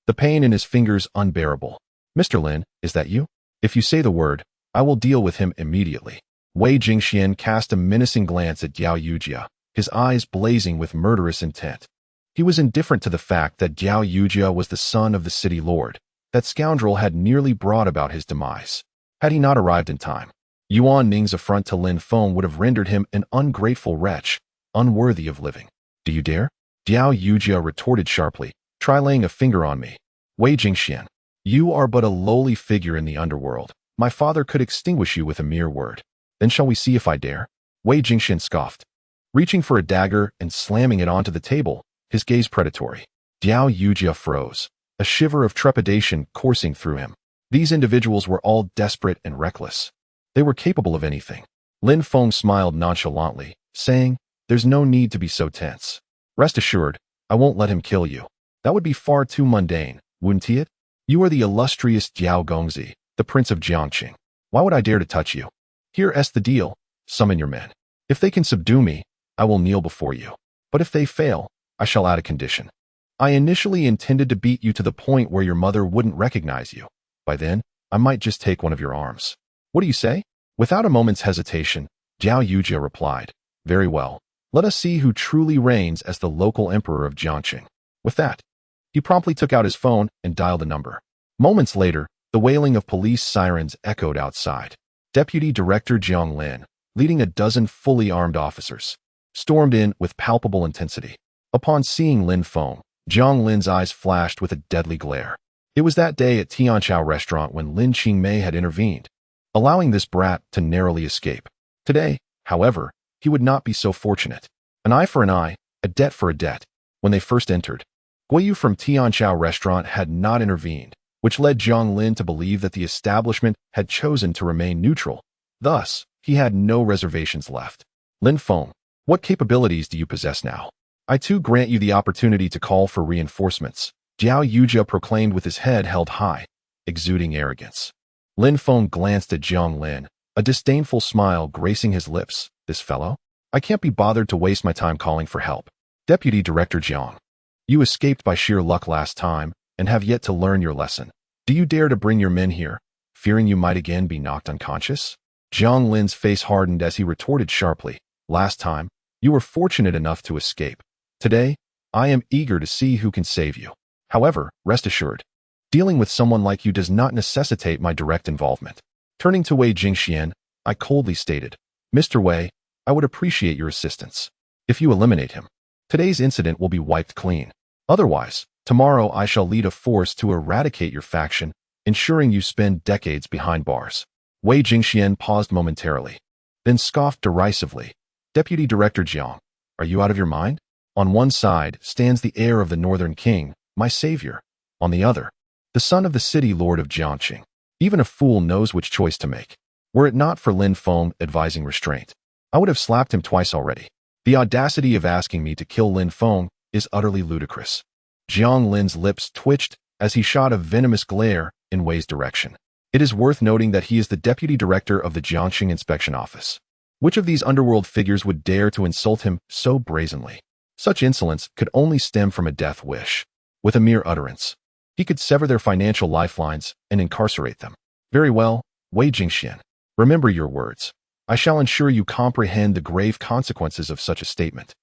The pain in his fingers unbearable. "Mr. Lin, is that you? If you say the word, I will deal with him immediately." Wei Jingxian cast a menacing glance at Diao Yujia, his eyes blazing with murderous intent. He was indifferent to the fact that Diao Yujia was the son of the city lord. That scoundrel had nearly brought about his demise. Had he not arrived in time, Yuan Ning's affront to Lin Feng would have rendered him an ungrateful wretch, unworthy of living. "Do you dare?" Diao Yujia retorted sharply. "Try laying a finger on me." "Wei Jingxian, you are but a lowly figure in the underworld. My father could extinguish you with a mere word. Then shall we see if I dare?" Wei Jingxian scoffed, reaching for a dagger and slamming it onto the table, his gaze predatory. Diao Yujia froze, a shiver of trepidation coursing through him. These individuals were all desperate and reckless. They were capable of anything. Lin Feng smiled nonchalantly, saying, "There's no need to be so tense. Rest assured, I won't let him kill you. That would be far too mundane, wouldn't it? You are the illustrious Jiao Gongzi, the Prince of Jiangqing. Why would I dare to touch you? Here's the deal. Summon your men. If they can subdue me, I will kneel before you. But if they fail, I shall add a condition. I initially intended to beat you to the point where your mother wouldn't recognize you. By then, I might just take one of your arms. What do you say?" Without a moment's hesitation, Diao Yujia replied, "Very well. Let us see who truly reigns as the local emperor of Jiangqing." With that, he promptly took out his phone and dialed a number. Moments later, the wailing of police sirens echoed outside. Deputy Director Jiang Lin, leading a dozen fully armed officers, stormed in with palpable intensity. Upon seeing Lin Feng, Jiang Lin's eyes flashed with a deadly glare. It was that day at Tianqiao restaurant when Lin Qingmei had intervened, allowing this brat to narrowly escape. Today, however, he would not be so fortunate. An eye for an eye, a debt for a debt. When they first entered, Guiyu from Tianqiao restaurant had not intervened, which led Jiang Lin to believe that the establishment had chosen to remain neutral. Thus, he had no reservations left. "Lin Feng, what capabilities do you possess now? I too grant you the opportunity to call for reinforcements," Diao Yujia proclaimed with his head held high, exuding arrogance. Lin Feng glanced at Jiang Lin, a disdainful smile gracing his lips. "This fellow? I can't be bothered to waste my time calling for help. Deputy Director Jiang, you escaped by sheer luck last time and have yet to learn your lesson. Do you dare to bring your men here, fearing you might again be knocked unconscious?" Jiang Lin's face hardened as he retorted sharply, "Last time, you were fortunate enough to escape. Today, I am eager to see who can save you. However, rest assured, dealing with someone like you does not necessitate my direct involvement." Turning to Wei Jingxian, I coldly stated, "Mr. Wei, I would appreciate your assistance. If you eliminate him, today's incident will be wiped clean. Otherwise, tomorrow I shall lead a force to eradicate your faction, ensuring you spend decades behind bars." Wei Jingxian paused momentarily, then scoffed derisively. "Deputy Director Jiang, are you out of your mind? On one side stands the heir of the Northern King, my savior. On the other, the son of the city lord of Jiangqing. Even a fool knows which choice to make. Were it not for Lin Feng advising restraint, I would have slapped him twice already. The audacity of asking me to kill Lin Feng is utterly ludicrous." Jiang Lin's lips twitched as he shot a venomous glare in Wei's direction. It is worth noting that he is the deputy director of the Jiangqing Inspection Office. Which of these underworld figures would dare to insult him so brazenly? Such insolence could only stem from a death wish. With a mere utterance, he could sever their financial lifelines and incarcerate them. "Very well, Wei Jingxian. Remember your words. I shall ensure you comprehend the grave consequences of such a statement."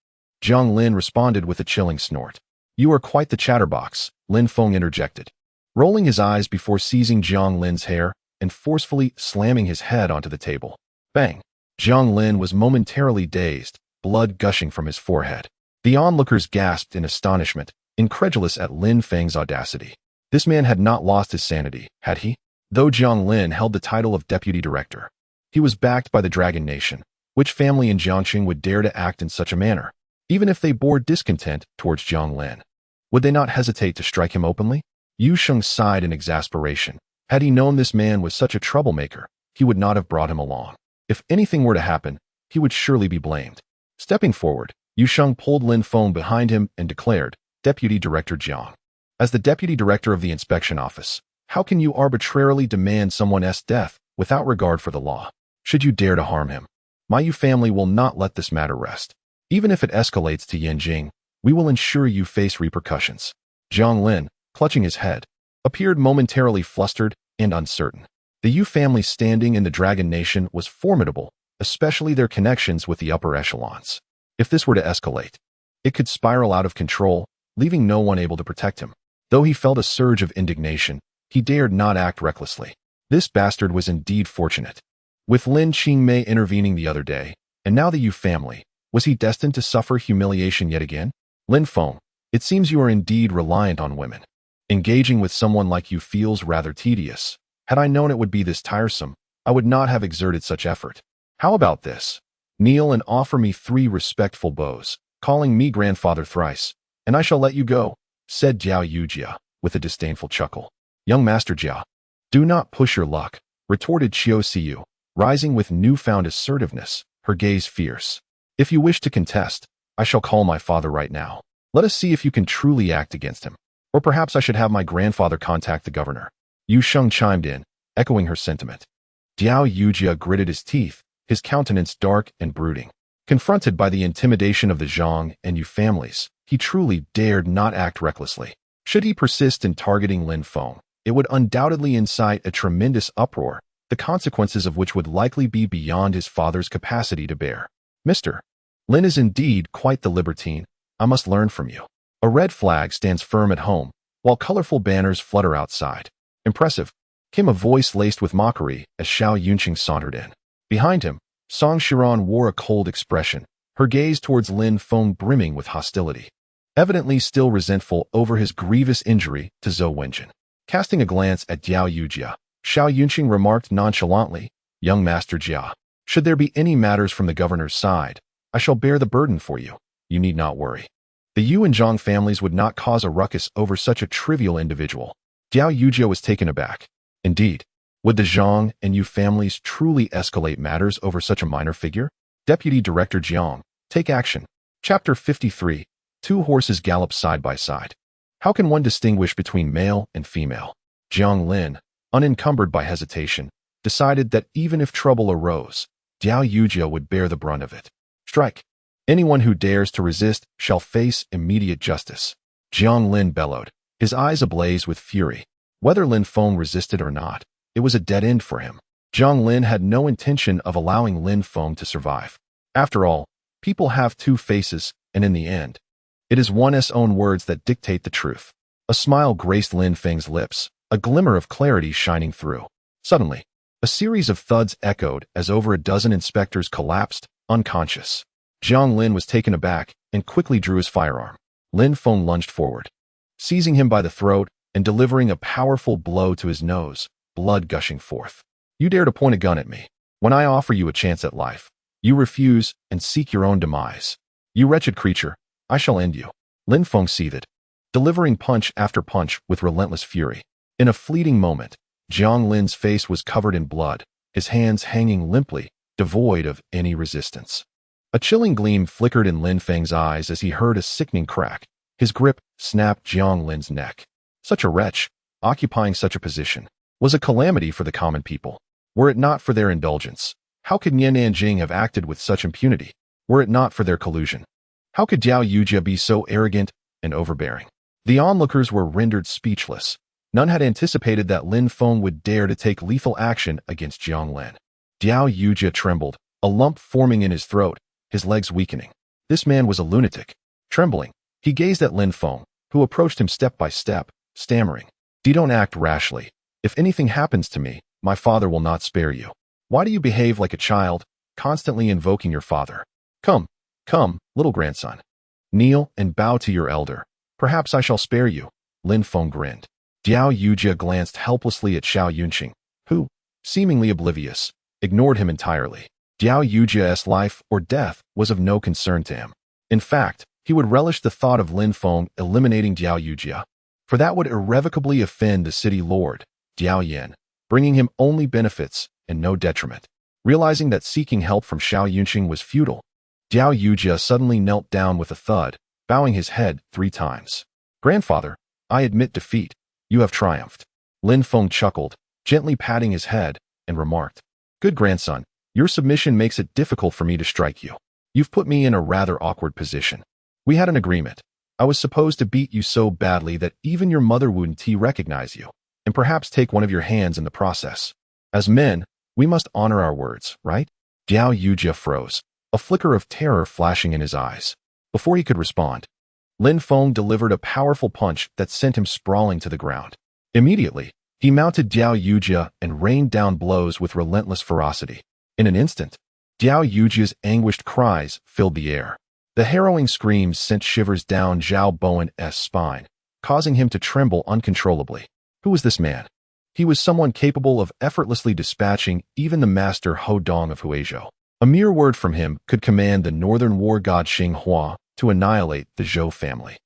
Jiang Lin responded with a chilling snort. "You are quite the chatterbox," Lin Feng interjected, rolling his eyes before seizing Jiang Lin's hair and forcefully slamming his head onto the table. Bang! Jiang Lin was momentarily dazed, blood gushing from his forehead. The onlookers gasped in astonishment, incredulous at Lin Feng's audacity. This man had not lost his sanity, had he? Though Jiang Lin held the title of deputy director, he was backed by the Dragon Nation. Which family in Jiangqing would dare to act in such a manner, even if they bore discontent towards Jiang Lin? Would they not hesitate to strike him openly? Yu Sheng sighed in exasperation. Had he known this man was such a troublemaker, he would not have brought him along. If anything were to happen, he would surely be blamed. Stepping forward, Yu Sheng pulled Lin Feng behind him and declared, Deputy Director Jiang. As the Deputy Director of the Inspection Office, how can you arbitrarily demand someone's death without regard for the law? Should you dare to harm him, my Yu family will not let this matter rest. Even if it escalates to Yanjing, we will ensure you face repercussions. Jiang Lin, clutching his head, appeared momentarily flustered and uncertain. The Yu family's standing in the Dragon Nation was formidable, especially their connections with the upper echelons. If this were to escalate, it could spiral out of control, leaving no one able to protect him. Though he felt a surge of indignation, he dared not act recklessly. This bastard was indeed fortunate. With Lin Qingmei intervening the other day, and now the Yu family, was he destined to suffer humiliation yet again? Lin Feng, it seems you are indeed reliant on women. Engaging with someone like you feels rather tedious. Had I known it would be this tiresome, I would not have exerted such effort. How about this? Kneel and offer me 3 respectful bows, calling me grandfather thrice, and I shall let you go, said Jiao Yujia, with a disdainful chuckle. Young Master Jia, do not push your luck, retorted Qiu Siyu, rising with newfound assertiveness, her gaze fierce. If you wish to contest, I shall call my father right now. Let us see if you can truly act against him. Or perhaps I should have my grandfather contact the governor. Yu Sheng chimed in, echoing her sentiment. Jiao Yujia gritted his teeth, his countenance dark and brooding. Confronted by the intimidation of the Zhang and Yu families, he truly dared not act recklessly. Should he persist in targeting Lin Feng, it would undoubtedly incite a tremendous uproar, the consequences of which would likely be beyond his father's capacity to bear. Mr. Lin is indeed quite the libertine. I must learn from you. A red flag stands firm at home, while colorful banners flutter outside. Impressive, came a voice laced with mockery as Xiao Yunqing sauntered in. Behind him, Song Shiran wore a cold expression, her gaze towards Lin Feng brimming with hostility. Evidently still resentful over his grievous injury to Zhou Wenjin. Casting a glance at Jiao Yujia, Xiao Yunqing remarked nonchalantly, Young Master Jia, should there be any matters from the governor's side, I shall bear the burden for you. You need not worry. The Yu and Zhang families would not cause a ruckus over such a trivial individual. Jiao Yujia was taken aback. Indeed, would the Zhang and Yu families truly escalate matters over such a minor figure? Deputy Director Jiang, take action. Chapter 53. 2 horses gallop side by side. How can one distinguish between male and female? Jiang Lin, unencumbered by hesitation, decided that even if trouble arose, Jiao Yujia would bear the brunt of it. Strike. Anyone who dares to resist shall face immediate justice. Jiang Lin bellowed, his eyes ablaze with fury. Whether Lin Feng resisted or not, it was a dead end for him. Jiang Lin had no intention of allowing Lin Feng to survive. After all, people have 2 faces, and in the end, it is one's own words that dictate the truth. A smile graced Lin Feng's lips, a glimmer of clarity shining through. Suddenly, a series of thuds echoed as over a dozen inspectors collapsed, unconscious. Jiang Lin was taken aback and quickly drew his firearm. Lin Feng lunged forward, seizing him by the throat and delivering a powerful blow to his nose, blood gushing forth. You dare to point a gun at me. When I offer you a chance at life, you refuse and seek your own demise. You wretched creature, I shall end you. Lin Feng seethed, delivering punch after punch with relentless fury. In a fleeting moment, Jiang Lin's face was covered in blood, his hands hanging limply, devoid of any resistance. A chilling gleam flickered in Lin Feng's eyes as he heard a sickening crack. His grip snapped Jiang Lin's neck. Such a wretch, occupying such a position, was a calamity for the common people. Were it not for their indulgence, how could Yan Nanjing have acted with such impunity? Were it not for their collusion, how could Jiao Yujia be so arrogant and overbearing? The onlookers were rendered speechless. None had anticipated that Lin Feng would dare to take lethal action against Jiang Lin. Jiao Yujia trembled, a lump forming in his throat, his legs weakening. This man was a lunatic. Trembling, he gazed at Lin Feng, who approached him step by step, stammering. Don't act rashly. If anything happens to me, my father will not spare you. Why do you behave like a child, constantly invoking your father? Come, little grandson. Kneel and bow to your elder. Perhaps I shall spare you. Lin Feng grinned. Jiao Yujia glanced helplessly at Xiao Yunqing, who, seemingly oblivious, ignored him entirely. Jiao Yujia's life or death was of no concern to him. In fact, He would relish the thought of Lin Feng eliminating Diao Yujia, for that would irrevocably offend the city lord, Diao Yan, bringing him only benefits and no detriment. Realizing that seeking help from Xiao Yunqing was futile, Diao Yujia suddenly knelt down with a thud, bowing his head 3 times. "Grandfather, I admit defeat. You have triumphed." Lin Feng chuckled, gently patting his head, and remarked, "Good grandson, your submission makes it difficult for me to strike you. You've put me in a rather awkward position. We had an agreement. I was supposed to beat you so badly that even your mother wouldn't recognize you, and perhaps take one of your hands in the process. As men, we must honor our words, right?" Diao Yujia froze, a flicker of terror flashing in his eyes. Before he could respond, Lin Feng delivered a powerful punch that sent him sprawling to the ground. Immediately, he mounted Diao Yujia and rained down blows with relentless ferocity. In an instant, Diao Yujia's anguished cries filled the air. The harrowing screams sent shivers down Zhao Bowen's spine, causing him to tremble uncontrollably. Who was this man? He was someone capable of effortlessly dispatching even the master Ho Dong of Huizhou. A mere word from him could command the northern war god Xinghua to annihilate the Zhou family.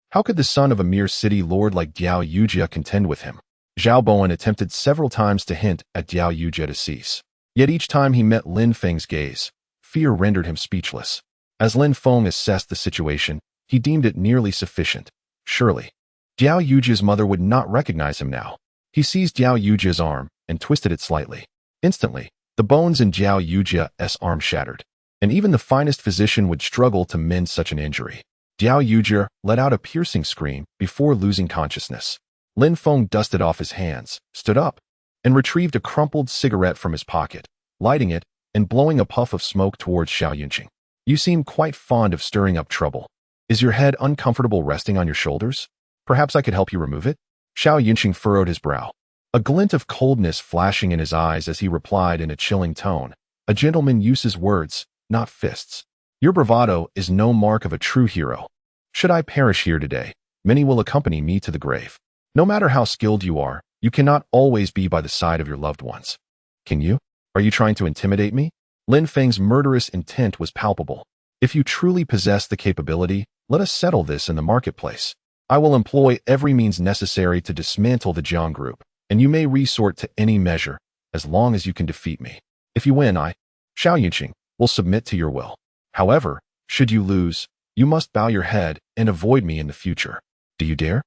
How could the son of a mere city lord like Diao Yujia contend with him? Zhao Bowen attempted several times to hint at Diao Yujia to cease. Yet each time he met Lin Feng's gaze, fear rendered him speechless. As Lin Feng assessed the situation, he deemed it nearly sufficient. Surely, Diao Yujia's mother would not recognize him now. He seized Diao Yujia's arm and twisted it slightly. Instantly, the bones in Diao Yujia's arm shattered, and even the finest physician would struggle to mend such an injury. Diao Yujia let out a piercing scream before losing consciousness. Lin Feng dusted off his hands, stood up, and retrieved a crumpled cigarette from his pocket, lighting it and blowing a puff of smoke towards Xiao Yunqing. "You seem quite fond of stirring up trouble. Is your head uncomfortable resting on your shoulders? Perhaps I could help you remove it?" Xiao Yunqing furrowed his brow, a glint of coldness flashing in his eyes as he replied in a chilling tone, "A gentleman uses words, not fists. Your bravado is no mark of a true hero. Should I perish here today, many will accompany me to the grave. No matter how skilled you are, you cannot always be by the side of your loved ones. Can you? Are you trying to intimidate me?" Lin Feng's murderous intent was palpable. "If you truly possess the capability, let us settle this in the marketplace. I will employ every means necessary to dismantle the Jiang group, and you may resort to any measure, as long as you can defeat me. If you win, I, Xiao Yunqing, will submit to your will. However, should you lose, you must bow your head and avoid me in the future. Do you dare?"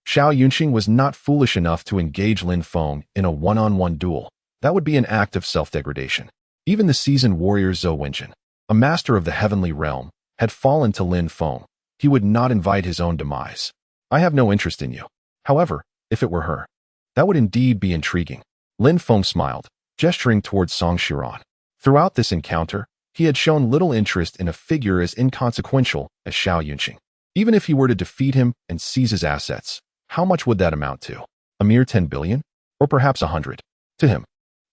Xiao Yunqing was not foolish enough to engage Lin Feng in a one-on-one duel. That would be an act of self-degradation. Even the seasoned warrior Zhou Wenjin, a master of the heavenly realm, had fallen to Lin Feng. He would not invite his own demise. "I have no interest in you. However, if it were her, that would indeed be intriguing." Lin Feng smiled, gesturing towards Song Shiran. Throughout this encounter, he had shown little interest in a figure as inconsequential as Xiao Yunqing. Even if he were to defeat him and seize his assets, how much would that amount to? A mere 10 billion? Or perhaps 100? To him,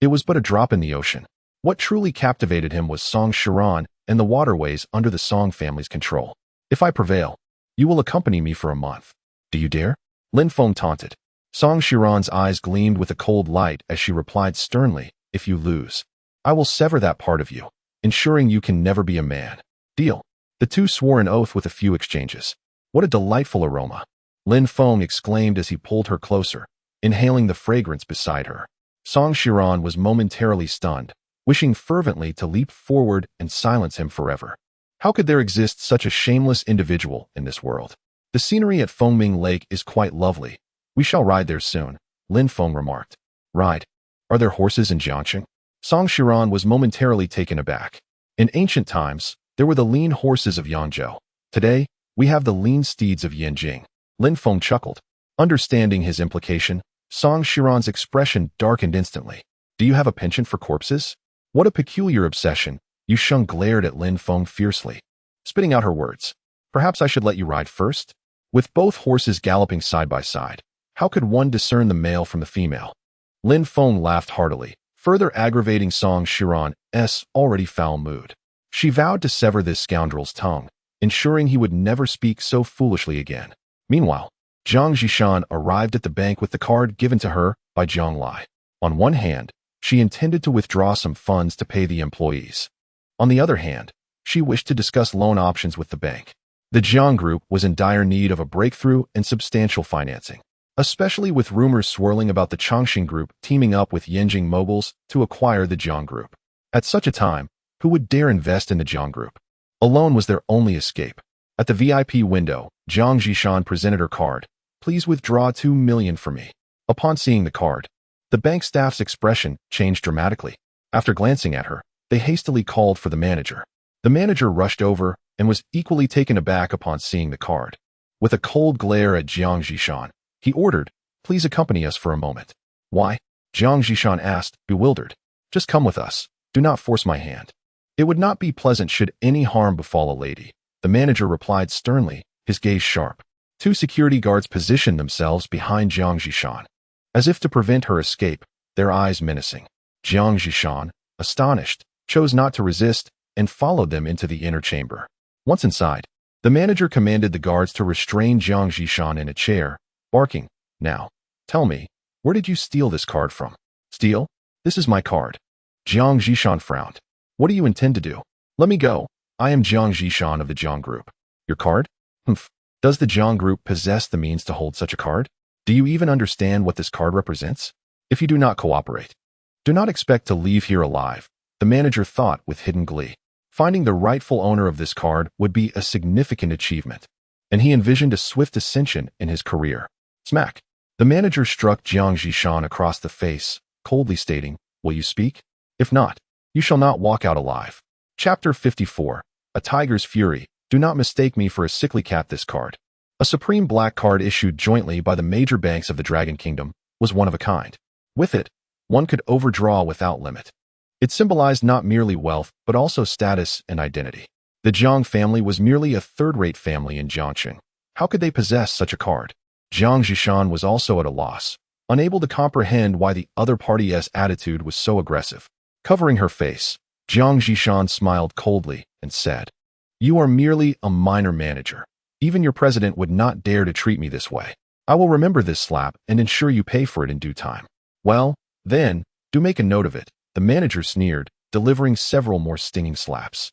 it was but a drop in the ocean. What truly captivated him was Song Shiran and the waterways under the Song family's control. "If I prevail, you will accompany me for a month. Do you dare?" Lin Feng taunted. Song Shiran's eyes gleamed with a cold light as she replied sternly, "If you lose, I will sever that part of you, ensuring you can never be a man. Deal." The two swore an oath with a few exchanges. What a delightful aroma! Lin Feng exclaimed as he pulled her closer, inhaling the fragrance beside her. Song Shiran was momentarily stunned, wishing fervently to leap forward and silence him forever. How could there exist such a shameless individual in this world? "The scenery at Fengming Lake is quite lovely. We shall ride there soon," Lin Feng remarked. "Ride? Are there horses in Jiangxing?" Song Shiran was momentarily taken aback. In ancient times, there were the lean horses of Yangzhou. Today, we have the lean steeds of Yanjing. Lin Feng chuckled. Understanding his implication, Song Shiran's expression darkened instantly. "Do you have a penchant for corpses?" "What a peculiar obsession." Yusheng glared at Lin Feng fiercely, spitting out her words. "Perhaps I should let you ride first?" With both horses galloping side by side, how could one discern the male from the female? Lin Feng laughed heartily, further aggravating Song Shiran's already foul mood. She vowed to sever this scoundrel's tongue, ensuring he would never speak so foolishly again. Meanwhile, Zhang Zhishan arrived at the bank with the card given to her by Zhang Lai. On one hand, she intended to withdraw some funds to pay the employees. On the other hand, she wished to discuss loan options with the bank. The Jiang Group was in dire need of a breakthrough and substantial financing, especially with rumors swirling about the Chongqing Group teaming up with Yanjing Mobiles to acquire the Jiang Group. At such a time, who would dare invest in the Jiang Group? A loan was their only escape. At the VIP window, Jiang Zhishan presented her card. Please withdraw 2 million for me. Upon seeing the card, the bank staff's expression changed dramatically. After glancing at her, they hastily called for the manager. The manager rushed over and was equally taken aback upon seeing the card. With a cold glare at Jiang Zhishan, he ordered, "Please accompany us for a moment." "Why?" Jiang Zhishan asked, bewildered. "Just come with us. Do not force my hand. It would not be pleasant should any harm befall a lady," the manager replied sternly, his gaze sharp. 2 security guards positioned themselves behind Jiang Zhishan, as if to prevent her escape, their eyes menacing. Jiang Zhishan, astonished, chose not to resist and followed them into the inner chamber. Once inside, the manager commanded the guards to restrain Jiang Zhishan in a chair, barking, "Now, tell me, where did you steal this card from?" "Steal? This is my card." Jiang Zhishan frowned. "What do you intend to do?" "Let me go. I am Jiang Zhishan of the Jiang Group." "Your card? Humph. Does the Jiang Group possess the means to hold such a card? Do you even understand what this card represents? If you do not cooperate, do not expect to leave here alive," the manager thought with hidden glee. Finding the rightful owner of this card would be a significant achievement, and he envisioned a swift ascension in his career. Smack! The manager struck Jiang Zhishan across the face, coldly stating, "Will you speak? If not, you shall not walk out alive." Chapter 54. A Tiger's Fury. Do not mistake me for a sickly cat. This card, a supreme black card issued jointly by the major banks of the Dragon Kingdom, was one of a kind. With it, one could overdraw without limit. It symbolized not merely wealth, but also status and identity. The Jiang family was merely a third-rate family in Jiangqing. How could they possess such a card? Jiang Zhishan was also at a loss, unable to comprehend why the other party's attitude was so aggressive. Covering her face, Jiang Zhishan smiled coldly and said, "You are merely a minor manager. Even your president would not dare to treat me this way. I will remember this slap and ensure you pay for it in due time." "Well, then, do make a note of it," the manager sneered, delivering several more stinging slaps.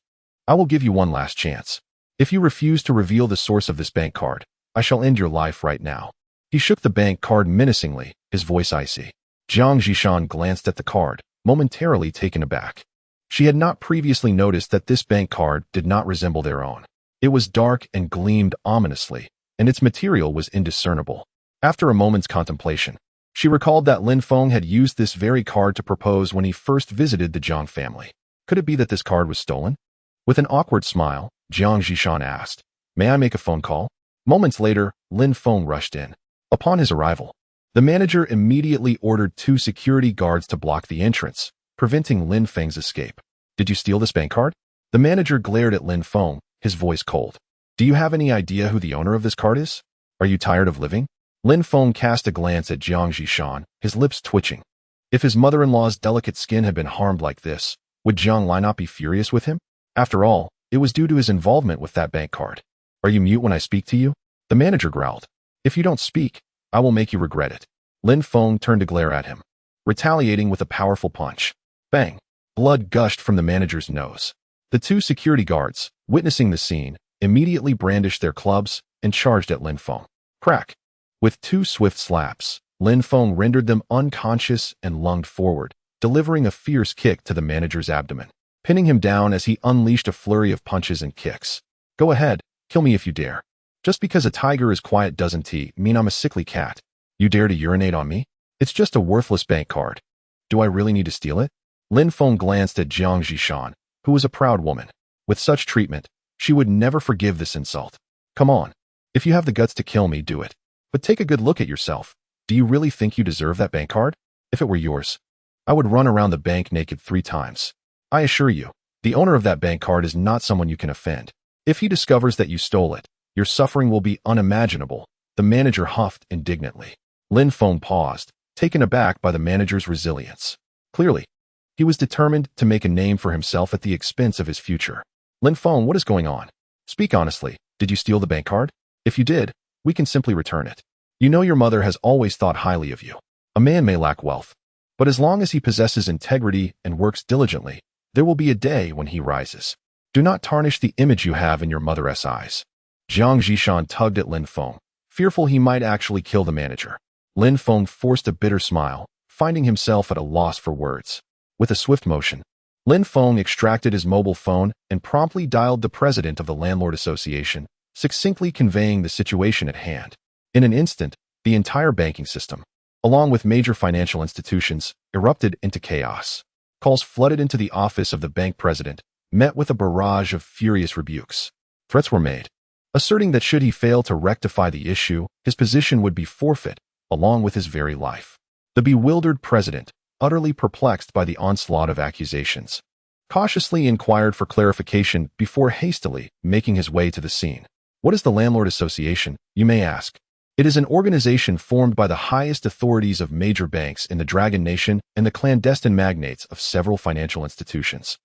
"I will give you one last chance. If you refuse to reveal the source of this bank card, I shall end your life right now." He shook the bank card menacingly, his voice icy. Jiang Zhishan glanced at the card, momentarily taken aback. She had not previously noticed that this bank card did not resemble their own. It was dark and gleamed ominously, and its material was indiscernible. After a moment's contemplation, she recalled that Lin Feng had used this very card to propose when he first visited the Jiang family. Could it be that this card was stolen? With an awkward smile, Jiang Zhishan asked, "May I make a phone call?" Moments later, Lin Feng rushed in. Upon his arrival, the manager immediately ordered 2 security guards to block the entrance, preventing Lin Feng's escape. "Did you steal this bank card?" The manager glared at Lin Feng, his voice cold. "Do you have any idea who the owner of this card is? Are you tired of living?" Lin Feng cast a glance at Jiang Zhishan, his lips twitching. If his mother-in-law's delicate skin had been harmed like this, would Jiang Lai not be furious with him? After all, it was due to his involvement with that bank card. "Are you mute when I speak to you?" the manager growled. "If you don't speak, I will make you regret it." Lin Feng turned to glare at him, retaliating with a powerful punch. Bang! Blood gushed from the manager's nose. The 2 security guards, witnessing the scene, immediately brandished their clubs and charged at Lin Feng. Crack! With 2 swift slaps, Lin Feng rendered them unconscious and lunged forward, delivering a fierce kick to the manager's abdomen, pinning him down as he unleashed a flurry of punches and kicks. "Go ahead, kill me if you dare. Just because a tiger is quiet doesn't mean I'm a sickly cat. You dare to urinate on me? It's just a worthless bank card. Do I really need to steal it?" Lin Feng glanced at Jiang Zhishan, who was a proud woman. With such treatment, she would never forgive this insult. "Come on. If you have the guts to kill me, do it. But take a good look at yourself. Do you really think you deserve that bank card? If it were yours, I would run around the bank naked 3 times. I assure you, the owner of that bank card is not someone you can offend. If he discovers that you stole it, your suffering will be unimaginable," the manager huffed indignantly. Lin Feng paused, taken aback by the manager's resilience. Clearly, he was determined to make a name for himself at the expense of his future. "Lin Feng, what is going on? Speak honestly. Did you steal the bank card? If you did, we can simply return it. You know your mother has always thought highly of you. A man may lack wealth, but as long as he possesses integrity and works diligently, there will be a day when he rises. Do not tarnish the image you have in your mother's eyes." Jiang Zhishan tugged at Lin Feng, fearful he might actually kill the manager. Lin Feng forced a bitter smile, finding himself at a loss for words. With a swift motion, Lin Feng extracted his mobile phone and promptly dialed the president of the Landlord Association, succinctly conveying the situation at hand. In an instant, the entire banking system, along with major financial institutions, erupted into chaos. Calls flooded into the office of the bank president, met with a barrage of furious rebukes. Threats were made, asserting that should he fail to rectify the issue, his position would be forfeit, along with his very life. The bewildered president, utterly perplexed by the onslaught of accusations, cautiously inquired for clarification before hastily making his way to the scene. What is the Landlord Association, you may ask? It is an organization formed by the highest authorities of major banks in the Dragon Nation and the clandestine magnates of several financial institutions.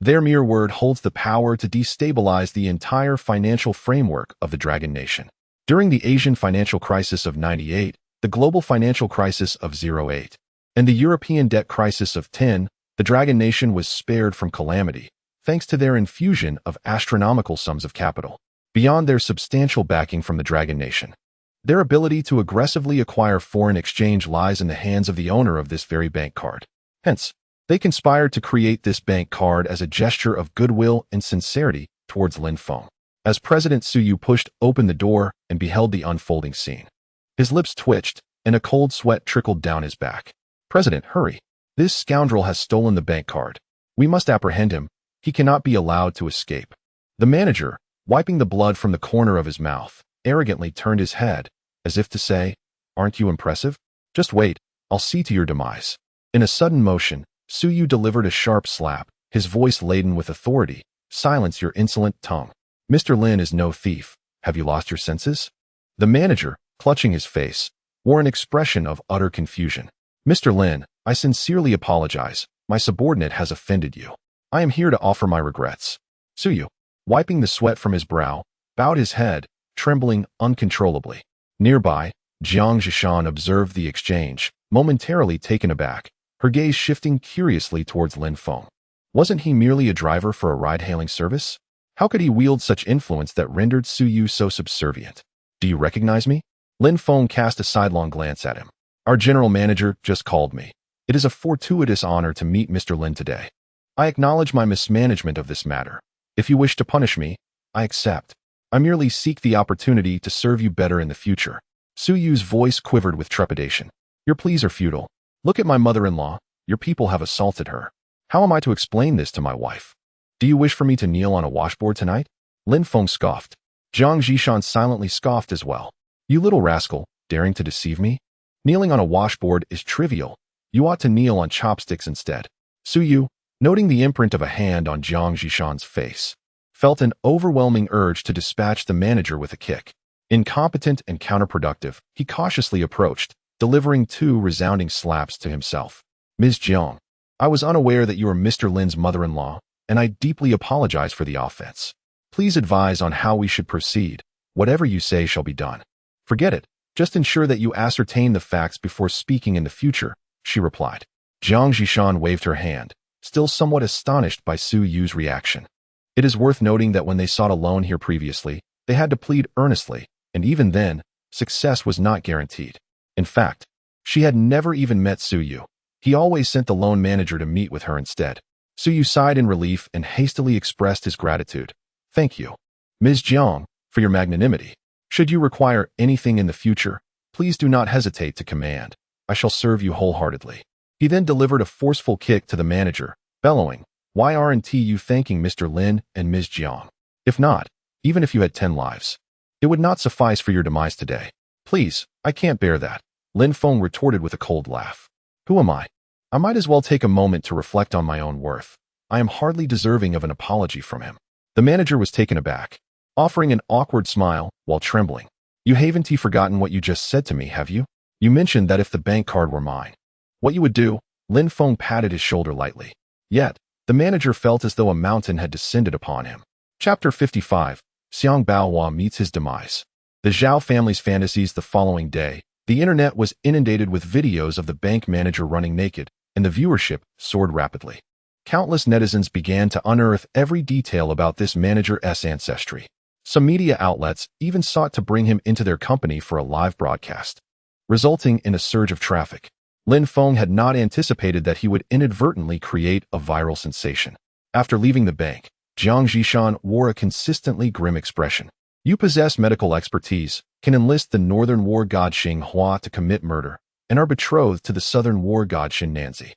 Their mere word holds the power to destabilize the entire financial framework of the Dragon Nation. During the Asian financial crisis of '98, the global financial crisis of '08, and the European debt crisis of '10, the Dragon Nation was spared from calamity, thanks to their infusion of astronomical sums of capital. Beyond their substantial backing from the Dragon Nation, their ability to aggressively acquire foreign exchange lies in the hands of the owner of this very bank card. Hence, they conspired to create this bank card as a gesture of goodwill and sincerity towards Lin Feng. As President Su Yu pushed open the door and beheld the unfolding scene, his lips twitched and a cold sweat trickled down his back. President, hurry. This scoundrel has stolen the bank card. We must apprehend him. He cannot be allowed to escape. The manager, wiping the blood from the corner of his mouth, arrogantly turned his head, as if to say, "Aren't you impressive? Just wait, I'll see to your demise." In a sudden motion, Su Yu delivered a sharp slap, his voice laden with authority. "Silence your insolent tongue. Mr. Lin is no thief. Have you lost your senses?" The manager, clutching his face, wore an expression of utter confusion. "Mr. Lin, I sincerely apologize. My subordinate has offended you. I am here to offer my regrets." Su Yu, wiping the sweat from his brow, bowed his head, trembling uncontrollably. Nearby, Jiang Zhishan observed the exchange, momentarily taken aback, her gaze shifting curiously towards Lin Feng. Wasn't he merely a driver for a ride-hailing service? How could he wield such influence that rendered Su Yu so subservient? "Do you recognize me?" Lin Feng cast a sidelong glance at him. "Our general manager just called me. It is a fortuitous honor to meet Mr. Lin today. I acknowledge my mismanagement of this matter. If you wish to punish me, I accept. I merely seek the opportunity to serve you better in the future." Su Yu's voice quivered with trepidation. "Your pleas are futile. Look at my mother-in-law. Your people have assaulted her. How am I to explain this to my wife? Do you wish for me to kneel on a washboard tonight?" Lin Feng scoffed. Jiang Zhishan silently scoffed as well. "You little rascal, daring to deceive me? Kneeling on a washboard is trivial. You ought to kneel on chopsticks instead." Su Yu, noting the imprint of a hand on Jiang Zhishan's face, felt an overwhelming urge to dispatch the manager with a kick. Incompetent and counterproductive, he cautiously approached, delivering 2 resounding slaps to himself. "Ms. Jiang, I was unaware that you are Mr. Lin's mother-in-law, and I deeply apologize for the offense. Please advise on how we should proceed. Whatever you say shall be done." "Forget it. Just ensure that you ascertain the facts before speaking in the future," she replied. Jiang Zhishan waved her hand, still somewhat astonished by Su Yu's reaction. It is worth noting that when they sought a loan here previously, they had to plead earnestly, and even then, success was not guaranteed. In fact, she had never even met Su Yu. He always sent the loan manager to meet with her instead. Su Yu sighed in relief and hastily expressed his gratitude. "Thank you, Ms. Jiang, for your magnanimity. Should you require anything in the future, please do not hesitate to command. I shall serve you wholeheartedly." He then delivered a forceful kick to the manager, bellowing, "Why aren't you thanking Mr. Lin and Ms. Jiang? If not, even if you had 10 lives, it would not suffice for your demise today." "Please, I can't bear that," Lin Feng retorted with a cold laugh. "Who am I? I might as well take a moment to reflect on my own worth. I am hardly deserving of an apology from him." The manager was taken aback, offering an awkward smile while trembling. "You haven't forgotten what you just said to me, have you? You mentioned that if the bank card were mine, what you would do?" Lin Feng patted his shoulder lightly. Yet, the manager felt as though a mountain had descended upon him. Chapter 55, Xiang Baohua meets his demise. The Zhao family's fantasies. The following day, the internet was inundated with videos of the bank manager running naked, and the viewership soared rapidly. Countless netizens began to unearth every detail about this manager's ancestry. Some media outlets even sought to bring him into their company for a live broadcast, resulting in a surge of traffic. Lin Feng had not anticipated that he would inadvertently create a viral sensation. After leaving the bank, Jiang Zhishan wore a consistently grim expression. You possess medical expertise, can enlist the northern war god Xing Hua to commit murder, and are betrothed to the southern war god Xin Nanzi.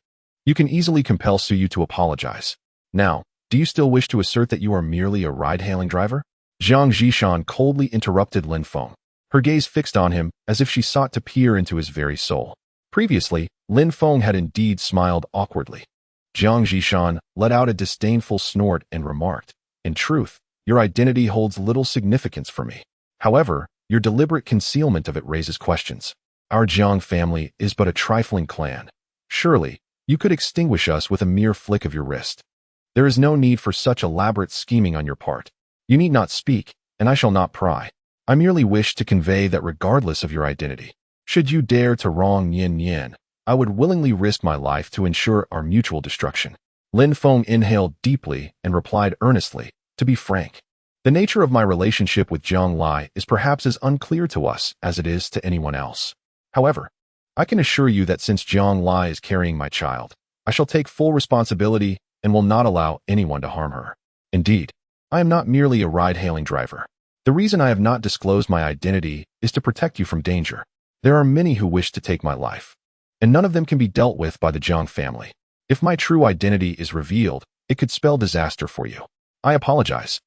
You can easily compel Su Yu to apologize. Now, do you still wish to assert that you are merely a ride-hailing driver? Jiang Zhishan coldly interrupted Lin Feng, her gaze fixed on him as if she sought to peer into his very soul. Previously, Lin Feng had indeed smiled awkwardly. Jiang Zhishan let out a disdainful snort and remarked, "In truth, your identity holds little significance for me. However, your deliberate concealment of it raises questions. Our Jiang family is but a trifling clan. Surely, you could extinguish us with a mere flick of your wrist. There is no need for such elaborate scheming on your part. You need not speak, and I shall not pry. I merely wish to convey that regardless of your identity, should you dare to wrong Yin Yin, I would willingly risk my life to ensure our mutual destruction." Lin Feng inhaled deeply and replied earnestly, "To be frank, the nature of my relationship with Jiang Lai is perhaps as unclear to us as it is to anyone else. However, I can assure you that since Jiang Lai is carrying my child, I shall take full responsibility and will not allow anyone to harm her. Indeed, I am not merely a ride-hailing driver. The reason I have not disclosed my identity is to protect you from danger. There are many who wish to take my life, and none of them can be dealt with by the Jiang family. If my true identity is revealed, it could spell disaster for you. I apologize.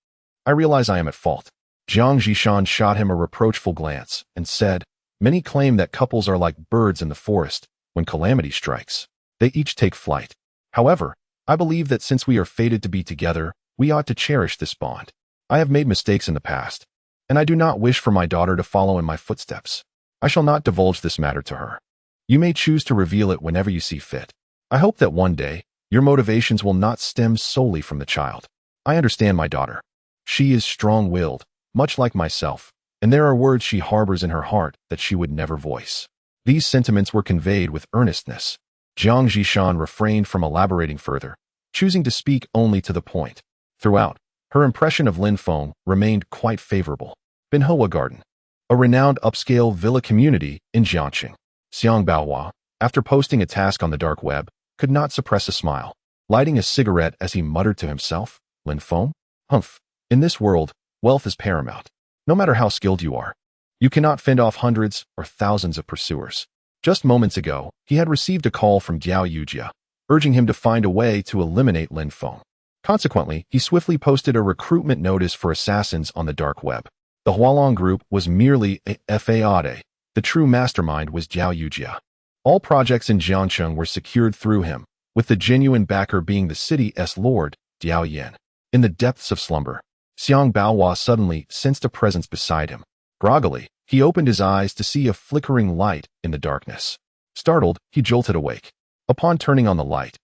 I realize I am at fault." Jiang Zhishan shot him a reproachful glance and said, "Many claim that couples are like birds in the forest. When calamity strikes, they each take flight. However, I believe that since we are fated to be together, we ought to cherish this bond. I have made mistakes in the past, and I do not wish for my daughter to follow in my footsteps. I shall not divulge this matter to her. You may choose to reveal it whenever you see fit. I hope that one day, your motivations will not stem solely from the child. I understand my daughter. She is strong-willed, much like myself, and there are words she harbors in her heart that she would never voice." These sentiments were conveyed with earnestness. Jiang Zhishan refrained from elaborating further, choosing to speak only to the point. Throughout, her impression of Lin Feng remained quite favorable. Binhua Garden, a renowned upscale villa community in Jiangxing. Xiang Baohua, after posting a task on the dark web, could not suppress a smile, lighting a cigarette as he muttered to himself, "Lin Feng? Humph. In this world, wealth is paramount. No matter how skilled you are, you cannot fend off hundreds or thousands of pursuers." Just moments ago, he had received a call from Jiao Yujia, urging him to find a way to eliminate Lin Feng. Consequently, he swiftly posted a recruitment notice for assassins on the dark web. The Hualong group was merely a fad. The true mastermind was Jiao Yujia. All projects in Jiangcheng were secured through him, with the genuine backer being the city's lord, Jiao Yan. In the depths of slumber, Xiang Baohua suddenly sensed a presence beside him. Groggily, he opened his eyes to see a flickering light in the darkness. Startled, he jolted awake. Upon turning on the light,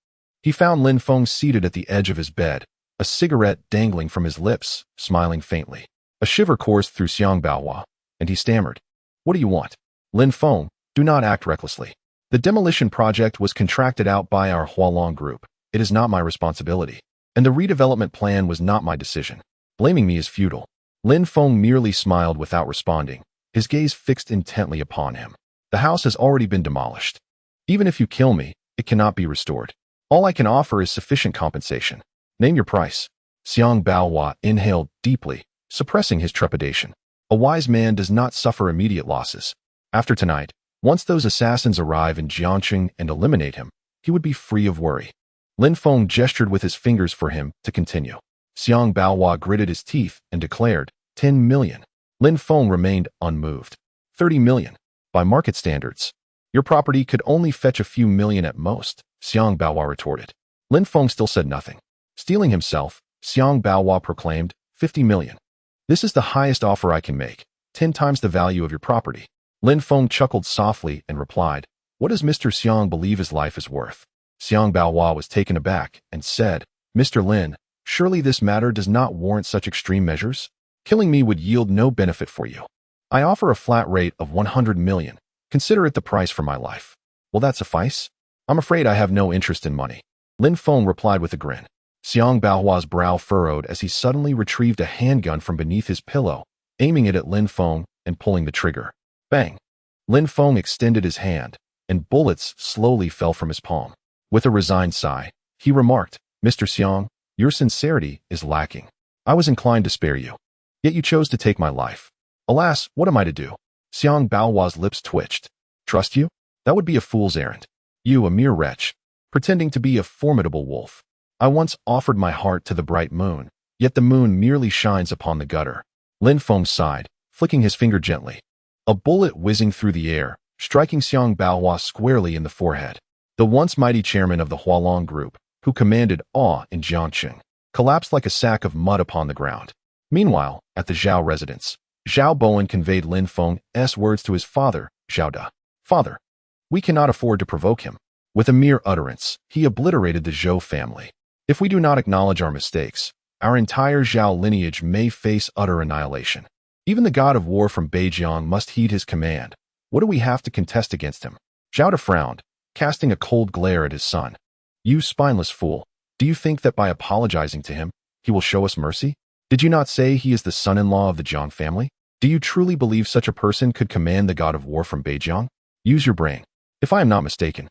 he found Lin Feng seated at the edge of his bed, a cigarette dangling from his lips, smiling faintly. A shiver coursed through Xiang Baohua, and he stammered, "What do you want?" "Lin Feng, do not act recklessly. The demolition project was contracted out by our Hualong group. It is not my responsibility, and the redevelopment plan was not my decision. Blaming me is futile." Lin Feng merely smiled without responding, his gaze fixed intently upon him. "The house has already been demolished. Even if you kill me, it cannot be restored. All I can offer is sufficient compensation. Name your price." Xiang Baohua inhaled deeply, suppressing his trepidation. A wise man does not suffer immediate losses. After tonight, once those assassins arrive in Jiangxing and eliminate him, he would be free of worry. Lin Feng gestured with his fingers for him to continue. Xiang Baohua gritted his teeth and declared, 10 million. Lin Feng remained unmoved. 30 million. By market standards, your property could only fetch a few million at most, Xiang Baohua retorted. Lin Feng still said nothing. Steeling himself, Xiang Baohua proclaimed, 50 million. This is the highest offer I can make, 10 times the value of your property. Lin Feng chuckled softly and replied, "What does Mr. Xiang believe his life is worth?" Xiang Baohua was taken aback and said, "Mr. Lin, surely this matter does not warrant such extreme measures? Killing me would yield no benefit for you. I offer a flat rate of 100 million. Consider it the price for my life. Will that suffice?" "I'm afraid I have no interest in money," Lin Feng replied with a grin. Xiang Baohua's brow furrowed as he suddenly retrieved a handgun from beneath his pillow, aiming it at Lin Feng and pulling the trigger. Bang! Lin Feng extended his hand, and bullets slowly fell from his palm. With a resigned sigh, he remarked, "Mr. Xiang, your sincerity is lacking. I was inclined to spare you. Yet you chose to take my life. Alas, what am I to do?" Xiang Baohua's lips twitched. "Trust you? That would be a fool's errand. You, a mere wretch, pretending to be a formidable wolf. I once offered my heart to the bright moon, yet the moon merely shines upon the gutter." Lin Feng sighed, flicking his finger gently. A bullet whizzing through the air, striking Xiang Baohua squarely in the forehead. The once mighty chairman of the Hualong group, who commanded awe in Jiangqing, collapsed like a sack of mud upon the ground. Meanwhile, at the Zhao residence, Zhao Bowen conveyed Lin Feng's words to his father, Zhao Da. "Father, we cannot afford to provoke him." With a mere utterance, he obliterated the Zhou family. "If we do not acknowledge our mistakes, our entire Zhao lineage may face utter annihilation. Even the god of war from Beijiang must heed his command. What do we have to contest against him?" Zhao Da frowned, casting a cold glare at his son. "You spineless fool, do you think that by apologizing to him, he will show us mercy? Did you not say he is the son-in-law of the Jiang family? Do you truly believe such a person could command the god of war from Beijiang? Use your brain. If I am not mistaken,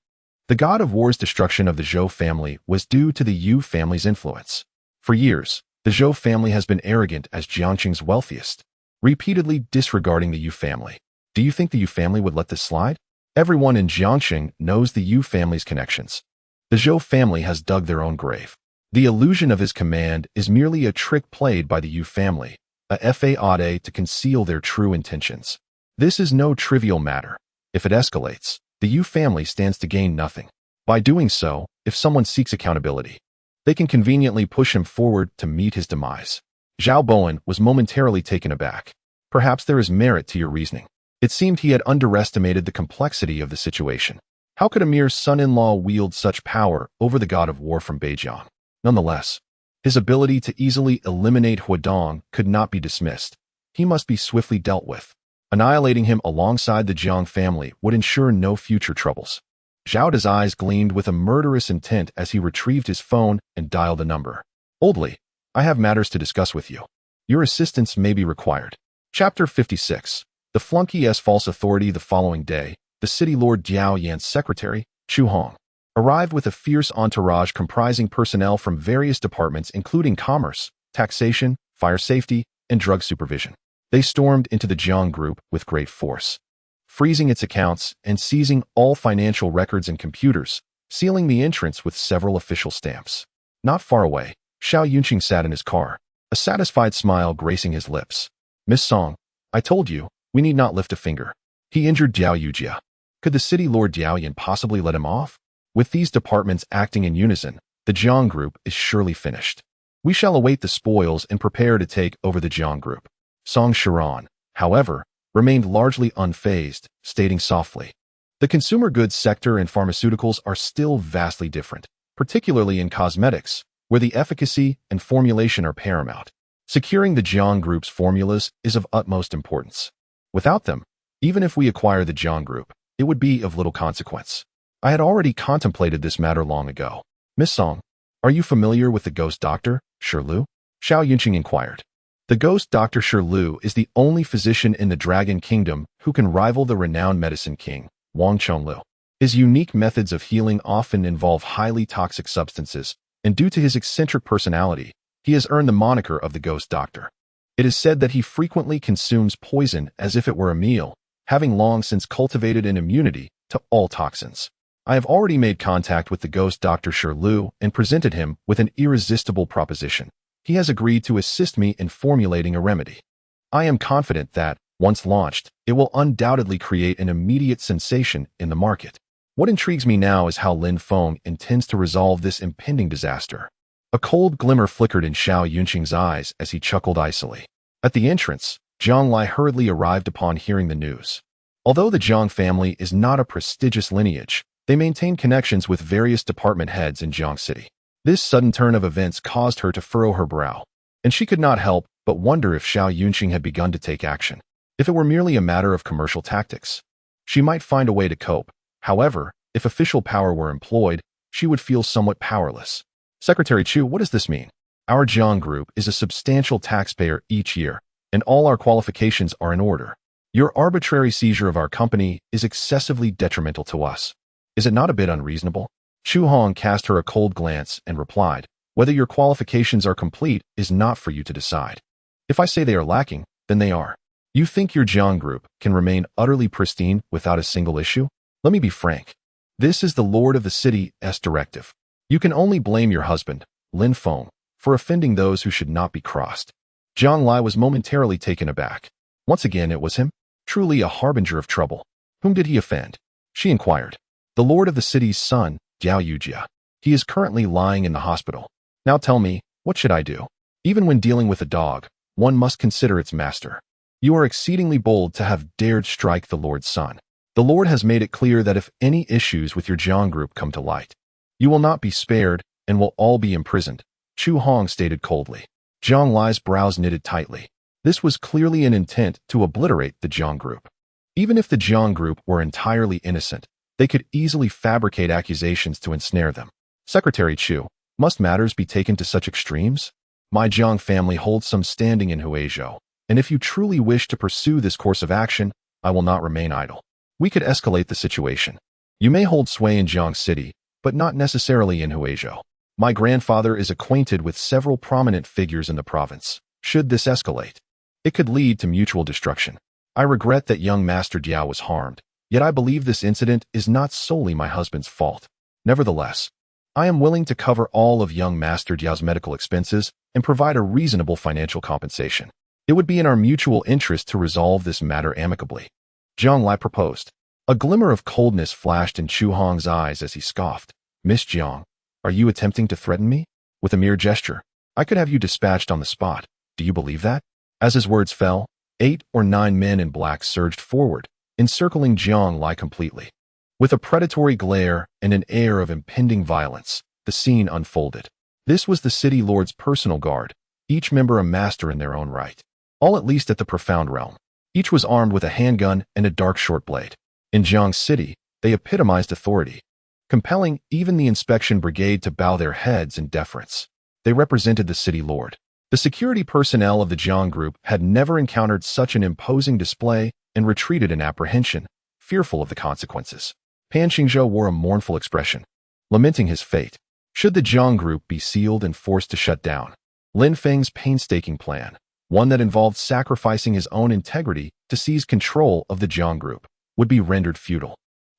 the god of war's destruction of the Zhou family was due to the Yu family's influence. For years, the Zhou family has been arrogant as Jiangqing's wealthiest, repeatedly disregarding the Yu family. Do you think the Yu family would let this slide? Everyone in Jiangqing knows the Yu family's connections. The Zhou family has dug their own grave. The illusion of his command is merely a trick played by the Yu family, a fade to conceal their true intentions. This is no trivial matter. If it escalates, the Yu family stands to gain nothing. By doing so, if someone seeks accountability, they can conveniently push him forward to meet his demise. Zhao Bowen was momentarily taken aback. Perhaps there is merit to your reasoning. It seemed he had underestimated the complexity of the situation. How could a mere son-in-law wield such power over the god of war from Beijiang? Nonetheless, his ability to easily eliminate Huadong could not be dismissed. He must be swiftly dealt with. Annihilating him alongside the Jiang family would ensure no future troubles. Zhao Da's eyes gleamed with a murderous intent as he retrieved his phone and dialed a number. "Oldly, I have matters to discuss with you. Your assistance may be required." Chapter 56. The Flunkey's false authority. The following day, the city lord Jiao Yan's secretary, Chu Hong, arrived with a fierce entourage comprising personnel from various departments including commerce, taxation, fire safety, and drug supervision. They stormed into the Jiang group with great force, freezing its accounts and seizing all financial records and computers, sealing the entrance with several official stamps. Not far away, Xiao Yunqing sat in his car, a satisfied smile gracing his lips. "Miss Song, I told you, we need not lift a finger. He injured Jiao Yujia. Could the city lord Jiao Yan possibly let him off? With these departments acting in unison, the Jiang group is surely finished. We shall await the spoils and prepare to take over the Jiang group." Song Shiran, however, remained largely unfazed, stating softly, "The consumer goods sector and pharmaceuticals are still vastly different, particularly in cosmetics, where the efficacy and formulation are paramount. Securing the Jiang group's formulas is of utmost importance. Without them, even if we acquire the Jiang group, it would be of little consequence. I had already contemplated this matter long ago." "Miss Song, are you familiar with the ghost doctor, Shi Lu?" Xiao Yunqing inquired. The ghost Dr. Shi Lu is the only physician in the Dragon Kingdom who can rival the renowned medicine king, Wang Chonglu. His unique methods of healing often involve highly toxic substances, and due to his eccentric personality, he has earned the moniker of the ghost doctor. It is said that he frequently consumes poison as if it were a meal, having long since cultivated an immunity to all toxins. I have already made contact with the ghost Dr. Shi Lu and presented him with an irresistible proposition. He has agreed to assist me in formulating a remedy. I am confident that, once launched, it will undoubtedly create an immediate sensation in the market. What intrigues me now is how Lin Feng intends to resolve this impending disaster." A cold glimmer flickered in Xiao Yunqing's eyes as he chuckled icily. At the entrance, Zhang Lai hurriedly arrived upon hearing the news. Although the Jiang family is not a prestigious lineage, they maintain connections with various department heads in Jiang City. This sudden turn of events caused her to furrow her brow, and she could not help but wonder if Xiao Yunqing had begun to take action. If it were merely a matter of commercial tactics, she might find a way to cope. However, if official power were employed, she would feel somewhat powerless. Secretary Chu, what does this mean? Our Jiang Group is a substantial taxpayer each year, and all our qualifications are in order. Your arbitrary seizure of our company is excessively detrimental to us. Is it not a bit unreasonable? Chu Hong cast her a cold glance and replied, whether your qualifications are complete is not for you to decide. If I say they are lacking, then they are. You think your Jiang Group can remain utterly pristine without a single issue? Let me be frank. This is the Lord of the City's directive. You can only blame your husband, Lin Feng, for offending those who should not be crossed. Jiang Lai was momentarily taken aback. Once again it was him? Truly a harbinger of trouble. Whom did he offend? She inquired. The Lord of the City's son, Jiao Yujia. He is currently lying in the hospital. Now tell me, what should I do? Even when dealing with a dog, one must consider its master. You are exceedingly bold to have dared strike the Lord's son. The Lord has made it clear that if any issues with your Jiang Group come to light, you will not be spared and will all be imprisoned, Chu Hong stated coldly. Jiang Lai's brows knitted tightly. This was clearly an intent to obliterate the Jiang Group. Even if the Jiang Group were entirely innocent, they could easily fabricate accusations to ensnare them. Secretary Chu, must matters be taken to such extremes? My Jiang family holds some standing in Huizhou, and if you truly wish to pursue this course of action, I will not remain idle. We could escalate the situation. You may hold sway in Jiang City, but not necessarily in Huizhou. My grandfather is acquainted with several prominent figures in the province. Should this escalate, it could lead to mutual destruction. I regret that young Master Diao was harmed, yet I believe this incident is not solely my husband's fault. Nevertheless, I am willing to cover all of young Master Diao's medical expenses and provide a reasonable financial compensation. It would be in our mutual interest to resolve this matter amicably. Jiang Lai proposed. A glimmer of coldness flashed in Chu Hong's eyes as he scoffed. Miss Jiang, are you attempting to threaten me? With a mere gesture, I could have you dispatched on the spot. Do you believe that? As his words fell, 8 or 9 men in black surged forward, encircling Jiang Lai completely. With a predatory glare and an air of impending violence, the scene unfolded. This was the city lord's personal guard, each member a master in their own right. All at least at the profound realm. Each was armed with a handgun and a dark short blade. In Jiang City, they epitomized authority, compelling even the inspection brigade to bow their heads in deference. They represented the city lord. The security personnel of the Jiang Group had never encountered such an imposing display and retreated in apprehension, fearful of the consequences. Pan Qingzhou wore a mournful expression, lamenting his fate. Should the Jiang Group be sealed and forced to shut down, Lin Feng's painstaking plan, one that involved sacrificing his own integrity to seize control of the Jiang Group, would be rendered futile.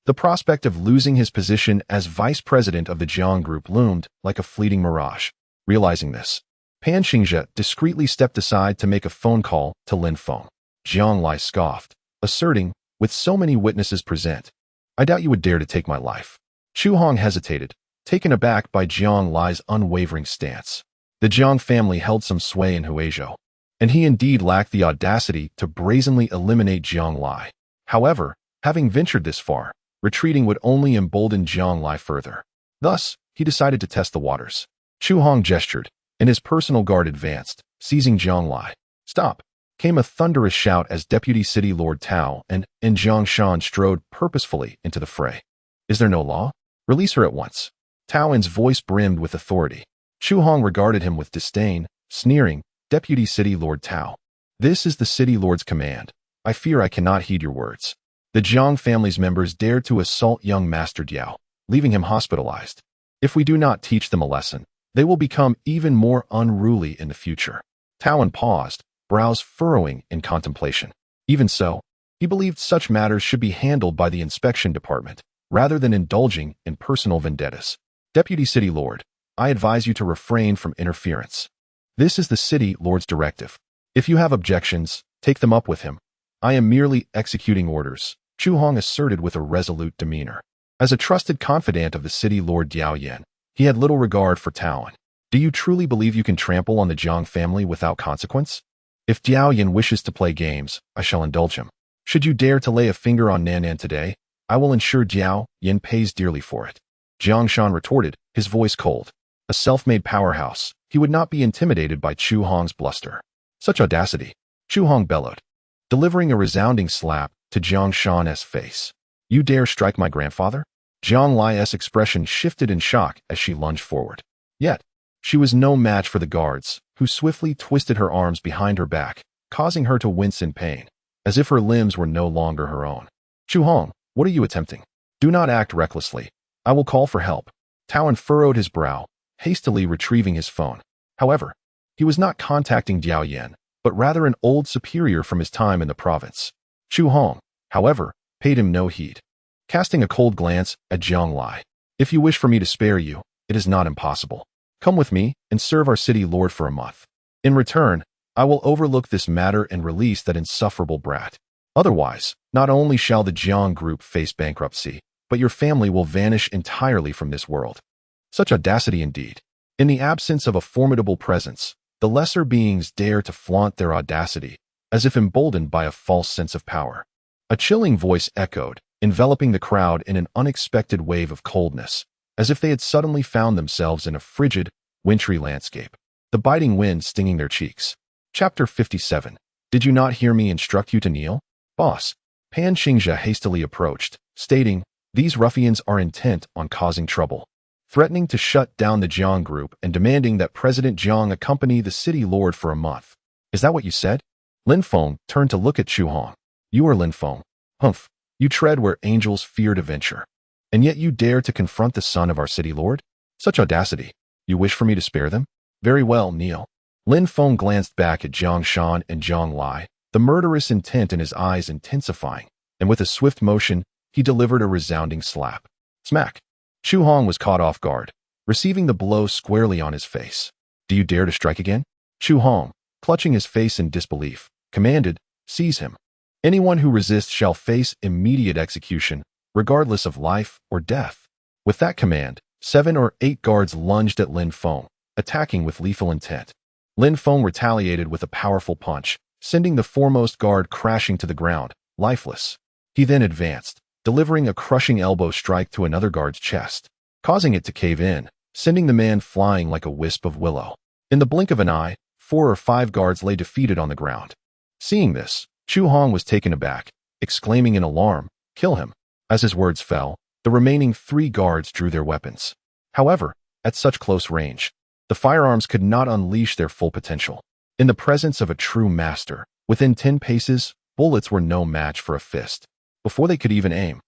The prospect of losing his position as vice president of the Jiang Group loomed like a fleeting mirage. Realizing this, Pan Qingzhou discreetly stepped aside to make a phone call to Lin Feng. Jiang Lai scoffed, asserting, with so many witnesses present, I doubt you would dare to take my life. Chu Hong hesitated, taken aback by Jiang Lai's unwavering stance. The Jiang family held some sway in Huizhou, and he indeed lacked the audacity to brazenly eliminate Jiang Lai. However, having ventured this far, retreating would only embolden Jiang Lai further. Thus, he decided to test the waters. Chu Hong gestured, and his personal guard advanced, seizing Jiang Lai. Stop! Came a thunderous shout as Deputy City Lord Tao and Jiang Shan strode purposefully into the fray. Is there no law? Release her at once. Tao En's voice brimmed with authority. Chu Hong regarded him with disdain, sneering, Deputy City Lord Tao. This is the City Lord's command. I fear I cannot heed your words. The Jiang family's members dared to assault young Master Diao, leaving him hospitalized. If we do not teach them a lesson, they will become even more unruly in the future. Tao En paused, brows furrowing in contemplation. Even so, he believed such matters should be handled by the inspection department, rather than indulging in personal vendettas. Deputy City Lord, I advise you to refrain from interference. This is the City Lord's directive. If you have objections, take them up with him. I am merely executing orders, Chu Hong asserted with a resolute demeanor. As a trusted confidant of the City Lord Diao Yan, he had little regard for Tao En. Do you truly believe you can trample on the Jiang family without consequence? If Diao Yan wishes to play games, I shall indulge him. Should you dare to lay a finger on Nanan today, I will ensure Diao Yan pays dearly for it. Jiang Shan retorted, his voice cold. A self-made powerhouse, he would not be intimidated by Chu Hong's bluster. Such audacity, Chu Hong bellowed, delivering a resounding slap to Jiang Shan's face. You dare strike my grandfather? Jiang Lai's expression shifted in shock as she lunged forward. Yet, She was no match for the guards, who swiftly twisted her arms behind her back, causing her to wince in pain, as if her limbs were no longer her own. Chu Hong, what are you attempting? Do not act recklessly. I will call for help. Taoan furrowed his brow, hastily retrieving his phone. However, he was not contacting Diao Yan, but rather an old superior from his time in the province. Chu Hong, however, paid him no heed. Casting a cold glance at Zhang Lai. If you wish for me to spare you, it is not impossible. Come with me and serve our city lord for a month. In return, I will overlook this matter and release that insufferable brat. Otherwise, not only shall the Jiang group face bankruptcy, but your family will vanish entirely from this world. Such audacity indeed. In the absence of a formidable presence, the lesser beings dare to flaunt their audacity, as if emboldened by a false sense of power. A chilling voice echoed, enveloping the crowd in an unexpected wave of coldness, as if they had suddenly found themselves in a frigid, wintry landscape, the biting wind stinging their cheeks. Chapter 57. Did you not hear me instruct you to kneel? Boss. Pan Xingzhe hastily approached, stating, these ruffians are intent on causing trouble, threatening to shut down the Jiang group and demanding that President Jiang accompany the city lord for a month. Is that what you said? Lin Feng turned to look at Chu Hong. You are Lin Feng. Humph. You tread where angels fear to venture. And yet you dare to confront the son of our city lord? Such audacity. You wish for me to spare them? Very well, kneel. Lin Feng glanced back at Jiang Shan and Zhang Lai, the murderous intent in his eyes intensifying, and with a swift motion, he delivered a resounding slap. Smack. Chu Hong was caught off guard, receiving the blow squarely on his face. Do you dare to strike again? Chu Hong, clutching his face in disbelief, commanded, seize him. Anyone who resists shall face immediate execution, regardless of life or death. With that command, 7 or 8 guards lunged at Lin Feng, attacking with lethal intent. Lin Feng retaliated with a powerful punch, sending the foremost guard crashing to the ground, lifeless. He then advanced, delivering a crushing elbow strike to another guard's chest, causing it to cave in, sending the man flying like a wisp of willow. In the blink of an eye, 4 or 5 guards lay defeated on the ground. Seeing this, Chu Hong was taken aback, exclaiming in alarm, kill him. As his words fell, the remaining 3 guards drew their weapons. However, at such close range, the firearms could not unleash their full potential. In the presence of a true master, within 10 paces, bullets were no match for a fist. Before they could even aim,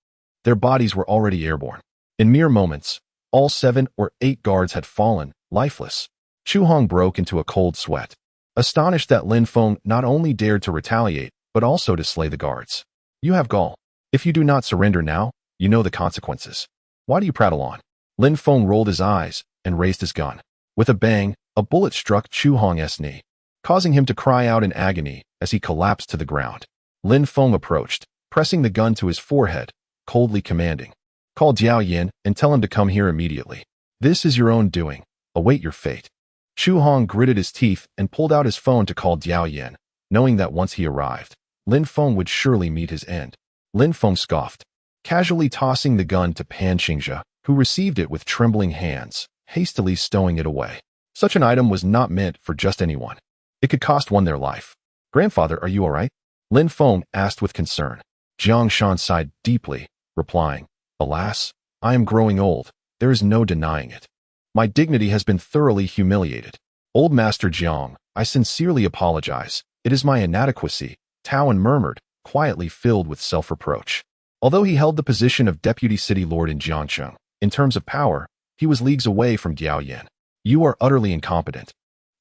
their bodies were already airborne. In mere moments, all 7 or 8 guards had fallen, lifeless. Chu Hong broke into a cold sweat, astonished that Lin Feng not only dared to retaliate, but also to slay the guards. You have gall. If you do not surrender now, you know the consequences. Why do you prattle on? Lin Feng rolled his eyes and raised his gun. With a bang, a bullet struck Chu Hong's knee, causing him to cry out in agony as he collapsed to the ground. Lin Feng approached, pressing the gun to his forehead, coldly commanding, call Diao Yan and tell him to come here immediately. This is your own doing. Await your fate. Chu Hong gritted his teeth and pulled out his phone to call Diao Yan, knowing that once he arrived, Lin Feng would surely meet his end. Lin Feng scoffed, casually tossing the gun to Pan Xingzhe, who received it with trembling hands, hastily stowing it away. Such an item was not meant for just anyone. It could cost one their life. Grandfather, are you all right? Lin Feng asked with concern. Jiang Shan sighed deeply, replying, alas, I am growing old. There is no denying it. My dignity has been thoroughly humiliated. Old Master Jiang, I sincerely apologize. It is my inadequacy, Taoan murmured, quietly filled with self-reproach. Although he held the position of deputy city lord in Jiangcheng, in terms of power, he was leagues away from Diao Yan. You are utterly incompetent,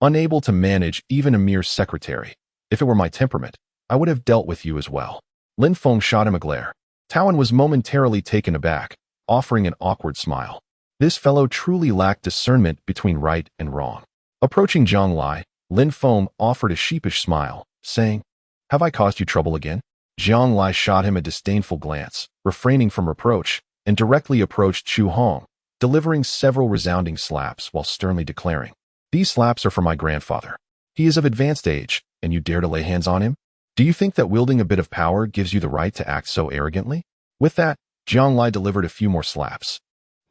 unable to manage even a mere secretary. If it were my temperament, I would have dealt with you as well. Lin Feng shot him a glare. Taoan was momentarily taken aback, offering an awkward smile. This fellow truly lacked discernment between right and wrong. Approaching Zhang Lai, Lin Feng offered a sheepish smile, saying, have I caused you trouble again? Zhang Lai shot him a disdainful glance, refraining from reproach, and directly approached Chu Hong, delivering several resounding slaps while sternly declaring, these slaps are for my grandfather. He is of advanced age, and you dare to lay hands on him? Do you think that wielding a bit of power gives you the right to act so arrogantly? With that, Zhang Lai delivered a few more slaps.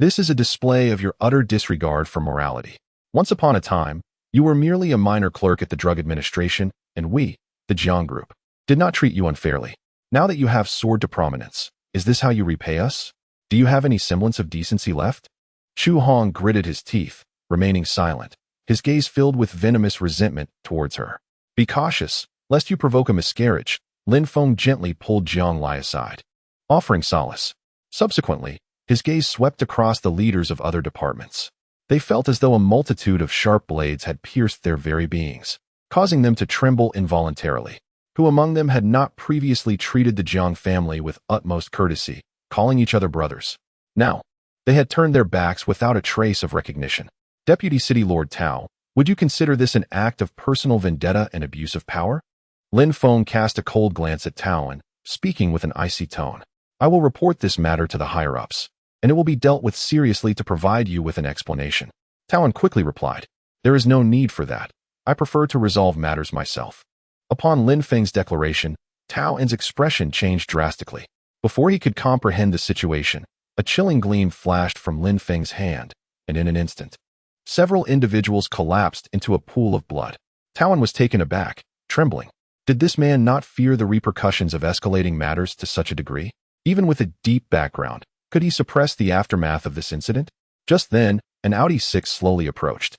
This is a display of your utter disregard for morality. Once upon a time, you were merely a minor clerk at the Drug Administration, and we, the Jiang Group, did not treat you unfairly. Now that you have soared to prominence, is this how you repay us? Do you have any semblance of decency left? Chu Hong gritted his teeth, remaining silent, his gaze filled with venomous resentment towards her. Be cautious, lest you provoke a miscarriage, Lin Feng gently pulled Jiang Lai aside, offering solace. Subsequently, his gaze swept across the leaders of other departments. They felt as though a multitude of sharp blades had pierced their very beings, causing them to tremble involuntarily. Who among them had not previously treated the Jiang family with utmost courtesy, calling each other brothers? Now, they had turned their backs without a trace of recognition. Deputy City Lord Tao, would you consider this an act of personal vendetta and abuse of power? Lin Feng cast a cold glance at Tao and, speaking with an icy tone, I will report this matter to the higher-ups, and it will be dealt with seriously to provide you with an explanation. Tao quickly replied, there is no need for that. I prefer to resolve matters myself. Upon Lin Feng's declaration, Tao's expression changed drastically. Before he could comprehend the situation, a chilling gleam flashed from Lin Feng's hand, and in an instant, several individuals collapsed into a pool of blood. Tao was taken aback, trembling. Did this man not fear the repercussions of escalating matters to such a degree? Even with a deep background, could he suppress the aftermath of this incident? Just then, an Audi 6 slowly approached,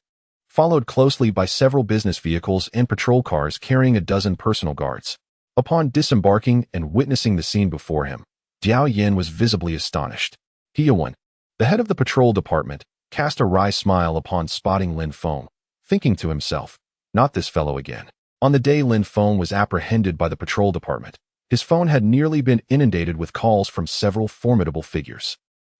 followed closely by several business vehicles and patrol cars carrying a dozen personal guards. Upon disembarking and witnessing the scene before him, Jiao Yin was visibly astonished. He-Yuan, the head of the patrol department, cast a wry smile upon spotting Lin Feng, thinking to himself, not this fellow again. On the day Lin Feng was apprehended by the patrol department, his phone had nearly been inundated with calls from several formidable figures,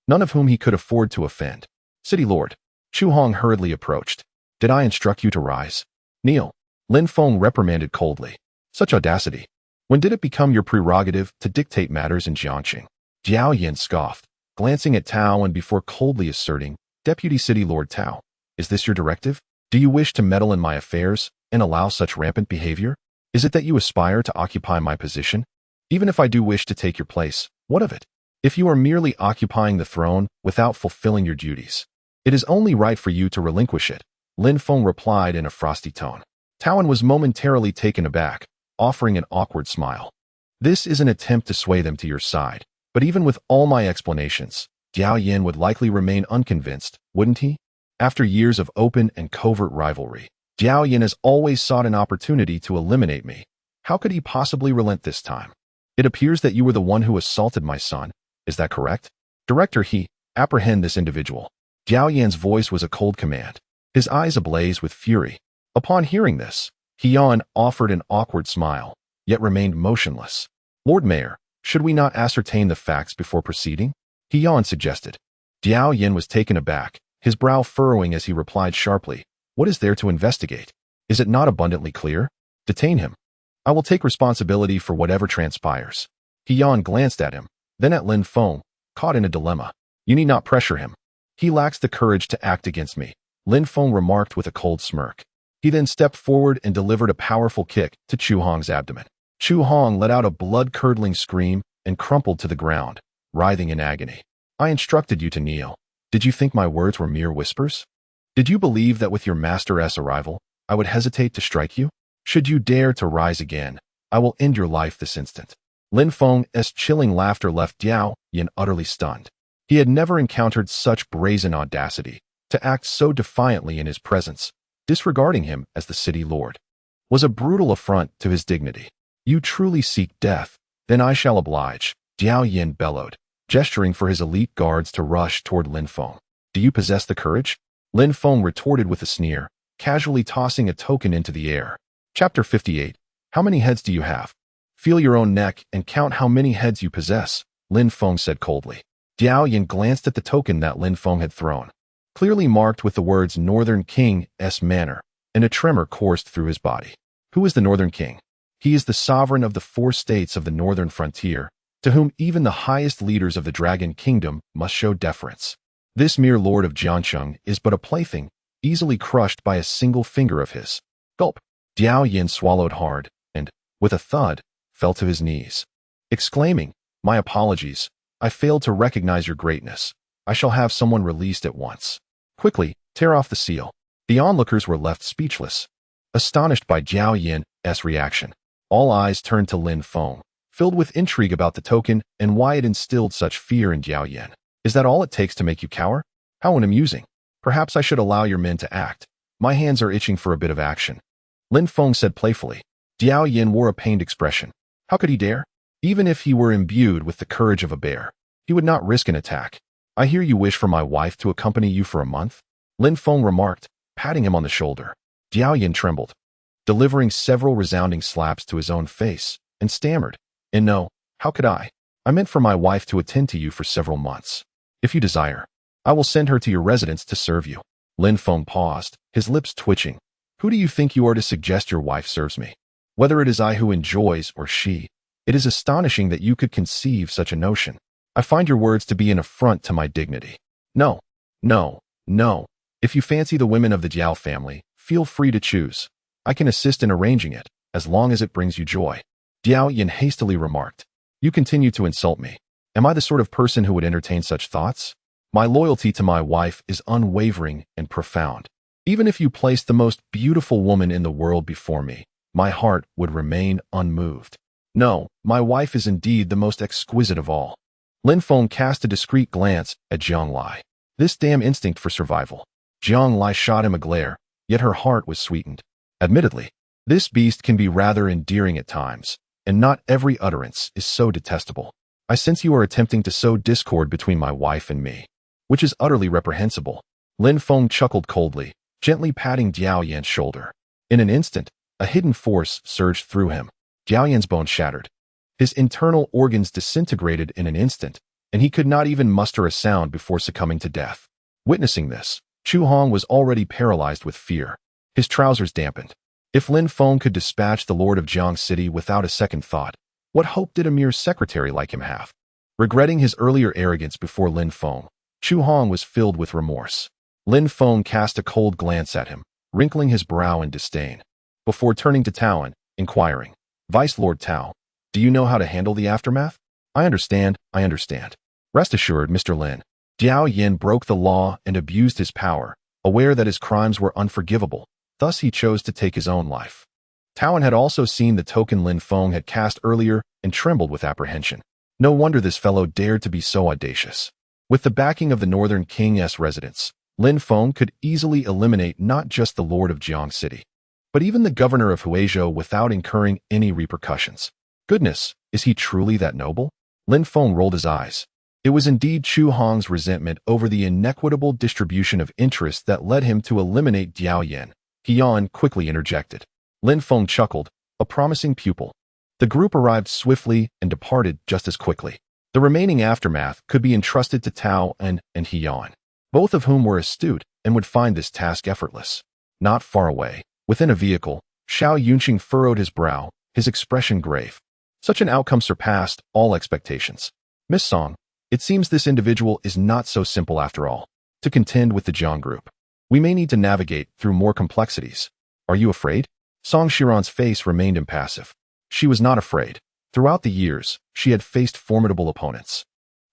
none of whom he could afford to offend. City Lord, Chu Hong hurriedly approached. Did I instruct you to rise? Kneel. Lin Feng reprimanded coldly. Such audacity. When did it become your prerogative to dictate matters in Jiangxing? Jiao Yin scoffed, glancing at Tao and before coldly asserting, Deputy City Lord Tao, is this your directive? Do you wish to meddle in my affairs and allow such rampant behavior? Is it that you aspire to occupy my position? Even if I do wish to take your place, what of it? If you are merely occupying the throne without fulfilling your duties, it is only right for you to relinquish it, Lin Feng replied in a frosty tone. Tao was momentarily taken aback, offering an awkward smile. This is an attempt to sway them to your side, but even with all my explanations, Jiao Yin would likely remain unconvinced, wouldn't he? After years of open and covert rivalry, Jiao Yin has always sought an opportunity to eliminate me. How could he possibly relent this time? It appears that you were the one who assaulted my son. Is that correct? Director He, apprehend this individual. Jiao Yin's voice was a cold command, his eyes ablaze with fury. Upon hearing this, He-Yuan offered an awkward smile, yet remained motionless. Lord Mayor, should we not ascertain the facts before proceeding? He-Yuan suggested. Jiao Yin was taken aback, his brow furrowing as he replied sharply, what is there to investigate? Is it not abundantly clear? Detain him. I will take responsibility for whatever transpires. He-Yuan glanced at him, then at Lin Feng, caught in a dilemma. You need not pressure him. He lacks the courage to act against me, Lin Feng remarked with a cold smirk. He then stepped forward and delivered a powerful kick to Chu Hong's abdomen. Chu Hong let out a blood-curdling scream and crumpled to the ground, writhing in agony. I instructed you to kneel. Did you think my words were mere whispers? Did you believe that with your master's arrival, I would hesitate to strike you? Should you dare to rise again, I will end your life this instant. Lin Feng's chilling laughter left Jiao Yin utterly stunned. He had never encountered such brazen audacity, to act so defiantly in his presence, disregarding him as the city lord, was a brutal affront to his dignity. You truly seek death, then I shall oblige, Jiao Yin bellowed, gesturing for his elite guards to rush toward Lin Feng. Do you possess the courage? Lin Feng retorted with a sneer, casually tossing a token into the air. Chapter 58. How many heads do you have? Feel your own neck and count how many heads you possess, Lin Feng said coldly. Jiao Yin glanced at the token that Lin Feng had thrown, clearly marked with the words Northern King's Manor, and a tremor coursed through his body. Who is the Northern King? He is the sovereign of the 4 states of the northern frontier, to whom even the highest leaders of the Dragon Kingdom must show deference. This mere lord of Jiangxing is but a plaything, easily crushed by a single finger of his. Gulp. Jiao Yin swallowed hard, and, with a thud, fell to his knees, exclaiming, my apologies, I failed to recognize your greatness. I shall have someone released at once. Quickly, tear off the seal. The onlookers were left speechless, astonished by Jiao Yin's reaction. All eyes turned to Lin Feng, filled with intrigue about the token and why it instilled such fear in Jiao Yin. Is that all it takes to make you cower? How unamusing. Perhaps I should allow your men to act. My hands are itching for a bit of action. Lin Feng said playfully. Diao Yin wore a pained expression. How could he dare? Even if he were imbued with the courage of a bear, he would not risk an attack. I hear you wish for my wife to accompany you for a month? Lin Feng remarked, patting him on the shoulder. Diao Yin trembled, delivering several resounding slaps to his own face, and stammered. And no, how could I? I meant for my wife to attend to you for several months. If you desire, I will send her to your residence to serve you. Lin Feng paused, his lips twitching. Who do you think you are to suggest your wife serves me? Whether it is I who enjoys or she, it is astonishing that you could conceive such a notion. I find your words to be an affront to my dignity. No, no, no. If you fancy the women of the Jiao family, feel free to choose. I can assist in arranging it, as long as it brings you joy. Diao Yin hastily remarked. You continue to insult me. Am I the sort of person who would entertain such thoughts? My loyalty to my wife is unwavering and profound. Even if you placed the most beautiful woman in the world before me, my heart would remain unmoved. No, my wife is indeed the most exquisite of all. Lin Feng cast a discreet glance at Jiang Lai. This damn instinct for survival. Jiang Lai shot him a glare, yet her heart was sweetened. Admittedly, this beast can be rather endearing at times, and not every utterance is so detestable. I sense you are attempting to sow discord between my wife and me, which is utterly reprehensible. Lin Feng chuckled coldly, gently patting Diao Yan's shoulder. In an instant, a hidden force surged through him. Diao Yan's bones shattered. His internal organs disintegrated in an instant, and he could not even muster a sound before succumbing to death. Witnessing this, Chu Hong was already paralyzed with fear. His trousers dampened. If Lin Feng could dispatch the Lord of Jiang City without a second thought, what hope did a mere secretary like him have? Regretting his earlier arrogance before Lin Feng, Chu Hong was filled with remorse. Lin Feng cast a cold glance at him, wrinkling his brow in disdain, before turning to Taoan, inquiring, Vice Lord Tao, do you know how to handle the aftermath? I understand. Rest assured, Mr. Lin. Diao Yin broke the law and abused his power, aware that his crimes were unforgivable. Thus he chose to take his own life. Taoan had also seen the token Lin Feng had cast earlier and trembled with apprehension. No wonder this fellow dared to be so audacious. With the backing of the Northern King's residents, Lin Feng could easily eliminate not just the Lord of Jiang City, but even the governor of Huizhou without incurring any repercussions. Goodness, is he truly that noble? Lin Feng rolled his eyes. It was indeed Chu Hong's resentment over the inequitable distribution of interest that led him to eliminate Diao Yin. Yan quickly interjected. Lin Feng chuckled, a promising pupil. The group arrived swiftly and departed just as quickly. The remaining aftermath could be entrusted to Tao and Yan, both of whom were astute and would find this task effortless. Not far away, within a vehicle, Xiao Yunqing furrowed his brow, his expression grave. Such an outcome surpassed all expectations. Miss Song, it seems this individual is not so simple after all. To contend with the Jiang group, we may need to navigate through more complexities. Are you afraid? Song Shiran's face remained impassive. She was not afraid. Throughout the years, she had faced formidable opponents,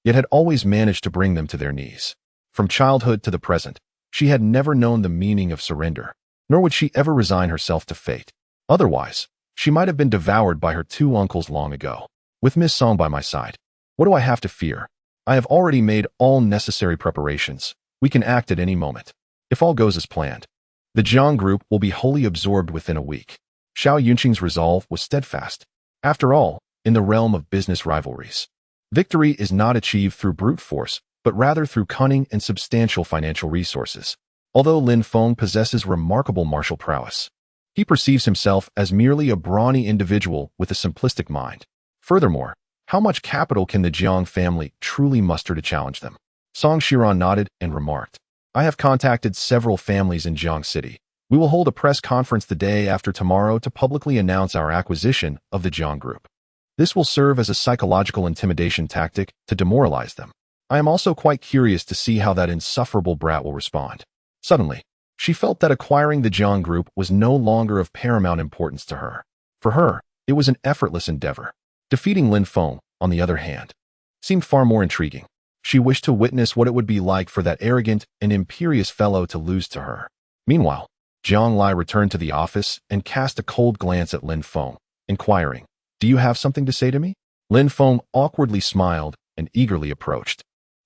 yet had always managed to bring them to their knees. From childhood to the present, she had never known the meaning of surrender, nor would she ever resign herself to fate. Otherwise, she might have been devoured by her two uncles long ago. With Miss Song by my side, what do I have to fear? I have already made all necessary preparations. We can act at any moment. If all goes as planned, the Jiang group will be wholly absorbed within a week. Xiao Yunqing's resolve was steadfast. After all, in the realm of business rivalries, victory is not achieved through brute force, but rather through cunning and substantial financial resources. Although Lin Feng possesses remarkable martial prowess, he perceives himself as merely a brawny individual with a simplistic mind. Furthermore, how much capital can the Jiang family truly muster to challenge them? Song Shiran nodded and remarked, I have contacted several families in Jiang City. We will hold a press conference the day after tomorrow to publicly announce our acquisition of the Jiang group. This will serve as a psychological intimidation tactic to demoralize them. I am also quite curious to see how that insufferable brat will respond. Suddenly, she felt that acquiring the Jiang group was no longer of paramount importance to her. For her, it was an effortless endeavor. Defeating Lin Feng, on the other hand, seemed far more intriguing. She wished to witness what it would be like for that arrogant and imperious fellow to lose to her. Meanwhile, Jiang Lai returned to the office and cast a cold glance at Lin Feng, inquiring, Do you have something to say to me? Lin Feng awkwardly smiled and eagerly approached,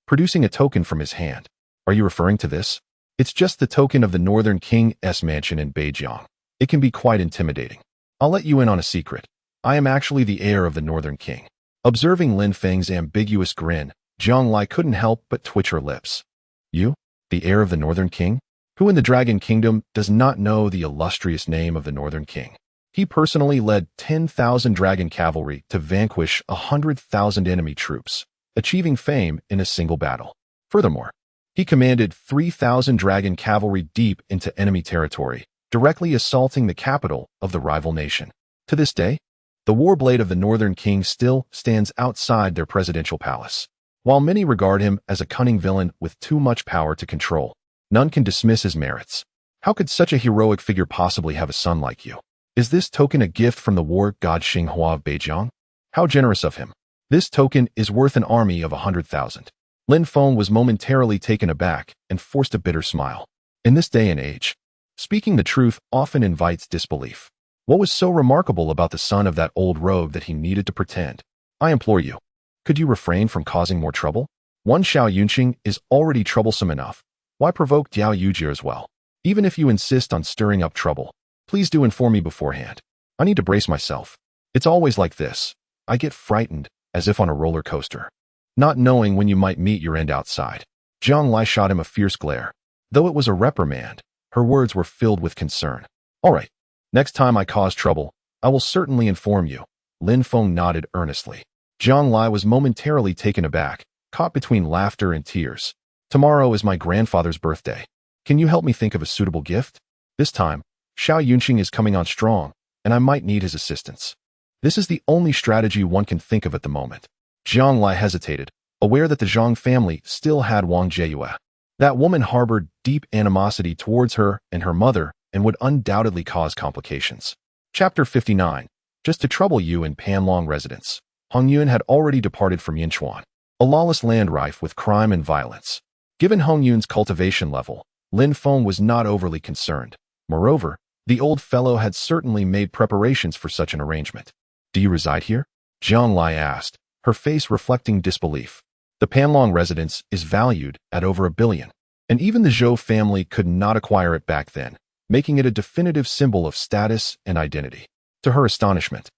producing a token from his hand. Are you referring to this? It's just the token of the Northern King's mansion in Beijiang. It can be quite intimidating. I'll let you in on a secret. I am actually the heir of the Northern King. Observing Lin Feng's ambiguous grin, Jiang Lai couldn't help but twitch her lips. You? The heir of the Northern King? Who in the Dragon Kingdom does not know the illustrious name of the Northern King? He personally led 10,000 dragon cavalry to vanquish 100,000 enemy troops, achieving fame in a single battle. Furthermore, he commanded 3,000 dragon cavalry deep into enemy territory, directly assaulting the capital of the rival nation. To this day, the warblade of the Northern King still stands outside their presidential palace. While many regard him as a cunning villain with too much power to control, none can dismiss his merits. How could such a heroic figure possibly have a son like you? Is this token a gift from the war god Xinghua of Beijiang? How generous of him. This token is worth an army of 100,000. Lin Feng was momentarily taken aback and forced a bitter smile. In this day and age, speaking the truth often invites disbelief. What was so remarkable about the son of that old rogue that he needed to pretend? I implore you, could you refrain from causing more trouble? One Xiao Yunqing is already troublesome enough. Why provoke Diao Yujie as well? Even if you insist on stirring up trouble, please do inform me beforehand. I need to brace myself. It's always like this. I get frightened, as if on a roller coaster, not knowing when you might meet your end outside. Jiang Lai shot him a fierce glare. Though it was a reprimand, her words were filled with concern. All right, next time I cause trouble, I will certainly inform you. Lin Feng nodded earnestly. Jiang Lai was momentarily taken aback, caught between laughter and tears. Tomorrow is my grandfather's birthday. Can you help me think of a suitable gift? This time, Xiao Yunqing is coming on strong, and I might need his assistance. This is the only strategy one can think of at the moment. Jiang Lai hesitated, aware that the Zhang family still had Wang Jieyue. That woman harbored deep animosity towards her and her mother and would undoubtedly cause complications. Chapter 59. Just to trouble you in Panlong residence. Hong Yun had already departed from Yinchuan, a lawless land rife with crime and violence. Given Hong Yun's cultivation level, Lin Feng was not overly concerned. Moreover, the old fellow had certainly made preparations for such an arrangement. Do you reside here? Jiang Lai asked, her face reflecting disbelief. The Panlong residence is valued at over $1 billion, and even the Zhou family could not acquire it back then, making it a definitive symbol of status and identity. To her astonishment,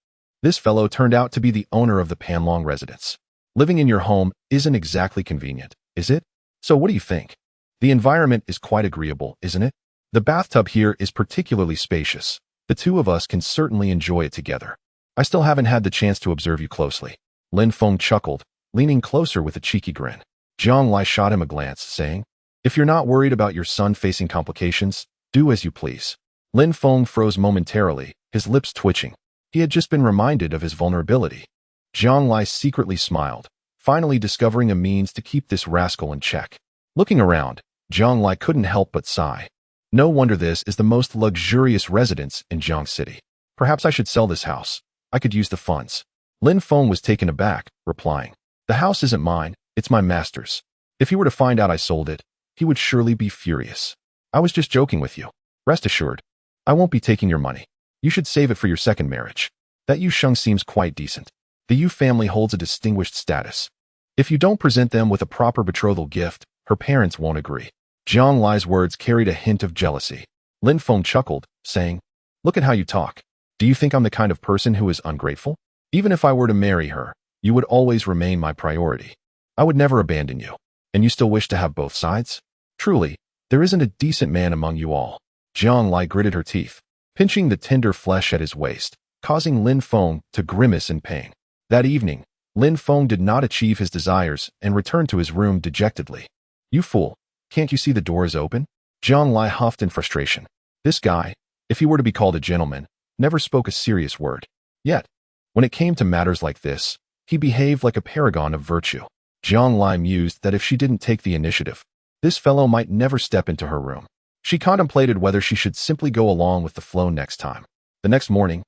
this fellow turned out to be the owner of the Panlong residence. Living in your home isn't exactly convenient, is it? So what do you think? The environment is quite agreeable, isn't it? The bathtub here is particularly spacious. The two of us can certainly enjoy it together. I still haven't had the chance to observe you closely. Lin Feng chuckled, leaning closer with a cheeky grin. Jiang Lai shot him a glance, saying, If you're not worried about your son facing complications, do as you please. Lin Feng froze momentarily, his lips twitching. He had just been reminded of his vulnerability. Jiang Lai secretly smiled, finally discovering a means to keep this rascal in check. Looking around, Jiang Lai couldn't help but sigh. No wonder this is the most luxurious residence in Jiang City. Perhaps I should sell this house. I could use the funds. Lin Feng was taken aback, replying, The house isn't mine, it's my master's. If he were to find out I sold it, he would surely be furious. I was just joking with you. Rest assured, I won't be taking your money. You should save it for your second marriage. That Yu Sheng seems quite decent. The Yu family holds a distinguished status. If you don't present them with a proper betrothal gift, her parents won't agree. Jiang Lai's words carried a hint of jealousy. Lin Feng chuckled, saying, Look at how you talk. Do you think I'm the kind of person who is ungrateful? Even if I were to marry her, you would always remain my priority. I would never abandon you. And you still wish to have both sides? Truly, there isn't a decent man among you all. Jiang Lai gritted her teeth, pinching the tender flesh at his waist, causing Lin Feng to grimace in pain. That evening, Lin Feng did not achieve his desires and returned to his room dejectedly. You fool, can't you see the door is open? Jiang Lai huffed in frustration. This guy, if he were to be called a gentleman, never spoke a serious word. Yet, when it came to matters like this, he behaved like a paragon of virtue. Jiang Lai mused that if she didn't take the initiative, this fellow might never step into her room. She contemplated whether she should simply go along with the flow next time. The next morning,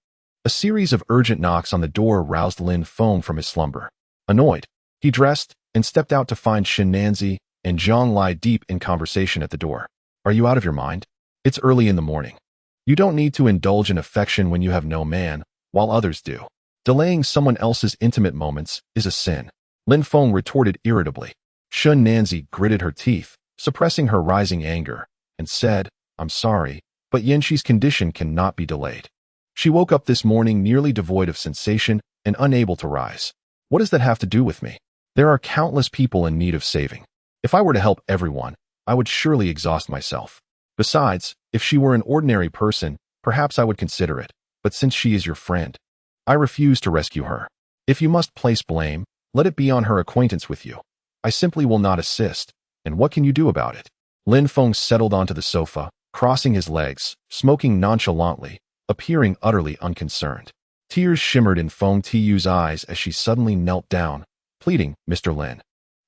a series of urgent knocks on the door roused Lin Feng from his slumber. Annoyed, he dressed and stepped out to find Shin Nanzi and Jiang Lai deep in conversation at the door. Are you out of your mind? It's early in the morning. You don't need to indulge in affection when you have no man, while others do. Delaying someone else's intimate moments is a sin. Lin Feng retorted irritably. Shun Nanzi gritted her teeth, suppressing her rising anger, and said, "I'm sorry, but Yenshi's condition cannot be delayed." She woke up this morning nearly devoid of sensation and unable to rise. What does that have to do with me? There are countless people in need of saving. If I were to help everyone, I would surely exhaust myself. Besides, if she were an ordinary person, perhaps I would consider it, but since she is your friend, I refuse to rescue her. If you must place blame, let it be on her acquaintance with you. I simply will not assist, and what can you do about it? Lin Feng settled onto the sofa, crossing his legs, smoking nonchalantly, appearing utterly unconcerned. Tears shimmered in Feng Tiyu's eyes as she suddenly knelt down, pleading, "Mr. Lin,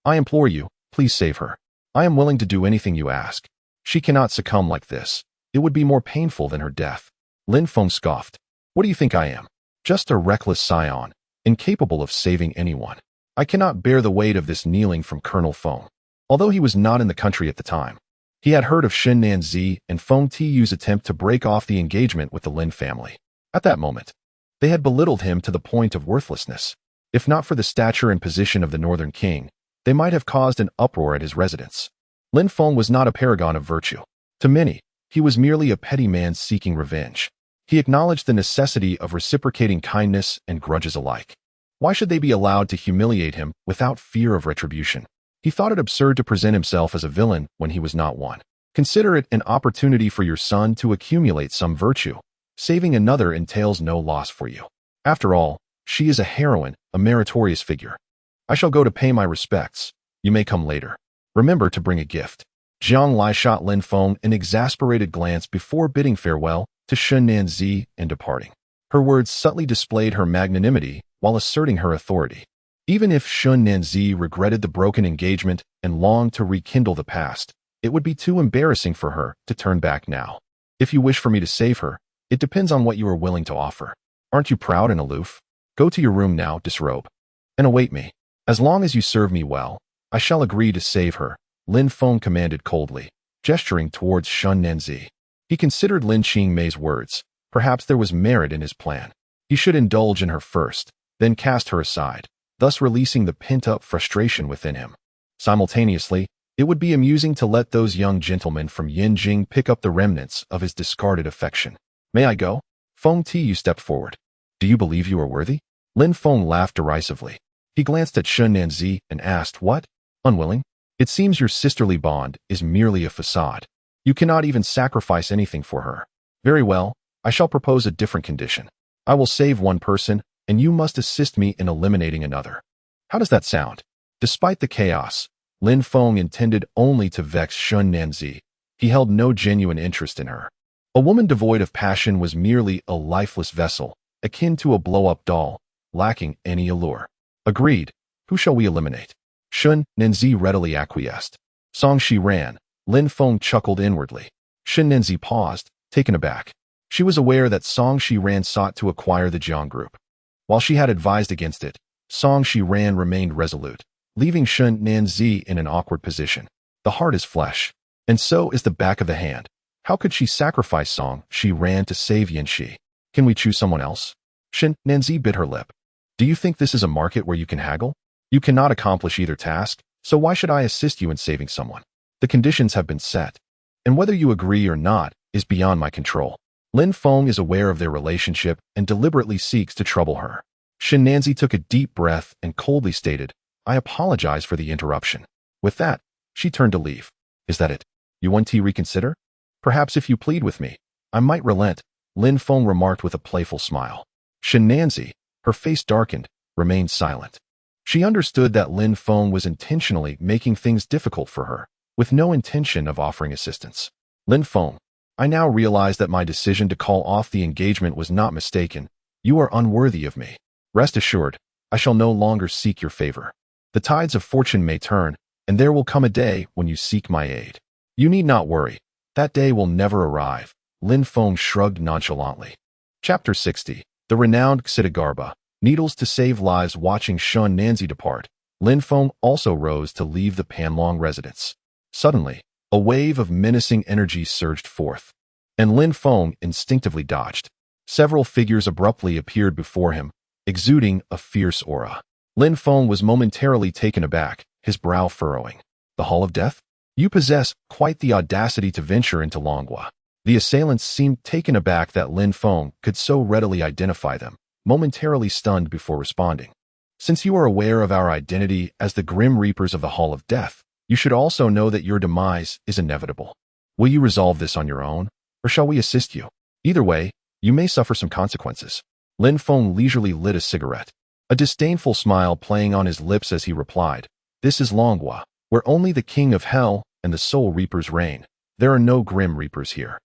I implore you, please save her. I am willing to do anything you ask. She cannot succumb like this. It would be more painful than her death." Lin Feng scoffed. "What do you think I am? Just a reckless scion, incapable of saving anyone. I cannot bear the weight of this kneeling from Colonel Feng." Although he was not in the country at the time, he had heard of Shen Nanzi and Feng Tiyu's attempt to break off the engagement with the Lin family. At that moment, they had belittled him to the point of worthlessness. If not for the stature and position of the Northern King, they might have caused an uproar at his residence. Lin Feng was not a paragon of virtue. To many, he was merely a petty man seeking revenge. He acknowledged the necessity of reciprocating kindness and grudges alike. Why should they be allowed to humiliate him without fear of retribution? He thought it absurd to present himself as a villain when he was not one. Consider it an opportunity for your son to accumulate some virtue. Saving another entails no loss for you. After all, she is a heroine, a meritorious figure. I shall go to pay my respects. You may come later. Remember to bring a gift. Jiang Lai shot Lin Feng an exasperated glance before bidding farewell to Shen Nanzi and departing. Her words subtly displayed her magnanimity while asserting her authority. Even if Shen Nanzi regretted the broken engagement and longed to rekindle the past, it would be too embarrassing for her to turn back now. If you wish for me to save her, it depends on what you are willing to offer. Aren't you proud and aloof? Go to your room now, disrobe, and await me. As long as you serve me well, I shall agree to save her, Lin Feng commanded coldly, gesturing towards Shen Nanzi. He considered Lin Qingmei's words. Perhaps there was merit in his plan. He should indulge in her first, then cast her aside, thus releasing the pent-up frustration within him. Simultaneously, it would be amusing to let those young gentlemen from Yinjing pick up the remnants of his discarded affection. "May I go?" Feng Tiyu stepped forward. "Do you believe you are worthy?" Lin Feng laughed derisively. He glanced at Shen Nanzi and asked, "What? Unwilling? It seems your sisterly bond is merely a facade. You cannot even sacrifice anything for her. Very well, I shall propose a different condition. I will save one person, and you must assist me in eliminating another. How does that sound?" Despite the chaos, Lin Feng intended only to vex Shen Nanzi. He held no genuine interest in her. A woman devoid of passion was merely a lifeless vessel, akin to a blow-up doll, lacking any allure. "Agreed. Who shall we eliminate?" Shen Nanzi readily acquiesced. Song Shi ran. Lin Feng chuckled inwardly. Shen Nanzi paused, taken aback. She was aware that Song Shi ran sought to acquire the Jiang group. While she had advised against it, Song Shi ran remained resolute, leaving Shen Nanzi in an awkward position. The heart is flesh, and so is the back of the hand. How could she sacrifice Song Shi ran to save Yanxi? "Can we choose someone else?" Shen Nanzi bit her lip. "Do you think this is a market where you can haggle? You cannot accomplish either task, so why should I assist you in saving someone? The conditions have been set, and whether you agree or not is beyond my control." Lin Feng is aware of their relationship and deliberately seeks to trouble her. Shen Nanzi took a deep breath and coldly stated, "I apologize for the interruption." With that, she turned to leave. "Is that it? You want to reconsider? Perhaps if you plead with me, I might relent," Lin Feng remarked with a playful smile. Shen Nanzi, her face darkened, remained silent. She understood that Lin Feng was intentionally making things difficult for her, with no intention of offering assistance. "Lin Feng, I now realize that my decision to call off the engagement was not mistaken. You are unworthy of me. Rest assured, I shall no longer seek your favor. The tides of fortune may turn, and there will come a day when you seek my aid. You need not worry. That day will never arrive." Lin Feng shrugged nonchalantly. Chapter 60. The renowned Xidagarba. Needles to save lives. Watching Shen Nanzi depart, Lin Feng also rose to leave the Panlong residence. Suddenly, a wave of menacing energy surged forth, and Lin Feng instinctively dodged. Several figures abruptly appeared before him, exuding a fierce aura. Lin Feng was momentarily taken aback, his brow furrowing. The Hall of Death? You possess quite the audacity to venture into Longhua. The assailants seemed taken aback that Lin Feng could so readily identify them, momentarily stunned before responding. Since you are aware of our identity as the Grim Reapers of the Hall of Death, you should also know that your demise is inevitable. Will you resolve this on your own, or shall we assist you? Either way, you may suffer some consequences. Lin Feng leisurely lit a cigarette, a disdainful smile playing on his lips as he replied, "This is Longhua, where only the King of Hell and the Soul Reapers reign. There are no Grim Reapers here.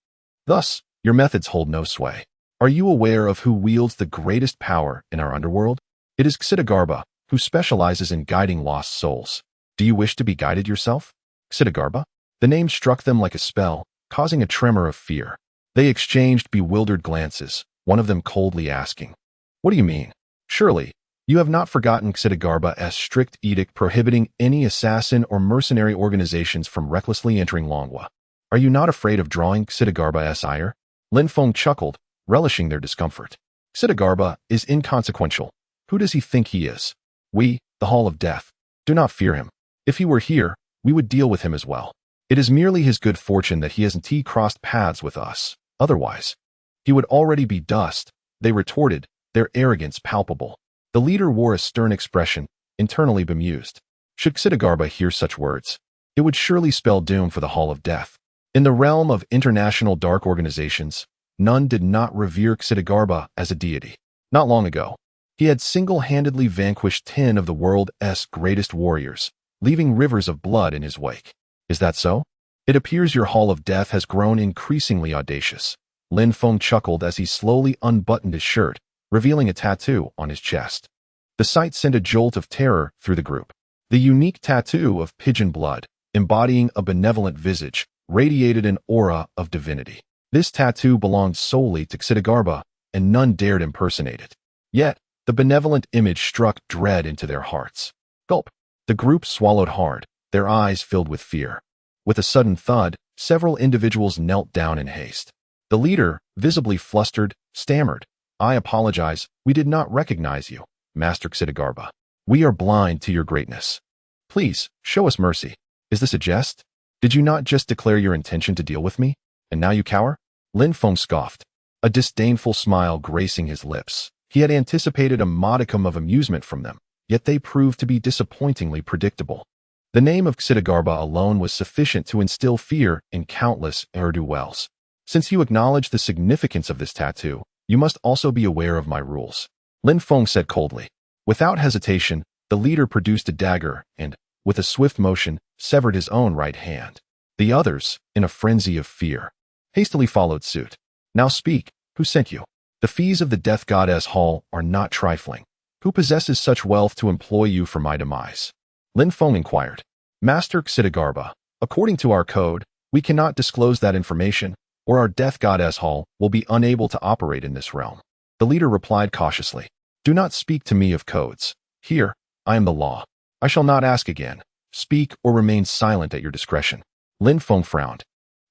Thus, your methods hold no sway. Are you aware of who wields the greatest power in our underworld? It is Xidagarba, who specializes in guiding lost souls. Do you wish to be guided yourself?" Xidagarba? The name struck them like a spell, causing a tremor of fear. They exchanged bewildered glances, one of them coldly asking, "What do you mean? Surely, you have not forgotten Xidagarba's strict edict prohibiting any assassin or mercenary organizations from recklessly entering Longhua. Are you not afraid of drawing Xidagarba's ire?" Lin Feng chuckled, relishing their discomfort. "Xidagarba is inconsequential. Who does he think he is? We, the Hall of Death, do not fear him. If he were here, we would deal with him as well. It is merely his good fortune that he hasn't crossed paths with us. Otherwise, he would already be dust," they retorted, their arrogance palpable. The leader wore a stern expression, internally bemused. Should Xidagarba hear such words, it would surely spell doom for the Hall of Death. In the realm of international dark organizations, none did not revere Xidagarba as a deity. Not long ago, he had single-handedly vanquished 10 of the world's greatest warriors, leaving rivers of blood in his wake. Is that so? It appears your Hall of Death has grown increasingly audacious. Lin Feng chuckled as he slowly unbuttoned his shirt, revealing a tattoo on his chest. The sight sent a jolt of terror through the group. The unique tattoo of pigeon blood, embodying a benevolent visage, radiated an aura of divinity. This tattoo belonged solely to Xidagarba, and none dared impersonate it. Yet, the benevolent image struck dread into their hearts. Gulp! The group swallowed hard, their eyes filled with fear. With a sudden thud, several individuals knelt down in haste. The leader, visibly flustered, stammered, "I apologize, we did not recognize you, Master Xidagarba. We are blind to your greatness. Please, show us mercy. Is this a jest? Did you not just declare your intention to deal with me, and now you cower?" Lin Feng scoffed, a disdainful smile gracing his lips. He had anticipated a modicum of amusement from them, yet they proved to be disappointingly predictable. The name of Xidagarba alone was sufficient to instill fear in countless ne'er-do-wells. "Since you acknowledge the significance of this tattoo, you must also be aware of my rules," Lin Feng said coldly. Without hesitation, the leader produced a dagger and, with a swift motion, severed his own right hand. The others, in a frenzy of fear, hastily followed suit. "Now speak, who sent you? The fees of the Death Goddess Hall are not trifling. Who possesses such wealth to employ you for my demise?" Lin Feng inquired. "Master Xidagarba, according to our code, we cannot disclose that information, or our Death Goddess Hall will be unable to operate in this realm." The leader replied cautiously, "Do not speak to me of codes. Here, I am the law. I shall not ask again. Speak or remain silent at your discretion." Lin Feng frowned,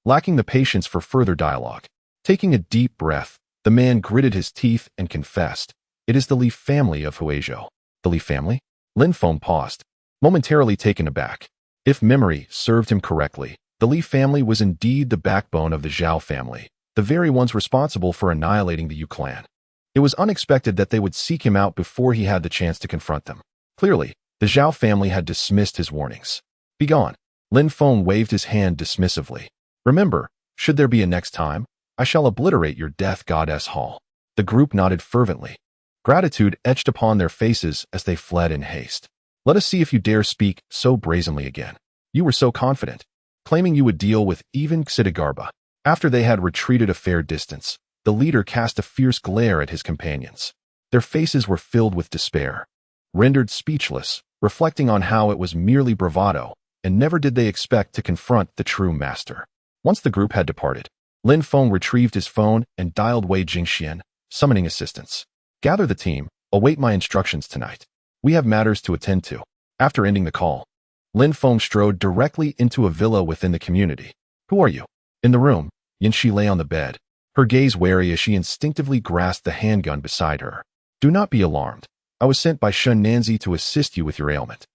lacking the patience for further dialogue. Taking a deep breath, the man gritted his teeth and confessed, "It is the Li family of Huizhou." "The Li family?" Lin Feng paused, momentarily taken aback. If memory served him correctly, the Li family was indeed the backbone of the Zhao family, the very ones responsible for annihilating the Yu clan. It was unexpected that they would seek him out before he had the chance to confront them. Clearly, the Zhao family had dismissed his warnings. "Begone." Lin Feng waved his hand dismissively. "Remember, should there be a next time, I shall obliterate your Death Goddess Hall." The group nodded fervently. Gratitude etched upon their faces as they fled in haste. "Let us see if you dare speak so brazenly again. You were so confident, claiming you would deal with even Xidagarba." After they had retreated a fair distance, the leader cast a fierce glare at his companions. Their faces were filled with despair, rendered speechless, reflecting on how it was merely bravado, and never did they expect to confront the true master. Once the group had departed, Lin Feng retrieved his phone and dialed Wei Jingxian, summoning assistance. "Gather the team, await my instructions tonight. We have matters to attend to." After ending the call, Lin Feng strode directly into a villa within the community. "Who are you?" In the room, Yanxi lay on the bed, her gaze wary as she instinctively grasped the handgun beside her. "Do not be alarmed. I was sent by Shun Nanzi to assist you with your ailment."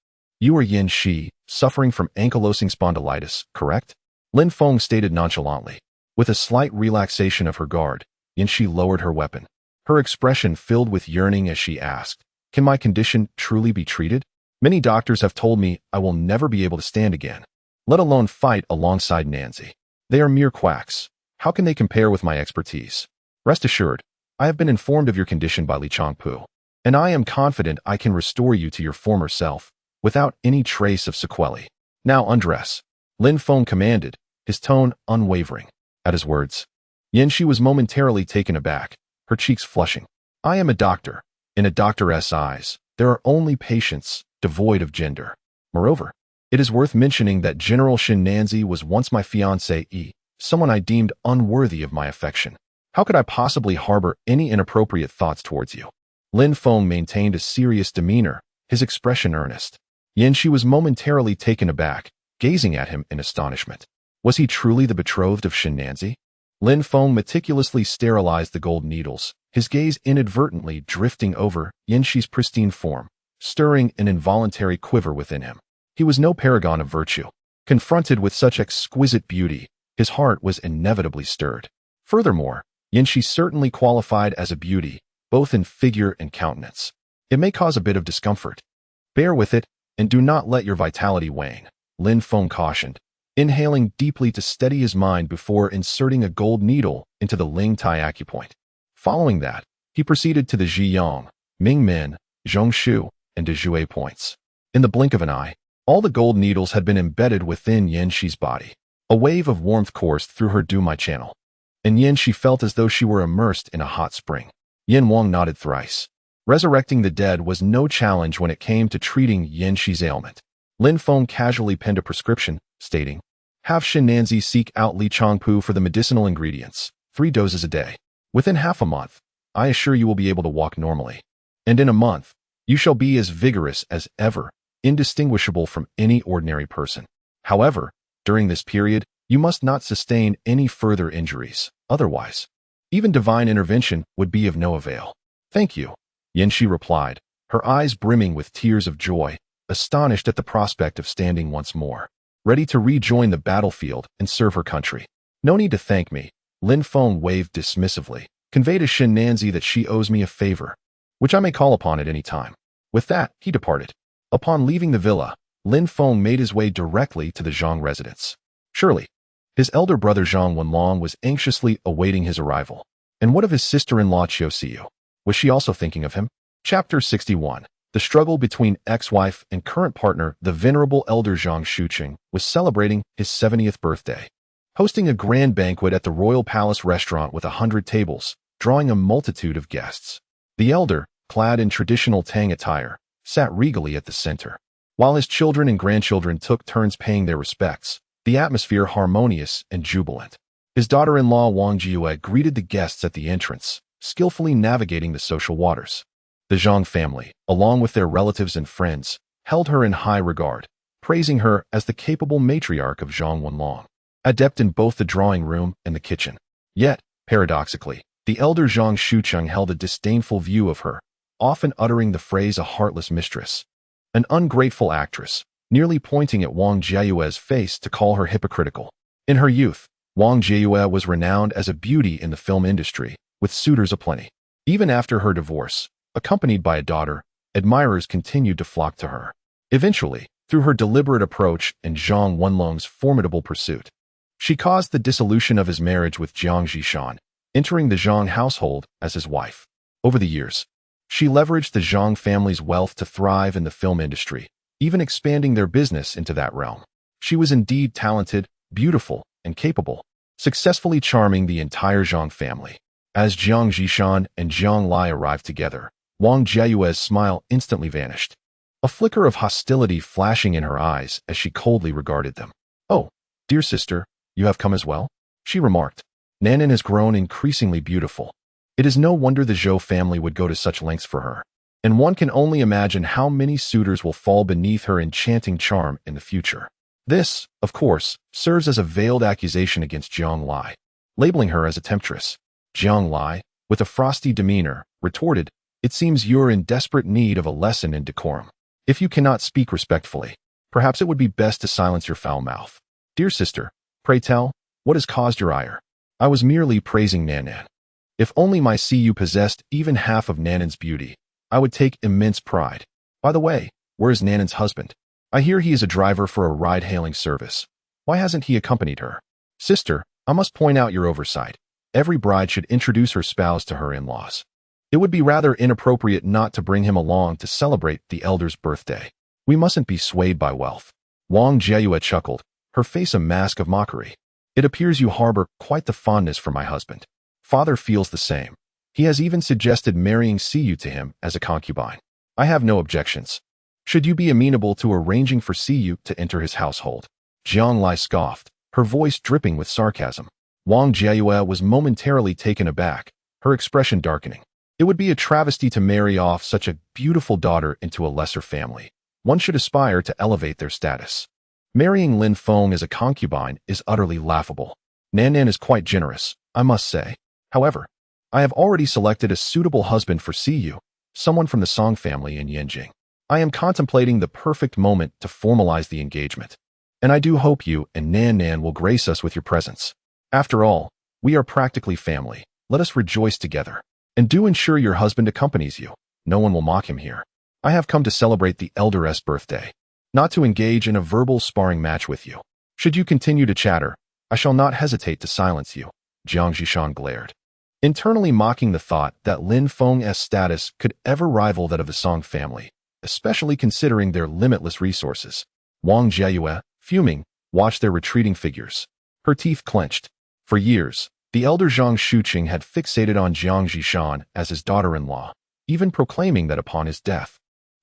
You are Yin Shi, suffering from ankylosing spondylitis, correct? Lin Feng stated nonchalantly. With a slight relaxation of her guard, Yin Shi lowered her weapon. Her expression filled with yearning as she asked, "Can my condition truly be treated? Many doctors have told me I will never be able to stand again, let alone fight alongside Nancy. They are mere quacks. How can they compare with my expertise? Rest assured, I have been informed of your condition by Li Changpu, and I am confident I can restore you to your former self, without any trace of sequelae. Now undress," Lin Feng commanded, his tone unwavering. At his words, Yin Shi was momentarily taken aback, her cheeks flushing. "I am a doctor. In a doctor's eyes, there are only patients, devoid of gender. Moreover, it is worth mentioning that General Shin Nanzi was once my fiancée, someone I deemed unworthy of my affection. How could I possibly harbor any inappropriate thoughts towards you?" Lin Feng maintained a serious demeanor, his expression earnest. Yin Shi was momentarily taken aback, gazing at him in astonishment. Was he truly the betrothed of Shin Nanzi? Lin Feng meticulously sterilized the gold needles, his gaze inadvertently drifting over Yin Shi's pristine form, stirring an involuntary quiver within him. He was no paragon of virtue. Confronted with such exquisite beauty, his heart was inevitably stirred. Furthermore, Yin Shi certainly qualified as a beauty, both in figure and countenance. It may cause a bit of discomfort. Bear with it, and do not let your vitality wane, Lin Feng cautioned, inhaling deeply to steady his mind before inserting a gold needle into the Ling Tai acupoint. Following that, he proceeded to the Zhiyang, Mingmen, Zhongshu, and Dezhue points. In the blink of an eye, all the gold needles had been embedded within Yin Shi's body. A wave of warmth coursed through her Du-mai channel, and Yin Shi felt as though she were immersed in a hot spring. Yin Wang nodded thrice. Resurrecting the dead was no challenge when it came to treating Yin Shi's ailment. Lin Feng casually penned a prescription, stating, "Have Shin Nanzi seek out Li Changpu for the medicinal ingredients, 3 doses a day. Within half a month, I assure you will be able to walk normally. And in a month, you shall be as vigorous as ever, indistinguishable from any ordinary person. However, during this period, you must not sustain any further injuries. Otherwise, even divine intervention would be of no avail." "Thank you," Yin Shi replied, her eyes brimming with tears of joy, astonished at the prospect of standing once more, ready to rejoin the battlefield and serve her country. "No need to thank me," Lin Feng waved dismissively. "Convey to Shin Nanzi that she owes me a favor, which I may call upon at any time." With that, he departed. Upon leaving the villa, Lin Feng made his way directly to the Zhang residence. Surely, his elder brother Zhang Wenlong was anxiously awaiting his arrival. And what of his sister-in-law Qiu Xiu? Was she also thinking of him? Chapter 61. The struggle between ex-wife and current partner, the venerable elder Zhang Shuqing, was celebrating his 70th birthday, hosting a grand banquet at the Royal Palace restaurant with 100 tables, drawing a multitude of guests. The elder, clad in traditional Tang attire, sat regally at the center. While his children and grandchildren took turns paying their respects, the atmosphere harmonious and jubilant. His daughter-in-law Wang Jiyue greeted the guests at the entrance, skillfully navigating the social waters. The Zhang family, along with their relatives and friends, held her in high regard, praising her as the capable matriarch of Zhang Wenlong, adept in both the drawing room and the kitchen. Yet, paradoxically, the elder Zhang Shucheng held a disdainful view of her, often uttering the phrase "a heartless mistress," an ungrateful actress, nearly pointing at Wang Jiayue's face to call her hypocritical. In her youth, Wang Jiayue was renowned as a beauty in the film industry, with suitors aplenty. Even after her divorce, accompanied by a daughter, admirers continued to flock to her. Eventually, through her deliberate approach and Zhang Wenlong's formidable pursuit, she caused the dissolution of his marriage with Jiang Zhishan, entering the Zhang household as his wife. Over the years, she leveraged the Zhang family's wealth to thrive in the film industry, even expanding their business into that realm. She was indeed talented, beautiful, and capable, successfully charming the entire Zhang family. As Jiang Zhishan and Jiang Lai arrived together, Wang Jiayue's smile instantly vanished, a flicker of hostility flashing in her eyes as she coldly regarded them. "Oh, dear sister, you have come as well?" she remarked. "Nanan has grown increasingly beautiful. It is no wonder the Zhou family would go to such lengths for her, and one can only imagine how many suitors will fall beneath her enchanting charm in the future." This, of course, serves as a veiled accusation against Jiang Lai, labeling her as a temptress. Jiang Lai, with a frosty demeanor, retorted, "It seems you're in desperate need of a lesson in decorum. If you cannot speak respectfully, perhaps it would be best to silence your foul mouth. Dear sister, pray tell, what has caused your ire? I was merely praising Nan. If only my Cu possessed even half of Nanan's beauty, I would take immense pride. By the way, where is Nanan's husband? I hear he is a driver for a ride-hailing service. Why hasn't he accompanied her? Sister, I must point out your oversight. Every bride should introduce her spouse to her in-laws. It would be rather inappropriate not to bring him along to celebrate the elder's birthday. We mustn't be swayed by wealth. Wang Jieyue chuckled, her face a mask of mockery. It appears you harbor quite the fondness for my husband. Father feels the same. He has even suggested marrying Siyu to him as a concubine. I have no objections. Should you be amenable to arranging for Siyu to enter his household? Jiang Lai scoffed, her voice dripping with sarcasm. Wang Jieyue was momentarily taken aback, her expression darkening. It would be a travesty to marry off such a beautiful daughter into a lesser family. One should aspire to elevate their status. Marrying Lin Feng as a concubine is utterly laughable. Nan is quite generous, I must say. However, I have already selected a suitable husband for Siyu, someone from the Song family in Yanjing. I am contemplating the perfect moment to formalize the engagement. And I do hope you and Nan will grace us with your presence. After all, we are practically family. Let us rejoice together. And do ensure your husband accompanies you. No one will mock him here. I have come to celebrate the elder's birthday, not to engage in a verbal sparring match with you. Should you continue to chatter, I shall not hesitate to silence you. Jiang Zhishan glared, internally mocking the thought that Lin Feng's status could ever rival that of the Song family, especially considering their limitless resources. Wang Jieyue, fuming, watched their retreating figures. Her teeth clenched. For years, the elder Zhang Shuqing had fixated on Jiang Zhishan as his daughter-in-law, even proclaiming that upon his death,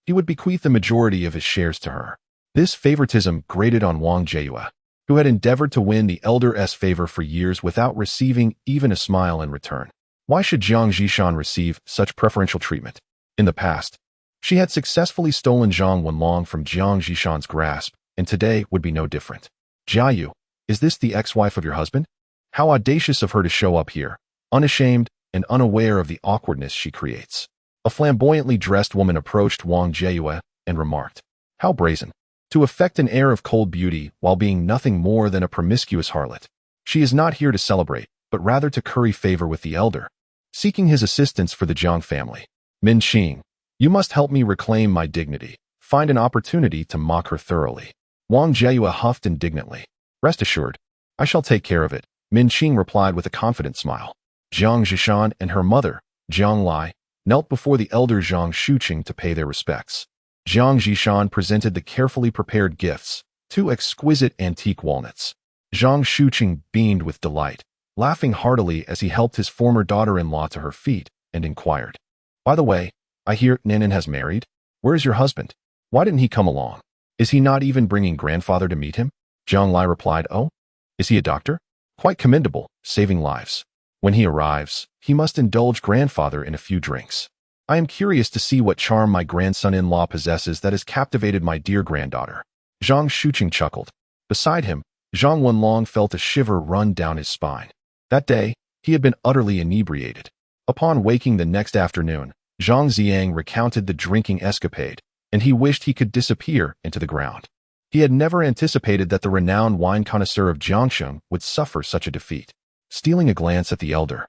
he would bequeath the majority of his shares to her. This favoritism grated on Wang Jieyue, who had endeavored to win the elder's favor for years without receiving even a smile in return. Why should Jiang Zhishan receive such preferential treatment? In the past, she had successfully stolen Zhang Wenlong from Jiang Zhishan's grasp, and today would be no different. Jiayu, is this the ex-wife of your husband? How audacious of her to show up here, unashamed and unaware of the awkwardness she creates. A flamboyantly dressed woman approached Wang Jieyue and remarked, how brazen. To affect an air of cold beauty while being nothing more than a promiscuous harlot. She is not here to celebrate, but rather to curry favor with the elder, seeking his assistance for the Jiang family. Min Qing, you must help me reclaim my dignity. Find an opportunity to mock her thoroughly. Wang Jieyue huffed indignantly. Rest assured, I shall take care of it. Min Qing replied with a confident smile. Jiang Zhishan and her mother, Jiang Lai, knelt before the elder Zhang Shuqing to pay their respects. Jiang Zhishan presented the carefully prepared gifts, 2 exquisite antique walnuts. Zhang Shuqing beamed with delight, laughing heartily as he helped his former daughter-in-law to her feet, and inquired, by the way, I hear Nanan has married? Where is your husband? Why didn't he come along? Is he not even bringing grandfather to meet him? Jiang Lai replied, oh, is he a doctor? Quite commendable, saving lives. When he arrives, he must indulge grandfather in a few drinks. I am curious to see what charm my grandson-in-law possesses that has captivated my dear granddaughter. Zhang Shuqing chuckled. Beside him, Zhang Wenlong felt a shiver run down his spine. That day, he had been utterly inebriated. Upon waking the next afternoon, Zhang Ziang recounted the drinking escapade, and he wished he could disappear into the ground. He had never anticipated that the renowned wine connoisseur of Jiangsheng would suffer such a defeat. Stealing a glance at the elder,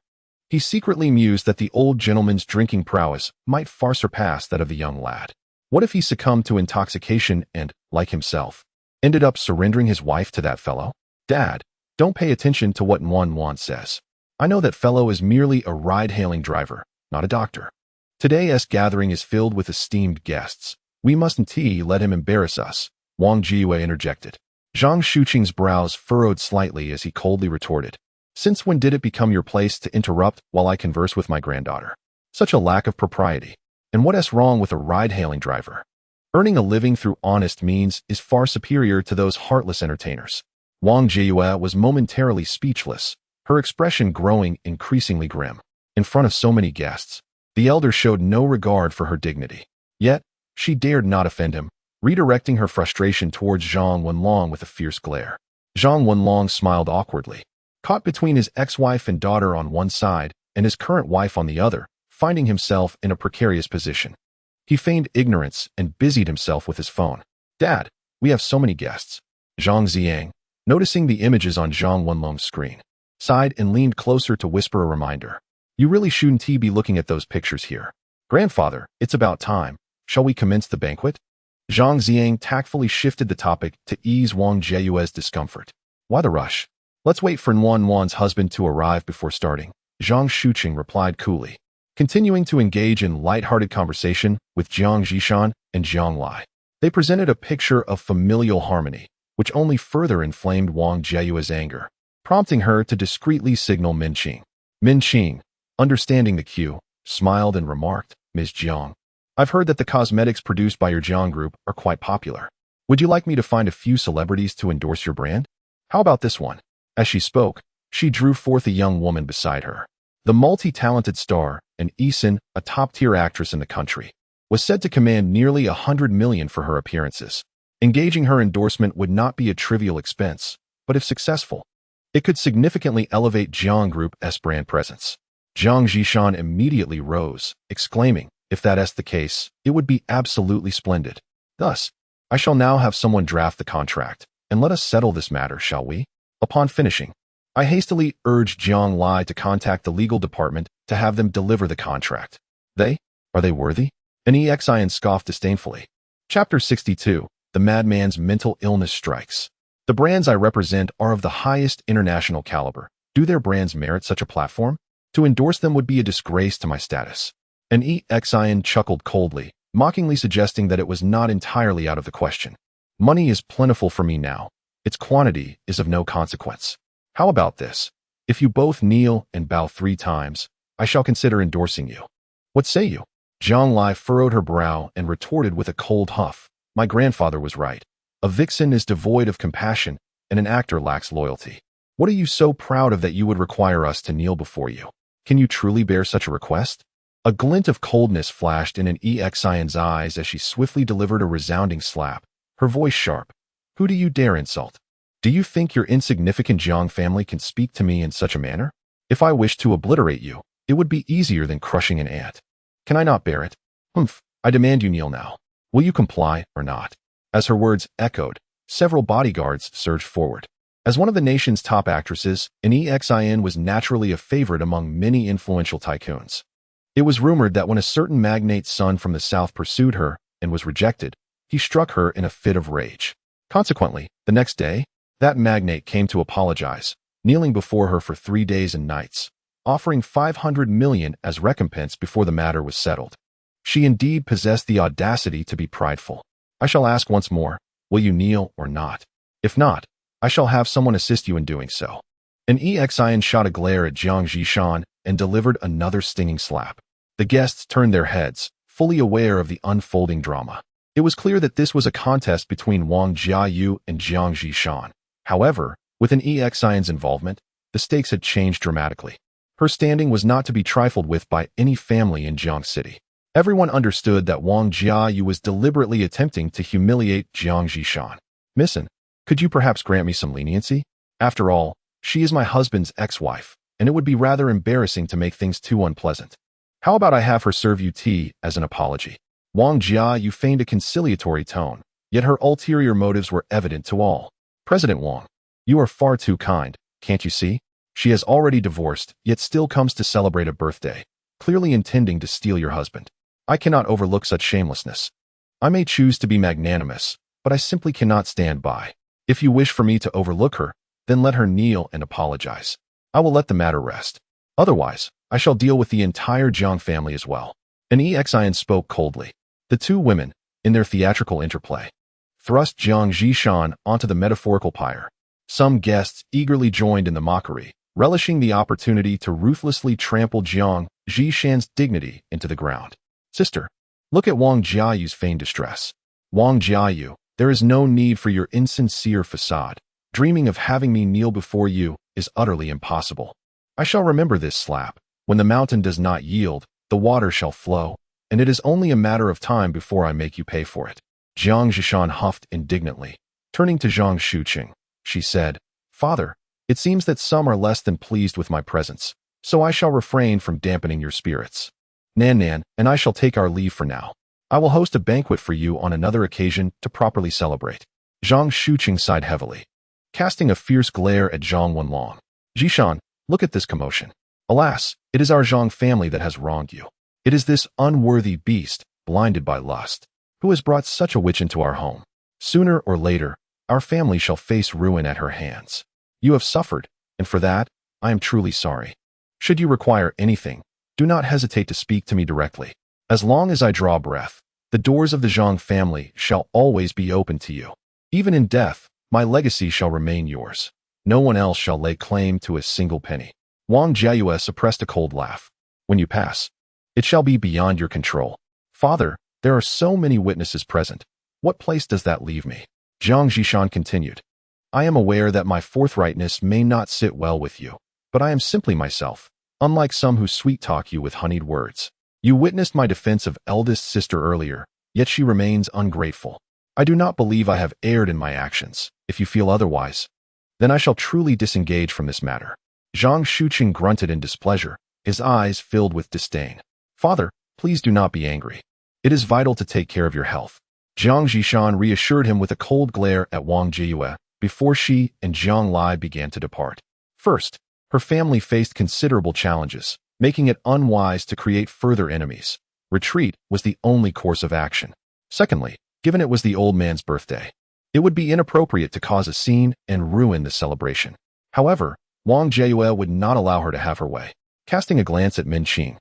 he secretly mused that the old gentleman's drinking prowess might far surpass that of the young lad. What if he succumbed to intoxication and, like himself, ended up surrendering his wife to that fellow? Dad, don't pay attention to what Wan says. I know that fellow is merely a ride-hailing driver, not a doctor. Today's gathering is filled with esteemed guests. We mustn't let him embarrass us. Wang Jieyue interjected. Zhang Shuqing's brows furrowed slightly as he coldly retorted. Since when did it become your place to interrupt while I converse with my granddaughter? Such a lack of propriety. And what's wrong with a ride-hailing driver? Earning a living through honest means is far superior to those heartless entertainers. Wang Jieyue was momentarily speechless, her expression growing increasingly grim. In front of so many guests, the elder showed no regard for her dignity. Yet, she dared not offend him, redirecting her frustration towards Zhang Wenlong with a fierce glare. Zhang Wenlong smiled awkwardly, caught between his ex-wife and daughter on one side and his current wife on the other, finding himself in a precarious position. He feigned ignorance and busied himself with his phone. Dad, we have so many guests. Zhang Ziang, noticing the images on Zhang Wenlong's screen, sighed and leaned closer to whisper a reminder. You really shouldn't be looking at those pictures here. Grandfather, it's about time. Shall we commence the banquet? Zhang Ziang tactfully shifted the topic to ease Wang Jiayue's discomfort. Why the rush? Let's wait for Nguyen Wan's husband to arrive before starting, Zhang Shuqing replied coolly, continuing to engage in light-hearted conversation with Jiang Zhishan and Jiang Lai. They presented a picture of familial harmony, which only further inflamed Wang Jiayue's anger, prompting her to discreetly signal Min Qing. Min Qing, understanding the cue, smiled and remarked, Ms. Jiang, I've heard that the cosmetics produced by your Jiang group are quite popular. Would you like me to find a few celebrities to endorse your brand? How about this one? As she spoke, she drew forth a young woman beside her. The multi-talented star, and Eason, a top-tier actress in the country, was said to command nearly 100 million for her appearances. Engaging her endorsement would not be a trivial expense, but if successful, it could significantly elevate Jiang Group's brand presence. Jiang Zhishan immediately rose, exclaiming, if that's the case, it would be absolutely splendid. Thus, I shall now have someone draft the contract, and let us settle this matter, shall we? Upon finishing, I hastily urged Jiang Lai to contact the legal department to have them deliver the contract. Are they worthy? An EXIN scoffed disdainfully. Chapter 62, The Madman's Mental Illness Strikes. The brands I represent are of the highest international caliber. Do their brands merit such a platform? To endorse them would be a disgrace to my status. An EXIN chuckled coldly, mockingly suggesting that it was not entirely out of the question. Money is plentiful for me now. Its quantity is of no consequence. How about this? If you both kneel and bow 3 times, I shall consider endorsing you. What say you? Jiang Lai furrowed her brow and retorted with a cold huff. My grandfather was right. A vixen is devoid of compassion, and an actor lacks loyalty. What are you so proud of that you would require us to kneel before you? Can you truly bear such a request? A glint of coldness flashed in an EXIN's eyes as she swiftly delivered a resounding slap, her voice sharp. Who do you dare insult? Do you think your insignificant Jiang family can speak to me in such a manner? If I wished to obliterate you, it would be easier than crushing an ant. Can I not bear it? Humph, I demand you kneel now. Will you comply or not? As her words echoed, several bodyguards surged forward. As one of the nation's top actresses, an EXIN was naturally a favorite among many influential tycoons. It was rumored that when a certain magnate's son from the south pursued her and was rejected, he struck her in a fit of rage. Consequently, the next day, that magnate came to apologize, kneeling before her for 3 days and nights, offering 500 million as recompense before the matter was settled. She indeed possessed the audacity to be prideful. I shall ask once more, will you kneel or not? If not, I shall have someone assist you in doing so. An EXIN shot a glare at Jiang Zhishan and delivered another stinging slap. The guests turned their heads, fully aware of the unfolding drama. It was clear that this was a contest between Wang Jiayu and Jiang Zhishan. However, with an EXIN's involvement, the stakes had changed dramatically. Her standing was not to be trifled with by any family in Jiang City. Everyone understood that Wang Jiayu was deliberately attempting to humiliate Jiang Zhishan. Missin, could you perhaps grant me some leniency? After all, she is my husband's ex-wife, and it would be rather embarrassing to make things too unpleasant. How about I have her serve you tea as an apology? Wang Jiayu feigned a conciliatory tone, yet her ulterior motives were evident to all. President Wang, you are far too kind, can't you see? She has already divorced, yet still comes to celebrate a birthday, clearly intending to steal your husband. I cannot overlook such shamelessness. I may choose to be magnanimous, but I simply cannot stand by. If you wish for me to overlook her, then let her kneel and apologize. I will let the matter rest. Otherwise, I shall deal with the entire Jiang family as well. An EXIN spoke coldly. The two women, in their theatrical interplay, thrust Jiang Zhishan onto the metaphorical pyre. Some guests eagerly joined in the mockery, relishing the opportunity to ruthlessly trample Jiang Zhishan's dignity into the ground. Sister, look at Wang Jiayu's feigned distress. Wang Jiayu, there is no need for your insincere facade. Dreaming of having me kneel before you is utterly impossible. I shall remember this slap. When the mountain does not yield, the water shall flow, and it is only a matter of time before I make you pay for it. Jiang Zhishan huffed indignantly. Turning to Zhang Shuqing, she said, Father, it seems that some are less than pleased with my presence, so I shall refrain from dampening your spirits. Nan, and I shall take our leave for now. I will host a banquet for you on another occasion to properly celebrate. Zhang Shuqing sighed heavily, casting a fierce glare at Zhang Wenlong. Jishan, look at this commotion. Alas, it is our Zhang family that has wronged you. It is this unworthy beast, blinded by lust, who has brought such a witch into our home. Sooner or later, our family shall face ruin at her hands. You have suffered, and for that, I am truly sorry. Should you require anything, do not hesitate to speak to me directly. As long as I draw breath, the doors of the Zhang family shall always be open to you. Even in death, my legacy shall remain yours. No one else shall lay claim to a single penny. Wang Jiayue suppressed a cold laugh. When you pass, it shall be beyond your control. Father, there are so many witnesses present. What place does that leave me? Zhang Zhishan continued. I am aware that my forthrightness may not sit well with you, but I am simply myself, unlike some who sweet-talk you with honeyed words. You witnessed my defense of eldest sister earlier, yet she remains ungrateful. I do not believe I have erred in my actions. If you feel otherwise, then I shall truly disengage from this matter. Zhang Shuqing grunted in displeasure, his eyes filled with disdain. Father, please do not be angry. It is vital to take care of your health. Zhang Zhishan reassured him with a cold glare at Wang Jiayue before she and Zhang Lai began to depart. First, her family faced considerable challenges, making it unwise to create further enemies. Retreat was the only course of action. Secondly, given it was the old man's birthday, it would be inappropriate to cause a scene and ruin the celebration. However, Wang Jiayue would not allow her to have her way. Casting a glance at Min Qing,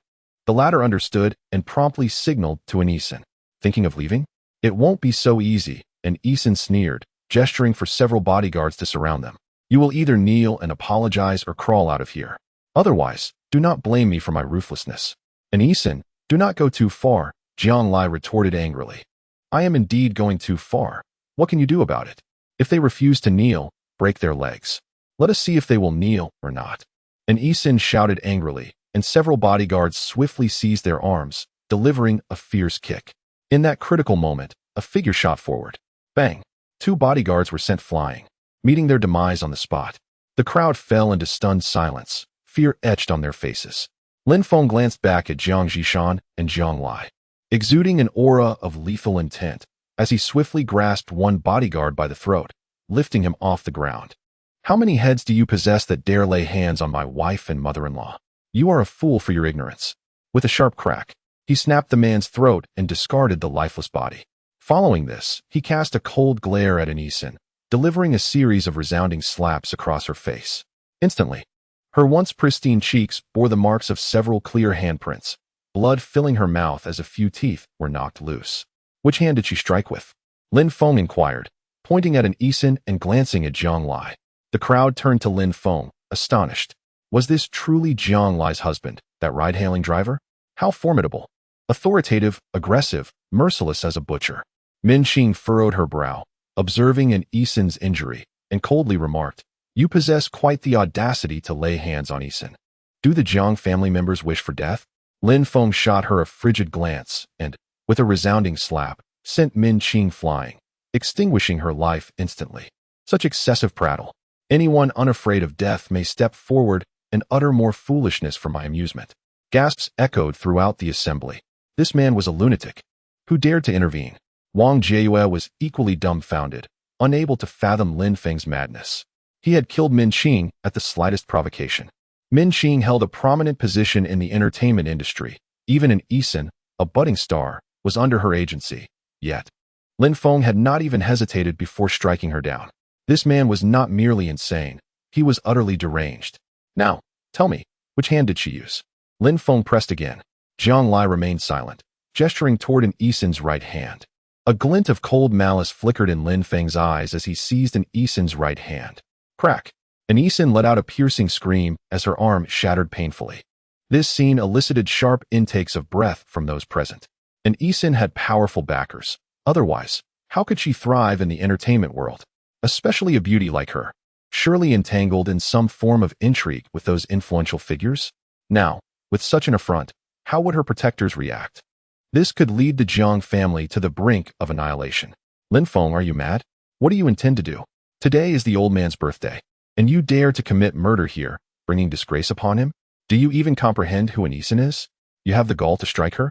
the latter understood and promptly signaled to an Isin. Thinking of leaving? It won't be so easy, and Isin sneered, gesturing for several bodyguards to surround them. You will either kneel and apologize or crawl out of here. Otherwise, do not blame me for my ruthlessness. And Isin, do not go too far, Jiang Lai retorted angrily. I am indeed going too far. What can you do about it? If they refuse to kneel, break their legs. Let us see if they will kneel or not. And Isin shouted angrily, and several bodyguards swiftly seized their arms, delivering a fierce kick. In that critical moment, a figure shot forward. Bang! 2 bodyguards were sent flying, meeting their demise on the spot. The crowd fell into stunned silence, fear etched on their faces. Lin Feng glanced back at Zhang Zhishan and Zhang Lai, exuding an aura of lethal intent as he swiftly grasped one bodyguard by the throat, lifting him off the ground. How many heads do you possess that dare lay hands on my wife and mother-in-law? You are a fool for your ignorance. With a sharp crack, he snapped the man's throat and discarded the lifeless body. Following this, he cast a cold glare at Isin, delivering a series of resounding slaps across her face. Instantly, her once pristine cheeks bore the marks of several clear handprints, blood filling her mouth as a few teeth were knocked loose. Which hand did she strike with? Lin Feng inquired, pointing at Isin and glancing at Zhang Lai. The crowd turned to Lin Feng, astonished. Was this truly Zhang Lai's husband, that ride-hailing driver? How formidable! Authoritative, aggressive, merciless as a butcher. Min Qing furrowed her brow, observing Isin's injury, and coldly remarked, You possess quite the audacity to lay hands on Isin. Do the Zhang family members wish for death? Lin Feng shot her a frigid glance and, with a resounding slap, sent Min Qing flying, extinguishing her life instantly. Such excessive prattle. Anyone unafraid of death may step forward and utter more foolishness for my amusement. Gasps echoed throughout the assembly. This man was a lunatic. Who dared to intervene? Wang Jiayue was equally dumbfounded, unable to fathom Lin Feng's madness. He had killed Min Qing at the slightest provocation. Min Qing held a prominent position in the entertainment industry. Even Isin, a budding star, was under her agency. Yet, Lin Feng had not even hesitated before striking her down. This man was not merely insane, he was utterly deranged. Now, tell me, which hand did she use? Lin Feng pressed again. Zhang Lai remained silent, gesturing toward Isin's right hand. A glint of cold malice flickered in Lin Feng's eyes as he seized Isin's right hand. Crack! Isin let out a piercing scream as her arm shattered painfully. This scene elicited sharp intakes of breath from those present. Isin had powerful backers. Otherwise, how could she thrive in the entertainment world? Especially a beauty like her, surely entangled in some form of intrigue with those influential figures? Now, with such an affront, how would her protectors react? This could lead the Jiang family to the brink of annihilation. Lin Feng, are you mad? What do you intend to do? Today is the old man's birthday, and you dare to commit murder here, bringing disgrace upon him? Do you even comprehend who Isin is? You have the gall to strike her?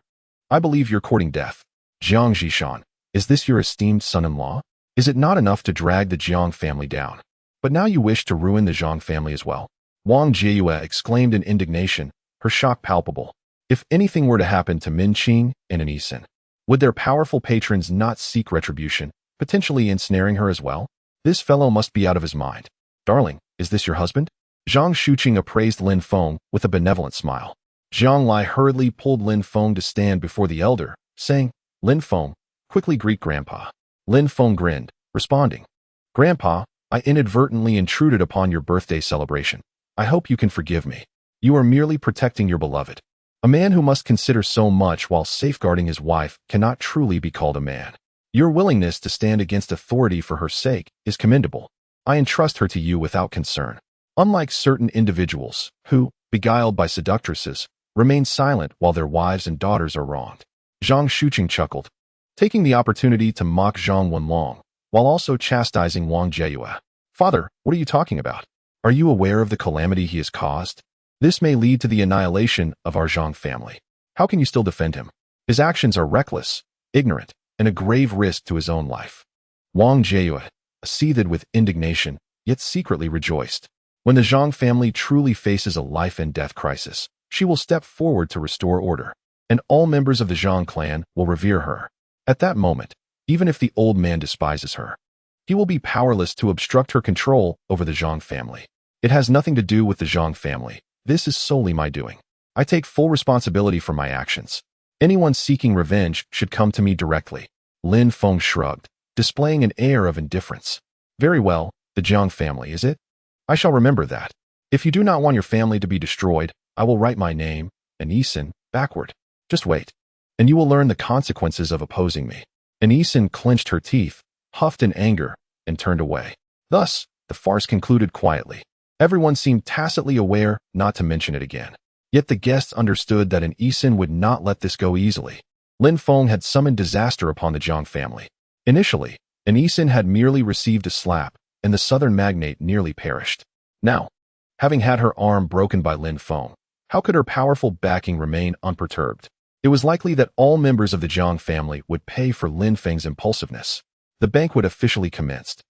I believe you're courting death. Jiang Zhishan, is this your esteemed son-in-law? Is it not enough to drag the Jiang family down? But now you wish to ruin the Zhang family as well? Wang Jieyue exclaimed in indignation, her shock palpable. If anything were to happen to Min Qing and Anisin, would their powerful patrons not seek retribution, potentially ensnaring her as well? This fellow must be out of his mind. Darling, is this your husband? Zhang Shuqing appraised Lin Feng with a benevolent smile. Jiang Lai hurriedly pulled Lin Feng to stand before the elder, saying, Lin Feng, quickly greet Grandpa. Lin Feng grinned, responding, Grandpa, I inadvertently intruded upon your birthday celebration. I hope you can forgive me. You are merely protecting your beloved. A man who must consider so much while safeguarding his wife cannot truly be called a man. Your willingness to stand against authority for her sake is commendable. I entrust her to you without concern. Unlike certain individuals who, beguiled by seductresses, remain silent while their wives and daughters are wronged. Zhang Shuqing chuckled, taking the opportunity to mock Zhang Wenlong, while also chastising Wang Jieyue. Father, what are you talking about? Are you aware of the calamity he has caused? This may lead to the annihilation of our Zhang family. How can you still defend him? His actions are reckless, ignorant, and a grave risk to his own life. Wang Jieyue, seethed with indignation, yet secretly rejoiced. When the Zhang family truly faces a life and death crisis, she will step forward to restore order, and all members of the Zhang clan will revere her. At that moment, even if the old man despises her, he will be powerless to obstruct her control over the Zhang family. It has nothing to do with the Zhang family. This is solely my doing. I take full responsibility for my actions. Anyone seeking revenge should come to me directly. Lin Feng shrugged, displaying an air of indifference. Very well, the Jiang family, is it? I shall remember that. If you do not want your family to be destroyed, I will write my name, Anisin, backward. Just wait, and you will learn the consequences of opposing me. Anisin clenched her teeth, huffed in anger, and turned away. Thus, the farce concluded quietly. Everyone seemed tacitly aware not to mention it again. Yet the guests understood that Anisin would not let this go easily. Lin Feng had summoned disaster upon the Zhang family. Initially, Anisin had merely received a slap, and the southern magnate nearly perished. Now, having had her arm broken by Lin Feng, how could her powerful backing remain unperturbed? It was likely that all members of the Zhang family would pay for Lin Feng's impulsiveness. The banquet officially commenced.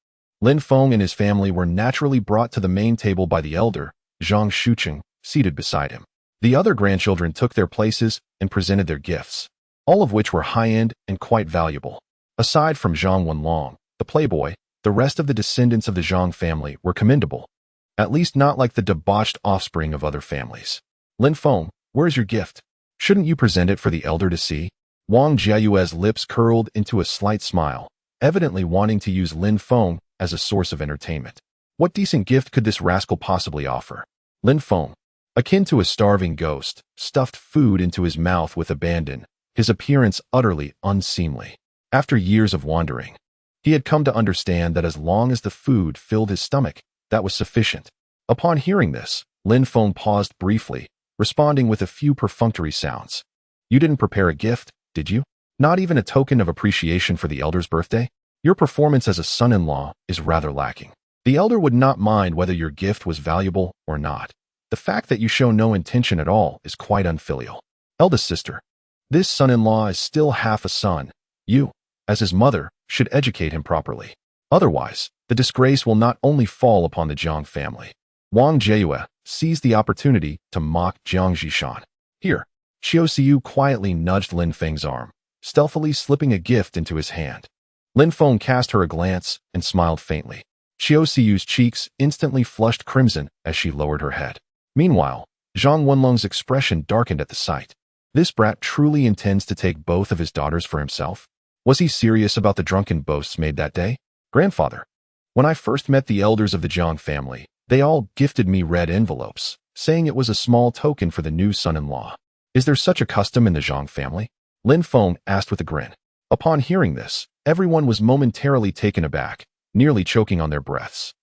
Lin Feng and his family were naturally brought to the main table by the elder, Zhang Shuqing, seated beside him. The other grandchildren took their places and presented their gifts, all of which were high-end and quite valuable. Aside from Zhang Wenlong, the playboy, the rest of the descendants of the Zhang family were commendable, at least not like the debauched offspring of other families. Lin Feng, where is your gift? Shouldn't you present it for the elder to see? Wang Jieyue's lips curled into a slight smile, evidently wanting to use Lin Feng as a source of entertainment. What decent gift could this rascal possibly offer? Lin Feng, akin to a starving ghost, stuffed food into his mouth with abandon, his appearance utterly unseemly. After years of wandering, he had come to understand that as long as the food filled his stomach, that was sufficient. Upon hearing this, Lin Feng paused briefly, responding with a few perfunctory sounds. You didn't prepare a gift, did you? Not even a token of appreciation for the elder's birthday? Your performance as a son-in-law is rather lacking. The elder would not mind whether your gift was valuable or not. The fact that you show no intention at all is quite unfilial. Eldest sister, this son-in-law is still half a son. You, as his mother, should educate him properly. Otherwise, the disgrace will not only fall upon the Jiang family. Wang Jieyue seized the opportunity to mock Jiang Zhishan. Here, Qiu Siyu quietly nudged Lin Feng's arm, stealthily slipping a gift into his hand. Lin Feng cast her a glance and smiled faintly. Qiu Siyu's cheeks instantly flushed crimson as she lowered her head. Meanwhile, Zhang Wenlong's expression darkened at the sight. This brat truly intends to take both of his daughters for himself? Was he serious about the drunken boasts made that day? Grandfather, when I first met the elders of the Jiang family, they all gifted me red envelopes, saying it was a small token for the new son-in-law. Is there such a custom in the Zhang family? Lin Feng asked with a grin. Upon hearing this, everyone was momentarily taken aback, nearly choking on their breaths.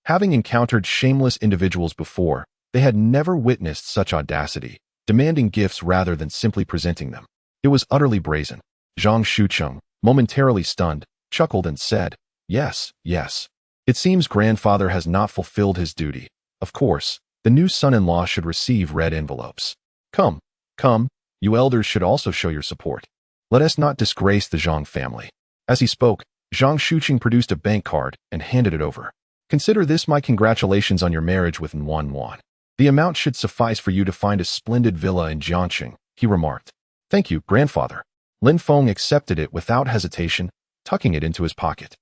Having encountered shameless individuals before, they had never witnessed such audacity, demanding gifts rather than simply presenting them. It was utterly brazen. Zhang Shuqing, momentarily stunned, chuckled and said, Yes, yes. It seems grandfather has not fulfilled his duty. Of course, the new son-in-law should receive red envelopes. Come, you elders should also show your support. Let us not disgrace the Zhang family. As he spoke, Zhang Shuqing produced a bank card and handed it over. Consider this my congratulations on your marriage with Wan. The amount should suffice for you to find a splendid villa in Jiangqing, he remarked. Thank you, grandfather. Lin Feng accepted it without hesitation, tucking it into his pocket.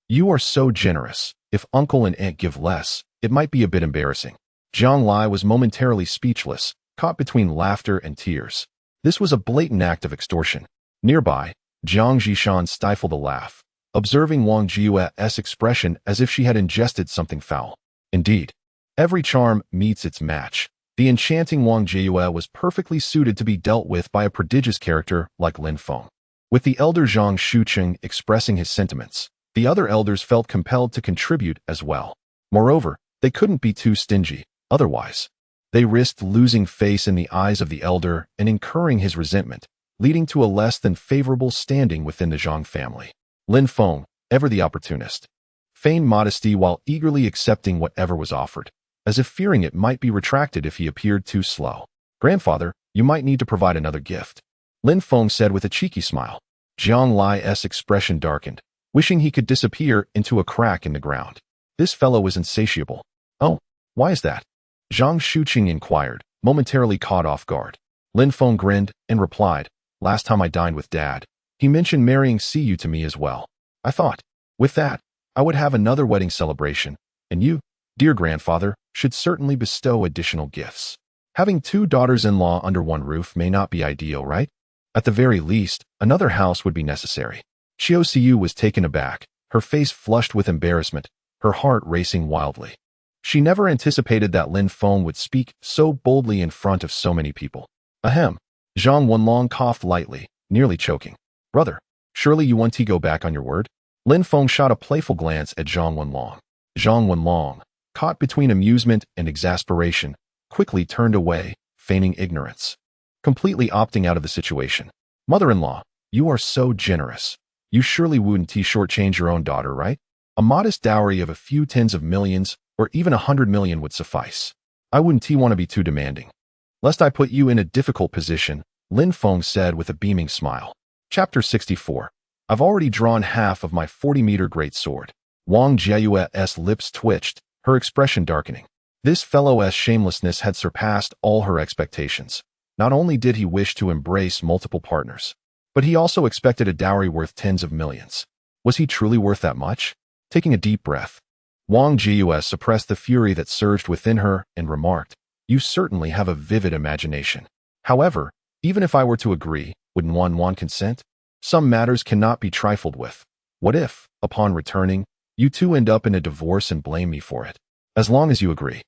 You are so generous. If uncle and aunt give less, it might be a bit embarrassing. Zhang Lai was momentarily speechless, caught between laughter and tears. This was a blatant act of extortion. Nearby, Jiang Zhishan stifled a laugh, observing Wang Jiue's expression as if she had ingested something foul. Indeed, every charm meets its match. The enchanting Wang Jiue was perfectly suited to be dealt with by a prodigious character like Lin Feng. With the elder Zhang Shuqing expressing his sentiments, the other elders felt compelled to contribute as well. Moreover, they couldn't be too stingy, otherwise. They risked losing face in the eyes of the elder and incurring his resentment, leading to a less than favorable standing within the Zhang family. Lin Feng, ever the opportunist, feigned modesty while eagerly accepting whatever was offered, as if fearing it might be retracted if he appeared too slow. Grandfather, you might need to provide another gift, Lin Feng said with a cheeky smile. Jiang Lai's expression darkened, wishing he could disappear into a crack in the ground. This fellow was insatiable. Oh, why is that? Zhang Shuqing inquired, momentarily caught off guard. Lin Feng grinned and replied, last time I dined with Dad, he mentioned marrying Siyu to me as well. I thought, with that, I would have another wedding celebration, and you, dear grandfather, should certainly bestow additional gifts. Having two daughters-in-law under one roof may not be ideal, right? At the very least, another house would be necessary. Xiao Siyu was taken aback, her face flushed with embarrassment, her heart racing wildly. She never anticipated that Lin Feng would speak so boldly in front of so many people. Ahem. Zhang Wenlong coughed lightly, nearly choking. Brother, surely you want to go back on your word? Lin Feng shot a playful glance at Zhang Wenlong. Zhang Wenlong, caught between amusement and exasperation, quickly turned away, feigning ignorance. Completely opting out of the situation. Mother-in-law, you are so generous. You surely wouldn't shortchange your own daughter, right? A modest dowry of a few tens of millions, or even 100 million would suffice. I wouldn't want to be too demanding. Lest I put you in a difficult position, Lin Feng said with a beaming smile. Chapter 64. I've already drawn half of my 40-meter great sword. Wang Jiue's lips twitched, her expression darkening. This fellow's shamelessness had surpassed all her expectations. Not only did he wish to embrace multiple partners, but he also expected a dowry worth tens of millions. Was he truly worth that much? Taking a deep breath, Wang Jiue suppressed the fury that surged within her and remarked, you certainly have a vivid imagination. However, even if I were to agree, would Wan consent? Some matters cannot be trifled with. What if, upon returning, you two end up in a divorce and blame me for it? As long as you agree.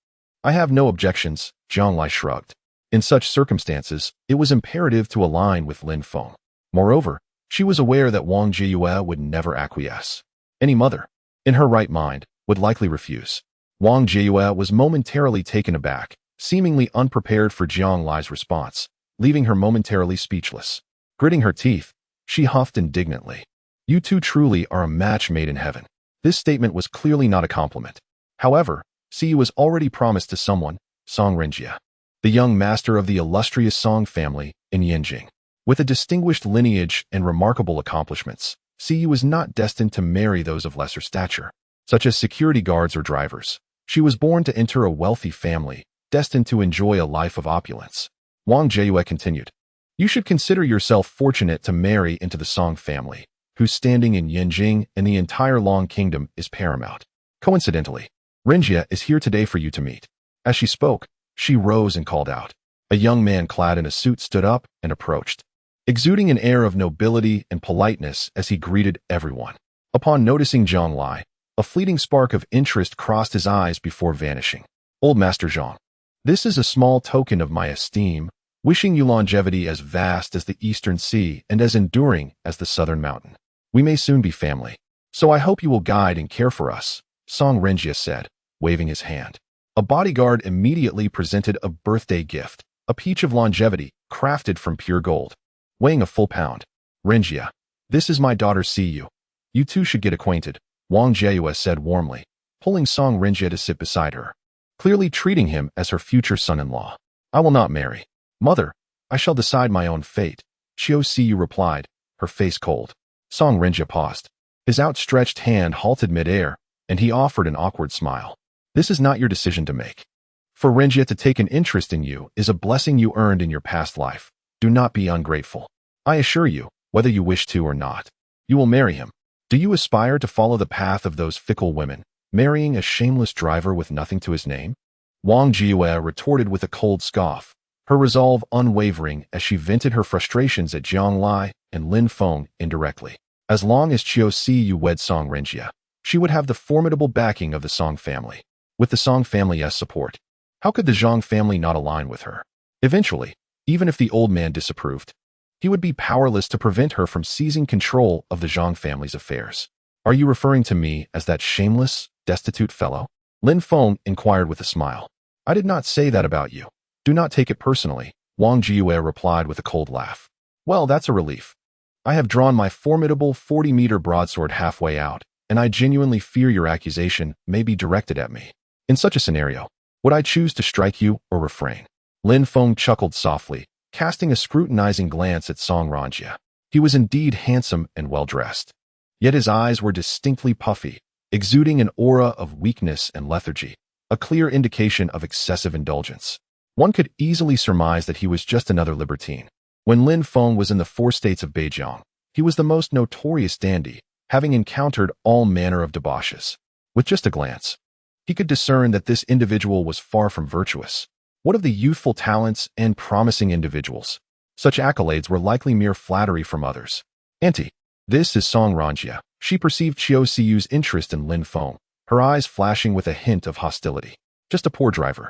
I have no objections, Zhang Lai shrugged. In such circumstances, it was imperative to align with Lin Feng. Moreover, she was aware that Wang Jiue would never acquiesce. Any mother, in her right mind, would likely refuse. Wang Jiue was momentarily taken aback, seemingly unprepared for Jiang Lai's response, leaving her momentarily speechless. Gritting her teeth, she huffed indignantly. You two truly are a match made in heaven. This statement was clearly not a compliment. However, Siyu was already promised to someone, Song Renjia, the young master of the illustrious Song family in Yanjing. With a distinguished lineage and remarkable accomplishments, Siyu was not destined to marry those of lesser stature, such as security guards or drivers. She was born to enter a wealthy family, destined to enjoy a life of opulence. Wang Jiue continued, you should consider yourself fortunate to marry into the Song family, whose standing in Yanjing and the entire Long Kingdom is paramount. Coincidentally, Renjia is here today for you to meet. As she spoke, she rose and called out. A young man clad in a suit stood up and approached, exuding an air of nobility and politeness as he greeted everyone. Upon noticing Zhang Lai, a fleeting spark of interest crossed his eyes before vanishing. Old Master Zhang, this is a small token of my esteem, wishing you longevity as vast as the eastern sea and as enduring as the southern mountain. We may soon be family, so I hope you will guide and care for us, Song Renjia said, waving his hand. A bodyguard immediately presented a birthday gift, a peach of longevity, crafted from pure gold, weighing a full pound. Renjia, this is my daughter Siyu. You two should get acquainted, Wang Jiue said warmly, pulling Song Renjia to sit beside her, clearly treating him as her future son-in-law. I will not marry. Mother, I shall decide my own fate, Xiao Siyu replied, her face cold. Song Renjia paused. His outstretched hand halted midair, and he offered an awkward smile. This is not your decision to make. For Renjia to take an interest in you is a blessing you earned in your past life. Do not be ungrateful. I assure you, whether you wish to or not, you will marry him. Do you aspire to follow the path of those fickle women, marrying a shameless driver with nothing to his name? Wang Jiue retorted with a cold scoff, her resolve unwavering as she vented her frustrations at Jiang Lai and Lin Feng indirectly. As long as Qiu Siyu wed Song Renjia, she would have the formidable backing of the Song family. With the Song family's support, how could the Zhang family not align with her? Eventually, even if the old man disapproved, he would be powerless to prevent her from seizing control of the Zhang family's affairs. Are you referring to me as that shameless, destitute fellow? Lin Feng inquired with a smile. I did not say that about you. Do not take it personally, Wang Jiue replied with a cold laugh. Well, that's a relief. I have drawn my formidable 40-meter broadsword halfway out, and I genuinely fear your accusation may be directed at me. In such a scenario, would I choose to strike you or refrain? Lin Feng chuckled softly, casting a scrutinizing glance at Song Renjia. He was indeed handsome and well-dressed. Yet his eyes were distinctly puffy, exuding an aura of weakness and lethargy, a clear indication of excessive indulgence. One could easily surmise that he was just another libertine. When Lin Feng was in the 4 states of Beijiang, he was the most notorious dandy, having encountered all manner of debauches. With just a glance, he could discern that this individual was far from virtuous. What of the youthful talents and promising individuals? Such accolades were likely mere flattery from others. Auntie, this is Song Renjia. She perceived Qiu Siyu's interest in Lin Feng, her eyes flashing with a hint of hostility. Just a poor driver.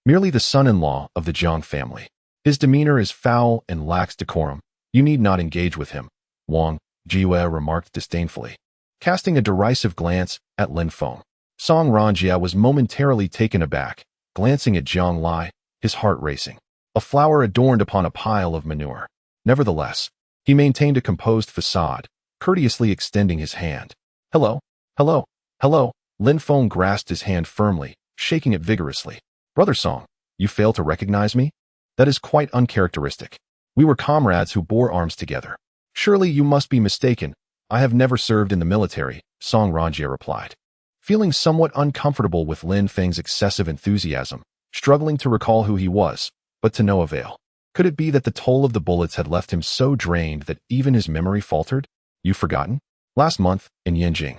Merely the son-in-law of the Jiang family. His demeanor is foul and lacks decorum. You need not engage with him, Wang Jiue remarked disdainfully, casting a derisive glance at Lin Feng. Song Renjia was momentarily taken aback, glancing at Jiang Lai, his heart racing. A flower adorned upon a pile of manure. Nevertheless, he maintained a composed facade, courteously extending his hand. Hello, hello, hello. Lin Feng grasped his hand firmly, shaking it vigorously. Brother Song, you fail to recognize me? That is quite uncharacteristic. We were comrades who bore arms together. Surely you must be mistaken. I have never served in the military, Song Renjia replied. Feeling somewhat uncomfortable with Lin Feng's excessive enthusiasm, struggling to recall who he was, but to no avail. Could it be that the toll of the bullets had left him so drained that even his memory faltered? You've forgotten? Last month, in Yanjing,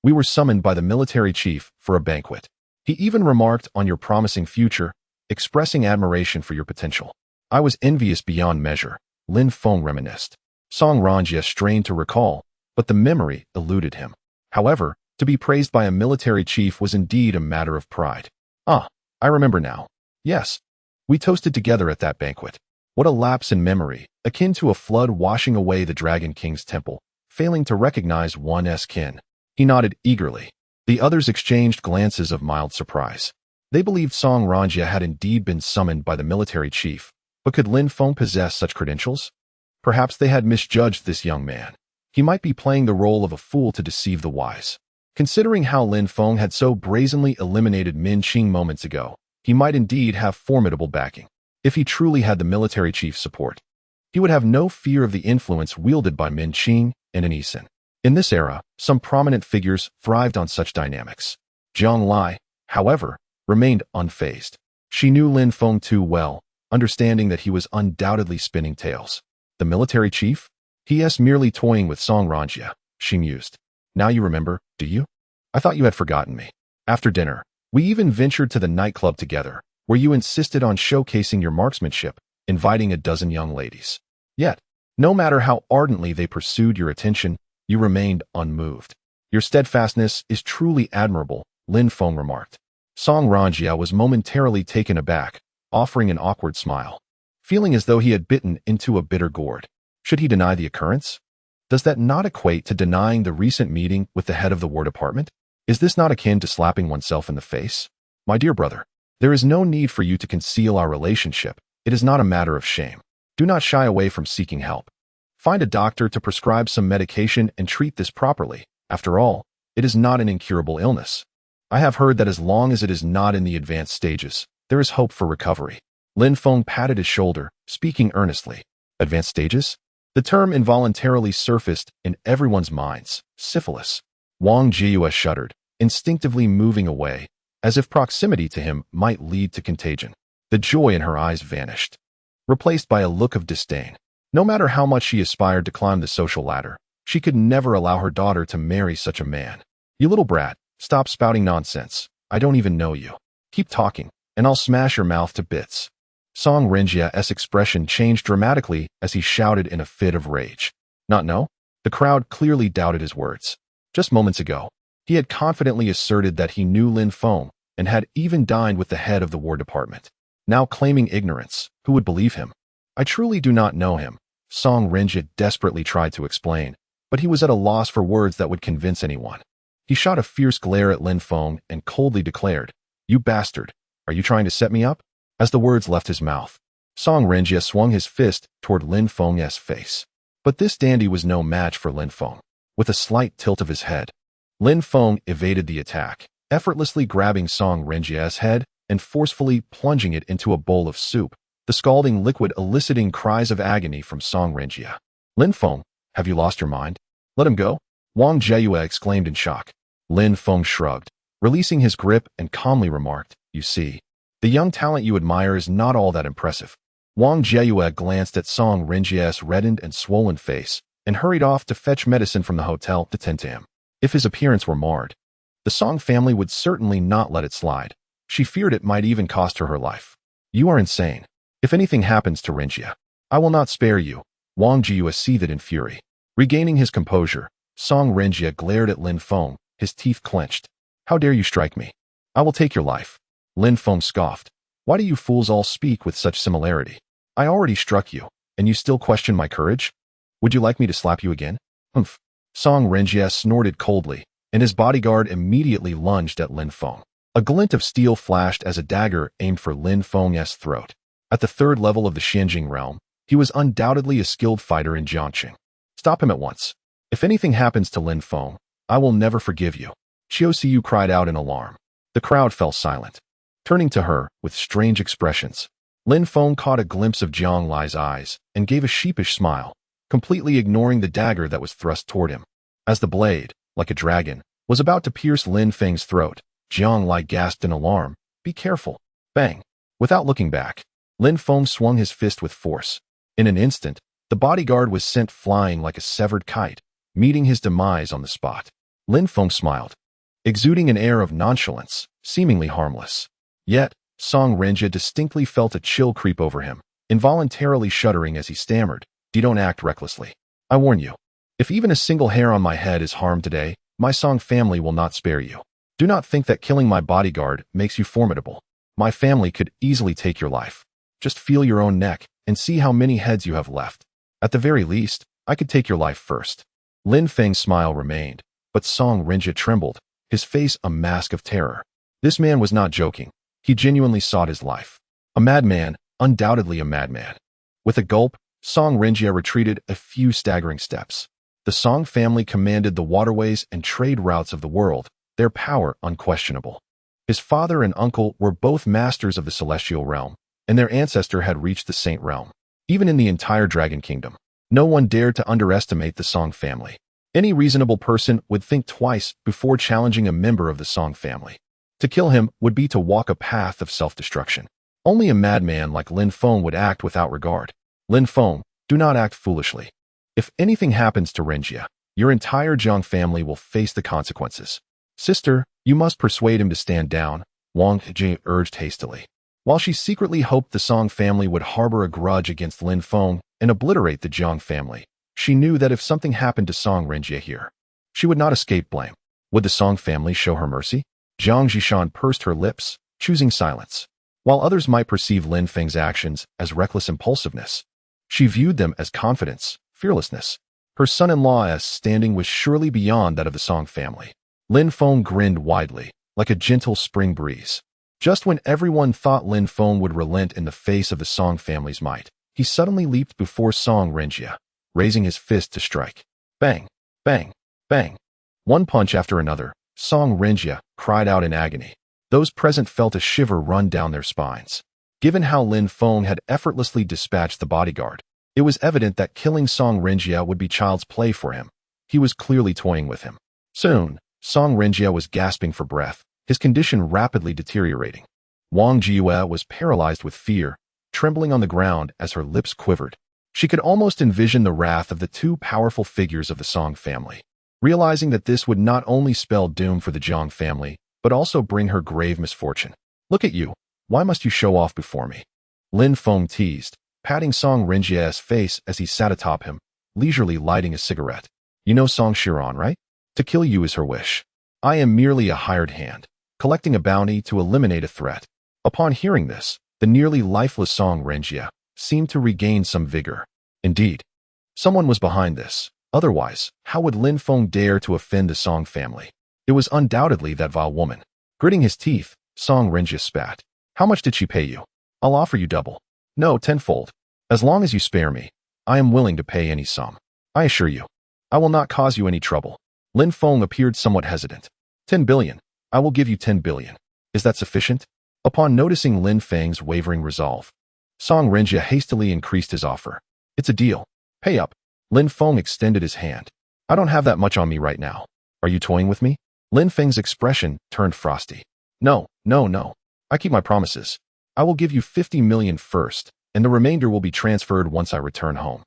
we were summoned by the military chief for a banquet. He even remarked on your promising future, expressing admiration for your potential. I was envious beyond measure, Lin Feng reminisced. Song Renjia strained to recall, but the memory eluded him. However, to be praised by a military chief was indeed a matter of pride. Ah, I remember now. Yes, we toasted together at that banquet. What a lapse in memory, akin to a flood washing away the Dragon King's temple, failing to recognize one's kin. He nodded eagerly. The others exchanged glances of mild surprise. They believed Song Renjia had indeed been summoned by the military chief, but could Lin Feng possess such credentials? Perhaps they had misjudged this young man. He might be playing the role of a fool to deceive the wise. Considering how Lin Feng had so brazenly eliminated Min Qing moments ago, he might indeed have formidable backing. If he truly had the military chief's support, he would have no fear of the influence wielded by Min Qing and Anisin. In this era, some prominent figures thrived on such dynamics. Jiang Lai, however, remained unfazed. She knew Lin Feng too well, understanding that he was undoubtedly spinning tales. The military chief? He is merely toying with Song Renjia, she mused. Now you remember, do you? I thought you had forgotten me. After dinner, we even ventured to the nightclub together, where you insisted on showcasing your marksmanship, inviting a dozen young ladies. Yet, no matter how ardently they pursued your attention, you remained unmoved. Your steadfastness is truly admirable, Lin Feng remarked. Song Renjia was momentarily taken aback, offering an awkward smile, feeling as though he had bitten into a bitter gourd. Should he deny the occurrence? Does that not equate to denying the recent meeting with the head of the War Department? Is this not akin to slapping oneself in the face? My dear brother, there is no need for you to conceal our relationship. It is not a matter of shame. Do not shy away from seeking help. Find a doctor to prescribe some medication and treat this properly. After all, it is not an incurable illness. I have heard that as long as it is not in the advanced stages, there is hope for recovery. Lin Feng patted his shoulder, speaking earnestly. Advanced stages? The term involuntarily surfaced in everyone's minds: syphilis. Wang Jiayue shuddered, instinctively moving away, as if proximity to him might lead to contagion. The joy in her eyes vanished, replaced by a look of disdain. No matter how much she aspired to climb the social ladder, she could never allow her daughter to marry such a man. You little brat, stop spouting nonsense. I don't even know you. Keep talking, and I'll smash your mouth to bits. Song Renjia's expression changed dramatically as he shouted in a fit of rage. Not know? The crowd clearly doubted his words. Just moments ago, he had confidently asserted that he knew Lin Feng and had even dined with the head of the War Department. Now claiming ignorance, who would believe him? I truly do not know him, Song Renjia desperately tried to explain, but he was at a loss for words that would convince anyone. He shot a fierce glare at Lin Feng and coldly declared, "You bastard, are you trying to set me up?" As the words left his mouth, Song Renjia swung his fist toward Lin Feng's face. But this dandy was no match for Lin Feng. With a slight tilt of his head, Lin Feng evaded the attack, effortlessly grabbing Song Renjia's head and forcefully plunging it into a bowl of soup, the scalding liquid eliciting cries of agony from Song Renjia. "Lin Feng, have you lost your mind? Let him go?" Wang Jiayue exclaimed in shock. Lin Feng shrugged, releasing his grip and calmly remarked, "You see, the young talent you admire is not all that impressive." Wang Jiayue glanced at Song Renjia's reddened and swollen face and hurried off to fetch medicine from the hotel to tend to him. If his appearance were marred, the Song family would certainly not let it slide. She feared it might even cost her life. "You are insane. If anything happens to Renjia, I will not spare you." Wang Jiayue seethed in fury. Regaining his composure, Song Renjia glared at Lin Feng, his teeth clenched. "How dare you strike me? I will take your life." Lin Feng scoffed. "Why do you fools all speak with such similarity? I already struck you, and you still question my courage? Would you like me to slap you again?" "Humph." Song Renjia snorted coldly, and his bodyguard immediately lunged at Lin Feng. A glint of steel flashed as a dagger aimed for Lin Feng's throat. At the third level of the Xianjing realm, he was undoubtedly a skilled fighter in Jiangqing. "Stop him at once. If anything happens to Lin Feng, I will never forgive you." Xiao Siyu cried out in alarm. The crowd fell silent. Turning to her with strange expressions, Lin Feng caught a glimpse of Jiang Lai's eyes and gave a sheepish smile, completely ignoring the dagger that was thrust toward him. As the blade, like a dragon, was about to pierce Lin Feng's throat, Jiang Lai gasped in alarm, "Be careful." Bang! Without looking back, Lin Feng swung his fist with force. In an instant, the bodyguard was sent flying like a severed kite, meeting his demise on the spot. Lin Feng smiled, exuding an air of nonchalance, seemingly harmless. Yet, Song Renjia distinctly felt a chill creep over him, involuntarily shuddering as he stammered, "Don't act recklessly. I warn you, if even a single hair on my head is harmed today, my Song family will not spare you. Do not think that killing my bodyguard makes you formidable. My family could easily take your life. Just feel your own neck and see how many heads you have left. At the very least, I could take your life first." Lin Feng's smile remained, but Song Renjia trembled, his face a mask of terror. This man was not joking. He genuinely sought his life. A madman, undoubtedly a madman. With a gulp, Song Renjia retreated a few staggering steps. The Song family commanded the waterways and trade routes of the world, their power unquestionable. His father and uncle were both masters of the celestial realm, and their ancestor had reached the Saint realm. Even in the entire Dragon Kingdom, no one dared to underestimate the Song family. Any reasonable person would think twice before challenging a member of the Song family. To kill him would be to walk a path of self-destruction. Only a madman like Lin Feng would act without regard. Lin Feng, do not act foolishly. If anything happens to Renjia, your entire Jiang family will face the consequences. Sister, you must persuade him to stand down, Wang Jie urged hastily. While she secretly hoped the Song family would harbor a grudge against Lin Feng and obliterate the Jiang family, she knew that if something happened to Song Renjia here, she would not escape blame. Would the Song family show her mercy? Zhang Zhishan pursed her lips, choosing silence. While others might perceive Lin Feng's actions as reckless impulsiveness, she viewed them as confidence, fearlessness. Her son-in-law's standing was surely beyond that of the Song family. Lin Feng grinned widely, like a gentle spring breeze. Just when everyone thought Lin Feng would relent in the face of the Song family's might, he suddenly leaped before Song Renjia, raising his fist to strike. Bang! Bang! Bang! One punch after another, Song Renjia cried out in agony. Those present felt a shiver run down their spines. Given how Lin Feng had effortlessly dispatched the bodyguard, It was evident that killing Song Renjia would be child's play for him. He was clearly toying with him. Soon, Song Renjia was gasping for breath, his condition rapidly deteriorating. Wang Jiue was paralyzed with fear, trembling on the ground as her lips quivered. She could almost envision the wrath of the two powerful figures of the Song family. Realizing that this would not only spell doom for the Jiang family, but also bring her grave misfortune. "Look at you. Why must you show off before me?" Lin Feng teased, patting Song Renjia's face as he sat atop him, leisurely lighting a cigarette. "You know Song Shiran, right? To kill you is her wish. I am merely a hired hand, collecting a bounty to eliminate a threat." Upon hearing this, the nearly lifeless Song Renjia seemed to regain some vigor. Indeed, someone was behind this. Otherwise, how would Lin Feng dare to offend the Song family? It was undoubtedly that vile woman. Gritting his teeth, Song Renjia spat. "How much did she pay you?" "I'll offer you double. No, tenfold. As long as you spare me, I am willing to pay any sum. I assure you, I will not cause you any trouble." Lin Feng appeared somewhat hesitant. 10 billion. I will give you 10 billion. Is that sufficient?" Upon noticing Lin Feng's wavering resolve, Song Renjia hastily increased his offer. "It's a deal. Pay up." Lin Feng extended his hand. "I don't have that much on me right now. Are you toying with me?" Lin Feng's expression turned frosty. No. I keep my promises. I will give you 50 million first, and the remainder will be transferred once I return home.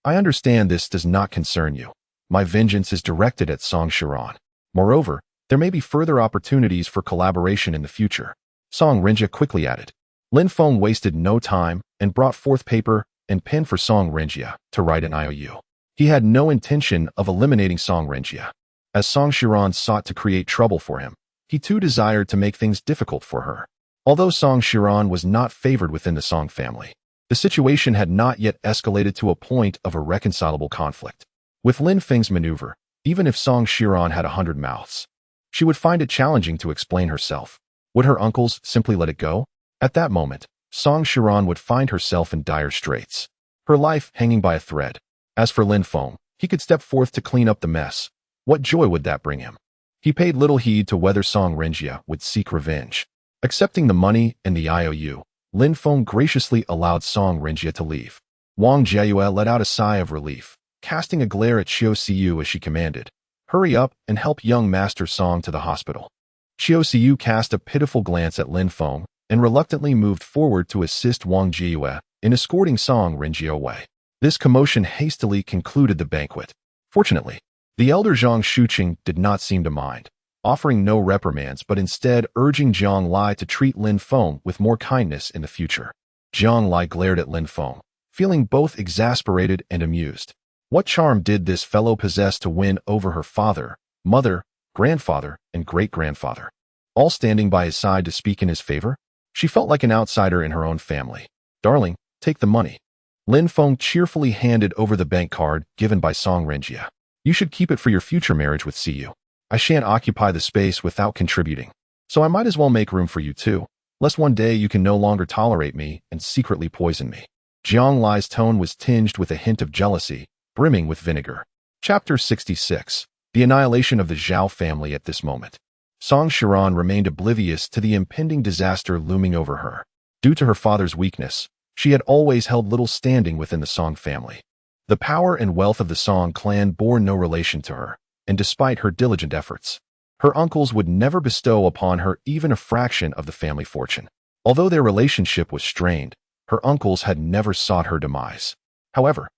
I understand this does not concern you. My vengeance is directed at Song Shiran. Moreover, there may be further opportunities for collaboration in the future." Song Renjia quickly added. Lin Feng wasted no time and brought forth paper and pen for Song Renjia to write an IOU. He had no intention of eliminating Song Renjia. As Song Shiran sought to create trouble for him, he too desired to make things difficult for her. Although Song Shiran was not favored within the Song family, the situation had not yet escalated to a point of irreconcilable conflict. With Lin Feng's maneuver, even if Song Shiran had 100 mouths, she would find it challenging to explain herself. Would her uncles simply let it go? At that moment, Song Shiran would find herself in dire straits, her life hanging by a thread. As for Lin Feng, he could step forth to clean up the mess. What joy would that bring him? He paid little heed to whether Song Renjia would seek revenge. Accepting the money and the IOU, Lin Feng graciously allowed Song Renjia to leave. Wang Jiue let out a sigh of relief, casting a glare at Xiao Siyu as she commanded, "Hurry up and help young Master Song to the hospital." Xiao Siyu cast a pitiful glance at Lin Feng and reluctantly moved forward to assist Wang Jiue in escorting Song Renjia away. This commotion hastily concluded the banquet. Fortunately, the elder Zhang Shuqing did not seem to mind, offering no reprimands but instead urging Jiang Lai to treat Lin Feng with more kindness in the future. Jiang Lai glared at Lin Feng, feeling both exasperated and amused. What charm did this fellow possess to win over her father, mother, grandfather, and great-grandfather, all standing by his side to speak in his favor? She felt like an outsider in her own family. "Darling, take the money." Lin Feng cheerfully handed over the bank card given by Song Renjia. "You should keep it for your future marriage with Siyu. I shan't occupy the space without contributing, so I might as well make room for you too, lest one day you can no longer tolerate me and secretly poison me." Jiang Lai's tone was tinged with a hint of jealousy, brimming with vinegar. Chapter 66. The annihilation of the Zhao family. At this moment, Song Shiran remained oblivious to the impending disaster looming over her. Due to her father's weakness, she had always held little standing within the Song family. The power and wealth of the Song clan bore no relation to her, and despite her diligent efforts, her uncles would never bestow upon her even a fraction of the family fortune. Although their relationship was strained, her uncles had never sought her demise. However,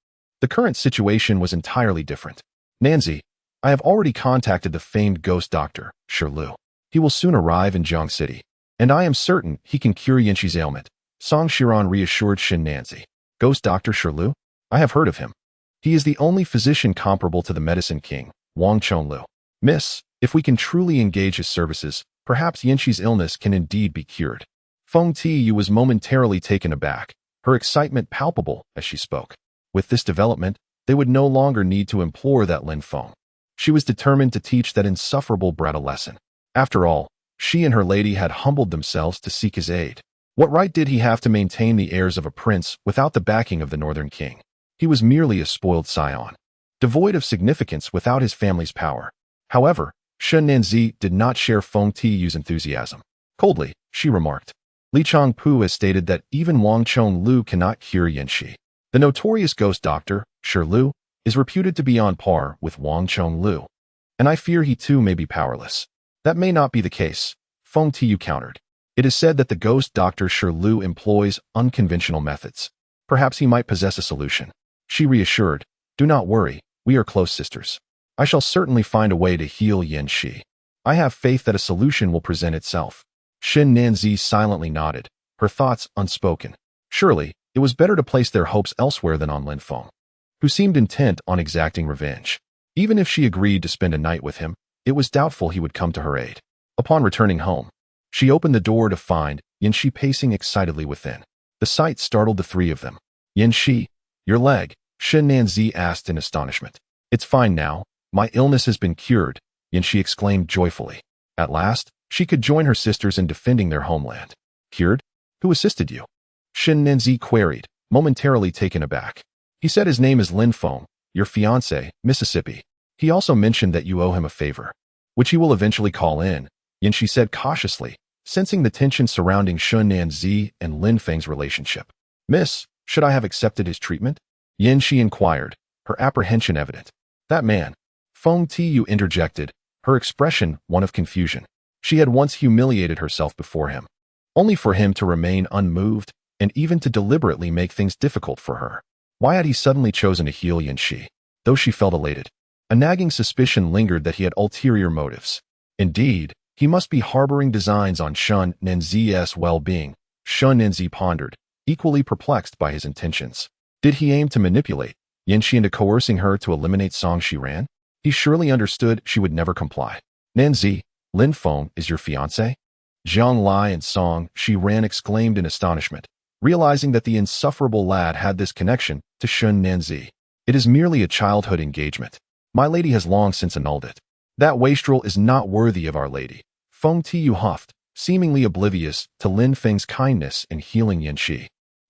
the current situation was entirely different. "Nanzi, I have already contacted the famed ghost doctor, Shirlu. He will soon arrive in Jiang City, and I am certain he can cure Yanxi's ailment." Song Shiran reassured Shin Nanzi. "Ghost Doctor Shirlu? I have heard of him. He is the only physician comparable to the medicine king, Wang Chonglu. Miss, if we can truly engage his services, perhaps Yanxi's illness can indeed be cured." Feng Tiyu was momentarily taken aback, her excitement palpable as she spoke. With this development, they would no longer need to implore that Lin Feng. She was determined to teach that insufferable brat a lesson. After all, she and her lady had humbled themselves to seek his aid. What right did he have to maintain the airs of a prince without the backing of the northern king? He was merely a spoiled scion, devoid of significance without his family's power. However, Shen Nanzi did not share Feng Tiyu's enthusiasm. Coldly, she remarked, "Li Changpu has stated that even Wang Chonglu cannot cure Yanxi. The notorious ghost doctor, Shi Lu, is reputed to be on par with Wang Chonglu, and I fear he too may be powerless. That may not be the case, Feng Tiyu countered. It is said that the ghost doctor Shi Lu employs unconventional methods. Perhaps he might possess a solution. She reassured, do not worry, we are close sisters. I shall certainly find a way to heal Yan Shi. I have faith that a solution will present itself. Xin Nanzi silently nodded, her thoughts unspoken. Surely, it was better to place their hopes elsewhere than on Lin Feng, who seemed intent on exacting revenge. Even if she agreed to spend a night with him, it was doubtful he would come to her aid. Upon returning home, she opened the door to find Yan Shi pacing excitedly within. The sight startled the three of them. Yan Shi, your leg, Xin Nanzi asked in astonishment. It's fine now, my illness has been cured, Yan Shi exclaimed joyfully. At last, she could join her sisters in defending their homeland. Cured? Who assisted you? Xin Nanzi queried, momentarily taken aback. He said his name is Lin Feng, your fiancé, Mississippi. He also mentioned that you owe him a favor, which he will eventually call in, Yan Shi said cautiously, sensing the tension surrounding Xin Nanzi and Lin Feng's relationship. Miss, should I have accepted his treatment? Yan Shi inquired, her apprehension evident. That man, Feng Tiyu interjected, her expression one of confusion. She had once humiliated herself before him, only for him to remain unmoved and even to deliberately make things difficult for her. Why had he suddenly chosen to heal Yan Shi? Though she felt elated, a nagging suspicion lingered that he had ulterior motives. Indeed, he must be harboring designs on Xin Nanzi's well-being. Xin Nanzi pondered, equally perplexed by his intentions. Did he aim to manipulate Yan Shi into coercing her to eliminate Song Shiran? He surely understood she would never comply. Nanzi, Lin Feng is your fiancé? Zhang Lai and Song Shiran exclaimed in astonishment, realizing that the insufferable lad had this connection to Xin Nanzi. It is merely a childhood engagement. My lady has long since annulled it. That wastrel is not worthy of our lady. Feng Tiyu huffed, seemingly oblivious to Lin Feng's kindness in healing Yan Shi.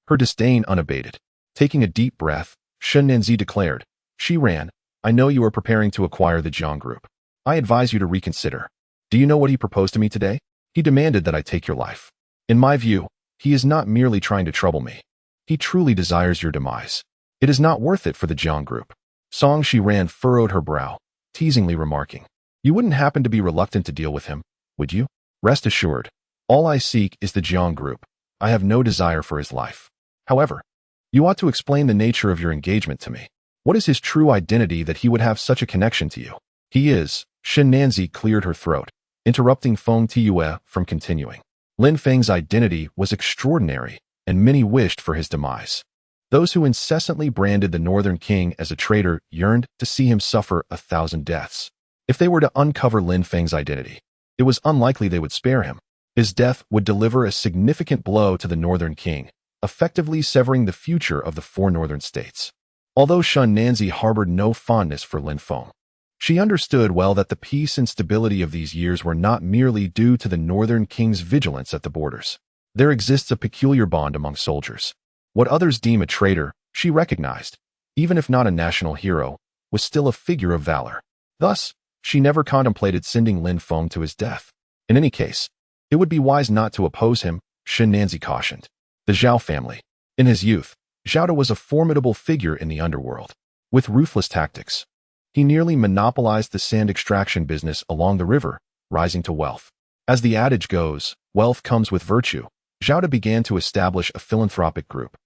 Her disdain unabated. Taking a deep breath, Xin Nanzi declared, Shiran, I know you are preparing to acquire the Jiang group. I advise you to reconsider. Do you know what he proposed to me today? He demanded that I take your life. In my view, he is not merely trying to trouble me. He truly desires your demise. It is not worth it for the Jiang group. Song Shiran furrowed her brow, teasingly remarking, you wouldn't happen to be reluctant to deal with him, would you? Rest assured, all I seek is the Jiang group. I have no desire for his life. However, you ought to explain the nature of your engagement to me. What is his true identity that he would have such a connection to you? He is, Xin Nanzi cleared her throat, interrupting Feng Tiyu from continuing. Lin Feng's identity was extraordinary, and many wished for his demise. Those who incessantly branded the Northern King as a traitor yearned to see him suffer 1,000 deaths. If they were to uncover Lin Feng's identity, it was unlikely they would spare him. His death would deliver a significant blow to the Northern King, effectively severing the future of the 4 northern states. Although Xin Nanzi harbored no fondness for Lin Feng, she understood well that the peace and stability of these years were not merely due to the Northern King's vigilance at the borders. There exists a peculiar bond among soldiers. What others deem a traitor, she recognized, even if not a national hero, was still a figure of valor. Thus, she never contemplated sending Lin Feng to his death. In any case, it would be wise not to oppose him, Xin Nanzi cautioned. The Zhao family. In his youth, Zhao was a formidable figure in the underworld. With ruthless tactics, he nearly monopolized the sand extraction business along the river, rising to wealth. As the adage goes, wealth comes with virtue. Zhao began to establish a philanthropic group,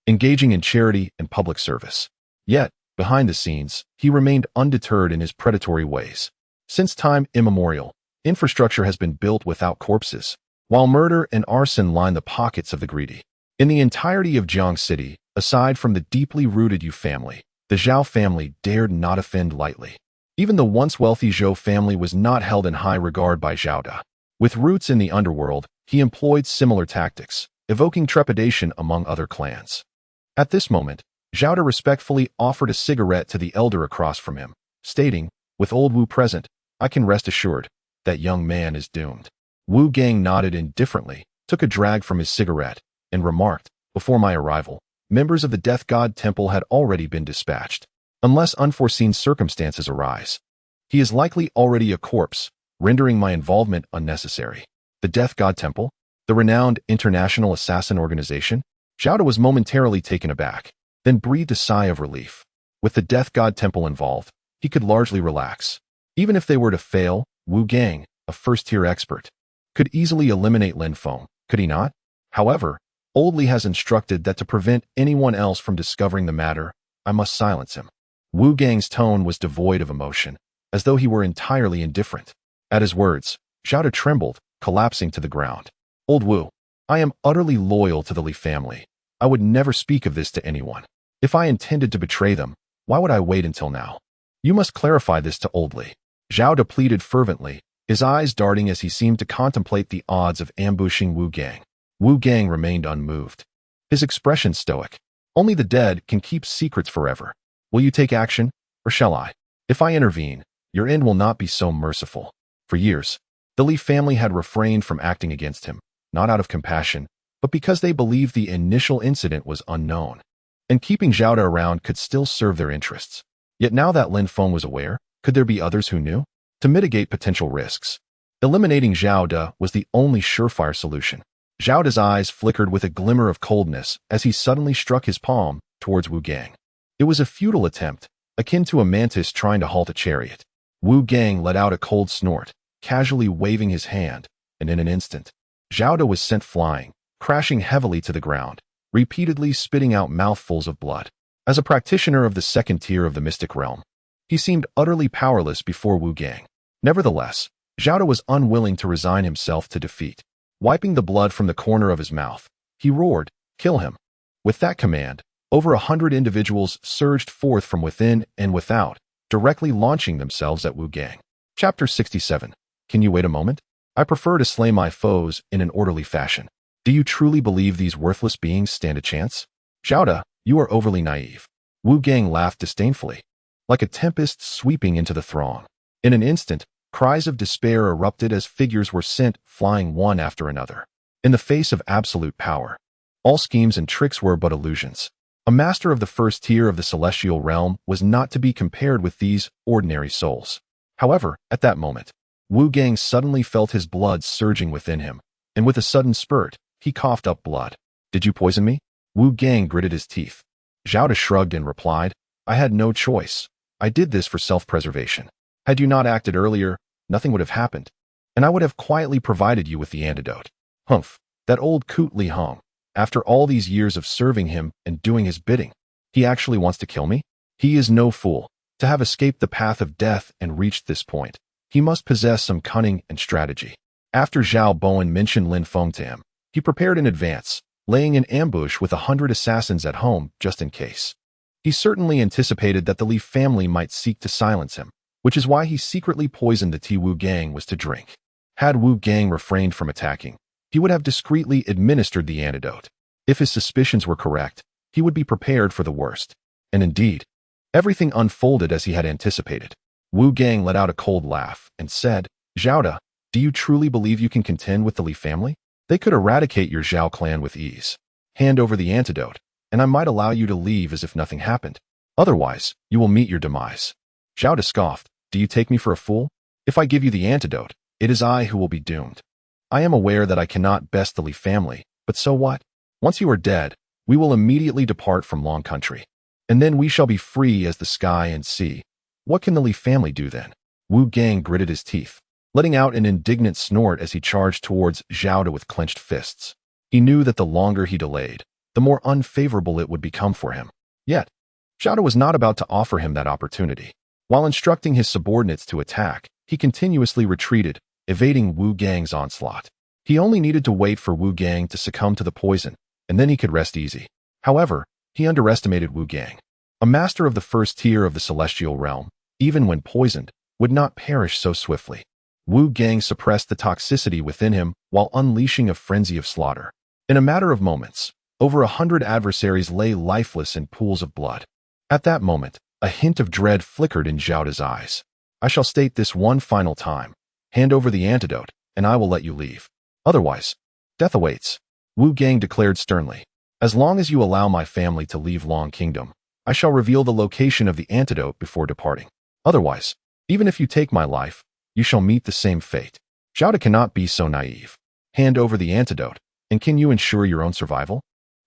engaging in charity and public service. Yet, behind the scenes, he remained undeterred in his predatory ways. Since time immemorial, infrastructure has been built without corpses, while murder and arson line the pockets of the greedy. In the entirety of Jiang City, aside from the deeply rooted Yu family, the Zhao family dared not offend lightly. Even the once wealthy Zhou family was not held in high regard by Zhao Da. With roots in the underworld, he employed similar tactics, evoking trepidation among other clans. At this moment, Zhao Da respectfully offered a cigarette to the elder across from him, stating, with old Wu present, I can rest assured, that young man is doomed. Wu Gang nodded indifferently, took a drag from his cigarette, and remarked, before my arrival, members of the Death God Temple had already been dispatched. Unless unforeseen circumstances arise, he is likely already a corpse, rendering my involvement unnecessary. The Death God Temple? The renowned international assassin organization? Zhao Da was momentarily taken aback. then breathed a sigh of relief. With the death god temple involved, he could largely relax. Even if they were to fail, Wu Gang, a first-tier expert, could easily eliminate Lin Feng, could he not? However, Old Li has instructed that to prevent anyone else from discovering the matter, I must silence him. Wu Gang's tone was devoid of emotion, as though he were entirely indifferent. At his words, Zhao De trembled, collapsing to the ground. Old Wu, I am utterly loyal to the Li family. I would never speak of this to anyone. If I intended to betray them, why would I wait until now? You must clarify this to Old Li. Zhao De pleaded fervently, his eyes darting as he seemed to contemplate the odds of ambushing Wu Gang. Wu Gang remained unmoved, his expression stoic. Only the dead can keep secrets forever. Will you take action, or shall I? If I intervene, your end will not be so merciful. For years, the Li family had refrained from acting against him, not out of compassion, but because they believed the initial incident was unknown, and keeping Zhao De around could still serve their interests. Yet now that Lin Feng was aware, could there be others who knew? To mitigate potential risks, eliminating Zhao De was the only surefire solution. Zhao De's eyes flickered with a glimmer of coldness as he suddenly struck his palm towards Wu Gang. It was a futile attempt, akin to a mantis trying to halt a chariot. Wu Gang let out a cold snort, casually waving his hand, and in an instant, Zhao De was sent flying, crashing heavily to the ground, repeatedly spitting out mouthfuls of blood. As a practitioner of the second tier of the mystic realm, he seemed utterly powerless before Wu Gang. Nevertheless, Zhao De was unwilling to resign himself to defeat. Wiping the blood from the corner of his mouth, he roared, "Kill him." With that command, over 100 individuals surged forth from within and without, directly launching themselves at Wu Gang. Chapter 67. Can you wait a moment? I prefer to slay my foes in an orderly fashion. Do you truly believe these worthless beings stand a chance? Zhao De, you are overly naive. Wu Gang laughed disdainfully, like a tempest sweeping into the throng. In an instant, cries of despair erupted as figures were sent flying one after another. In the face of absolute power, all schemes and tricks were but illusions. A master of the first tier of the celestial realm was not to be compared with these ordinary souls. However, at that moment, Wu Gang suddenly felt his blood surging within him, and with a sudden spurt, he coughed up blood. Did you poison me? Wu Gang gritted his teeth. Zhao De shrugged and replied, I had no choice. I did this for self-preservation. Had you not acted earlier, nothing would have happened, and I would have quietly provided you with the antidote. Humph, that old coot Li Hong. After all these years of serving him and doing his bidding, he actually wants to kill me? He is no fool. To have escaped the path of death and reached this point, he must possess some cunning and strategy. After Zhao Bowen mentioned Lin Feng to him, he prepared in advance, laying an ambush with 100 assassins at home just in case. He certainly anticipated that the Li family might seek to silence him, which is why he secretly poisoned the tea Wu Gang was to drink. Had Wu Gang refrained from attacking, he would have discreetly administered the antidote. If his suspicions were correct, he would be prepared for the worst. And indeed, everything unfolded as he had anticipated. Wu Gang let out a cold laugh and said, Zhao De, do you truly believe you can contend with the Li family? They could eradicate your Zhao clan with ease. Hand over the antidote, and I might allow you to leave as if nothing happened. Otherwise, you will meet your demise. Zhao De scoffed. Do you take me for a fool? If I give you the antidote, it is I who will be doomed. I am aware that I cannot best the Li family, but so what? Once you are dead, we will immediately depart from Long Country, and then we shall be free as the sky and sea. What can the Li family do then? Wu Gang gritted his teeth, letting out an indignant snort as he charged towards Zhao De with clenched fists. He knew that the longer he delayed, the more unfavorable it would become for him. Yet, Zhao De was not about to offer him that opportunity. While instructing his subordinates to attack, he continuously retreated, evading Wu Gang's onslaught. He only needed to wait for Wu Gang to succumb to the poison, and then he could rest easy. However, he underestimated Wu Gang. A master of the first tier of the celestial realm, even when poisoned, would not perish so swiftly. Wu Gang suppressed the toxicity within him while unleashing a frenzy of slaughter. In a matter of moments, over 100 adversaries lay lifeless in pools of blood. At that moment, a hint of dread flickered in Zhao De's eyes. I shall state this one final time. Hand over the antidote, and I will let you leave. Otherwise, death awaits. Wu Gang declared sternly. As long as you allow my family to leave Long Kingdom, I shall reveal the location of the antidote before departing. Otherwise, even if you take my life, you shall meet the same fate. Zhao De cannot be so naive. Hand over the antidote, and can you ensure your own survival?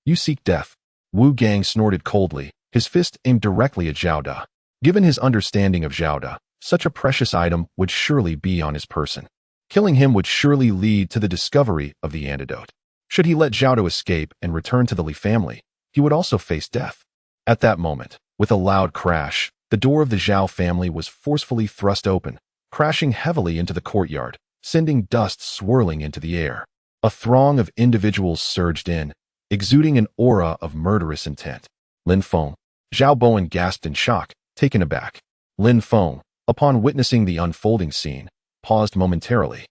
You seek death. Wu Gang snorted coldly, his fist aimed directly at Zhao Da. Given his understanding of Zhao Da, such a precious item would surely be on his person. Killing him would surely lead to the discovery of the antidote. Should he let Zhao Da escape and return to the Li family, he would also face death. At that moment, with a loud crash, the door of the Zhao family was forcefully thrust open, crashing heavily into the courtyard, sending dust swirling into the air. A throng of individuals surged in, exuding an aura of murderous intent. Lin Feng. Zhao Bowen gasped in shock, taken aback. Lin Feng, upon witnessing the unfolding scene, paused momentarily,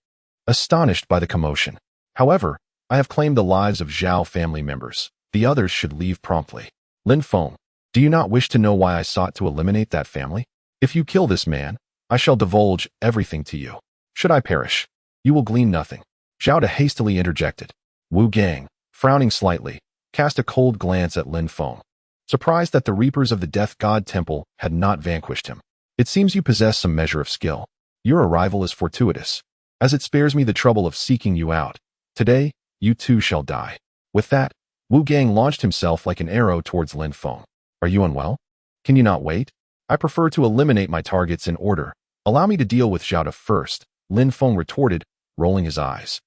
astonished by the commotion. However, I have claimed the lives of Zhao family members. The others should leave promptly. Lin Feng, do you not wish to know why I sought to eliminate that family? If you kill this man, I shall divulge everything to you. Should I perish, you will glean nothing. Zhao Da hastily interjected. Wu Gang, frowning slightly, cast a cold glance at Lin Feng, surprised that the Reapers of the Death God Temple had not vanquished him. It seems you possess some measure of skill. Your arrival is fortuitous, as it spares me the trouble of seeking you out. Today, you too shall die. With that, Wu Gang launched himself like an arrow towards Lin Feng. Are you unwell? Can you not wait? I prefer to eliminate my targets in order. Allow me to deal with Zhao Da first, Lin Feng retorted, rolling his eyes.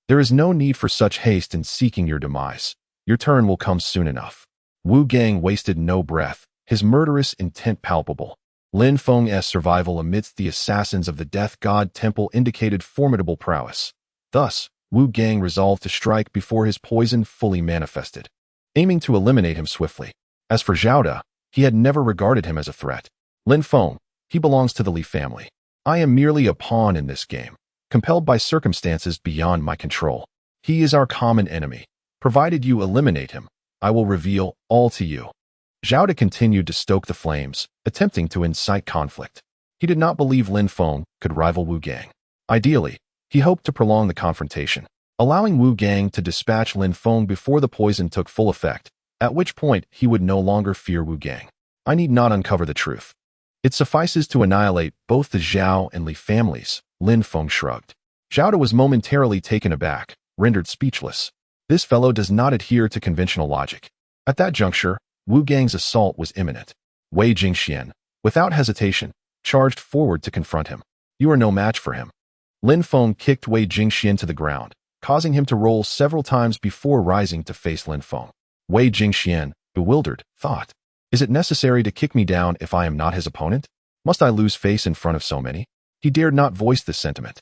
There is no need for such haste in seeking your demise. Your turn will come soon enough. Wu Gang wasted no breath, his murderous intent palpable. Lin Feng's survival amidst the assassins of the Death God Temple indicated formidable prowess. Thus, Wu Gang resolved to strike before his poison fully manifested, aiming to eliminate him swiftly. As for Zhao Da, he had never regarded him as a threat. Lin Feng, he belongs to the Li family. I am merely a pawn in this game, compelled by circumstances beyond my control. He is our common enemy. Provided you eliminate him, I will reveal all to you. Zhao Da continued to stoke the flames, attempting to incite conflict. He did not believe Lin Feng could rival Wu Gang. Ideally, he hoped to prolong the confrontation, allowing Wu Gang to dispatch Lin Feng before the poison took full effect, at which point he would no longer fear Wu Gang. I need not uncover the truth. It suffices to annihilate both the Zhao and Li families, Lin Feng shrugged. Zhao Da was momentarily taken aback, rendered speechless. This fellow does not adhere to conventional logic. At that juncture, Wu Gang's assault was imminent. Wei Jingxian, without hesitation, charged forward to confront him. You are no match for him. Lin Feng kicked Wei Jingxian to the ground, causing him to roll several times before rising to face Lin Feng. Wei Jingxian, bewildered, thought, is it necessary to kick me down if I am not his opponent? Must I lose face in front of so many? He dared not voice this sentiment,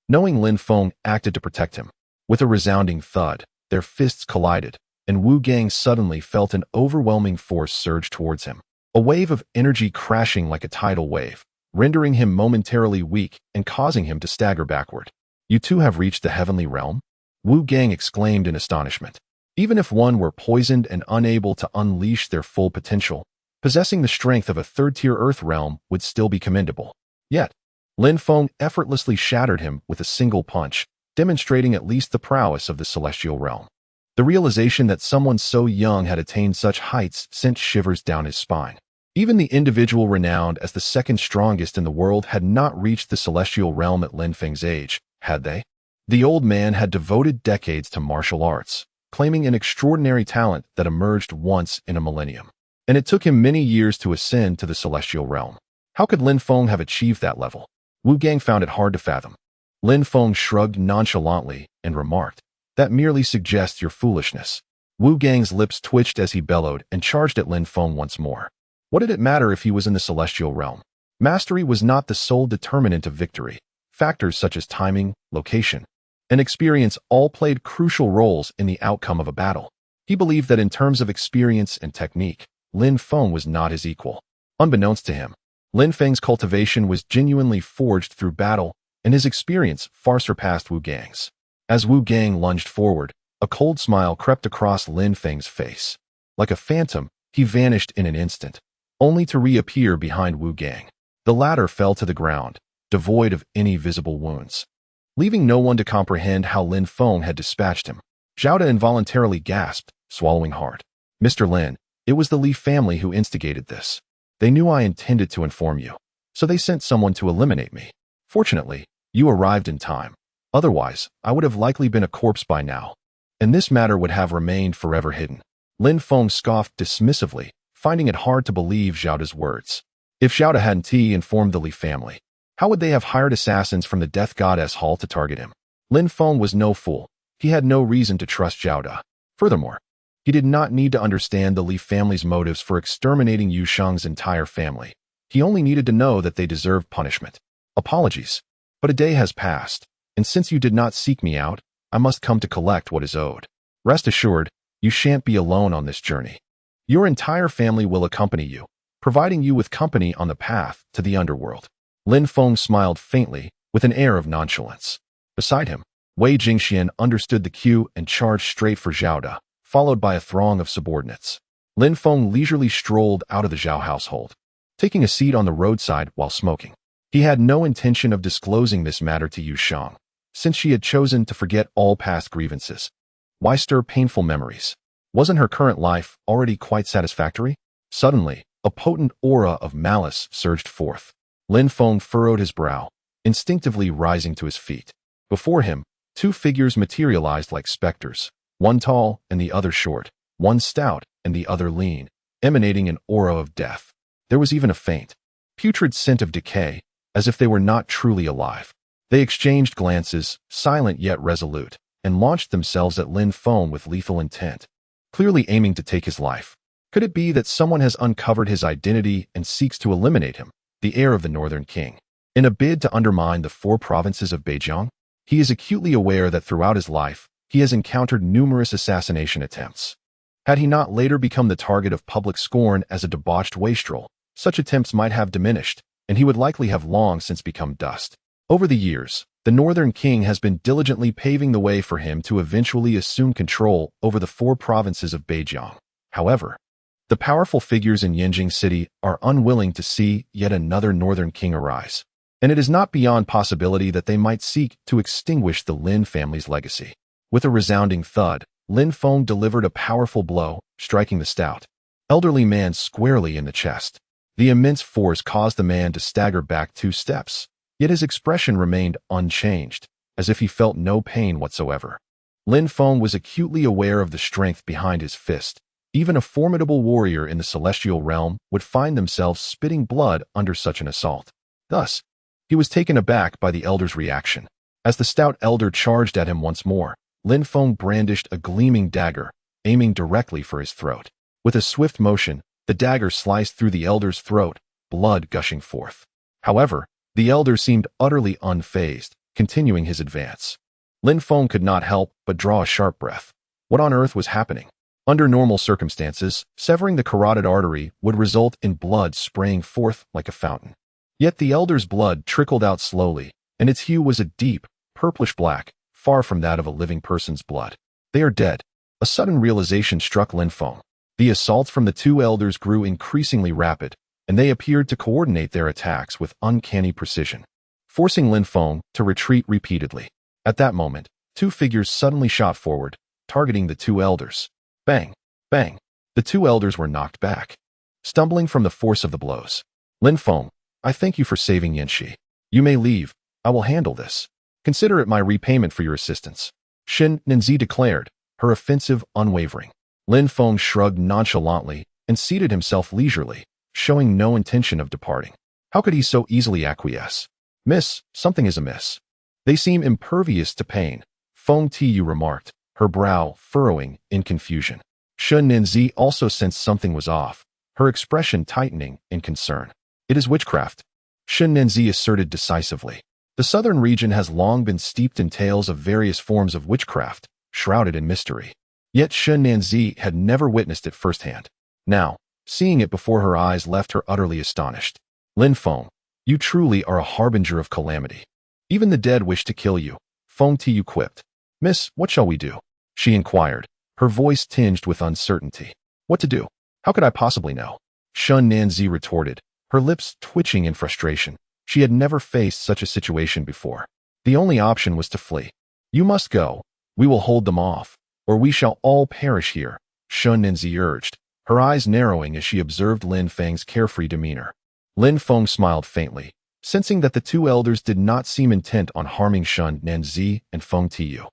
knowing Lin Feng acted to protect him. With a resounding thud, their fists collided, and Wu Gang suddenly felt an overwhelming force surge towards him. A wave of energy crashing like a tidal wave, rendering him momentarily weak and causing him to stagger backward. You two have reached the heavenly realm? Wu Gang exclaimed in astonishment. Even if one were poisoned and unable to unleash their full potential, possessing the strength of a third-tier earth realm would still be commendable. Yet, Lin Feng effortlessly shattered him with a single punch, demonstrating at least the prowess of the celestial realm. The realization that someone so young had attained such heights sent shivers down his spine. Even the individual renowned as the second strongest in the world had not reached the celestial realm at Lin Feng's age, had they? The old man had devoted decades to martial arts, claiming an extraordinary talent that emerged once in a millennium. And it took him many years to ascend to the celestial realm. How could Lin Feng have achieved that level? Wu Gang found it hard to fathom. Lin Feng shrugged nonchalantly and remarked, that merely suggests your foolishness. Wu Gang's lips twitched as he bellowed and charged at Lin Feng once more. What did it matter if he was in the celestial realm? Mastery was not the sole determinant of victory. Factors such as timing, location, and experience all played crucial roles in the outcome of a battle. He believed that in terms of experience and technique, Lin Feng was not his equal. Unbeknownst to him, Lin Feng's cultivation was genuinely forged through battle, and his experience far surpassed Wu Gang's. As Wu Gang lunged forward, a cold smile crept across Lin Feng's face. Like a phantom, he vanished in an instant, only to reappear behind Wu Gang. The latter fell to the ground, devoid of any visible wounds, leaving no one to comprehend how Lin Feng had dispatched him. Zhao Da involuntarily gasped, swallowing hard. Mr. Lin, it was the Li family who instigated this. They knew I intended to inform you, so they sent someone to eliminate me. Fortunately, you arrived in time. Otherwise, I would have likely been a corpse by now, and this matter would have remained forever hidden. Lin Feng scoffed dismissively, finding it hard to believe Zhao Da's words. If Zhao Da hadn't informed the Li family, how would they have hired assassins from the Death Goddess Hall to target him? Lin Feng was no fool. He had no reason to trust Zhao Da. Furthermore, he did not need to understand the Li family's motives for exterminating Yu Sheng's entire family. He only needed to know that they deserved punishment. Apologies, but a day has passed, and since you did not seek me out, I must come to collect what is owed. Rest assured, you shan't be alone on this journey. Your entire family will accompany you, providing you with company on the path to the underworld. Lin Feng smiled faintly, with an air of nonchalance. Beside him, Wei Jingxian understood the cue and charged straight for Zhao Da, followed by a throng of subordinates. Lin Feng leisurely strolled out of the Zhao household, taking a seat on the roadside while smoking. He had no intention of disclosing this matter to Yu Sheng, since she had chosen to forget all past grievances. Why stir painful memories? Wasn't her current life already quite satisfactory? Suddenly, a potent aura of malice surged forth. Lin Feng furrowed his brow, instinctively rising to his feet. Before him, two figures materialized like specters, one tall and the other short, one stout and the other lean, emanating an aura of death. There was even a faint, putrid scent of decay, as if they were not truly alive. They exchanged glances, silent yet resolute, and launched themselves at Lin Feng with lethal intent, clearly aiming to take his life. Could it be that someone has uncovered his identity and seeks to eliminate him, the heir of the Northern King, in a bid to undermine the 4 provinces of Beijiang? He is acutely aware that throughout his life, he has encountered numerous assassination attempts. Had he not later become the target of public scorn as a debauched wastrel, such attempts might have diminished, and he would likely have long since become dust. Over the years, the Northern King has been diligently paving the way for him to eventually assume control over the 4 provinces of Beijiang. However, the powerful figures in Yanjing City are unwilling to see yet another Northern King arise, and it is not beyond possibility that they might seek to extinguish the Lin family's legacy. With a resounding thud, Lin Feng delivered a powerful blow, striking the stout, elderly man squarely in the chest. The immense force caused the man to stagger back 2 steps, yet his expression remained unchanged, as if he felt no pain whatsoever. Lin Feng was acutely aware of the strength behind his fist. Even a formidable warrior in the celestial realm would find themselves spitting blood under such an assault. Thus, he was taken aback by the elder's reaction. As the stout elder charged at him once more, Lin Feng brandished a gleaming dagger, aiming directly for his throat. With a swift motion, the dagger sliced through the elder's throat, blood gushing forth. However, the elder seemed utterly unfazed, continuing his advance. Lin Feng could not help but draw a sharp breath. What on earth was happening? Under normal circumstances, severing the carotid artery would result in blood spraying forth like a fountain. Yet the elder's blood trickled out slowly, and its hue was a deep, purplish black, far from that of a living person's blood. They are dead. A sudden realization struck Lin Feng. The assaults from the 2 elders grew increasingly rapid, and they appeared to coordinate their attacks with uncanny precision, forcing Lin Feng to retreat repeatedly. At that moment, 2 figures suddenly shot forward, targeting the 2 elders. Bang! Bang! The 2 elders were knocked back, stumbling from the force of the blows. Lin Feng, I thank you for saving Yanxi. You may leave. I will handle this. Consider it my repayment for your assistance. Shen Ninzi declared, her offensive unwavering. Lin Feng shrugged nonchalantly and seated himself leisurely, showing no intention of departing. How could he so easily acquiesce? Miss, something is amiss. They seem impervious to pain, Feng Tiyu remarked, her brow furrowing in confusion. Shen Ninzi also sensed something was off, her expression tightening in concern. It is witchcraft, Shen Ninzi asserted decisively. The southern region has long been steeped in tales of various forms of witchcraft, shrouded in mystery. Yet Shen Ninzi had never witnessed it firsthand. Now, seeing it before her eyes left her utterly astonished. Lin Feng, you truly are a harbinger of calamity. Even the dead wish to kill you, Feng Tiyu quipped. Miss, what shall we do? She inquired, her voice tinged with uncertainty. What to do? How could I possibly know? Shen Ninzi retorted, her lips twitching in frustration. She had never faced such a situation before. The only option was to flee. You must go. We will hold them off, or we shall all perish here, Shen Ninzi urged, her eyes narrowing as she observed Lin Feng's carefree demeanor. Lin Feng smiled faintly, sensing that the 2 elders did not seem intent on harming Shen Ninzi and Feng Tiyu.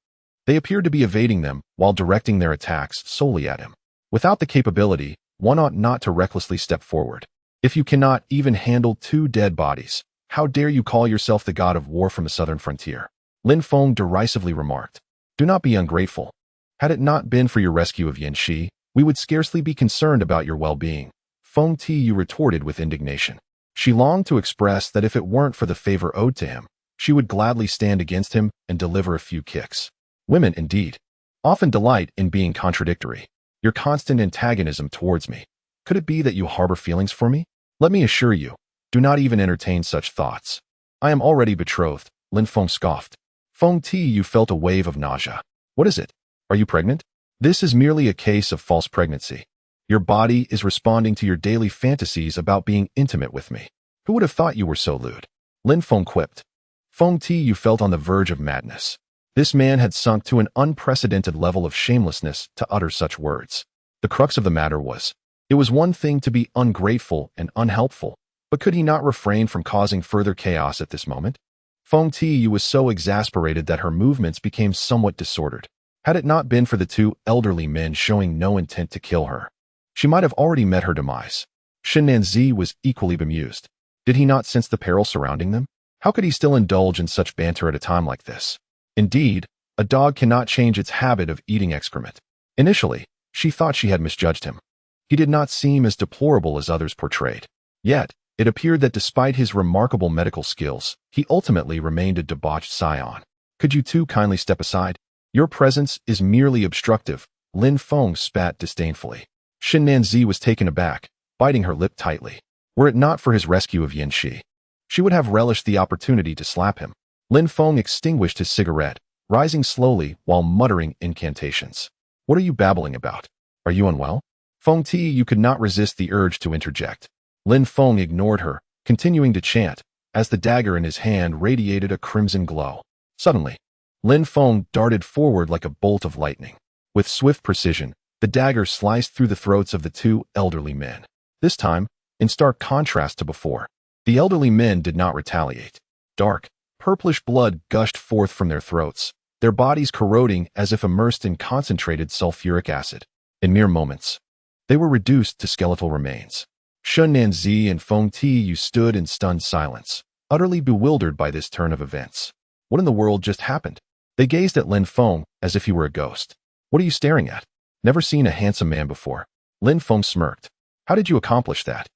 They appeared to be evading them while directing their attacks solely at him. Without the capability, one ought not to recklessly step forward. If you cannot even handle 2 dead bodies, how dare you call yourself the god of war from the southern frontier? Lin Feng derisively remarked. Do not be ungrateful. Had it not been for your rescue of Yin Shi, we would scarcely be concerned about your well-being. Feng Tiyu retorted with indignation. She longed to express that if it weren't for the favor owed to him, she would gladly stand against him and deliver a few kicks. Women, indeed, often delight in being contradictory. Your constant antagonism towards me. Could it be that you harbor feelings for me? Let me assure you, do not even entertain such thoughts. I am already betrothed, Lin Feng scoffed. Feng Tiyu felt a wave of nausea. What is it? Are you pregnant? This is merely a case of false pregnancy. Your body is responding to your daily fantasies about being intimate with me. Who would have thought you were so lewd? Lin Feng quipped. Feng Tiyu felt on the verge of madness. This man had sunk to an unprecedented level of shamelessness to utter such words. The crux of the matter was, it was one thing to be ungrateful and unhelpful, but could he not refrain from causing further chaos at this moment? Feng Tiyu was so exasperated that her movements became somewhat disordered. Had it not been for the 2 elderly men showing no intent to kill her, she might have already met her demise. Shen Nanzi was equally bemused. Did he not sense the peril surrounding them? How could he still indulge in such banter at a time like this? Indeed, a dog cannot change its habit of eating excrement. Initially, she thought she had misjudged him. He did not seem as deplorable as others portrayed. Yet, it appeared that despite his remarkable medical skills, he ultimately remained a debauched scion. Could you 2 kindly step aside? Your presence is merely obstructive, Lin Feng spat disdainfully. Shen Nanzi was taken aback, biting her lip tightly. Were it not for his rescue of Yin Shi, she would have relished the opportunity to slap him. Lin Feng extinguished his cigarette, rising slowly while muttering incantations. What are you babbling about? Are you unwell? Feng Tiyu could not resist the urge to interject. Lin Feng ignored her, continuing to chant, as the dagger in his hand radiated a crimson glow. Suddenly, Lin Feng darted forward like a bolt of lightning. With swift precision, the dagger sliced through the throats of the 2 elderly men. This time, in stark contrast to before, the elderly men did not retaliate. Dark, purplish blood gushed forth from their throats, their bodies corroding as if immersed in concentrated sulfuric acid. In mere moments, they were reduced to skeletal remains. Shen Nanzi and Feng Tiyu stood in stunned silence, utterly bewildered by this turn of events. What in the world just happened? They gazed at Lin Feng as if he were a ghost. What are you staring at? Never seen a handsome man before. Lin Feng smirked. How did you accomplish that?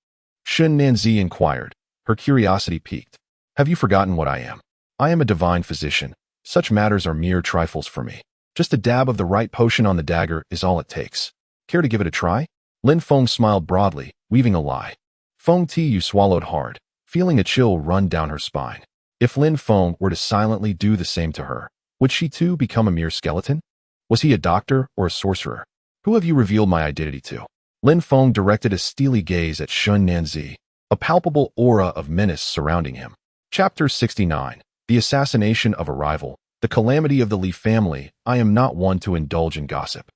Shen Nanzi inquired, her curiosity piqued. Have you forgotten what I am? I am a divine physician. Such matters are mere trifles for me. Just a dab of the right potion on the dagger is all it takes. Care to give it a try? Lin Feng smiled broadly, weaving a lie. Feng Tiyu swallowed hard, feeling a chill run down her spine. If Lin Feng were to silently do the same to her, would she too become a mere skeleton? Was he a doctor or a sorcerer? Who have you revealed my identity to? Lin Feng directed a steely gaze at Shen Nanzi, a palpable aura of menace surrounding him. Chapter 69. The Assassination of a Rival. The Calamity of the Li Family. I am not one to indulge in gossip.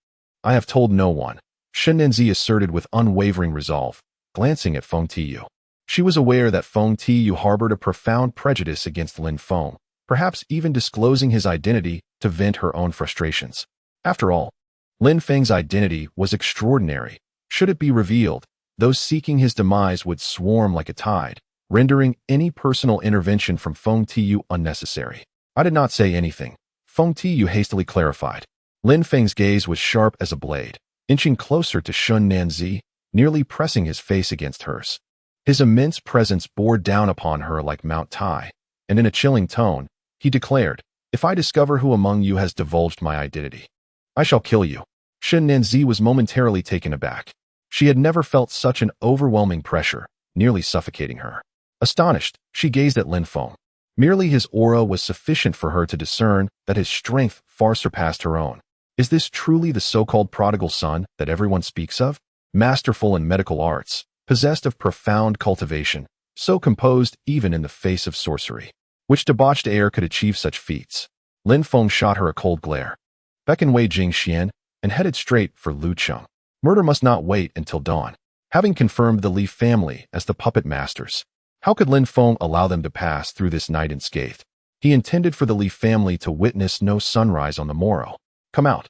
I have told no one, Shen Nanzi asserted with unwavering resolve, glancing at Feng Tiyu. She was aware that Feng Tiyu harbored a profound prejudice against Lin Feng, perhaps even disclosing his identity to vent her own frustrations. After all, Lin Feng's identity was extraordinary. Should it be revealed, those seeking his demise would swarm like a tide, rendering any personal intervention from Feng Tiyu unnecessary. I did not say anything, Feng Tiyu hastily clarified. Lin Feng's gaze was sharp as a blade, inching closer to Shen Nanzi, nearly pressing his face against hers. His immense presence bore down upon her like Mount Tai, and in a chilling tone, he declared, If I discover who among you has divulged my identity, I shall kill you. Shen Nanzi was momentarily taken aback. She had never felt such an overwhelming pressure, nearly suffocating her. Astonished, she gazed at Lin Feng. Merely his aura was sufficient for her to discern that his strength far surpassed her own. Is this truly the so-called prodigal son that everyone speaks of? Masterful in medical arts, possessed of profound cultivation, so composed even in the face of sorcery. Which debauched heir could achieve such feats? Lin Feng shot her a cold glare. Beckon Wei Jing Xian, and headed straight for Lu Cheng. Murder must not wait until dawn. Having confirmed the Li family as the puppet masters, how could Lin Feng allow them to pass through this night unscathed? He intended for the Li family to witness no sunrise on the morrow. Come out.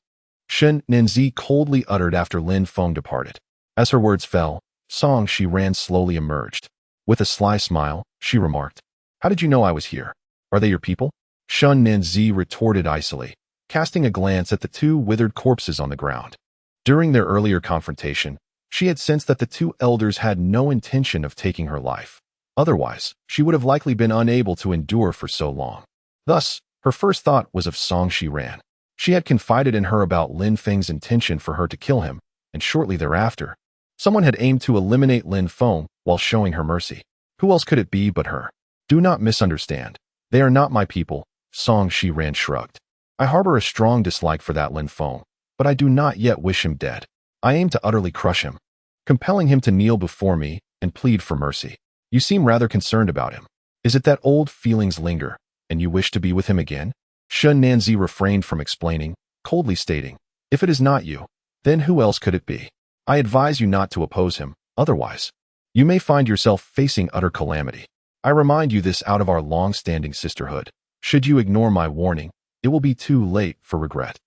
Shen Nanzi coldly uttered after Lin Feng departed. As her words fell, Song Shi Ran slowly emerged. With a sly smile, she remarked, "How did you know I was here? Are they your people?" Shen Nanzi retorted icily, casting a glance at the two withered corpses on the ground. During their earlier confrontation, she had sensed that the two elders had no intention of taking her life. Otherwise, she would have likely been unable to endure for so long. Thus, her first thought was of Song Shi Ran. She had confided in her about Lin Feng's intention for her to kill him, and shortly thereafter, someone had aimed to eliminate Lin Feng while showing her mercy. Who else could it be but her? Do not misunderstand. They are not my people, Song Shi Ran shrugged. I harbor a strong dislike for that Lin Feng, but I do not yet wish him dead. I aim to utterly crush him, compelling him to kneel before me and plead for mercy. You seem rather concerned about him. Is it that old feelings linger, and you wish to be with him again? Shen Nanzi refrained from explaining, coldly stating, "If it is not you, then who else could it be? I advise you not to oppose him, otherwise, you may find yourself facing utter calamity. I remind you this out of our long-standing sisterhood. Should you ignore my warning, it will be too late for regret."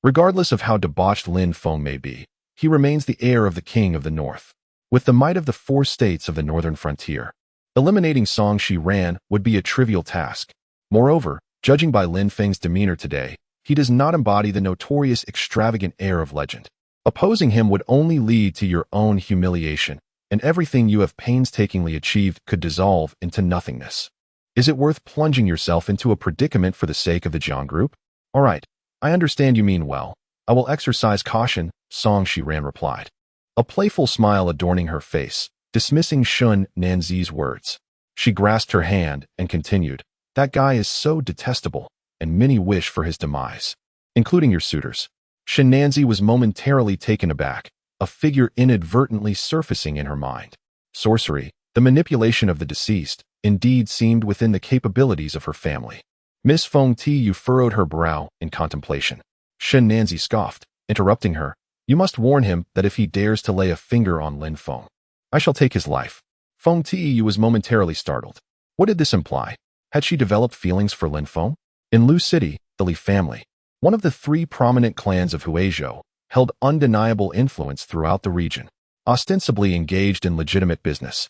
Regardless of how debauched Lin Feng may be, he remains the heir of the king of the north. With the might of the 4 states of the northern frontier, eliminating Song Shi Ran would be a trivial task. Moreover, judging by Lin Feng's demeanor today, he does not embody the notorious extravagant air of legend. Opposing him would only lead to your own humiliation, and everything you have painstakingly achieved could dissolve into nothingness. Is it worth plunging yourself into a predicament for the sake of the Jiang group? All right, I understand you mean well. I will exercise caution, Song Shi Ran replied, a playful smile adorning her face, dismissing Shun Nanzi's words. She grasped her hand and continued, "That guy is so detestable, and many wish for his demise, including your suitors." Shen Nanzi was momentarily taken aback, a figure inadvertently surfacing in her mind. Sorcery, the manipulation of the deceased, indeed seemed within the capabilities of her family. Miss Feng Tiyu furrowed her brow in contemplation. Shen Nanzi scoffed, interrupting her, "You must warn him that if he dares to lay a finger on Lin Feng, I shall take his life." Feng Tiyu was momentarily startled. What did this imply? Had she developed feelings for Lin Feng? In Lu City, the Li family, one of the 3 prominent clans of Huizhou, held undeniable influence throughout the region, ostensibly engaged in legitimate business.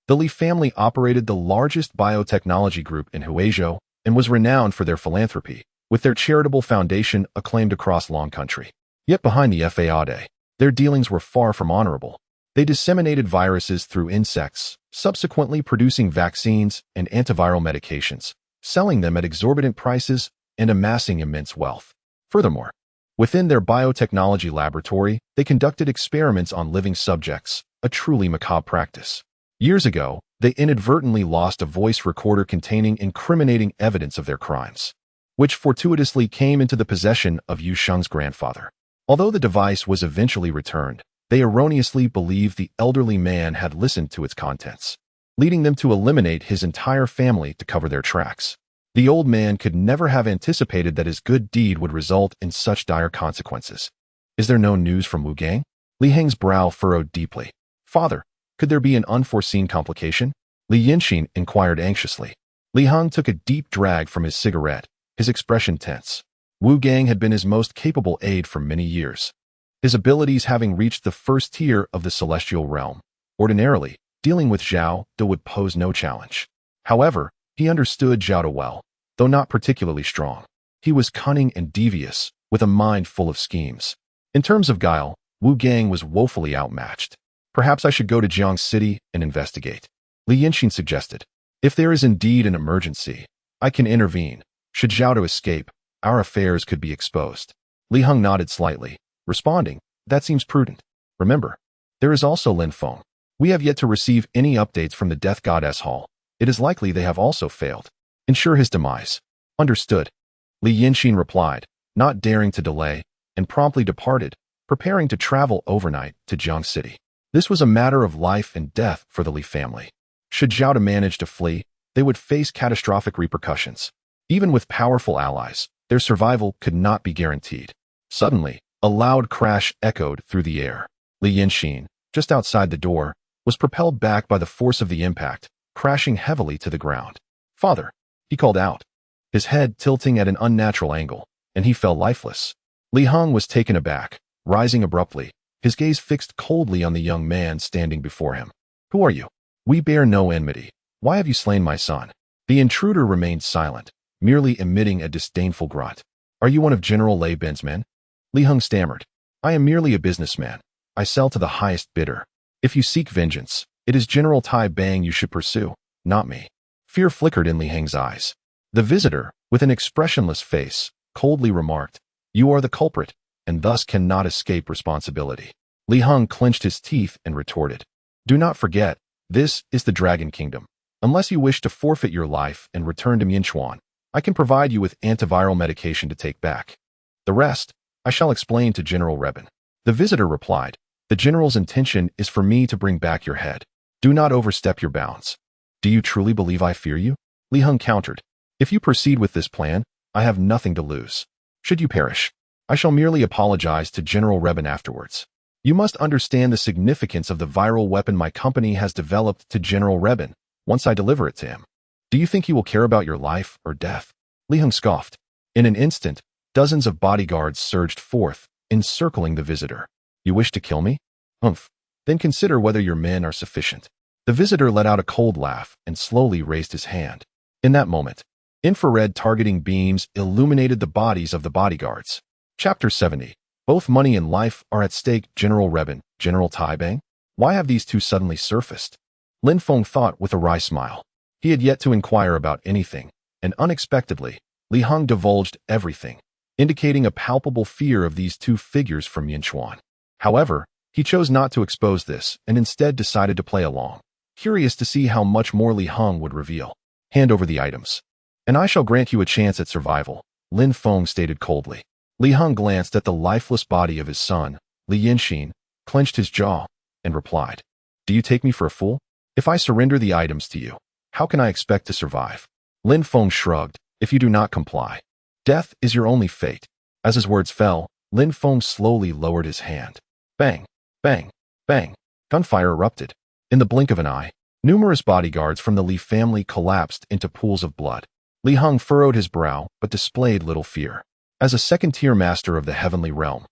The Li family operated the largest biotechnology group in Huizhou and was renowned for their philanthropy, with their charitable foundation acclaimed across Long Country. Yet behind the facade, their dealings were far from honorable. They disseminated viruses through insects, subsequently producing vaccines and antiviral medications, selling them at exorbitant prices and amassing immense wealth. Furthermore, within their biotechnology laboratory, they conducted experiments on living subjects, a truly macabre practice. Years ago, they inadvertently lost a voice recorder containing incriminating evidence of their crimes, which fortuitously came into the possession of Yu Sheng's grandfather. Although the device was eventually returned, they erroneously believed the elderly man had listened to its contents, leading them to eliminate his entire family to cover their tracks. The old man could never have anticipated that his good deed would result in such dire consequences. Is there no news from Wu Gang? Li Heng's brow furrowed deeply. Father, could there be an unforeseen complication? Li Yinxin inquired anxiously. Li Heng took a deep drag from his cigarette, his expression tense. Wu Gang had been his most capable aide for many years, his abilities having reached the first tier of the celestial realm. Ordinarily, dealing with Zhao De would pose no challenge. However, he understood Zhao De well, though not particularly strong. He was cunning and devious, with a mind full of schemes. In terms of guile, Wu Gang was woefully outmatched. Perhaps I should go to Jiang City and investigate, Li Yinxin suggested. If there is indeed an emergency, I can intervene. Should Zhao De escape, our affairs could be exposed. Li Heng nodded slightly, responding, that seems prudent. Remember, there is also Lin Feng. We have yet to receive any updates from the Death Goddess Hall. It is likely they have also failed. Ensure his demise. Understood. Li Yinxin replied, not daring to delay, and promptly departed, preparing to travel overnight to Jiang City. This was a matter of life and death for the Li family. Should Zhao De manage to flee, they would face catastrophic repercussions. Even with powerful allies, their survival could not be guaranteed. Suddenly, a loud crash echoed through the air. Li Yinxin, just outside the door, was propelled back by the force of the impact, crashing heavily to the ground. Father, he called out, his head tilting at an unnatural angle, and he fell lifeless. Li Hong was taken aback, rising abruptly, his gaze fixed coldly on the young man standing before him. Who are you? We bear no enmity. Why have you slain my son? The intruder remained silent, merely emitting a disdainful grunt. Are you one of General Lei Bin's men? Li Hong stammered. I am merely a businessman. I sell to the highest bidder. If you seek vengeance, it is General Tai Bang you should pursue, not me. Fear flickered in Li Hong's eyes. The visitor, with an expressionless face, coldly remarked, You are the culprit, and thus cannot escape responsibility. Li Hong clenched his teeth and retorted, Do not forget, this is the Dragon Kingdom. Unless you wish to forfeit your life and return to Mianchuan, I can provide you with antiviral medication to take back. The rest, I shall explain to General Rebin. The visitor replied, The general's intention is for me to bring back your head. Do not overstep your bounds. Do you truly believe I fear you? Li Hong countered. If you proceed with this plan, I have nothing to lose. Should you perish, I shall merely apologize to General Rebin afterwards. You must understand the significance of the viral weapon my company has developed to General Rebin once I deliver it to him. Do you think he will care about your life or death? Li Hong scoffed. In an instant, dozens of bodyguards surged forth, encircling the visitor. You wish to kill me? Humph. Then consider whether your men are sufficient. The visitor let out a cold laugh and slowly raised his hand. In that moment, infrared targeting beams illuminated the bodies of the bodyguards. Chapter 70. Both money and life are at stake. General Rebin, General Tai Bang? Why have these two suddenly surfaced? Lin Feng thought with a wry smile. He had yet to inquire about anything, and unexpectedly, Li Hong divulged everything, indicating a palpable fear of these two figures from Mianchuan. However, he chose not to expose this and instead decided to play along, curious to see how much more Li Hong would reveal. Hand over the items, and I shall grant you a chance at survival, Lin Feng stated coldly. Li Hong glanced at the lifeless body of his son, Li Yinxin, clenched his jaw, and replied, Do you take me for a fool? If I surrender the items to you, how can I expect to survive? Lin Feng shrugged, If you do not comply, death is your only fate. As his words fell, Lin Feng slowly lowered his hand. Bang, bang, bang. Gunfire erupted. In the blink of an eye, numerous bodyguards from the Li family collapsed into pools of blood. Li Hong furrowed his brow but displayed little fear. As a second-tier master of the heavenly realm,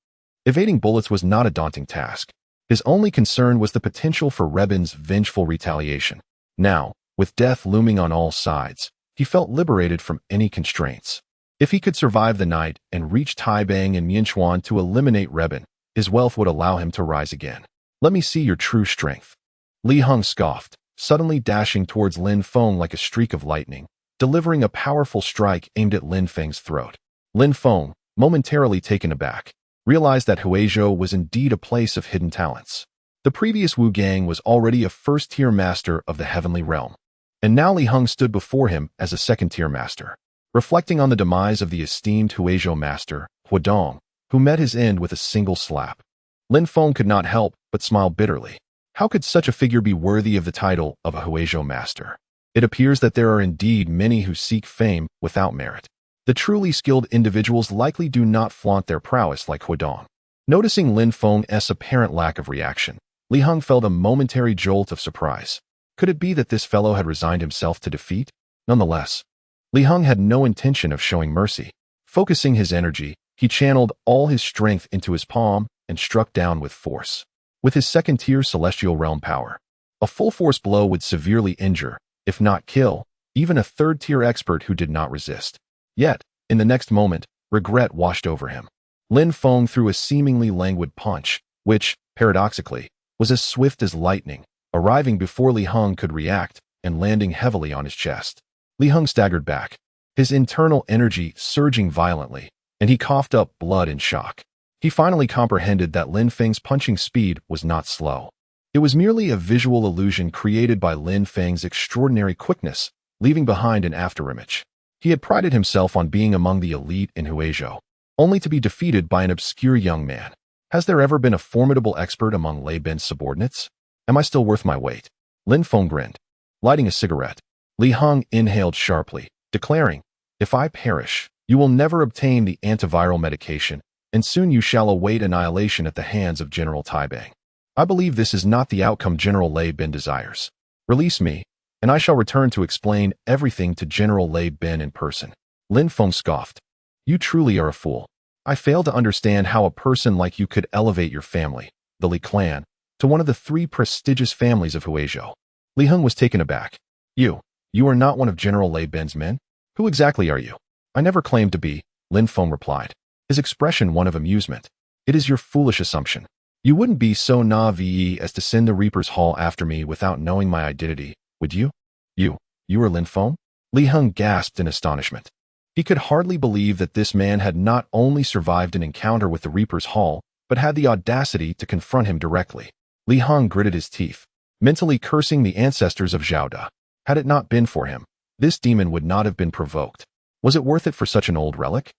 evading bullets was not a daunting task. His only concern was the potential for Rebin's vengeful retaliation. Now, with death looming on all sides, he felt liberated from any constraints. If he could survive the night and reach Taibang and Mianchuan to eliminate Rebin, his wealth would allow him to rise again. Let me see your true strength. Li Hong scoffed, suddenly dashing towards Lin Feng like a streak of lightning, delivering a powerful strike aimed at Lin Feng's throat. Lin Feng, momentarily taken aback, realized that Huizhou was indeed a place of hidden talents. The previous Wu Gang was already a first-tier master of the heavenly realm, and now Li Hong stood before him as a second-tier master. Reflecting on the demise of the esteemed Huizhou master, Huadong, who met his end with a single slap, Lin Feng could not help but smile bitterly. How could such a figure be worthy of the title of a Huizhou master? It appears that there are indeed many who seek fame without merit. The truly skilled individuals likely do not flaunt their prowess like Huadong. Noticing Lin Feng's apparent lack of reaction, Li Hong felt a momentary jolt of surprise. Could it be that this fellow had resigned himself to defeat? Nonetheless, Li Hong had no intention of showing mercy. Focusing his energy, he channeled all his strength into his palm and struck down with force. With his second-tier celestial realm power, a full-force blow would severely injure, if not kill, even a third-tier expert who did not resist. Yet, in the next moment, regret washed over him. Lin Feng threw a seemingly languid punch, which, paradoxically, was as swift as lightning, arriving before Li Hong could react and landing heavily on his chest. Li Hong staggered back, his internal energy surging violently, and he coughed up blood in shock. He finally comprehended that Lin Feng's punching speed was not slow. It was merely a visual illusion created by Lin Feng's extraordinary quickness, leaving behind an afterimage. He had prided himself on being among the elite in Huizhou, only to be defeated by an obscure young man. Has there ever been a formidable expert among Lei Bin's subordinates? Am I still worth my weight? Lin Feng grinned. Lighting a cigarette, Li Hong inhaled sharply, declaring, If I perish, you will never obtain the antiviral medication, and soon you shall await annihilation at the hands of General Taibang. I believe this is not the outcome General Lei Bin desires. Release me, and I shall return to explain everything to General Lei Bin in person. Lin Feng scoffed. You truly are a fool. I fail to understand how a person like you could elevate your family, the Li clan, to one of the 3 prestigious families of Huizhou. Li Heng was taken aback. You are not one of General Lei Ben's men? Who exactly are you? I never claimed to be, Lin Feng replied, his expression one of amusement. It is your foolish assumption. You wouldn't be so naive as to send the Reaper's Hall after me without knowing my identity, would you? You are Lin Feng? Li Heng gasped in astonishment. He could hardly believe that this man had not only survived an encounter with the Reaper's Hall, but had the audacity to confront him directly. Li Heng gritted his teeth, mentally cursing the ancestors of Zhao Da. Had it not been for him, this demon would not have been provoked. Was it worth it for such an old relic?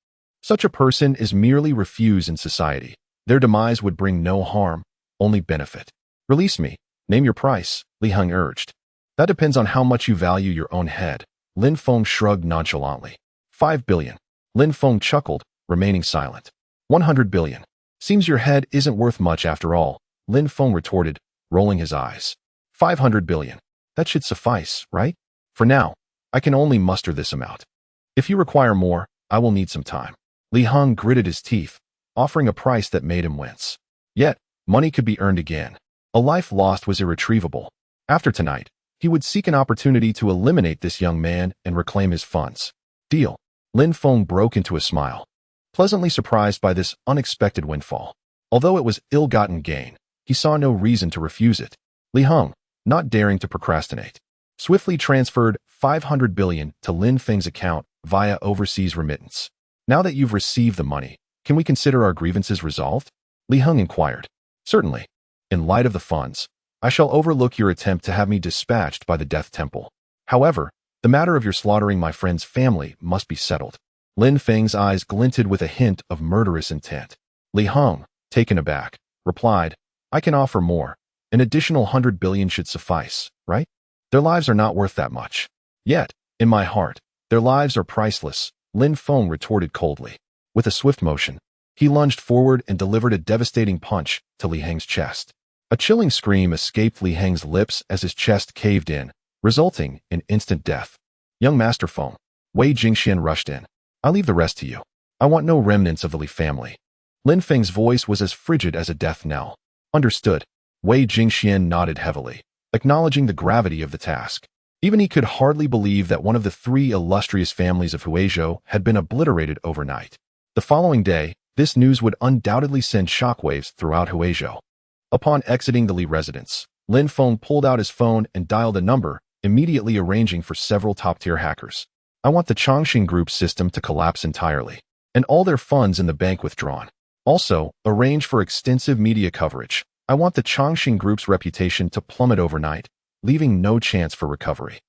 Such a person is merely refuse in society. Their demise would bring no harm, only benefit. Release me. Name your price, Li Heng urged. That depends on how much you value your own head. Lin Feng shrugged nonchalantly. 5 billion. Lin Feng chuckled, remaining silent. 100 billion. Seems your head isn't worth much after all, Lin Feng retorted, rolling his eyes. 500 billion. That should suffice, right? For now, I can only muster this amount. If you require more, I will need some time. Li Heng gritted his teeth, offering a price that made him wince. Yet, money could be earned again. A life lost was irretrievable. After tonight, he would seek an opportunity to eliminate this young man and reclaim his funds. Deal. Lin Feng broke into a smile, pleasantly surprised by this unexpected windfall. Although it was ill-gotten gain, he saw no reason to refuse it. Li Heng, not daring to procrastinate, swiftly transferred 500 billion to Lin Feng's account via overseas remittance. Now that you've received the money, can we consider our grievances resolved? Li Heng inquired. Certainly. In light of the funds, I shall overlook your attempt to have me dispatched by the Death Temple. However, the matter of your slaughtering my friend's family must be settled. Lin Feng's eyes glinted with a hint of murderous intent. Li Heng, taken aback, replied, I can offer more. An additional 100 billion should suffice, right? Their lives are not worth that much. Yet, in my heart, their lives are priceless, Lin Feng retorted coldly. With a swift motion, he lunged forward and delivered a devastating punch to Li Heng's chest. A chilling scream escaped Li Heng's lips as his chest caved in, resulting in instant death. Young Master Feng, Wei Jingxian rushed in. I leave the rest to you. I want no remnants of the Li family. Lin Feng's voice was as frigid as a death knell. Understood. Wei Jingxian nodded heavily, acknowledging the gravity of the task. Even he could hardly believe that one of the 3 illustrious families of Huizhou had been obliterated overnight. The following day, this news would undoubtedly send shockwaves throughout Huizhou. Upon exiting the Li residence, Lin Feng pulled out his phone and dialed a number, immediately arranging for several top-tier hackers. I want the Chongqing Group's system to collapse entirely, and all their funds in the bank withdrawn. Also, arrange for extensive media coverage. I want the Chongqing Group's reputation to plummet overnight, leaving no chance for recovery.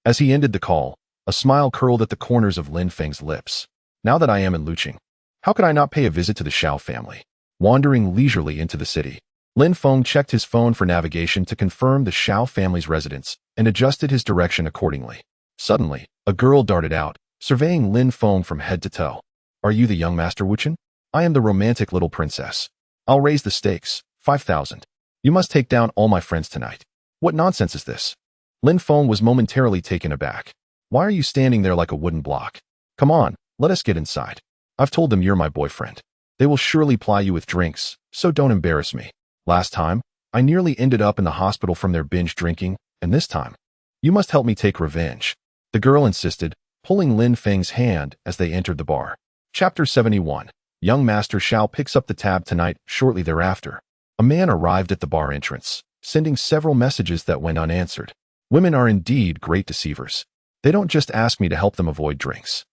As he ended the call, a smile curled at the corners of Lin Feng's lips. Now that I am in Luqing, how could I not pay a visit to the Xiao family? Wandering leisurely into the city, Lin Feng checked his phone for navigation to confirm the Xiao family's residence and adjusted his direction accordingly. Suddenly, a girl darted out, surveying Lin Feng from head to toe. Are you the young Master Wuchen? I am the romantic little princess. I'll raise the stakes, 5,000. You must take down all my friends tonight. What nonsense is this? Lin Feng was momentarily taken aback. Why are you standing there like a wooden block? Come on, let us get inside. I've told them you're my boyfriend. They will surely ply you with drinks, so don't embarrass me. Last time, I nearly ended up in the hospital from their binge drinking, and this time, you must help me take revenge. The girl insisted, pulling Lin Feng's hand as they entered the bar. Chapter 71. Young Master Xiao picks up the tab tonight. Shortly thereafter, a man arrived at the bar entrance, sending several messages that went unanswered. Women are indeed great deceivers. They don't just ask me to help them avoid drinks.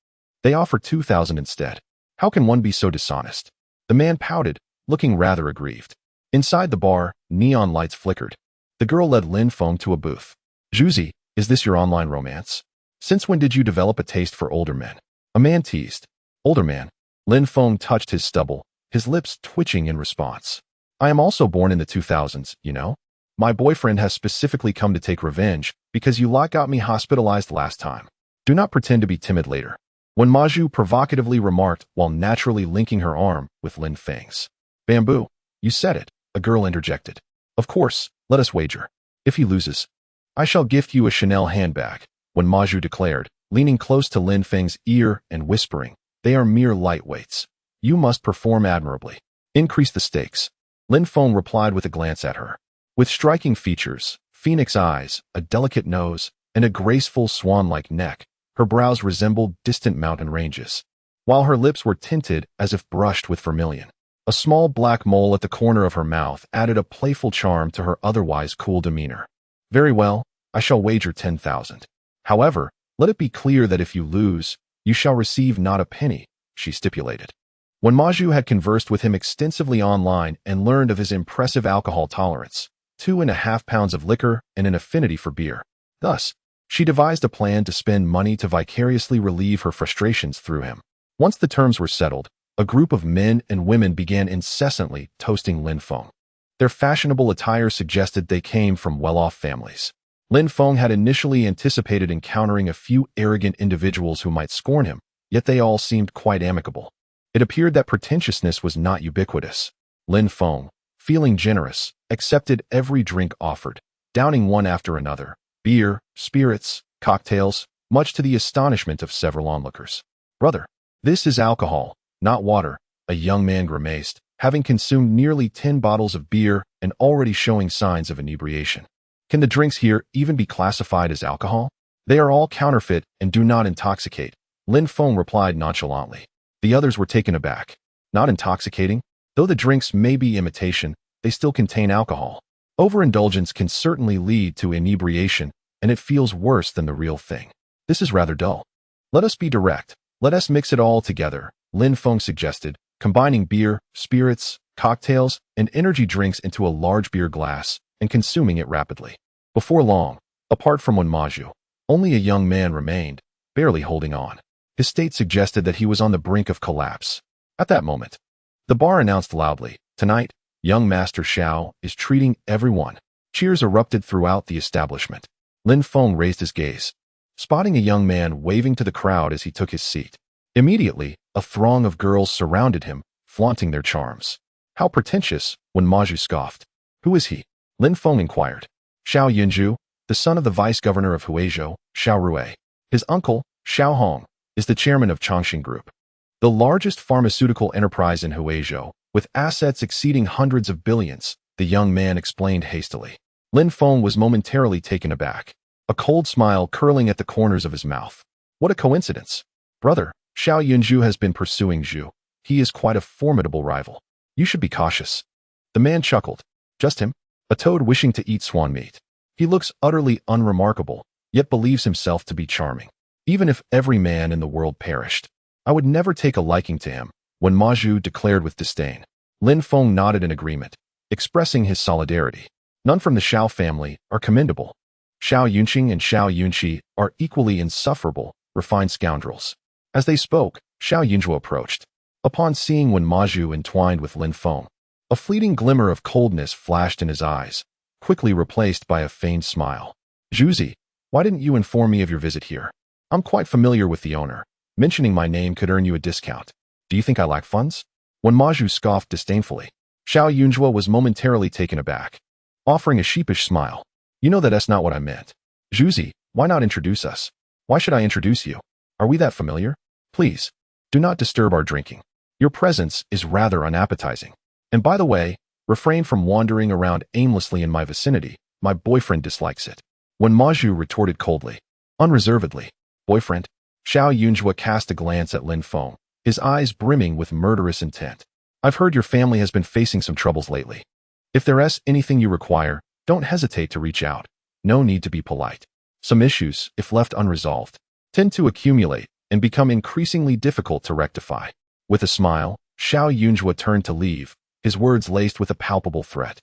They offer 2,000 instead. How can one be so dishonest? The man pouted, looking rather aggrieved. Inside the bar, neon lights flickered. The girl led Lin Feng to a booth. Zhuzi, is this your online romance? Since when did you develop a taste for older men? A man teased. Older man. Lin Feng touched his stubble, his lips twitching in response. I am also born in the 2000s, you know? My boyfriend has specifically come to take revenge because you lot got me hospitalized last time. Do not pretend to be timid later. When Maju provocatively remarked while naturally linking her arm with Lin Feng's. Bamboo, you said it, a girl interjected. Of course, let us wager. If he loses, I shall gift you a Chanel handbag, when Maju declared, leaning close to Lin Feng's ear and whispering, they are mere lightweights. You must perform admirably. Increase the stakes. Lin Feng replied with a glance at her. With striking features, phoenix eyes, a delicate nose, and a graceful swan-like neck, her brows resembled distant mountain ranges, while her lips were tinted as if brushed with vermilion. A small black mole at the corner of her mouth added a playful charm to her otherwise cool demeanor. Very well, I shall wager 10,000. However, let it be clear that if you lose, you shall receive not a penny, she stipulated. When Maju had conversed with him extensively online and learned of his impressive alcohol tolerance, 2.5 pounds of liquor and an affinity for beer. Thus, she devised a plan to spend money to vicariously relieve her frustrations through him. Once the terms were settled, a group of men and women began incessantly toasting Lin Feng. Their fashionable attire suggested they came from well-off families. Lin Feng had initially anticipated encountering a few arrogant individuals who might scorn him, yet they all seemed quite amicable. It appeared that pretentiousness was not ubiquitous. Lin Feng, feeling generous, accepted every drink offered, downing one after another, beer, spirits, cocktails, much to the astonishment of several onlookers. Brother, this is alcohol, not water, a young man grimaced, having consumed nearly 10 bottles of beer and already showing signs of inebriation. Can the drinks here even be classified as alcohol? They are all counterfeit and do not intoxicate, Lin Feng replied nonchalantly. The others were taken aback. Not intoxicating? Though the drinks may be imitation, they still contain alcohol. Overindulgence can certainly lead to inebriation, and it feels worse than the real thing. This is rather dull. Let us be direct. Let us mix it all together, Lin Feng suggested, combining beer, spirits, cocktails, and energy drinks into a large beer glass and consuming it rapidly. Before long, apart from one Maju, only a young man remained, barely holding on. His state suggested that he was on the brink of collapse. At that moment, the bar announced loudly, "Tonight, young Master Xiao is treating everyone." Cheers erupted throughout the establishment. Lin Feng raised his gaze, spotting a young man waving to the crowd as he took his seat. Immediately, a throng of girls surrounded him, flaunting their charms. How pretentious, when Maju scoffed. Who is he? Lin Feng inquired. Xiao Yunju, the son of the vice-governor of Huizhou, Xiao Rui. His uncle, Xiao Hong, is the chairman of Chongqing Group, the largest pharmaceutical enterprise in Huizhou, with assets exceeding hundreds of billions, the young man explained hastily. Lin Feng was momentarily taken aback, a cold smile curling at the corners of his mouth. What a coincidence. Brother, Xiao Yunju has been pursuing Zhu. He is quite a formidable rival. You should be cautious. The man chuckled. Just him? A toad wishing to eat swan meat. He looks utterly unremarkable, yet believes himself to be charming. Even if every man in the world perished, I would never take a liking to him, when Maju declared with disdain. Lin Feng nodded in agreement, expressing his solidarity. None from the Xiao family are commendable. Xiao Yunqing and Xiao Yunqi are equally insufferable, refined scoundrels. As they spoke, Xiao Yunzhuo approached. Upon seeing when Maju entwined with Lin Feng, a fleeting glimmer of coldness flashed in his eyes, quickly replaced by a feigned smile. Zhuzi, why didn't you inform me of your visit here? I'm quite familiar with the owner. Mentioning my name could earn you a discount. Do you think I lack funds? When Maju scoffed disdainfully, Xiao Yunzhuo was momentarily taken aback, offering a sheepish smile. You know that's not what I meant. Zhuzi, why not introduce us? Why should I introduce you? Are we that familiar? Please, do not disturb our drinking. Your presence is rather unappetizing. And by the way, refrain from wandering around aimlessly in my vicinity. My boyfriend dislikes it. When Maju retorted coldly, unreservedly, boyfriend? Xiao Yunzhuo cast a glance at Lin Feng, his eyes brimming with murderous intent. I've heard your family has been facing some troubles lately. If there's anything you require, don't hesitate to reach out. No need to be polite. Some issues, if left unresolved, tend to accumulate and become increasingly difficult to rectify. With a smile, Xiao Yunzhuo turned to leave, his words laced with a palpable threat.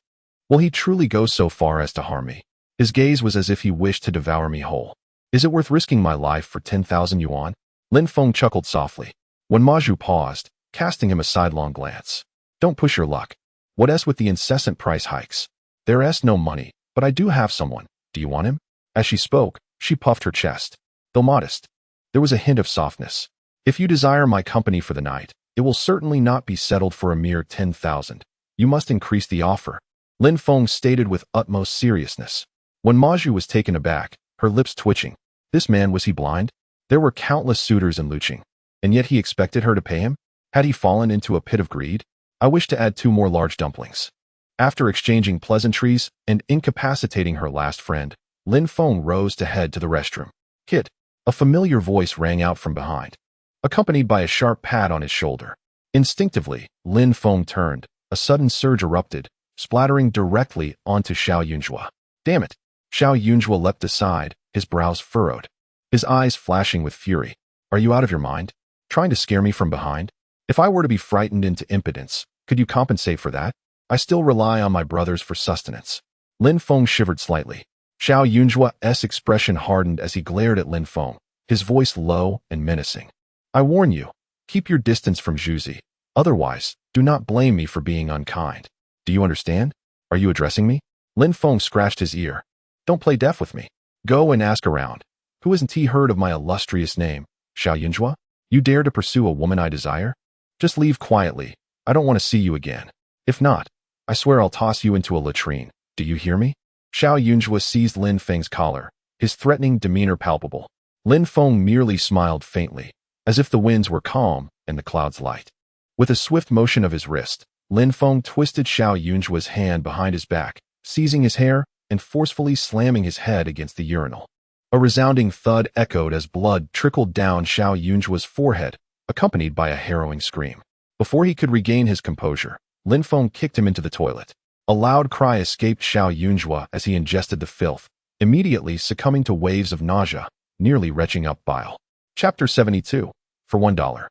Will he truly go so far as to harm me? His gaze was as if he wished to devour me whole. Is it worth risking my life for 10,000 yuan? Lin Feng chuckled softly, when Maju paused, casting him a sidelong glance. Don't push your luck. What's with the incessant price hikes? There's no money, but I do have someone. Do you want him? As she spoke, she puffed her chest. Though modest, there was a hint of softness. If you desire my company for the night, it will certainly not be settled for a mere 10,000. You must increase the offer, Lin Feng stated with utmost seriousness. When Maju was taken aback, her lips twitching. This man, was he blind? There were countless suitors in Luqing, and yet he expected her to pay him? Had he fallen into a pit of greed? I wish to add 2 more large dumplings. After exchanging pleasantries and incapacitating her last friend, Lin Feng rose to head to the restroom. Kid, a familiar voice rang out from behind, accompanied by a sharp pat on his shoulder. Instinctively, Lin Feng turned. A sudden surge erupted, splattering directly onto Xiao Yunjua. Damn it! Xiao Yunjua leapt aside, his brows furrowed, his eyes flashing with fury. Are you out of your mind? Trying to scare me from behind? If I were to be frightened into impotence, could you compensate for that? I still rely on my brothers for sustenance. Lin Feng shivered slightly. Xiao Yunjua's expression hardened as he glared at Lin Feng, his voice low and menacing. I warn you, keep your distance from Zhuzi. Otherwise, do not blame me for being unkind. Do you understand? Are you addressing me? Lin Feng scratched his ear. Don't play deaf with me. Go and ask around. Who hasn't he heard of my illustrious name, Xiao Yunjua? You dare to pursue a woman I desire? Just leave quietly. I don't want to see you again. If not, I swear I'll toss you into a latrine. Do you hear me? Xiao Yunjua seized Lin Feng's collar, his threatening demeanor palpable. Lin Feng merely smiled faintly, as if the winds were calm and the clouds light. With a swift motion of his wrist, Lin Feng twisted Xiao Yunjua's hand behind his back, seizing his hair and forcefully slamming his head against the urinal. A resounding thud echoed as blood trickled down Xiao Yunjua's forehead, accompanied by a harrowing scream. Before he could regain his composure, Lin Feng kicked him into the toilet. A loud cry escaped Xiao Yunjua as he ingested the filth, immediately succumbing to waves of nausea, nearly retching up bile. Chapter 72. For $1.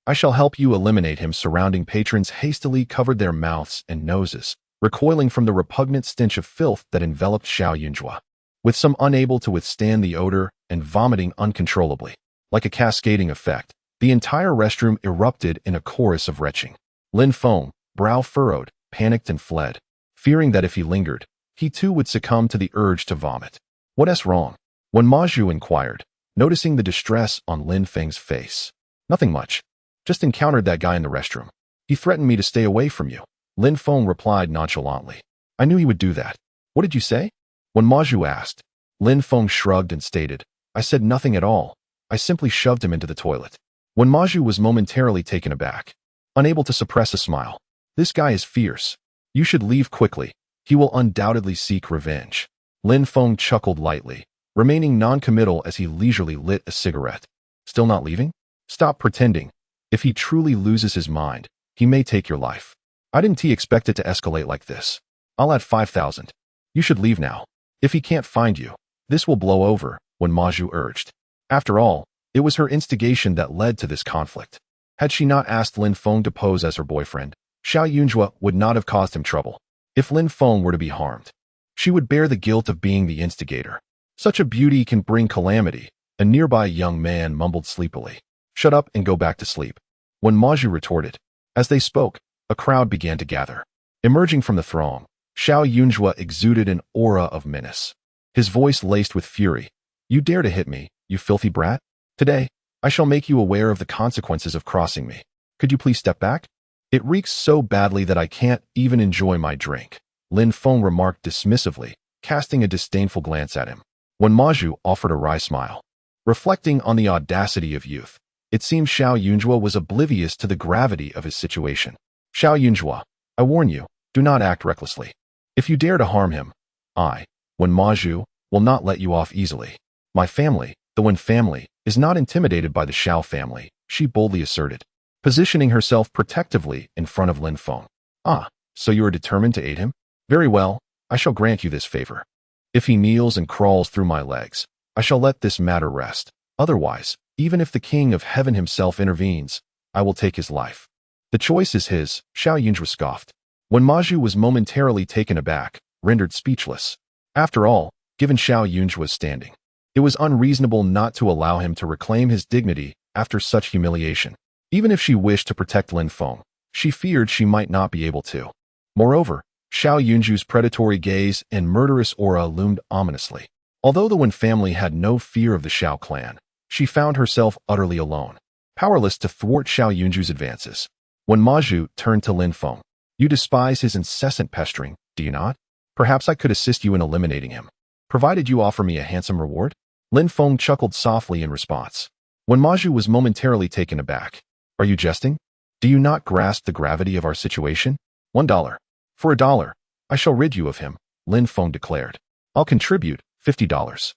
I shall help you eliminate him. Surrounding patrons hastily covered their mouths and noses, recoiling from the repugnant stench of filth that enveloped Xiao Yunjua. With some unable to withstand the odor and vomiting uncontrollably. Like a cascading effect, the entire restroom erupted in a chorus of retching. Lin Feng, brow furrowed, panicked and fled, fearing that if he lingered, he too would succumb to the urge to vomit. What's wrong? When Ma Zhu inquired, noticing the distress on Lin Feng's face. Nothing much. Just encountered that guy in the restroom. He threatened me to stay away from you. Lin Feng replied nonchalantly. I knew he would do that. What did you say? When Ma Zhu asked, Lin Feng shrugged and stated, I said nothing at all. I simply shoved him into the toilet. When Ma Zhu was momentarily taken aback, unable to suppress a smile. This guy is fierce. You should leave quickly. He will undoubtedly seek revenge. Lin Feng chuckled lightly, remaining non-committal as he leisurely lit a cigarette. Still not leaving? Stop pretending. If he truly loses his mind, he may take your life. I didn't expect it to escalate like this. I'll add 5,000. You should leave now. If he can't find you, this will blow over, when Ma Zhu urged. After all, it was her instigation that led to this conflict. Had she not asked Lin Feng to pose as her boyfriend, Xiao Yunjua would not have caused him trouble. If Lin Feng were to be harmed, she would bear the guilt of being the instigator. Such a beauty can bring calamity, a nearby young man mumbled sleepily. Shut up and go back to sleep. When Ma Zhu retorted. As they spoke, a crowd began to gather. Emerging from the throng, Xiao Yunjua exuded an aura of menace. His voice laced with fury. You dare to hit me, you filthy brat? Today, I shall make you aware of the consequences of crossing me. Could you please step back? It reeks so badly that I can't even enjoy my drink, Lin Feng remarked dismissively, casting a disdainful glance at him. When Ma Zhu offered a wry smile. Reflecting on the audacity of youth, it seemed Xiao Yunjua was oblivious to the gravity of his situation. Xiao Yunjua, I warn you, do not act recklessly. If you dare to harm him, I, when Ma Zhu, will not let you off easily. My family, the Wen family, is not intimidated by the Xiao family, she boldly asserted, positioning herself protectively in front of Lin Feng. Ah, so you are determined to aid him? Very well, I shall grant you this favor. If he kneels and crawls through my legs, I shall let this matter rest. Otherwise, even if the King of Heaven himself intervenes, I will take his life. The choice is his, Xiao Yunjua scoffed. When Ma Zhu was momentarily taken aback, rendered speechless. After all, given Xiao Yunjua's standing, it was unreasonable not to allow him to reclaim his dignity after such humiliation. Even if she wished to protect Lin Feng, she feared she might not be able to. Moreover, Xiao Yunju's predatory gaze and murderous aura loomed ominously. Although the Wen family had no fear of the Xiao clan, she found herself utterly alone, powerless to thwart Xiao Yunju's advances. When Ma Zhu turned to Lin Feng, you despise his incessant pestering, do you not? Perhaps I could assist you in eliminating him, provided you offer me a handsome reward? Lin Feng chuckled softly in response. When Ma Zhu was momentarily taken aback, are you jesting? Do you not grasp the gravity of our situation? $1. For $1, I shall rid you of him, Lin Feng declared. I'll contribute $50.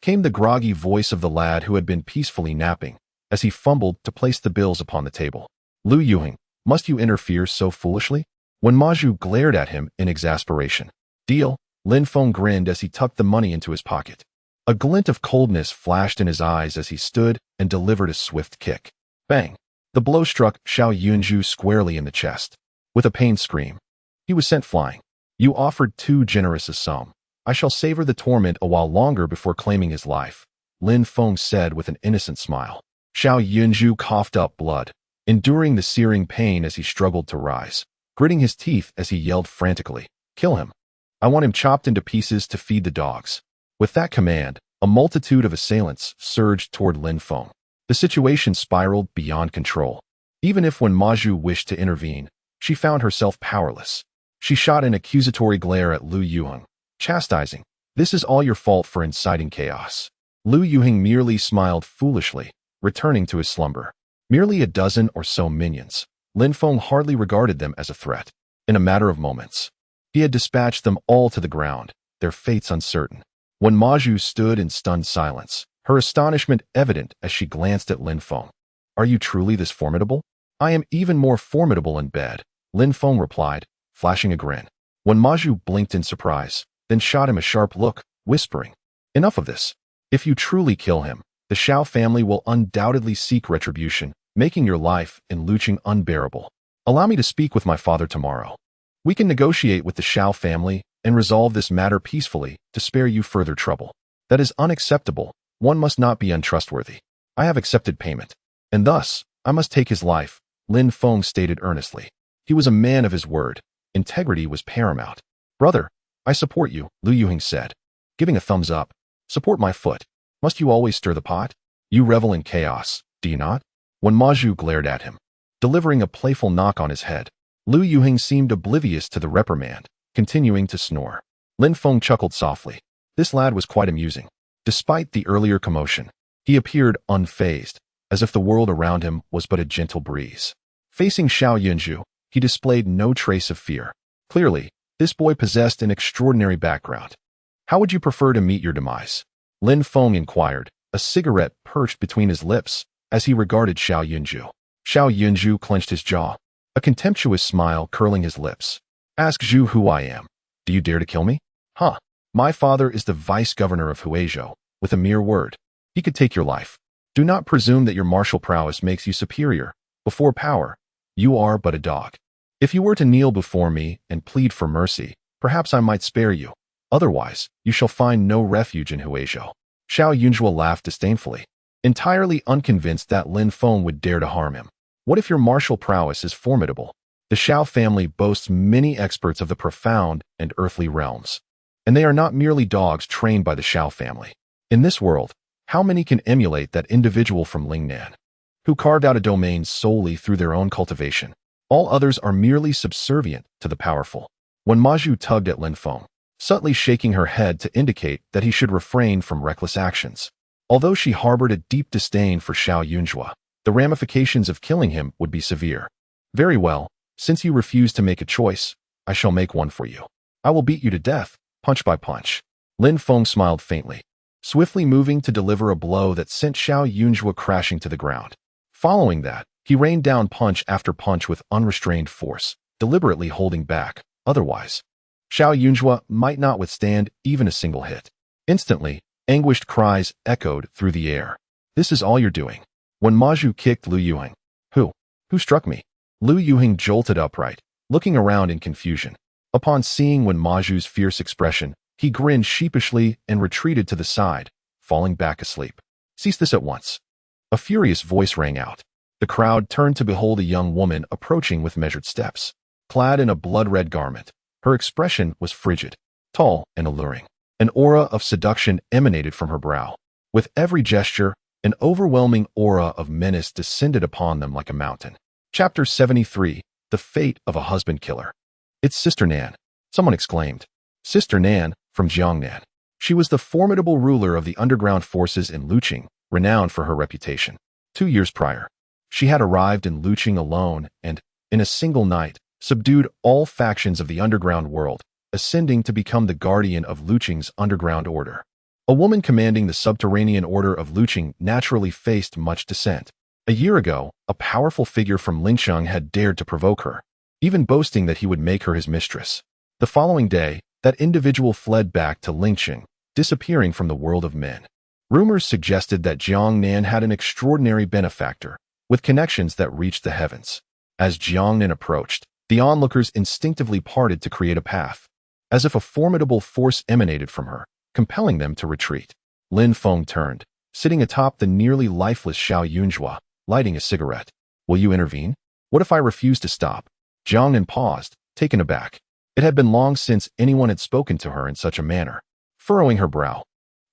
Came the groggy voice of the lad who had been peacefully napping, as he fumbled to place the bills upon the table. Lu Yuhing, must you interfere so foolishly? When Maju glared at him in exasperation. Deal, Lin Feng grinned as he tucked the money into his pocket. A glint of coldness flashed in his eyes as he stood and delivered a swift kick. Bang! The blow struck Xiao Yunju squarely in the chest. With a pained scream, he was sent flying. You offered too generous a sum. I shall savor the torment a while longer before claiming his life, Lin Feng said with an innocent smile. Xiao Yunju coughed up blood, enduring the searing pain as he struggled to rise, gritting his teeth as he yelled frantically, "Kill him! I want him chopped into pieces to feed the dogs." With that command, a multitude of assailants surged toward Lin Feng. The situation spiraled beyond control. Even if when Maju wished to intervene, she found herself powerless. She shot an accusatory glare at Lu Yuheng, chastising, "This is all your fault for inciting chaos." Lu Yuheng merely smiled foolishly, returning to his slumber. Merely a dozen or so minions. Lin Feng hardly regarded them as a threat. In a matter of moments, he had dispatched them all to the ground, their fates uncertain. When Maju stood in stunned silence, her astonishment evident as she glanced at Lin Feng. "Are you truly this formidable?" "I am even more formidable in bed," Lin Feng replied, flashing a grin. When Maju blinked in surprise, then shot him a sharp look, whispering, "Enough of this. If you truly kill him, the Xiao family will undoubtedly seek retribution, making your life in Luqing unbearable. Allow me to speak with my father tomorrow. We can negotiate with the Xiao family and resolve this matter peacefully to spare you further trouble." "That is unacceptable. One must not be untrustworthy. I have accepted payment, and thus I must take his life," Lin Feng stated earnestly. He was a man of his word. Integrity was paramount. "Brother, I support you," Lu Yuheng said, giving a thumbs up. "Support my foot. Must you always stir the pot? You revel in chaos, do you not?" When Maju glared at him, delivering a playful knock on his head, Lu Yuheng seemed oblivious to the reprimand, continuing to snore. Lin Feng chuckled softly. This lad was quite amusing. Despite the earlier commotion, he appeared unfazed, as if the world around him was but a gentle breeze. Facing Xiao Yunju, he displayed no trace of fear. Clearly, this boy possessed an extraordinary background. "How would you prefer to meet your demise?" Lin Feng inquired, a cigarette perched between his lips as he regarded Xiao Yunju. Xiao Yunju clenched his jaw, a contemptuous smile curling his lips. "Ask Zhu who I am. Do you dare to kill me? Huh. My father is the vice-governor of Huizhou. With a mere word, he could take your life. Do not presume that your martial prowess makes you superior. Before power, you are but a dog. If you were to kneel before me and plead for mercy, perhaps I might spare you. Otherwise, you shall find no refuge in Huizhou." Xiao Yunjua laughed disdainfully, entirely unconvinced that Lin Feng would dare to harm him. "What if your martial prowess is formidable? The Xiao family boasts many experts of the profound and earthly realms, and they are not merely dogs trained by the Xiao family. In this world, how many can emulate that individual from Lingnan, who carved out a domain solely through their own cultivation? All others are merely subservient to the powerful." When Maju tugged at Lin Feng, subtly shaking her head to indicate that he should refrain from reckless actions. Although she harbored a deep disdain for Xiao Yunjua, the ramifications of killing him would be severe. "Very well, since you refuse to make a choice, I shall make one for you. I will beat you to death, punch by punch." Lin Feng smiled faintly, swiftly moving to deliver a blow that sent Xiao Yunjua crashing to the ground. Following that, he rained down punch after punch with unrestrained force, deliberately holding back. Otherwise, Xiao Yunjua might not withstand even a single hit. Instantly, anguished cries echoed through the air. "This is all you're doing." When Maju kicked Lu Yuheng, Who struck me?" Lu Yuheng jolted upright, looking around in confusion. Upon seeing when Maju's fierce expression, he grinned sheepishly and retreated to the side, falling back asleep. "Cease this at once." A furious voice rang out. The crowd turned to behold a young woman approaching with measured steps. Clad in a blood-red garment, her expression was frigid, tall, and alluring. An aura of seduction emanated from her brow. With every gesture, an overwhelming aura of menace descended upon them like a mountain. Chapter 73, The Fate of a Husband Killer. "It's Sister Nan," someone exclaimed. Sister Nan, from Jiangnan. She was the formidable ruler of the underground forces in Luqing, renowned for her reputation. 2 years prior, She had arrived in Luqing alone and, in a single night, subdued all factions of the underground world, ascending to become the guardian of Luqing's underground order. A woman commanding the subterranean order of Luqing naturally faced much dissent. A year ago, a powerful figure from Lingsheng had dared to provoke her, even boasting that he would make her his mistress. The following day, that individual fled back to Lingsheng, disappearing from the world of men. Rumors suggested that Jiang Nan had an extraordinary benefactor, with connections that reached the heavens. As Jiang Nan approached, the onlookers instinctively parted to create a path, as if a formidable force emanated from her, compelling them to retreat. Lin Feng turned, sitting atop the nearly lifeless Xiao Yunjua, lighting a cigarette. Will you intervene? What if I refuse to stop? Jiang Nan paused, taken aback. It had been long since anyone had spoken to her in such a manner. Furrowing her brow,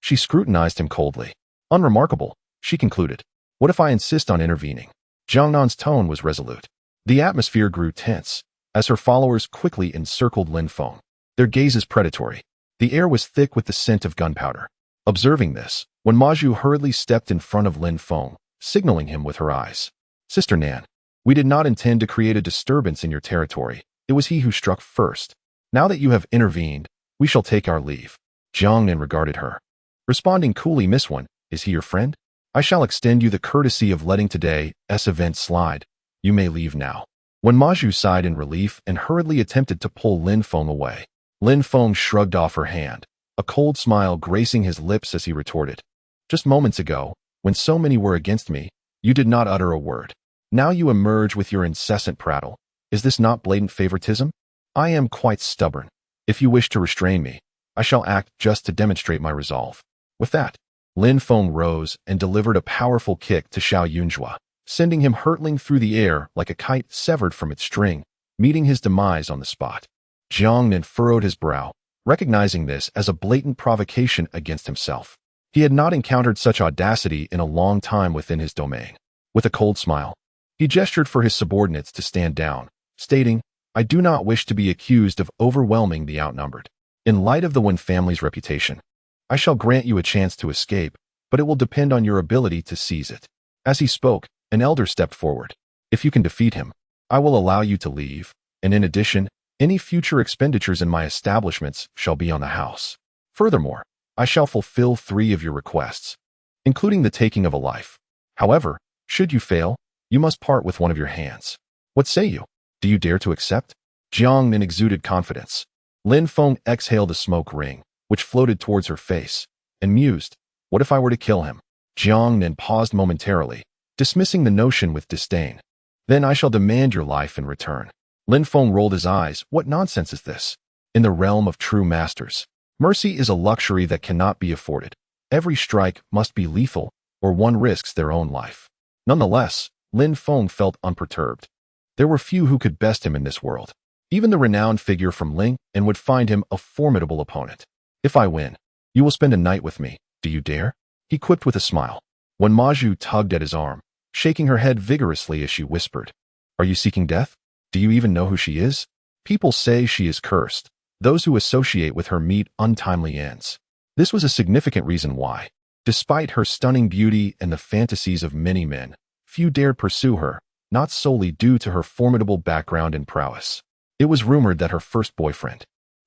she scrutinized him coldly. Unremarkable, she concluded. What if I insist on intervening? Jiang Nan's tone was resolute. The atmosphere grew tense, as her followers quickly encircled Lin Feng, their gazes predatory. The air was thick with the scent of gunpowder. Observing this, Wen Maju hurriedly stepped in front of Lin Feng, signaling him with her eyes. Sister Nan, we did not intend to create a disturbance in your territory. It was he who struck first. Now that you have intervened, we shall take our leave. Jiang Nan regarded her. Responding coolly, Miss Wen, is he your friend? I shall extend you the courtesy of letting today's event slide. You may leave now. Wen Maju sighed in relief and hurriedly attempted to pull Lin Feng away. Lin Feng shrugged off her hand, a cold smile gracing his lips as he retorted. Just moments ago, when so many were against me, you did not utter a word. Now you emerge with your incessant prattle. Is this not blatant favoritism? I am quite stubborn. If you wish to restrain me, I shall act just to demonstrate my resolve. With that, Lin Feng rose and delivered a powerful kick to Xiao Yunjua, sending him hurtling through the air like a kite severed from its string, meeting his demise on the spot. Jiang Nan furrowed his brow, recognizing this as a blatant provocation against himself. He had not encountered such audacity in a long time within his domain. With a cold smile, he gestured for his subordinates to stand down, stating, I do not wish to be accused of overwhelming the outnumbered. In light of the Wen family's reputation, I shall grant you a chance to escape, but it will depend on your ability to seize it. As he spoke, an elder stepped forward. If you can defeat him, I will allow you to leave, and in addition, any future expenditures in my establishments shall be on the house. Furthermore, I shall fulfill 3 of your requests, including the taking of a life. However, should you fail, you must part with one of your hands. What say you? Do you dare to accept? Jiang Nan exuded confidence. Lin Feng exhaled a smoke ring, which floated towards her face, and mused, what if I were to kill him? Jiang Nan paused momentarily, dismissing the notion with disdain. Then I shall demand your life in return. Lin Feng rolled his eyes. What nonsense is this? In the realm of true masters, mercy is a luxury that cannot be afforded. Every strike must be lethal, or one risks their own life. Nonetheless, Lin Feng felt unperturbed. There were few who could best him in this world. Even the renowned figure from Ling and would find him a formidable opponent. If I win, you will spend a night with me. Do you dare? He quipped with a smile. Wen Maju tugged at his arm, shaking her head vigorously as she whispered, Are you seeking death? Do you even know who she is? People say she is cursed. Those who associate with her meet untimely ends. This was a significant reason why, despite her stunning beauty and the fantasies of many men, few dared pursue her, not solely due to her formidable background and prowess. It was rumored that her first boyfriend,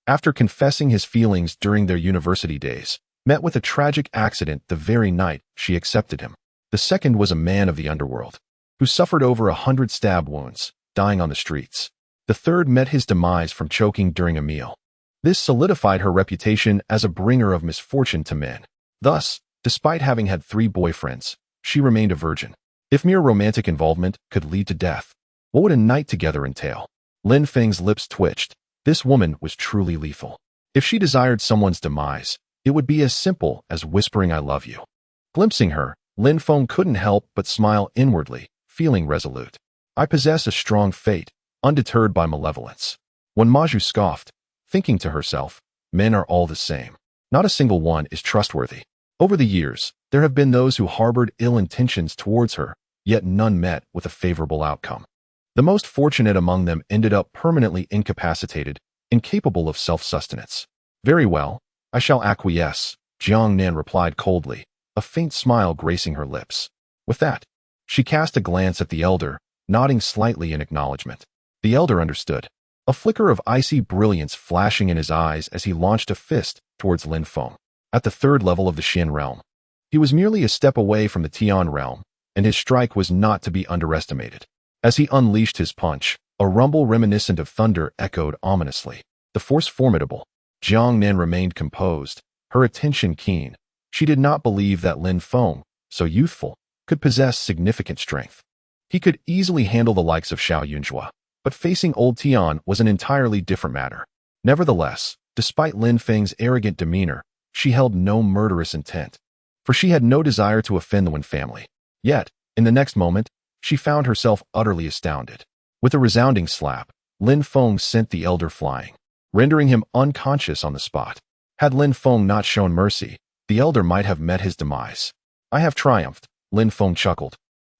after confessing his feelings during their university days, met with a tragic accident the very night she accepted him. The second was a man of the underworld, who suffered over 100 stab wounds, dying on the streets. The third met his demise from choking during a meal. This solidified her reputation as a bringer of misfortune to men. Thus, despite having had 3 boyfriends, she remained a virgin. If mere romantic involvement could lead to death, what would a night together entail? Lin Feng's lips twitched. This woman was truly lethal. If she desired someone's demise, it would be as simple as whispering I love you. Glimpsing her, Lin Feng couldn't help but smile inwardly, feeling resolute. I possess a strong fate, undeterred by malevolence. When Maju scoffed, thinking to herself, men are all the same. Not a single one is trustworthy. Over the years, there have been those who harbored ill intentions towards her, yet none met with a favorable outcome. The most fortunate among them ended up permanently incapacitated, incapable of self-sustenance. Very well, I shall acquiesce, Jiang Nan replied coldly, a faint smile gracing her lips. With that, She cast a glance at the elder, nodding slightly in acknowledgement. The elder understood, a flicker of icy brilliance flashing in his eyes as he launched a fist towards Lin Feng. At the third level of the Xin realm, he was merely a step away from the Tian realm, and his strike was not to be underestimated. As he unleashed his punch, a rumble reminiscent of thunder echoed ominously. The force formidable. Jiang Nan remained composed, her attention keen. She did not believe that Lin Feng, so youthful, could possess significant strength. He could easily handle the likes of Xiao Yunjua, but facing old Tian was an entirely different matter. Nevertheless, despite Lin Feng's arrogant demeanor, she held no murderous intent, for she had no desire to offend the Wen family. Yet, in the next moment, she found herself utterly astounded. With a resounding slap, Lin Feng sent the elder flying, rendering him unconscious on the spot. Had Lin Feng not shown mercy, the elder might have met his demise. I have triumphed, Lin Feng chuckled,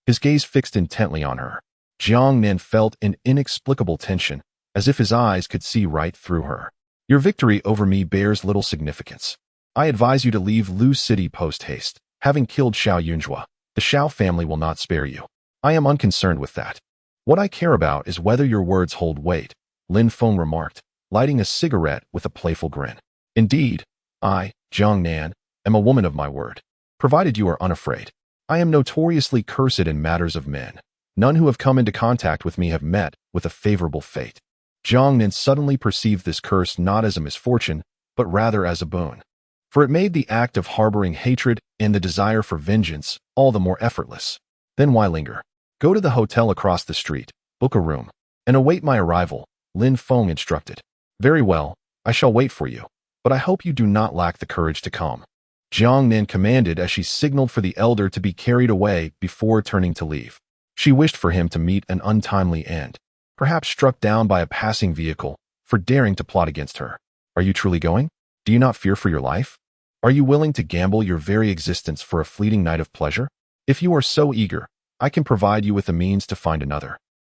his gaze fixed intently on her. Jiang Nan felt an inexplicable tension, as if his eyes could see right through her. Your victory over me bears little significance. I advise you to leave Lu City post-haste. Having killed Xiao Yunjua, the Xiao family will not spare you. I am unconcerned with that. What I care about is whether your words hold weight, Lin Feng remarked, lighting a cigarette with a playful grin. Indeed, I, Jiang Nan, am a woman of my word, provided you are unafraid. I am notoriously cursed in matters of men. None who have come into contact with me have met with a favorable fate. Jiang Nan suddenly perceived this curse not as a misfortune, but rather as a boon. For it made the act of harboring hatred and the desire for vengeance all the more effortless. Then why linger? Go to the hotel across the street, book a room, and await my arrival, Lin Feng instructed. Very well, I shall wait for you, but I hope you do not lack the courage to come, Jiang Nan commanded as she signaled for the elder to be carried away before turning to leave. She wished for him to meet an untimely end, perhaps struck down by a passing vehicle for daring to plot against her. Are you truly going? Do you not fear for your life? Are you willing to gamble your very existence for a fleeting night of pleasure? If you are so eager, I can provide you with the means to find another.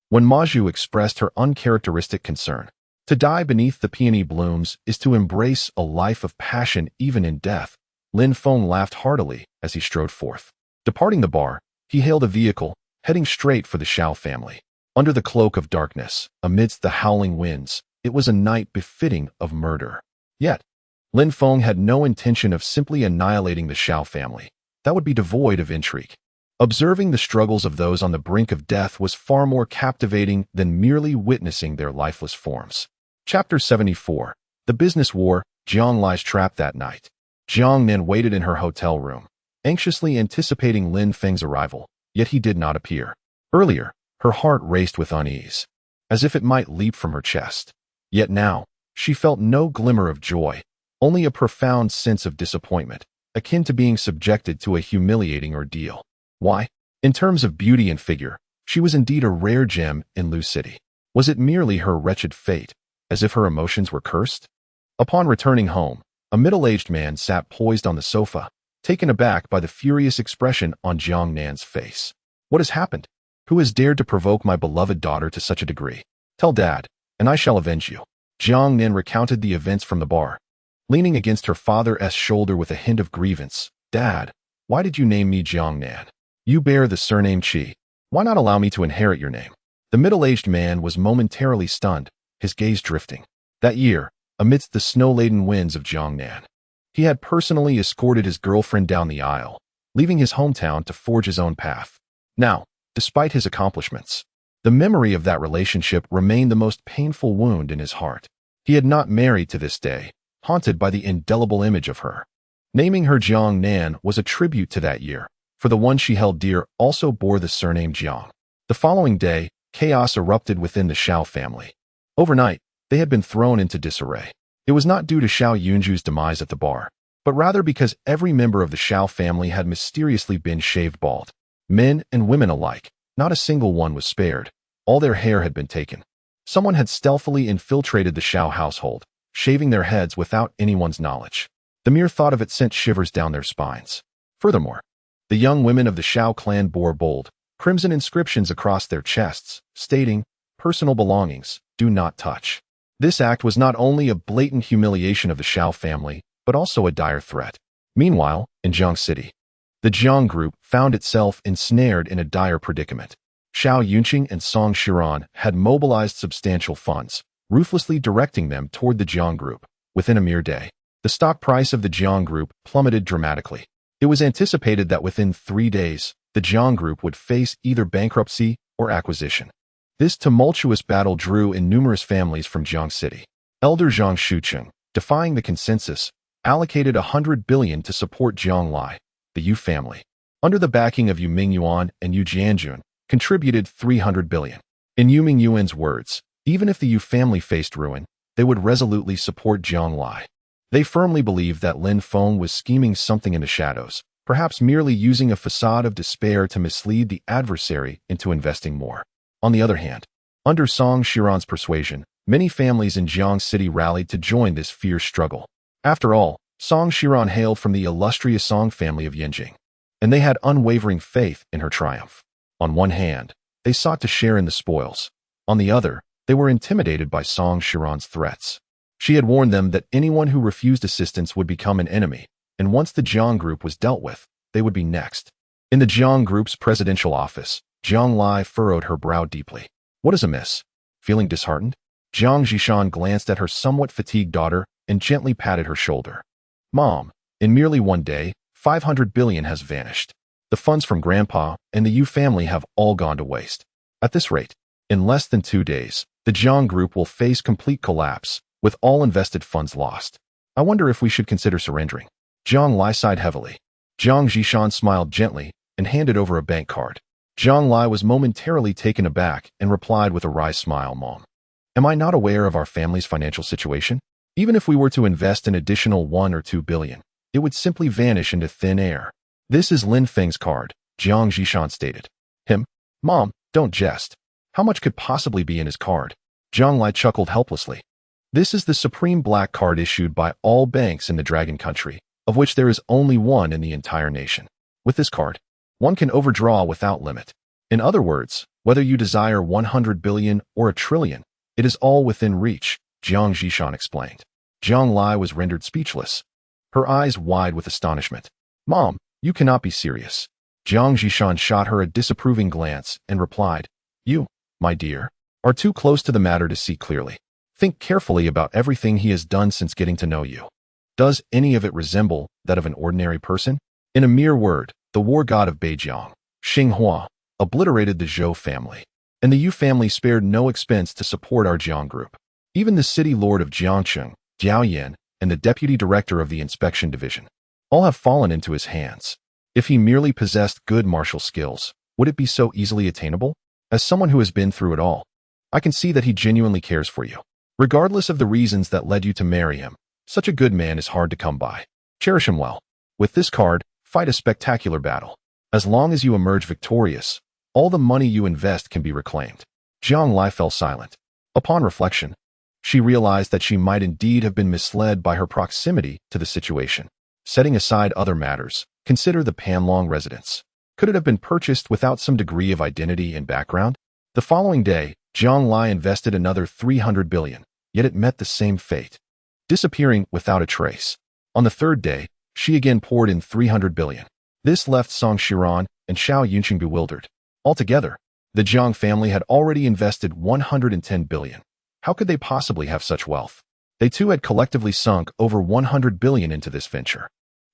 When Maju expressed her uncharacteristic concern, to die beneath the peony blooms is to embrace a life of passion even in death, Lin Feng laughed heartily as he strode forth. Departing the bar, he hailed a vehicle, heading straight for the Xiao family. Under the cloak of darkness, amidst the howling winds, it was a night befitting of murder. Yet, Lin Feng had no intention of simply annihilating the Xiao family. That would be devoid of intrigue. Observing the struggles of those on the brink of death was far more captivating than merely witnessing their lifeless forms. Chapter 74. The Business War. Jiang lies trapped that night. Jiang Nan waited in her hotel room, anxiously anticipating Lin Feng's arrival, yet he did not appear. Earlier, her heart raced with unease, as if it might leap from her chest. Yet now, she felt no glimmer of joy, only a profound sense of disappointment, akin to being subjected to a humiliating ordeal. Why? In terms of beauty and figure, she was indeed a rare gem in Lu City. Was it merely her wretched fate, as if her emotions were cursed? Upon returning home, a middle-aged man sat poised on the sofa, taken aback by the furious expression on Jiang Nan's face. What has happened? Who has dared to provoke my beloved daughter to such a degree? Tell Dad, and I shall avenge you. Jiang Nan recounted the events from the bar, leaning against her father's shoulder with a hint of grievance. Dad, why did you name me Jiang Nan? You bear the surname Qi. Why not allow me to inherit your name? The middle-aged man was momentarily stunned, his gaze drifting. That year, amidst the snow-laden winds of Jiangnan, he had personally escorted his girlfriend down the aisle, leaving his hometown to forge his own path. Now, despite his accomplishments, the memory of that relationship remained the most painful wound in his heart. He had not married to this day, haunted by the indelible image of her. Naming her Jiang Nan was a tribute to that year, for the one she held dear also bore the surname Jiang. The following day, chaos erupted within the Xiao family. Overnight, they had been thrown into disarray. It was not due to Xiao Yunju's demise at the bar, but rather because every member of the Xiao family had mysteriously been shaved bald. Men and women alike, not a single one was spared. All their hair had been taken. Someone had stealthily infiltrated the Xiao household, shaving their heads without anyone's knowledge. The mere thought of it sent shivers down their spines. Furthermore, the young women of the Xiao clan bore bold, crimson inscriptions across their chests, stating, "Personal belongings, do not touch." This act was not only a blatant humiliation of the Xiao family, but also a dire threat. Meanwhile, in Jiang City, The Jiang group found itself ensnared in a dire predicament. Xiao Yunqing and Song Shiran had mobilized substantial funds, ruthlessly directing them toward the Jiang group. Within a mere day, the stock price of the Jiang group plummeted dramatically. It was anticipated that within 3 days, the Jiang group would face either bankruptcy or acquisition. This tumultuous battle drew in numerous families from Jiang City. Elder Zhang Shucheng, defying the consensus, allocated 100 billion to support Jiang Lai. The Yu family, under the backing of Yu Mingyuan and Yu Jianjun, contributed 300 billion. In Yu Mingyuan's words, even if the Yu family faced ruin, they would resolutely support Jiang Lai. They firmly believed that Lin Feng was scheming something in the shadows, perhaps merely using a facade of despair to mislead the adversary into investing more. On the other hand, under Song Shiran's persuasion, many families in Jiang City rallied to join this fierce struggle. After all, Song Shiran hailed from the illustrious Song family of Yinjing, and they had unwavering faith in her triumph. On one hand, they sought to share in the spoils. On the other, they were intimidated by Song Shiran's threats. She had warned them that anyone who refused assistance would become an enemy, and once the Jiang group was dealt with, they would be next. In the Jiang group's presidential office, Jiang Lai furrowed her brow deeply. What is amiss? Feeling disheartened, Jiang Zhishan glanced at her somewhat fatigued daughter and gently patted her shoulder. Mom, in merely one day, 500 billion has vanished. The funds from Grandpa and the Yu family have all gone to waste. At this rate, in less than 2 days, the Jiang group will face complete collapse, with all invested funds lost. I wonder if we should consider surrendering. Jiang Lai sighed heavily. Jiang Zhishan smiled gently and handed over a bank card. Jiang Lai was momentarily taken aback and replied with a wry smile, Mom. Am I not aware of our family's financial situation? Even if we were to invest an additional 1 or 2 billion, it would simply vanish into thin air. This is Lin Feng's card, Jiang Zhishan stated. Him? Mom, don't jest. How much could possibly be in his card? Jiang Lai chuckled helplessly. This is the supreme black card issued by all banks in the Dragon Country, of which there is only one in the entire nation. With this card, one can overdraw without limit. In other words, whether you desire 100 billion or a trillion, it is all within reach, Jiang Zhishan explained. Jiang Lai was rendered speechless, her eyes wide with astonishment. Mom, you cannot be serious. Jiang Zhishan shot her a disapproving glance and replied, You, my dear, are too close to the matter to see clearly. Think carefully about everything he has done since getting to know you. Does any of it resemble that of an ordinary person? In a mere word, the war god of Beijiang, Xinghua, obliterated the Zhou family, and the Yu family spared no expense to support our Jiang group. Even the city lord of Jiangcheng, Jiao Yan, and the deputy director of the inspection division, all have fallen into his hands. If he merely possessed good martial skills, would it be so easily attainable? As someone who has been through it all, I can see that he genuinely cares for you. Regardless of the reasons that led you to marry him, such a good man is hard to come by. Cherish him well. With this card, fight a spectacular battle. As long as you emerge victorious, all the money you invest can be reclaimed. Jiang Lai fell silent. Upon reflection, she realized that she might indeed have been misled by her proximity to the situation. Setting aside other matters, consider the Panlong residence. Could it have been purchased without some degree of identity and background? The following day, Jiang Lai invested another 300 billion, yet it met the same fate, disappearing without a trace. On the third day, she again poured in 300 billion. This left Song Shiran and Xiao Yunqing bewildered. Altogether, the Jiang family had already invested 110 billion. How could they possibly have such wealth? They too had collectively sunk over 100 billion into this venture.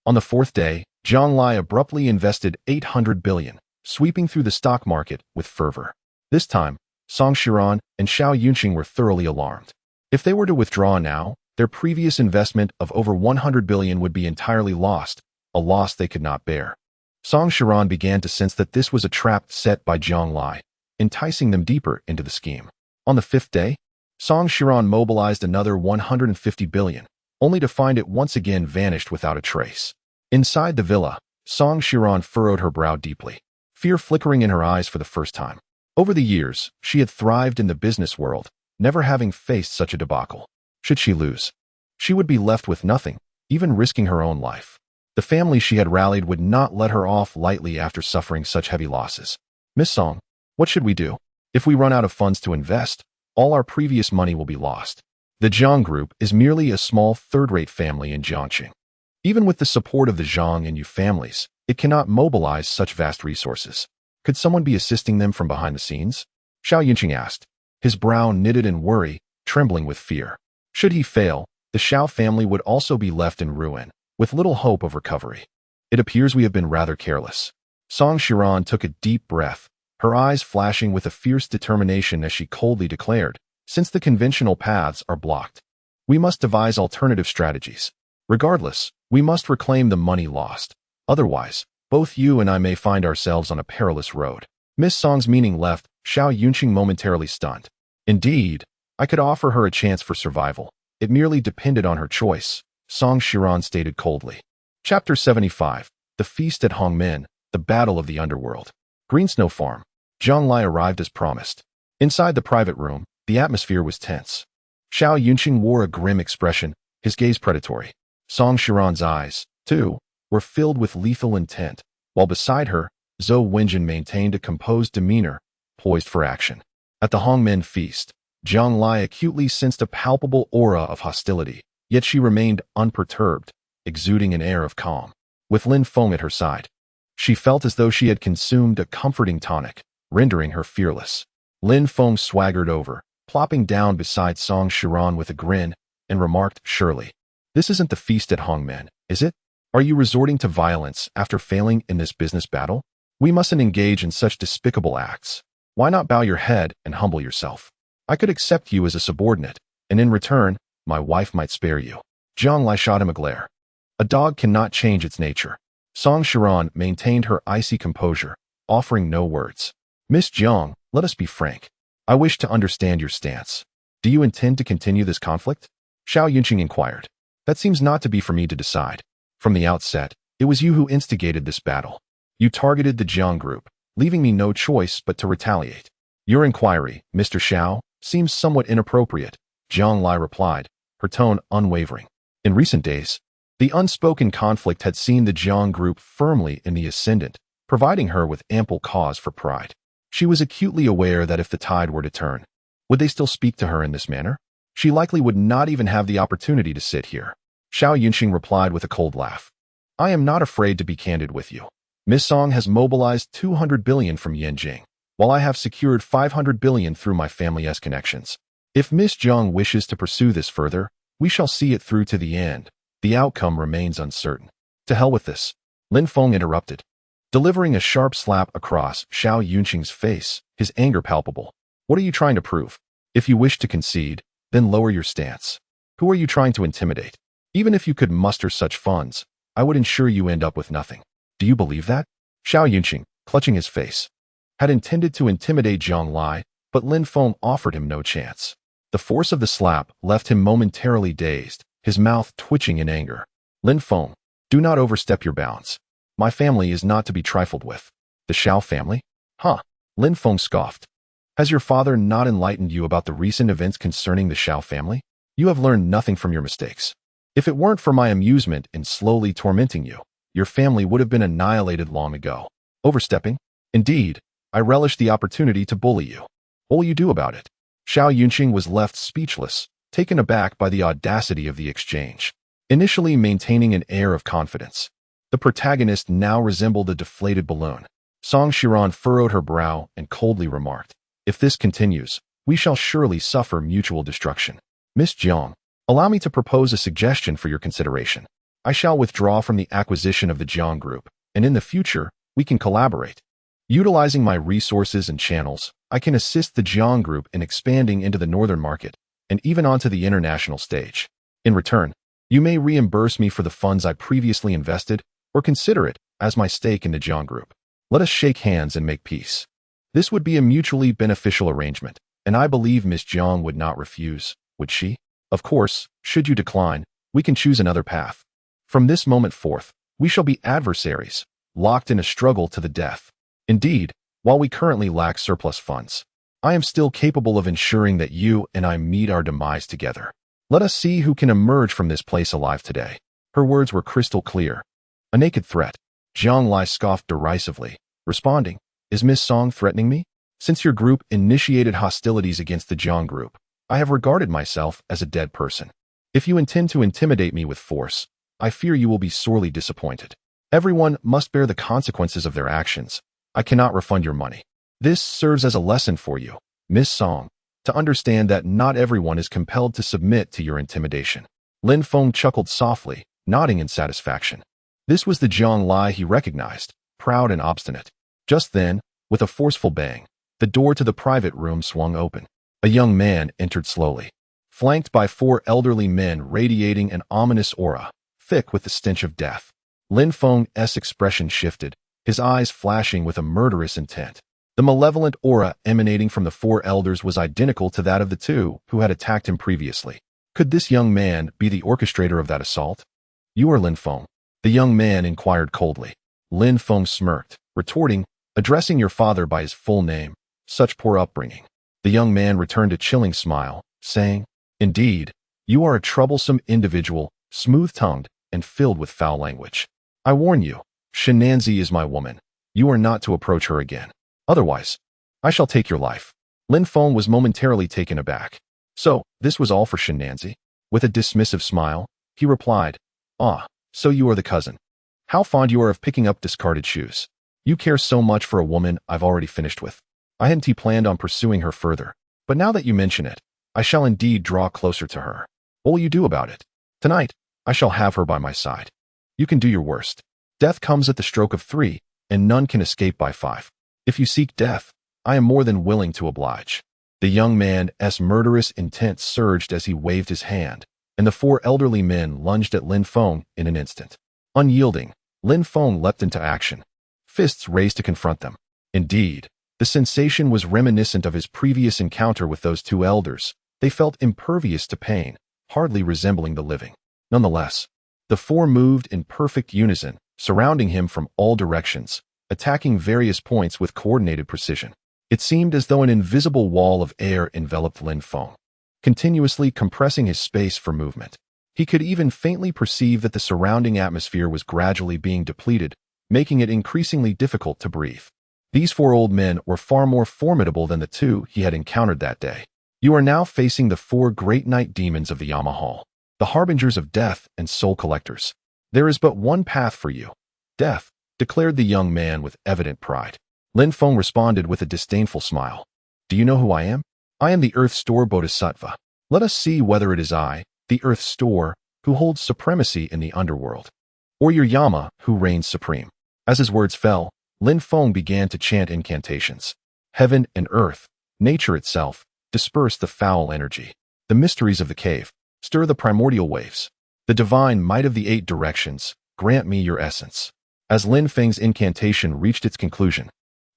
On the fourth day, Jiang Lai abruptly invested 800 billion, sweeping through the stock market with fervor. This time, Song Shiran and Xiao Yunqing were thoroughly alarmed. If they were to withdraw now, their previous investment of over 100 billion would be entirely lost, a loss they could not bear. Song Shiran began to sense that this was a trap set by Jiang Lai, enticing them deeper into the scheme. On the fifth day, Song Shiran mobilized another 150 billion, only to find it once again vanished without a trace. Inside the villa, Song Shiran furrowed her brow deeply, fear flickering in her eyes for the first time. Over the years, she had thrived in the business world, never having faced such a debacle. Should she lose, she would be left with nothing, even risking her own life. The family she had rallied would not let her off lightly after suffering such heavy losses. Miss Song, what should we do? If we run out of funds to invest, all our previous money will be lost. The Jiang group is merely a small third-rate family in Jiangxing. Even with the support of the Zhang and Yu families, It cannot mobilize such vast resources. Could someone be assisting them from behind the scenes? Xiao Yunqing asked, his brow knitted in worry, trembling with fear. Should he fail, the Xiao family would also be left in ruin, with little hope of recovery. It appears we have been rather careless. Song Shiran took a deep breath, her eyes flashing with a fierce determination as she coldly declared, since the conventional paths are blocked, we must devise alternative strategies. Regardless, we must reclaim the money lost. Otherwise, both you and I may find ourselves on a perilous road. Miss Song's meaning left Xiao Yunqing momentarily stunned. Indeed, I could offer her a chance for survival. It merely depended on her choice, Song Shiran stated coldly. Chapter 75, The Feast at Hongmen, The Battle of the Underworld. Green Snow Farm. Zhang Lai arrived as promised. Inside the private room, the atmosphere was tense. Xiao Yunqing wore a grim expression, his gaze predatory. Song Shiran's eyes, too, were filled with lethal intent, while beside her, Zhou Wenjin maintained a composed demeanor, poised for action. At the Hongmen feast, Zhang Lai acutely sensed a palpable aura of hostility, yet she remained unperturbed, exuding an air of calm. With Lin Feng at her side, she felt as though she had consumed a comforting tonic, rendering her fearless. Lin Feng swaggered over, plopping down beside Song Shiran with a grin, and remarked, surely, this isn't the feast at Hongmen, is it? Are you resorting to violence after failing in this business battle? We mustn't engage in such despicable acts. Why not bow your head and humble yourself? I could accept you as a subordinate, and in return, my wife might spare you. Zhang Lai shot him a glare. A dog cannot change its nature. Song Shiran maintained her icy composure, offering no words. Miss Zhang, let us be frank. I wish to understand your stance. Do you intend to continue this conflict? Xiao Yunqing inquired. That seems not to be for me to decide. From the outset, it was you who instigated this battle. You targeted the Jiang group, leaving me no choice but to retaliate. Your inquiry, Mr. Xiao, seems somewhat inappropriate, Zhang Lai replied, her tone unwavering. In recent days, the unspoken conflict had seen the Jiang group firmly in the ascendant, providing her with ample cause for pride. She was acutely aware that if the tide were to turn, would they still speak to her in this manner? She likely would not even have the opportunity to sit here. Xiao Yunqing replied with a cold laugh. I am not afraid to be candid with you. Miss Song has mobilized 200 billion from Yanjing, while I have secured 500 billion through my family's connections. If Miss Zhang wishes to pursue this further, we shall see it through to the end. The outcome remains uncertain. To hell with this, Lin Feng interrupted, delivering a sharp slap across Xiao Yunqing's face, his anger palpable. What are you trying to prove? If you wish to concede, then lower your stance. Who are you trying to intimidate? Even if you could muster such funds, I would ensure you end up with nothing. Do you believe that? Xiao Yunqing, clutching his face, had intended to intimidate Zhang Lai, but Lin Feng offered him no chance. The force of the slap left him momentarily dazed, his mouth twitching in anger. Lin Feng, do not overstep your bounds. My family is not to be trifled with. The Xiao family? Huh? Lin Feng scoffed. Has your father not enlightened you about the recent events concerning the Xiao family? You have learned nothing from your mistakes. If it weren't for my amusement in slowly tormenting you, your family would have been annihilated long ago. Overstepping? Indeed, I relish the opportunity to bully you. What will you do about it? Xiao Yunqing was left speechless, taken aback by the audacity of the exchange. Initially maintaining an air of confidence, the protagonist now resembled a deflated balloon. Song Shiran furrowed her brow and coldly remarked, if this continues, we shall surely suffer mutual destruction. Miss Zhang, allow me to propose a suggestion for your consideration. I shall withdraw from the acquisition of the Jiang group, and in the future, we can collaborate. Utilizing my resources and channels, I can assist the Jiang group in expanding into the northern market, and even onto the international stage. In return, you may reimburse me for the funds I previously invested, or consider it as my stake in the Jiang group. Let us shake hands and make peace. This would be a mutually beneficial arrangement, and I believe Miss Jiang would not refuse, would she? Of course, should you decline, we can choose another path. From this moment forth, we shall be adversaries, locked in a struggle to the death. Indeed, while we currently lack surplus funds, I am still capable of ensuring that you and I meet our demise together. Let us see who can emerge from this place alive today. Her words were crystal clear. A naked threat. Zhang Lai scoffed derisively, responding, is Miss Song threatening me? Since your group initiated hostilities against the Jiang group, I have regarded myself as a dead person. If you intend to intimidate me with force, I fear you will be sorely disappointed. Everyone must bear the consequences of their actions. I cannot refund your money. This serves as a lesson for you, Miss Song, to understand that not everyone is compelled to submit to your intimidation. Lin Feng chuckled softly, nodding in satisfaction. This was the Jiang Lai he recognized, proud and obstinate. Just then, with a forceful bang, the door to the private room swung open. A young man entered slowly, flanked by 4 elderly men radiating an ominous aura, thick with the stench of death. Lin Feng's expression shifted, his eyes flashing with a murderous intent. The malevolent aura emanating from the 4 elders was identical to that of the 2 who had attacked him previously. Could this young man be the orchestrator of that assault? You are Lin Feng? The young man inquired coldly. Lin Feng smirked, retorting, addressing your father by his full name. Such poor upbringing. The young man returned a chilling smile, saying, Indeed, you are a troublesome individual, smooth-tongued, and filled with foul language. I warn you, Shenanzi is my woman. You are not to approach her again. Otherwise, I shall take your life. Lin Feng was momentarily taken aback. So, this was all for Shenanzi? With a dismissive smile, he replied, Ah, so you are the cousin. How fond you are of picking up discarded shoes. You care so much for a woman I've already finished with. I hadn't planned on pursuing her further, but now that you mention it, I shall indeed draw closer to her. What will you do about it? Tonight, I shall have her by my side. You can do your worst. Death comes at the stroke of 3, and none can escape by 5. If you seek death, I am more than willing to oblige. The young man's murderous intent surged as he waved his hand, and the 4 elderly men lunged at Lin Feng in an instant. Unyielding, Lin Feng leapt into action, fists raised to confront them. Indeed, the sensation was reminiscent of his previous encounter with those 2 elders. They felt impervious to pain, hardly resembling the living. Nonetheless, the 4 moved in perfect unison, surrounding him from all directions, attacking various points with coordinated precision. It seemed as though an invisible wall of air enveloped Lin Feng, continuously compressing his space for movement. He could even faintly perceive that the surrounding atmosphere was gradually being depleted, making it increasingly difficult to breathe. These 4 old men were far more formidable than the 2 he had encountered that day. You are now facing the 4 great night demons of the Yama Hall, the harbingers of death and soul collectors. There is but one path for you. Death, declared the young man with evident pride. Lin Feng responded with a disdainful smile. Do you know who I am? I am the Earth Store Bodhisattva. Let us see whether it is I, the Earth Store, who holds supremacy in the underworld, or your Yama, who reigns supreme. As his words fell, Lin Feng began to chant incantations. Heaven and earth, nature itself, disperse the foul energy. The mysteries of the cave, stir the primordial waves. The divine might of the 8 directions, grant me your essence. As Lin Feng's incantation reached its conclusion,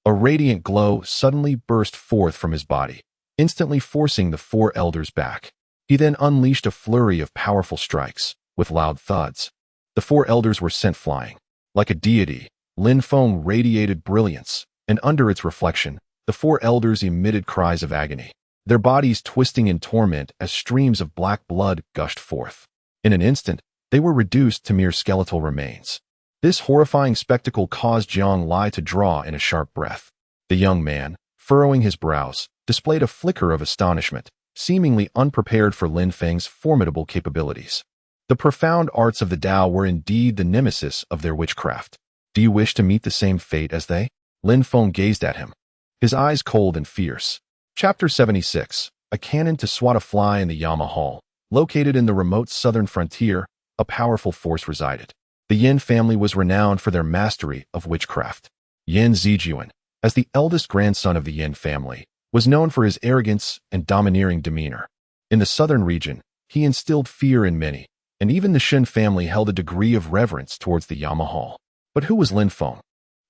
a radiant glow suddenly burst forth from his body, instantly forcing the 4 elders back. He then unleashed a flurry of powerful strikes, with loud thuds. The 4 elders were sent flying. Like a deity, Lin Feng radiated brilliance, and under its reflection, the 4 elders emitted cries of agony, their bodies twisting in torment as streams of black blood gushed forth. In an instant, they were reduced to mere skeletal remains. This horrifying spectacle caused Jiang Lai to draw in a sharp breath. The young man, furrowing his brows, displayed a flicker of astonishment, seemingly unprepared for Lin Feng's formidable capabilities. The profound arts of the Tao were indeed the nemesis of their witchcraft. Do you wish to meet the same fate as they? Lin Feng gazed at him, his eyes cold and fierce. Chapter 76. A cannon to swat a fly in the Yama Hall. Located in the remote southern frontier, a powerful force resided. The Yin family was renowned for their mastery of witchcraft. Yin Zijuan, as the eldest grandson of the Yin family, was known for his arrogance and domineering demeanor. In the southern region, he instilled fear in many, and even the Shen family held a degree of reverence towards the Yama Hall. But who was Lin Feng?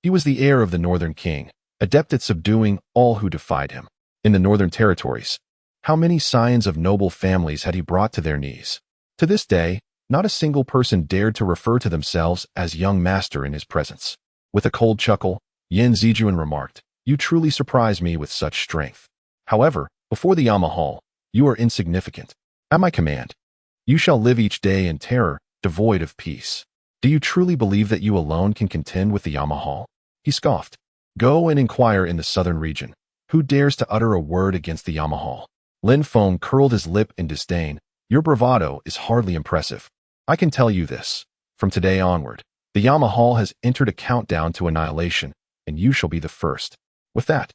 He was the heir of the northern king, adept at subduing all who defied him. In the northern territories, how many scions of noble families had he brought to their knees? To this day, not a single person dared to refer to themselves as young master in his presence. With a cold chuckle, Yin Zijuan remarked, You truly surprise me with such strength. However, before the Yama Hall, you are insignificant. At my command, you shall live each day in terror, devoid of peace. Do you truly believe that you alone can contend with the Yama Hall? He scoffed. Go and inquire in the southern region. Who dares to utter a word against the Yama Hall? Lin Feng curled his lip in disdain. Your bravado is hardly impressive. I can tell you this. From today onward, The Yamahal has entered a countdown to annihilation, and you shall be the first. With that,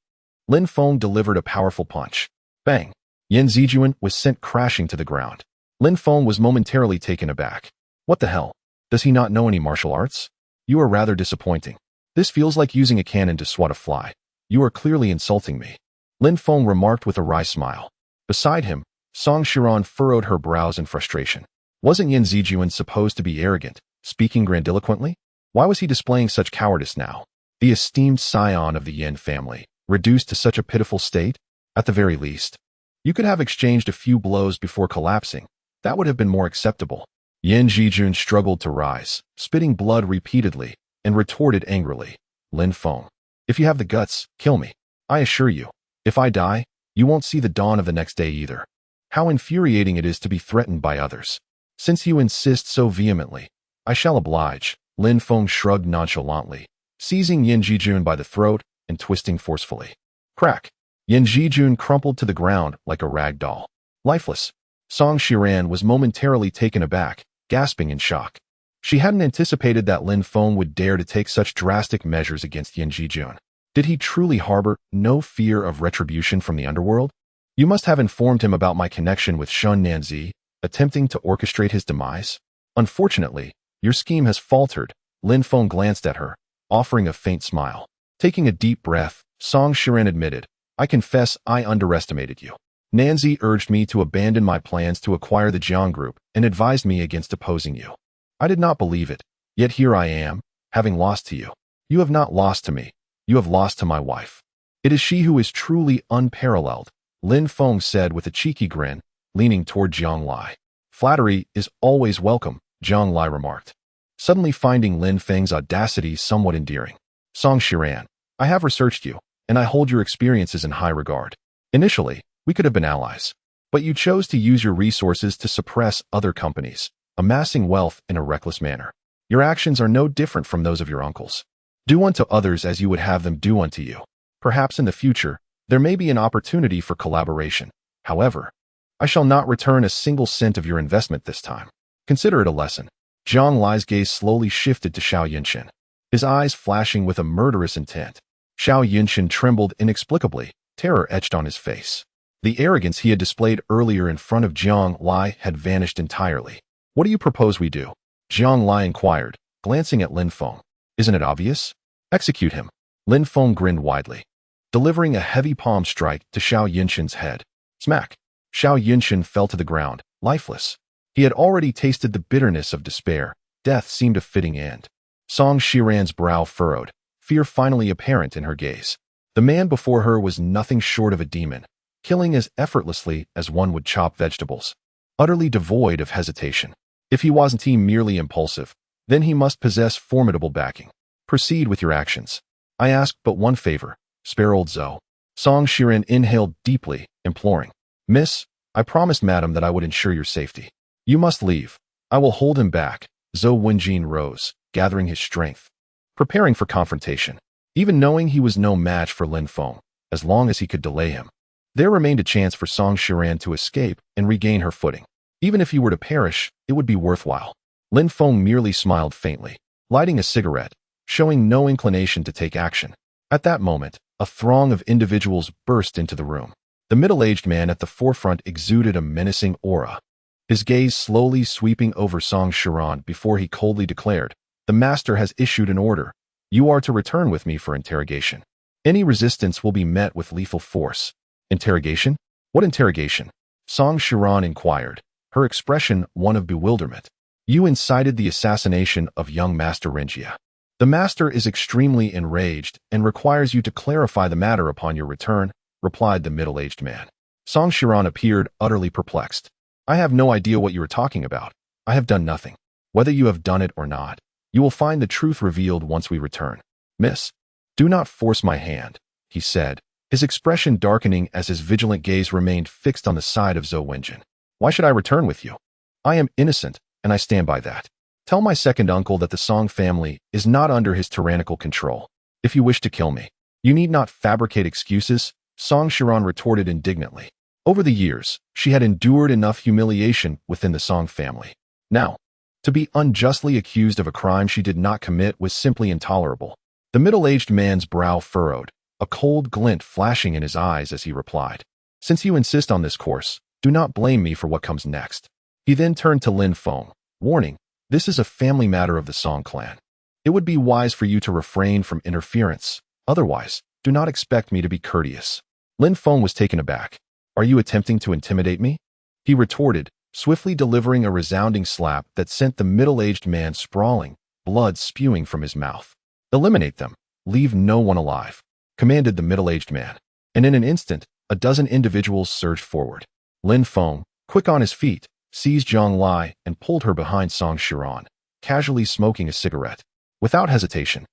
Lin Feng delivered a powerful punch. Bang! Yan Zijuan was sent crashing to the ground. Lin Feng was momentarily taken aback. What the hell? Does he not know any martial arts? You are rather disappointing. This feels like using a cannon to swat a fly. You are clearly insulting me. Lin Feng remarked with a wry smile. Beside him, Song Shiran furrowed her brows in frustration. Wasn't Yan Zijuan supposed to be arrogant, speaking grandiloquently? Why was he displaying such cowardice now? The esteemed scion of the Yan family, reduced to such a pitiful state? At the very least, you could have exchanged a few blows before collapsing. That would have been more acceptable. Yan Zijun struggled to rise, spitting blood repeatedly, and retorted angrily. Lin Feng, if you have the guts, kill me. I assure you, if I die, you won't see the dawn of the next day either. How infuriating it is to be threatened by others. Since you insist so vehemently, I shall oblige. Lin Feng shrugged nonchalantly, seizing Yan Zijun by the throat and twisting forcefully. Crack! Yan Zijun crumpled to the ground like a rag doll. Lifeless. Song Shiran was momentarily taken aback, gasping in shock. She hadn't anticipated that Lin Feng would dare to take such drastic measures against Yan Zijun. Did he truly harbor no fear of retribution from the underworld? You must have informed him about my connection with Shun Nanzi, attempting to orchestrate his demise. Unfortunately, your scheme has faltered. Lin Feng glanced at her, offering a faint smile. Taking a deep breath, Song Shiran admitted, I confess I underestimated you. Nanzi urged me to abandon my plans to acquire the Jiang Group and advised me against opposing you. I did not believe it, yet here I am, having lost to you. You have not lost to me. You have lost to my wife. It is she who is truly unparalleled, Lin Feng said with a cheeky grin, leaning toward Jiang Lai. Flattery is always welcome, Jiang Lai remarked, suddenly finding Lin Feng's audacity somewhat endearing. Song Shiran, I have researched you, and I hold your experiences in high regard. Initially, we could have been allies, but you chose to use your resources to suppress other companies, amassing wealth in a reckless manner. Your actions are no different from those of your uncles. Do unto others as you would have them do unto you. Perhaps in the future, there may be an opportunity for collaboration. However, I shall not return a single cent of your investment this time. Consider it a lesson. Jiang Lai's gaze slowly shifted to Xiao Yinshin, his eyes flashing with a murderous intent. Xiao Yinshin trembled inexplicably, terror etched on his face. The arrogance he had displayed earlier in front of Jiang Lai had vanished entirely. What do you propose we do? Jiang Lai inquired, glancing at Lin Feng. Isn't it obvious? Execute him. Lin Feng grinned widely, delivering a heavy palm strike to Xiao Yinshin's head. Smack! Xiao Yinshin fell to the ground, lifeless. He had already tasted the bitterness of despair. Death seemed a fitting end. Song Shiran's brow furrowed, fear finally apparent in her gaze. The man before her was nothing short of a demon, killing as effortlessly as one would chop vegetables, utterly devoid of hesitation. If he wasn't merely impulsive, then he must possess formidable backing. Proceed with your actions. I ask but one favor, spare old Zhou. Song Shiran inhaled deeply, imploring. Miss, I promised madam that I would ensure your safety. You must leave. I will hold him back. Zhou Wenjin rose, gathering his strength, preparing for confrontation. Even knowing he was no match for Lin Feng, as long as he could delay him, there remained a chance for Song Shiran to escape and regain her footing. Even if he were to perish, it would be worthwhile. Lin Feng merely smiled faintly, lighting a cigarette, showing no inclination to take action. At that moment, a throng of individuals burst into the room. The middle-aged man at the forefront exuded a menacing aura, his gaze slowly sweeping over Song Shiran before he coldly declared, The master has issued an order. You are to return with me for interrogation. Any resistance will be met with lethal force. Interrogation? What interrogation? Song Shiran inquired, her expression one of bewilderment. You incited the assassination of young Master Renjia. The master is extremely enraged and requires you to clarify the matter upon your return, replied the middle-aged man. Song Shiran appeared utterly perplexed. I have no idea what you are talking about. I have done nothing. Whether you have done it or not, you will find the truth revealed once we return. Miss, do not force my hand, he said, his expression darkening as his vigilant gaze remained fixed on the side of Zhou Wenjin. Why should I return with you? I am innocent, and I stand by that. Tell my second uncle that the Song family is not under his tyrannical control. If you wish to kill me, you need not fabricate excuses, Song Shiran retorted indignantly. Over the years, she had endured enough humiliation within the Song family. Now, To be unjustly accused of a crime she did not commit was simply intolerable. The middle-aged man's brow furrowed, a cold glint flashing in his eyes as he replied, "Since you insist on this course, do not blame me for what comes next." He then turned to Lin Feng, warning, "This is a family matter of the Song clan. It would be wise for you to refrain from interference. Otherwise, do not expect me to be courteous." Lin Feng was taken aback. "Are you attempting to intimidate me?" He retorted, swiftly delivering a resounding slap that sent the middle-aged man sprawling, blood spewing from his mouth. "Eliminate them. Leave no one alive," commanded the middle-aged man. And in an instant, a dozen individuals surged forward. Lin Feng, quick on his feet, seized Zhang Lai and pulled her behind Song Shiran, casually smoking a cigarette. Without hesitation,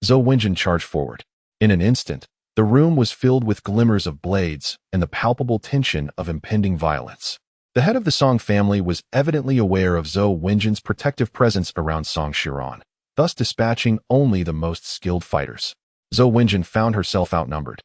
Zhou Wenjin charged forward. In an instant, the room was filled with glimmers of blades and the palpable tension of impending violence. The head of the Song family was evidently aware of Zhou Wenjin's protective presence around Song Shiran, thus dispatching only the most skilled fighters. Zhou Wenjin found herself outnumbered,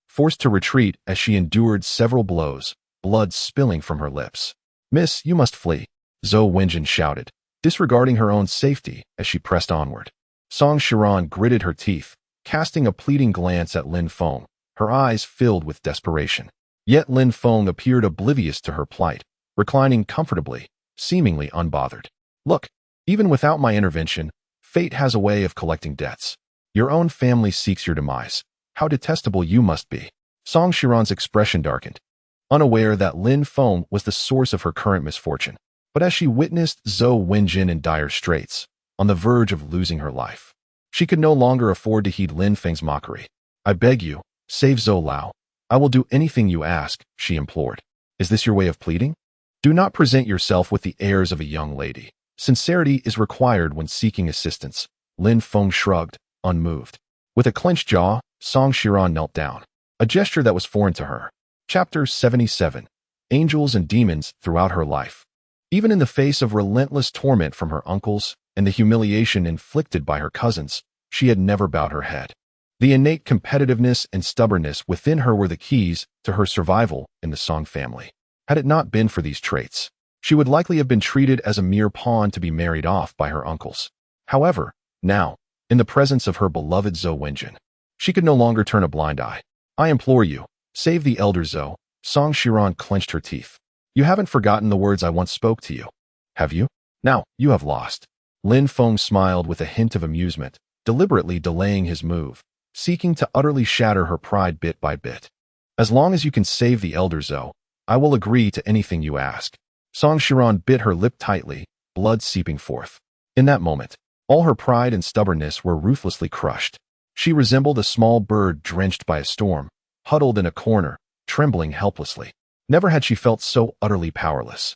forced to retreat as she endured several blows, blood spilling from her lips. "Miss, you must flee," Zhou Wenjin shouted, disregarding her own safety as she pressed onward. Song Shiran gritted her teeth, casting a pleading glance at Lin Feng, her eyes filled with desperation. Yet Lin Feng appeared oblivious to her plight, reclining comfortably, seemingly unbothered. "Look, even without my intervention, fate has a way of collecting debts. Your own family seeks your demise. How detestable you must be." Song Shiran's expression darkened, unaware that Lin Feng was the source of her current misfortune. But as she witnessed Zhou Wenjin in dire straits, on the verge of losing her life, she could no longer afford to heed Lin Feng's mockery. "I beg you, save Zhou Lao. I will do anything you ask," she implored. "Is this your way of pleading? Do not present yourself with the airs of a young lady. Sincerity is required when seeking assistance." Lin Feng shrugged, unmoved. With a clenched jaw, Song Shiran knelt down, a gesture that was foreign to her. Chapter 77. Angels and Demons Throughout Her Life. Even in the face of relentless torment from her uncles and the humiliation inflicted by her cousins, she had never bowed her head. The innate competitiveness and stubbornness within her were the keys to her survival in the Song family. Had it not been for these traits, she would likely have been treated as a mere pawn to be married off by her uncles. However, now, in the presence of her beloved Zhou Wenjin, she could no longer turn a blind eye. "I implore you, save the elder Zhou." Song Shiran clenched her teeth. "You haven't forgotten the words I once spoke to you, have you? Now, you have lost." Lin Feng smiled with a hint of amusement, deliberately delaying his move, seeking to utterly shatter her pride bit by bit. "As long as you can save the elder Zhou, I will agree to anything you ask." Song Shiran bit her lip tightly, blood seeping forth. In that moment, all her pride and stubbornness were ruthlessly crushed. She resembled a small bird drenched by a storm, huddled in a corner, trembling helplessly. Never had she felt so utterly powerless.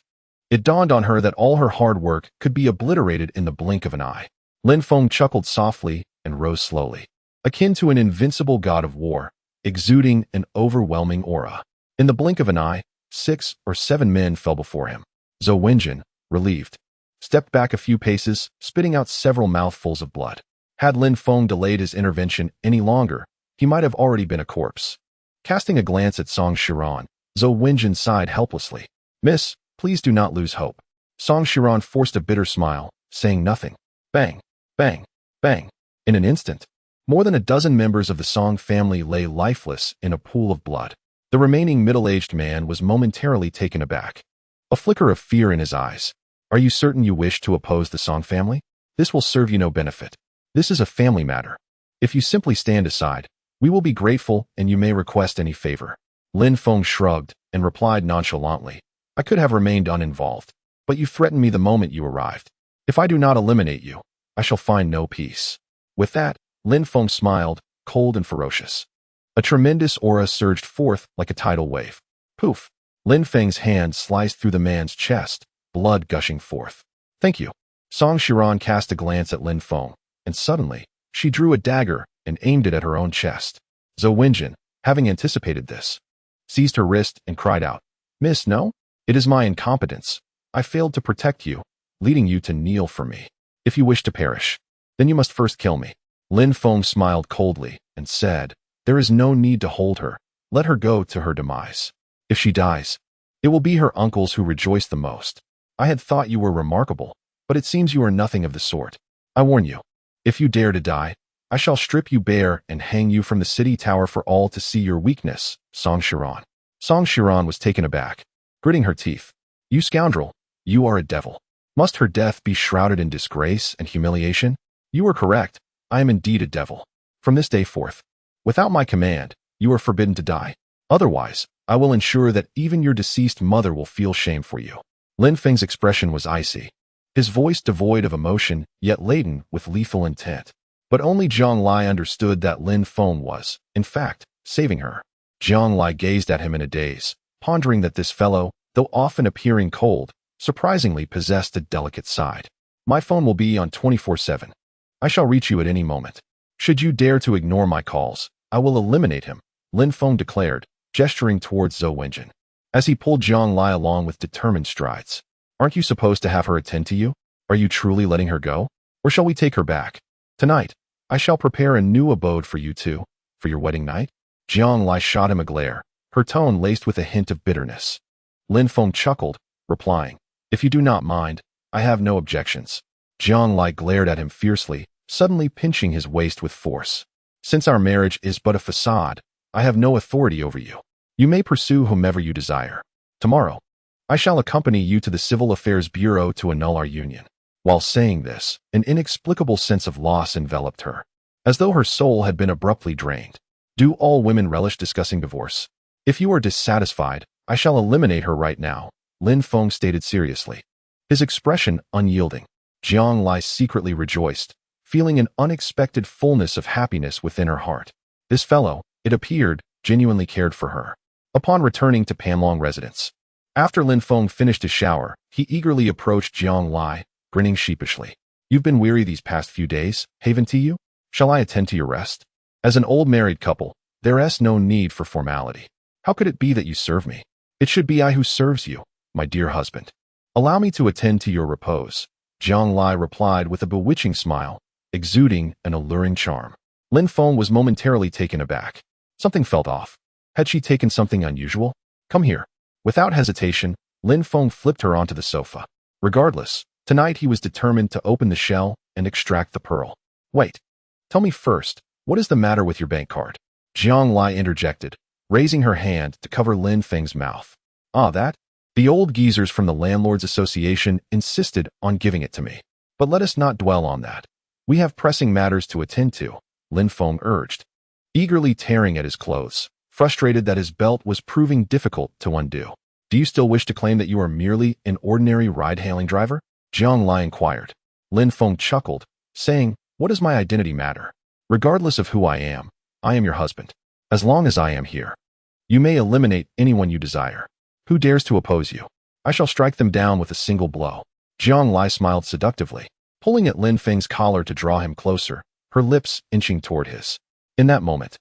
It dawned on her that all her hard work could be obliterated in the blink of an eye. Lin Feng chuckled softly and rose slowly, akin to an invincible god of war, exuding an overwhelming aura. In the blink of an eye, 6 or 7 men fell before him. Zhou Wenjin, relieved, stepped back a few paces, spitting out several mouthfuls of blood. Had Lin Feng delayed his intervention any longer, he might have already been a corpse. Casting a glance at Song Shiran, Zhou Wenjin sighed helplessly. "Miss, please do not lose hope." Song Shiran forced a bitter smile, saying nothing. Bang, bang, bang. In an instant, more than a dozen members of the Song family lay lifeless in a pool of blood. The remaining middle-aged man was momentarily taken aback, a flicker of fear in his eyes. "Are you certain you wish to oppose the Song family? This will serve you no benefit. This is a family matter. If you simply stand aside, we will be grateful and you may request any favor." Lin Feng shrugged and replied nonchalantly, "I could have remained uninvolved, but you threatened me the moment you arrived. If I do not eliminate you, I shall find no peace." With that, Lin Feng smiled, cold and ferocious. A tremendous aura surged forth like a tidal wave. Poof! Lin Feng's hand sliced through the man's chest, blood gushing forth. "Thank you." Song Shiran cast a glance at Lin Feng, and suddenly, she drew a dagger and aimed it at her own chest. Zhou Wenjin, having anticipated this, seized her wrist and cried out, "Miss, no? It is my incompetence. I failed to protect you, leading you to kneel for me. If you wish to perish, then you must first kill me." Lin Feng smiled coldly and said, "There is no need to hold her. Let her go to her demise. If she dies, it will be her uncles who rejoice the most. I had thought you were remarkable, But it seems you are nothing of the sort. I warn you, if you dare to die, I shall strip you bare and hang you from the city tower for all to see your weakness, Song Shiran. Song Shiran was taken aback, gritting her teeth. You scoundrel, you are a devil. Must her death be shrouded in disgrace and humiliation? You are correct, I am indeed a devil. From this day forth, without my command, you are forbidden to die. Otherwise, I will ensure that even your deceased mother will feel shame for you. Lin Feng's expression was icy, his voice devoid of emotion, yet laden with lethal intent. But only Zhang Lai understood that Lin Feng was, in fact, saving her. Zhang Lai gazed at him in a daze, pondering that this fellow, though often appearing cold, surprisingly possessed a delicate side. My phone will be on 24/7. I shall reach you at any moment. Should you dare to ignore my calls, I will eliminate him, Lin Feng declared, gesturing towards Zhou Wenjin. As he pulled Zhang Lai along with determined strides. Aren't you supposed to have her attend to you? Are you truly letting her go? Or shall we take her back? Tonight, I shall prepare a new abode for you two, for your wedding night. Zhang Lai shot him a glare, her tone laced with a hint of bitterness. Lin Feng chuckled, replying, If you do not mind, I have no objections. Zhang Lai glared at him fiercely, suddenly pinching his waist with force. Since our marriage is but a facade, I have no authority over you. You may pursue whomever you desire. Tomorrow, I shall accompany you to the Civil Affairs Bureau to annul our union. While saying this, an inexplicable sense of loss enveloped her, as though her soul had been abruptly drained. Do all women relish discussing divorce? If you are dissatisfied, I shall eliminate her right now, Lin Feng stated seriously, his expression unyielding. Zhang Lai secretly rejoiced, feeling an unexpected fullness of happiness within her heart. This fellow, it appeared, genuinely cared for her. Upon returning to Panlong residence, after Lin Feng finished his shower, he eagerly approached Zhang Lai, grinning sheepishly. You've been weary these past few days, haven't you? Shall I attend to your rest? As an old married couple, there is no need for formality. How could it be that you serve me? It should be I who serves you, my dear husband. Allow me to attend to your repose, Zhang Lai replied with a bewitching smile, exuding an alluring charm. Lin Feng was momentarily taken aback. Something felt off. Had she taken something unusual? Come here. Without hesitation, Lin Feng flipped her onto the sofa. Regardless, tonight he was determined to open the shell and extract the pearl. Wait. Tell me first, what is the matter with your bank card? Zhang Lai interjected, raising her hand to cover Lin Feng's mouth. That? The old geezers from the Landlords Association insisted on giving it to me. But let us not dwell on that. We have pressing matters to attend to, Lin Feng urged, eagerly tearing at his clothes, frustrated that his belt was proving difficult to undo. Do you still wish to claim that you are merely an ordinary ride-hailing driver? Zhang Lai inquired. Lin Feng chuckled, saying, What does my identity matter? Regardless of who I am your husband. As long as I am here, you may eliminate anyone you desire. Who dares to oppose you? I shall strike them down with a single blow. Zhang Lai smiled seductively, pulling at Lin Feng's collar to draw him closer, her lips inching toward his. In that moment,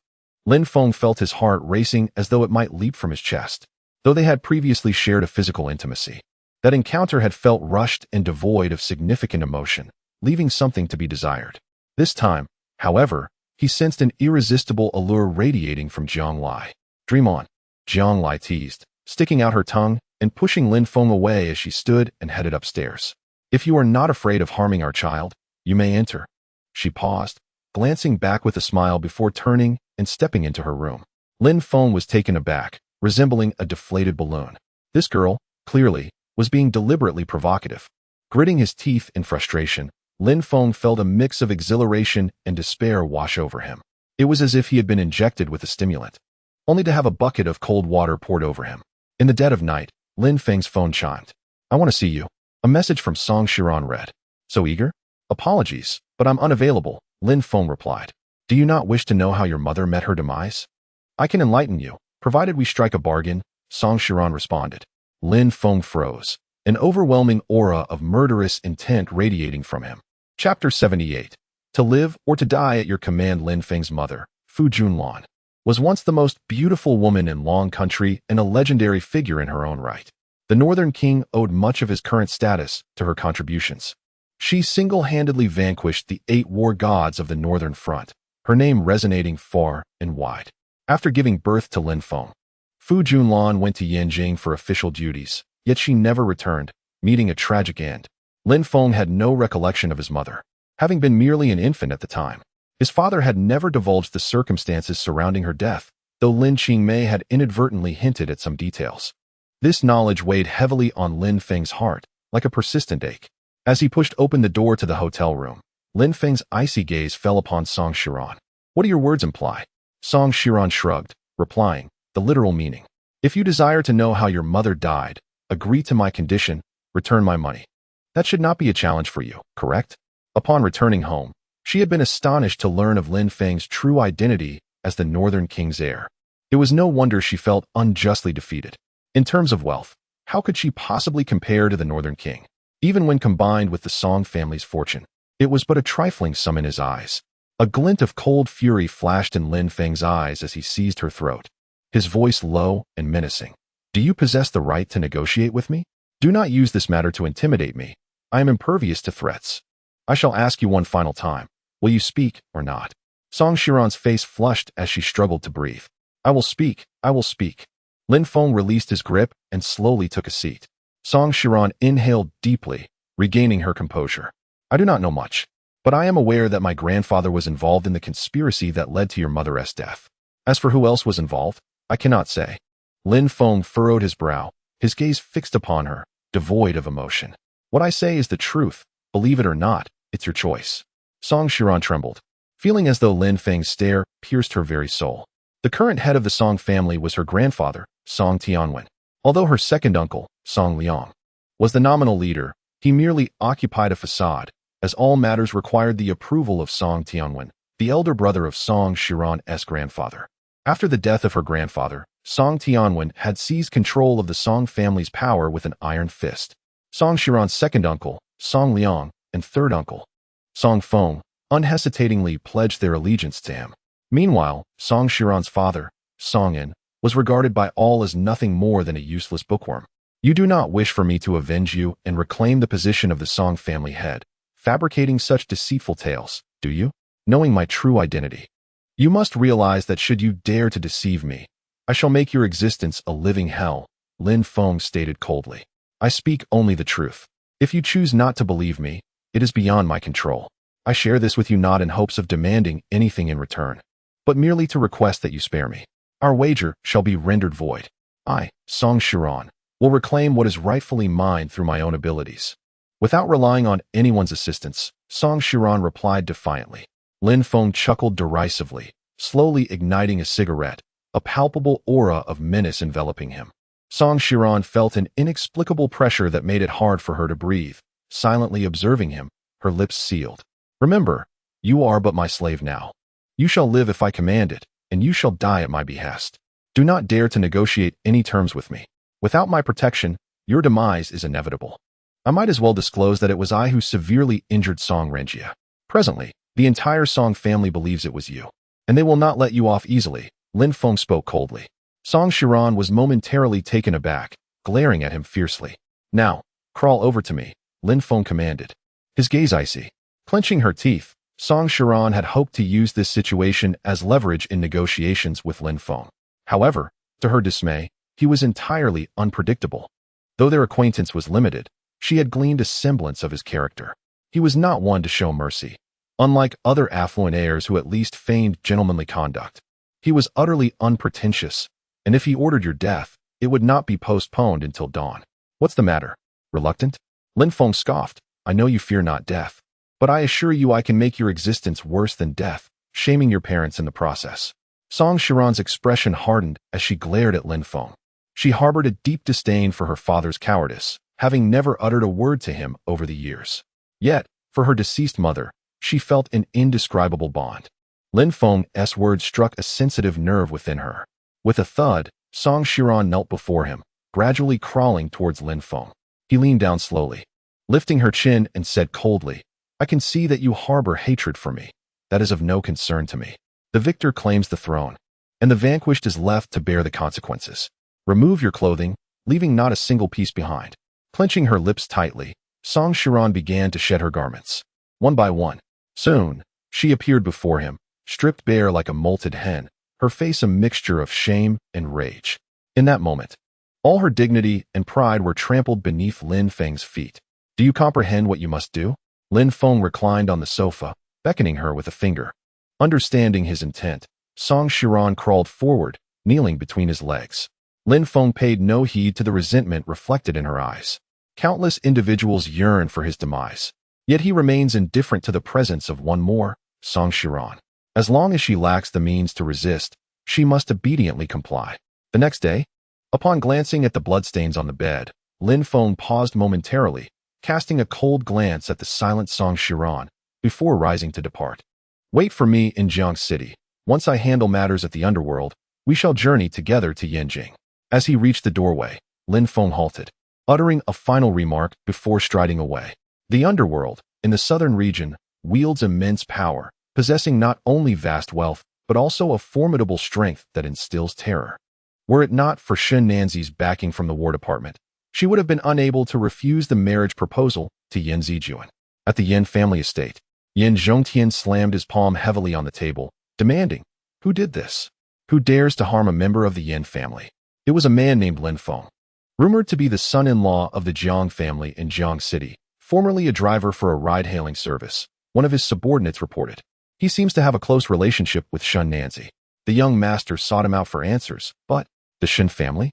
Lin Feng felt his heart racing as though it might leap from his chest. Though they had previously shared a physical intimacy, that encounter had felt rushed and devoid of significant emotion, leaving something to be desired. This time, however, he sensed an irresistible allure radiating from Zhang Lai. Dream on, Zhang Lai teased, sticking out her tongue and pushing Lin Feng away as she stood and headed upstairs. If you are not afraid of harming our child, you may enter. She paused, glancing back with a smile before turning and stepping into her room. Lin Feng was taken aback, resembling a deflated balloon. This girl, clearly, was being deliberately provocative. Gritting his teeth in frustration, Lin Feng felt a mix of exhilaration and despair wash over him. It was as if he had been injected with a stimulant, only to have a bucket of cold water poured over him. In the dead of night, Lin Feng's phone chimed. I want to see you. A message from Song Shiran read. So eager? Apologies, but I'm unavailable, Lin Feng replied. Do you not wish to know how your mother met her demise? I can enlighten you, provided we strike a bargain, Song Shiran responded. Lin Feng froze, an overwhelming aura of murderous intent radiating from him. Chapter 78. To live or to die at your command. Lin Feng's mother, Fu Junlan, was once the most beautiful woman in Long Country and a legendary figure in her own right. The Northern King owed much of his current status to her contributions. She single-handedly vanquished the 8 war gods of the Northern Front, her name resonating far and wide. After giving birth to Lin Feng, Fu Junlan went to Yanjing for official duties, yet she never returned, meeting a tragic end. Lin Feng had no recollection of his mother, having been merely an infant at the time. His father had never divulged the circumstances surrounding her death, though Lin Qingmei had inadvertently hinted at some details. This knowledge weighed heavily on Lin Feng's heart, like a persistent ache. As he pushed open the door to the hotel room, Lin Feng's icy gaze fell upon Song Shiran. "What do your words imply?" Song Shiran shrugged, replying, "The literal meaning. If you desire to know how your mother died, agree to my condition, return my money." That should not be a challenge for you, correct? Upon returning home, she had been astonished to learn of Lin Feng's true identity as the Northern King's heir. It was no wonder she felt unjustly defeated. In terms of wealth, how could she possibly compare to the Northern King? Even when combined with the Song family's fortune, it was but a trifling sum in his eyes. A glint of cold fury flashed in Lin Feng's eyes as he seized her throat, his voice low and menacing. "Do you possess the right to negotiate with me? Do not use this matter to intimidate me. I am impervious to threats. I shall ask you one final time. Will you speak or not?" Song Shiran's face flushed as she struggled to breathe. "I will speak. I will speak." Lin Feng released his grip and slowly took a seat. Song Shiran inhaled deeply, regaining her composure. "I do not know much, but I am aware that my grandfather was involved in the conspiracy that led to your mother's death. As for who else was involved, I cannot say." Lin Feng furrowed his brow, his gaze fixed upon her, devoid of emotion. "What I say is the truth. Believe it or not, it's your choice." Song Shiran trembled, feeling as though Lin Feng's stare pierced her very soul. The current head of the Song family was her grandfather, Song Tianwen. Although her second uncle, Song Liang, was the nominal leader, he merely occupied a facade, as all matters required the approval of Song Tianwen, the elder brother of Song Shiran's grandfather. After the death of her grandfather, Song Tianwen had seized control of the Song family's power with an iron fist. Song Shiran's second uncle, Song Liang, and third uncle, Song Feng, unhesitatingly pledged their allegiance to him. Meanwhile, Song Shiran's father, Song In, was regarded by all as nothing more than a useless bookworm. "You do not wish for me to avenge you and reclaim the position of the Song family head, fabricating such deceitful tales, do you? Knowing my true identity. You must realize that should you dare to deceive me, I shall make your existence a living hell," Lin Feng stated coldly. "I speak only the truth. If you choose not to believe me, it is beyond my control. I share this with you not in hopes of demanding anything in return, but merely to request that you spare me. Our wager shall be rendered void. I, Song Shiran, will reclaim what is rightfully mine through my own abilities." Without relying on anyone's assistance, Song Shiran replied defiantly. Lin Feng chuckled derisively, slowly igniting a cigarette, a palpable aura of menace enveloping him. Song Shiran felt an inexplicable pressure that made it hard for her to breathe, silently observing him, her lips sealed. "Remember, you are but my slave now. You shall live if I command it, and you shall die at my behest. Do not dare to negotiate any terms with me. Without my protection, your demise is inevitable. I might as well disclose that it was I who severely injured Song Renjia. Presently, the entire Song family believes it was you, and they will not let you off easily," Lin Feng spoke coldly. Song Shiran was momentarily taken aback, glaring at him fiercely. "Now, crawl over to me," Lin Feng commanded, his gaze icy. Clenching her teeth, Song Shiran had hoped to use this situation as leverage in negotiations with Lin Feng. However, to her dismay, he was entirely unpredictable. Though their acquaintance was limited, she had gleaned a semblance of his character. He was not one to show mercy. Unlike other affluent heirs who at least feigned gentlemanly conduct, he was utterly unpretentious, and if he ordered your death, it would not be postponed until dawn. "What's the matter? Reluctant?" Lin Feng scoffed. "I know you fear not death, but I assure you I can make your existence worse than death, shaming your parents in the process." Song Shiran's expression hardened as she glared at Lin Feng. She harbored a deep disdain for her father's cowardice, having never uttered a word to him over the years. Yet, for her deceased mother, she felt an indescribable bond. Lin Feng's words struck a sensitive nerve within her. With a thud, Song Shiran knelt before him, gradually crawling towards Lin Feng. He leaned down slowly, lifting her chin, and said coldly, "I can see that you harbor hatred for me. That is of no concern to me. The victor claims the throne, and the vanquished is left to bear the consequences. Remove your clothing, leaving not a single piece behind." Clenching her lips tightly, Song Shiran began to shed her garments. One by one. Soon, she appeared before him, stripped bare like a molted hen, her face a mixture of shame and rage. In that moment, all her dignity and pride were trampled beneath Lin Feng's feet. Do you comprehend what you must do? Lin Feng reclined on the sofa, beckoning her with a finger. Understanding his intent, Song Shiran crawled forward, kneeling between his legs. Lin Feng paid no heed to the resentment reflected in her eyes. Countless individuals yearn for his demise. Yet he remains indifferent to the presence of one more, Song Shiran. As long as she lacks the means to resist, she must obediently comply. The next day, upon glancing at the bloodstains on the bed, Lin Feng paused momentarily, casting a cold glance at the silent Song Shiran, before rising to depart. Wait for me in Jiang City. Once I handle matters at the underworld, we shall journey together to Yanjing. As he reached the doorway, Lin Feng halted, uttering a final remark before striding away. The underworld, in the southern region, wields immense power, possessing not only vast wealth, but also a formidable strength that instills terror. Were it not for Shen Nanzi's backing from the War Department, she would have been unable to refuse the marriage proposal to Yin Zijuan. At the Yin family estate, Yin Zhongtian slammed his palm heavily on the table, demanding, "Who did this? Who dares to harm a member of the Yin family?" It was a man named Lin Feng, rumored to be the son-in-law of the Jiang family in Jiang City, formerly a driver for a ride-hailing service. One of his subordinates reported. He seems to have a close relationship with Shen Nanzi. The young master sought him out for answers, but the Shen family?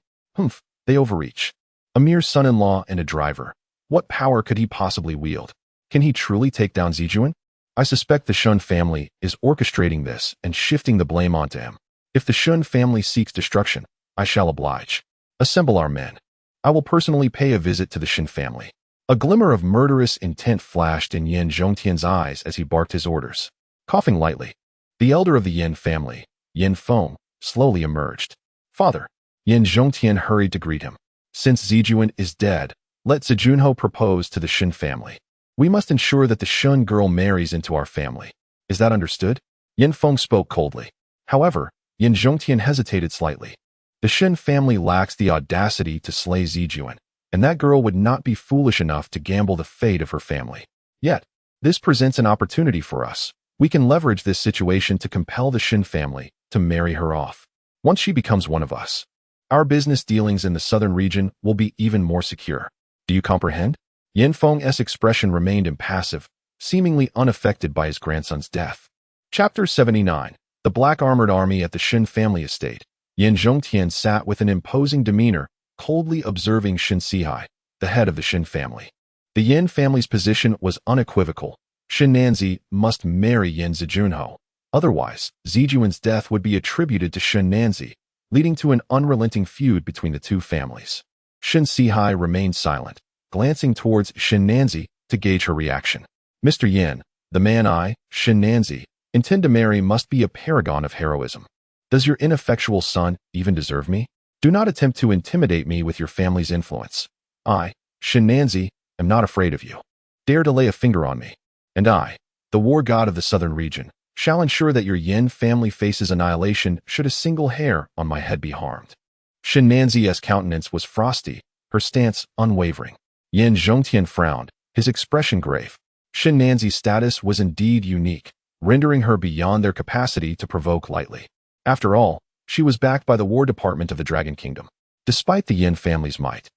They overreach. A mere son-in-law and a driver. What power could he possibly wield? Can he truly take down Zijuan? I suspect the Shen family is orchestrating this and shifting the blame onto him. If the Shen family seeks destruction, I shall oblige. Assemble our men. I will personally pay a visit to the Shen family. A glimmer of murderous intent flashed in Yin Zhongtian's eyes as he barked his orders. Coughing lightly, the elder of the Yin family, Yin Feng, slowly emerged. Father, Yin Zhongtian hurried to greet him. Since Zijuan is dead, let Zijunho propose to the Shen family. We must ensure that the Shen girl marries into our family. Is that understood? Yin Feng spoke coldly. However, Yin Zhongtian hesitated slightly. The Shen family lacks the audacity to slay Zijuan, and that girl would not be foolish enough to gamble the fate of her family. Yet, this presents an opportunity for us. We can leverage this situation to compel the Shen family to marry her off. Once she becomes one of us, our business dealings in the southern region will be even more secure. Do you comprehend? Yin Feng's expression remained impassive, seemingly unaffected by his grandson's death. Chapter 79. The Black Armored Army at the Shen family estate. Yin Zhongtian sat with an imposing demeanor, coldly observing Shen Sihai, the head of the Shen family. The Yin family's position was unequivocal. Shen Nanzi must marry Yin Zijunho. Otherwise, Zijuan's death would be attributed to Shen Nanzi, leading to an unrelenting feud between the two families. Shen Sihai remained silent, glancing towards Shen Nanzi to gauge her reaction. Mr. Yin, the man I, Shen Nanzi, intend to marry must be a paragon of heroism. Does your ineffectual son even deserve me? Do not attempt to intimidate me with your family's influence. I, Shen Nanzi, am not afraid of you. Dare to lay a finger on me, and I, the war god of the southern region, shall ensure that your Yin family faces annihilation should a single hair on my head be harmed. Shen Nanzi's countenance was frosty, her stance unwavering. Yin Zhongtian frowned, his expression grave. Shen Nanzi's status was indeed unique, rendering her beyond their capacity to provoke lightly. After all, she was backed by the War Department of the Dragon Kingdom. Despite the Yin family's might,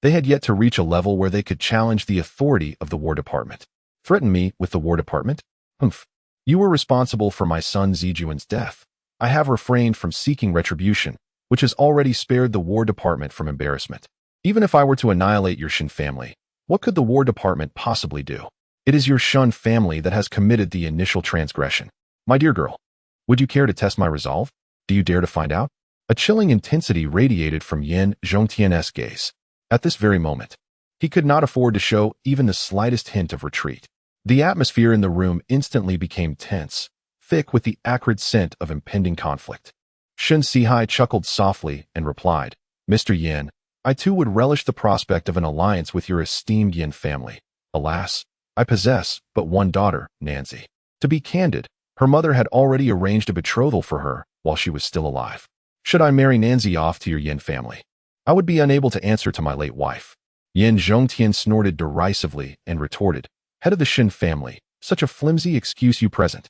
they had yet to reach a level where they could challenge the authority of the War Department. Threaten me with the War Department? You were responsible for my son Zijuan's death. I have refrained from seeking retribution, which has already spared the War Department from embarrassment. Even if I were to annihilate your Shen family, what could the War Department possibly do? It is your Shen family that has committed the initial transgression. My dear girl, would you care to test my resolve? Do you dare to find out? A chilling intensity radiated from Yin Zhongtian's gaze. At this very moment, he could not afford to show even the slightest hint of retreat. The atmosphere in the room instantly became tense, thick with the acrid scent of impending conflict. Shen Sihai chuckled softly and replied, Mr. Yin, I too would relish the prospect of an alliance with your esteemed Yin family. Alas, I possess but one daughter, Nanzi. To be candid, her mother had already arranged a betrothal for her while she was still alive. Should I marry Nanzi off to your Yin family, I would be unable to answer to my late wife. Yin Zhongtian snorted derisively and retorted, Head of the Shen family, such a flimsy excuse you present.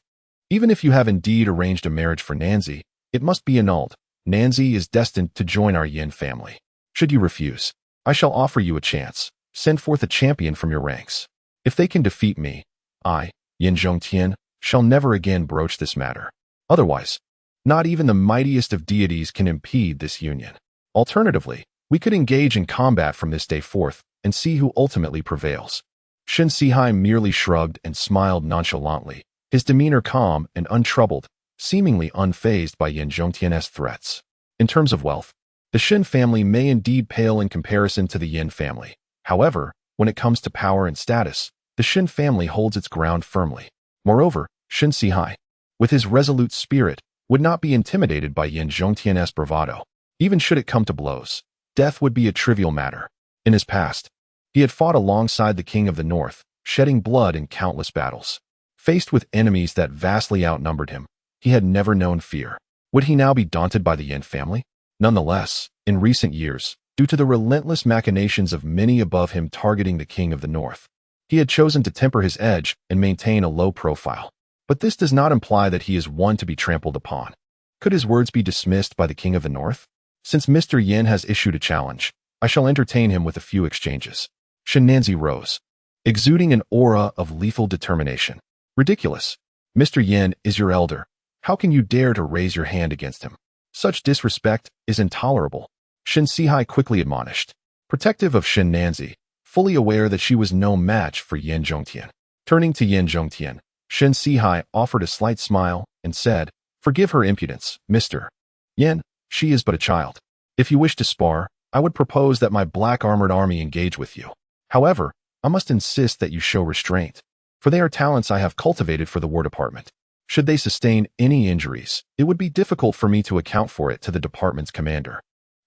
Even if you have indeed arranged a marriage for Nanzi, it must be annulled. Nanzi is destined to join our Yin family. Should you refuse, I shall offer you a chance. Send forth a champion from your ranks. If they can defeat me, I, Yin Zhongtian, shall never again broach this matter. Otherwise, not even the mightiest of deities can impede this union. Alternatively, we could engage in combat from this day forth and see who ultimately prevails. Shen Sihai merely shrugged and smiled nonchalantly, his demeanor calm and untroubled, seemingly unfazed by Yin Zhongtian's threats. In terms of wealth, the Shen family may indeed pale in comparison to the Yin family. However, when it comes to power and status, the Shen family holds its ground firmly. Moreover, Shen Sihai, with his resolute spirit, would not be intimidated by Yin Zhongtian's bravado. Even should it come to blows, death would be a trivial matter. In his past, he had fought alongside the King of the North, shedding blood in countless battles. Faced with enemies that vastly outnumbered him, he had never known fear. Would he now be daunted by the Yin family? Nonetheless, in recent years, due to the relentless machinations of many above him targeting the King of the North, he had chosen to temper his edge and maintain a low profile. But this does not imply that he is one to be trampled upon. Could his words be dismissed by the King of the North? Since Mr. Yin has issued a challenge, I shall entertain him with a few exchanges. Shen Nanzi rose, exuding an aura of lethal determination. Ridiculous. Mr. Yin is your elder. How can you dare to raise your hand against him? Such disrespect is intolerable. Shen Sihai quickly admonished, protective of Shen Nanzi, fully aware that she was no match for Yin Zhongtian. Turning to Yin Zhongtian, Shen Sihai offered a slight smile and said, "Forgive her impudence, Mr. Yin. She is but a child. If you wish to spar, I would propose that my black armored army engage with you. However, I must insist that you show restraint, for they are talents I have cultivated for the War Department. Should they sustain any injuries, it would be difficult for me to account for it to the department's commander."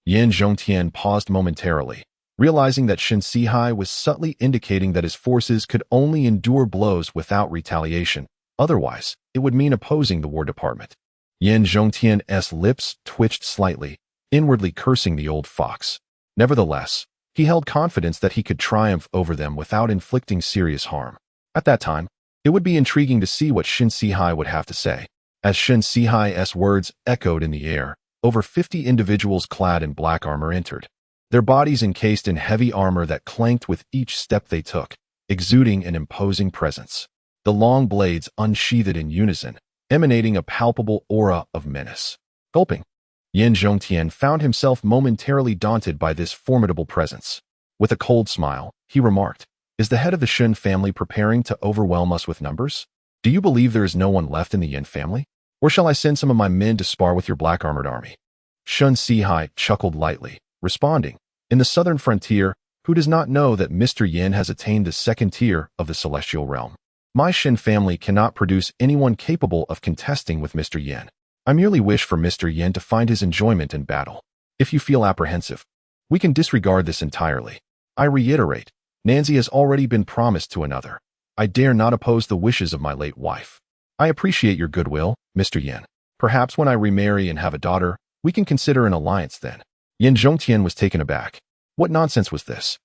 Yin Zhongtian paused momentarily, realizing that Shen Sihai was subtly indicating that his forces could only endure blows without retaliation. Otherwise, it would mean opposing the War Department. Yin Zhongtian's lips twitched slightly, inwardly cursing the old fox. Nevertheless, he held confidence that he could triumph over them without inflicting serious harm. At that time, it would be intriguing to see what Shen Sihai would have to say. As Shen Sihai's words echoed in the air, over 50 individuals clad in black armor entered, their bodies encased in heavy armor that clanked with each step they took, exuding an imposing presence. The long blades unsheathed in unison, emanating a palpable aura of menace. Gulping, Yin Zhongtian found himself momentarily daunted by this formidable presence. With a cold smile, he remarked, "Is the head of the Shen family preparing to overwhelm us with numbers? Do you believe there is no one left in the Yin family? Or shall I send some of my men to spar with your black armored army?" Shen Sihai chuckled lightly, responding, "In the southern frontier, who does not know that Mr. Yin has attained the second tier of the celestial realm? My Shen family cannot produce anyone capable of contesting with Mr. Yin. I merely wish for Mr. Yin to find his enjoyment in battle. If you feel apprehensive, we can disregard this entirely. I reiterate, Nanzi has already been promised to another. I dare not oppose the wishes of my late wife. I appreciate your goodwill, Mr. Yin. Perhaps when I remarry and have a daughter, we can consider an alliance then." Yin Zhongtian was taken aback. What nonsense was this?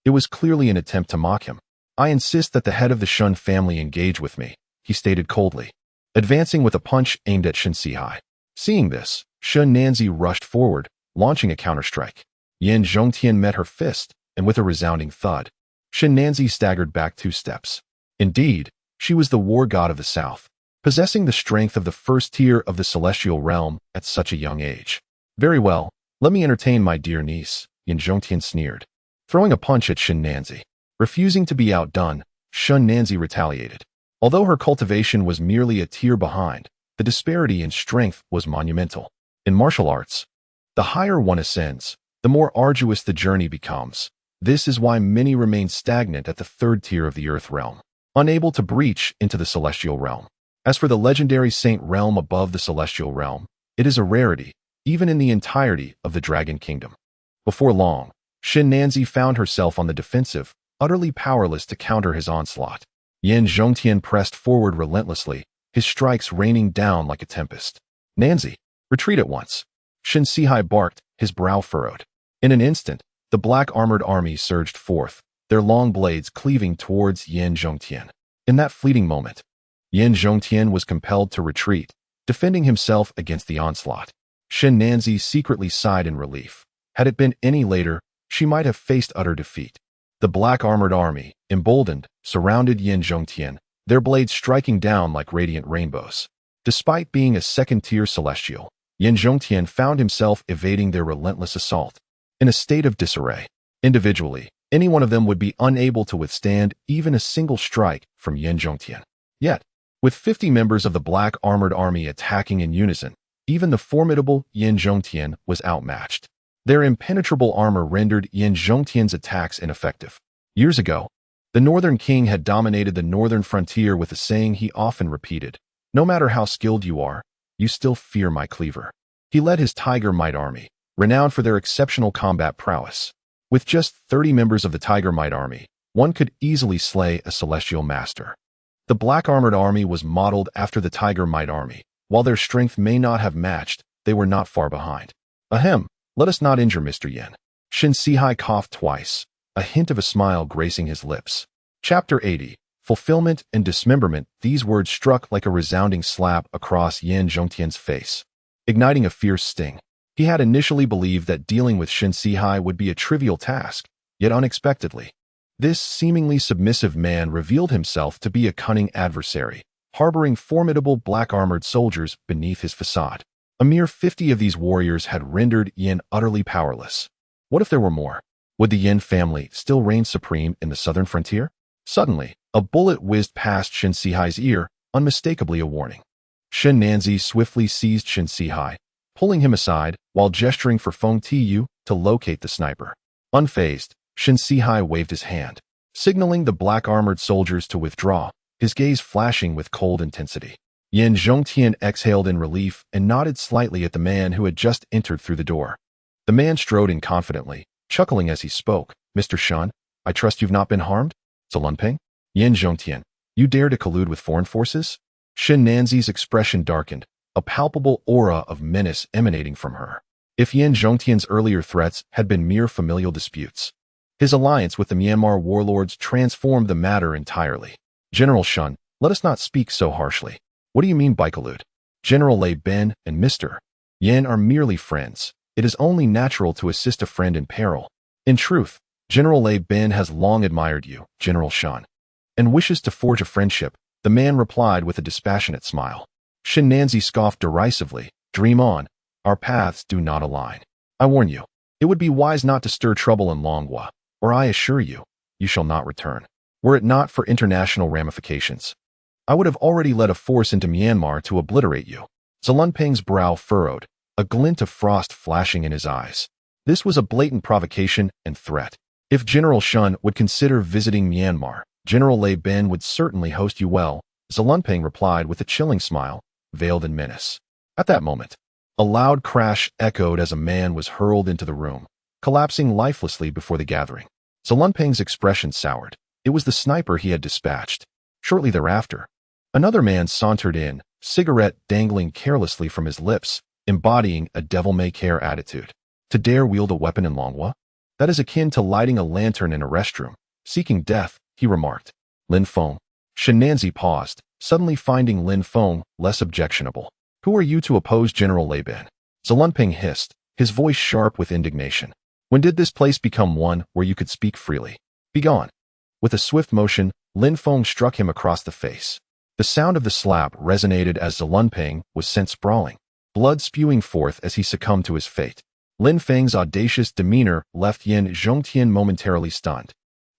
It was clearly an attempt to mock him. "I insist that the head of the Shen family engage with me," he stated coldly, advancing with a punch aimed at Shen Sihai. Seeing this, Shen Nanzi rushed forward, launching a counterstrike. Yin Zhongtian met her fist, and with a resounding thud, Shen Nanzi staggered back 2 steps. Indeed, she was the war god of the south, possessing the strength of the first tier of the celestial realm at such a young age. "Very well, let me entertain my dear niece," Yin Zhongtian sneered, throwing a punch at Shen Nanzi. Refusing to be outdone, Shen Nanzi retaliated. Although her cultivation was merely a tier behind, the disparity in strength was monumental. In martial arts, the higher one ascends, the more arduous the journey becomes. This is why many remain stagnant at the 3rd tier of the earth realm, unable to breach into the celestial realm. As for the legendary saint realm above the celestial realm, it is a rarity, even in the entirety of the Dragon Kingdom. Before long, Shen Nanzi found herself on the defensive, utterly powerless to counter his onslaught. Yin Zhongtian pressed forward relentlessly, his strikes raining down like a tempest. "Nanzi, retreat at once!" Shen Sihai barked, his brow furrowed. In an instant, the black armored army surged forth, their long blades cleaving towards Yin Zhongtian. In that fleeting moment, Yin Zhongtian was compelled to retreat, defending himself against the onslaught. Shen Nanzi secretly sighed in relief. Had it been any later, she might have faced utter defeat. The black armored army, emboldened, surrounded Yin Zhongtian, their blades striking down like radiant rainbows. Despite being a second-tier celestial, Yin Zhongtian found himself evading their relentless assault. In a state of disarray, individually, any one of them would be unable to withstand even a single strike from Yin Zhongtian. Yet, with 50 members of the black armored army attacking in unison, even the formidable Yin Zhongtian was outmatched. Their impenetrable armor rendered Yin Zhongtian's attacks ineffective. Years ago, the Northern King had dominated the northern frontier with a saying he often repeated: "No matter how skilled you are, you still fear my cleaver." He led his Tiger Might army, renowned for their exceptional combat prowess. With just 30 members of the Tiger Might army, one could easily slay a celestial master. The black armored army was modeled after the Tiger Might army. While their strength may not have matched, they were not far behind. Ahem, let us not injure Mr. Yin. Shin Sihai coughed twice, a hint of a smile gracing his lips. Chapter 80. Fulfillment and Dismemberment. These words struck like a resounding slap across Yin Zhongtian's face, igniting a fierce sting. He had initially believed that dealing with Shin Sihai would be a trivial task, yet unexpectedly, this seemingly submissive man revealed himself to be a cunning adversary, harboring formidable black-armored soldiers beneath his facade. A mere 50 of these warriors had rendered Yin utterly powerless. What if there were more? Would the Yin family still reign supreme in the southern frontier? Suddenly, a bullet whizzed past Shin Sihai's ear, unmistakably a warning. Shin Nanzi swiftly seized Shin Sihai, pulling him aside while gesturing for Feng Tu to locate the sniper. Unfazed, Shin Sihai waved his hand, signaling the black-armored soldiers to withdraw, his gaze flashing with cold intensity. Yin Zhongtian exhaled in relief and nodded slightly at the man who had just entered through the door. The man strode in confidently, chuckling as he spoke. "Mr. Shan, I trust you've not been harmed?" "Zalunping? Yin Zhongtian, you dare to collude with foreign forces?" Shin Nanzi's expression darkened, a palpable aura of menace emanating from her. If Yin Zhongtian's earlier threats had been mere familial disputes, his alliance with the Myanmar warlords transformed the matter entirely. "General Shun, let us not speak so harshly. What do you mean by collude? General Lei Ben and Mr. Yin are merely friends. It is only natural to assist a friend in peril. In truth, General Lei Ben has long admired you, General Shun, and wishes to forge a friendship," the man replied with a dispassionate smile. Shin Nanzi scoffed derisively. "Dream on. Our paths do not align. I warn you, it would be wise not to stir trouble in Longhua, or I assure you, you shall not return. Were it not for international ramifications, I would have already led a force into Myanmar to obliterate you." Zalunping's brow furrowed, a glint of frost flashing in his eyes. This was a blatant provocation and threat. If General Shun would consider visiting Myanmar, General Lei Ben would certainly host you well, Zalunping replied with a chilling smile, veiled in menace. At that moment, a loud crash echoed as a man was hurled into the room, collapsing lifelessly before the gathering. Zalunping's expression soured. It was the sniper he had dispatched. Shortly thereafter, another man sauntered in, cigarette dangling carelessly from his lips, embodying a devil-may-care attitude. To dare wield a weapon in Longhua? That is akin to lighting a lantern in a restroom. Seeking death, he remarked. Lin Feng. Shin Nanzi paused, suddenly finding Lin Feng less objectionable. "Who are you to oppose General Lei Ben?" Zalunping hissed, his voice sharp with indignation. "When did this place become one where you could speak freely? Begone." With a swift motion, Lin Feng struck him across the face. The sound of the slap resonated as Zalunping was sent sprawling, blood spewing forth as he succumbed to his fate. Lin Feng's audacious demeanor left Yin Zhongtian momentarily stunned.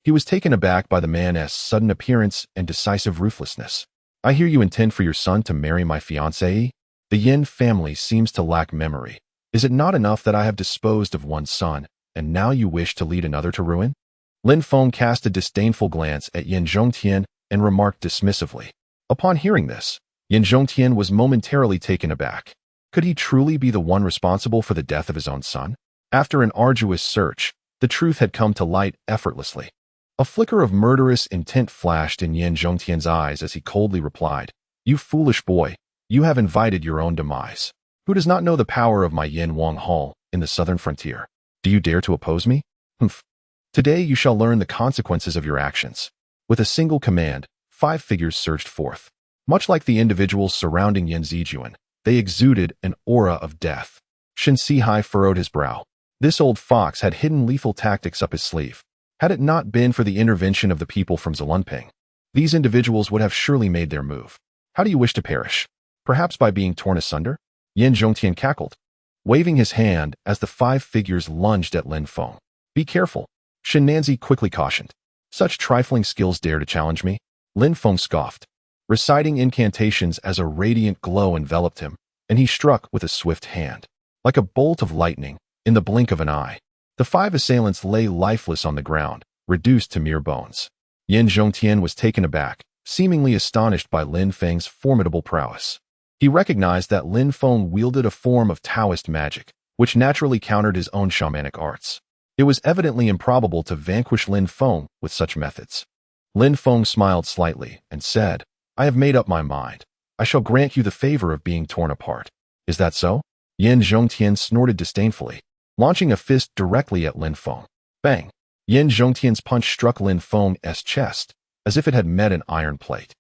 He was taken aback by the man's sudden appearance and decisive ruthlessness. "I hear you intend for your son to marry my fiancée? The Yin family seems to lack memory. Is it not enough that I have disposed of one son, and now you wish to lead another to ruin?" Lin Feng cast a disdainful glance at Yin Zhongtian and remarked dismissively. Upon hearing this, Yin Zhongtian was momentarily taken aback. Could he truly be the one responsible for the death of his own son? After an arduous search, the truth had come to light effortlessly. A flicker of murderous intent flashed in Yin Zhongtian's eyes as he coldly replied, "You foolish boy, you have invited your own demise. Who does not know the power of my Yin Wang Hall in the southern frontier? Do you dare to oppose me? Humph. Today you shall learn the consequences of your actions." With a single command, 5 figures surged forth. Much like the individuals surrounding Yin Zijuan, they exuded an aura of death. Shin Sihai furrowed his brow. This old fox had hidden lethal tactics up his sleeve. Had it not been for the intervention of the people from Zalunping, these individuals would have surely made their move. How do you wish to perish? Perhaps by being torn asunder? Yin Zhongtian cackled, waving his hand as the 5 figures lunged at Lin Feng. Be careful, Shen Nanzi quickly cautioned. Such trifling skills dare to challenge me? Lin Feng scoffed, reciting incantations as a radiant glow enveloped him, and he struck with a swift hand. Like a bolt of lightning, in the blink of an eye, the 5 assailants lay lifeless on the ground, reduced to mere bones. Yin Zhongtian was taken aback, seemingly astonished by Lin Feng's formidable prowess. He recognized that Lin Feng wielded a form of Taoist magic, which naturally countered his own shamanic arts. It was evidently improbable to vanquish Lin Feng with such methods. Lin Feng smiled slightly and said, I have made up my mind. I shall grant you the favor of being torn apart. Is that so? Yin Zhongtian snorted disdainfully, launching a fist directly at Lin Feng. Bang! Yin Zhongtian's punch struck Lin Feng's chest, as if it had met an iron plate.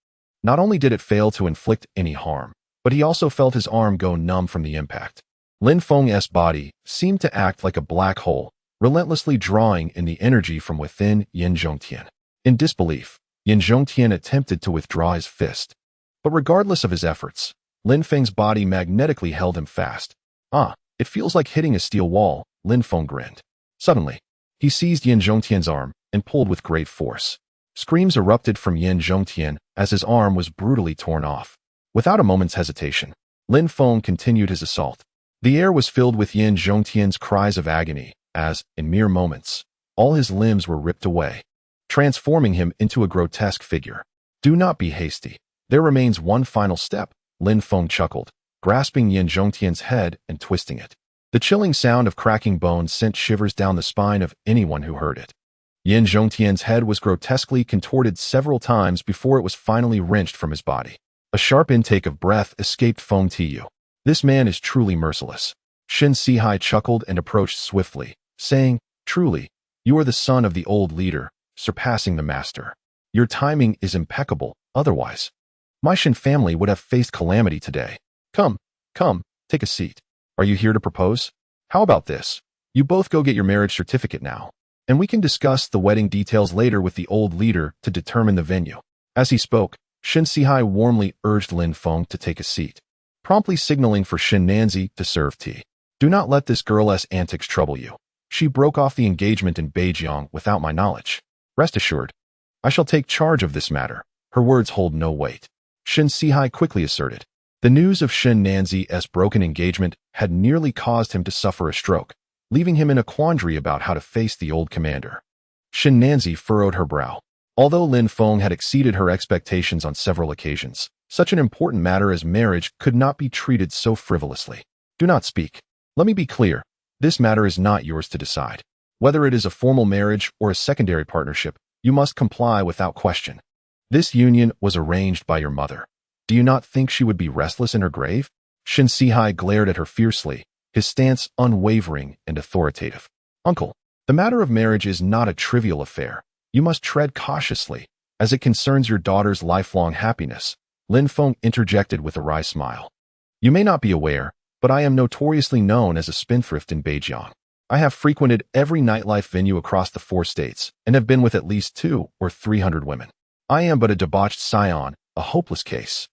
Not only did it fail to inflict any harm, but he also felt his arm go numb from the impact. Lin Feng's body seemed to act like a black hole, relentlessly drawing in the energy from within Yin Zhongtian. In disbelief, Yin Zhongtian attempted to withdraw his fist. But regardless of his efforts, Lin Feng's body magnetically held him fast. It feels like hitting a steel wall, Lin Feng grinned. Suddenly, he seized Yin Zhongtian's arm and pulled with great force. Screams erupted from Yin Zhongtian as his arm was brutally torn off. Without a moment's hesitation, Lin Feng continued his assault. The air was filled with Yin Zhongtian's cries of agony as, in mere moments, all his limbs were ripped away, transforming him into a grotesque figure. Do not be hasty. There remains one final step, Lin Feng chuckled, grasping Yin Zhongtian's head and twisting it. The chilling sound of cracking bones sent shivers down the spine of anyone who heard it. Yin Zhongtian's head was grotesquely contorted several times before it was finally wrenched from his body. A sharp intake of breath escaped Feng Tiyu. This man is truly merciless. Shen Sihai chuckled and approached swiftly, saying, Truly, you are the son of the old leader, surpassing the master. Your timing is impeccable, otherwise my Shen family would have faced calamity today. Come, take a seat. Are you here to propose? How about this? You both go get your marriage certificate now, and we can discuss the wedding details later with the old leader to determine the venue. As he spoke, Shen Sihai warmly urged Lin Feng to take a seat, promptly signaling for Shen Nanzi to serve tea. Do not let this girl's antics trouble you. She broke off the engagement in Beijiang without my knowledge. Rest assured, I shall take charge of this matter. Her words hold no weight. Shen Sihai quickly asserted. The news of Shen Nanzi's broken engagement had nearly caused him to suffer a stroke, leaving him in a quandary about how to face the old commander. Shen Nanzi furrowed her brow. Although Lin Feng had exceeded her expectations on several occasions, such an important matter as marriage could not be treated so frivolously. Do not speak. Let me be clear. This matter is not yours to decide. Whether it is a formal marriage or a secondary partnership, you must comply without question. This union was arranged by your mother. Do you not think she would be restless in her grave? Shen Sihai glared at her fiercely, his stance unwavering and authoritative. Uncle, the matter of marriage is not a trivial affair. You must tread cautiously, as it concerns your daughter's lifelong happiness. Lin Feng interjected with a wry smile. You may not be aware, but I am notoriously known as a spendthrift in Beijiang. I have frequented every nightlife venue across the 4 states and have been with at least 200 or 300 women. I am but a debauched scion, a hopeless case.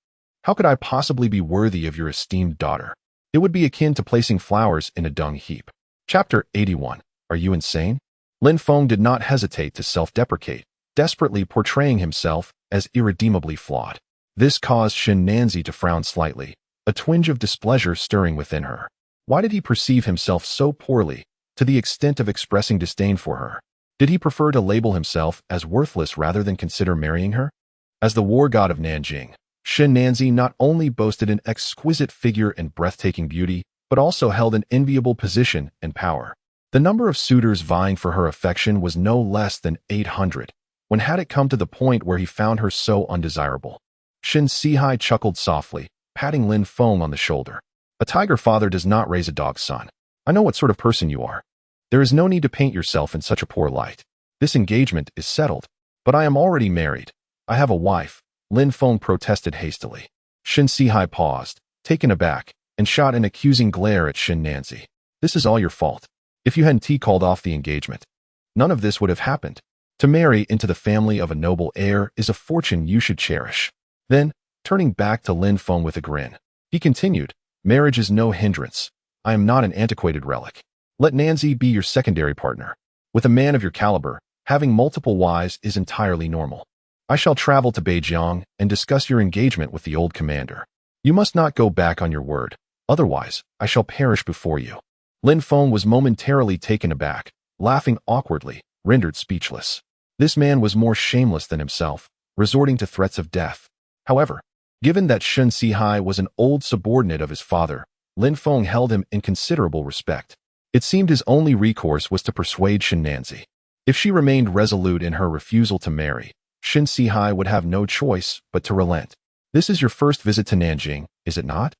How could I possibly be worthy of your esteemed daughter? It would be akin to placing flowers in a dung heap. Chapter 81. Are you insane? Lin Feng did not hesitate to self-deprecate, desperately portraying himself as irredeemably flawed. This caused Shen Nanzi to frown slightly, a twinge of displeasure stirring within her. Why did he perceive himself so poorly, to the extent of expressing disdain for her? Did he prefer to label himself as worthless rather than consider marrying her? As the war god of Nanjing, Shen Nanzi not only boasted an exquisite figure and breathtaking beauty, but also held an enviable position and power. The number of suitors vying for her affection was no less than 800, when had it come to the point where he found her so undesirable. Shen Sihai chuckled softly, patting Lin Feng on the shoulder. A tiger father does not raise a dog's son. I know what sort of person you are. There is no need to paint yourself in such a poor light. This engagement is settled, but I am already married. I have a wife, Lin Feng protested hastily. Shen Sihai paused, taken aback, and shot an accusing glare at Shen Nanzi. This is all your fault. If you hadn't called off the engagement, none of this would have happened. To marry into the family of a noble heir is a fortune you should cherish. Then, turning back to Lin Feng with a grin, he continued, marriage is no hindrance. I am not an antiquated relic. Let Nanzi be your secondary partner. With a man of your caliber, having multiple wives is entirely normal. I shall travel to Beijiang and discuss your engagement with the old commander. You must not go back on your word, otherwise I shall perish before you. Lin Feng was momentarily taken aback, laughing awkwardly, rendered speechless. This man was more shameless than himself, resorting to threats of death. However, given that Shun Sihai was an old subordinate of his father, Lin Feng held him in considerable respect. It seemed his only recourse was to persuade Shin Nanzi. If she remained resolute in her refusal to marry, Shin Sihai would have no choice but to relent. This is your first visit to Nanjing, is it not?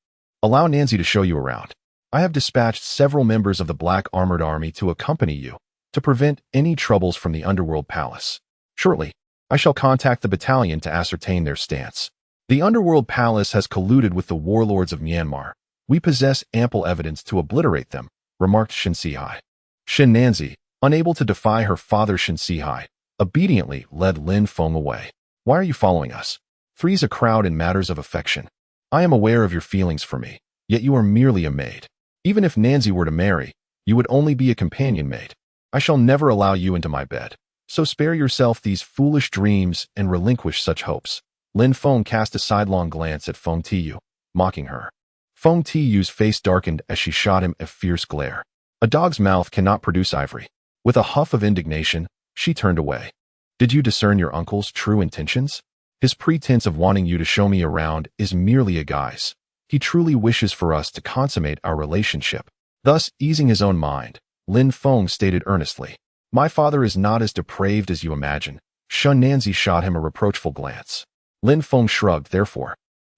Allow Nanzi to show you around. I have dispatched several members of the Black Armored Army to accompany you, to prevent any troubles from the Underworld Palace. Shortly, I shall contact the battalion to ascertain their stance. The Underworld Palace has colluded with the warlords of Myanmar. We possess ample evidence to obliterate them, remarked Shin Sihai. Shin Nanzi, unable to defy her father Shin Sihai, obediently led Lin Feng away. Why are you following us? Three's a crowd in matters of affection. I am aware of your feelings for me, yet you are merely a maid. Even if Nanzi were to marry, you would only be a companion maid. I shall never allow you into my bed. So spare yourself these foolish dreams and relinquish such hopes. Lin Feng cast a sidelong glance at Feng Tiyu, mocking her. Feng Tiyu's face darkened as she shot him a fierce glare. A dog's mouth cannot produce ivory. With a huff of indignation, she turned away. Did you discern your uncle's true intentions? His pretense of wanting you to show me around is merely a guise. He truly wishes for us to consummate our relationship. Thus, easing his own mind, Lin Feng stated earnestly, my father is not as depraved as you imagine. Shun Nanzi shot him a reproachful glance. Lin Feng shrugged, therefore.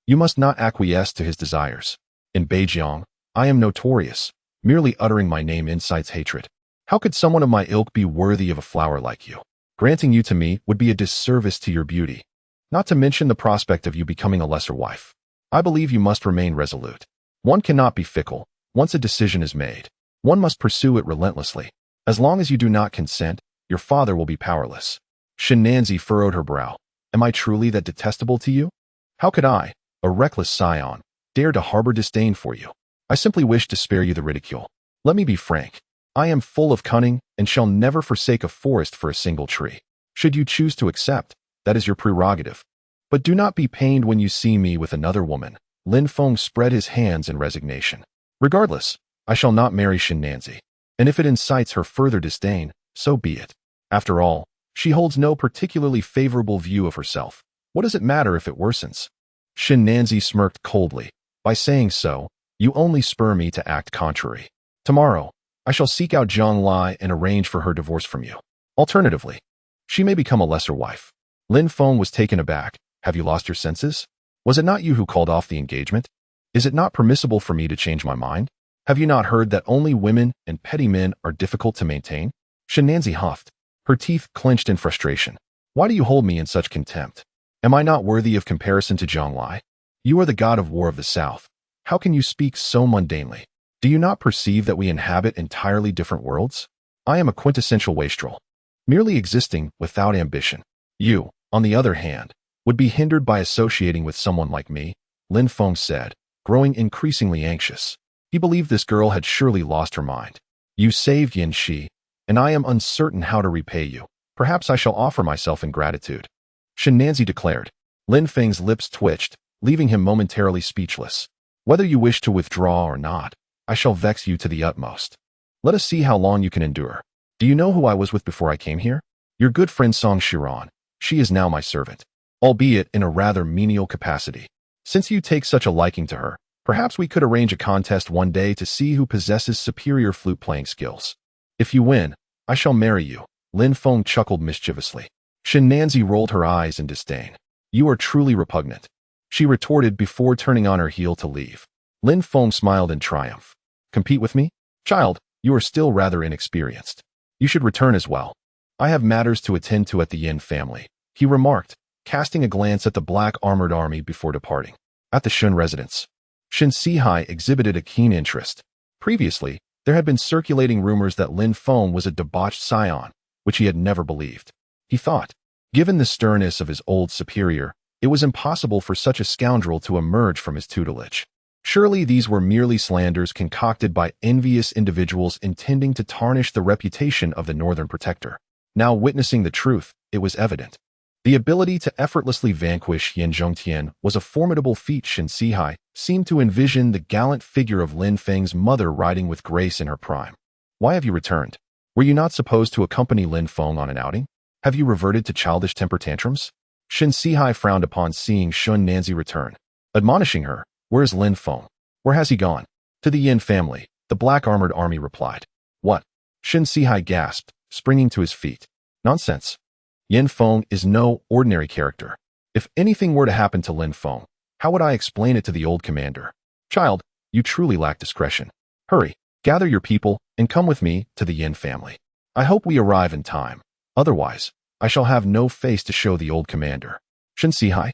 You must not acquiesce to his desires. In Beijiang, I am notorious. Merely uttering my name incites hatred. How could someone of my ilk be worthy of a flower like you? Granting you to me would be a disservice to your beauty, not to mention the prospect of you becoming a lesser wife. I believe you must remain resolute. One cannot be fickle. Once a decision is made, one must pursue it relentlessly. As long as you do not consent, your father will be powerless. Shin Nanzi furrowed her brow. Am I truly that detestable to you? How could I, a reckless scion, dare to harbor disdain for you? I simply wish to spare you the ridicule. Let me be frank. I am full of cunning and shall never forsake a forest for a single tree. Should you choose to accept, that is your prerogative. But do not be pained when you see me with another woman. Lin Feng spread his hands in resignation. Regardless, I shall not marry Shin Nanzi. And if it incites her further disdain, so be it. After all, she holds no particularly favorable view of herself. What does it matter if it worsens? Shin Nanzi smirked coldly. By saying so, you only spur me to act contrary. Tomorrow, I shall seek out Zhang Lai and arrange for her divorce from you. Alternatively, she may become a lesser wife. Lin Feng was taken aback. Have you lost your senses? Was it not you who called off the engagement? Is it not permissible for me to change my mind? Have you not heard that only women and petty men are difficult to maintain? Shin Nanzi huffed, her teeth clenched in frustration. Why do you hold me in such contempt? Am I not worthy of comparison to Zhang Lai? You are the god of war of the South. How can you speak so mundanely? Do you not perceive that we inhabit entirely different worlds? I am a quintessential wastrel, merely existing without ambition. You, on the other hand, would be hindered by associating with someone like me, Lin Feng said, growing increasingly anxious. He believed this girl had surely lost her mind. You saved Yin Shi, and I am uncertain how to repay you. Perhaps I shall offer myself in gratitude. Shin Nanzi declared. Lin Feng's lips twitched, leaving him momentarily speechless. Whether you wish to withdraw or not, I shall vex you to the utmost. Let us see how long you can endure. Do you know who I was with before I came here? Your good friend Song Shiran. She is now my servant, albeit in a rather menial capacity. Since you take such a liking to her, perhaps we could arrange a contest one day to see who possesses superior flute-playing skills. If you win, I shall marry you. Lin Feng chuckled mischievously. Shin Nanzi rolled her eyes in disdain. You are truly repugnant, she retorted before turning on her heel to leave. Lin Feng smiled in triumph. Compete with me? Child, you are still rather inexperienced. You should return as well. I have matters to attend to at the Yin family, he remarked, casting a glance at the Black Armored Army before departing. At the Shun residence, Shin Sihai exhibited a keen interest. Previously, there had been circulating rumors that Lin Feng was a debauched scion, which he had never believed. he thought. Given the sternness of his old superior, it was impossible for such a scoundrel to emerge from his tutelage. Surely these were merely slanders concocted by envious individuals intending to tarnish the reputation of the Northern Protector. Now witnessing the truth, it was evident. The ability to effortlessly vanquish Yan Zhongtian was a formidable feat. Shen Sihai seemed to envision the gallant figure of Lin Feng's mother riding with grace in her prime. Why have you returned? Were you not supposed to accompany Lin Feng on an outing? Have you reverted to childish temper tantrums? Shen Sihai frowned upon seeing Shun Nanzi return, admonishing her, "Where is Lin Feng? Where has he gone?" "To the Yin family," the black armored army replied. "What?" Shen Sihai gasped, springing to his feet. "Nonsense. Yin Feng is no ordinary character. If anything were to happen to Lin Feng, how would I explain it to the old commander? Child, you truly lack discretion. Hurry, gather your people, and come with me to the Yin family. I hope we arrive in time. Otherwise, I shall have no face to show the old commander." Shen Sihai,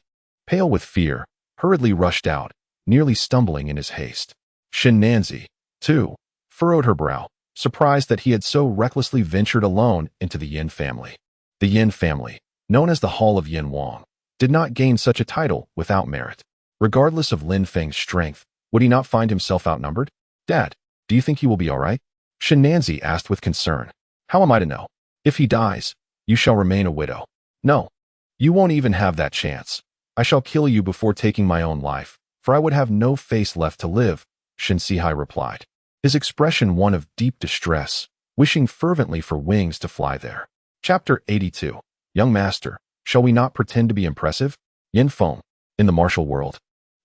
pale with fear, hurriedly rushed out, nearly stumbling in his haste. Shen Nanzi, too, furrowed her brow, surprised that he had so recklessly ventured alone into the Yin family. The Yin family, known as the Hall of Yin Wang, did not gain such a title without merit. Regardless of Lin Feng's strength, would he not find himself outnumbered? "Dad, do you think he will be all right?" Shen Nanzi asked with concern. "How am I to know? If he dies, you shall remain a widow." "No, you won't even have that chance. I shall kill you before taking my own life, for I would have no face left to live," Shen Sihai replied, his expression one of deep distress, wishing fervently for wings to fly there. Chapter 82. Young Master, shall we not pretend to be impressive? Yin Feng, in the martial world,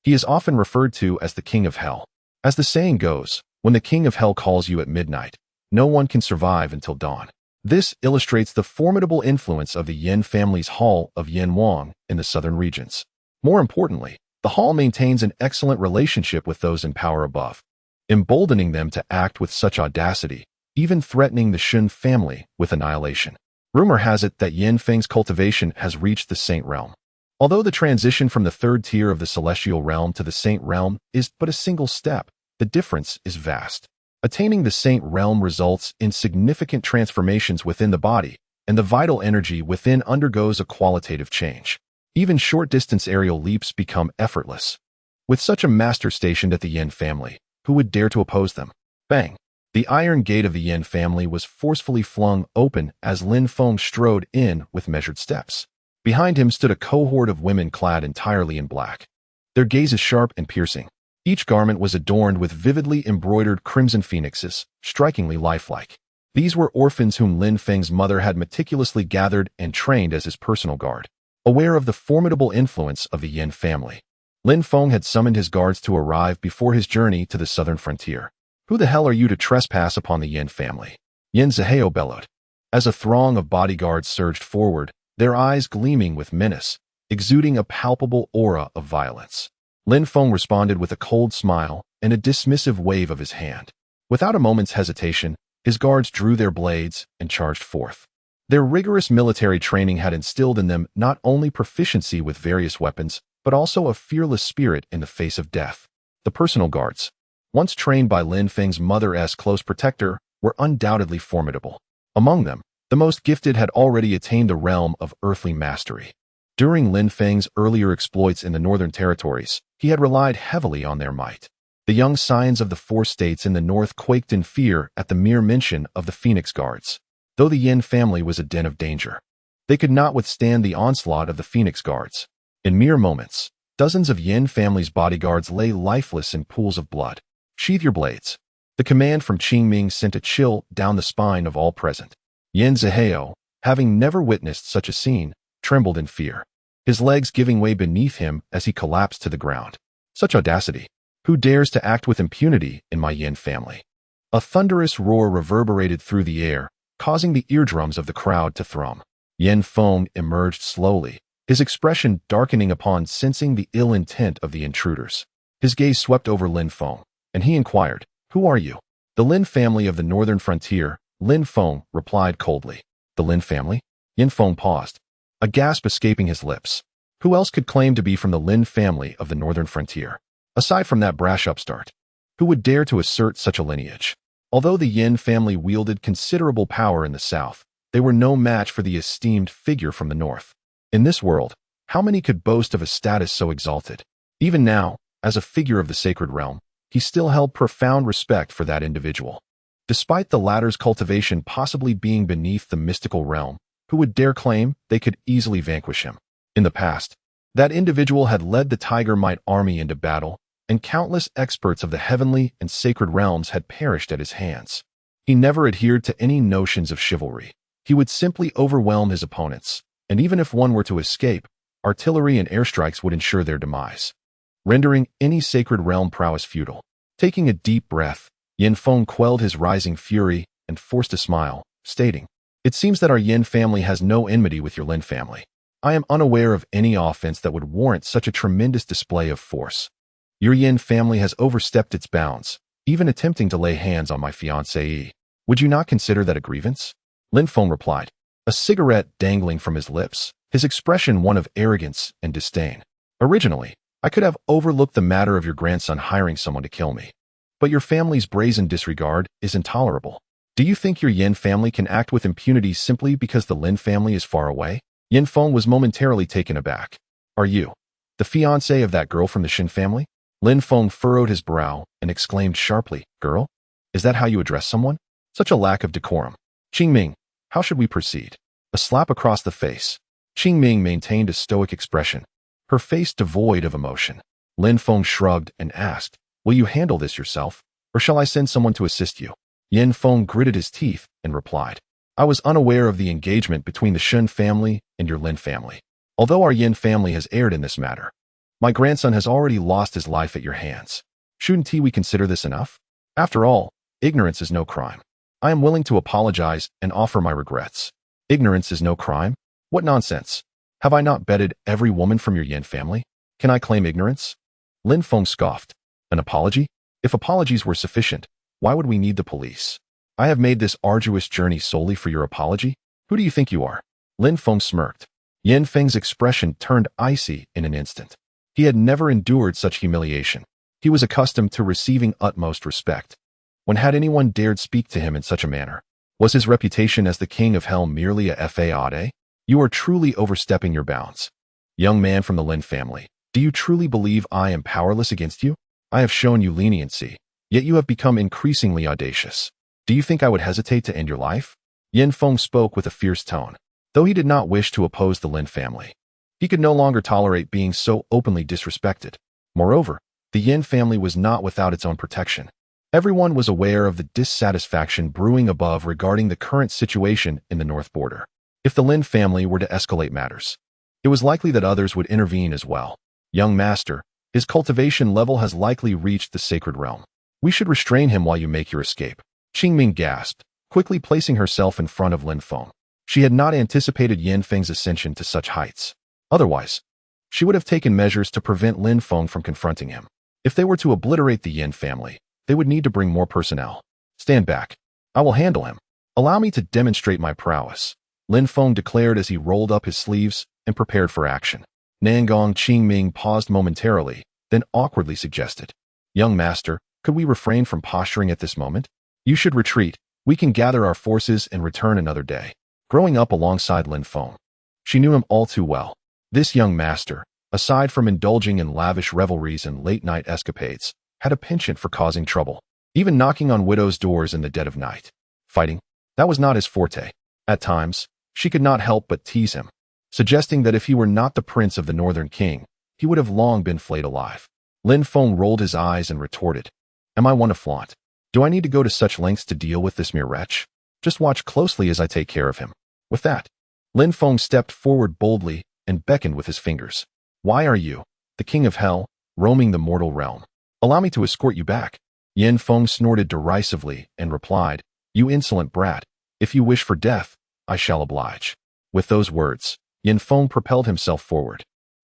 he is often referred to as the King of Hell. As the saying goes, when the King of Hell calls you at midnight, no one can survive until dawn. This illustrates the formidable influence of the Yin family's Hall of Yin Wang in the southern regions. More importantly, the Hall maintains an excellent relationship with those in power above, emboldening them to act with such audacity, even threatening the Shun family with annihilation. Rumor has it that Yin Feng's cultivation has reached the Saint Realm. Although the transition from the third tier of the Celestial Realm to the Saint Realm is but a single step, the difference is vast. Attaining the Saint Realm results in significant transformations within the body, and the vital energy within undergoes a qualitative change. Even short-distance aerial leaps become effortless. With such a master stationed at the Yin family, who would dare to oppose them? Bang! The iron gate of the Yin family was forcefully flung open as Lin Feng strode in with measured steps. Behind him stood a cohort of women clad entirely in black. Their gazes sharp and piercing. Each garment was adorned with vividly embroidered crimson phoenixes, strikingly lifelike. These were orphans whom Lin Feng's mother had meticulously gathered and trained as his personal guard. Aware of the formidable influence of the Yin family, Lin Feng had summoned his guards to arrive before his journey to the southern frontier. "Who the hell are you to trespass upon the Yin family?" Yin Zihao bellowed. As a throng of bodyguards surged forward, their eyes gleaming with menace, exuding a palpable aura of violence. Lin Feng responded with a cold smile and a dismissive wave of his hand. Without a moment's hesitation, his guards drew their blades and charged forth. Their rigorous military training had instilled in them not only proficiency with various weapons, but also a fearless spirit in the face of death. The personal guards, once trained by Lin Feng's mother's close protector, were undoubtedly formidable. Among them, the most gifted had already attained the realm of earthly mastery. During Lin Feng's earlier exploits in the northern territories, he had relied heavily on their might. The young scions of the four states in the north quaked in fear at the mere mention of the Phoenix Guards. Though the Yin family was a den of danger, they could not withstand the onslaught of the Phoenix Guards. In mere moments, dozens of Yin family's bodyguards lay lifeless in pools of blood. "Sheathe your blades." The command from Qingming sent a chill down the spine of all present. Yin Zihao, having never witnessed such a scene, trembled in fear, his legs giving way beneath him as he collapsed to the ground. Such audacity! Who dares to act with impunity in my Yin family? A thunderous roar reverberated through the air, causing the eardrums of the crowd to thrum. Yin Feng emerged slowly, his expression darkening upon sensing the ill intent of the intruders. His gaze swept over Lin Feng, and he inquired, "Who are you?" "The Lin family of the northern frontier," Lin Feng replied coldly. "The Lin family?" Yin Feng paused, a gasp escaping his lips. Who else could claim to be from the Lin family of the northern frontier? Aside from that brash upstart, who would dare to assert such a lineage? Although the Yin family wielded considerable power in the south, they were no match for the esteemed figure from the north. In this world, how many could boast of a status so exalted? Even now, as a figure of the sacred realm, he still held profound respect for that individual. Despite the latter's cultivation possibly being beneath the mystical realm, who would dare claim they could easily vanquish him? In the past, that individual had led the Tiger Might army into battle, and countless experts of the heavenly and sacred realms had perished at his hands. He never adhered to any notions of chivalry. He would simply overwhelm his opponents, and even if one were to escape, artillery and airstrikes would ensure their demise, rendering any sacred realm prowess futile. Taking a deep breath, Yin Feng quelled his rising fury and forced a smile, stating, "It seems that our Yin family has no enmity with your Lin family. I am unaware of any offense that would warrant such a tremendous display of force. Your Yin family has overstepped its bounds, even attempting to lay hands on my fiancée. Would you not consider that a grievance?" Lin Feng replied, a cigarette dangling from his lips, his expression one of arrogance and disdain. "Originally, I could have overlooked the matter of your grandson hiring someone to kill me. But your family's brazen disregard is intolerable. Do you think your Yin family can act with impunity simply because the Lin family is far away?" Yin Feng was momentarily taken aback. "Are you the fiancé of that girl from the Shin family?" Lin Feng furrowed his brow and exclaimed sharply, "Girl? Is that how you address someone? Such a lack of decorum. Qingming, how should we proceed?" A slap across the face. Qingming maintained a stoic expression, her face devoid of emotion. Lin Feng shrugged and asked, "Will you handle this yourself, or shall I send someone to assist you?" Yin Feng gritted his teeth and replied, "I was unaware of the engagement between the Shen family and your Lin family. Although our Yin family has erred in this matter, my grandson has already lost his life at your hands. Shouldn't we consider this enough? After all, ignorance is no crime. I am willing to apologize and offer my regrets." "Ignorance is no crime? What nonsense! Have I not bedded every woman from your Yin family? Can I claim ignorance?" Lin Feng scoffed. "An apology? If apologies were sufficient, why would we need the police? I have made this arduous journey solely for your apology? Who do you think you are?" Lin Feng smirked. Yin Feng's expression turned icy in an instant. He had never endured such humiliation. He was accustomed to receiving utmost respect. When had anyone dared speak to him in such a manner? Was his reputation as the king of hell merely a fade? "You are truly overstepping your bounds. Young man from the Lin family, do you truly believe I am powerless against you? I have shown you leniency, yet you have become increasingly audacious. Do you think I would hesitate to end your life?" Yin Feng spoke with a fierce tone. Though he did not wish to oppose the Lin family, he could no longer tolerate being so openly disrespected. Moreover, the Yin family was not without its own protection. Everyone was aware of the dissatisfaction brewing above regarding the current situation in the north border. If the Lin family were to escalate matters, it was likely that others would intervene as well. "Young master, his cultivation level has likely reached the sacred realm. We should restrain him while you make your escape." Qingming gasped, quickly placing herself in front of Lin Feng. She had not anticipated Yin Feng's ascension to such heights. Otherwise, she would have taken measures to prevent Lin Feng from confronting him. If they were to obliterate the Yin family, they would need to bring more personnel. "Stand back. I will handle him. Allow me to demonstrate my prowess," Lin Feng declared as he rolled up his sleeves and prepared for action. Nangong Qingming paused momentarily, then awkwardly suggested, "Young master, could we refrain from posturing at this moment? You should retreat. We can gather our forces and return another day." Growing up alongside Lin Feng, she knew him all too well. This young master, aside from indulging in lavish revelries and late-night escapades, had a penchant for causing trouble, even knocking on widows' doors in the dead of night. Fighting, that was not his forte. At times, she could not help but tease him, suggesting that if he were not the prince of the Northern King, he would have long been flayed alive. Lin Feng rolled his eyes and retorted, "Am I one to flaunt? Do I need to go to such lengths to deal with this mere wretch? Just watch closely as I take care of him." With that, Lin Feng stepped forward boldly and beckoned with his fingers. "Why are you, the king of hell, roaming the mortal realm? Allow me to escort you back." Yin Feng snorted derisively and replied, "You insolent brat, if you wish for death, I shall oblige." With those words, Yin Feng propelled himself forward,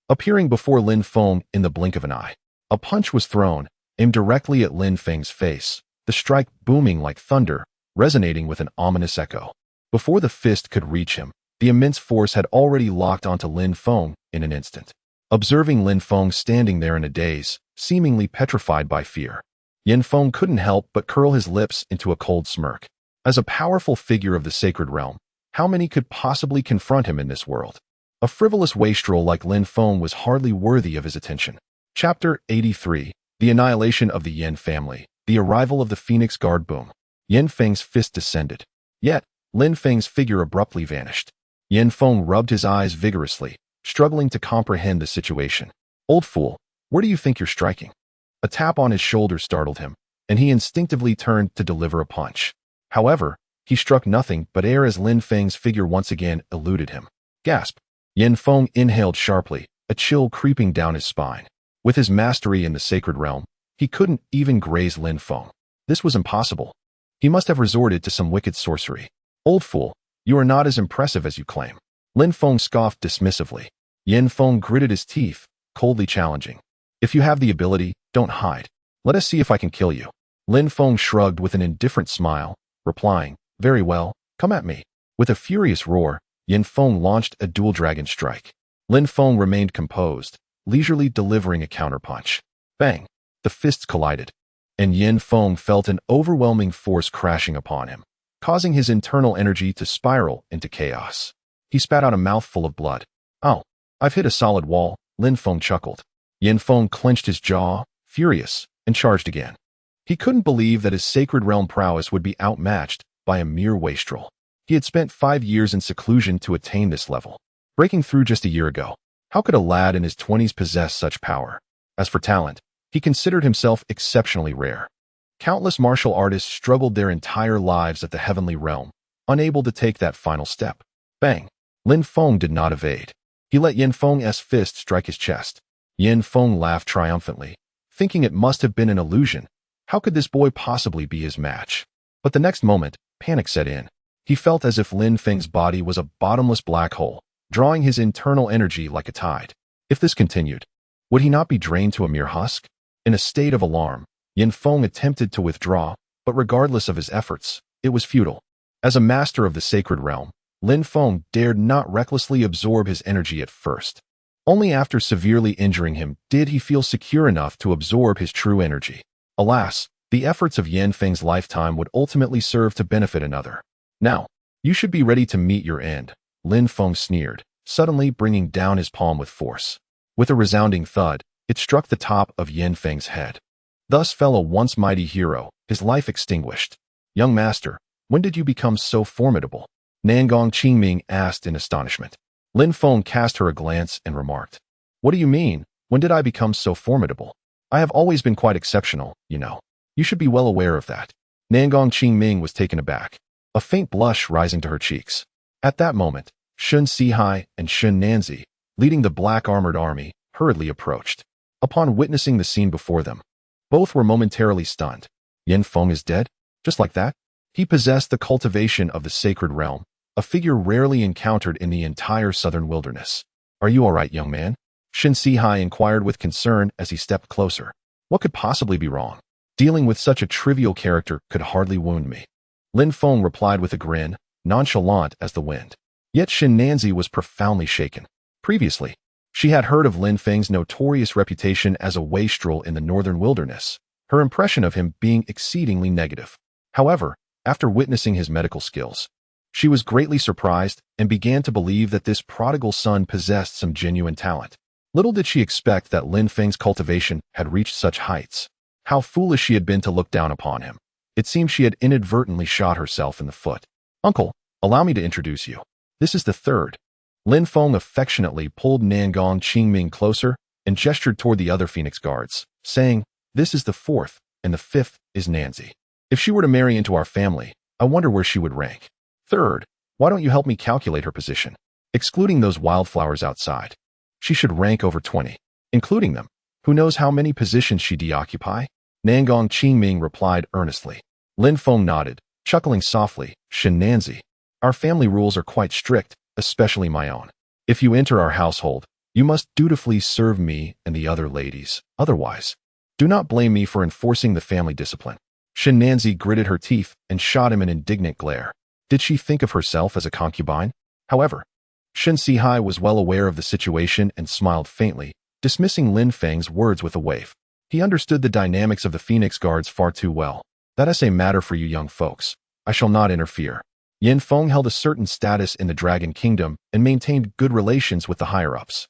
appearing before Lin Feng in the blink of an eye. A punch was thrown, aimed directly at Lin Feng's face, the strike booming like thunder, resonating with an ominous echo. Before the fist could reach him, the immense force had already locked onto Lin Feng in an instant. Observing Lin Feng standing there in a daze, seemingly petrified by fear, Yin Feng couldn't help but curl his lips into a cold smirk. As a powerful figure of the sacred realm, How many could possibly confront him in this world? A frivolous wastrel like Lin Feng was hardly worthy of his attention. Chapter 83. The Annihilation of the Yin Family. The Arrival of the Phoenix Guard. Boom. Yin Feng's fist descended. Yet, Lin Feng's figure abruptly vanished. Yin Feng rubbed his eyes vigorously, struggling to comprehend the situation. Old fool, where do you think you're striking? A tap on his shoulder startled him, and he instinctively turned to deliver a punch. However, he struck nothing but air as Lin Feng's figure once again eluded him. Gasp! Yin Feng inhaled sharply, a chill creeping down his spine. With his mastery in the sacred realm, he couldn't even graze Lin Feng. This was impossible. He must have resorted to some wicked sorcery. Old fool, you are not as impressive as you claim. Lin Feng scoffed dismissively. Yin Feng gritted his teeth, coldly challenging. If you have the ability, don't hide. Let us see if I can kill you. Lin Feng shrugged with an indifferent smile, replying, very well, come at me. With a furious roar, Yin Feng launched a dual dragon strike. Lin Feng remained composed, leisurely delivering a counterpunch. Bang! The fists collided, and Yin Feng felt an overwhelming force crashing upon him, causing his internal energy to spiral into chaos. He spat out a mouthful of blood. Oh, I've hit a solid wall, Lin Feng chuckled. Yin Feng clenched his jaw, furious, and charged again. He couldn't believe that his sacred realm prowess would be outmatched by a mere wastrel. He had spent 5 years in seclusion to attain this level, breaking through just a year ago. How could a lad in his 20s possess such power? As for talent, he considered himself exceptionally rare. Countless martial artists struggled their entire lives at the heavenly realm, unable to take that final step. Bang! Lin Feng did not evade. He let Yin Feng's fist strike his chest. Yin Feng laughed triumphantly, thinking it must have been an illusion. How could this boy possibly be his match? But the next moment, panic set in. He felt as if Lin Feng's body was a bottomless black hole, drawing his internal energy like a tide. If this continued, would he not be drained to a mere husk? In a state of alarm, Yin Feng attempted to withdraw, but regardless of his efforts, it was futile. As a master of the sacred realm, Lin Feng dared not recklessly absorb his energy at first. Only after severely injuring him did he feel secure enough to absorb his true energy. Alas, the efforts of Yin Feng's lifetime would ultimately serve to benefit another. Now, you should be ready to meet your end, Lin Feng sneered, suddenly bringing down his palm with force. With a resounding thud, it struck the top of Yin Feng's head. Thus fell a once mighty hero, his life extinguished. Young master, when did you become so formidable? Nangong Qingming asked in astonishment. Lin Feng cast her a glance and remarked, what do you mean, when did I become so formidable? I have always been quite exceptional, you know. You should be well aware of that. Nangong Qingming was taken aback, a faint blush rising to her cheeks. At that moment, Shun Sihai and Shun Nanzi, leading the black-armored army, hurriedly approached. Upon witnessing the scene before them, both were momentarily stunned. Yin Feng is dead? Just like that? He possessed the cultivation of the sacred realm, a figure rarely encountered in the entire southern wilderness. Are you all right, young man? Shun Sihai inquired with concern as he stepped closer. What could possibly be wrong? Dealing with such a trivial character could hardly wound me. Lin Feng replied with a grin, nonchalant as the wind. Yet Shin Nanzi was profoundly shaken. Previously, she had heard of Lin Feng's notorious reputation as a wastrel in the northern wilderness, her impression of him being exceedingly negative. However, after witnessing his medical skills, she was greatly surprised and began to believe that this prodigal son possessed some genuine talent. Little did she expect that Lin Feng's cultivation had reached such heights. How foolish she had been to look down upon him. It seemed she had inadvertently shot herself in the foot. Uncle, allow me to introduce you. This is the third. Lin Feng affectionately pulled Nangong Qingming closer and gestured toward the other Phoenix guards, saying, this is the fourth, and the fifth is Nanzi. If she were to marry into our family, I wonder where she would rank. Third, why don't you help me calculate her position? Excluding those wildflowers outside, she should rank over 20. Including them, who knows how many positions she'd occupy? Nangong Qingming replied earnestly. Lin Feng nodded, chuckling softly. Shin Nanzi, our family rules are quite strict, especially my own. If you enter our household, you must dutifully serve me and the other ladies. Otherwise, do not blame me for enforcing the family discipline. Shin Nanzi gritted her teeth and shot him an indignant glare. Did she think of herself as a concubine? However, Shin Sihai was well aware of the situation and smiled faintly, dismissing Lin Feng's words with a wave. He understood the dynamics of the Phoenix Guards far too well. That is a matter for you young folks. I shall not interfere. Yin Feng held a certain status in the Dragon Kingdom and maintained good relations with the higher-ups.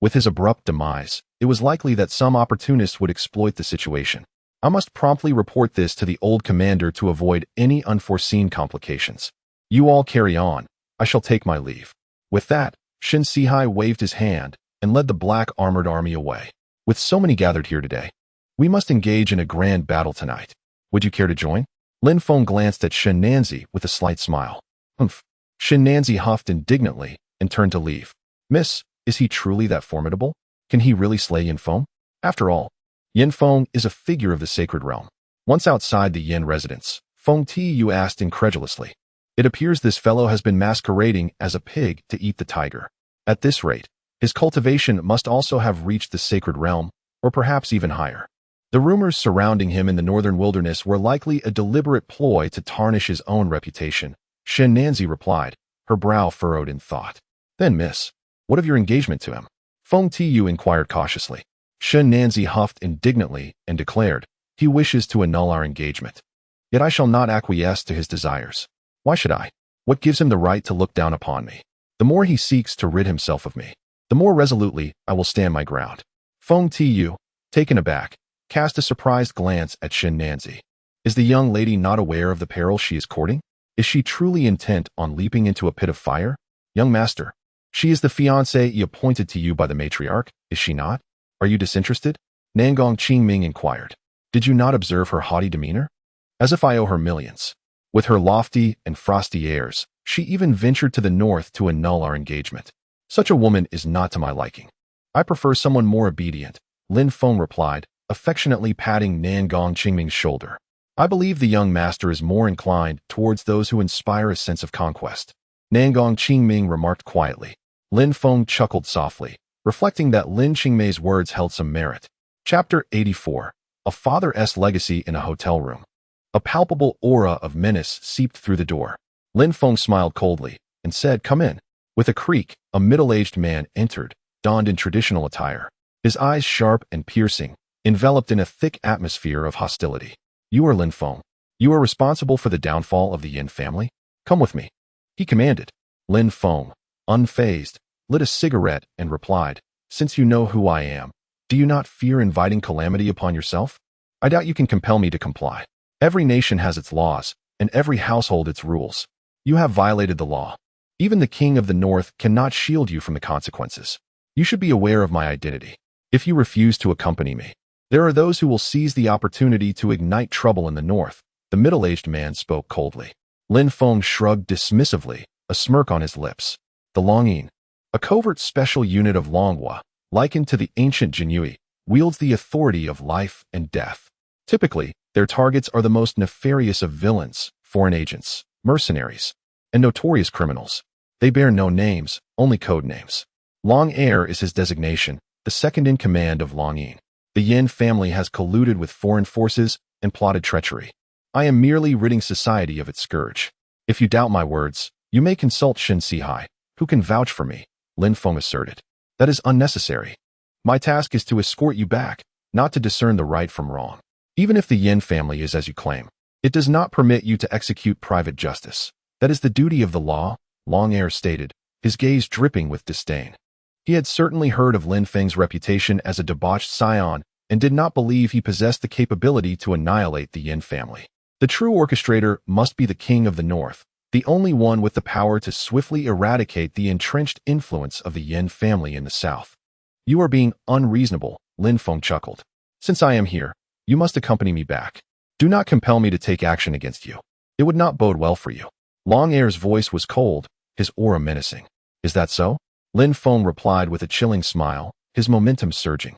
With his abrupt demise, it was likely that some opportunists would exploit the situation. I must promptly report this to the old commander to avoid any unforeseen complications. You all carry on. I shall take my leave. With that, Shen Sihai waved his hand and led the black armored army away. With so many gathered here today, we must engage in a grand battle tonight. Would you care to join? Lin Feng glanced at Shen Nanzi with a slight smile. Humph. Shen Nanzi huffed indignantly and turned to leave. Miss, is he truly that formidable? Can he really slay Yin Feng? After all, Yin Feng is a figure of the sacred realm. Once outside the Yin residence, Feng Tiyu asked incredulously. It appears this fellow has been masquerading as a pig to eat the tiger. At this rate, his cultivation must also have reached the sacred realm, or perhaps even higher. The rumors surrounding him in the northern wilderness were likely a deliberate ploy to tarnish his own reputation. Shen Nanzi replied, her brow furrowed in thought. Then, miss, what of your engagement to him? Feng Tiyu inquired cautiously. Shen Nanzi huffed indignantly and declared, he wishes to annul our engagement. Yet I shall not acquiesce to his desires. Why should I? What gives him the right to look down upon me? The more he seeks to rid himself of me, the more resolutely I will stand my ground. Feng Tiyu, taken aback, cast a surprised glance at Shen Nanzi. Is the young lady not aware of the peril she is courting? Is she truly intent on leaping into a pit of fire? Young master, she is the fiancée appointed to you by the matriarch, is she not? Are you disinterested? Nangong Qingming inquired. Did you not observe her haughty demeanor? As if I owe her millions. With her lofty and frosty airs, she even ventured to the north to annul our engagement. Such a woman is not to my liking. I prefer someone more obedient, Lin Feng replied, affectionately patting Nangong Qingming's shoulder. I believe the young master is more inclined towards those who inspire a sense of conquest. Nangong Qingming remarked quietly. Lin Feng chuckled softly, reflecting that Lin Qingmei's words held some merit. Chapter 84. A Father's Legacy in a Hotel Room. A palpable aura of menace seeped through the door. Lin Feng smiled coldly and said, come in. With a creak, a middle-aged man entered, donned in traditional attire, his eyes sharp and piercing, enveloped in a thick atmosphere of hostility. You are Lin Feng. You are responsible for the downfall of the Yin family? Come with me. He commanded. Lin Feng, unfazed, lit a cigarette and replied, since you know who I am, do you not fear inviting calamity upon yourself? I doubt you can compel me to comply. Every nation has its laws, and every household its rules. You have violated the law. Even the king of the north cannot shield you from the consequences. You should be aware of my identity. If you refuse to accompany me, there are those who will seize the opportunity to ignite trouble in the north. The middle-aged man spoke coldly. Lin Feng shrugged dismissively, a smirk on his lips. The Longyin, a covert special unit of Longhua, likened to the ancient Jinui, wields the authority of life and death. Typically, their targets are the most nefarious of villains, foreign agents, mercenaries, and notorious criminals. They bear no names, only code names. Long Heir is his designation, the second in command of Longyin. The Yin family has colluded with foreign forces and plotted treachery. I am merely ridding society of its scourge. If you doubt my words, you may consult Shen Sihai, who can vouch for me, Lin Feng asserted. That is unnecessary. My task is to escort you back, not to discern the right from wrong. Even if the Yin family is as you claim, it does not permit you to execute private justice. That is the duty of the law, Long Heir stated, his gaze dripping with disdain. He had certainly heard of Lin Feng's reputation as a debauched scion and did not believe he possessed the capability to annihilate the Yin family. The true orchestrator must be the king of the north, the only one with the power to swiftly eradicate the entrenched influence of the Yin family in the south. You are being unreasonable, Lin Feng chuckled. Since I am here, you must accompany me back. Do not compel me to take action against you. It would not bode well for you. Long Heir's voice was cold, his aura menacing. Is that so? Lin Feng replied with a chilling smile, his momentum surging.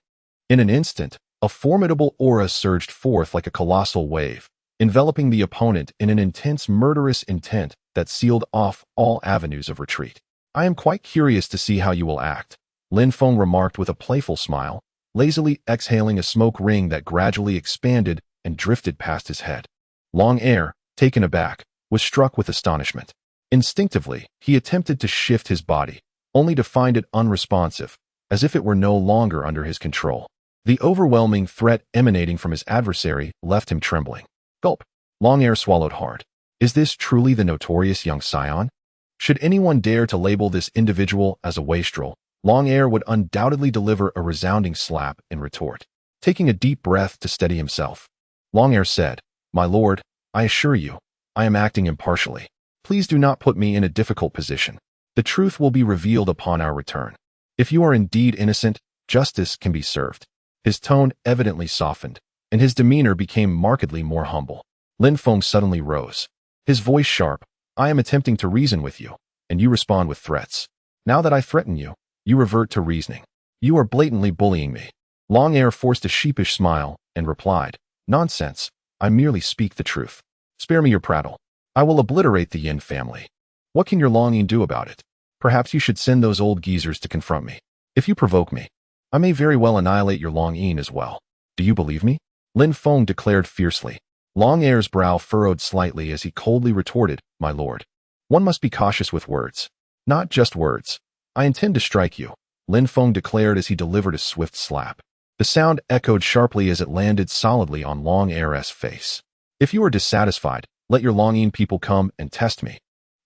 In an instant, a formidable aura surged forth like a colossal wave, enveloping the opponent in an intense murderous intent that sealed off all avenues of retreat. I am quite curious to see how you will act, Lin Feng remarked with a playful smile, lazily exhaling a smoke ring that gradually expanded and drifted past his head. Long Heir, taken aback, was struck with astonishment. Instinctively, he attempted to shift his body, only to find it unresponsive, as if it were no longer under his control. The overwhelming threat emanating from his adversary left him trembling. Gulp. Long Heir swallowed hard. Is this truly the notorious young scion? Should anyone dare to label this individual as a wastrel, Long-Hair would undoubtedly deliver a resounding slap in retort. Taking a deep breath to steady himself, Long-Hair said, "My lord, I assure you, I am acting impartially. Please do not put me in a difficult position. The truth will be revealed upon our return. If you are indeed innocent, justice can be served." His tone evidently softened, and his demeanor became markedly more humble. Lin Feng suddenly rose, his voice sharp. "I am attempting to reason with you, and you respond with threats. Now that I threaten you, you revert to reasoning. You are blatantly bullying me." Long-Hair forced a sheepish smile and replied, "Nonsense, I merely speak the truth. Spare me your prattle. I will obliterate the Yin family. What can your longing do about it? Perhaps you should send those old geezers to confront me. If you provoke me, I may very well annihilate your Long-Yin as well. Do you believe me?" Lin Feng declared fiercely. Long-Hair's brow furrowed slightly as he coldly retorted, "My lord, one must be cautious with words. Not just words. I intend to strike you," Lin Feng declared as he delivered a swift slap. The sound echoed sharply as it landed solidly on Long-Hair's face. "If you are dissatisfied, let your Long-Yin people come and test me.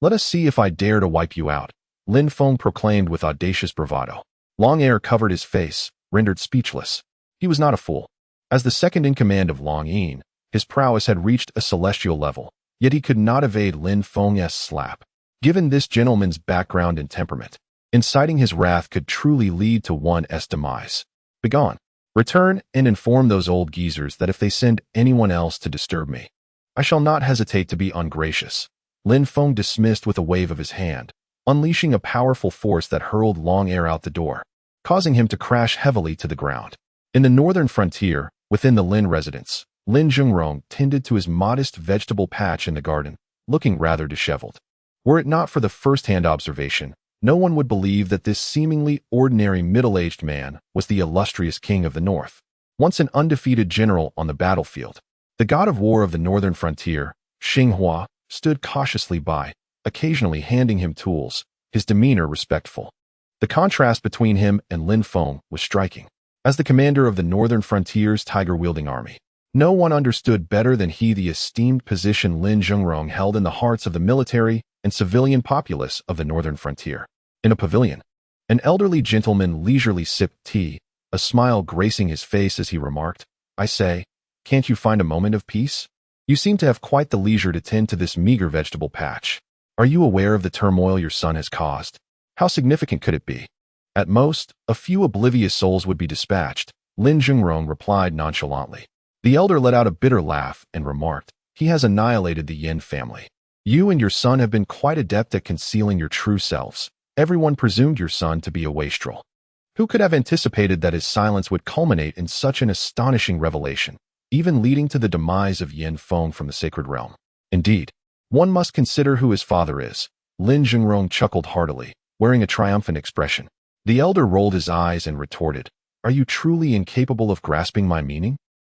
Let us see if I dare to wipe you out," Lin Feng proclaimed with audacious bravado. Long-Hair covered his face, rendered speechless. He was not a fool. As the second in command of Long-Yin, his prowess had reached a celestial level, yet he could not evade Lin Feng's slap. Given this gentleman's background and temperament, inciting his wrath could truly lead to one's demise. "Begone. Return and inform those old geezers that if they send anyone else to disturb me, I shall not hesitate to be ungracious." Lin Feng dismissed with a wave of his hand, unleashing a powerful force that hurled Long-Hair out the door, causing him to crash heavily to the ground. In the northern frontier, within the Lin residence, Lin Zhengrong tended to his modest vegetable patch in the garden, looking rather disheveled. Were it not for the first-hand observation, no one would believe that this seemingly ordinary middle-aged man was the illustrious king of the north, once an undefeated general on the battlefield. The god of war of the northern frontier, Xinghua, stood cautiously by, occasionally handing him tools, his demeanor respectful. The contrast between him and Lin Feng was striking. As the commander of the northern frontier's tiger-wielding army, no one understood better than he the esteemed position Lin Zhengrong held in the hearts of the military and civilian populace of the northern frontier. In a pavilion, an elderly gentleman leisurely sipped tea, a smile gracing his face as he remarked, "I say, can't you find a moment of peace? You seem to have quite the leisure to tend to this meager vegetable patch. Are you aware of the turmoil your son has caused? How significant could it be?" "At most, a few oblivious souls would be dispatched," Lin Zhengrong replied nonchalantly. The elder let out a bitter laugh and remarked, "He has annihilated the Yin family. You and your son have been quite adept at concealing your true selves. Everyone presumed your son to be a wastrel. Who could have anticipated that his silence would culminate in such an astonishing revelation, even leading to the demise of Yin Feng from the sacred realm? Indeed, one must consider who his father is." Lin Zhengrong chuckled heartily, wearing a triumphant expression. The elder rolled his eyes and retorted, "Are you truly incapable of grasping my meaning?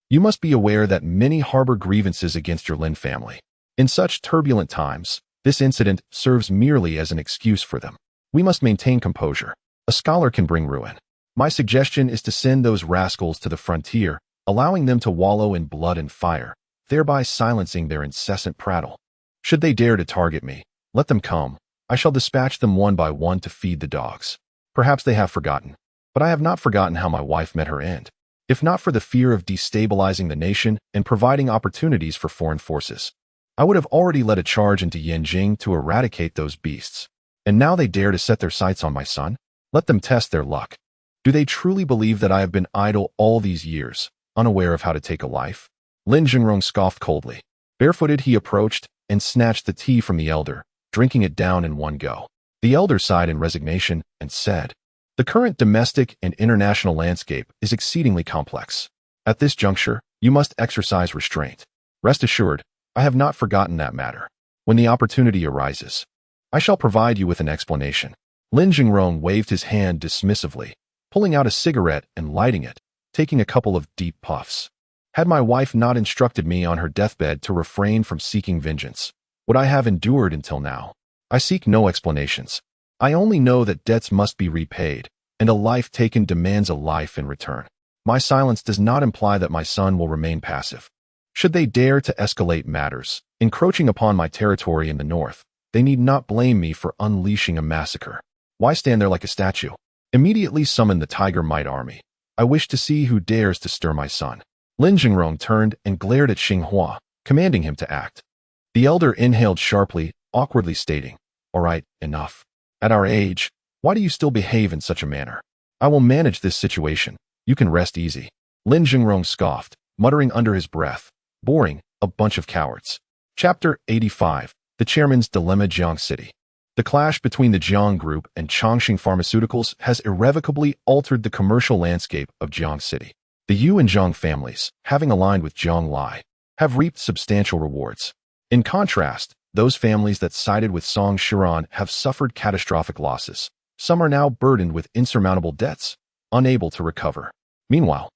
You must be aware that many harbor grievances against your Lin family. In such turbulent times, this incident serves merely as an excuse for them. We must maintain composure. A scholar can bring ruin. My suggestion is to send those rascals to the frontier, allowing them to wallow in blood and fire, thereby silencing their incessant prattle. Should they dare to target me, let them come. I shall dispatch them one by one to feed the dogs. Perhaps they have forgotten, but I have not forgotten how my wife met her end. If not for the fear of destabilizing the nation and providing opportunities for foreign forces, I would have already led a charge into Yanjing to eradicate those beasts. And now they dare to set their sights on my son? Let them test their luck. Do they truly believe that I have been idle all these years, unaware of how to take a life?" Lin Zhengrong scoffed coldly. Barefooted he approached and snatched the tea from the elder, drinking it down in one go. The elder sighed in resignation and said, "The current domestic and international landscape is exceedingly complex. At this juncture, you must exercise restraint. Rest assured, I have not forgotten that matter. When the opportunity arises, I shall provide you with an explanation." Lin Zhengrong waved his hand dismissively, pulling out a cigarette and lighting it, taking a couple of deep puffs. "Had my wife not instructed me on her deathbed to refrain from seeking vengeance, would I have endured until now? I seek no explanations. I only know that debts must be repaid, and a life taken demands a life in return. My silence does not imply that my son will remain passive. Should they dare to escalate matters, encroaching upon my territory in the north, they need not blame me for unleashing a massacre. Why stand there like a statue? Immediately summon the Tiger Might army. I wish to see who dares to stir my son. Lin Jingrong turned and glared at Xinghua, commanding him to act. The elder inhaled sharply, awkwardly stating, "All right, enough. At our age, why do you still behave in such a manner? I will manage this situation. You can rest easy." Lin Jingrong scoffed, muttering under his breath, "Boring, a bunch of cowards." Chapter 85. The Chairman's Dilemma. Jiang City. The clash between the Jiang Group and Chongqing Pharmaceuticals has irrevocably altered the commercial landscape of Jiang City. The Yu and Zhang families, having aligned with Zhang Lai, have reaped substantial rewards. In contrast, those families that sided with Song Shiran have suffered catastrophic losses. Some are now burdened with insurmountable debts, unable to recover. Meanwhile,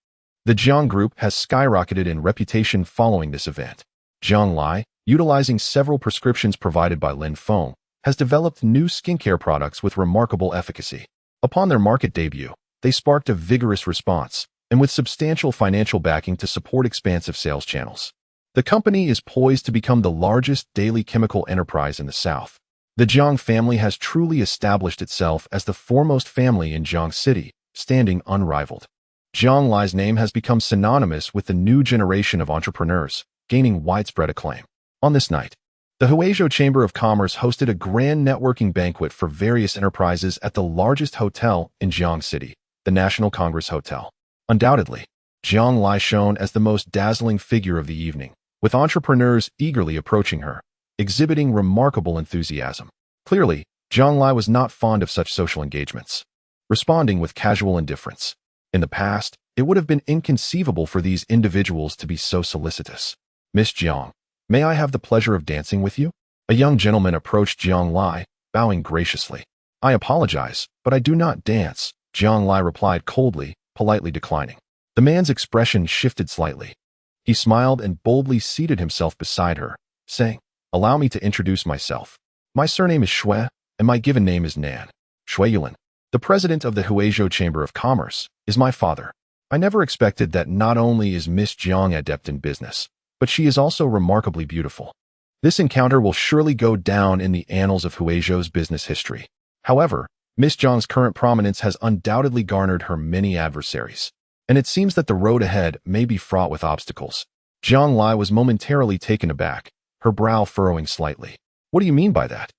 the Jiang Group has skyrocketed in reputation following this event. Zhang Lai, utilizing several prescriptions provided by Lin Feng, has developed new skincare products with remarkable efficacy. Upon their market debut, they sparked a vigorous response, and with substantial financial backing to support expansive sales channels. The company is poised to become the largest daily chemical enterprise in the South. The Jiang family has truly established itself as the foremost family in Jiang City, standing unrivaled. Zhang Lai's name has become synonymous with the new generation of entrepreneurs, gaining widespread acclaim. On this night, the Huizhou Chamber of Commerce hosted a grand networking banquet for various enterprises at the largest hotel in Jiang City, the National Congress Hotel. Undoubtedly, Zhang Lai shone as the most dazzling figure of the evening, with entrepreneurs eagerly approaching her, exhibiting remarkable enthusiasm. Clearly, Zhang Lai was not fond of such social engagements, responding with casual indifference. In the past, it would have been inconceivable for these individuals to be so solicitous. "Miss Jiang, may I have the pleasure of dancing with you?" A young gentleman approached Zhang Lai, bowing graciously. "I apologize, but I do not dance," Zhang Lai replied coldly, politely declining. The man's expression shifted slightly. He smiled and boldly seated himself beside her, saying, "Allow me to introduce myself. My surname is Shui, and my given name is Nan. Shui Yulin, the president of the Huizhou Chamber of Commerce, is my father. I never expected that not only is Miss Jiang adept in business, but she is also remarkably beautiful. This encounter will surely go down in the annals of Huizhou's business history. However, Miss Jiang's current prominence has undoubtedly garnered her many adversaries, and it seems that the road ahead may be fraught with obstacles." Zhang Lai was momentarily taken aback, her brow furrowing slightly. "What do you mean by that?"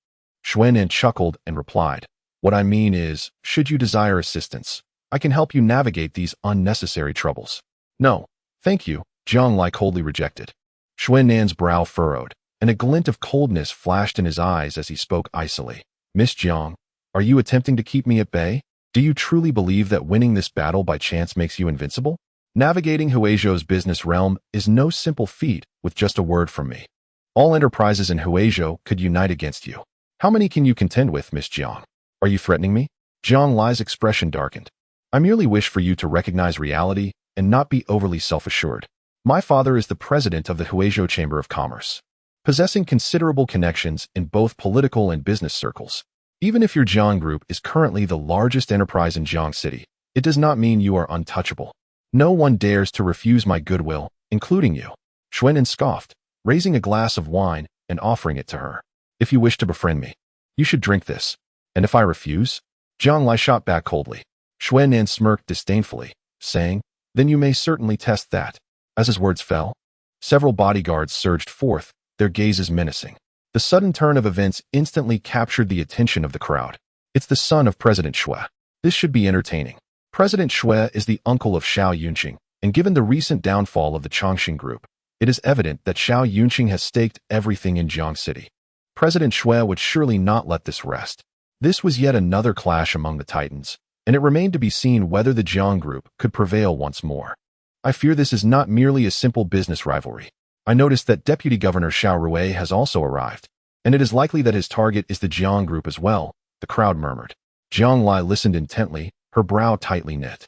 Xuanan chuckled and replied, "What I mean is, should you desire assistance, I can help you navigate these unnecessary troubles." "No, thank you," Zhang Lai coldly rejected. Xuanan's brow furrowed, and a glint of coldness flashed in his eyes as he spoke icily. "Miss Jiang, are you attempting to keep me at bay? Do you truly believe that winning this battle by chance makes you invincible? Navigating Huizhou's business realm is no simple feat with just a word from me. All enterprises in Huizhou could unite against you. How many can you contend with, Miss Jiang? Are you threatening me?" Zhang Lai's expression darkened. "I merely wish for you to recognize reality and not be overly self-assured. My father is the president of the Huizhou Chamber of Commerce, possessing considerable connections in both political and business circles. Even if your Jiang Group is currently the largest enterprise in Jiang City, it does not mean you are untouchable. No one dares to refuse my goodwill, including you." Xuanan scoffed, raising a glass of wine and offering it to her. "If you wish to befriend me, you should drink this. And if I refuse?" Zhang Lai shot back coldly. Xuanan smirked disdainfully, saying, "Then you may certainly test that." As his words fell, several bodyguards surged forth, their gazes menacing. The sudden turn of events instantly captured the attention of the crowd. "It's the son of President Shui. This should be entertaining." President Shui is the uncle of Xiao Yunqing, and given the recent downfall of the Chongqing Group, it is evident that Xiao Yunqing has staked everything in Jiang City. President Shui would surely not let this rest. This was yet another clash among the titans, and it remained to be seen whether the Jiang Group could prevail once more. "I fear this is not merely a simple business rivalry. I noticed that Deputy Governor Xiao Rui has also arrived, and it is likely that his target is the Jiang Group as well," the crowd murmured. Zhang Lai listened intently, her brow tightly knit.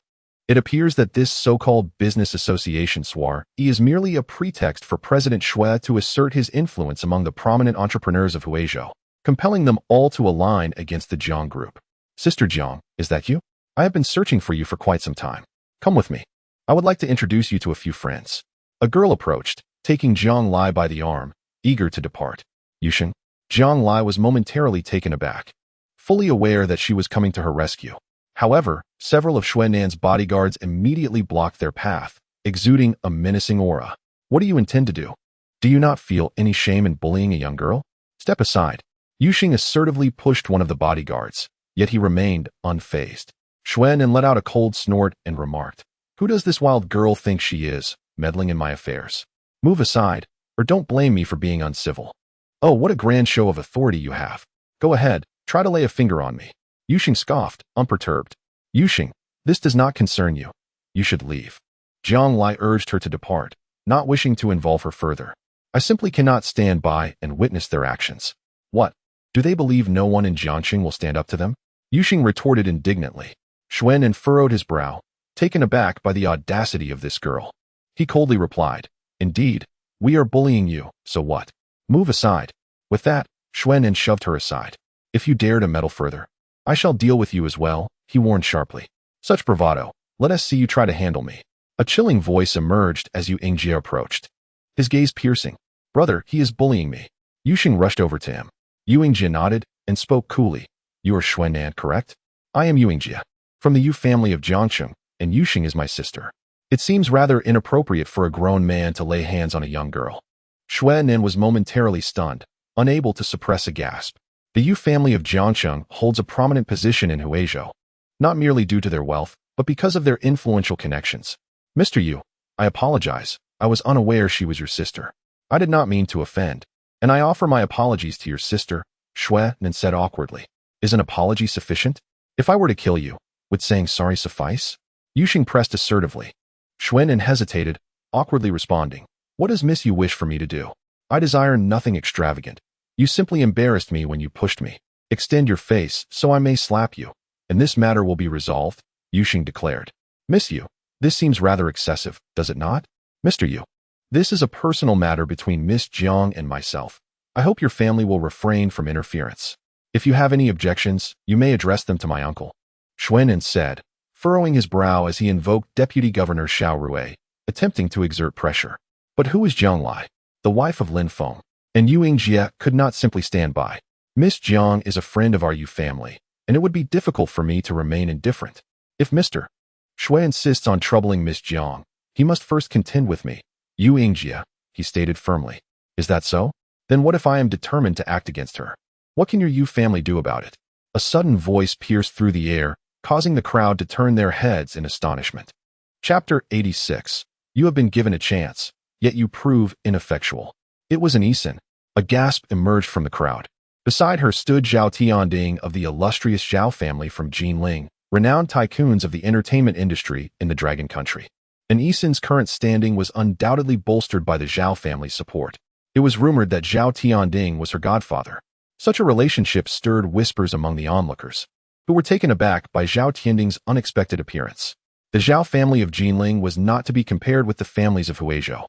It appears that this so-called business association soiree is merely a pretext for President Shui to assert his influence among the prominent entrepreneurs of Huizhou, compelling them all to align against the Jiang Group. "Sister Jiang, is that you? I have been searching for you for quite some time. Come with me. I would like to introduce you to a few friends." A girl approached, taking Jiang Lai by the arm, eager to depart. Yusheng? Jiang Lai was momentarily taken aback, fully aware that she was coming to her rescue. However, several of Xuan'an's bodyguards immediately blocked their path, exuding a menacing aura. What do you intend to do? Do you not feel any shame in bullying a young girl? Step aside. Yusheng assertively pushed one of the bodyguards, yet he remained unfazed. Xuan'an let out a cold snort and remarked, "Who does this wild girl think she is, meddling in my affairs? Move aside, or don't blame me for being uncivil." "Oh, what a grand show of authority you have. Go ahead, try to lay a finger on me." Yusheng scoffed, unperturbed. "Yusheng, this does not concern you. You should leave." Jiang Lai urged her to depart, not wishing to involve her further. "I simply cannot stand by and witness their actions." "What? Do they believe no one in Jiangxing will stand up to them?" Yusheng retorted indignantly. Xuan'an furrowed his brow, taken aback by the audacity of this girl. He coldly replied, "Indeed, we are bullying you, so what? Move aside." With that, Xuan'an shoved her aside. "If you dare to meddle further, I shall deal with you as well," he warned sharply. "Such bravado, let us see you try to handle me." A chilling voice emerged as Yu Yingjie approached, his gaze piercing. "Brother, he is bullying me." Yusheng rushed over to him. Yu Yingjie nodded and spoke coolly. "You are Xuan'an, correct? I am Yu Yingjie, from the Yu family of Jiangxing, and Yusheng is my sister. It seems rather inappropriate for a grown man to lay hands on a young girl." Xuan'an was momentarily stunned, unable to suppress a gasp. The Yu family of Jiangxing holds a prominent position in Huizhou, not merely due to their wealth, but because of their influential connections. "Mr. Yu, I apologize. I was unaware she was your sister. I did not mean to offend, and I offer my apologies to your sister," Xuan'an said awkwardly. "Is an apology sufficient? If I were to kill you, would saying sorry suffice?" Yusheng pressed assertively. Xuan'an hesitated, awkwardly responding, "What does Miss Yu wish for me to do? I desire nothing extravagant. You simply embarrassed me when you pushed me. Extend your face so I may slap you, and this matter will be resolved," Yusheng declared. "Miss Yu, this seems rather excessive, does it not? Mr. Yu, this is a personal matter between Miss Jiang and myself. I hope your family will refrain from interference. If you have any objections, you may address them to my uncle," Xuan'an said, furrowing his brow as he invoked Deputy Governor Xiao Rui, attempting to exert pressure. But who is Jiang Lai, the wife of Lin Feng? And Yu Yingjie could not simply stand by. "Miss Jiang is a friend of our Yu family, and it would be difficult for me to remain indifferent. If Mr. Shui insists on troubling Miss Jiang, he must first contend with me, Yu Yingjie," he stated firmly. "Is that so? Then what if I am determined to act against her? What can your Yu family do about it?" A sudden voice pierced through the air, causing the crowd to turn their heads in astonishment. Chapter 86. You have been given a chance, yet you prove ineffectual. It was an Isin. A gasp emerged from the crowd. Beside her stood Zhao Tianding of the illustrious Zhao family from Jinling, renowned tycoons of the entertainment industry in the Dragon Country. An Isin's current standing was undoubtedly bolstered by the Zhao family's support. It was rumored that Zhao Tianding was her godfather. Such a relationship stirred whispers among the onlookers, who were taken aback by Zhao Tianding's unexpected appearance. The Zhao family of Jinling was not to be compared with the families of Huizhou.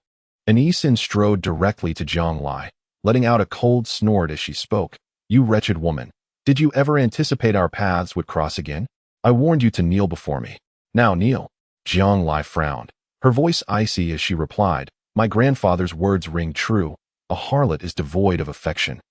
An Isin strode directly to Jiang Lai, letting out a cold snort as she spoke. "You wretched woman, did you ever anticipate our paths would cross again? I warned you to kneel before me. Now kneel." Jiang Lai frowned, her voice icy as she replied, "My grandfather's words ring true. A harlot is devoid of affection,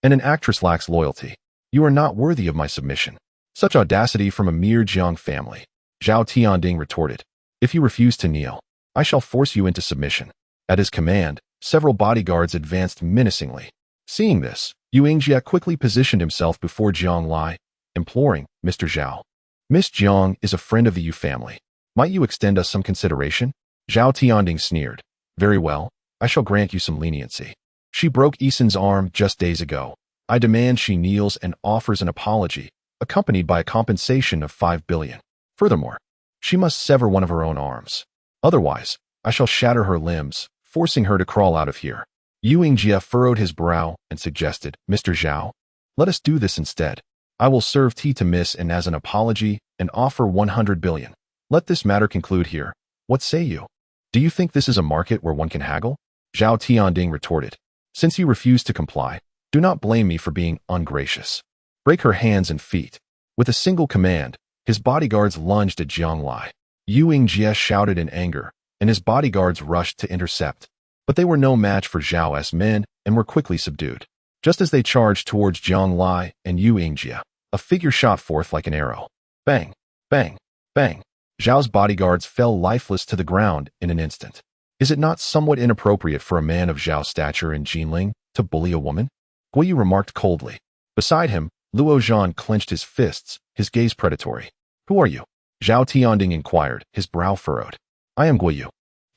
and an actress lacks loyalty. You are not worthy of my submission." Such audacity from a mere Jiang family, Zhao Tianding retorted. "If you refuse to kneel, I shall force you into submission." At his command, several bodyguards advanced menacingly. Seeing this, Yu Yingjie quickly positioned himself before Jiang Lai, imploring, "Mr. Zhao, Miss Jiang is a friend of the Yu family. Might you extend us some consideration?" Zhao Tianding sneered. "Very well, I shall grant you some leniency. She broke Isin's arm just days ago. I demand she kneels and offers an apology, accompanied by a compensation of 5 billion. Furthermore, she must sever one of her own arms. Otherwise, I shall shatter her limbs, forcing her to crawl out of here." Yu Yingjie furrowed his brow and suggested, "Mr. Zhao, let us do this instead. I will serve tea to Miss and as an apology and offer 100 billion. Let this matter conclude here. What say you? Do you think this is a market where one can haggle?" Zhao Tianding retorted. "Since you refuse to comply, do not blame me for being ungracious. Break her hands and feet." With a single command, his bodyguards lunged at Jiang Lai. Yu Yingjie shouted in anger, and his bodyguards rushed to intercept. But they were no match for Zhao's men and were quickly subdued. Just as they charged towards Jiang Lai and Yu Yingjia, a figure shot forth like an arrow. Bang, bang, bang. Zhao's bodyguards fell lifeless to the ground in an instant. Is it not somewhat inappropriate for a man of Zhao's stature in Jinling to bully a woman? Guiyu remarked coldly. Beside him, Luo Zhan clenched his fists, his gaze predatory. Who are you? Zhao Tianding inquired, his brow furrowed. I am Guiyu,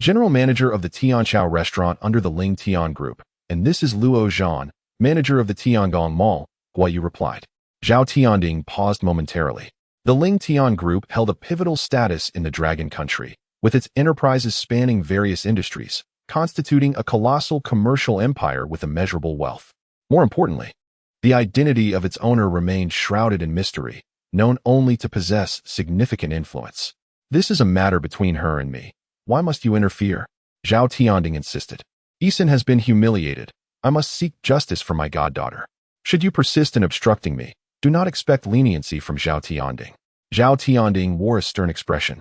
general manager of the Tianqiao restaurant under the Ling Tian Group, and this is Luo Zhan, manager of the Tiangong Mall, Guiyu replied. Zhao Tianding paused momentarily. The Ling Tian Group held a pivotal status in the Dragon Country, with its enterprises spanning various industries, constituting a colossal commercial empire with immeasurable wealth. More importantly, the identity of its owner remained shrouded in mystery, known only to possess significant influence. This is a matter between her and me. Why must you interfere? Zhao Tianding insisted. Yisun has been humiliated. I must seek justice for my goddaughter. Should you persist in obstructing me, do not expect leniency from Zhao Tianding. Zhao Tianding wore a stern expression.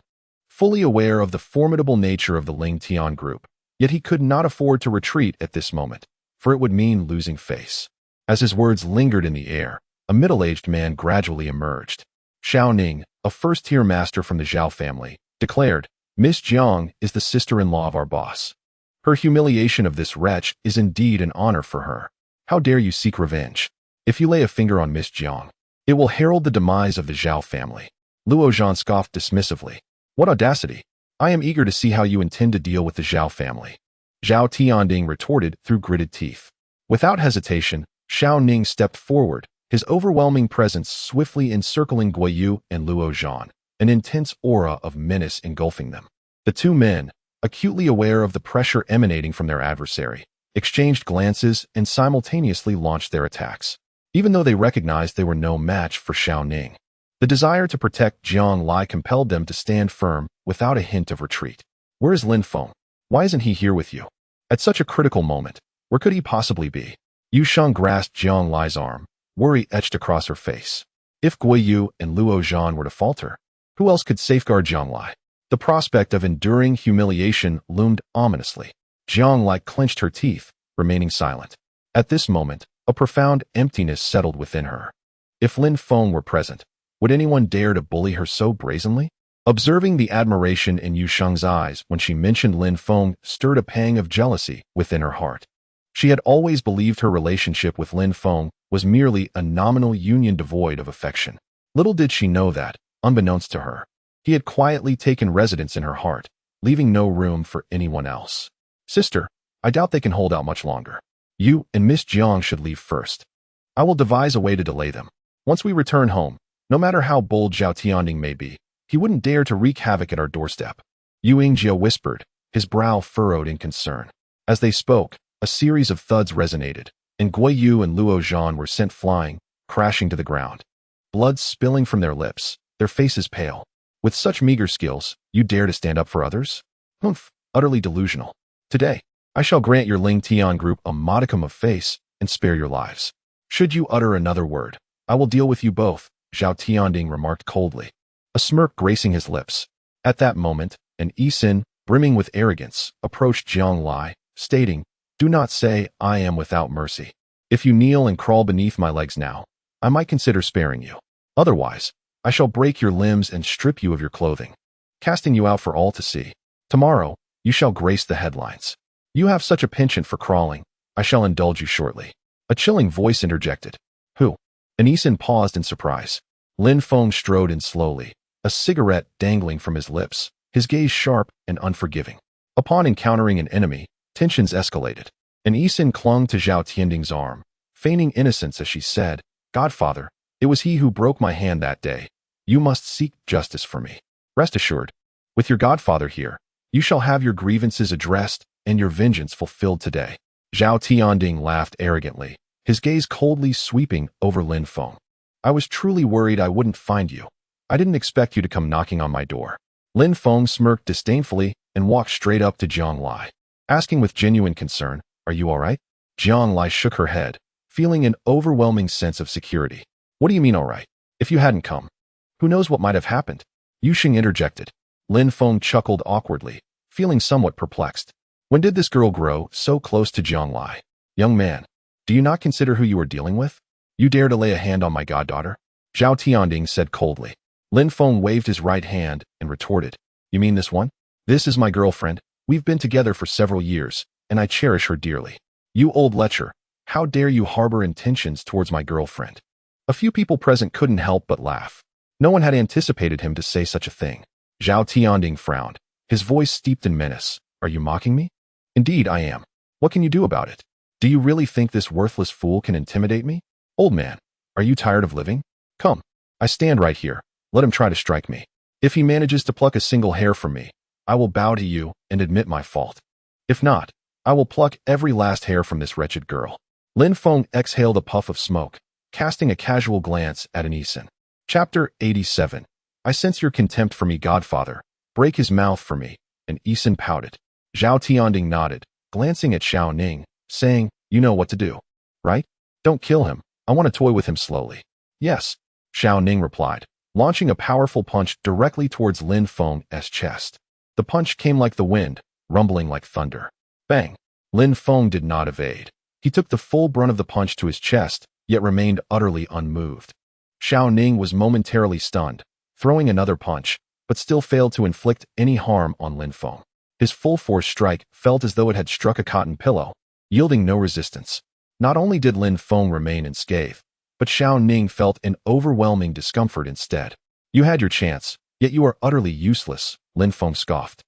Fully aware of the formidable nature of the Ling Tian Group, yet he could not afford to retreat at this moment, for it would mean losing face. As his words lingered in the air, a middle-aged man gradually emerged. Xiao Ning, a first-tier master from the Zhao family, declared, Miss Jiang is the sister-in-law of our boss. Her humiliation of this wretch is indeed an honor for her. How dare you seek revenge? If you lay a finger on Miss Jiang, it will herald the demise of the Zhao family. Luo Zhan scoffed dismissively. What audacity! I am eager to see how you intend to deal with the Zhao family. Zhao Tianding retorted through gritted teeth. Without hesitation, Xiao Ning stepped forward, his overwhelming presence swiftly encircling Guiyu and Luo Zhan, an intense aura of menace engulfing them. The two men, acutely aware of the pressure emanating from their adversary, exchanged glances and simultaneously launched their attacks. Even though they recognized they were no match for Xiao Ning, the desire to protect Jiang Lai compelled them to stand firm without a hint of retreat. Where is Lin Feng? Why isn't he here with you? At such a critical moment, where could he possibly be? Yu Sheng grasped Jiang Lai's arm, worry etched across her face. If Guiyu and Luo Zhan were to falter, who else could safeguard Jiang Lai? The prospect of enduring humiliation loomed ominously. Jiang Lai clenched her teeth, remaining silent. At this moment, a profound emptiness settled within her. If Lin Feng were present, would anyone dare to bully her so brazenly? Observing the admiration in Yu Sheng's eyes when she mentioned Lin Feng stirred a pang of jealousy within her heart. She had always believed her relationship with Lin Feng was merely a nominal union devoid of affection. Little did she know that, unbeknownst to her, he had quietly taken residence in her heart, leaving no room for anyone else. Sister, I doubt they can hold out much longer. You and Miss Jiang should leave first. I will devise a way to delay them. Once we return home, no matter how bold Zhao Tianding may be, he wouldn't dare to wreak havoc at our doorstep. Yu Yingjia whispered, his brow furrowed in concern. As they spoke, a series of thuds resonated, and Guiyu and Luo Zhan were sent flying, crashing to the ground. Blood spilling from their lips, their faces pale. With such meager skills, you dare to stand up for others? Humph, utterly delusional. Today, I shall grant your Ling Tian Group a modicum of face and spare your lives. Should you utter another word, I will deal with you both, Zhao Tianding remarked coldly, a smirk gracing his lips. At that moment, an Yisun, brimming with arrogance, approached Jiang Lai, stating, Do not say I am without mercy. If you kneel and crawl beneath my legs now, I might consider sparing you. Otherwise, I shall break your limbs and strip you of your clothing, casting you out for all to see. Tomorrow, you shall grace the headlines. You have such a penchant for crawling, I shall indulge you shortly. A chilling voice interjected. Who? Yisun paused in surprise. Lin Feng strode in slowly, a cigarette dangling from his lips, his gaze sharp and unforgiving. Upon encountering an enemy, tensions escalated. Yisun clung to Zhao Tianding's arm, feigning innocence as she said, Godfather, it was he who broke my hand that day. You must seek justice for me. Rest assured, with your godfather here, you shall have your grievances addressed and your vengeance fulfilled today. Zhao Tianding laughed arrogantly, his gaze coldly sweeping over Lin Feng. I was truly worried I wouldn't find you. I didn't expect you to come knocking on my door. Lin Feng smirked disdainfully and walked straight up to Jiang Lai, asking with genuine concern, Are you all right? Jiang Lai shook her head, feeling an overwhelming sense of security. What do you mean all right? If you hadn't come, who knows what might have happened? Yu Sheng interjected. Lin Feng chuckled awkwardly, feeling somewhat perplexed. When did this girl grow so close to Jianglai? Young man, do you not consider who you are dealing with? You dare to lay a hand on my goddaughter? Zhao Tianding said coldly. Lin Feng waved his right hand and retorted. You mean this one? This is my girlfriend. We've been together for several years, and I cherish her dearly. You old lecher, how dare you harbor intentions towards my girlfriend? A few people present couldn't help but laugh. No one had anticipated him to say such a thing. Zhao Tianding frowned, his voice steeped in menace. Are you mocking me? Indeed, I am. What can you do about it? Do you really think this worthless fool can intimidate me? Old man, are you tired of living? Come, I stand right here. Let him try to strike me. If he manages to pluck a single hair from me, I will bow to you and admit my fault. If not, I will pluck every last hair from this wretched girl. Lin Feng exhaled a puff of smoke, casting a casual glance at an Isin. Chapter 87. I sense your contempt for me, godfather. Break his mouth for me. And Isin pouted. Zhao Tianding nodded, glancing at Xiao Ning, saying, you know what to do, right? Don't kill him. I want to toy with him slowly. Yes, Xiao Ning replied, launching a powerful punch directly towards Lin Feng's chest. The punch came like the wind, rumbling like thunder. Bang! Lin Feng did not evade. He took the full brunt of the punch to his chest, yet remained utterly unmoved. Xiao Ning was momentarily stunned, throwing another punch, but still failed to inflict any harm on Lin Feng. His full-force strike felt as though it had struck a cotton pillow, yielding no resistance. Not only did Lin Feng remain unscathed, but Xiao Ning felt an overwhelming discomfort instead. You had your chance, yet you are utterly useless, Lin Feng scoffed,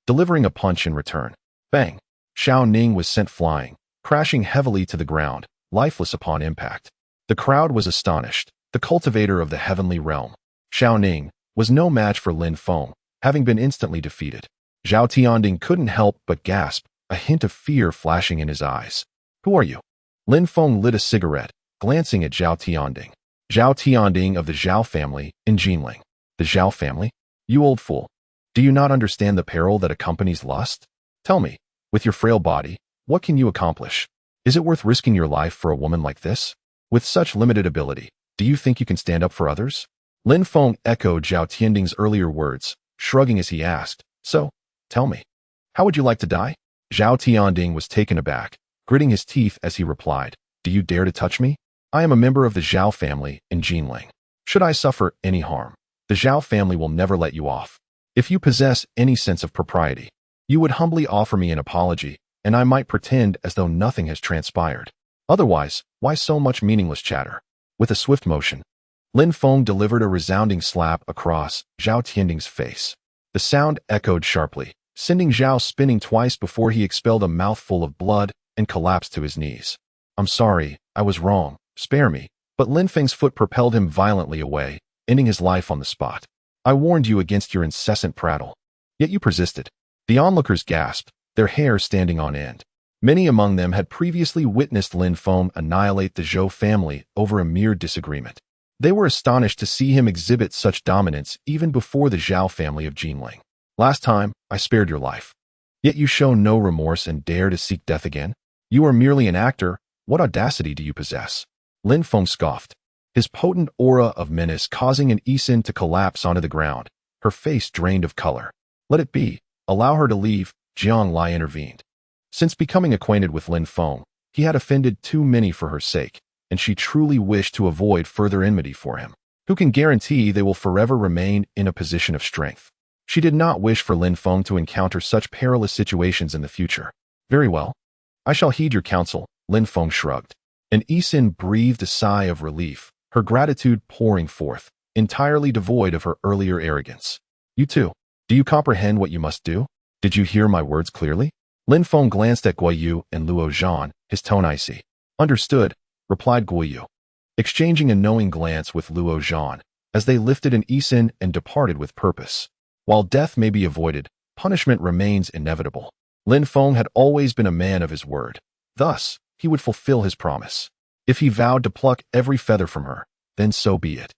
delivering a punch in return. Bang! Xiao Ning was sent flying, crashing heavily to the ground, lifeless upon impact. The crowd was astonished. The cultivator of the heavenly realm, Xiao Ning, was no match for Lin Feng, having been instantly defeated. Zhao Tianding couldn't help but gasp, a hint of fear flashing in his eyes. Who are you? Lin Feng lit a cigarette, glancing at Zhao Tianding. Zhao Tianding of the Zhao family in Jinling. The Zhao family? You old fool. Do you not understand the peril that accompanies lust? Tell me, with your frail body, what can you accomplish? Is it worth risking your life for a woman like this? With such limited ability, do you think you can stand up for others? Lin Feng echoed Zhao Tianding's earlier words, shrugging as he asked, so, tell me, how would you like to die? Zhao Tianding was taken aback, gritting his teeth as he replied, do you dare to touch me? I am a member of the Zhao family in Jinling. Should I suffer any harm, the Zhao family will never let you off. If you possess any sense of propriety, you would humbly offer me an apology, and I might pretend as though nothing has transpired. Otherwise, why so much meaningless chatter? With a swift motion, Lin Feng delivered a resounding slap across Zhao Tianding's face. The sound echoed sharply, sending Zhao spinning twice before he expelled a mouthful of blood and collapsed to his knees. I'm sorry, I was wrong, spare me. But Lin Feng's foot propelled him violently away, ending his life on the spot. I warned you against your incessant prattle. Yet you persisted. The onlookers gasped, their hair standing on end. Many among them had previously witnessed Lin Feng annihilate the Zhou family over a mere disagreement. They were astonished to see him exhibit such dominance even before the Zhao family of Jinling. Last time, I spared your life. Yet you show no remorse and dare to seek death again? You are merely an actor. What audacity do you possess? Lin Feng scoffed, his potent aura of menace causing an Isin to collapse onto the ground, her face drained of color. Let it be. Allow her to leave, Jiang Lai intervened. Since becoming acquainted with Lin Feng, he had offended too many for her sake, and she truly wished to avoid further enmity for him. Who can guarantee they will forever remain in a position of strength? She did not wish for Lin Feng to encounter such perilous situations in the future. Very well. I shall heed your counsel, Lin Feng shrugged. And Isin breathed a sigh of relief, her gratitude pouring forth, entirely devoid of her earlier arrogance. You too. Do you comprehend what you must do? Did you hear my words clearly? Lin Feng glanced at Guiyu and Luo Zhan, his tone icy. Understood, replied Guiyu, exchanging a knowing glance with Luo Zhan, as they lifted an Isin and departed with purpose. While death may be avoided, punishment remains inevitable. Lin Feng had always been a man of his word. Thus, he would fulfill his promise. If he vowed to pluck every feather from her, then so be it.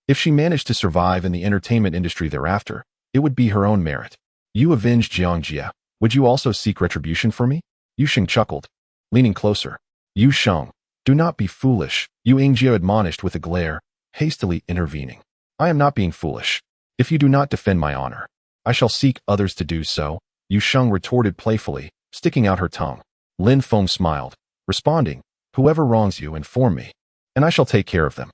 If she managed to survive in the entertainment industry thereafter, it would be her own merit. You avenged Jiang Jia. Would you also seek retribution for me? Yu Sheng chuckled, leaning closer. Yu Sheng, do not be foolish, Yu Yingjia admonished with a glare, hastily intervening. I am not being foolish. If you do not defend my honor, I shall seek others to do so, Yu Sheng retorted playfully, sticking out her tongue. Lin Feng smiled, responding, "Whoever wrongs you, inform me, and I shall take care of them."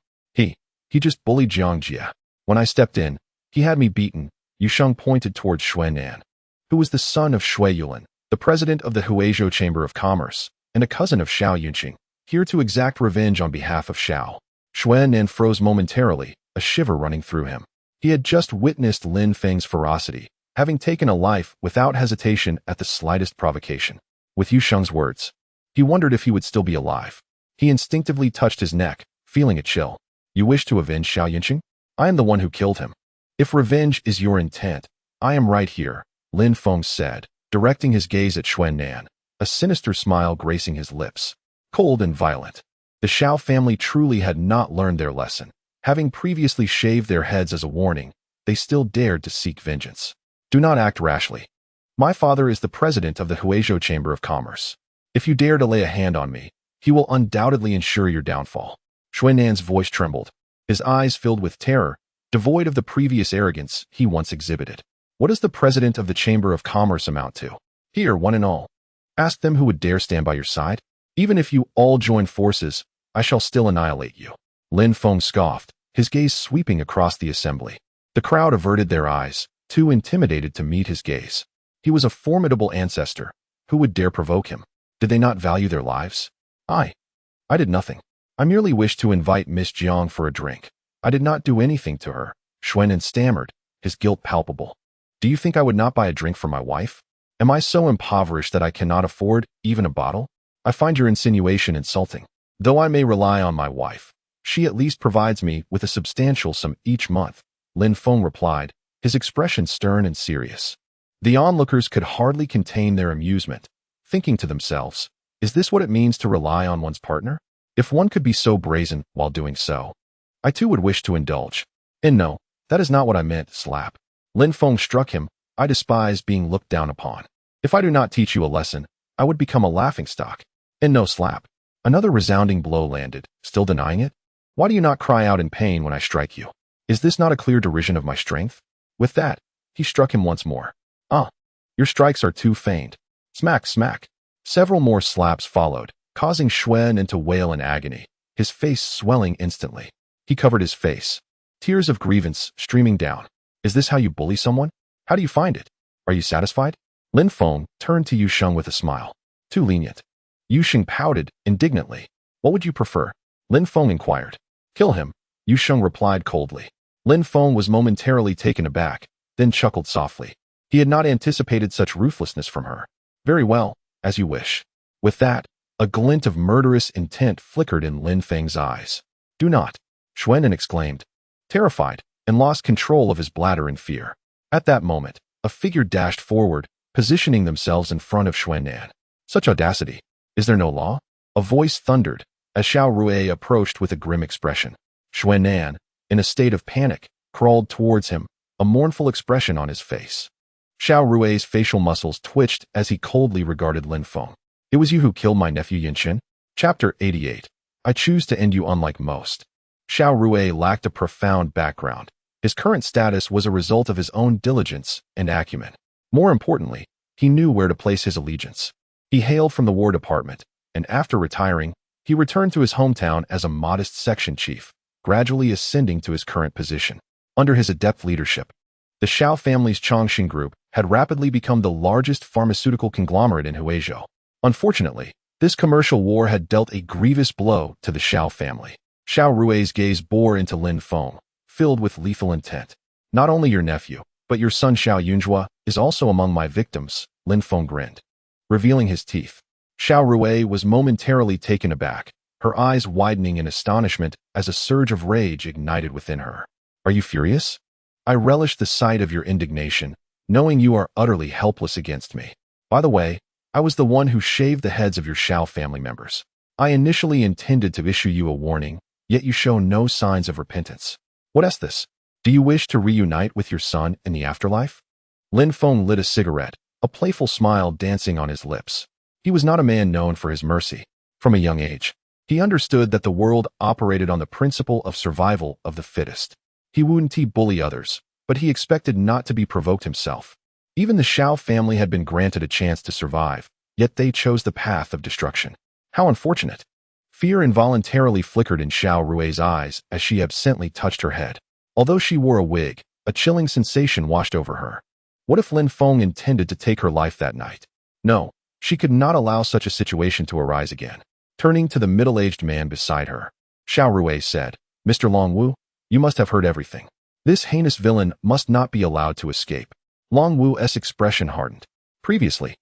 He just bullied Jiang Jia. When I stepped in, he had me beaten." Yusheng pointed towards Shui Nan, who was the son of Shui Yulin, the president of the Huizhou Chamber of Commerce, and a cousin of Xiao Yunqing, here to exact revenge on behalf of Xiao. Shui Nan froze momentarily, a shiver running through him. He had just witnessed Lin Feng's ferocity, having taken a life without hesitation at the slightest provocation. With Yusheng's words, he wondered if he would still be alive. He instinctively touched his neck, feeling a chill. "You wish to avenge Xiao Yunqing? I am the one who killed him. If revenge is your intent, I am right here," Lin Feng said, directing his gaze at Shui Nan, a sinister smile gracing his lips. Cold and violent. The Xiao family truly had not learned their lesson. Having previously shaved their heads as a warning, they still dared to seek vengeance. "Do not act rashly. My father is the president of the Huizhou Chamber of Commerce. If you dare to lay a hand on me, he will undoubtedly ensure your downfall." Shui Nan's voice trembled, his eyes filled with terror, devoid of the previous arrogance he once exhibited. "What does the president of the Chamber of Commerce amount to? Here, one and all. Ask them who would dare stand by your side. Even if you all join forces, I shall still annihilate you." Lin Feng scoffed, his gaze sweeping across the assembly. The crowd averted their eyes, too intimidated to meet his gaze. He was a formidable ancestor. Who would dare provoke him? Did they not value their lives? I did nothing. I merely wished to invite Miss Jiang for a drink. I did not do anything to her." Shui Nan stammered, his guilt palpable. "Do you think I would not buy a drink for my wife? Am I so impoverished that I cannot afford even a bottle? I find your insinuation insulting. Though I may rely on my wife, she at least provides me with a substantial sum each month," Lin Feng replied, his expression stern and serious. The onlookers could hardly contain their amusement, thinking to themselves, "Is this what it means to rely on one's partner? If one could be so brazen while doing so, I too would wish to indulge. And no, that is not what I meant." Slap. Lin Feng struck him. "I despise being looked down upon. If I do not teach you a lesson, I would become a laughingstock." And no slap. Another resounding blow landed, still denying it. "Why do you not cry out in pain when I strike you? Is this not a clear derision of my strength?" With that, he struck him once more. Your strikes are too feigned." Smack, smack. Several more slaps followed, causing Shui Nan to wail in agony, his face swelling instantly. He covered his face, tears of grievance streaming down. "Is this how you bully someone? How do you find it? Are you satisfied?" Lin Feng turned to Yusheng with a smile. "Too lenient." Yusheng pouted indignantly. "What would you prefer?" Lin Feng inquired. "Kill him," Yusheng replied coldly. Lin Feng was momentarily taken aback, then chuckled softly. He had not anticipated such ruthlessness from her. "Very well, as you wish." With that, a glint of murderous intent flickered in Lin Feng's eyes. "Do not," Shui Nan exclaimed, terrified, and lost control of his bladder in fear. At that moment, a figure dashed forward, positioning themselves in front of Shui Nan. Such audacity! Is there no law? A voice thundered, as Xiao Rui approached with a grim expression. Shui Nan, in a state of panic, crawled towards him, a mournful expression on his face. Xiao Rui's facial muscles twitched as he coldly regarded Lin Feng. "It was you who killed my nephew Yanqin?" Chapter 88. I choose to end you unlike most. Xiao Rui lacked a profound background. His current status was a result of his own diligence and acumen. More importantly, he knew where to place his allegiance. He hailed from the War Department, and after retiring, he returned to his hometown as a modest section chief, gradually ascending to his current position. Under his adept leadership, the Xiao family's Chongqing Group had rapidly become the largest pharmaceutical conglomerate in Huizhou. Unfortunately, this commercial war had dealt a grievous blow to the Xiao family. Xiao Rui's gaze bore into Lin Feng, filled with lethal intent. "Not only your nephew, but your son Xiao Yunjua is also among my victims," Lin Feng grinned, revealing his teeth. Xiao Rui was momentarily taken aback, her eyes widening in astonishment as a surge of rage ignited within her. "Are you furious? I relish the sight of your indignation, knowing you are utterly helpless against me. By the way, I was the one who shaved the heads of your Xiao family members. I initially intended to issue you a warning, yet you show no signs of repentance. What is this? Do you wish to reunite with your son in the afterlife?" Lin Feng lit a cigarette, a playful smile dancing on his lips. He was not a man known for his mercy. From a young age, he understood that the world operated on the principle of survival of the fittest. He wouldn't bully others, but he expected not to be provoked himself. Even the Xiao family had been granted a chance to survive, yet they chose the path of destruction. How unfortunate. Fear involuntarily flickered in Xiao Rui's eyes as she absently touched her head. Although she wore a wig, a chilling sensation washed over her. What if Lin Feng intended to take her life that night? No, she could not allow such a situation to arise again. Turning to the middle-aged man beside her, Xiao Rui said, "Mr. Longwu, you must have heard everything. This heinous villain must not be allowed to escape." Longwu's expression hardened. Previously,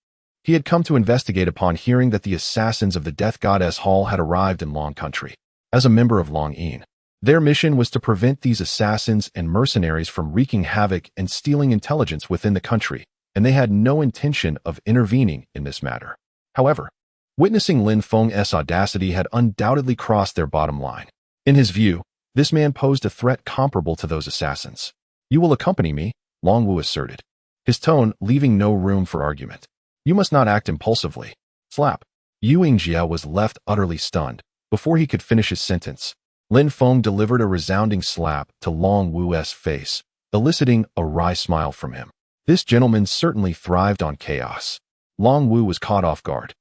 he had come to investigate upon hearing that the assassins of the Death Goddess Hall had arrived in Long Country. As a member of Long Yin, their mission was to prevent these assassins and mercenaries from wreaking havoc and stealing intelligence within the country, and they had no intention of intervening in this matter. However, witnessing Lin Feng's audacity had undoubtedly crossed their bottom line. In his view, this man posed a threat comparable to those assassins. "You will accompany me," Longwu asserted, his tone leaving no room for argument. "You must not act impulsively." Slap. Yu Yingjia was left utterly stunned. Before he could finish his sentence, Lin Feng delivered a resounding slap to Longwu's face, eliciting a wry smile from him. This gentleman certainly thrived on chaos. Longwu was caught off guard.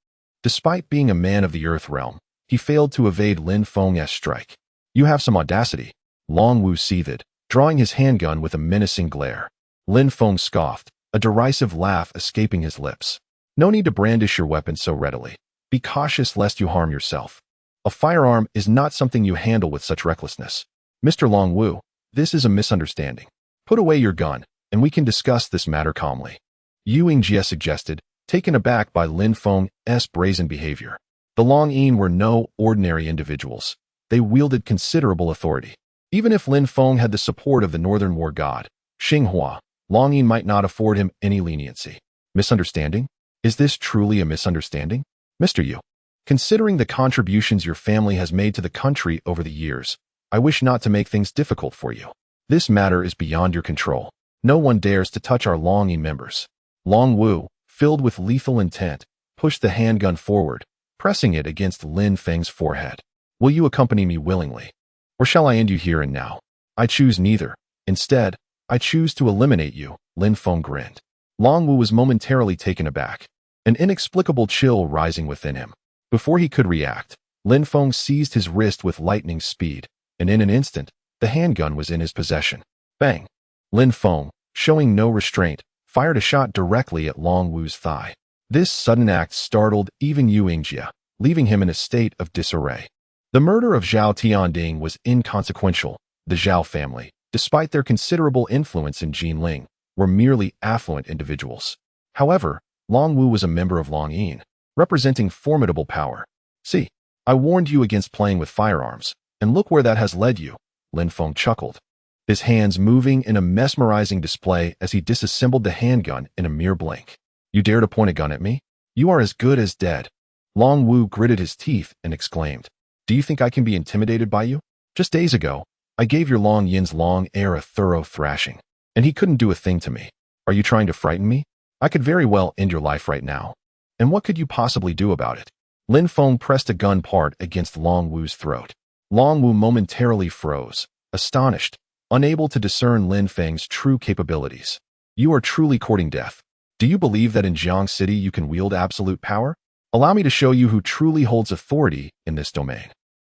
Despite being a man of the Earth realm, he failed to evade Lin Feng's strike. "You have some audacity," Longwu seethed, drawing his handgun with a menacing glare. Lin Feng scoffed, a derisive laugh escaping his lips. "No need to brandish your weapon so readily. Be cautious lest you harm yourself. A firearm is not something you handle with such recklessness. Mr. Longwu, this is a misunderstanding. Put away your gun, and we can discuss this matter calmly," Yu Yingjia suggested, taken aback by Lin Feng's brazen behavior. The Long Yin were no ordinary individuals. They wielded considerable authority. Even if Lin Feng had the support of the Northern War god, Xinghua, Long Yin might not afford him any leniency. Misunderstanding? Is this truly a misunderstanding? Mr. Yu, considering the contributions your family has made to the country over the years, I wish not to make things difficult for you. This matter is beyond your control. No one dares to touch our Long Yin members. Longwu, filled with lethal intent, pushed the handgun forward, pressing it against Lin Feng's forehead. "Will you accompany me willingly? Or shall I end you here and now?" "I choose neither. Instead, I choose to eliminate you," Lin Feng grinned. Longwu was momentarily taken aback, an inexplicable chill rising within him. Before he could react, Lin Feng seized his wrist with lightning speed, and in an instant, the handgun was in his possession. Bang! Lin Feng, showing no restraint, fired a shot directly at Longwu's thigh. This sudden act startled even Yu Yingjia, leaving him in a state of disarray. The murder of Zhao Tianding was inconsequential. The Zhao family, despite their considerable influence in Jinling, were merely affluent individuals. However, Longwu was a member of Long Yin, representing formidable power. "See, I warned you against playing with firearms, and look where that has led you," Lin Feng chuckled, his hands moving in a mesmerizing display as he disassembled the handgun in a mere blink. "You dare to point a gun at me? You are as good as dead." Longwu gritted his teeth and exclaimed, "Do you think I can be intimidated by you? Just days ago, I gave your Long Yin's long heir a thorough thrashing, and he couldn't do a thing to me. Are you trying to frighten me? I could very well end your life right now. And what could you possibly do about it?" Lin Feng pressed a gun part against Longwu's throat. Longwu momentarily froze, astonished, unable to discern Lin Feng's true capabilities. "You are truly courting death. Do you believe that in Jiang City you can wield absolute power? Allow me to show you who truly holds authority in this domain."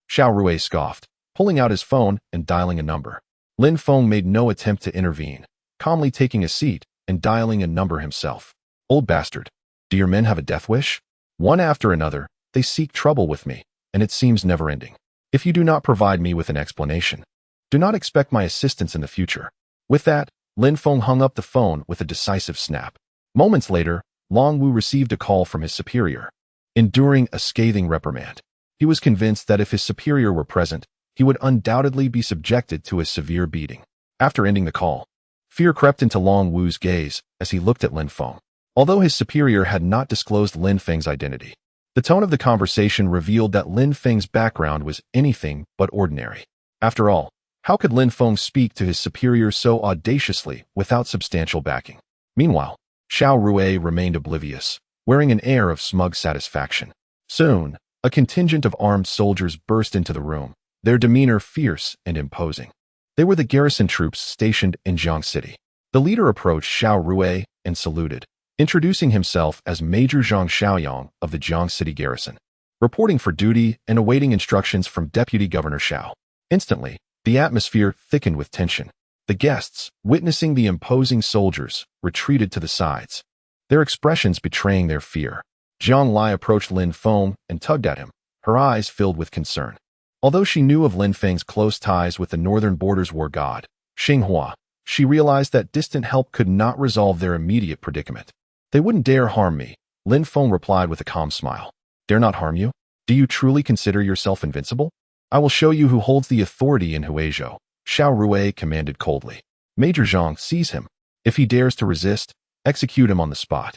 Xiao Rui scoffed, pulling out his phone and dialing a number. Lin Feng made no attempt to intervene, calmly taking a seat and dialing a number himself. "Old bastard, do your men have a death wish? One after another, they seek trouble with me, and it seems never-ending. If you do not provide me with an explanation, do not expect my assistance in the future." With that, Lin Feng hung up the phone with a decisive snap. Moments later, Longwu received a call from his superior. Enduring a scathing reprimand, he was convinced that if his superior were present, he would undoubtedly be subjected to a severe beating. After ending the call, fear crept into Longwu's gaze as he looked at Lin Feng. Although his superior had not disclosed Lin Feng's identity, the tone of the conversation revealed that Lin Feng's background was anything but ordinary. After all, how could Lin Feng speak to his superior so audaciously without substantial backing? Meanwhile, Xiao Rui remained oblivious, wearing an air of smug satisfaction. Soon, a contingent of armed soldiers burst into the room, their demeanor fierce and imposing. They were the garrison troops stationed in Jiang City. The leader approached Xiao Rui and saluted, introducing himself as Major Zhang Xiaoyang of the Jiang City Garrison, reporting for duty and awaiting instructions from Deputy Governor Xiao. Instantly, the atmosphere thickened with tension. The guests, witnessing the imposing soldiers, retreated to the sides, their expressions betraying their fear. Jiang Lai approached Lin Feng and tugged at him, her eyes filled with concern. Although she knew of Lin Feng's close ties with the northern borders war god, Xinghua, she realized that distant help could not resolve their immediate predicament. They wouldn't dare harm me, Lin Feng replied with a calm smile. Dare not harm you? Do you truly consider yourself invincible? I will show you who holds the authority in Huizhou, Xiao Rui commanded coldly. Major Zhang, seize him. If he dares to resist, execute him on the spot.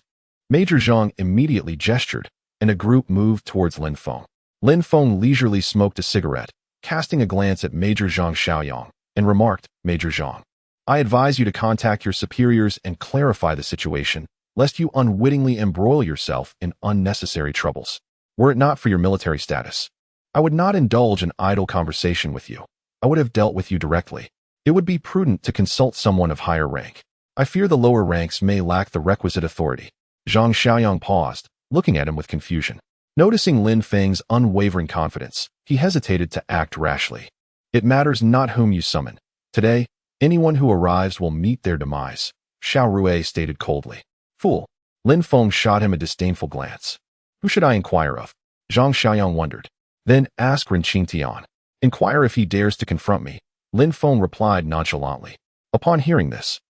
Major Zhang immediately gestured, and a group moved towards Lin Feng. Lin Feng leisurely smoked a cigarette, casting a glance at Major Zhang Xiaoyang, and remarked, Major Zhang, I advise you to contact your superiors and clarify the situation, lest you unwittingly embroil yourself in unnecessary troubles. Were it not for your military status, I would not indulge in idle conversation with you. I would have dealt with you directly. It would be prudent to consult someone of higher rank. I fear the lower ranks may lack the requisite authority. Zhang Xiaoyang paused, looking at him with confusion. Noticing Lin Feng's unwavering confidence, he hesitated to act rashly. It matters not whom you summon. Today, anyone who arrives will meet their demise, Xiao Rui stated coldly. Fool. Lin Feng shot him a disdainful glance. Who should I inquire of? Zhang Xiaoyang wondered. Then ask Ren Qingtian. Inquire if he dares to confront me, Lin Feng replied nonchalantly. Upon hearing this,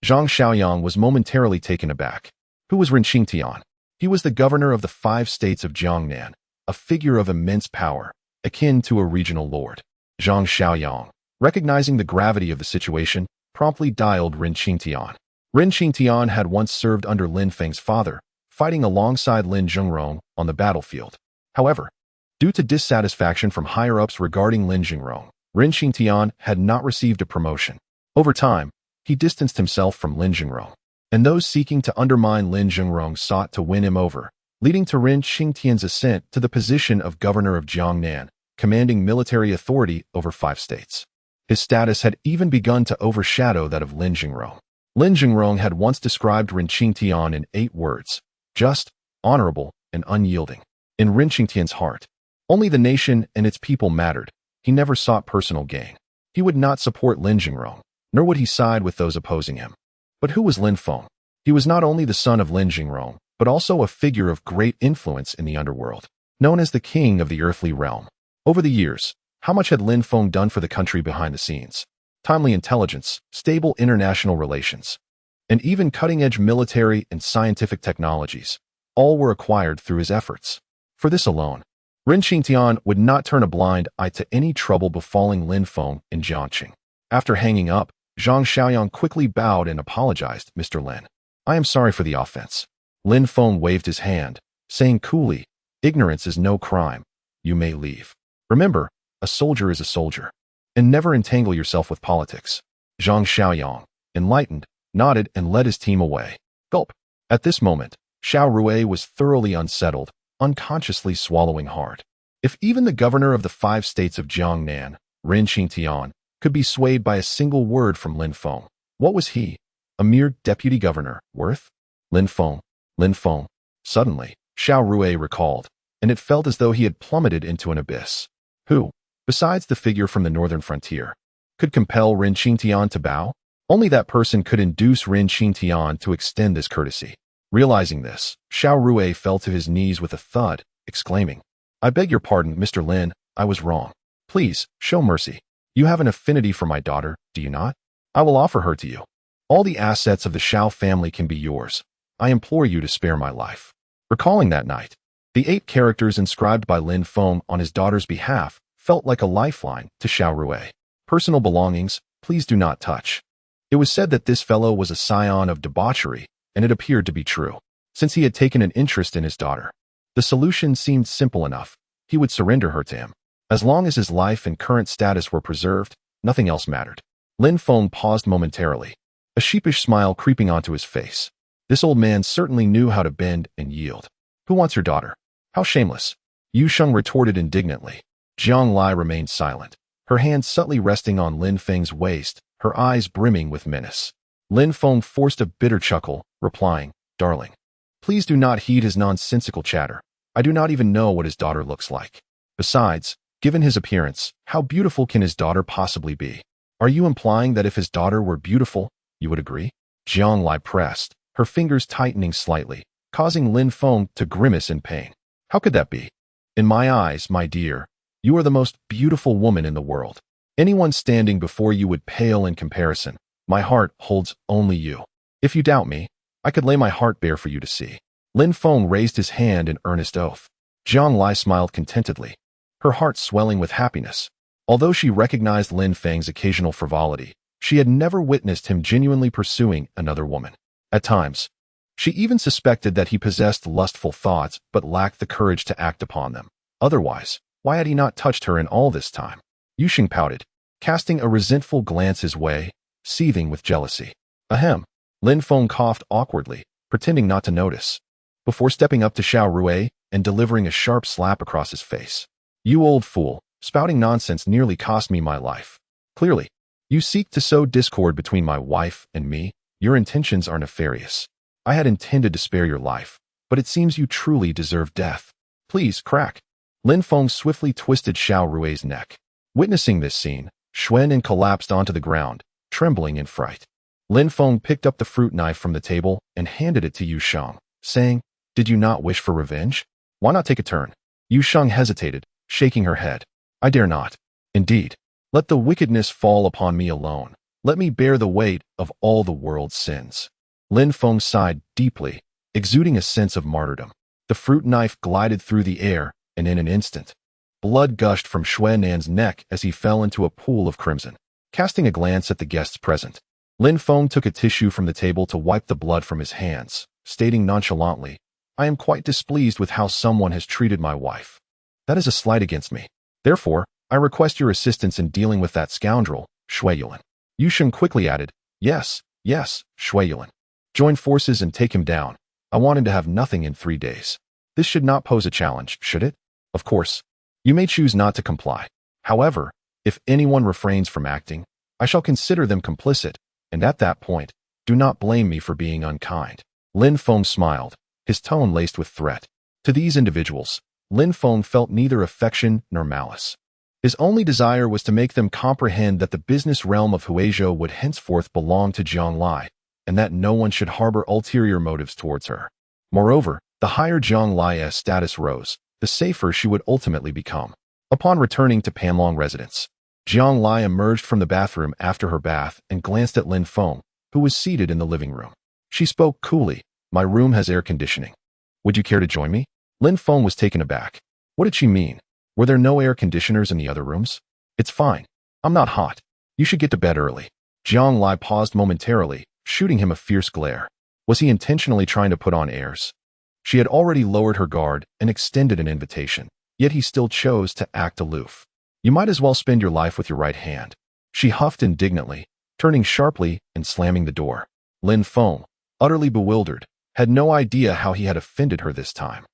Zhang Xiaoyang was momentarily taken aback. Who was Ren Qingtian? He was the governor of the 5 states of Jiangnan, a figure of immense power, akin to a regional lord. Zhang Xiaoyang, recognizing the gravity of the situation, promptly dialed Ren Qingtian. Ren Qingtian had once served under Lin Feng's father, fighting alongside Lin Zhengrong on the battlefield. However, due to dissatisfaction from higher-ups regarding Lin Zhengrong, Ren Qingtian had not received a promotion. Over time, he distanced himself from Lin Zhengrong, and those seeking to undermine Lin Zhengrong sought to win him over, leading to Ren Qingtian's ascent to the position of governor of Jiangnan, commanding military authority over 5 states. His status had even begun to overshadow that of Lin Zhengrong. Lin Zhengrong had once described Ren Qingtian in 8 words: just, honorable, and unyielding. In Ren Qingtian's heart, only the nation and its people mattered. He never sought personal gain. He would not support Lin Zhengrong, nor would he side with those opposing him. But who was Lin Feng? He was not only the son of Lin Zhengrong, but also a figure of great influence in the underworld, known as the king of the earthly realm. Over the years, how much had Lin Feng done for the country behind the scenes? Timely intelligence, stable international relations, and even cutting-edge military and scientific technologies, all were acquired through his efforts. For this alone, Ren Qingtian would not turn a blind eye to any trouble befalling Lin Feng in Jiangqing. After hanging up, Zhang Xiaoyang quickly bowed and apologized. Mr. Lin, I am sorry for the offense. Lin Feng waved his hand, saying coolly, ignorance is no crime. You may leave. Remember, a soldier is a soldier. And never entangle yourself with politics. Zhang Xiaoyang, enlightened, nodded and led his team away. Gulp. At this moment, Xiao Rui was thoroughly unsettled, unconsciously swallowing hard. If even the governor of the 5 states of Jiangnan, Ren Qingtian, could be swayed by a single word from Lin Feng, what was he, a mere deputy governor, worth? Lin Feng. Suddenly, Xiao Rui recalled, and it felt as though he had plummeted into an abyss. Who, besides the figure from the northern frontier, could compel Ren Qingtian to bow? Only that person could induce Ren Qingtian to extend this courtesy. Realizing this, Xiao Rui fell to his knees with a thud, exclaiming, I beg your pardon, Mr. Lin, I was wrong. Please, show mercy. You have an affinity for my daughter, do you not? I will offer her to you. All the assets of the Xiao family can be yours. I implore you to spare my life. Recalling that night, the 8 characters inscribed by Lin Feng on his daughter's behalf felt like a lifeline to Xiao Rui. Personal belongings, please do not touch. It was said that this fellow was a scion of debauchery, and it appeared to be true. Since he had taken an interest in his daughter, the solution seemed simple enough. He would surrender her to him. As long as his life and current status were preserved, nothing else mattered. Lin Feng paused momentarily, a sheepish smile creeping onto his face. This old man certainly knew how to bend and yield. Who wants your daughter? How shameless! Yu Sheng retorted indignantly. Jiang Lai remained silent, her hand subtly resting on Lin Feng's waist, her eyes brimming with menace. Lin Feng forced a bitter chuckle, replying, Darling, Please do not heed his nonsensical chatter. I do not even know what his daughter looks like. Besides, given his appearance, how beautiful can his daughter possibly be? Are you implying that if his daughter were beautiful, you would agree? Jiang Lai pressed, her fingers tightening slightly, causing Lin Feng to grimace in pain. How could that be? In my eyes, my dear, you are the most beautiful woman in the world. Anyone standing before you would pale in comparison. My heart holds only you. If you doubt me, I could lay my heart bare for you to see. Lin Feng raised his hand in earnest oath. Jiang Lai smiled contentedly, her heart swelling with happiness. Although she recognized Lin Feng's occasional frivolity, she had never witnessed him genuinely pursuing another woman. At times, she even suspected that he possessed lustful thoughts but lacked the courage to act upon them. Otherwise, why had he not touched her in all this time? Yuxing pouted, casting a resentful glance his way, seething with jealousy. Ahem. Lin Feng coughed awkwardly, pretending not to notice, before stepping up to Xiao Rui and delivering a sharp slap across his face. You old fool, spouting nonsense nearly cost me my life. Clearly, you seek to sow discord between my wife and me. Your intentions are nefarious. I had intended to spare your life, but it seems you truly deserve death. Please, crack. Lin Feng swiftly twisted Xiao Rui's neck. Witnessing this scene, Xuan collapsed onto the ground, trembling in fright. Lin Feng picked up the fruit knife from the table and handed it to Yu Sheng, saying, Did you not wish for revenge? Why not take a turn? Yu Sheng hesitated, shaking her head. I dare not. Indeed. Let the wickedness fall upon me alone. Let me bear the weight of all the world's sins. Lin Feng sighed deeply, exuding a sense of martyrdom. The fruit knife glided through the air, and in an instant, blood gushed from Xuan's neck as he fell into a pool of crimson. Casting a glance at the guests present, Lin Feng took a tissue from the table to wipe the blood from his hands, stating nonchalantly, I am quite displeased with how someone has treated my wife. That is a slight against me. Therefore, I request your assistance in dealing with that scoundrel, Shui Yulin. Yusheng quickly added, Yes, Shui Yulin. Join forces and take him down. I want him to have nothing in 3 days. This should not pose a challenge, should it? Of course. You may choose not to comply. However, if anyone refrains from acting, I shall consider them complicit, and at that point, do not blame me for being unkind. Lin Feng smiled, his tone laced with threat. To these individuals, Lin Feng felt neither affection nor malice. His only desire was to make them comprehend that the business realm of Huizhou would henceforth belong to Jiang Lai, and that no one should harbor ulterior motives towards her. Moreover, the higher Jiang Lai's status rose, the safer she would ultimately become. Upon returning to Panlong residence, Jiang Lai emerged from the bathroom after her bath and glanced at Lin Feng, who was seated in the living room. She spoke coolly, My room has air conditioning. Would you care to join me? Lin Feng was taken aback. What did she mean? Were there no air conditioners in the other rooms? It's fine. I'm not hot. You should get to bed early. Jiang Lai paused momentarily, shooting him a fierce glare. Was he intentionally trying to put on airs? She had already lowered her guard and extended an invitation, yet he still chose to act aloof. You might as well spend your life with your right hand. She huffed indignantly, turning sharply and slamming the door. Lin Feng, utterly bewildered, had no idea how he had offended her this time.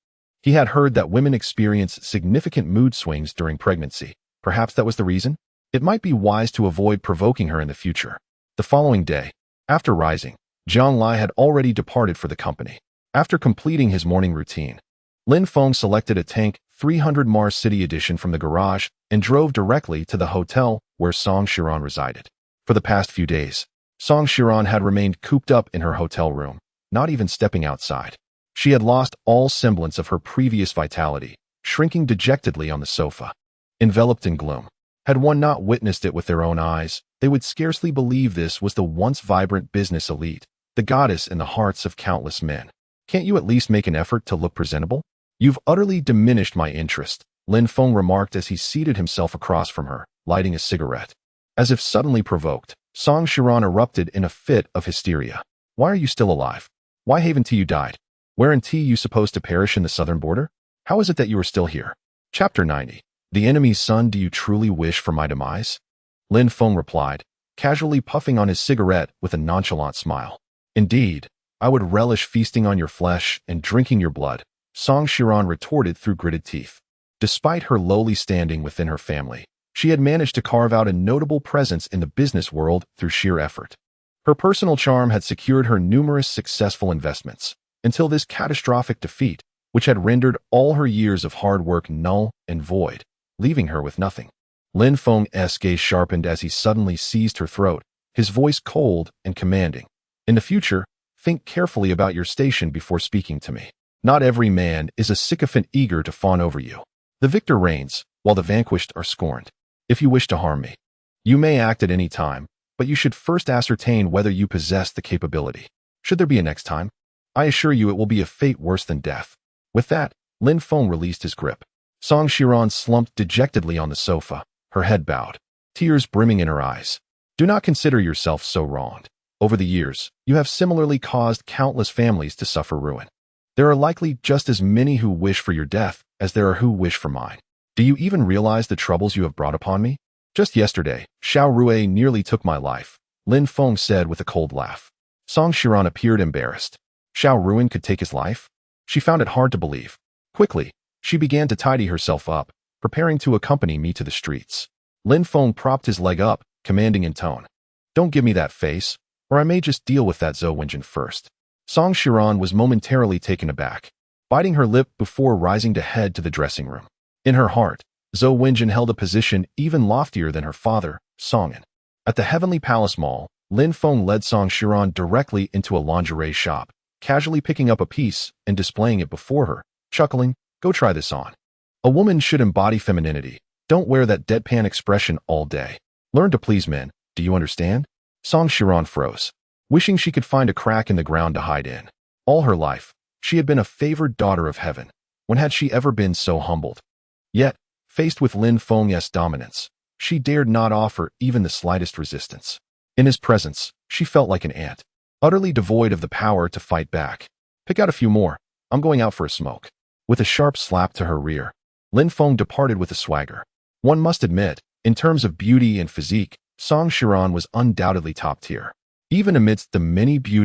He had heard that women experience significant mood swings during pregnancy. Perhaps that was the reason? It might be wise to avoid provoking her in the future. The following day, after rising, Jiang Lai had already departed for the company. After completing his morning routine, Lin Feng selected a tank 300 Mars City edition from the garage and drove directly to the hotel where Song Shiran resided. For the past few days, Song Shiran had remained cooped up in her hotel room, not even stepping outside. She had lost all semblance of her previous vitality, shrinking dejectedly on the sofa. Enveloped in gloom. Had one not witnessed it with their own eyes, they would scarcely believe this was the once vibrant business elite, the goddess in the hearts of countless men. Can't you at least make an effort to look presentable? You've utterly diminished my interest, Lin Feng remarked as he seated himself across from her, lighting a cigarette. As if suddenly provoked, Song Shiran erupted in a fit of hysteria. Why are you still alive? Why haven't you died? Weren't you supposed to perish in the southern border? How is it that you are still here? Chapter 90. The enemy's son, do you truly wish for my demise? Lin Feng replied, casually puffing on his cigarette with a nonchalant smile. Indeed, I would relish feasting on your flesh and drinking your blood, Song Shiran retorted through gritted teeth. Despite her lowly standing within her family, she had managed to carve out a notable presence in the business world through sheer effort. Her personal charm had secured her numerous successful investments, until this catastrophic defeat, which had rendered all her years of hard work null and void, leaving her with nothing. Lin Feng's gaze sharpened as he suddenly seized her throat, his voice cold and commanding. In the future, think carefully about your station before speaking to me. Not every man is a sycophant eager to fawn over you. The victor reigns, while the vanquished are scorned. If you wish to harm me, you may act at any time, but you should first ascertain whether you possess the capability. Should there be a next time, I assure you it will be a fate worse than death. With that, Lin Feng released his grip. Song Shiran slumped dejectedly on the sofa, her head bowed, tears brimming in her eyes. Do not consider yourself so wronged. Over the years, you have similarly caused countless families to suffer ruin. There are likely just as many who wish for your death as there are who wish for mine. Do you even realize the troubles you have brought upon me? Just yesterday, Xiao Rui nearly took my life, Lin Feng said with a cold laugh. Song Shiran appeared embarrassed. Xiao Ruin could take his life? She found it hard to believe. Quickly, she began to tidy herself up, preparing to accompany me to the streets. Lin Feng propped his leg up, commanding in tone. Don't give me that face, or I may just deal with that Zhou Wenjin first. Song Shiran was momentarily taken aback, biting her lip before rising to head to the dressing room. In her heart, Zhou Wenjin held a position even loftier than her father, Songin. At the Heavenly Palace Mall, Lin Feng led Song Shiran directly into a lingerie shop, casually picking up a piece and displaying it before her, chuckling, "Go try this on." A woman should embody femininity. Don't wear that deadpan expression all day. Learn to please men, do you understand? Song Shiran froze, wishing she could find a crack in the ground to hide in. All her life, she had been a favored daughter of heaven. When had she ever been so humbled? Yet, faced with Lin Feng's dominance, she dared not offer even the slightest resistance. In his presence, she felt like an ant, utterly devoid of the power to fight back. Pick out a few more. I'm going out for a smoke. With a sharp slap to her rear, Lin Feng departed with a swagger. One must admit, in terms of beauty and physique, Song Shiran was undoubtedly top tier. Even amidst the many beauty